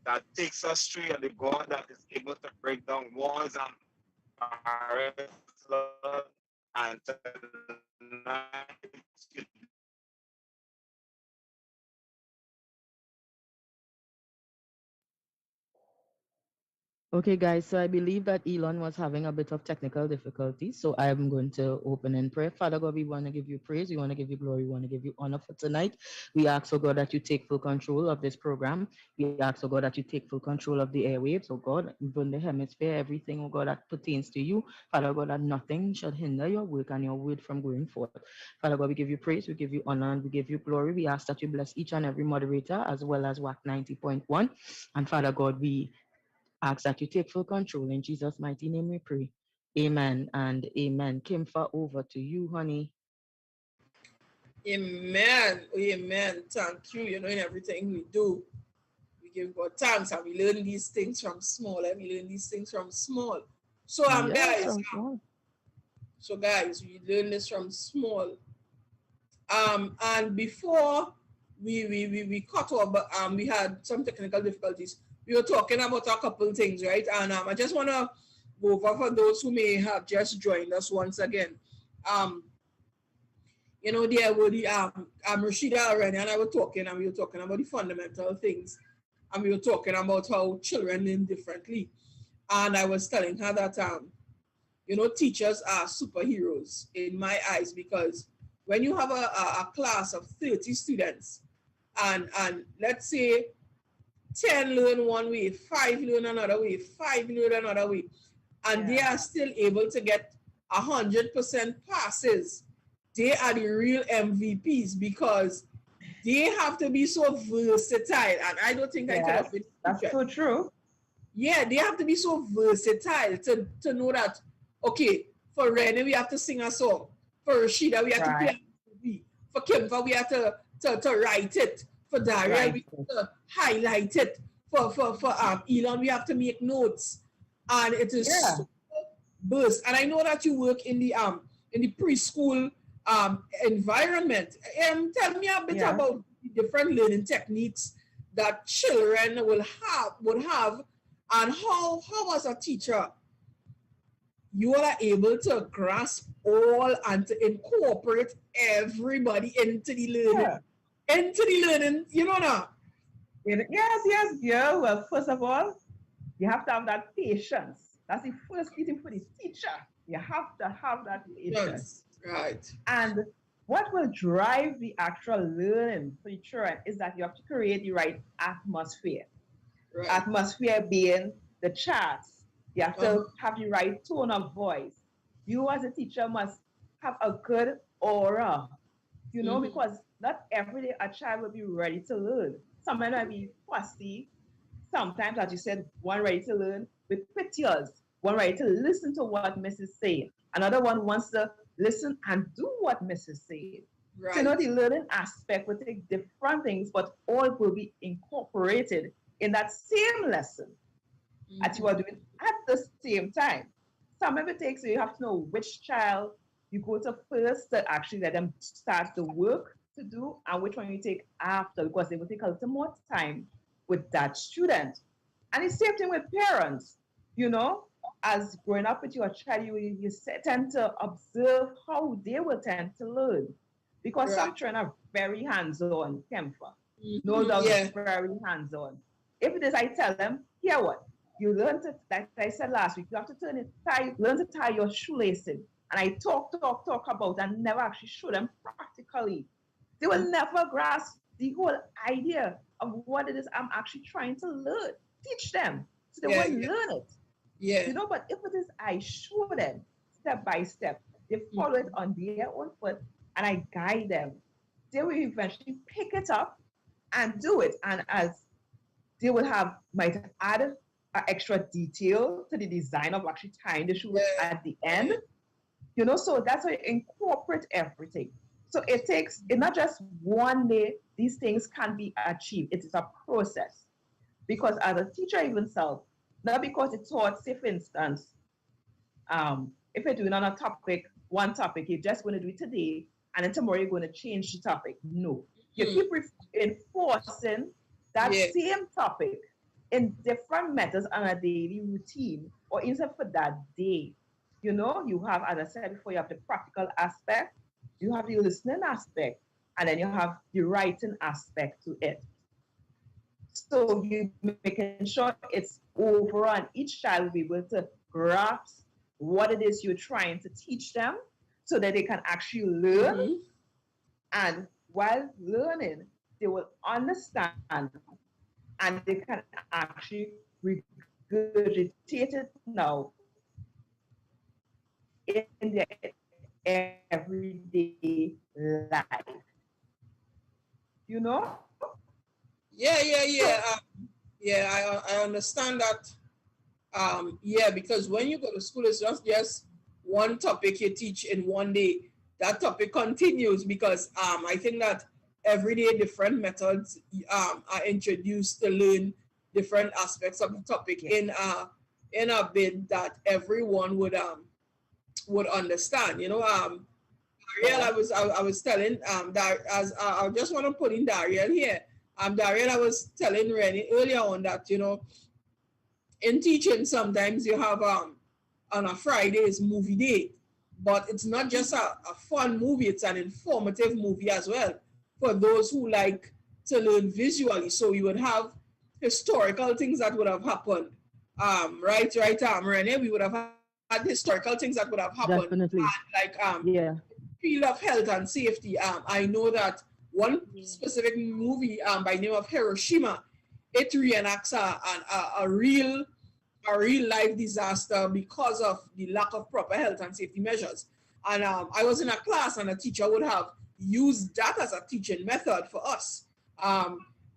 That takes us through the God that is able to break down walls and barriers, Lord, and tonight Okay, guys, so I believe that Elon was having a bit of technical difficulties. So I'm going to open in prayer. Father God, we want to give you praise. We want to give you glory. We want to give you honor for tonight. We ask, oh God, that you take full control of this program. We ask, oh God, that you take full control of the airwaves, oh God, even the hemisphere, everything, oh God, that pertains to you. Father God, that nothing should hinder your work and your word from going forth. Father God, we give you praise, we give you honor, and we give you glory. We ask that you bless each and every moderator as well as WACK 90.1. And Father God, we ask that you take full control. In Jesus' mighty name we pray. Amen and amen. Kimfa, over to you, honey. Amen. Thank you. In everything we do, we give God thanks, and we learn these things from small. So, guys, we learn this from small. And before we cut off, but we had some technical difficulties. We were talking about a couple things, right? And I just want to over for those who may have just joined us once again. You know, there were the Rashida already and I were talking, and we were talking about the fundamental things, and we were talking about how children learn differently. And I was telling her that you know, teachers are superheroes in my eyes, because when you have a class of 30 students and let's say 10 learn one way, 5 learn another way, 5 learn another way, and they are still able to get 100% passes, they are the real MVPs, because they have to be so versatile. And I don't think I could have been. That's so true. Yeah, they have to be so versatile to know that, okay, for Rennie, we have to sing a song. For Rashida, we have to play a movie. For Kimva, we have to write it. For Daria, we have to highlight it. For Elon, we have to make notes. And it is so burst. And I know that you work in the preschool environment. Tell me a bit about the different learning techniques that children would have, and how as a teacher you are able to grasp all and to incorporate everybody into the learning. You know now. Yes, yeah. Well, first of all, you have to have that patience. That's the first thing for the teacher. You have to have that patience. Yes, right. And what will drive the actual learning for the children is that you have to create the right atmosphere. Right. Atmosphere being the charts. You have to have the right tone of voice. You as a teacher must have a good aura, you know, because not every day a child will be ready to learn. Some might be fussy. Sometimes, as you said, one ready to learn with pictures, one ready to listen to what Mrs. saying. Another one wants to listen and do what Mrs. saying. Right. So, you know, the learning aspect will take different things, but all will be incorporated in that same lesson that you are doing at the same time. Some of it takes, so you have to know which child you go to first to actually let them start the work to do, and which one you take after, because they will take a little more time with that student. And the same thing with parents, you know, as growing up with your child, you tend to observe how they will tend to learn, because some children are very hands-on, Kempha. No doubt, very hands-on. If it is, I tell them, here what? You learn to, like I said last week, you have to learn to tie your shoelaces. And I talk about and never actually show them practically. They will never grasp the whole idea of what it is I'm actually trying to learn. Teach them, so they will learn it. Yeah. You know, but if it is I show them step by step, they follow it on their own foot, and I guide them, they will eventually pick it up and do it. And as they will might add an extra detail to the design of actually tying the shoe at the end. You know, so that's how you incorporate everything. So it's not just one day these things can be achieved. It is a process. Because as a teacher even self, not because it's taught, say for instance, if you're doing on a topic, one topic, you're just going to do it today, and then tomorrow you're going to change the topic. No. You keep enforcing that same topic in different methods on a daily routine, or even for that day. You know, you have, as I said before, you have the practical aspect, you have the listening aspect, and then you have the writing aspect to it. So you making sure it's overall, and each child will be able to grasp what it is you're trying to teach them, so that they can actually learn. And while learning, they will understand, and they can actually regurgitate it now in their everyday life. You know? I understand that. Because when you go to school, it's not just one topic you teach in one day. That topic continues, because I think that every day different methods are introduced to learn different aspects of the topic in a bid that everyone would understand. You know, Dariel, I was telling I just want to put in Dariel here. Dariel, I was telling Rennie earlier on that, you know, in teaching sometimes you have on a Friday is movie day. But it's not just a fun movie, it's an informative movie as well for those who like to learn visually. So we would have historical things that would have happened. Right, Renee, we would have had historical things that would have happened. Definitely. And yeah. Field of health and safety. I know that one specific movie by name of Hiroshima, it reenacts a real life disaster because of the lack of proper health and safety measures. And I was in a class and a teacher would have used that as a teaching method for us.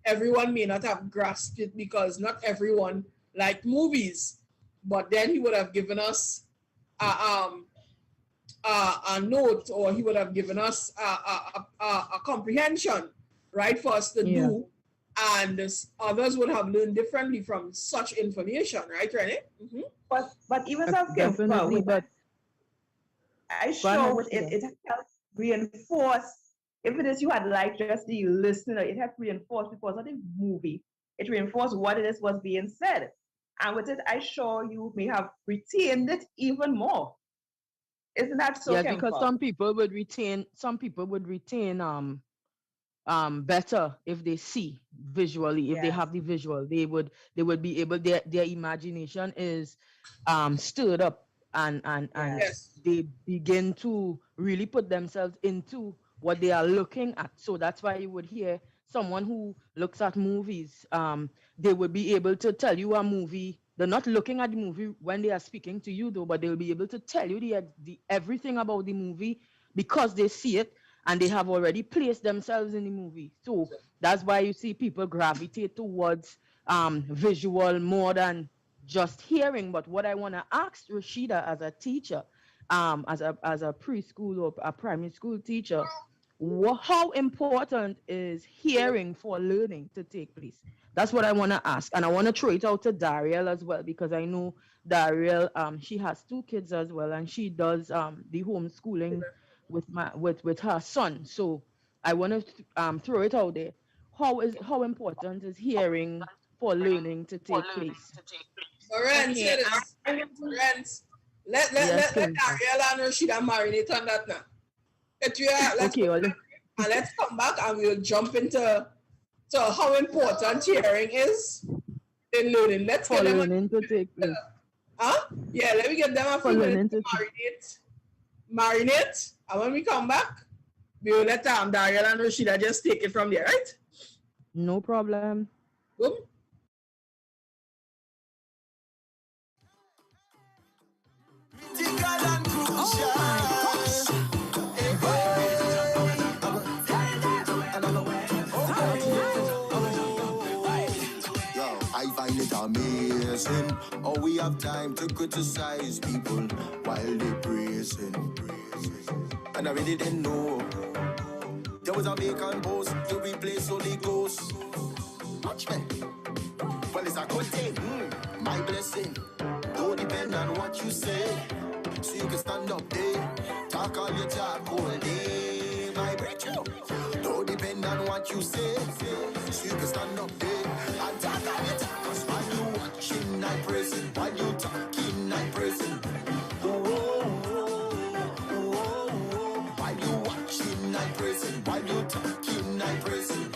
Everyone may not have grasped it because not everyone liked movies, but then he would have given us a note, or he would have given us a comprehension, right, for us to do. And others would have learned differently from such information, right, Renee? Mm-hmm. But even definitely, but I show it helps reinforce. If it is you had like just the listener, it helps reinforce because of the movie. It reinforced what it is was being said, and with it, I show you may have retained it even more. Isn't that so? Yeah, because some people would retain better if they see visually. If they have the visual, they would be able, their imagination is stirred up, and they begin to really put themselves into what they are looking at. So that's why you would hear someone who looks at movies, they would be able to tell you a movie. They're not looking at the movie when they are speaking to you though, but they'll be able to tell you the everything about the movie because they see it and they have already placed themselves in the movie. So that's why you see people gravitate towards visual more than just hearing. But what I want to ask Rashida as a teacher, as a preschool or a primary school teacher, how important is hearing for learning to take place? That's what I want to ask. And I want to throw it out to Dariel as well, because I know Dariel, she has 2 kids as well, and she does the homeschooling with her son. So I want to throw it out there. How important is hearing for learning to take place? Rents, let Dariel and Rashida marinate on that now. And let's come back and we'll jump into how important hearing is in learning. Let's get them learning to take place. Yeah, let me get them a few minutes to marinate. And when we come back, we will let Dariel and Rashida just take it from there, right? No problem. Boom. I find it amazing how we have time to criticize people while they praising. And I really didn't know there was a vacant post to replace Holy Ghost. Watch me. Well, it's a good thing, my blessing. Don't depend on what you say, so you can stand up there, talk all your talk all day. My breakthrough. Don't depend on what you say, so you can stand up there and talk all your talk. While you watching, I praising. While you talking, I praising. While you watching, I praising. While you talking, I praising.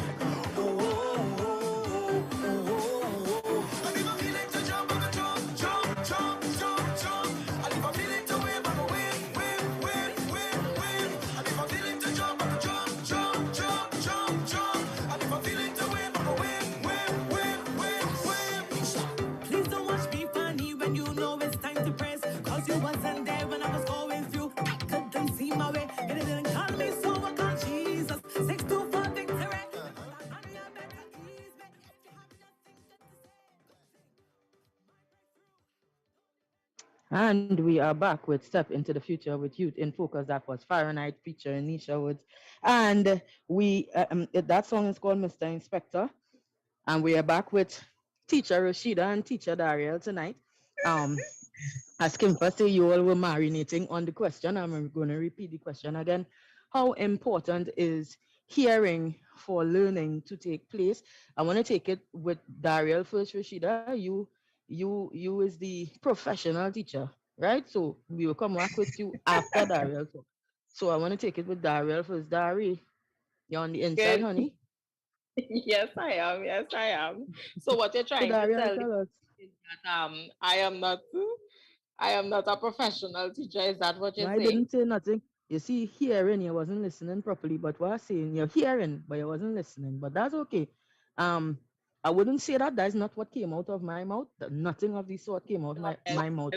And we are back with Step into the Future with Youth in Focus. That was Fahrenheit featuring Nisha Woods. And we that song is called Mr. Inspector. And we are back with Teacher Rashida and Teacher Dariel tonight. As Kim first say, you all were marinating on the question. I'm going to repeat the question again. How important is hearing for learning to take place? I want to take it with Dariel first. Rashida, you is the professional teacher, right? So we will come back with you after Dariel. So I want to take it with Dariel first. Dari, you're on the inside, Good. honey. Yes, I am. Yes, I am. So what you're So trying to Dariel, tell me tell us. is that I am not a professional teacher. Is that what No, you're I saying? didn't say nothing. You see, hearing, you wasn't listening properly. But what I'm saying, you're hearing, but you wasn't listening. But that's okay. Um, I wouldn't say that. That's not what came out of my mouth. That nothing of the sort came out of my mouth.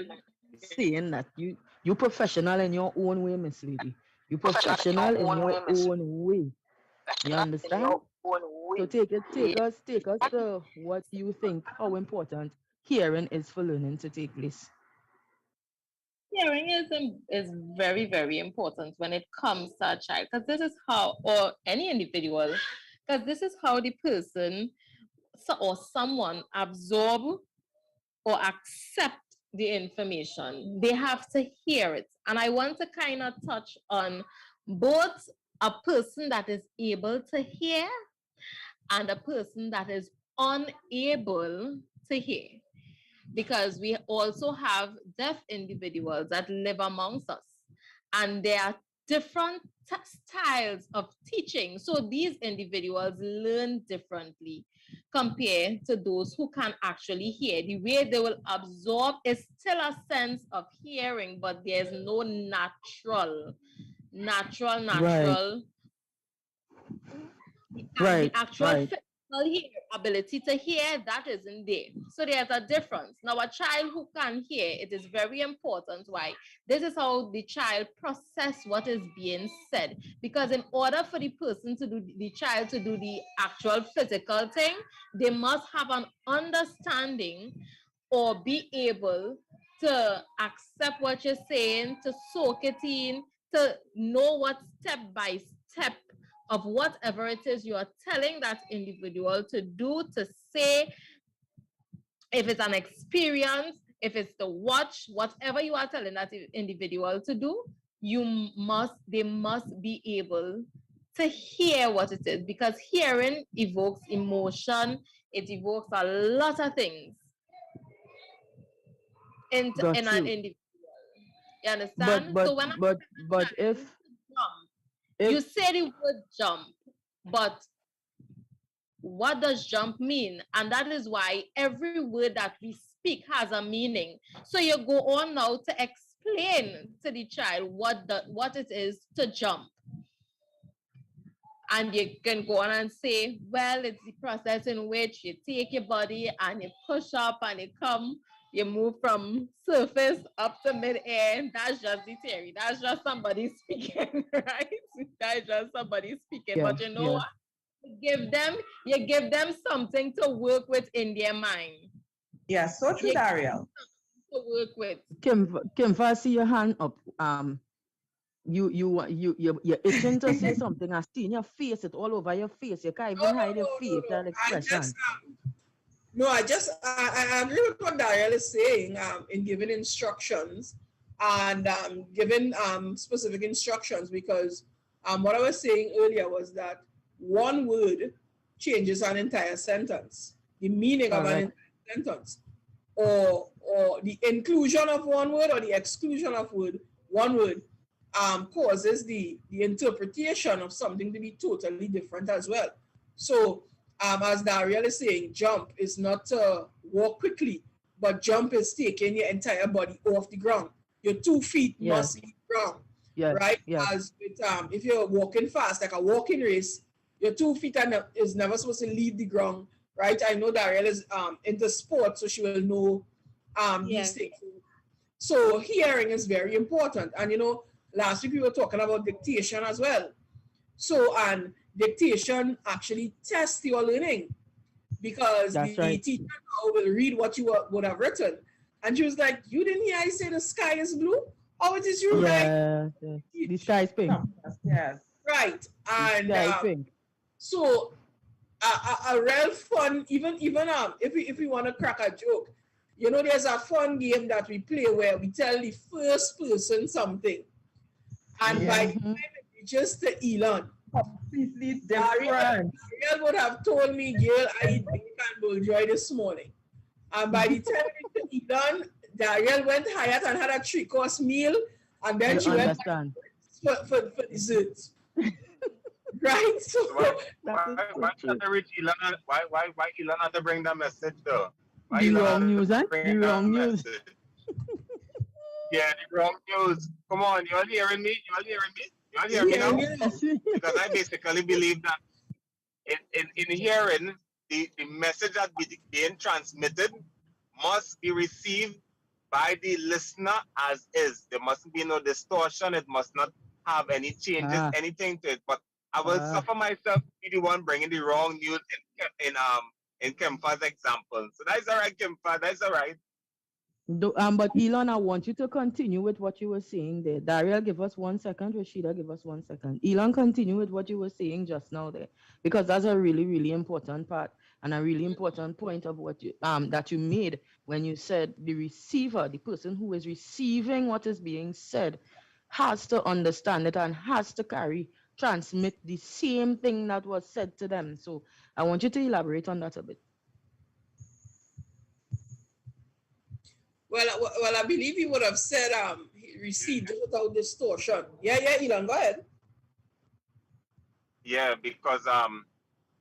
Saying that you professional in your own way, Miss Lady. You professional in your own way. You understand? So take us to what you think how important hearing is for learning to take place. Hearing is very, very important when it comes to a child, because this is how, or any individual, because this is how the person or someone absorb or accept the information. They have to hear it. And I want to kind of touch on both a person that is able to hear and a person that is unable to hear. Because we also have deaf individuals that live amongst us, and there are different styles of teaching. So these individuals learn differently compared to those who can actually hear. The way they will absorb is still a sense of hearing, but there's no natural. The actual physical ability to hear, that isn't there. So there's a difference. Now, a child who can hear, it is very important. Why? This is how the child process what is being said. Because in order for the person to do, the child to do the actual physical thing, they must have an understanding or be able to accept what you're saying, to soak it in, to know what step by step of whatever it is you are telling that individual to do, to say, if it's an experience, if it's to watch, whatever you are telling that individual to do, they must be able to hear what it is, because hearing evokes emotion, it evokes a lot of things in an individual. You understand? So when if you say the word jump, but what does jump mean? And that is why every word that we speak has a meaning. So you go on now to explain to the child what it is to jump. And you can go on and say, well, it's the process in which you take your body and you push up and you move from surface up to mid-air. That's just the theory. That's just somebody speaking, right? That's just somebody speaking. Yeah, but you know what? You give them something to work with in their mind. Yeah, so true, Dariel. To work with. Kim, if I see your hand up, you're itching to say something. I've seen your face, it all over your face. You can't even hide your face and expression. I agree with what Dariel is saying in giving instructions and giving specific instructions, because what I was saying earlier was that one word changes an entire sentence, the meaning of an entire sentence, or the inclusion of one word or the exclusion of one word causes the interpretation of something to be totally different as well. So as Dariel is saying, jump is not to walk quickly, but jump is taking your entire body off the ground. Your 2 feet must leave the ground, right? As with, if you're walking fast, like a walking race, your 2 feet is never supposed to leave the ground, right? I know Dariel is into sports, so she will know these things. So hearing is very important. And last week we were talking about dictation as well. So, and dictation actually tests your learning, because the teacher now will read what you would have written. And she was like, you didn't hear I say the sky is blue? Oh, it is you, right? The sky is pink. Yes. Right. And so a real fun, even if we want to crack a joke, there's a fun game that we play where we tell the first person something. And by the time it reaches to Elon, completely different. Ariel would have told me, Gail, I eat bacon and bulljoy this morning. And by the time it to Elon, Dariel went Hyatt and had a 3-course meal, and then she went for dessert. Right? So why should I reach Elon? Why Elon had to bring that message though? Why The Elon wrong had to news, eh? bring The that wrong news. message? Yeah, the wrong news. Come on, you all hearing me? You all hearing me? You all hearing me now? Because I basically believe that in hearing, the message that being transmitted must be received by the listener as is. There mustn't be no distortion. It must not have any changes, anything to it. But I will suffer myself to be the one bringing the wrong news in Kempha's example. So that's all right, Kempha. That's all right. But Elon, I want you to continue with what you were saying there. Dariel, give us 1 second. Rashida, give us 1 second. Elon, continue with what you were saying just now there, because that's a really, really important part and a really important point of what you that you made when you said the receiver, the person who is receiving what is being said, has to understand it and has to transmit the same thing that was said to them. So I want you to elaborate on that a bit. Well, I believe he would have said he received it without distortion. Yeah, Elon, go ahead. Yeah, because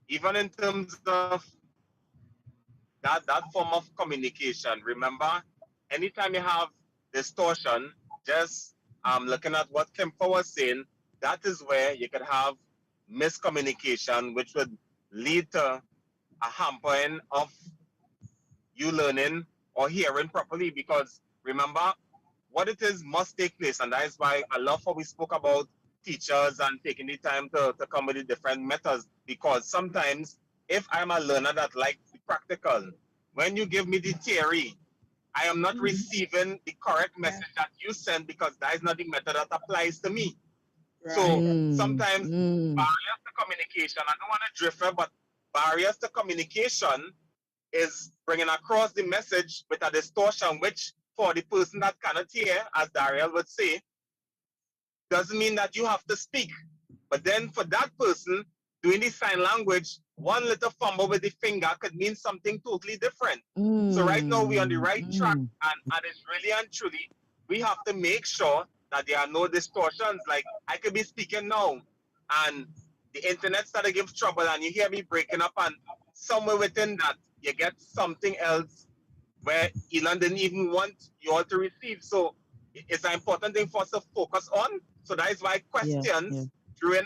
even in terms of that form of communication, remember, anytime you have distortion, just looking at what Kempha was saying, that is where you could have miscommunication, which would lead to a hampering of you learning or hearing properly, because remember, what it is must take place, and that is why I love how we spoke about teachers and taking the time to come with the different methods, because sometimes if I'm a learner that likes the practical, when you give me the theory, I am not receiving the correct message that you send, because that is not the method that applies to me. Right. So sometimes barriers to communication, I don't want to drift her, but barriers to communication is bringing across the message with a distortion, which for the person that cannot hear, as Dariel would say, doesn't mean that you have to speak. But then for that person, doing the sign language, one little fumble with the finger could mean something totally different. So right now we're on the right track, and it's really and truly, we have to make sure that there are no distortions. Like, I could be speaking now, and the internet started to give trouble, and you hear me breaking up, and somewhere within that, you get something else where Elon didn't even want you all to receive. So it's an important thing for us to focus on. So that is why questions during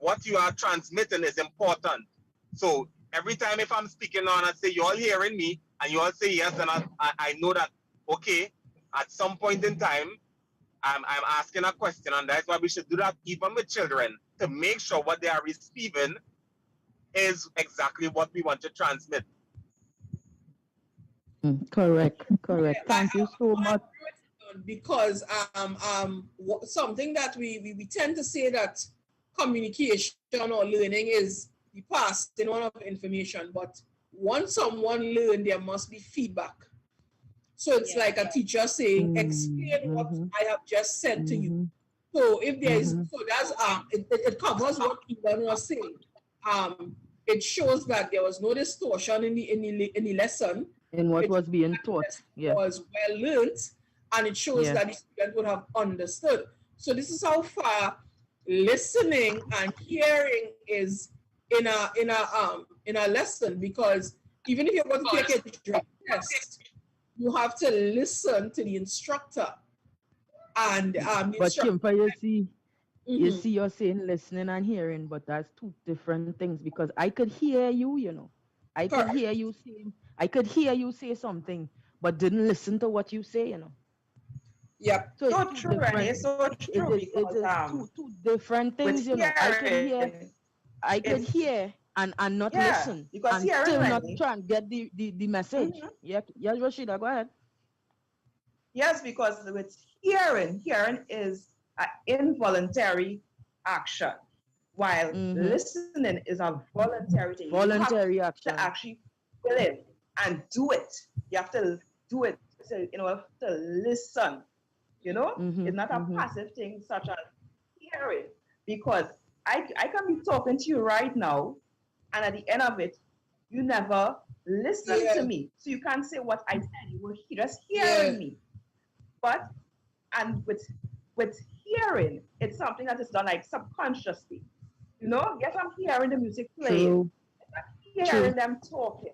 what you are transmitting is important. So every time if I'm speaking on and say, you all hearing me, and you all say yes, then I know that, okay, at some point in time, I'm asking a question, and that's why we should do that even with children, to make sure what they are receiving is exactly what we want to transmit. Correct. Thank you so much. Because something that we tend to say that communication or learning is the passing on of information, but once someone learns, there must be feedback. So it's like a teacher saying, explain what I have just said to you. So if there is, so that's it covers what Elon was saying. It shows that there was no distortion in the lesson. In what was being taught. It was well learned, and it shows that the student would have understood. So this is how far listening and hearing is in a lesson, because even if you're going to take a test, you have to listen to the instructor. And but Kempha, you see, you're saying listening and hearing, but that's two different things, because I could hear you, you know. I could hear you say something, but didn't listen to what you say, you know. Yeah, so true, Renee. So true. It is two different things, you know. I could hear and not listen, because and still not try and get the message. Yes, Rashida, go ahead. Yes, because with hearing is an involuntary action, while listening is a voluntary thing. Voluntary action. To actually feel it and do it. You have to do it in order to listen. You know, it's not a passive thing such as hearing, because I can be talking to you right now, and at the end of it, you never listen to me. So you can't say what I said. You were just hearing me. But and with hearing, it's something that is done like subconsciously. You know, yes, I'm hearing the music playing. I'm hearing them talking,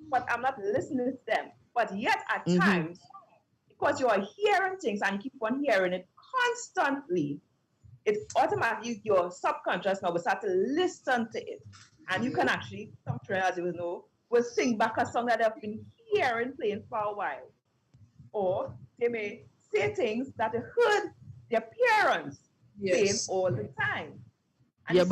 but I'm not listening to them. But yet at times, because you are hearing things and you keep on hearing it constantly, it automatically your subconscious now will start to listen to it. And you can actually, some trainers you know, will sing back a song that they've been hearing playing for a while. Or they may say things that they heard their parents saying all the time. And Yeah,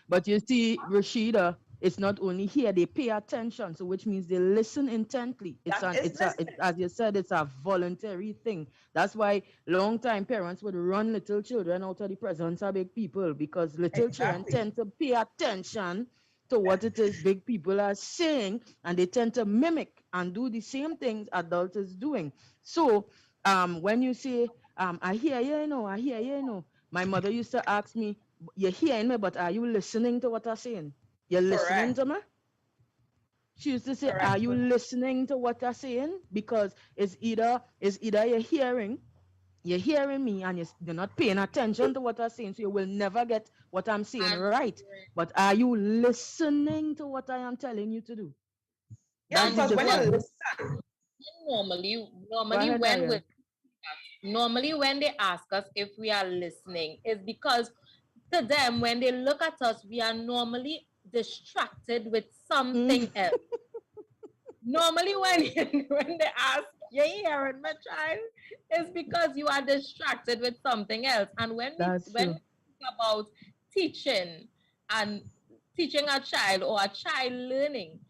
but you see, Rashida, it's not only here, they pay attention, so which means they listen intently. It's as you said, it's a voluntary thing. That's why long time parents would run little children out of the presence of big people, because little children tend to pay attention to what it is big people are saying, and they tend to mimic and do the same things adult is doing. So when you say, I hear you, I hear you, my mother used to ask me, you're hearing me, but are you listening to what I'm saying? You're listening to me? She used to say, are you listening to what I'm saying? Because it's either you're hearing me and you're not paying attention to what I'm saying, so you will never get what I'm saying right. But are you listening to what I am telling you to do? Yeah, because when you listen, normally when they ask us if we are listening, is because to them, when they look at us, we are normally distracted with something else. Normally when they ask, you're hearing my child, it's because you are distracted with something else. And when we think about teaching and teaching a child or a child learning,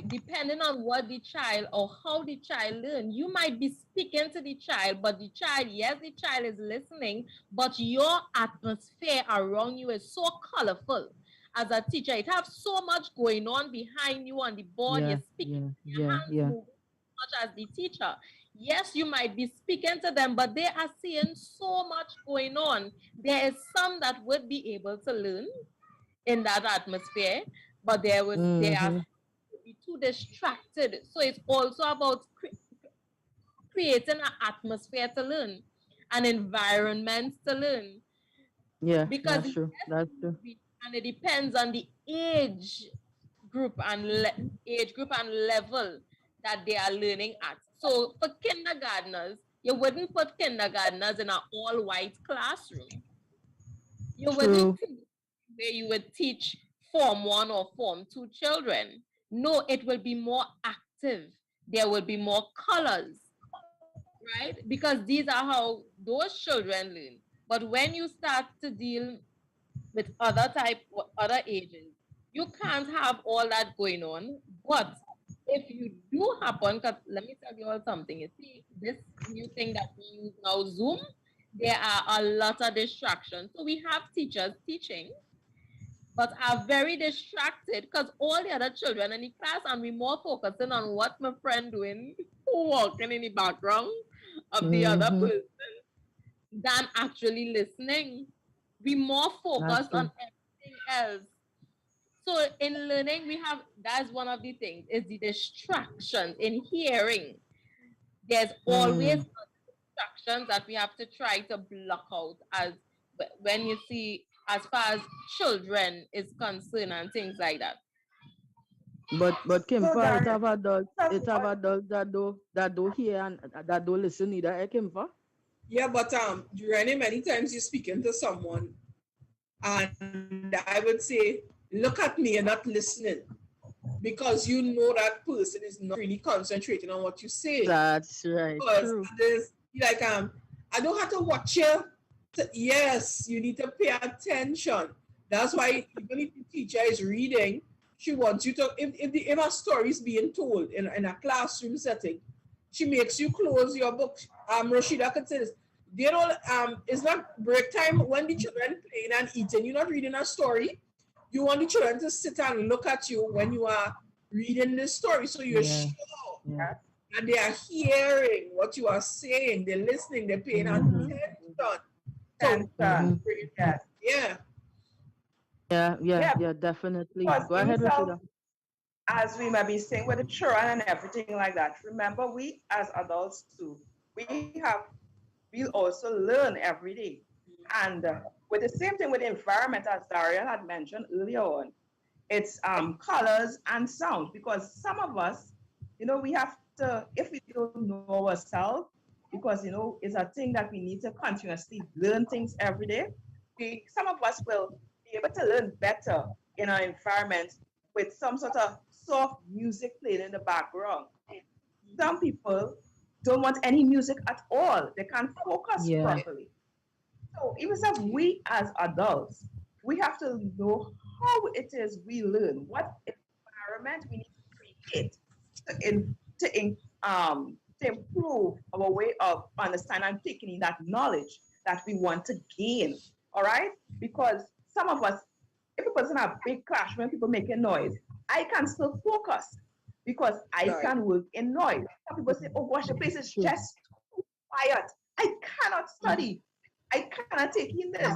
depending on what the child or how the child learn, you might be speaking to the child, but the child is listening, but your atmosphere around you is so colorful. As a teacher, it has so much going on behind you on the board. You're speaking, your hands move as much as the teacher. Yes, you might be speaking to them, but they are seeing so much going on. There is some that would be able to learn in that atmosphere, but they are be too distracted. So it's also about creating an atmosphere to learn, an environment to learn. Yeah, because that's true. That's true. And it depends on the age group and level that they are learning at. So for kindergartners, you wouldn't put kindergartners in an all-white classroom. You wouldn't where you would teach Form 1 or Form 2 children. No, it will be more active. There will be more colors, right? Because these are how those children learn. But when you start to deal with other ages, you can't have all that going on. But if you do happen, because let me tell you all something. You see, this new thing that we use now, Zoom, there are a lot of distractions. So we have teachers teaching, but are very distracted because all the other children in the class, and we more focusing on what my friend doing, walking in the background of the other person, than actually listening. We more focused on everything else. So in learning, that's one of the things, is the distractions in hearing. There's always distractions that we have to try to block out as when you see, as far as children is concerned and things like that. But Kimpa, it have adults that do hear and that don't listen either, Kimpa? Yeah, but many times you're speaking to someone and I would say, look at me and not listening, because you know that person is not really concentrating on what you say. That's right. Because there's like I don't have to watch you. Yes, you need to pay attention. That's why even if the teacher is reading, she wants you to, if a story is being told in a classroom setting, she makes you close your book. Rashida could say this. They don't, it's not break time when the children playing and eating. You're not reading a story. You want the children to sit and look at you when you are reading the story. So you're sure that they are hearing what you are saying. They're listening. They're paying attention. Yeah, definitely. Go ahead, Rashida. as we might be saying with the children and everything like that, remember we as adults too, we also learn every day. And with the same thing with the environment, as Daria had mentioned earlier on, it's colors and sound, because some of us, we have to, if we don't know ourselves, because it's a thing that we need to continuously learn things every day. Some of us will be able to learn better in our environment with some sort of soft music playing in the background. Some people don't want any music at all. They can't focus properly. So even if we as adults, we have to know how it is we learn, what environment we need to create to improve our way of understanding and taking in that knowledge that we want to gain. All right? Because some of us, if a person have big clash when people making noise, I can still focus because I can work in noise. Some people say, oh gosh, the place is just too quiet. I cannot study. I cannot take in this.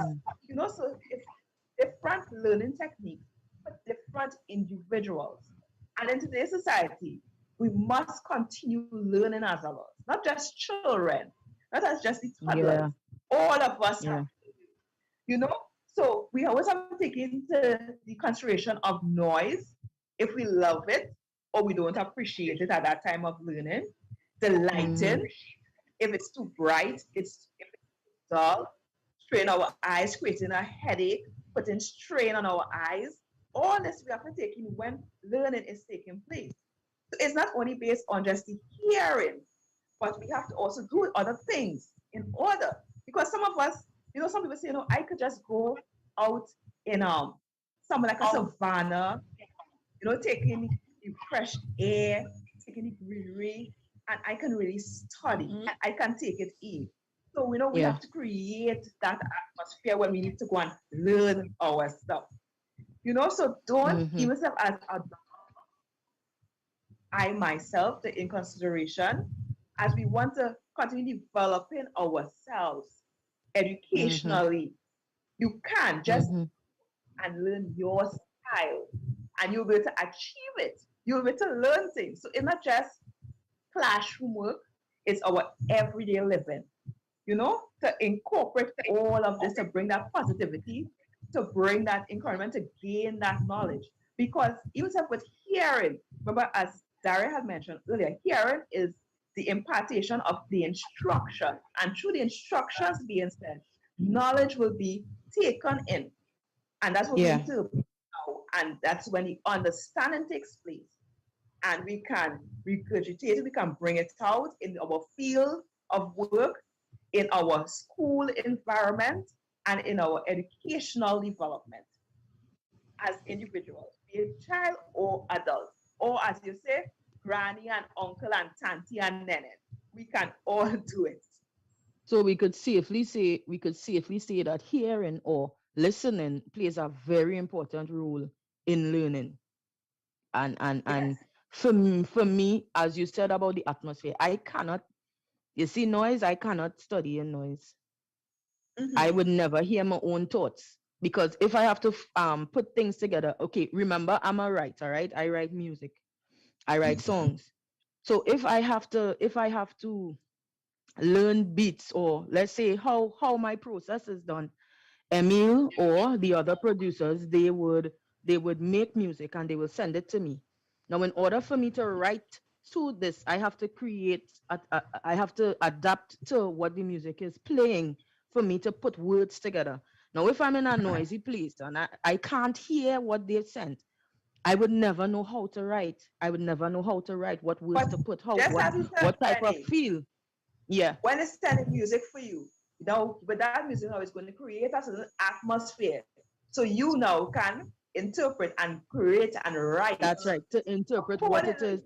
So it's different learning techniques for different individuals. And in today's society, we must continue learning as adults, not just children, not as just the toddlers. All of us have to, So we always have to take into the consideration of noise, if we love it or we don't appreciate it at that time of learning. The lighting, if it's too bright, if it's dull, strain our eyes, creating a headache, putting strain on our eyes. All this we have to take in when learning is taking place. So it's not only based on just the hearing, but we have to also do other things in order. Because some of us, some people say, I could just go out in somewhere like a savannah, taking the fresh air, taking the greenery, and I can really study. I can take it in. So we have to create that atmosphere where we need to go and learn our stuff. So don't even self as adults. I myself take in consideration as we want to continue developing ourselves educationally. You can just and learn your style, and you'll be able to achieve it. You'll be able to learn things. So it's not just classroom work, it's our everyday living. To incorporate all of this, to bring that positivity, to bring that encouragement, to gain that knowledge. Because even with hearing, remember as Daria had mentioned earlier, hearing is the impartation of the instruction. And through the instructions being said, knowledge will be taken in. And that's what we interpret now. And that's when the understanding takes place. And we can regurgitate it, we can bring it out in our field of work, in our school environment, and in our educational development as individuals, be it child or adult, or as you say, granny and uncle and tanty and nene. We can all do it. So we could safely say that hearing or listening plays a very important role in learning. And for me, as you said about the atmosphere, I cannot, you see, noise, I cannot study in noise. I would never hear my own thoughts, because if I have to put things together, okay, remember I'm a writer, right? I write music, I write songs. So if I have to learn beats, or let's say how my process is done, Emil or the other producers, they would make music and they will send it to me. Now, in order for me to write to this, I have to I have to adapt to what the music is playing for me to put words together. Now, if I'm in a noisy place and I can't hear what they sent, I would never know how to write. I would never know how to write, what words to put, what type of feel. Yeah. When it's sending music for you, with that music now, it's going to create a certain atmosphere. So you now can interpret and create and write. That's right. To interpret what it is,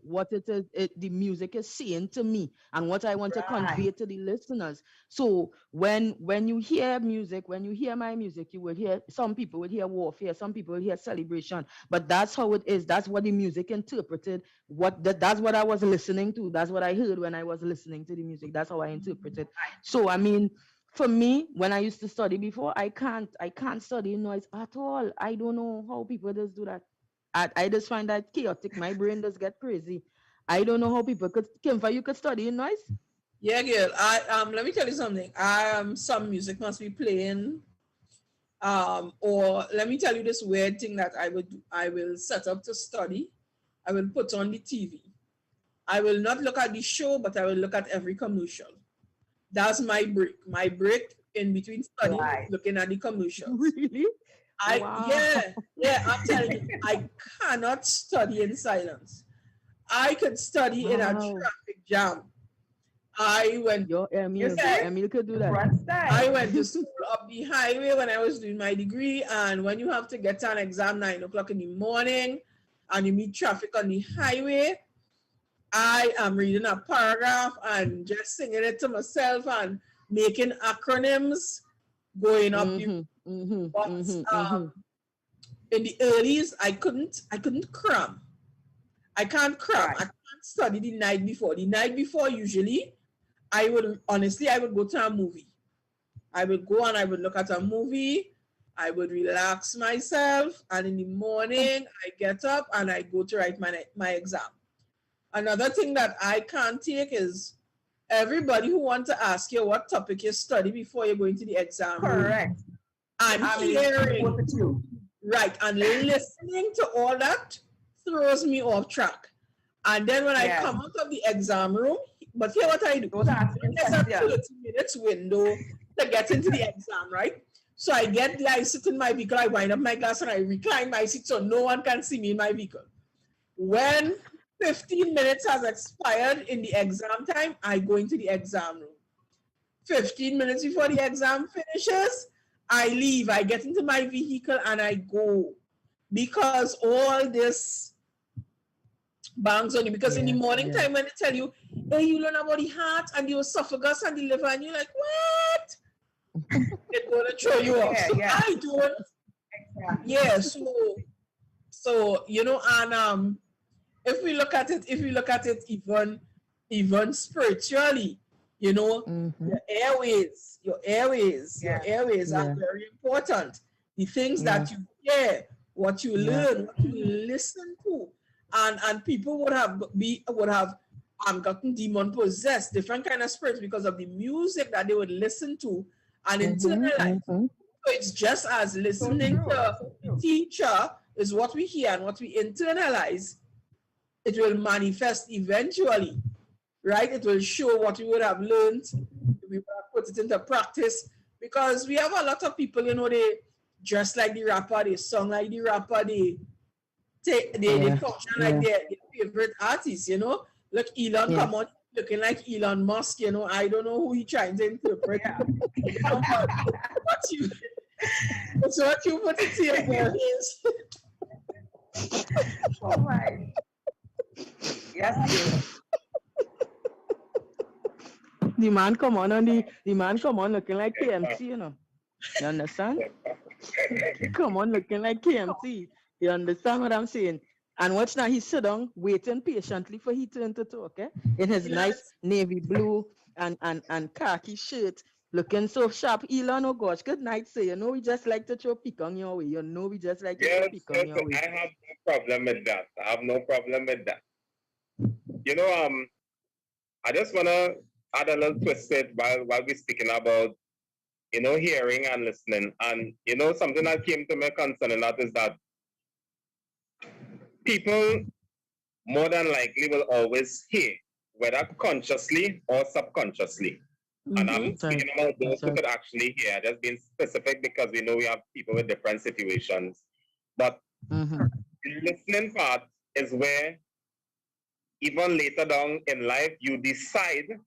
the music is saying to me, and what I want to convey to the listeners. So when you hear music, when you hear my music, you will hear, some people will hear warfare, some people will hear celebration. But that's how it is. That's what the music interpreted. That's what I was listening to. That's what I heard when I was listening to the music. That's how I interpreted. So I mean, for me, when I used to study before, I can't study noise at all. I don't know how people just do that. I just find that chaotic. My brain does get crazy. I don't know how people could, Kimfa, you could study in noise? Yeah, girl. Let me tell you something. Some music must be playing. Or let me tell you this weird thing that I will set up to study. I will put on the TV. I will not look at the show, but I will look at every commercial. That's my break. My break in between studying, looking at the commercials. Really? I'm telling you, I cannot study in silence. I could study in a traffic jam. Emil could do that. I went to school up the highway when I was doing my degree, and when you have to get to an exam 9 o'clock in the morning and you meet traffic on the highway, I am reading a paragraph and just singing it to myself and making acronyms going up. In the earlies, I couldn't cram. I can't cram. I can't study the night before. The night before, usually, I would go to a movie. I would go and I would look at a movie. I would relax myself, and in the morning, I get up and I go to write my exam. Another thing that I can't take is everybody who wants to ask you what topic you study before you go into the exam. Correct. And hearing, right, and listening to all that throws me off track. And then when I come out of the exam room, but here what I do, there's a 30 minutes window to get into the exam, right? So I sit in my vehicle, I wind up my glass and I recline my seat so no one can see me in my vehicle. When 15 minutes has expired in the exam time, I go into the exam room. 15 minutes before the exam finishes, I leave. I get into my vehicle and I go. Because all this bangs on you. Because in the morning time when they tell you, hey, you learn about the heart and the esophagus and the liver, and you're like, what? They're going to throw you off. I don't. Yeah, so you know, and if we look at it even spiritually, you know, your airways are very important. The things that you hear, what you learn, what you listen to, and people would have gotten demon possessed, different kind of spirits because of the music that they would listen to and internalize. So it's just as listening to a teacher is what we hear and what we internalize. It will manifest eventually, right? It will show what we would have learned. We would have put it into practice, because we have a lot of people, you know, they dress like the rapper, they song like the rapper, they function like their favorite artists, you know. Look, Elon, come on, looking like Elon Musk, you know. I don't know who he trying to interpret. What's what you put it here for is. Oh my. Yes. The man come on looking like KMT, you know. You understand? Come on looking like KMT. You understand what I'm saying? And watch now, he sit down waiting patiently for he turn to talk, okay? In his nice navy blue and khaki shirt, looking so sharp. Elon, oh gosh, good night, sir. You know we just like to throw pick on your way. You know we just like to throw pick on your way. I have no problem with that. I have no problem with that. You know, I just wanna add a little twist it while we're speaking about, you know, hearing and listening. And you know, something that came to my concern, and that is that people more than likely will always hear, whether consciously or subconsciously. And I'm speaking about those who could actually hear, just being specific because we know we have people with different situations. But the listening part is where even later down in life, you decide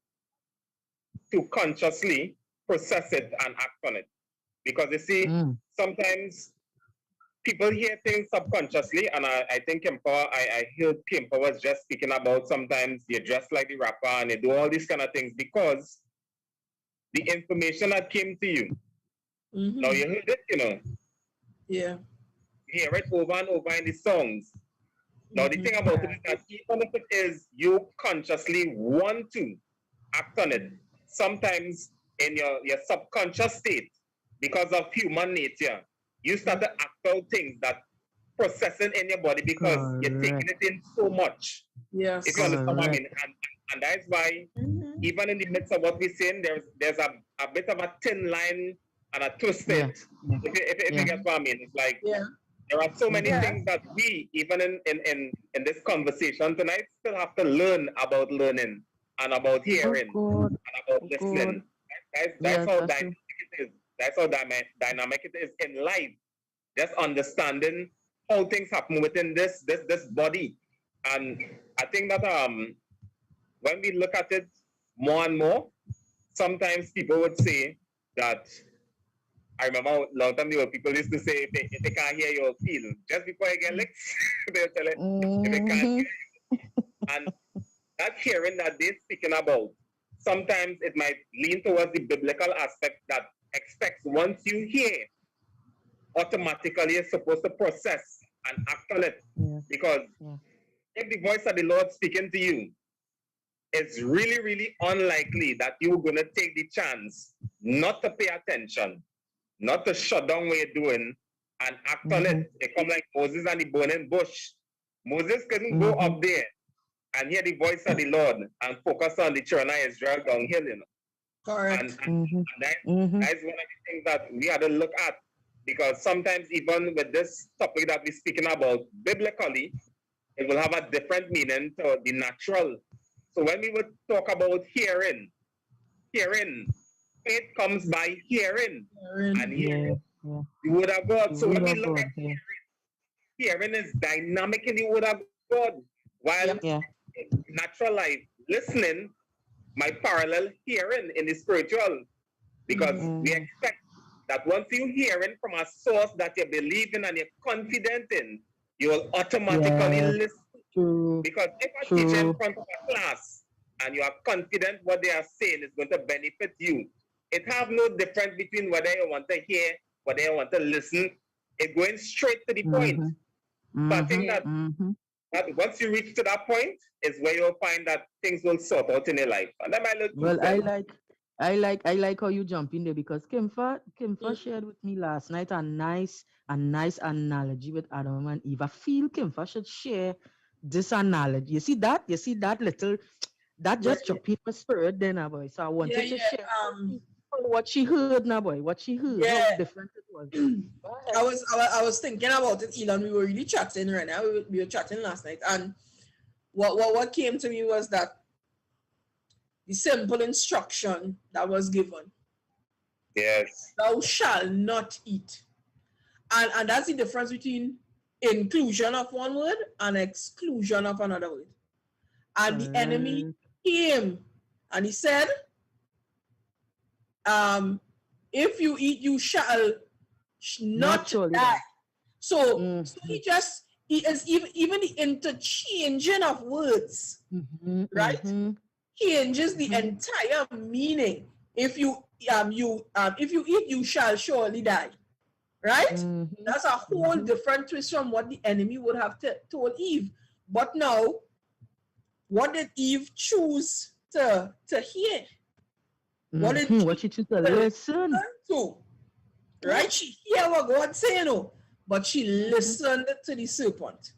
to consciously process it and act on it. Because you see, sometimes people hear things subconsciously, and I think I heard Kimpa was just speaking about sometimes you dress like the rapper and you do all these kind of things because the information that came to you. Now you heard it, you know. Yeah. You hear it over and over in the songs. Now the thing about it is that even if it is you consciously want to act on it, sometimes in your subconscious state, because of human nature, you start to act out things that processing in your body because you're taking it in so much. Yes. If you understand what I mean. And that's why even in the midst of what we're saying, there's a bit of a thin line and a twisted. If you get what I mean. It's like there are so many things that we, even in this conversation tonight, still have to learn about learning and about hearing and about listening. That's how dynamic it is. That's how dynamic it is in life. Just understanding how things happen within this body. And I think that when we look at it more and more, sometimes people would say that, I remember a long time ago, people used to say, if they can't hear you, you'll feel. Just before you get licked, they'll tell it, if they can't hear you. And that hearing that they're speaking about, sometimes it might lean towards the biblical aspect that expects once you hear, automatically you're supposed to process and act on it. Because if the voice of the Lord speaking to you, it's really, really unlikely that you're going to take the chance not to pay attention, not to shut down what you're doing and act on it. It comes like Moses and the burning bush. Moses couldn't go up there and hear the voice of the Lord and focus on the children of Israel downhill, you know. Correct. And that's one of the things that we had to look at, because sometimes even with this topic that we're speaking about biblically, it will have a different meaning to the natural. So when we would talk about hearing, faith comes by hearing. And hearing the word of God. So when we look at hearing is dynamic in the word of God. While in natural life, listening might parallel hearing in the spiritual. Because we expect that once you hearing from a source that you believe in and you're confident in, you will automatically listen. Because if a teacher in front of a class and you are confident what they are saying is going to benefit you, it have no difference between whether you want to hear, whether you want to listen. It's going straight to the point. So I think that once you reach to that point is where you'll find that things will sort out in your life. And that might look I like how you jump in there, because Kimfa shared with me last night a nice analogy with Adam and Eve. I feel Kimfa should share this analogy. You see that little, that just jumped in my spirit then, boy. So I wanted to share what she heard now, boy. What she heard, how different it was. I was thinking about it, Elon. We were really chatting right now. We were chatting last night, and what came to me was that the simple instruction that was given. Yes. Thou shalt not eat. And that's the difference between inclusion of one word and exclusion of another word. And the enemy came and he said, if you eat, you shall not die. So he is even the interchanging of words, right? Changes the entire meaning. If you eat, you shall surely die. Right? That's a whole different twist from what the enemy would have told Eve. But now, what did Eve choose to hear? What did she choose to listen to? Right? She hear what God saying, but she listened to the serpent.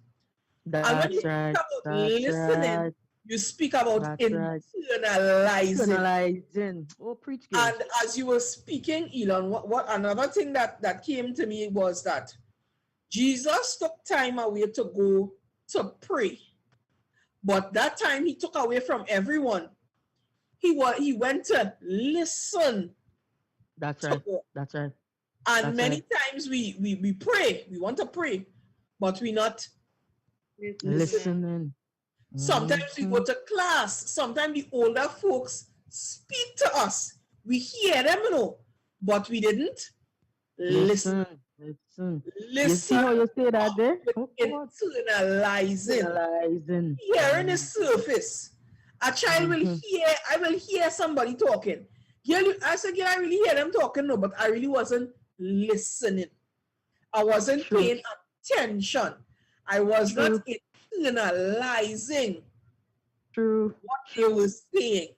And when you speak about listening, you speak about internalizing. Oh, preach. And as you were speaking, Elon, what another thing that came to me was that Jesus took time away to go to pray. But that time he took away from everyone. He went to listen. That's right. That's right. And many times we pray. We want to pray, but we're not listening. Sometimes we go to class. Sometimes the older folks speak to us. We hear them, but we didn't listen. You see how you say that there? Internalizing. Hearing the surface. A child will hear, I will hear somebody talking. I said, I really hear them talking, but I really wasn't listening. I wasn't paying attention. I was not internalizing what they were saying.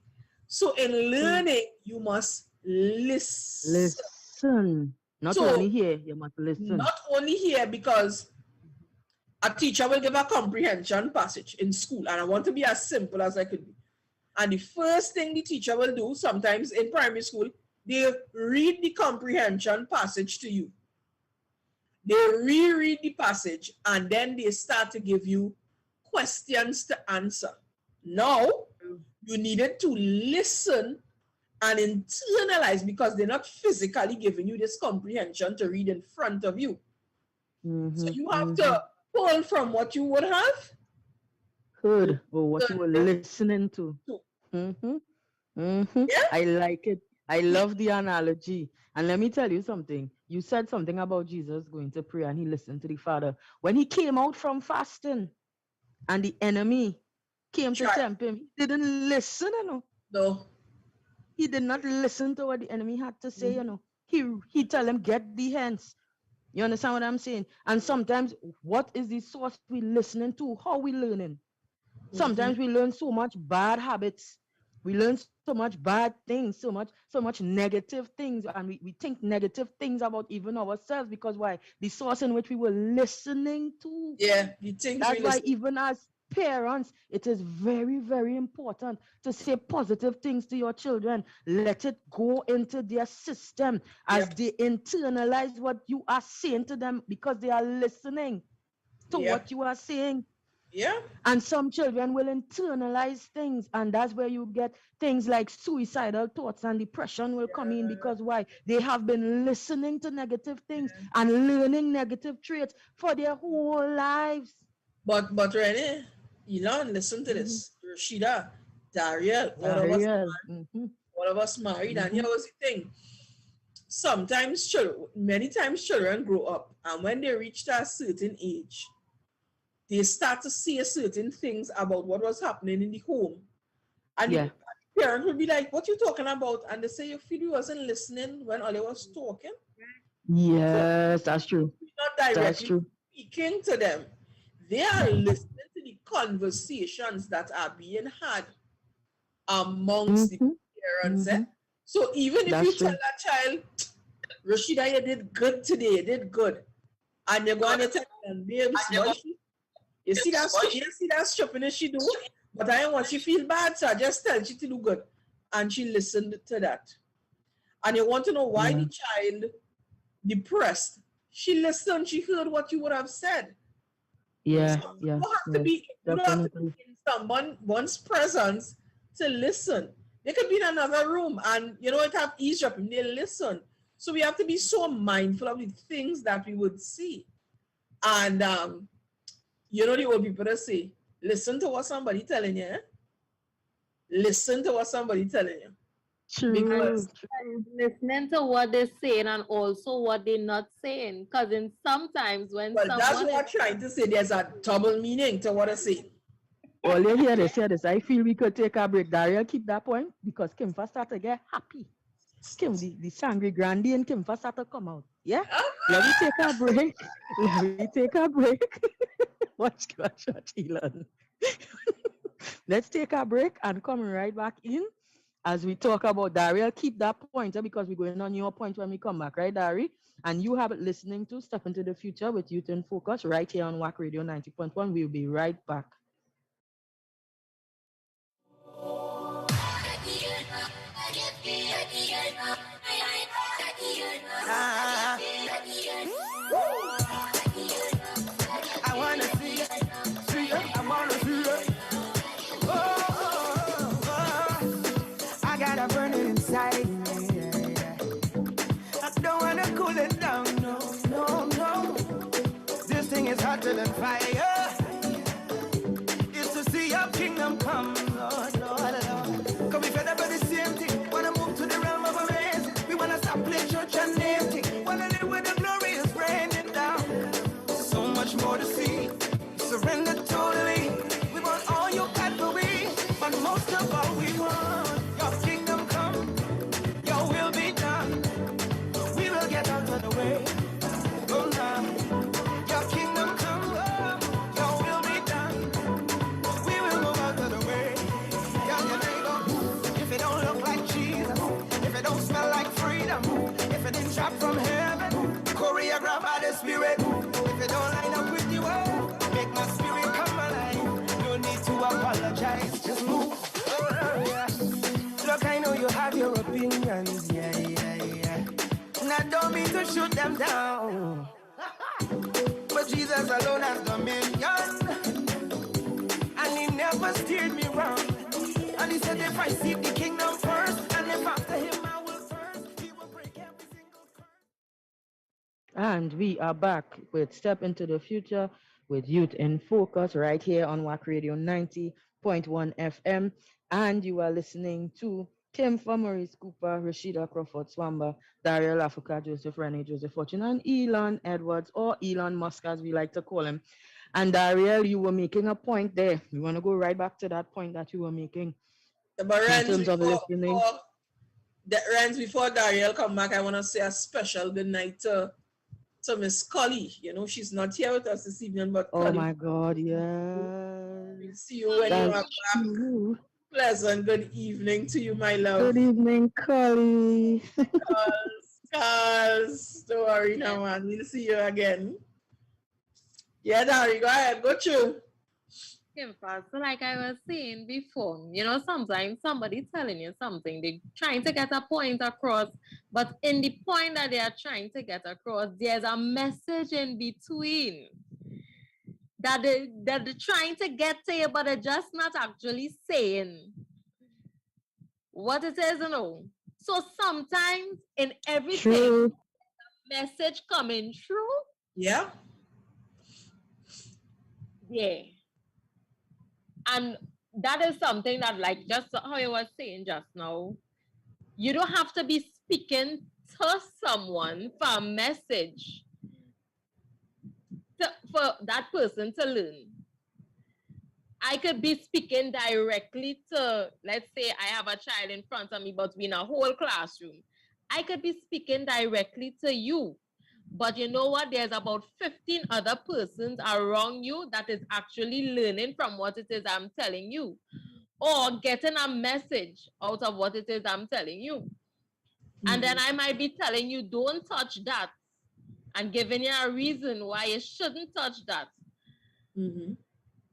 So in learning, you must listen. Not only hear, you must listen. Not only hear, because A teacher will give a comprehension passage in school, and I want to be as simple as I could be. And the first thing the teacher will do, sometimes in primary school, they read the comprehension passage to you. They reread the passage, and then they start to give you questions to answer. Now, you needed to listen and internalize, because they're not physically giving you this comprehension to read in front of you. So you have to pull from what you would have heard or what you were listening to. Yeah? I like it. I love the analogy. And let me tell you something. You said something about Jesus going to pray and he listened to the Father. When he came out from fasting and the enemy came to tempt him, he didn't listen, you know. No. He did not listen to what the enemy had to say, you know. He tell him, get thee hence. You understand what I'm saying? And sometimes, what is the source we listening to? How we learning? Sometimes we learn so much bad habits. We learn so much bad things, so much negative things, and we think negative things about even ourselves, because why? The source in which we were listening to. Yeah, you think that's why even as parents, it is very, very important to say positive things to your children. Let it go into their system as they internalize what you are saying to them, because they are listening to what you are saying. Yeah. And some children will internalize things, and that's where you get things like suicidal thoughts and depression will come in, because why? They have been listening to negative things and learning negative traits for their whole lives. But Renee, Elon, listen to this. Rashida, Dariel, all of us married, and here was the thing. Sometimes many times children grow up, and when they reach a certain age, they start to see certain things about what was happening in the home. And the parent will be like, what you talking about? And they say, you feel you wasn't listening when Ole was talking? Yes, that's true. Not directly speaking to them. They are listening to the conversations that are being had amongst the parents. So even if you tell that child, Rashida, you did good today, you did good. And you're going to tell them, babes, you see that shopping she do, but I don't want she feel bad, so I just tell she to do good. And she listened to that. And you want to know why the child depressed. She listened, she heard what you would have said. Yeah, so you have to be in someone's presence to listen. They could be in another room and it have eavesdropping, they listen. So we have to be so mindful of the things that we would see. And the old people that say, listen to what somebody telling you. Listen to what somebody telling you. True. Because listening to what they're saying and also what they're not saying. Because sometimes when that's what I'm trying to say. There's a double meaning to what I say. Well, you hear this. I feel we could take a break. Daryl, keep that point, because Kim first start to get happy. Kim, the Sangre Grande and Kim first start to come out. Yeah? Let me take a break. Watch, Elon. Let's take a break and come right back in as we talk about Daryl. Keep that point because we're going on your point when we come back, right, Dari? And you have it listening to Step Into the Future with Youth in Focus right here on WACK Radio 90.1. We'll be right back. I wanna see it. I wanna see it. I got a burning inside me. I don't wanna cool it down, no. This thing is hotter than fire. It's to see your kingdom come, Lord. Come we fed up with the same thing. Wanna move to the realm of amazing. We wanna stop playing church and empty. Wanna live where the glory is raining down. So much more to see. Surrender totally. We want all you got for we. But most of all we want your kingdom come. Your will be done. We will get out of the way. Oh now. Your kingdom come. Your will be done. We will move out of the way. If it don't look like Jesus, if it don't smell like freedom, if it didn't drop from heaven, choreographed by the Spirit, if it don't line up with the word, I know you have your opinions, yeah. Now don't mean to shoot them down. But Jesus alone has dominion. And he never steered me wrong. And he said if I seek the kingdom first, and if after him I will first, he will break every single curse. And we are back with Step into the Future with Youth in Focus right here on WACK Radio 90.1 FM. And you are listening to Kim Maurice Cooper, Rashida Crawford Swamba, Daryl Africa, Joseph Rene, Joseph Fortune, and Elon Edwards, or Elon Musk as we like to call him. And Daryl, you were making a point there. We want to go right back to that point that you were making in terms of listening. Before Daryl come back, I want to say a special good night to Miss Cully. You know, she's not here with us this evening, but Oh Cully, my God, yeah. we'll see you when you are back. True. Pleasant good evening to you, my love. Good evening, Cully. Cause don't worry now, man. We'll see you again. Yeah, Dari, go ahead, go through. So like I was saying before, you know, sometimes somebody telling you something, they're trying to get a point across, but in the point that they are trying to get across, there's a message in between that they're trying to get to you, but they're just not actually saying what it is, you know. So sometimes in everything, message coming through. Yeah. Yeah. And that is something that, like, just how I was saying just now, you don't have to be speaking to someone for a message for that person to learn. I could be speaking directly to, let's say I have a child in front of me, but we're in a whole classroom. I could be speaking directly to you. But you know what? There's about 15 other persons around you that is actually learning from what it is I'm telling you, or getting a message out of what it is I'm telling you. Mm-hmm. And then I might be telling you, don't touch that, and giving you a reason why you shouldn't touch that. Mm-hmm.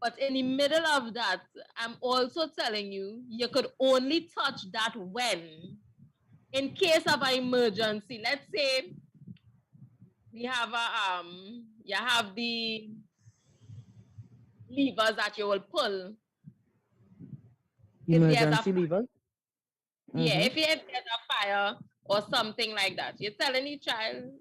But in the middle of that, I'm also telling you, you could only touch that when, in case of an emergency, let's say, we have you have the levers that you will pull. Emergency lever? Yeah, if there's a fire or something like that, you're telling the child,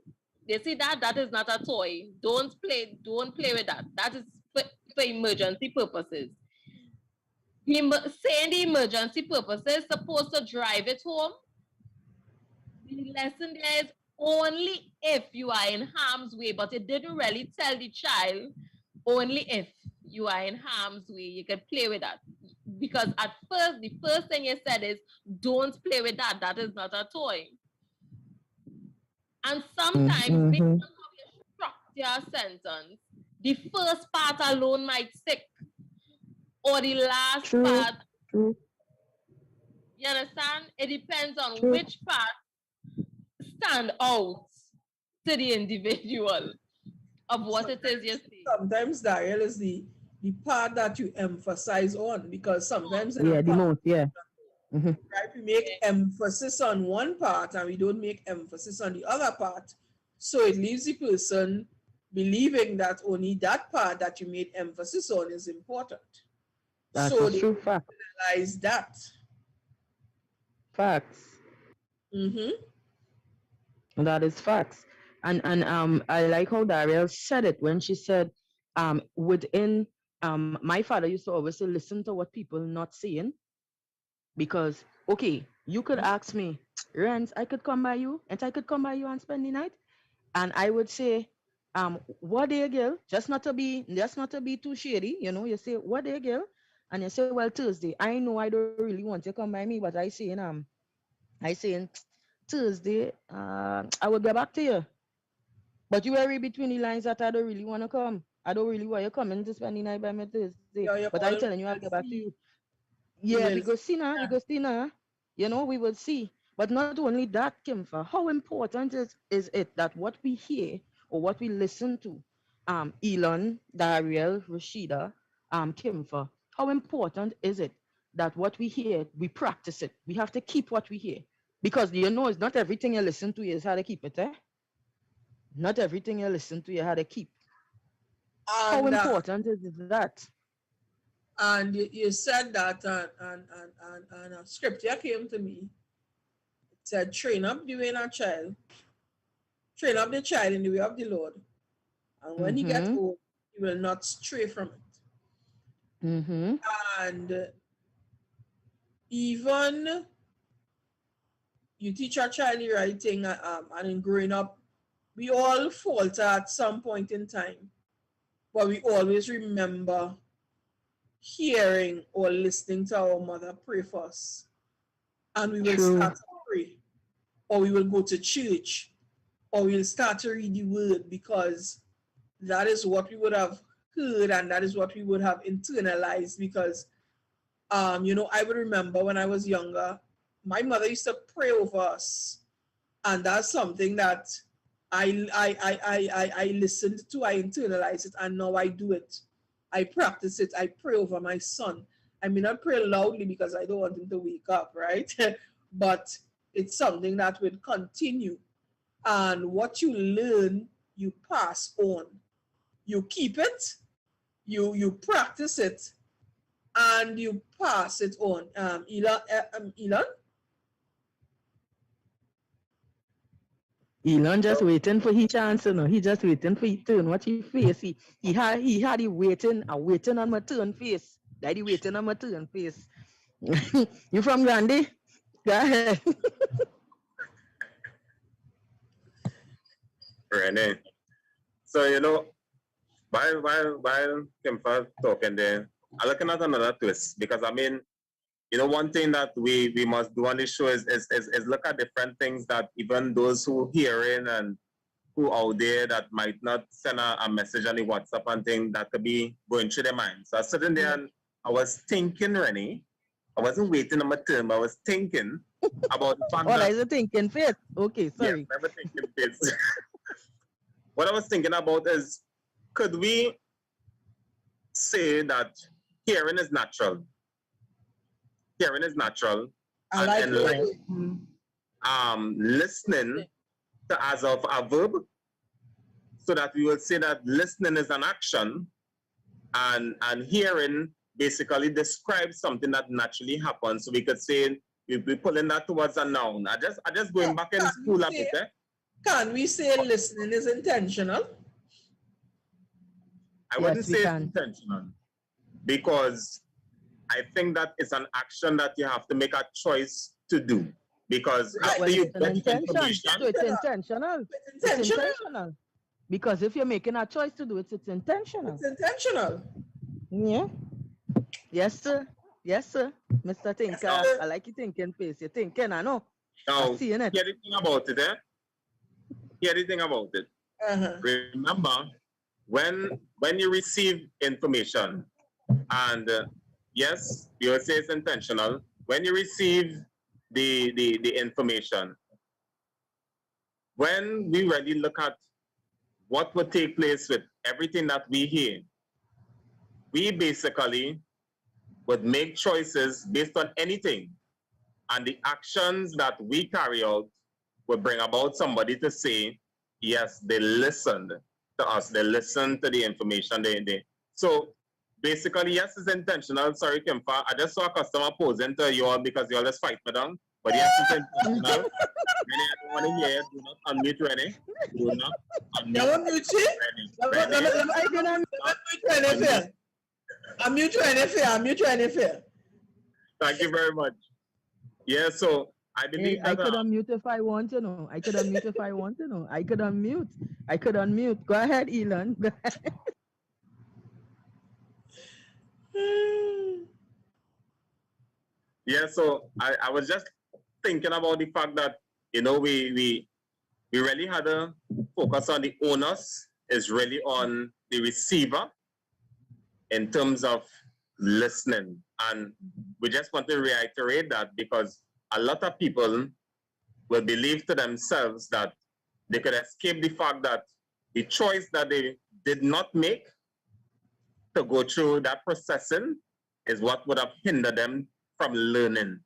they see that is not a toy. Don't play with that. That is for emergency purposes. Saying the emergency purposes supposed to drive it home. The lesson there is only if you are in harm's way, but it didn't really tell the child only if you are in harm's way you can play with that. Because at first, the first thing you said is, don't play with that. That is not a toy. And sometimes based on how you structure your sentence, the first part alone might stick, or the last part. You understand? It depends on which part stand out to the individual of what it is you see. Sometimes Daryl is the part that you emphasize on, because sometimes the most, right, we make emphasis on one part and we don't make emphasis on the other part, so it leaves the person believing that only that part that you made emphasis on is important. That's so a true fact. Realize that. Facts. That is facts. And I like how Daryl said it when she said, within my father used to always say, listen to what people not saying. Because, okay, you could ask me, Renz, I could come by you, and I could come by you and spend the night. And I would say, what day, girl? Just not to be too shady, you know. You say, what day, girl? And you say, well, Thursday. I know I don't really want you to come by me, but I saying Thursday, I will get back to you. But you read between the lines that I don't really want to come. I don't really want you coming to spend the night by me Thursday. But I'm telling you, I'll get back to you. Yeah, because see now, you know, we will see. But not only that, Kimfa, how important is it that what we hear or what we listen to, Elon, Daryl, Rashida, Kimfa, how important is it that what we hear, we practice it. We have to keep what we hear. Because it's not everything you listen to is how to keep it, eh? Not everything you listen to you how to keep. How important is that? And you said that, and a scripture came to me. It said, train up the child in the way of the Lord. And when he gets old, he will not stray from it. And even you teach a child the right thing, and in growing up, we all falter at some point in time, but we always remember hearing or listening to our mother pray for us. And we will start to pray, or we will go to church, or we'll start to read the word, because that is what we would have heard and that is what we would have internalized. Because I would remember when I was younger, my mother used to pray over us, and that's something that I listened to, I internalized it, and now I do it. I practice it. I pray over my son. I may not pray loudly because I don't want him to wake up, right? But it's something that will continue. And what you learn, you pass on. You keep it, you practice it, and you pass it on. Elon? Elon just waiting for his chance, He just waiting for his turn. Watch his face. He had it waiting on my turn face. Daddy waiting on my turn face. You from Gandhi? Go ahead. Renee. So while Kimfa talking there, I'm looking at another twist, because one thing that we must do on this show is look at different things that even those who hearing and who out there that might not send a message on the WhatsApp and thing that could be going through their mind. So I was sitting there and I was thinking, Rennie, I wasn't waiting on my turn, I was thinking about the fact I was thinking face. Okay, sorry. Yeah, I was thinking face. What I was thinking about is, could we say that hearing is natural? Hearing is natural. Listening to as of a verb, so that we will say that listening is an action, and hearing basically describes something that naturally happens. So we could say we're pulling that towards a noun. I just going back in school a bit. Can we say listening is intentional? I wouldn't say it's intentional, because I think that it's an action that you have to make a choice to do. Because after you get information, so it's intentional. It's intentional. Because if you're making a choice to do it, it's intentional. It's intentional. Yeah. Yes, sir. Yes, sir. Mr. Thinker, I like you thinking face. You're thinking, I know. Now, hear the thing about it, Hear the thing about it. Remember, when you receive information, and yes, you will say it's intentional. When you receive the information, when we really look at what would take place with everything that we hear, we basically would make choices based on anything, and the actions that we carry out would bring about somebody to say, yes, they listened to us, they listened to the information they. So basically, yes, it's intentional. Sorry, Kimfa. I just saw a customer posing to you all because you all just fight me down. But yes, it's intentional. Really, I don't want to hear. Do not unmute, Rennie. Do not unmute. Unmute Rennie. Thank you very much. Yeah, so I believe I could unmute if I want to know. I could unmute if I want to know. I could unmute. Go ahead, Elon. Go ahead. Yeah, so I was just thinking about the fact that, we really had to focus on the onus is really on the receiver in terms of listening. And we just want to reiterate that, because a lot of people will believe to themselves that they could escape the fact that the choice that they did not make to go through that processing is what would have hindered them from learning.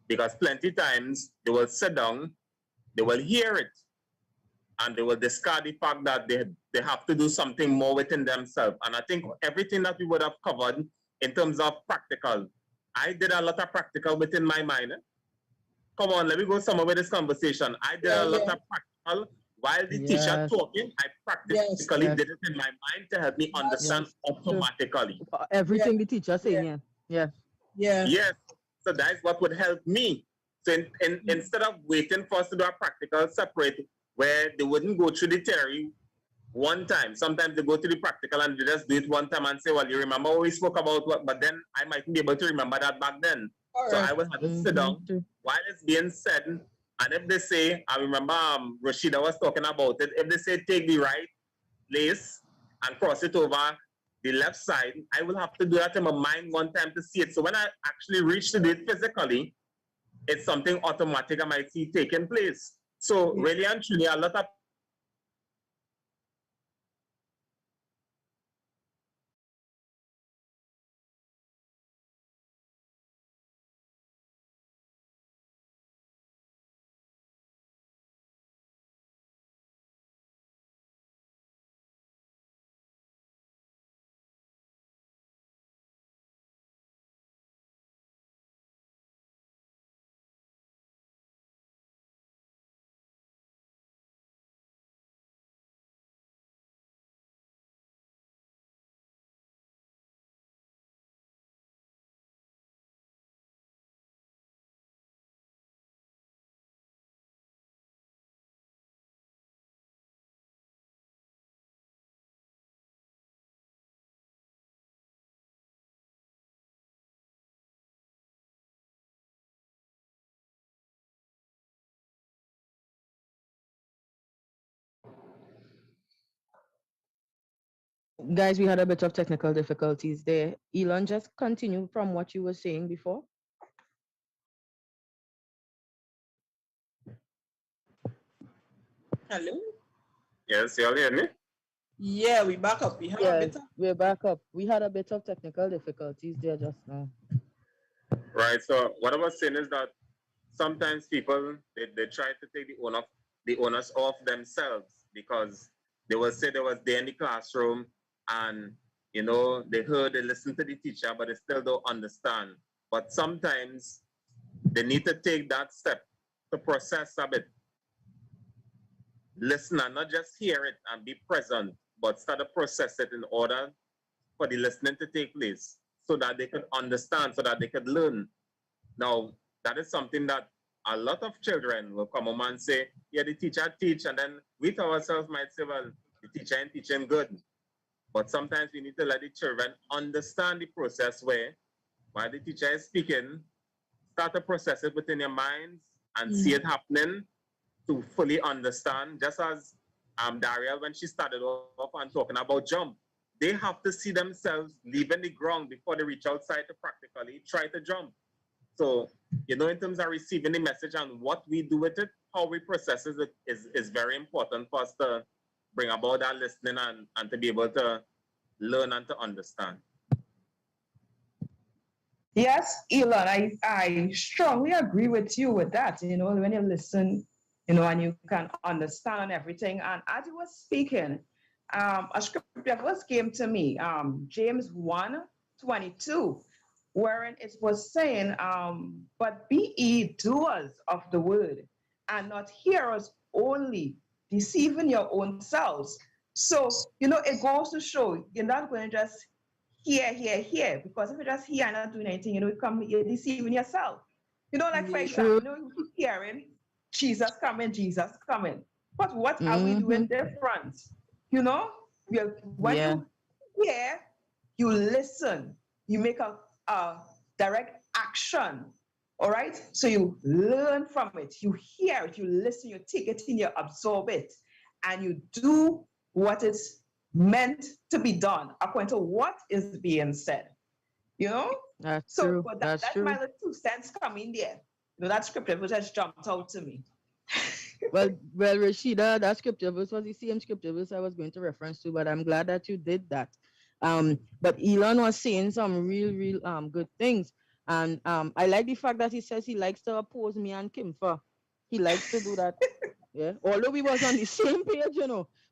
Because plenty times they will sit down, they will hear it, and they will discard the fact that they have to do something more within themselves. And I think everything that we would have covered in terms of practical, I did a lot of practical within my mind. Come on, let me go somewhere with this conversation. I did a lot of practical while the teacher talking. I practically did it in my mind to help me understand automatically. Everything the teacher saying, Yes. So that's what would help me. So instead of waiting for us to do a practical separate, where they wouldn't go through the theory one time. Sometimes they go to the practical and they just do it one time and say, well, you remember what we spoke about, but then I mightn't be able to remember that back then. So I will have to sit down while it's being said. And if they say, I remember Rashida was talking about it, if they say take the right lace and cross it over the left side, I will have to do that in my mind one time to see it. So when I actually reach to do it physically, it's something automatic I might see taking place. So really and truly, a lot of guys, we had a bit of technical difficulties there. Elon, just continue from what you were saying before. Hello? Yes, you all hear me? Yeah, we back up. We have a bit of... We're back up. We had a bit of technical difficulties there just now. Right. So what I was saying is that sometimes people they try to take the onus off themselves because they will say they was there in the classroom and they listened to the teacher, but they still don't understand. But sometimes they need to take that step to process a bit. Listen and not just hear it and be present, but start to process it in order for the listening to take place so that they could understand, so that they could learn. Now, that is something that a lot of children will come home and say, yeah, the teacher teach, and then we to ourselves might say, well, the teacher ain't teaching good. But sometimes we need to let the children understand the process where, while the teacher is speaking, start to process it within your minds and see it happening to fully understand. Just as Dariel, when she started off and talking about jump, they have to see themselves leaving the ground before they reach outside to practically try to jump. So, in terms of receiving the message and what we do with it, how we process it is very important for us to bring about that listening and to be able to learn and to understand. Yes, Elon, I strongly agree with you with that. When you listen, and you can understand everything. And as you were speaking, a scripture verse came to me, James 1:22, wherein it was saying, but be ye doers of the word and not hearers only, deceiving your own selves. So, it goes to show you're not going to just hear, because if you just hear and not doing anything, you're deceiving yourself. Like for example, you keep hearing Jesus coming. But what are we doing different? When you hear, you listen, you make a direct action. All right? So you learn from it, you hear it, you listen, you take it in, you absorb it, and you do what is meant to be done according to what is being said. That's so true. But that's that's true. my little 2 cents coming there. That scripture which just jumped out to me. well, Rashida, that scripture verse was the same scripture verse I was going to reference to, but I'm glad that you did that. But Elon was saying some real good things. And I like the fact that he says he likes to oppose me and Kimfa. He likes to do that. Yeah. Although we was on the same page,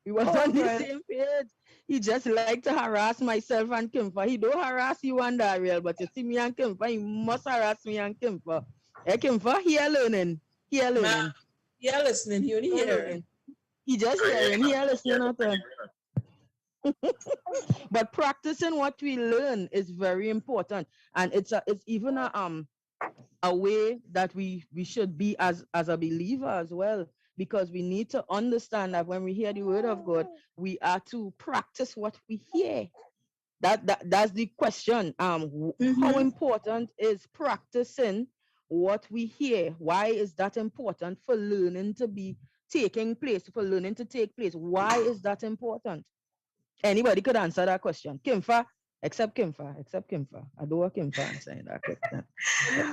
we was on the same page. He just like to harass myself and Kimfa. He don't harass you and Dariel, but you see me and Kimfa, he must harass me and Kimfa. Hey, Kimfa, he learning. He learning. He listening. He only hearing. He just hearing. He listening. Nothing. But practicing what we learn is very important, and it's even a way that we should be as a believer as well, because we need to understand that when we hear the word of God, we are to practice what we hear. That's the question. How important is practicing what we hear? Why is that important for learning to be taking place, for learning to take place? Why is that important? Anybody could answer that question. Kimfa, except Kimfa. I don't want Kimfa answering that question.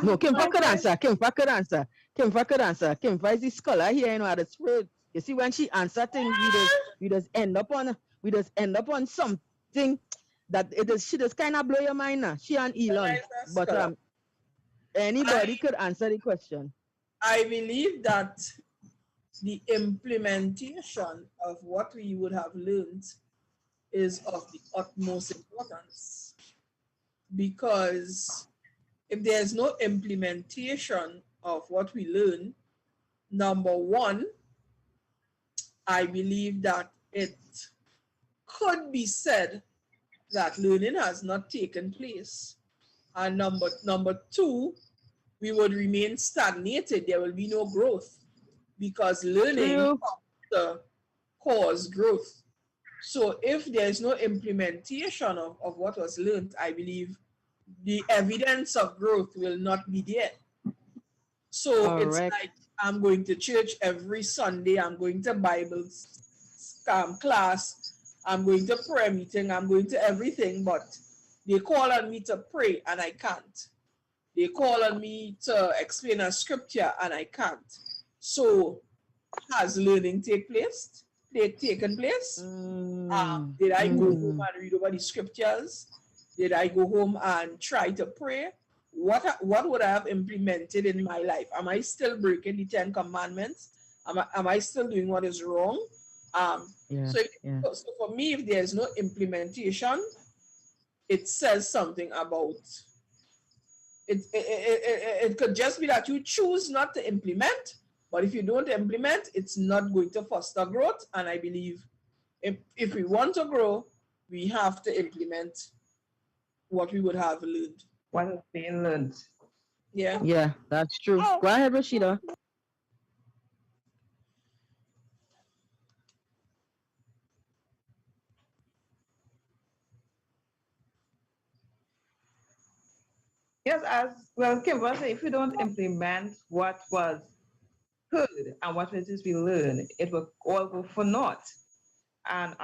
No, Kimfa could answer. Kimfa could answer. Kimfa is the scholar here, at the spirit. You see, when she answer things, we just end up on something that she just kind of blow your mind now. She and Elon. But anybody could answer the question. I believe that the implementation of what we would have learned is of the utmost importance, because if there's no implementation of what we learn, number one, I believe that it could be said that learning has not taken place. And number two, we would remain stagnated. There will be no growth, because learning comes to cause growth. So if there's no implementation of what was learned, I believe the evidence of growth will not be there. So it's like, I'm going to church every Sunday, I'm going to Bible class, I'm going to prayer meeting, I'm going to everything, but they call on me to pray and I can't. They call on me to explain a scripture and I can't. So has learning taken place? Taken place? Did I go home and read over the scriptures? Did I go home and try to pray? What would I have implemented in my life? Am I still breaking the 10 commandments? Am I still doing what is wrong? So for me, if there's no implementation, it says something about it. It could just be that you choose not to implement. But if you don't implement, it's not going to foster growth. And I believe if we want to grow, we have to implement what we would have learned. What has been learned. Yeah. Yeah, that's true. Go ahead, Rashida. Yes, as well, Kim was saying, if you don't implement what was heard and what it is we learn, it will all go for naught. And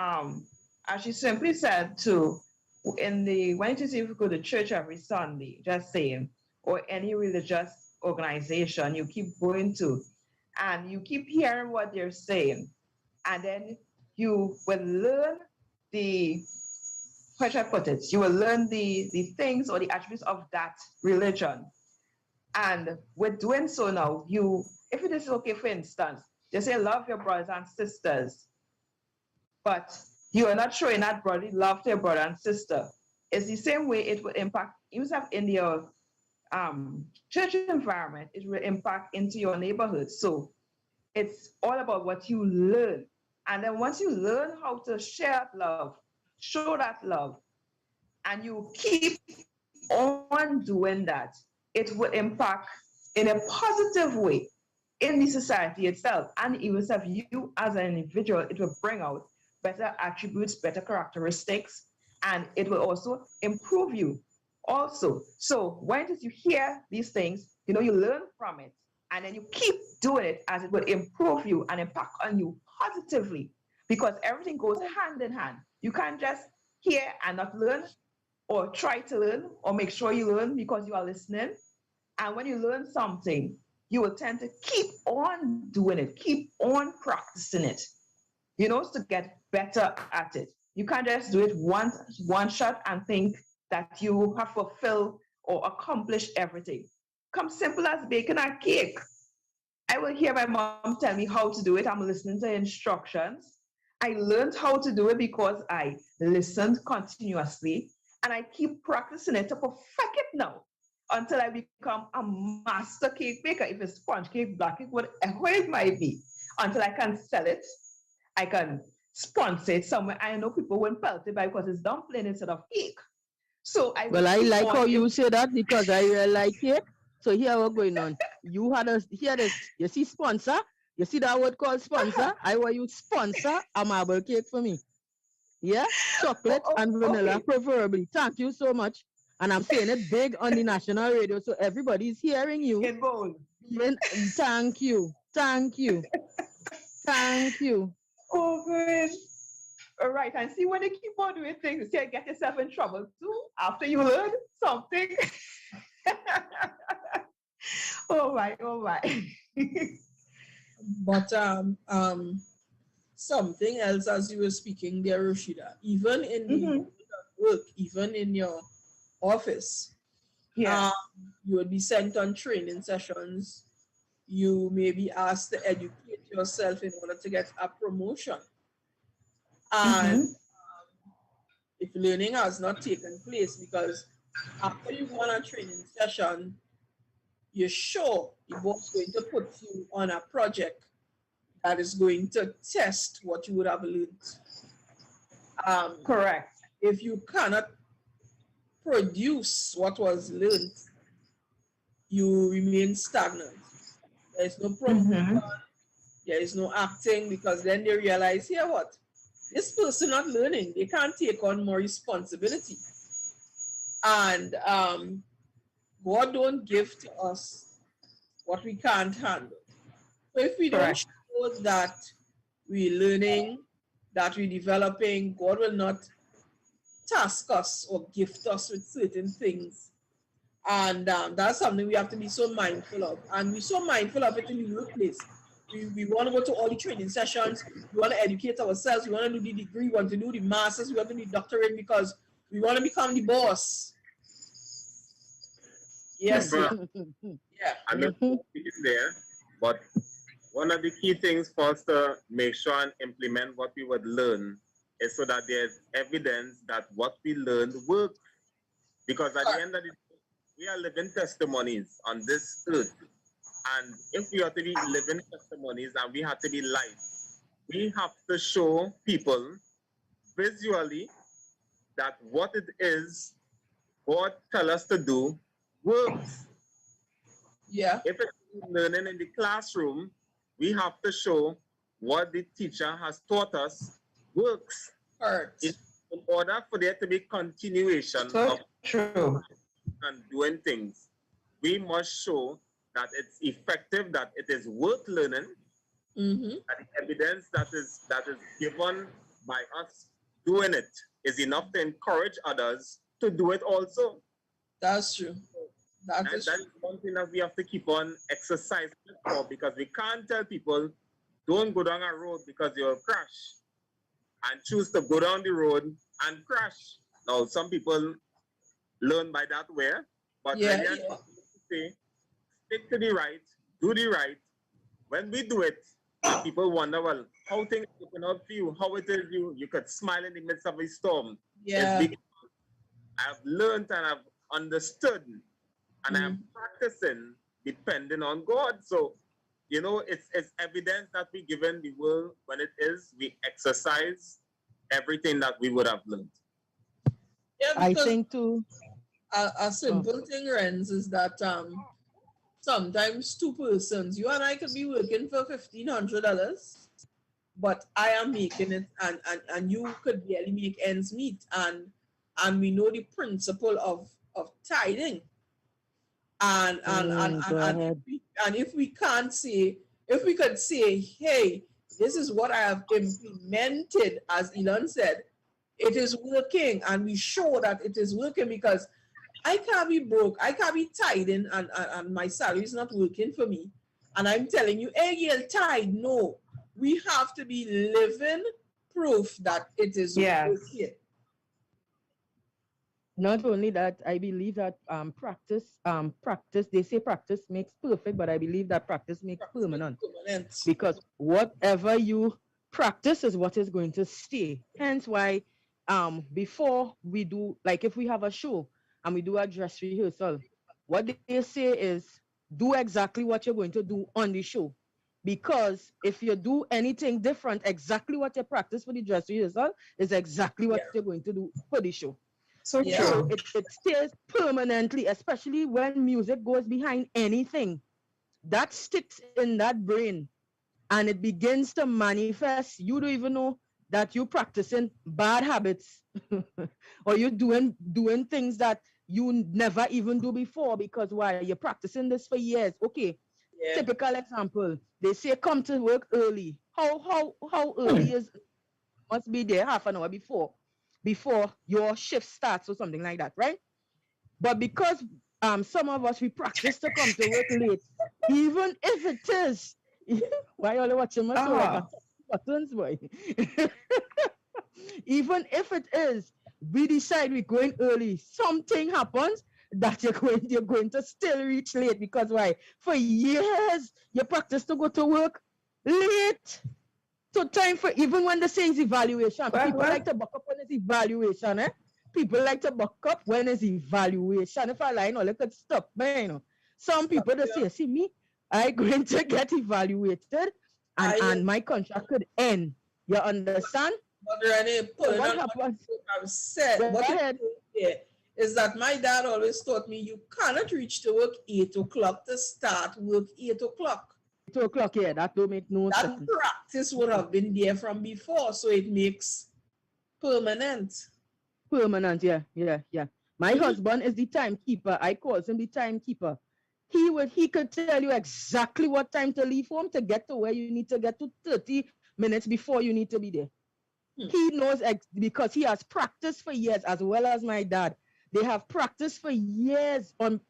as she simply said too, when you see if you go to church every Sunday, just saying, or any religious organization you keep going to, and you keep hearing what they're saying, and then you will learn how should I put it? You will learn the things or the attributes of that religion. And with doing so now, if it is okay, for instance, they say love your brothers and sisters, but you are not showing that brotherly love to your brother and sister. It's the same way it will impact, even in your church environment, it will impact into your neighborhood. So it's all about what you learn. And then once you learn how to share love, show that love, and you keep on doing that, it will impact in a positive way in the society itself. And even if you as an individual, it will bring out better attributes, better characteristics, and it will also improve you also. So when you hear these things, you learn from it, and then you keep doing it, as it will improve you and impact on you positively, because everything goes hand in hand. You can't just hear and not learn, or try to learn, or make sure you learn because you are listening. And when you learn something, you will tend to keep on doing it, keep on practicing it, to get better at it. You can't just do it one shot and think that you have fulfilled or accomplish everything. Come simple as baking a cake. I will hear my mom tell me how to do it. I'm listening to instructions. I learned how to do it because I listened continuously and I keep practicing it to perfect it now until I become a master cake baker. If it's sponge cake, black cake, whatever it might be, until I can sell it, I can sponsor it somewhere. I know people won't pelt it by because it's dumpling instead of cake. So I Well, I like how you say that because I really like it. So here what's going on. You had a here this. You see sponsor. You see that word called sponsor. I want you sponsor a marble cake for me. Yeah, chocolate and vanilla, preferably. Thank you so much. And I'm saying it big on the national radio, so everybody's hearing you. Thank you, thank you, thank you. Oh, good. All right, and see when they keep on doing things, you get yourself in trouble too after you learn something. All right. But something else as you were speaking there, Rashida, even in the work, even in your office, you would be sent on training sessions. You may be asked to educate yourself in order to get a promotion. And if learning has not taken place, because after you go on a training session, you're sure the boss is going to put you on a project that is going to test what you would have learned. Correct. If you cannot produce what was learned, you remain stagnant. There is no promotion, there is no acting, because then they realize, here what? This person not learning, they can't take on more responsibility. And God don't give to us what we can't handle. So if we don't show that we're learning, that we're developing, God will not task us or gift us with certain things. And that's something we have to be so mindful of. And we're so mindful of it in the workplace. We want to go to all the training sessions. We want to educate ourselves. We want to do the degree. We want to do the masters. We want to do the doctorate because we want to become the boss. Yes. Yeah. I mean, there, but one of the key things for us to make sure and implement what we would learn is so that there's evidence that what we learned worked. Because at the end of the day, we are living testimonies on this earth. And if we are to be living testimonies and we have to be live, we have to show people visually that what it is God tell us to do works. Yeah. If it's learning in the classroom, we have to show what the teacher has taught us works. In order for there to be continuation of and doing things, we must show that it's effective, that it is worth learning, that the evidence that is given by us doing it is enough to encourage others to do it also. That's true. That is one thing that we have to keep on exercising for, because we can't tell people, don't go down a road because you'll crash, and choose to go down the road and crash. Now, some people learn by that way, but when you say, stick to the right, do the right, when we do it, people wonder, well, how things open up for you, how it is you could smile in the midst of a storm. Yeah. It's because I've learned and I've understood and I'm practicing depending on God. So, you know, it's evidence that we given the world when it is we exercise everything that we would have learned. Yeah, I think too. A simple thing, Renz, is that sometimes two persons, you and I could be working for $1,500, but I am making it, and you could barely make ends meet, and we know the principle of tithing. And if we can't say, if we could say, hey, this is what I have implemented, as Elon said, it is working, and we show that it is working, because I can't be broke, I can't be tithing, and my salary is not working for me, and I'm telling you, hey, you'll tithe. No, we have to be living proof that it is working. Not only that, I believe that practice, they say practice makes perfect, but I believe that practice makes permanent. Because whatever you practice is what is going to stay. Hence why before we do, like if we have a show and we do a dress rehearsal, what they say is do exactly what you're going to do on the show. Because if you do anything different, exactly what you practice for the dress rehearsal is exactly what you're going to do for the show. So it stays permanently, especially when music goes behind anything. That sticks in that brain and it begins to manifest. You don't even know that you're practicing bad habits or you're doing things that you never even do before, because why? You're practicing this for years. Okay. Yeah. Typical example. They say come to work early. How early is must be there half an hour before your shift starts or something like that, right? But because some of us we practice to come to work late, even if it is why are you watching my like buttons, boy? Even if it is, we decide we're going early, something happens that you're going to still reach late, because why? For years you practice to go to work late. So time for, even when they say it's evaluation, people like to buck up when it's evaluation, eh? People like to buck up when it's evaluation. If I lie, no, look at stop, man. You know. Some people they say, see me, I'm going to get evaluated and my contract could end. You understand? But Renee, what I've said, what is that my dad always taught me you cannot reach to work 8 o'clock to start work 8 o'clock. 8 o'clock, yeah, that don't make no sense. That practice would have been there from before, so it makes permanent. Permanent, yeah. My husband is the timekeeper. I call him the timekeeper. He could tell you exactly what time to leave home to get to where you need to get to 30 minutes before you need to be there. He knows because he has practiced for years, as well as my dad. They have practiced for years on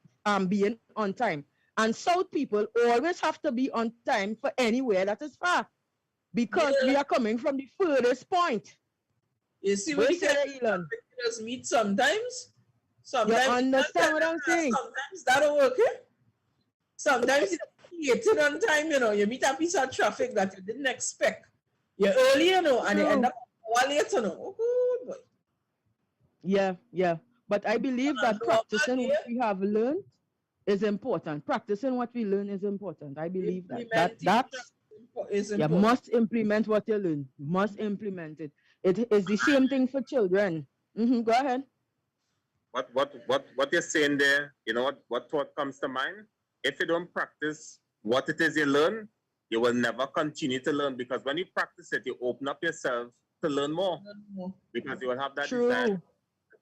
being on time. And South people always have to be on time for anywhere that is far, because we are coming from the furthest point. You see what Elon meet sometimes? Sometimes you understand what I'm saying? Sometimes that'll work, eh? Sometimes you get on time, you know, you meet a piece of traffic that you didn't expect. You're early, you know, and you end up a while later, you know. Oh, good boy. Yeah. But I believe that practicing what we have learned is important. Practicing what we learn is important. I believe that is important. You must implement what you learn. Must implement it. It is the same thing for children. Go ahead. What you're saying there, you know what thought comes to mind? If you don't practice what it is you learn, you will never continue to learn, because when you practice it, you open up yourself to learn more, because you will have that desire to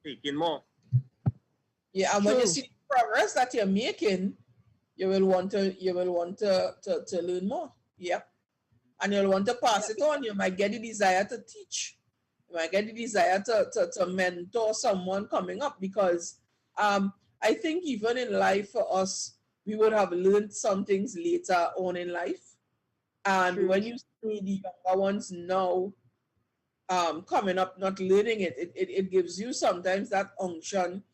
take in more. Yeah, and when you see progress that you're making, you will want to learn more. Yep. And you'll want to pass it on. You might get the desire to teach. You might get the desire to mentor someone coming up, because I think even in life for us, we would have learned some things later on in life. And when you see the younger ones now coming up not learning it gives you sometimes that unction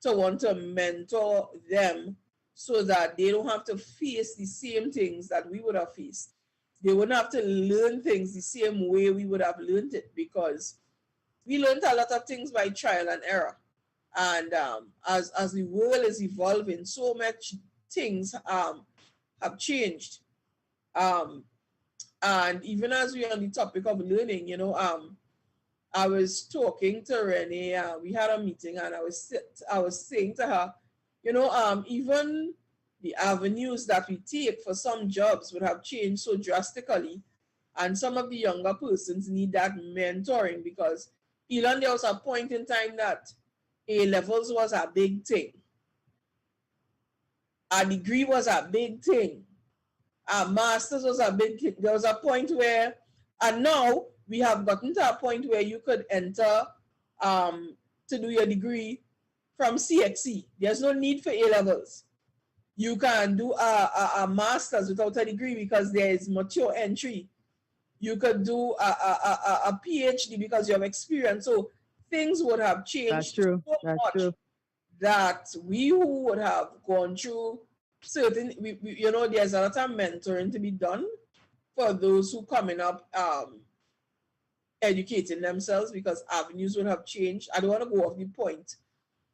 to want to mentor them, so that they don't have to face the same things that we would have faced. They wouldn't have to learn things the same way we would have learned it, because we learned a lot of things by trial and error. And as the world is evolving, so much things have changed. And even as we're on the topic of learning, you know, I was talking to Renee, we had a meeting, and I was saying to her, you know, even the avenues that we take for some jobs would have changed so drastically. And some of the younger persons need that mentoring, because even there was a point in time that A-levels was a big thing. A degree was a big thing. A master's was a big thing. There was a point where, and now we have gotten to a point where you could enter to do your degree from CXC. There's no need for A-levels. You can do a master's without a degree because there is mature entry. You could do a PhD because you have experience. So things would have changed so much that we who would have gone through certain, you know, there's a lot of mentoring to be done for those who coming up educating themselves, because avenues would have changed. I don't want to go off the point,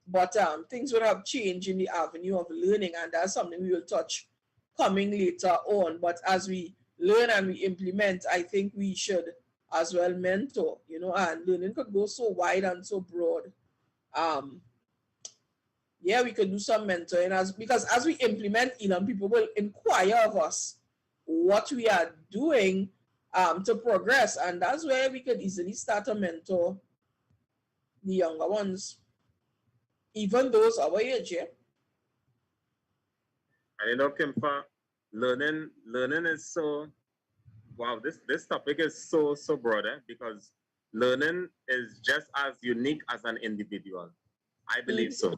but things would have changed in the avenue of learning, and that's something we will touch coming later on. But as we learn and we implement, I think we should as well mentor, you know, and learning could go so wide and so broad. Yeah, we could do some mentoring because as we implement, you know, people will inquire of us what we are doing to progress, and that's where we could easily start to mentor the younger ones, even those our age. Yeah. And you know, Kimfa, learning is so, wow, this topic is so broad, because learning is just as unique as an individual. I believe so.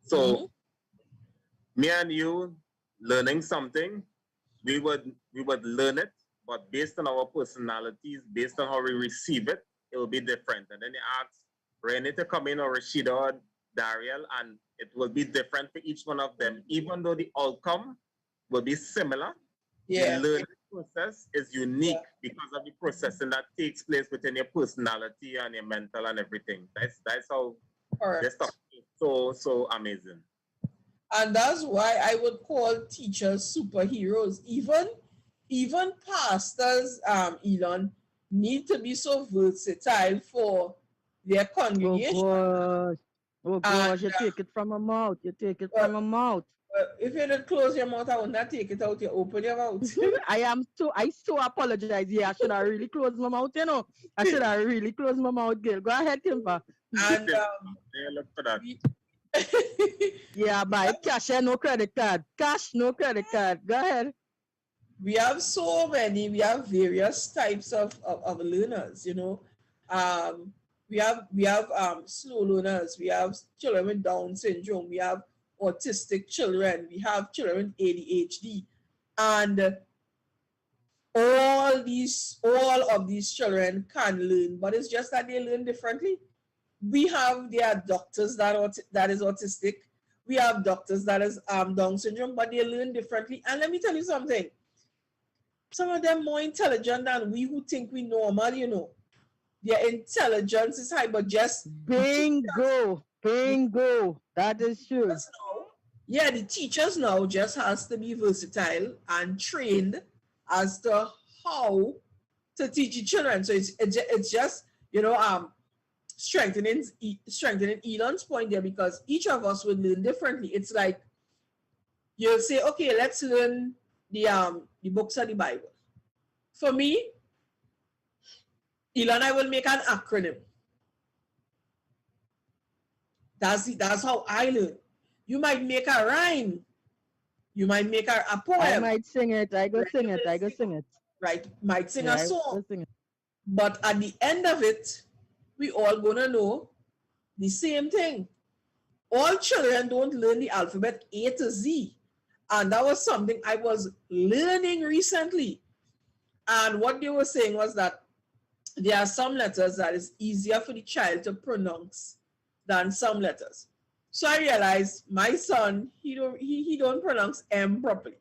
So me and you learning something, we would learn it, but based on our personalities, based on how we receive it, it will be different. And then you ask Renee to come in, or Rashida, or Dariel, and it will be different for each one of them, even though the outcome will be similar. Yeah. The learning process is unique because of the processing that takes place within your personality and your mental and everything. That's how this stuff is so amazing. And that's why I would call teachers superheroes. Even pastors, Elon, need to be so versatile for their congregation. Oh gosh, you take it from a mouth. You take it from a mouth. If you don't close your mouth, I will not take it out. You open your mouth. I so apologize. Yeah, I should have really closed my mouth, you know. I should have really closed my mouth, girl. Go ahead, Kimpa. And look for that. Yeah, buy cash and no credit card. Cash, no credit card. Go ahead. We have so many. We have various types of learners, you know. We have slow learners. We have children with Down syndrome. We have autistic children. We have children with ADHD, and all of these children can learn, but it's just that they learn differently. There are doctors that is autistic. We have doctors that is Down syndrome, but they learn differently. And let me tell you something. Some of them more intelligent than we who think we normal, you know. Their intelligence is high, but just bingo. That is true. Yeah, the teachers now just has to be versatile and trained as to how to teach the children. So it's just, you know, strengthening Elon's point there, because each of us would learn differently. It's like you'll say, okay, let's learn the books of the Bible. For me, Elon, I will make an acronym. That's how I learn. You might make a rhyme. You might make a poem. I might sing it. I go sing it. Right. Might sing a song. But at the end of it, we all gonna know the same thing. All children don't learn the alphabet A to Z. And that was something I was learning recently. And what they were saying was that there are some letters that is easier for the child to pronounce than some letters. So I realized my son, he don't pronounce M properly.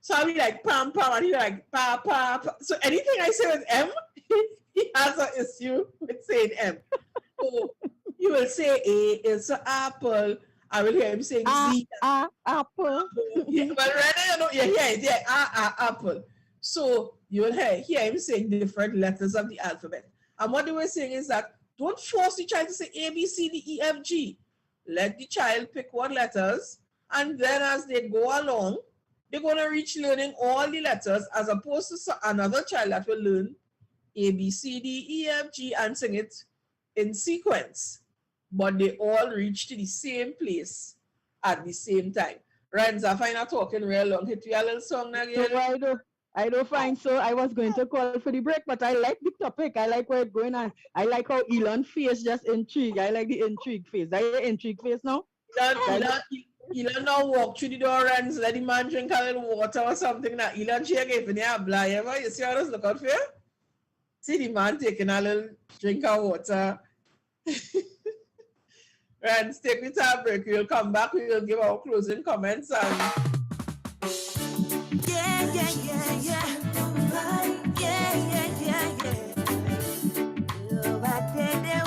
So I'll be like pam pam, and he like pa pa pa. So anything I say with M, he has an issue with saying M. So he will say A, it's an apple. I will hear him saying Z. Apple. Yeah, but right now, you know, yeah, apple. So you will hear him saying different letters of the alphabet. And what they were saying is that don't force the child to say A, B, C, D, E, F, G. Let the child pick what letters, and then as they go along, they're going to reach learning all the letters, as opposed to another child that will learn A, B, C, D, E, F, G and sing it in sequence. But they all reach to the same place at the same time. Renz, I find her talking real long. Hit you a little song again. So I don't find so. I was going to call for the break, but I like the topic. I like where it's going on. I like how Elon's face just intrigued. I like the intrigue face. Are you intrigue face now? Elon now walk through the door and let the man drink a little water or something. Now Elon shake if you have blind ever. You see how this look out for you? See the man taking a little drink of water. Right, stick with our break. We'll come back. We will give our closing comments and. Yeah, yeah, yeah, yeah. Yeah, yeah, yeah, yeah. Love, I tell you,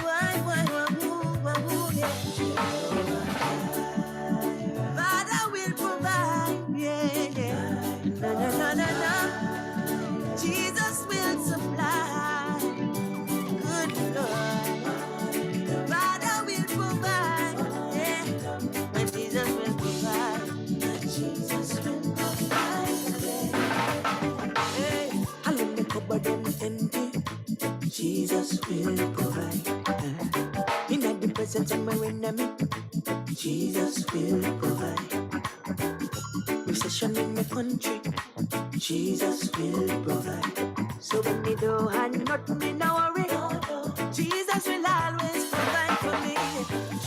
Father will provide. Yeah, yeah. No, no, no, no, no. Jesus will supply. Good Lord. Father will provide. Yeah. And Jesus will provide. Jesus will provide. Hey, I let the cupboard empty. Jesus will provide. In the presence of my enemy, Jesus will provide. Recession in the country, Jesus will provide. So when me don't have nothing, me no worry. Jesus will always provide for me.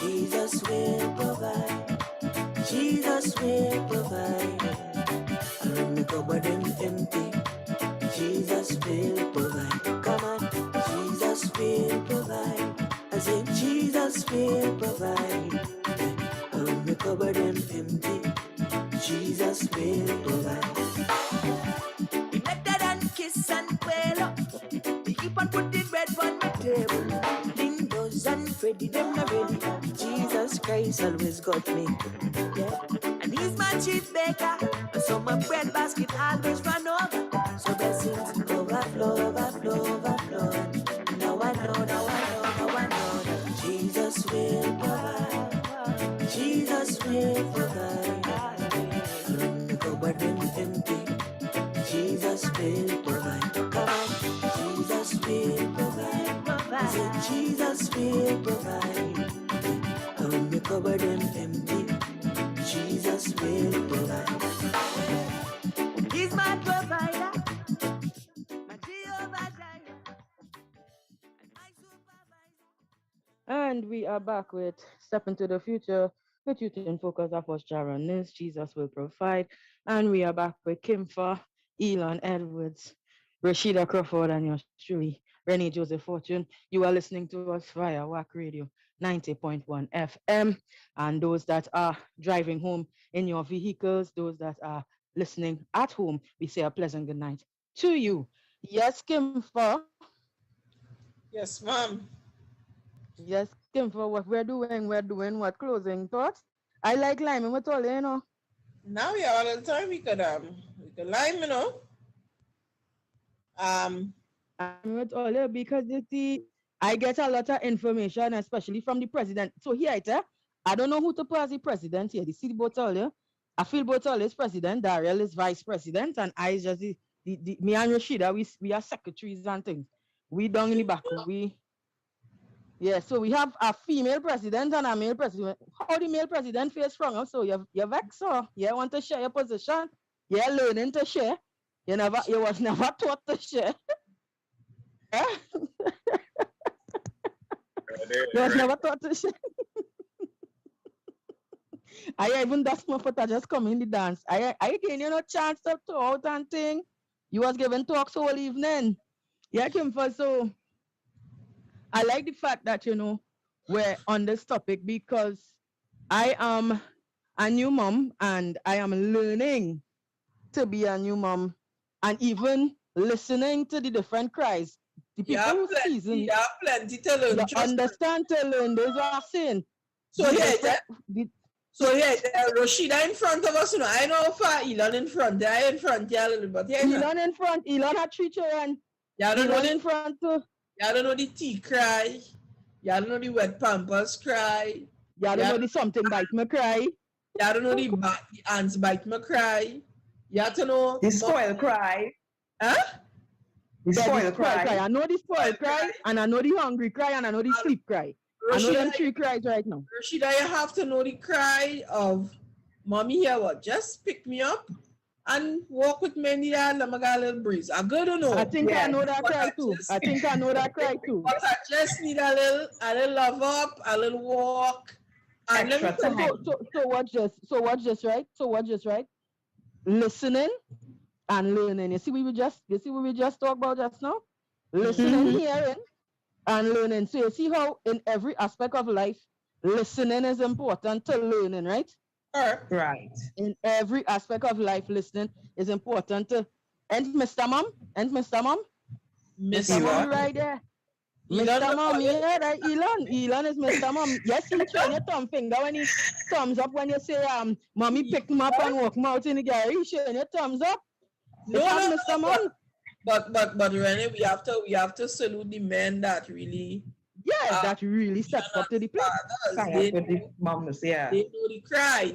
Jesus will provide. Jesus will provide. And when the cupboard empty, Jesus will provide. Come on, Jesus will provide. I say Jesus will provide. And when the cupboard empty, Jesus will provide. Better than kiss and quail. He keep on putting bread on my table. Dindos and Freddy, them not ready. Jesus Christ always got me. Yeah. And he's my chief baker. So my bread basket always run over. So blessings overflow, overflow, overflow. Now I know that Jesus will provide. Jesus will provide. When the cupboard empty, Jesus will provide. Come on, Jesus will provide. I said Jesus will provide. When the cupboard empty, Jesus will provide. He's my provider. My Jehovah Jireh. And we are back with Step into the Future with Youth in Focus. That was Sharon Nils, Jesus Will Provide. And we are back with Kimfa, Elon Edwards, Rashida Crawford, and yours truly, Renee Joseph Fortune. You are listening to us via WACK Radio 90.1 FM. And those that are driving home in your vehicles, those that are listening at home, we say a pleasant good night to you. Yes, Kimfa. Yes, ma'am. Yes, Kim, for what we're doing what closing thoughts. I like liming with all, you know. Now we have a little time we could lime, you know. With all, because you see, I get a lot of information, especially from the president. So here I don't know who to put as the president here. The city Botol, I feel Botol is president, Dariel is vice president, and I is just the me and Rashida, we are secretaries and things. We down in the back. Yeah, so we have a female president and a male president. How the male president feels strong? So you're vexed, so you want to share your position. You're learning to share. You was never taught to share. You was never taught to share. I even that's my foot. I just come in the dance. I gain you no chance to talk and thing. You was given talks all evening. Yeah, Kim, for so. I like the fact that, we're on this topic because I am a new mom and I am learning to be a new mom and even listening to the different cries. The people who season. You have plenty to learn. You understand to learn. Those are saying. So Rashida in front of us, I know how far Elon in front. They're in front there a little bit. Elon in front. Elon had 3 children. Elon in front too. You don't know the tea cry. You don't know the wet pampers cry. You don't know the something bite me cry. You don't know the ants bite me cry. You have to know the spoil cry. Huh? The spoil cry. I know the spoil cry, and I know the hungry cry, and I know the sleep cry. I know them 3 cries right now. Rashida, you have to know the cry of mommy here. What? Just pick me up and walk with me in the yard. Let me get a little breeze. I go to know. I think I know that cry too. I think I know that cry too. But I just need a little love up, a little walk. And so what's just right? Listening and learning. You see what we just talked about just now? Listening, hearing, and learning. So you see how in every aspect of life, listening is important to learning, right? Right. In every aspect of life, listening is important to. And Mr. Mom, Mr. Mom, you right there. Mr. Mom, yeah, right, Elon is Mr. Mom. Yes, he showing your thumb finger when he thumbs up when you say, mommy pick him up and walk him out in the gallery. He showing your thumbs up. No, Mr. Mom. But Renee, we have to salute the men that really that really steps up to the plate.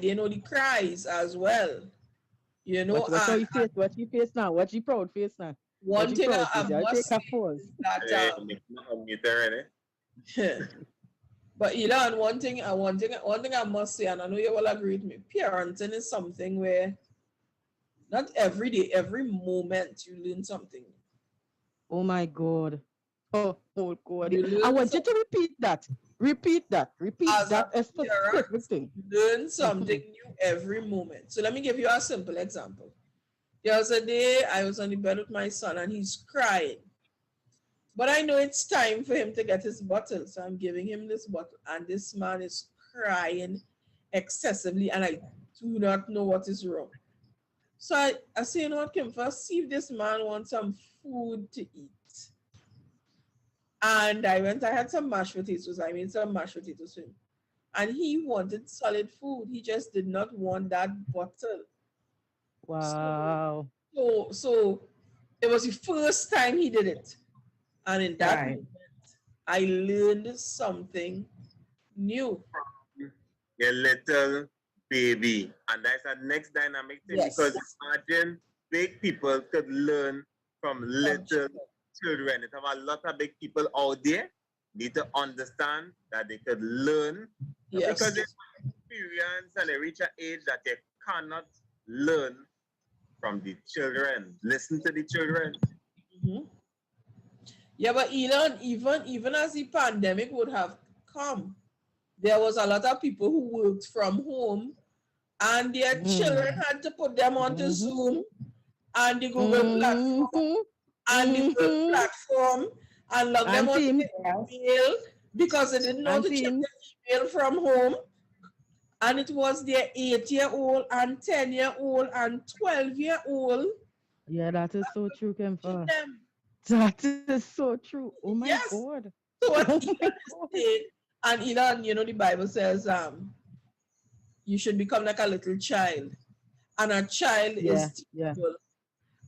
They know the cries as well. You know, what's your face now? What's your proud face now? One thing I must say that but Elon, one thing I must say, and I know you will agree with me, parenting is something where not every day, every moment you learn something. Oh my God. Oh God. I want you to repeat that. Repeat that as specific thing. Learn something new every moment. So let me give you a simple example. The other day, I was on the bed with my son and he's crying. But I know it's time for him to get his bottle. So I'm giving him this bottle. And this man is crying excessively. And I do not know what is wrong. So I say, you know what, Kim, first see if this man wants some food to eat. And I had some mashed potatoes. I made some mashed potatoes for him. And he wanted solid food. He just did not want that bottle. Wow. So it was the first time he did it. And in that moment, I learned something new. Your little baby. And that's the next dynamic thing, because imagine big people could learn from little children. It have a lot of big people out there need to understand that they could learn because they have experience and they reach an age that they cannot learn from the children. Listen to the children. Mm-hmm. Yeah, but Elon, even as the pandemic would have come, there was a lot of people who worked from home and their children had to put them onto Zoom and the Google platform and log them on email because they didn't know to check their email from home. And it was their 8-year-old and 10-year-old and 12-year-old. Yeah, that is so true, Kempa. That is so true. Oh my God. So what Elon said, and Elon, you know, the Bible says you should become like a little child. And a child is teachable.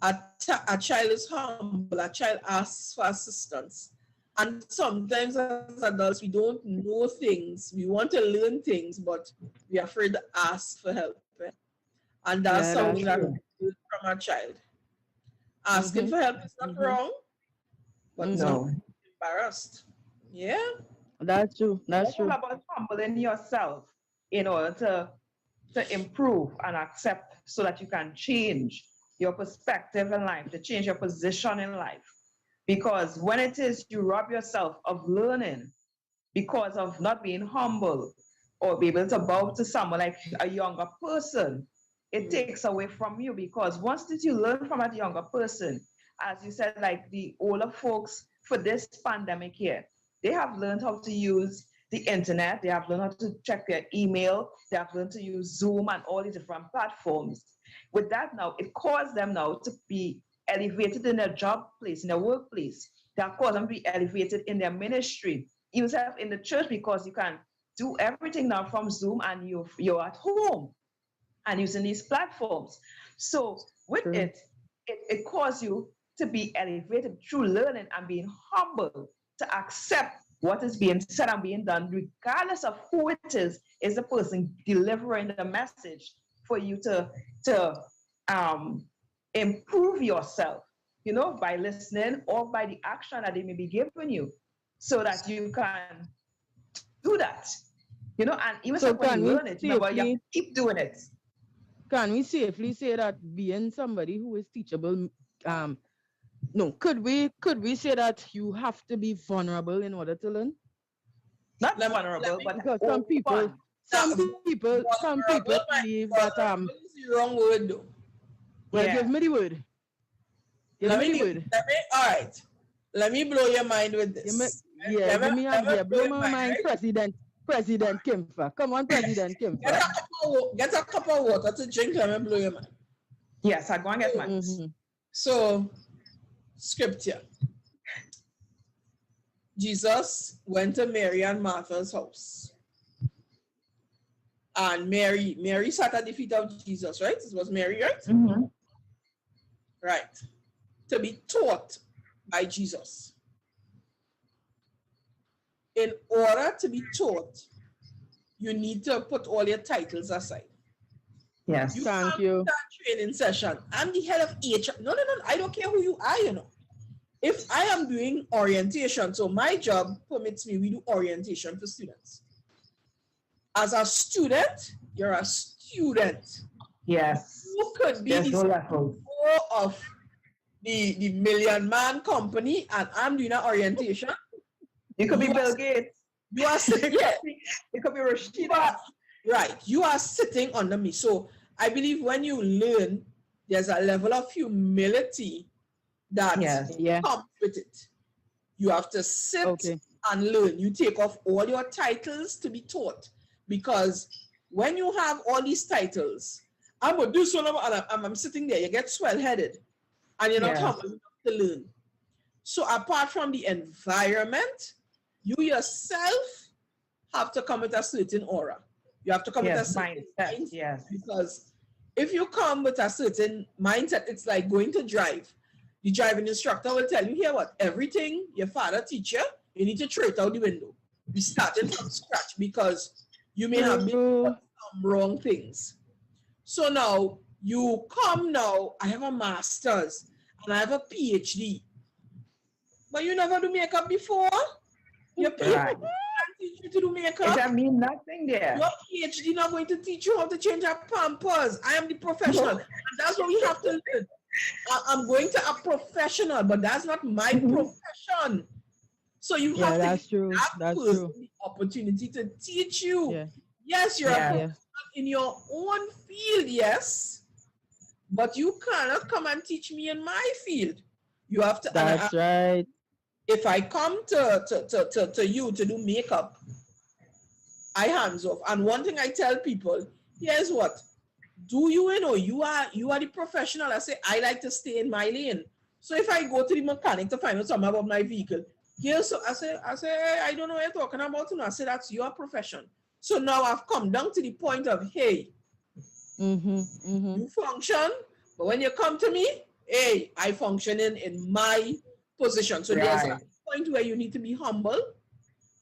A child is humble. A child asks for assistance. And sometimes as adults, we don't know things. We want to learn things, but we're afraid to ask for help. And that's something that we learn from a child. Asking for help is not wrong, but no, embarrassed. Yeah. That's true. That's true. It's all about humbling yourself in order to improve and accept so that you can change your perspective in life, to change your position in life. Because when it is you rob yourself of learning because of not being humble or be able to bow to someone like a younger person, it takes away from you, because once that you learn from that younger person, as you said, like the older folks for this pandemic here, they have learned how to use the internet, they have learned how to check their email, they have learned to use Zoom and all the different platforms. With that now, it caused them now to be elevated in their job place, in their workplace. That caused them to be elevated in their ministry, even in the church, because you can do everything now from Zoom and you're at home and using these platforms. So with it caused you to be elevated through learning and being humble to accept what is being said and being done, regardless of who it is the person delivering the message, for you to improve yourself, you know, by listening or by the action that they may be giving you, so that you can do that, you know, and even so when you learn it, you keep doing it. Can we safely say that being somebody who is teachable, could we say that you have to be vulnerable in order to learn? Not vulnerable, but because some people believe that it's the wrong word though. Well, give me the word. All right. Let me blow your mind with this. Give me idea. Blow my mind, right? President Kimfa. Come on, President Kimfa. Get a cup of water to drink. Let me blow your mind. Yes, I go and get mine. So, scripture. Jesus went to Mary and Martha's house. And Mary sat at the feet of Jesus, right? It was Mary, right? Right. To be taught by Jesus. In order to be taught, you need to put all your titles aside. Yes. Thank you. Training session. I'm the head of HR. No. I don't care who you are, you know. If I am doing orientation, so my job permits me, we do orientation for students. As a student, you're a student. Yes. You could be the CEO of the million man company and I'm doing an orientation. You could be Bill Gates. You are sitting, yeah. It could be Rashida. Right. You are sitting under me. So I believe when you learn, there's a level of humility that comes with it. You have to sit and learn. You take off all your titles to be taught. Because when you have all these titles, I'm going to do so, and I'm sitting there, you get swell-headed, and you're not humble enough to learn. So apart from the environment, you yourself have to come with a certain aura. You have to come with a certain mindset. Because if you come with a certain mindset, it's like going to drive. The driving instructor will tell you, here what, everything your father teach you, you need to throw it out the window. Be starting from scratch because you may have been some wrong things. So now, you come now, I have a master's and I have a PhD. But you never do makeup before? Your PhD can't teach you to do makeup. It mean nothing there. Your PhD not going to teach you how to change a pampers. I am the professional. And that's what we have to learn. I'm going to a professional, but that's not my profession. So you have to give that person the opportunity to teach you. Yes, you're a professional in your own field, yes. But you cannot come and teach me in my field. You have to. That's right. If I come to you to do makeup, I hands off. And one thing I tell people, here's what. Do you know you are the professional? I say I like to stay in my lane. So if I go to the mechanic to find out something about my vehicle, so I say hey, I don't know what you're talking about. I say that's your profession. So now I've come down to the point of hey, you function, but when you come to me, hey, I function in my position. So there's a point where you need to be humble.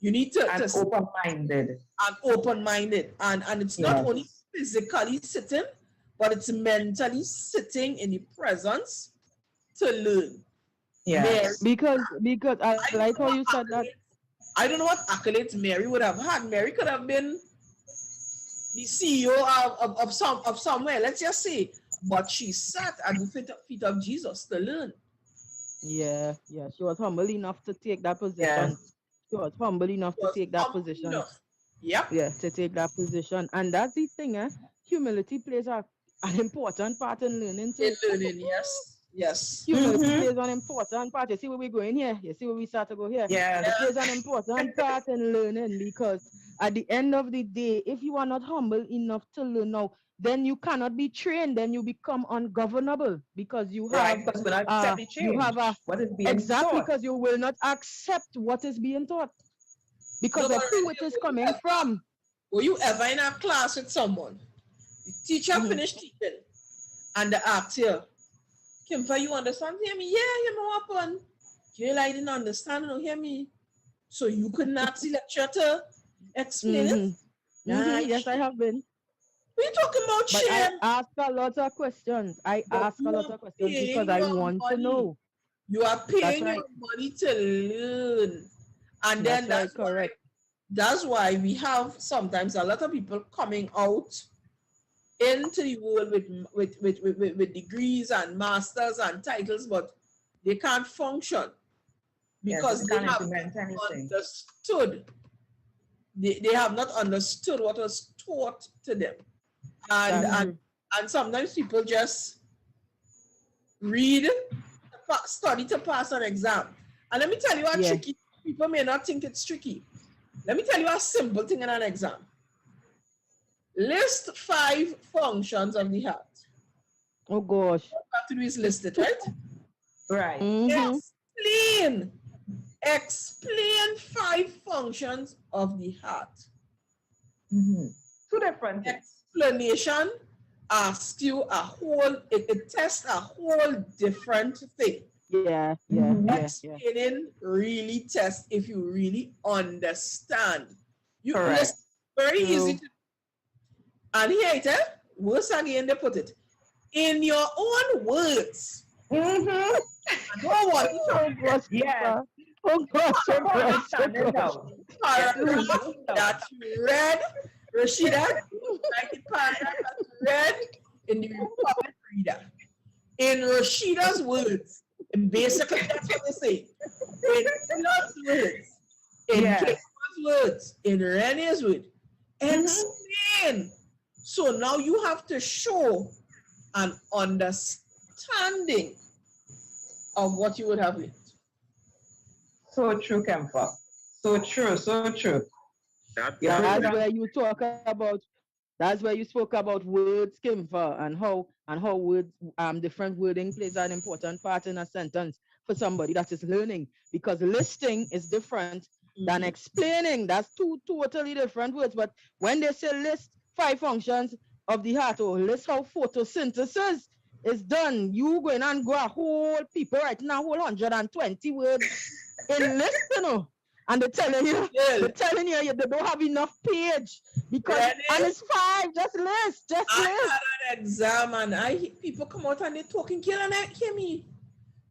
You need to open-minded. And open-minded. And it's not only physically sitting, but it's mentally sitting in the presence to learn. Yeah. Because I like how you said that. I don't know what accolades Mary would have had. Mary could have been the CEO of somewhere, let's just say. But she sat at the feet of Jesus to learn. Yeah. She was humble enough to take that position. She was humble enough to take that position. Yep. Yeah, to take that position. And that's the thing, humility plays an important part in learning too. In learning, yes. Humility plays an important part. You see where we're going here? You see where we start to go here? Yeah. It plays an important part in learning because at the end of the day, if you are not humble enough to learn now, then you cannot be trained. Then you become ungovernable because you have what is being taught. Because you will not accept what is being taught because of who it is coming from. Were you ever in a class with someone? The teacher finished teaching and they asked you, Kimfa, you understand? Hear me? Yeah, you know what happened. You I didn't understand, you hear me? So you couldn't ask the lecturer to explain it? Yes, I have been. What are you talking about, Shane? I ask a lot of questions. Because I want to know. You are paying your money to learn. And then that's correct. That's why we have sometimes a lot of people coming out into the world with degrees and masters and titles, but they can't function because they have understood. They have not understood what was taught to them. And sometimes people just study to pass an exam. And let me tell you how Yeah. tricky. People may not think it's tricky. Let me tell you a simple thing in an exam. List 5 functions of the heart. Oh gosh. What you have to do is list it, right? Right. Explain. Explain 5 functions of the heart. Two different explanation asks you a whole, it tests a whole different thing. Yeah. Explaining really tests if you really understand. You listen, very easy to do. And here it is, worse again they put it. In your own words. I don't want to talk about yeah. Oh gosh, paragraph that you read, Rashida, like the paragraph that you read in the Republic Reader. In Rashida's words, and basically that's what they say. In Ilan's words, in King's words, in Rene's words, explain. So now you have to show an understanding of what you would have learned. So true, Kemper. So true, so true. That's where you talk about. That's where you spoke about words, Kimfa, and how words, different wording plays an important part in a sentence for somebody that is learning. Because listing is different than explaining. That's two totally different words. But when they say list 5 functions of the heart, or list how photosynthesis is done, you going and go a whole people right now, whole 120 words in list, you know. And they're telling you, they don't have enough page because and it's 5. Just list, I had an exam and people come out and they're talking, kill and hear me.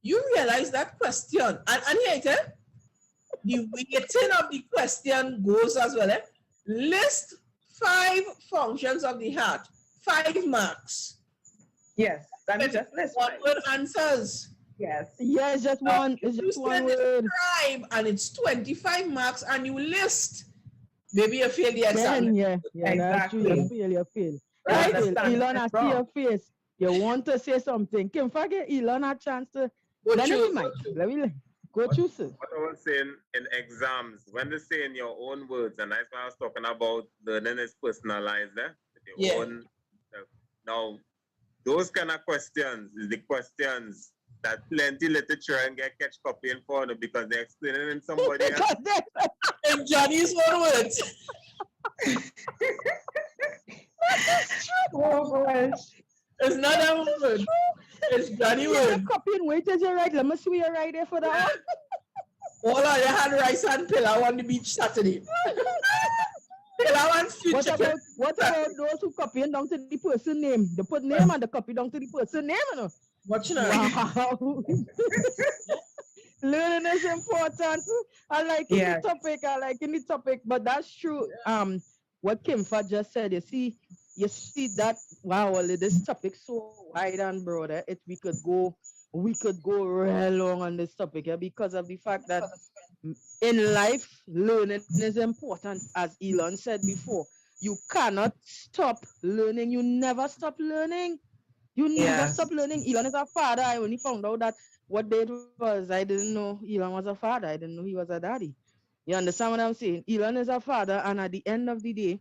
You realize that question, and here it is. The weighting of the question goes as well. List 5 functions of the heart, 5 marks. Yes, that is just list. 1 word answers. Yes. Yeah, it's just one. It's just one word. Describe, and it's 25 marks, and you list. Maybe you fail the exam. Yeah, exactly. You fail. Right? Elon, I see your face. You want to say something. Kim, forget Elon a chance to. Let me go through, sir. What I was saying in exams, when they say in your own words, and that's why I was talking about learning is personalized, your own. Now, those kind of questions is the questions that plenty literature and get catch copying for them because they're explaining in somebody else. In Johnny's own words. Oh gosh. It's not that one word. It's Johnny word. Copying weightage, right? Let me see you right there for that. All of you had rice and pillow on the beach Saturday. Pillow and future. What about those who copying down to the person name? They put name and they copy down to the person name, you know? Watch now. Wow. Learning is important. I like the topic, but that's true. What Kimfa just said, you see that, wow, this topic so wide and broad. We could go real long on this topic because of the fact that in life, learning is important. As Elon said before, you cannot stop learning. You never stop learning. You never stop learning. Elon is a father. I only found out that what day it was. I didn't know Elon was a father. I didn't know he was a daddy. You understand what I'm saying? Elon is a father, and at the end of the day,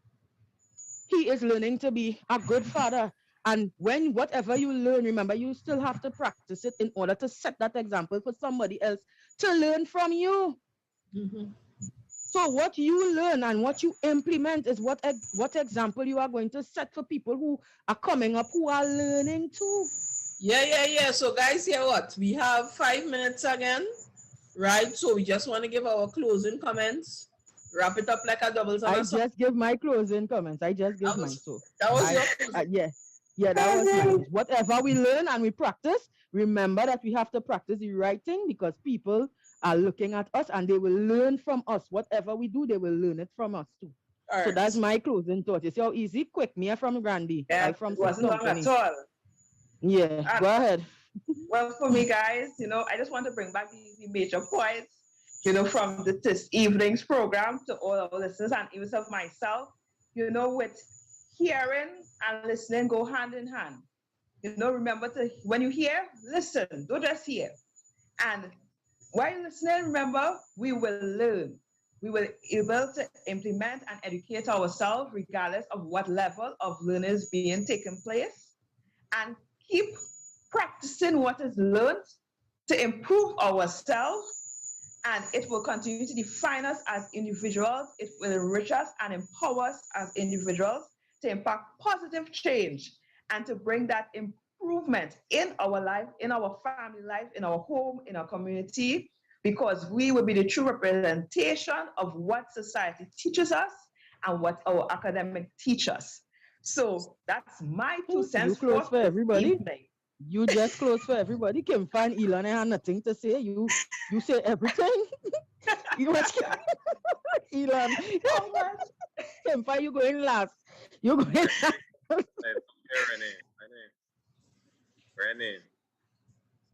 he is learning to be a good father. And when whatever you learn, remember, you still have to practice it in order to set that example for somebody else to learn from you. So what you learn and what you implement is what example you are going to set for people who are coming up, who are learning too. Yeah. So guys, here what? We have 5 minutes again, right? So we just want to give our closing comments. Wrap it up like a double. I just give my closing comments. I just give mine. So that was your yeah, that was mine. Whatever we learn and we practice, remember that we have to practice the right thing because people are looking at us and they will learn from us. Whatever we do, they will learn it from us too. So that's my closing thought. You see how easy, quick, me from Granby. Yeah, from it wasn't long at all. Yeah, go ahead. Well, for me, guys, I just want to bring back the major points, from this evening's program to all our listeners and even of myself, with hearing and listening go hand in hand. Remember when you hear, listen, don't just hear. And while listening, remember, we will learn. We will be able to implement and educate ourselves regardless of what level of learning is being taken place, and keep practicing what is learned to improve ourselves, and it will continue to define us as individuals. It will enrich us and empower us as individuals to impact positive change and to bring that improvement in our life, in our family life, in our home, in our community, because we will be the true representation of what society teaches us and what our academic teach us. So that's my 2 cents. You close for everybody. Evening. You just close for everybody. Kim Fan, Elon, I have nothing to say. You say everything. You watch Elon. Kim Fan, you going last. You going last. Renee.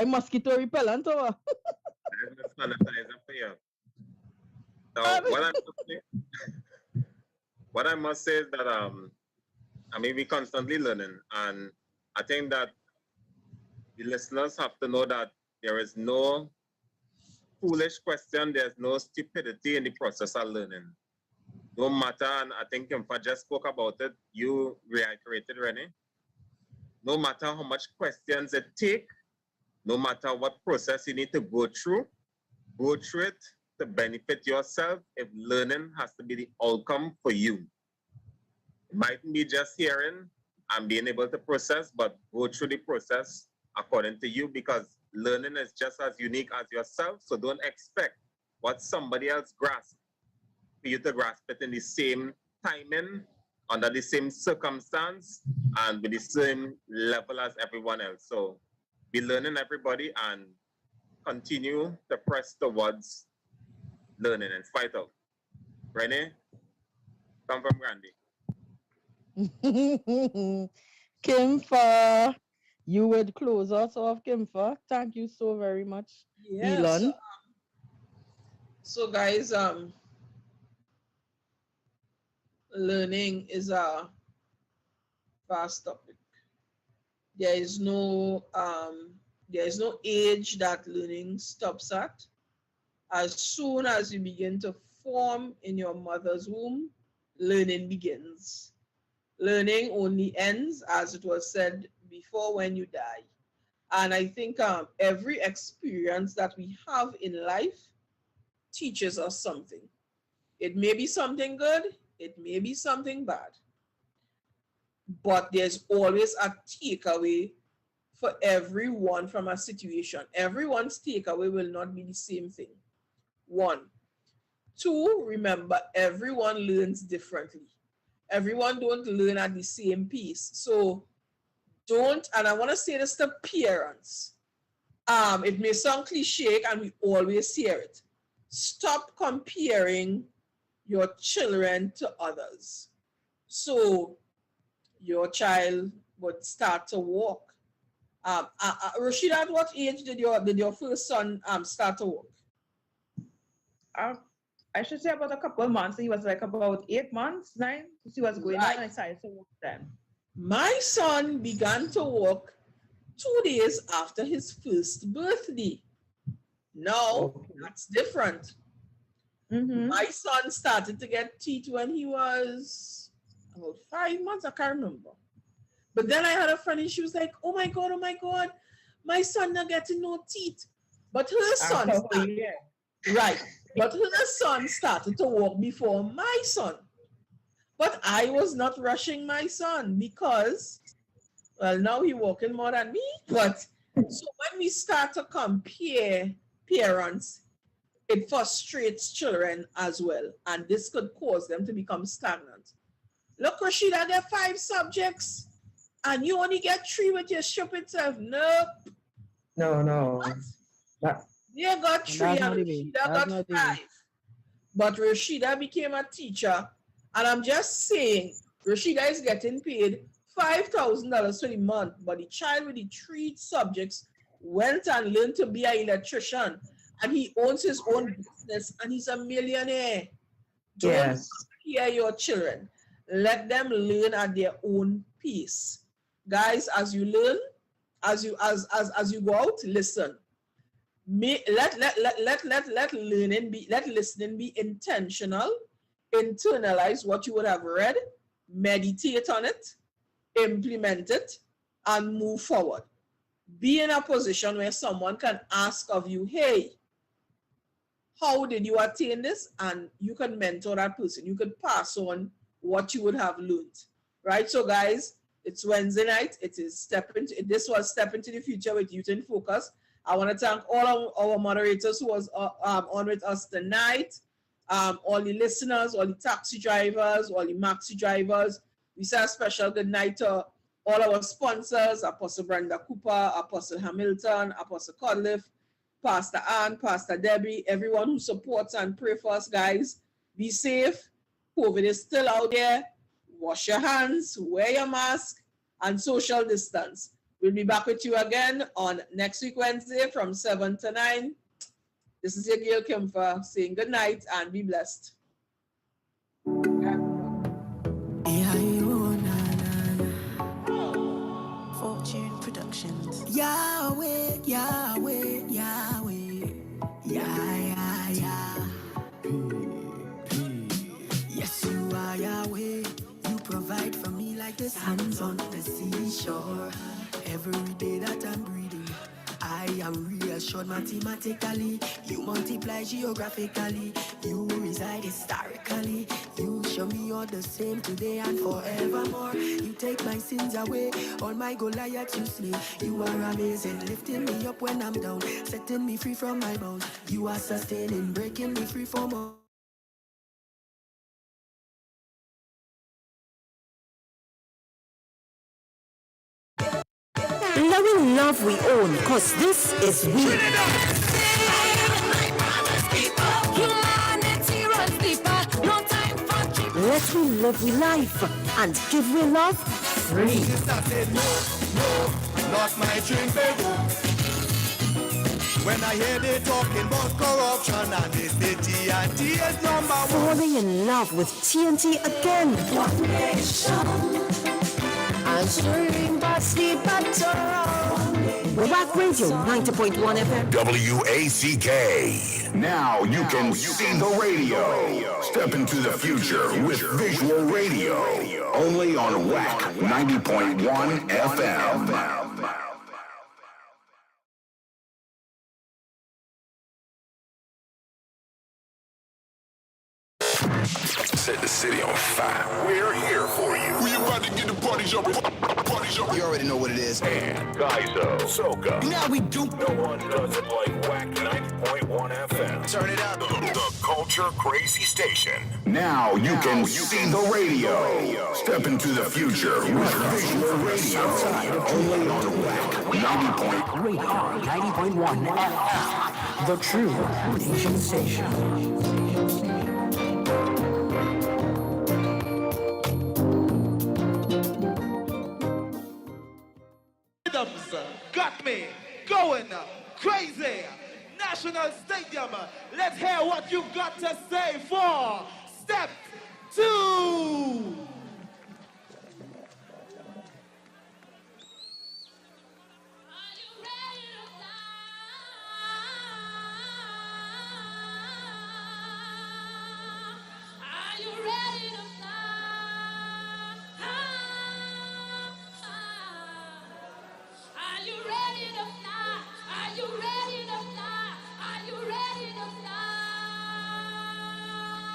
A mosquito repellent or There's no sanitizer for you. Now, what I must say is that I mean, we constantly learning, and I think that the listeners have to know that there is no foolish question, there's no stupidity in the process of learning. No matter, and I think Kimfa just spoke about it, you reiterated, Renee. No matter how much questions it take, no matter what process you need to go through it to benefit yourself if learning has to be the outcome for you. It mightn't be just hearing and being able to process, but go through the process according to you, because learning is just as unique as yourself. So don't expect what somebody else grasps for you to grasp it in the same timing, under the same circumstance, and with the same level as everyone else. So be learning, everybody, and continue to press towards learning and fight out. Renee, come from Grandy. Kimfa, you would close us off, Kimfa. Thank you so very much, Elon. So guys, learning is a vast topic. There is no age that learning stops at. As soon as you begin to form in your mother's womb, learning begins. Learning only ends, as it was said before, when you die. And I think every experience that we have in life teaches us something. It may be something good, it may be something bad. But there's always a takeaway for everyone from a situation. Everyone's takeaway will not be the same thing. 1. 2, remember, everyone learns differently. Everyone don't learn at the same pace. So don't, and I want to say this to parents. It may sound cliche and we always hear it. Stop comparing your children to others. So your child would start to walk. Rashida, at what age did your first son start to walk? I should say about a couple of months. He was like about 8 months, 9. He was going on and I started to walk then. My son began to walk 2 days after his first birthday. Now, that's different. My son started to get teeth when he was about 5 months, I can't remember. But then I had a friend and she was like, oh my God, my son not getting no teeth. But her son started, right. But her son started to walk before my son. But I was not rushing my son because, well, now he's walking more than me. But so when we start to compare parents, it frustrates children as well. And this could cause them to become stagnant. Look, Rashida, get 5 subjects and you only get 3 with your stupid self. Nope. No. You got 3 and Rashida got 5. But Rashida became a teacher. And I'm just saying, Rashida is getting paid $5,000 for the month. But the child with the 3 subjects went and learned to be an electrician. And he owns his own business and he's a millionaire. Don't hear your children. Let them learn at their own pace. Guys, as you learn, as you go out, listen. Let learning be, let listening be intentional. Internalize what you would have read, meditate on it, implement it, and move forward. Be in a position where someone can ask of you, hey, how did you attain this? And you can mentor that person. You could pass on what you would have learned, right? So guys, it's Wednesday night. This was Step Into the Future with Youth in Focus. I want to thank all our moderators who was on with us tonight, all the listeners, all the taxi drivers, all the maxi drivers. We say a special good night to all our sponsors, Apostle Brenda Cooper, Apostle Hamilton, Apostle Codliff, Pastor Ann, Pastor Debbie, everyone who supports and pray for us, guys. Be safe. COVID is still out there. Wash your hands, wear your mask, and social distance. We'll be back with you again on next week, Wednesday, from 7 to 9. This is your girl, Kimfa, saying good night and be blessed. Fortune Productions. Yahweh, Yahweh, Yahweh. Yeah. Yes, you are Yahweh. You provide for me like the sands on the seashore. Every day that I'm breathing, I am reassured mathematically. You multiply geographically. You reside historically. You show me you're the same today and forevermore. You take my sins away, all my Goliaths you slay. You are amazing, lifting me up when I'm down, setting me free from my bounds. You are sustaining, breaking me free from all. Loving love we own, cause this is we. Let me live with life and give we love free. I said no, lost my drink, baby. When I hear they talking about corruption and they say TNT is number one. Falling in love with TNT again. One nation. Answering but sleep at all. WACK Radio 90.1 FM. WACK. Now you can see the radio. Step into the future with visual radio. Only on WACK 90.1 FM. Set the city on fire. We're here for you. We about to get the party jumping. You already know what it is. And Gaizo, Soca. Now we do. No one does it like WACK 90.1 FM. Turn it up. The Culture Crazy Station. Now you can see the radio. Step into the future with visual radio. Only on WACK 90.1 FM. The true nation station. Got me going crazy. National Stadium. Let's hear what you've got to say for Step 2.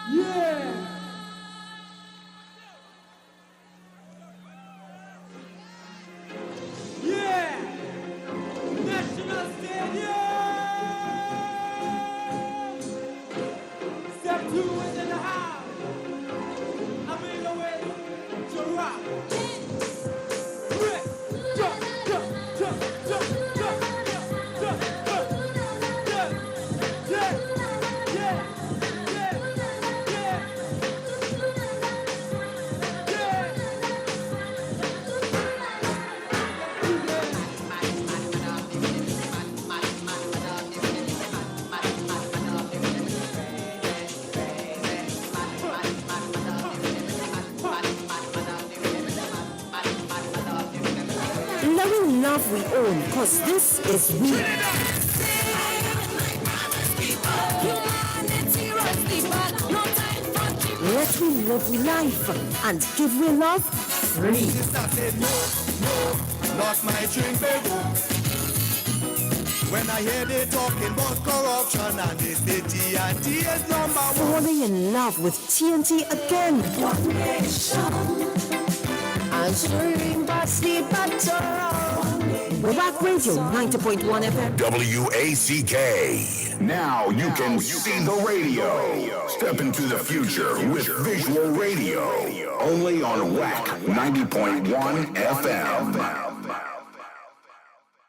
Yeah! Yeah! National Stadium! Step 2 is in the house. I'm in the way to rock. Jump, jump, jump, jump, jump, jump, jump, yeah, yeah, Loving love we own, cause this is we. Let we live we life and give we love free. Sister said no, not my drink, baby. When I hear they talking about corruption and they say TNT is number one. Falling in love with TNT again. One nation. Answering but sleep battle. WACK Radio 90.1 FM. WACK. Now you can see the radio. Step into the future with visual radio. Only on WACK 90.1 FM.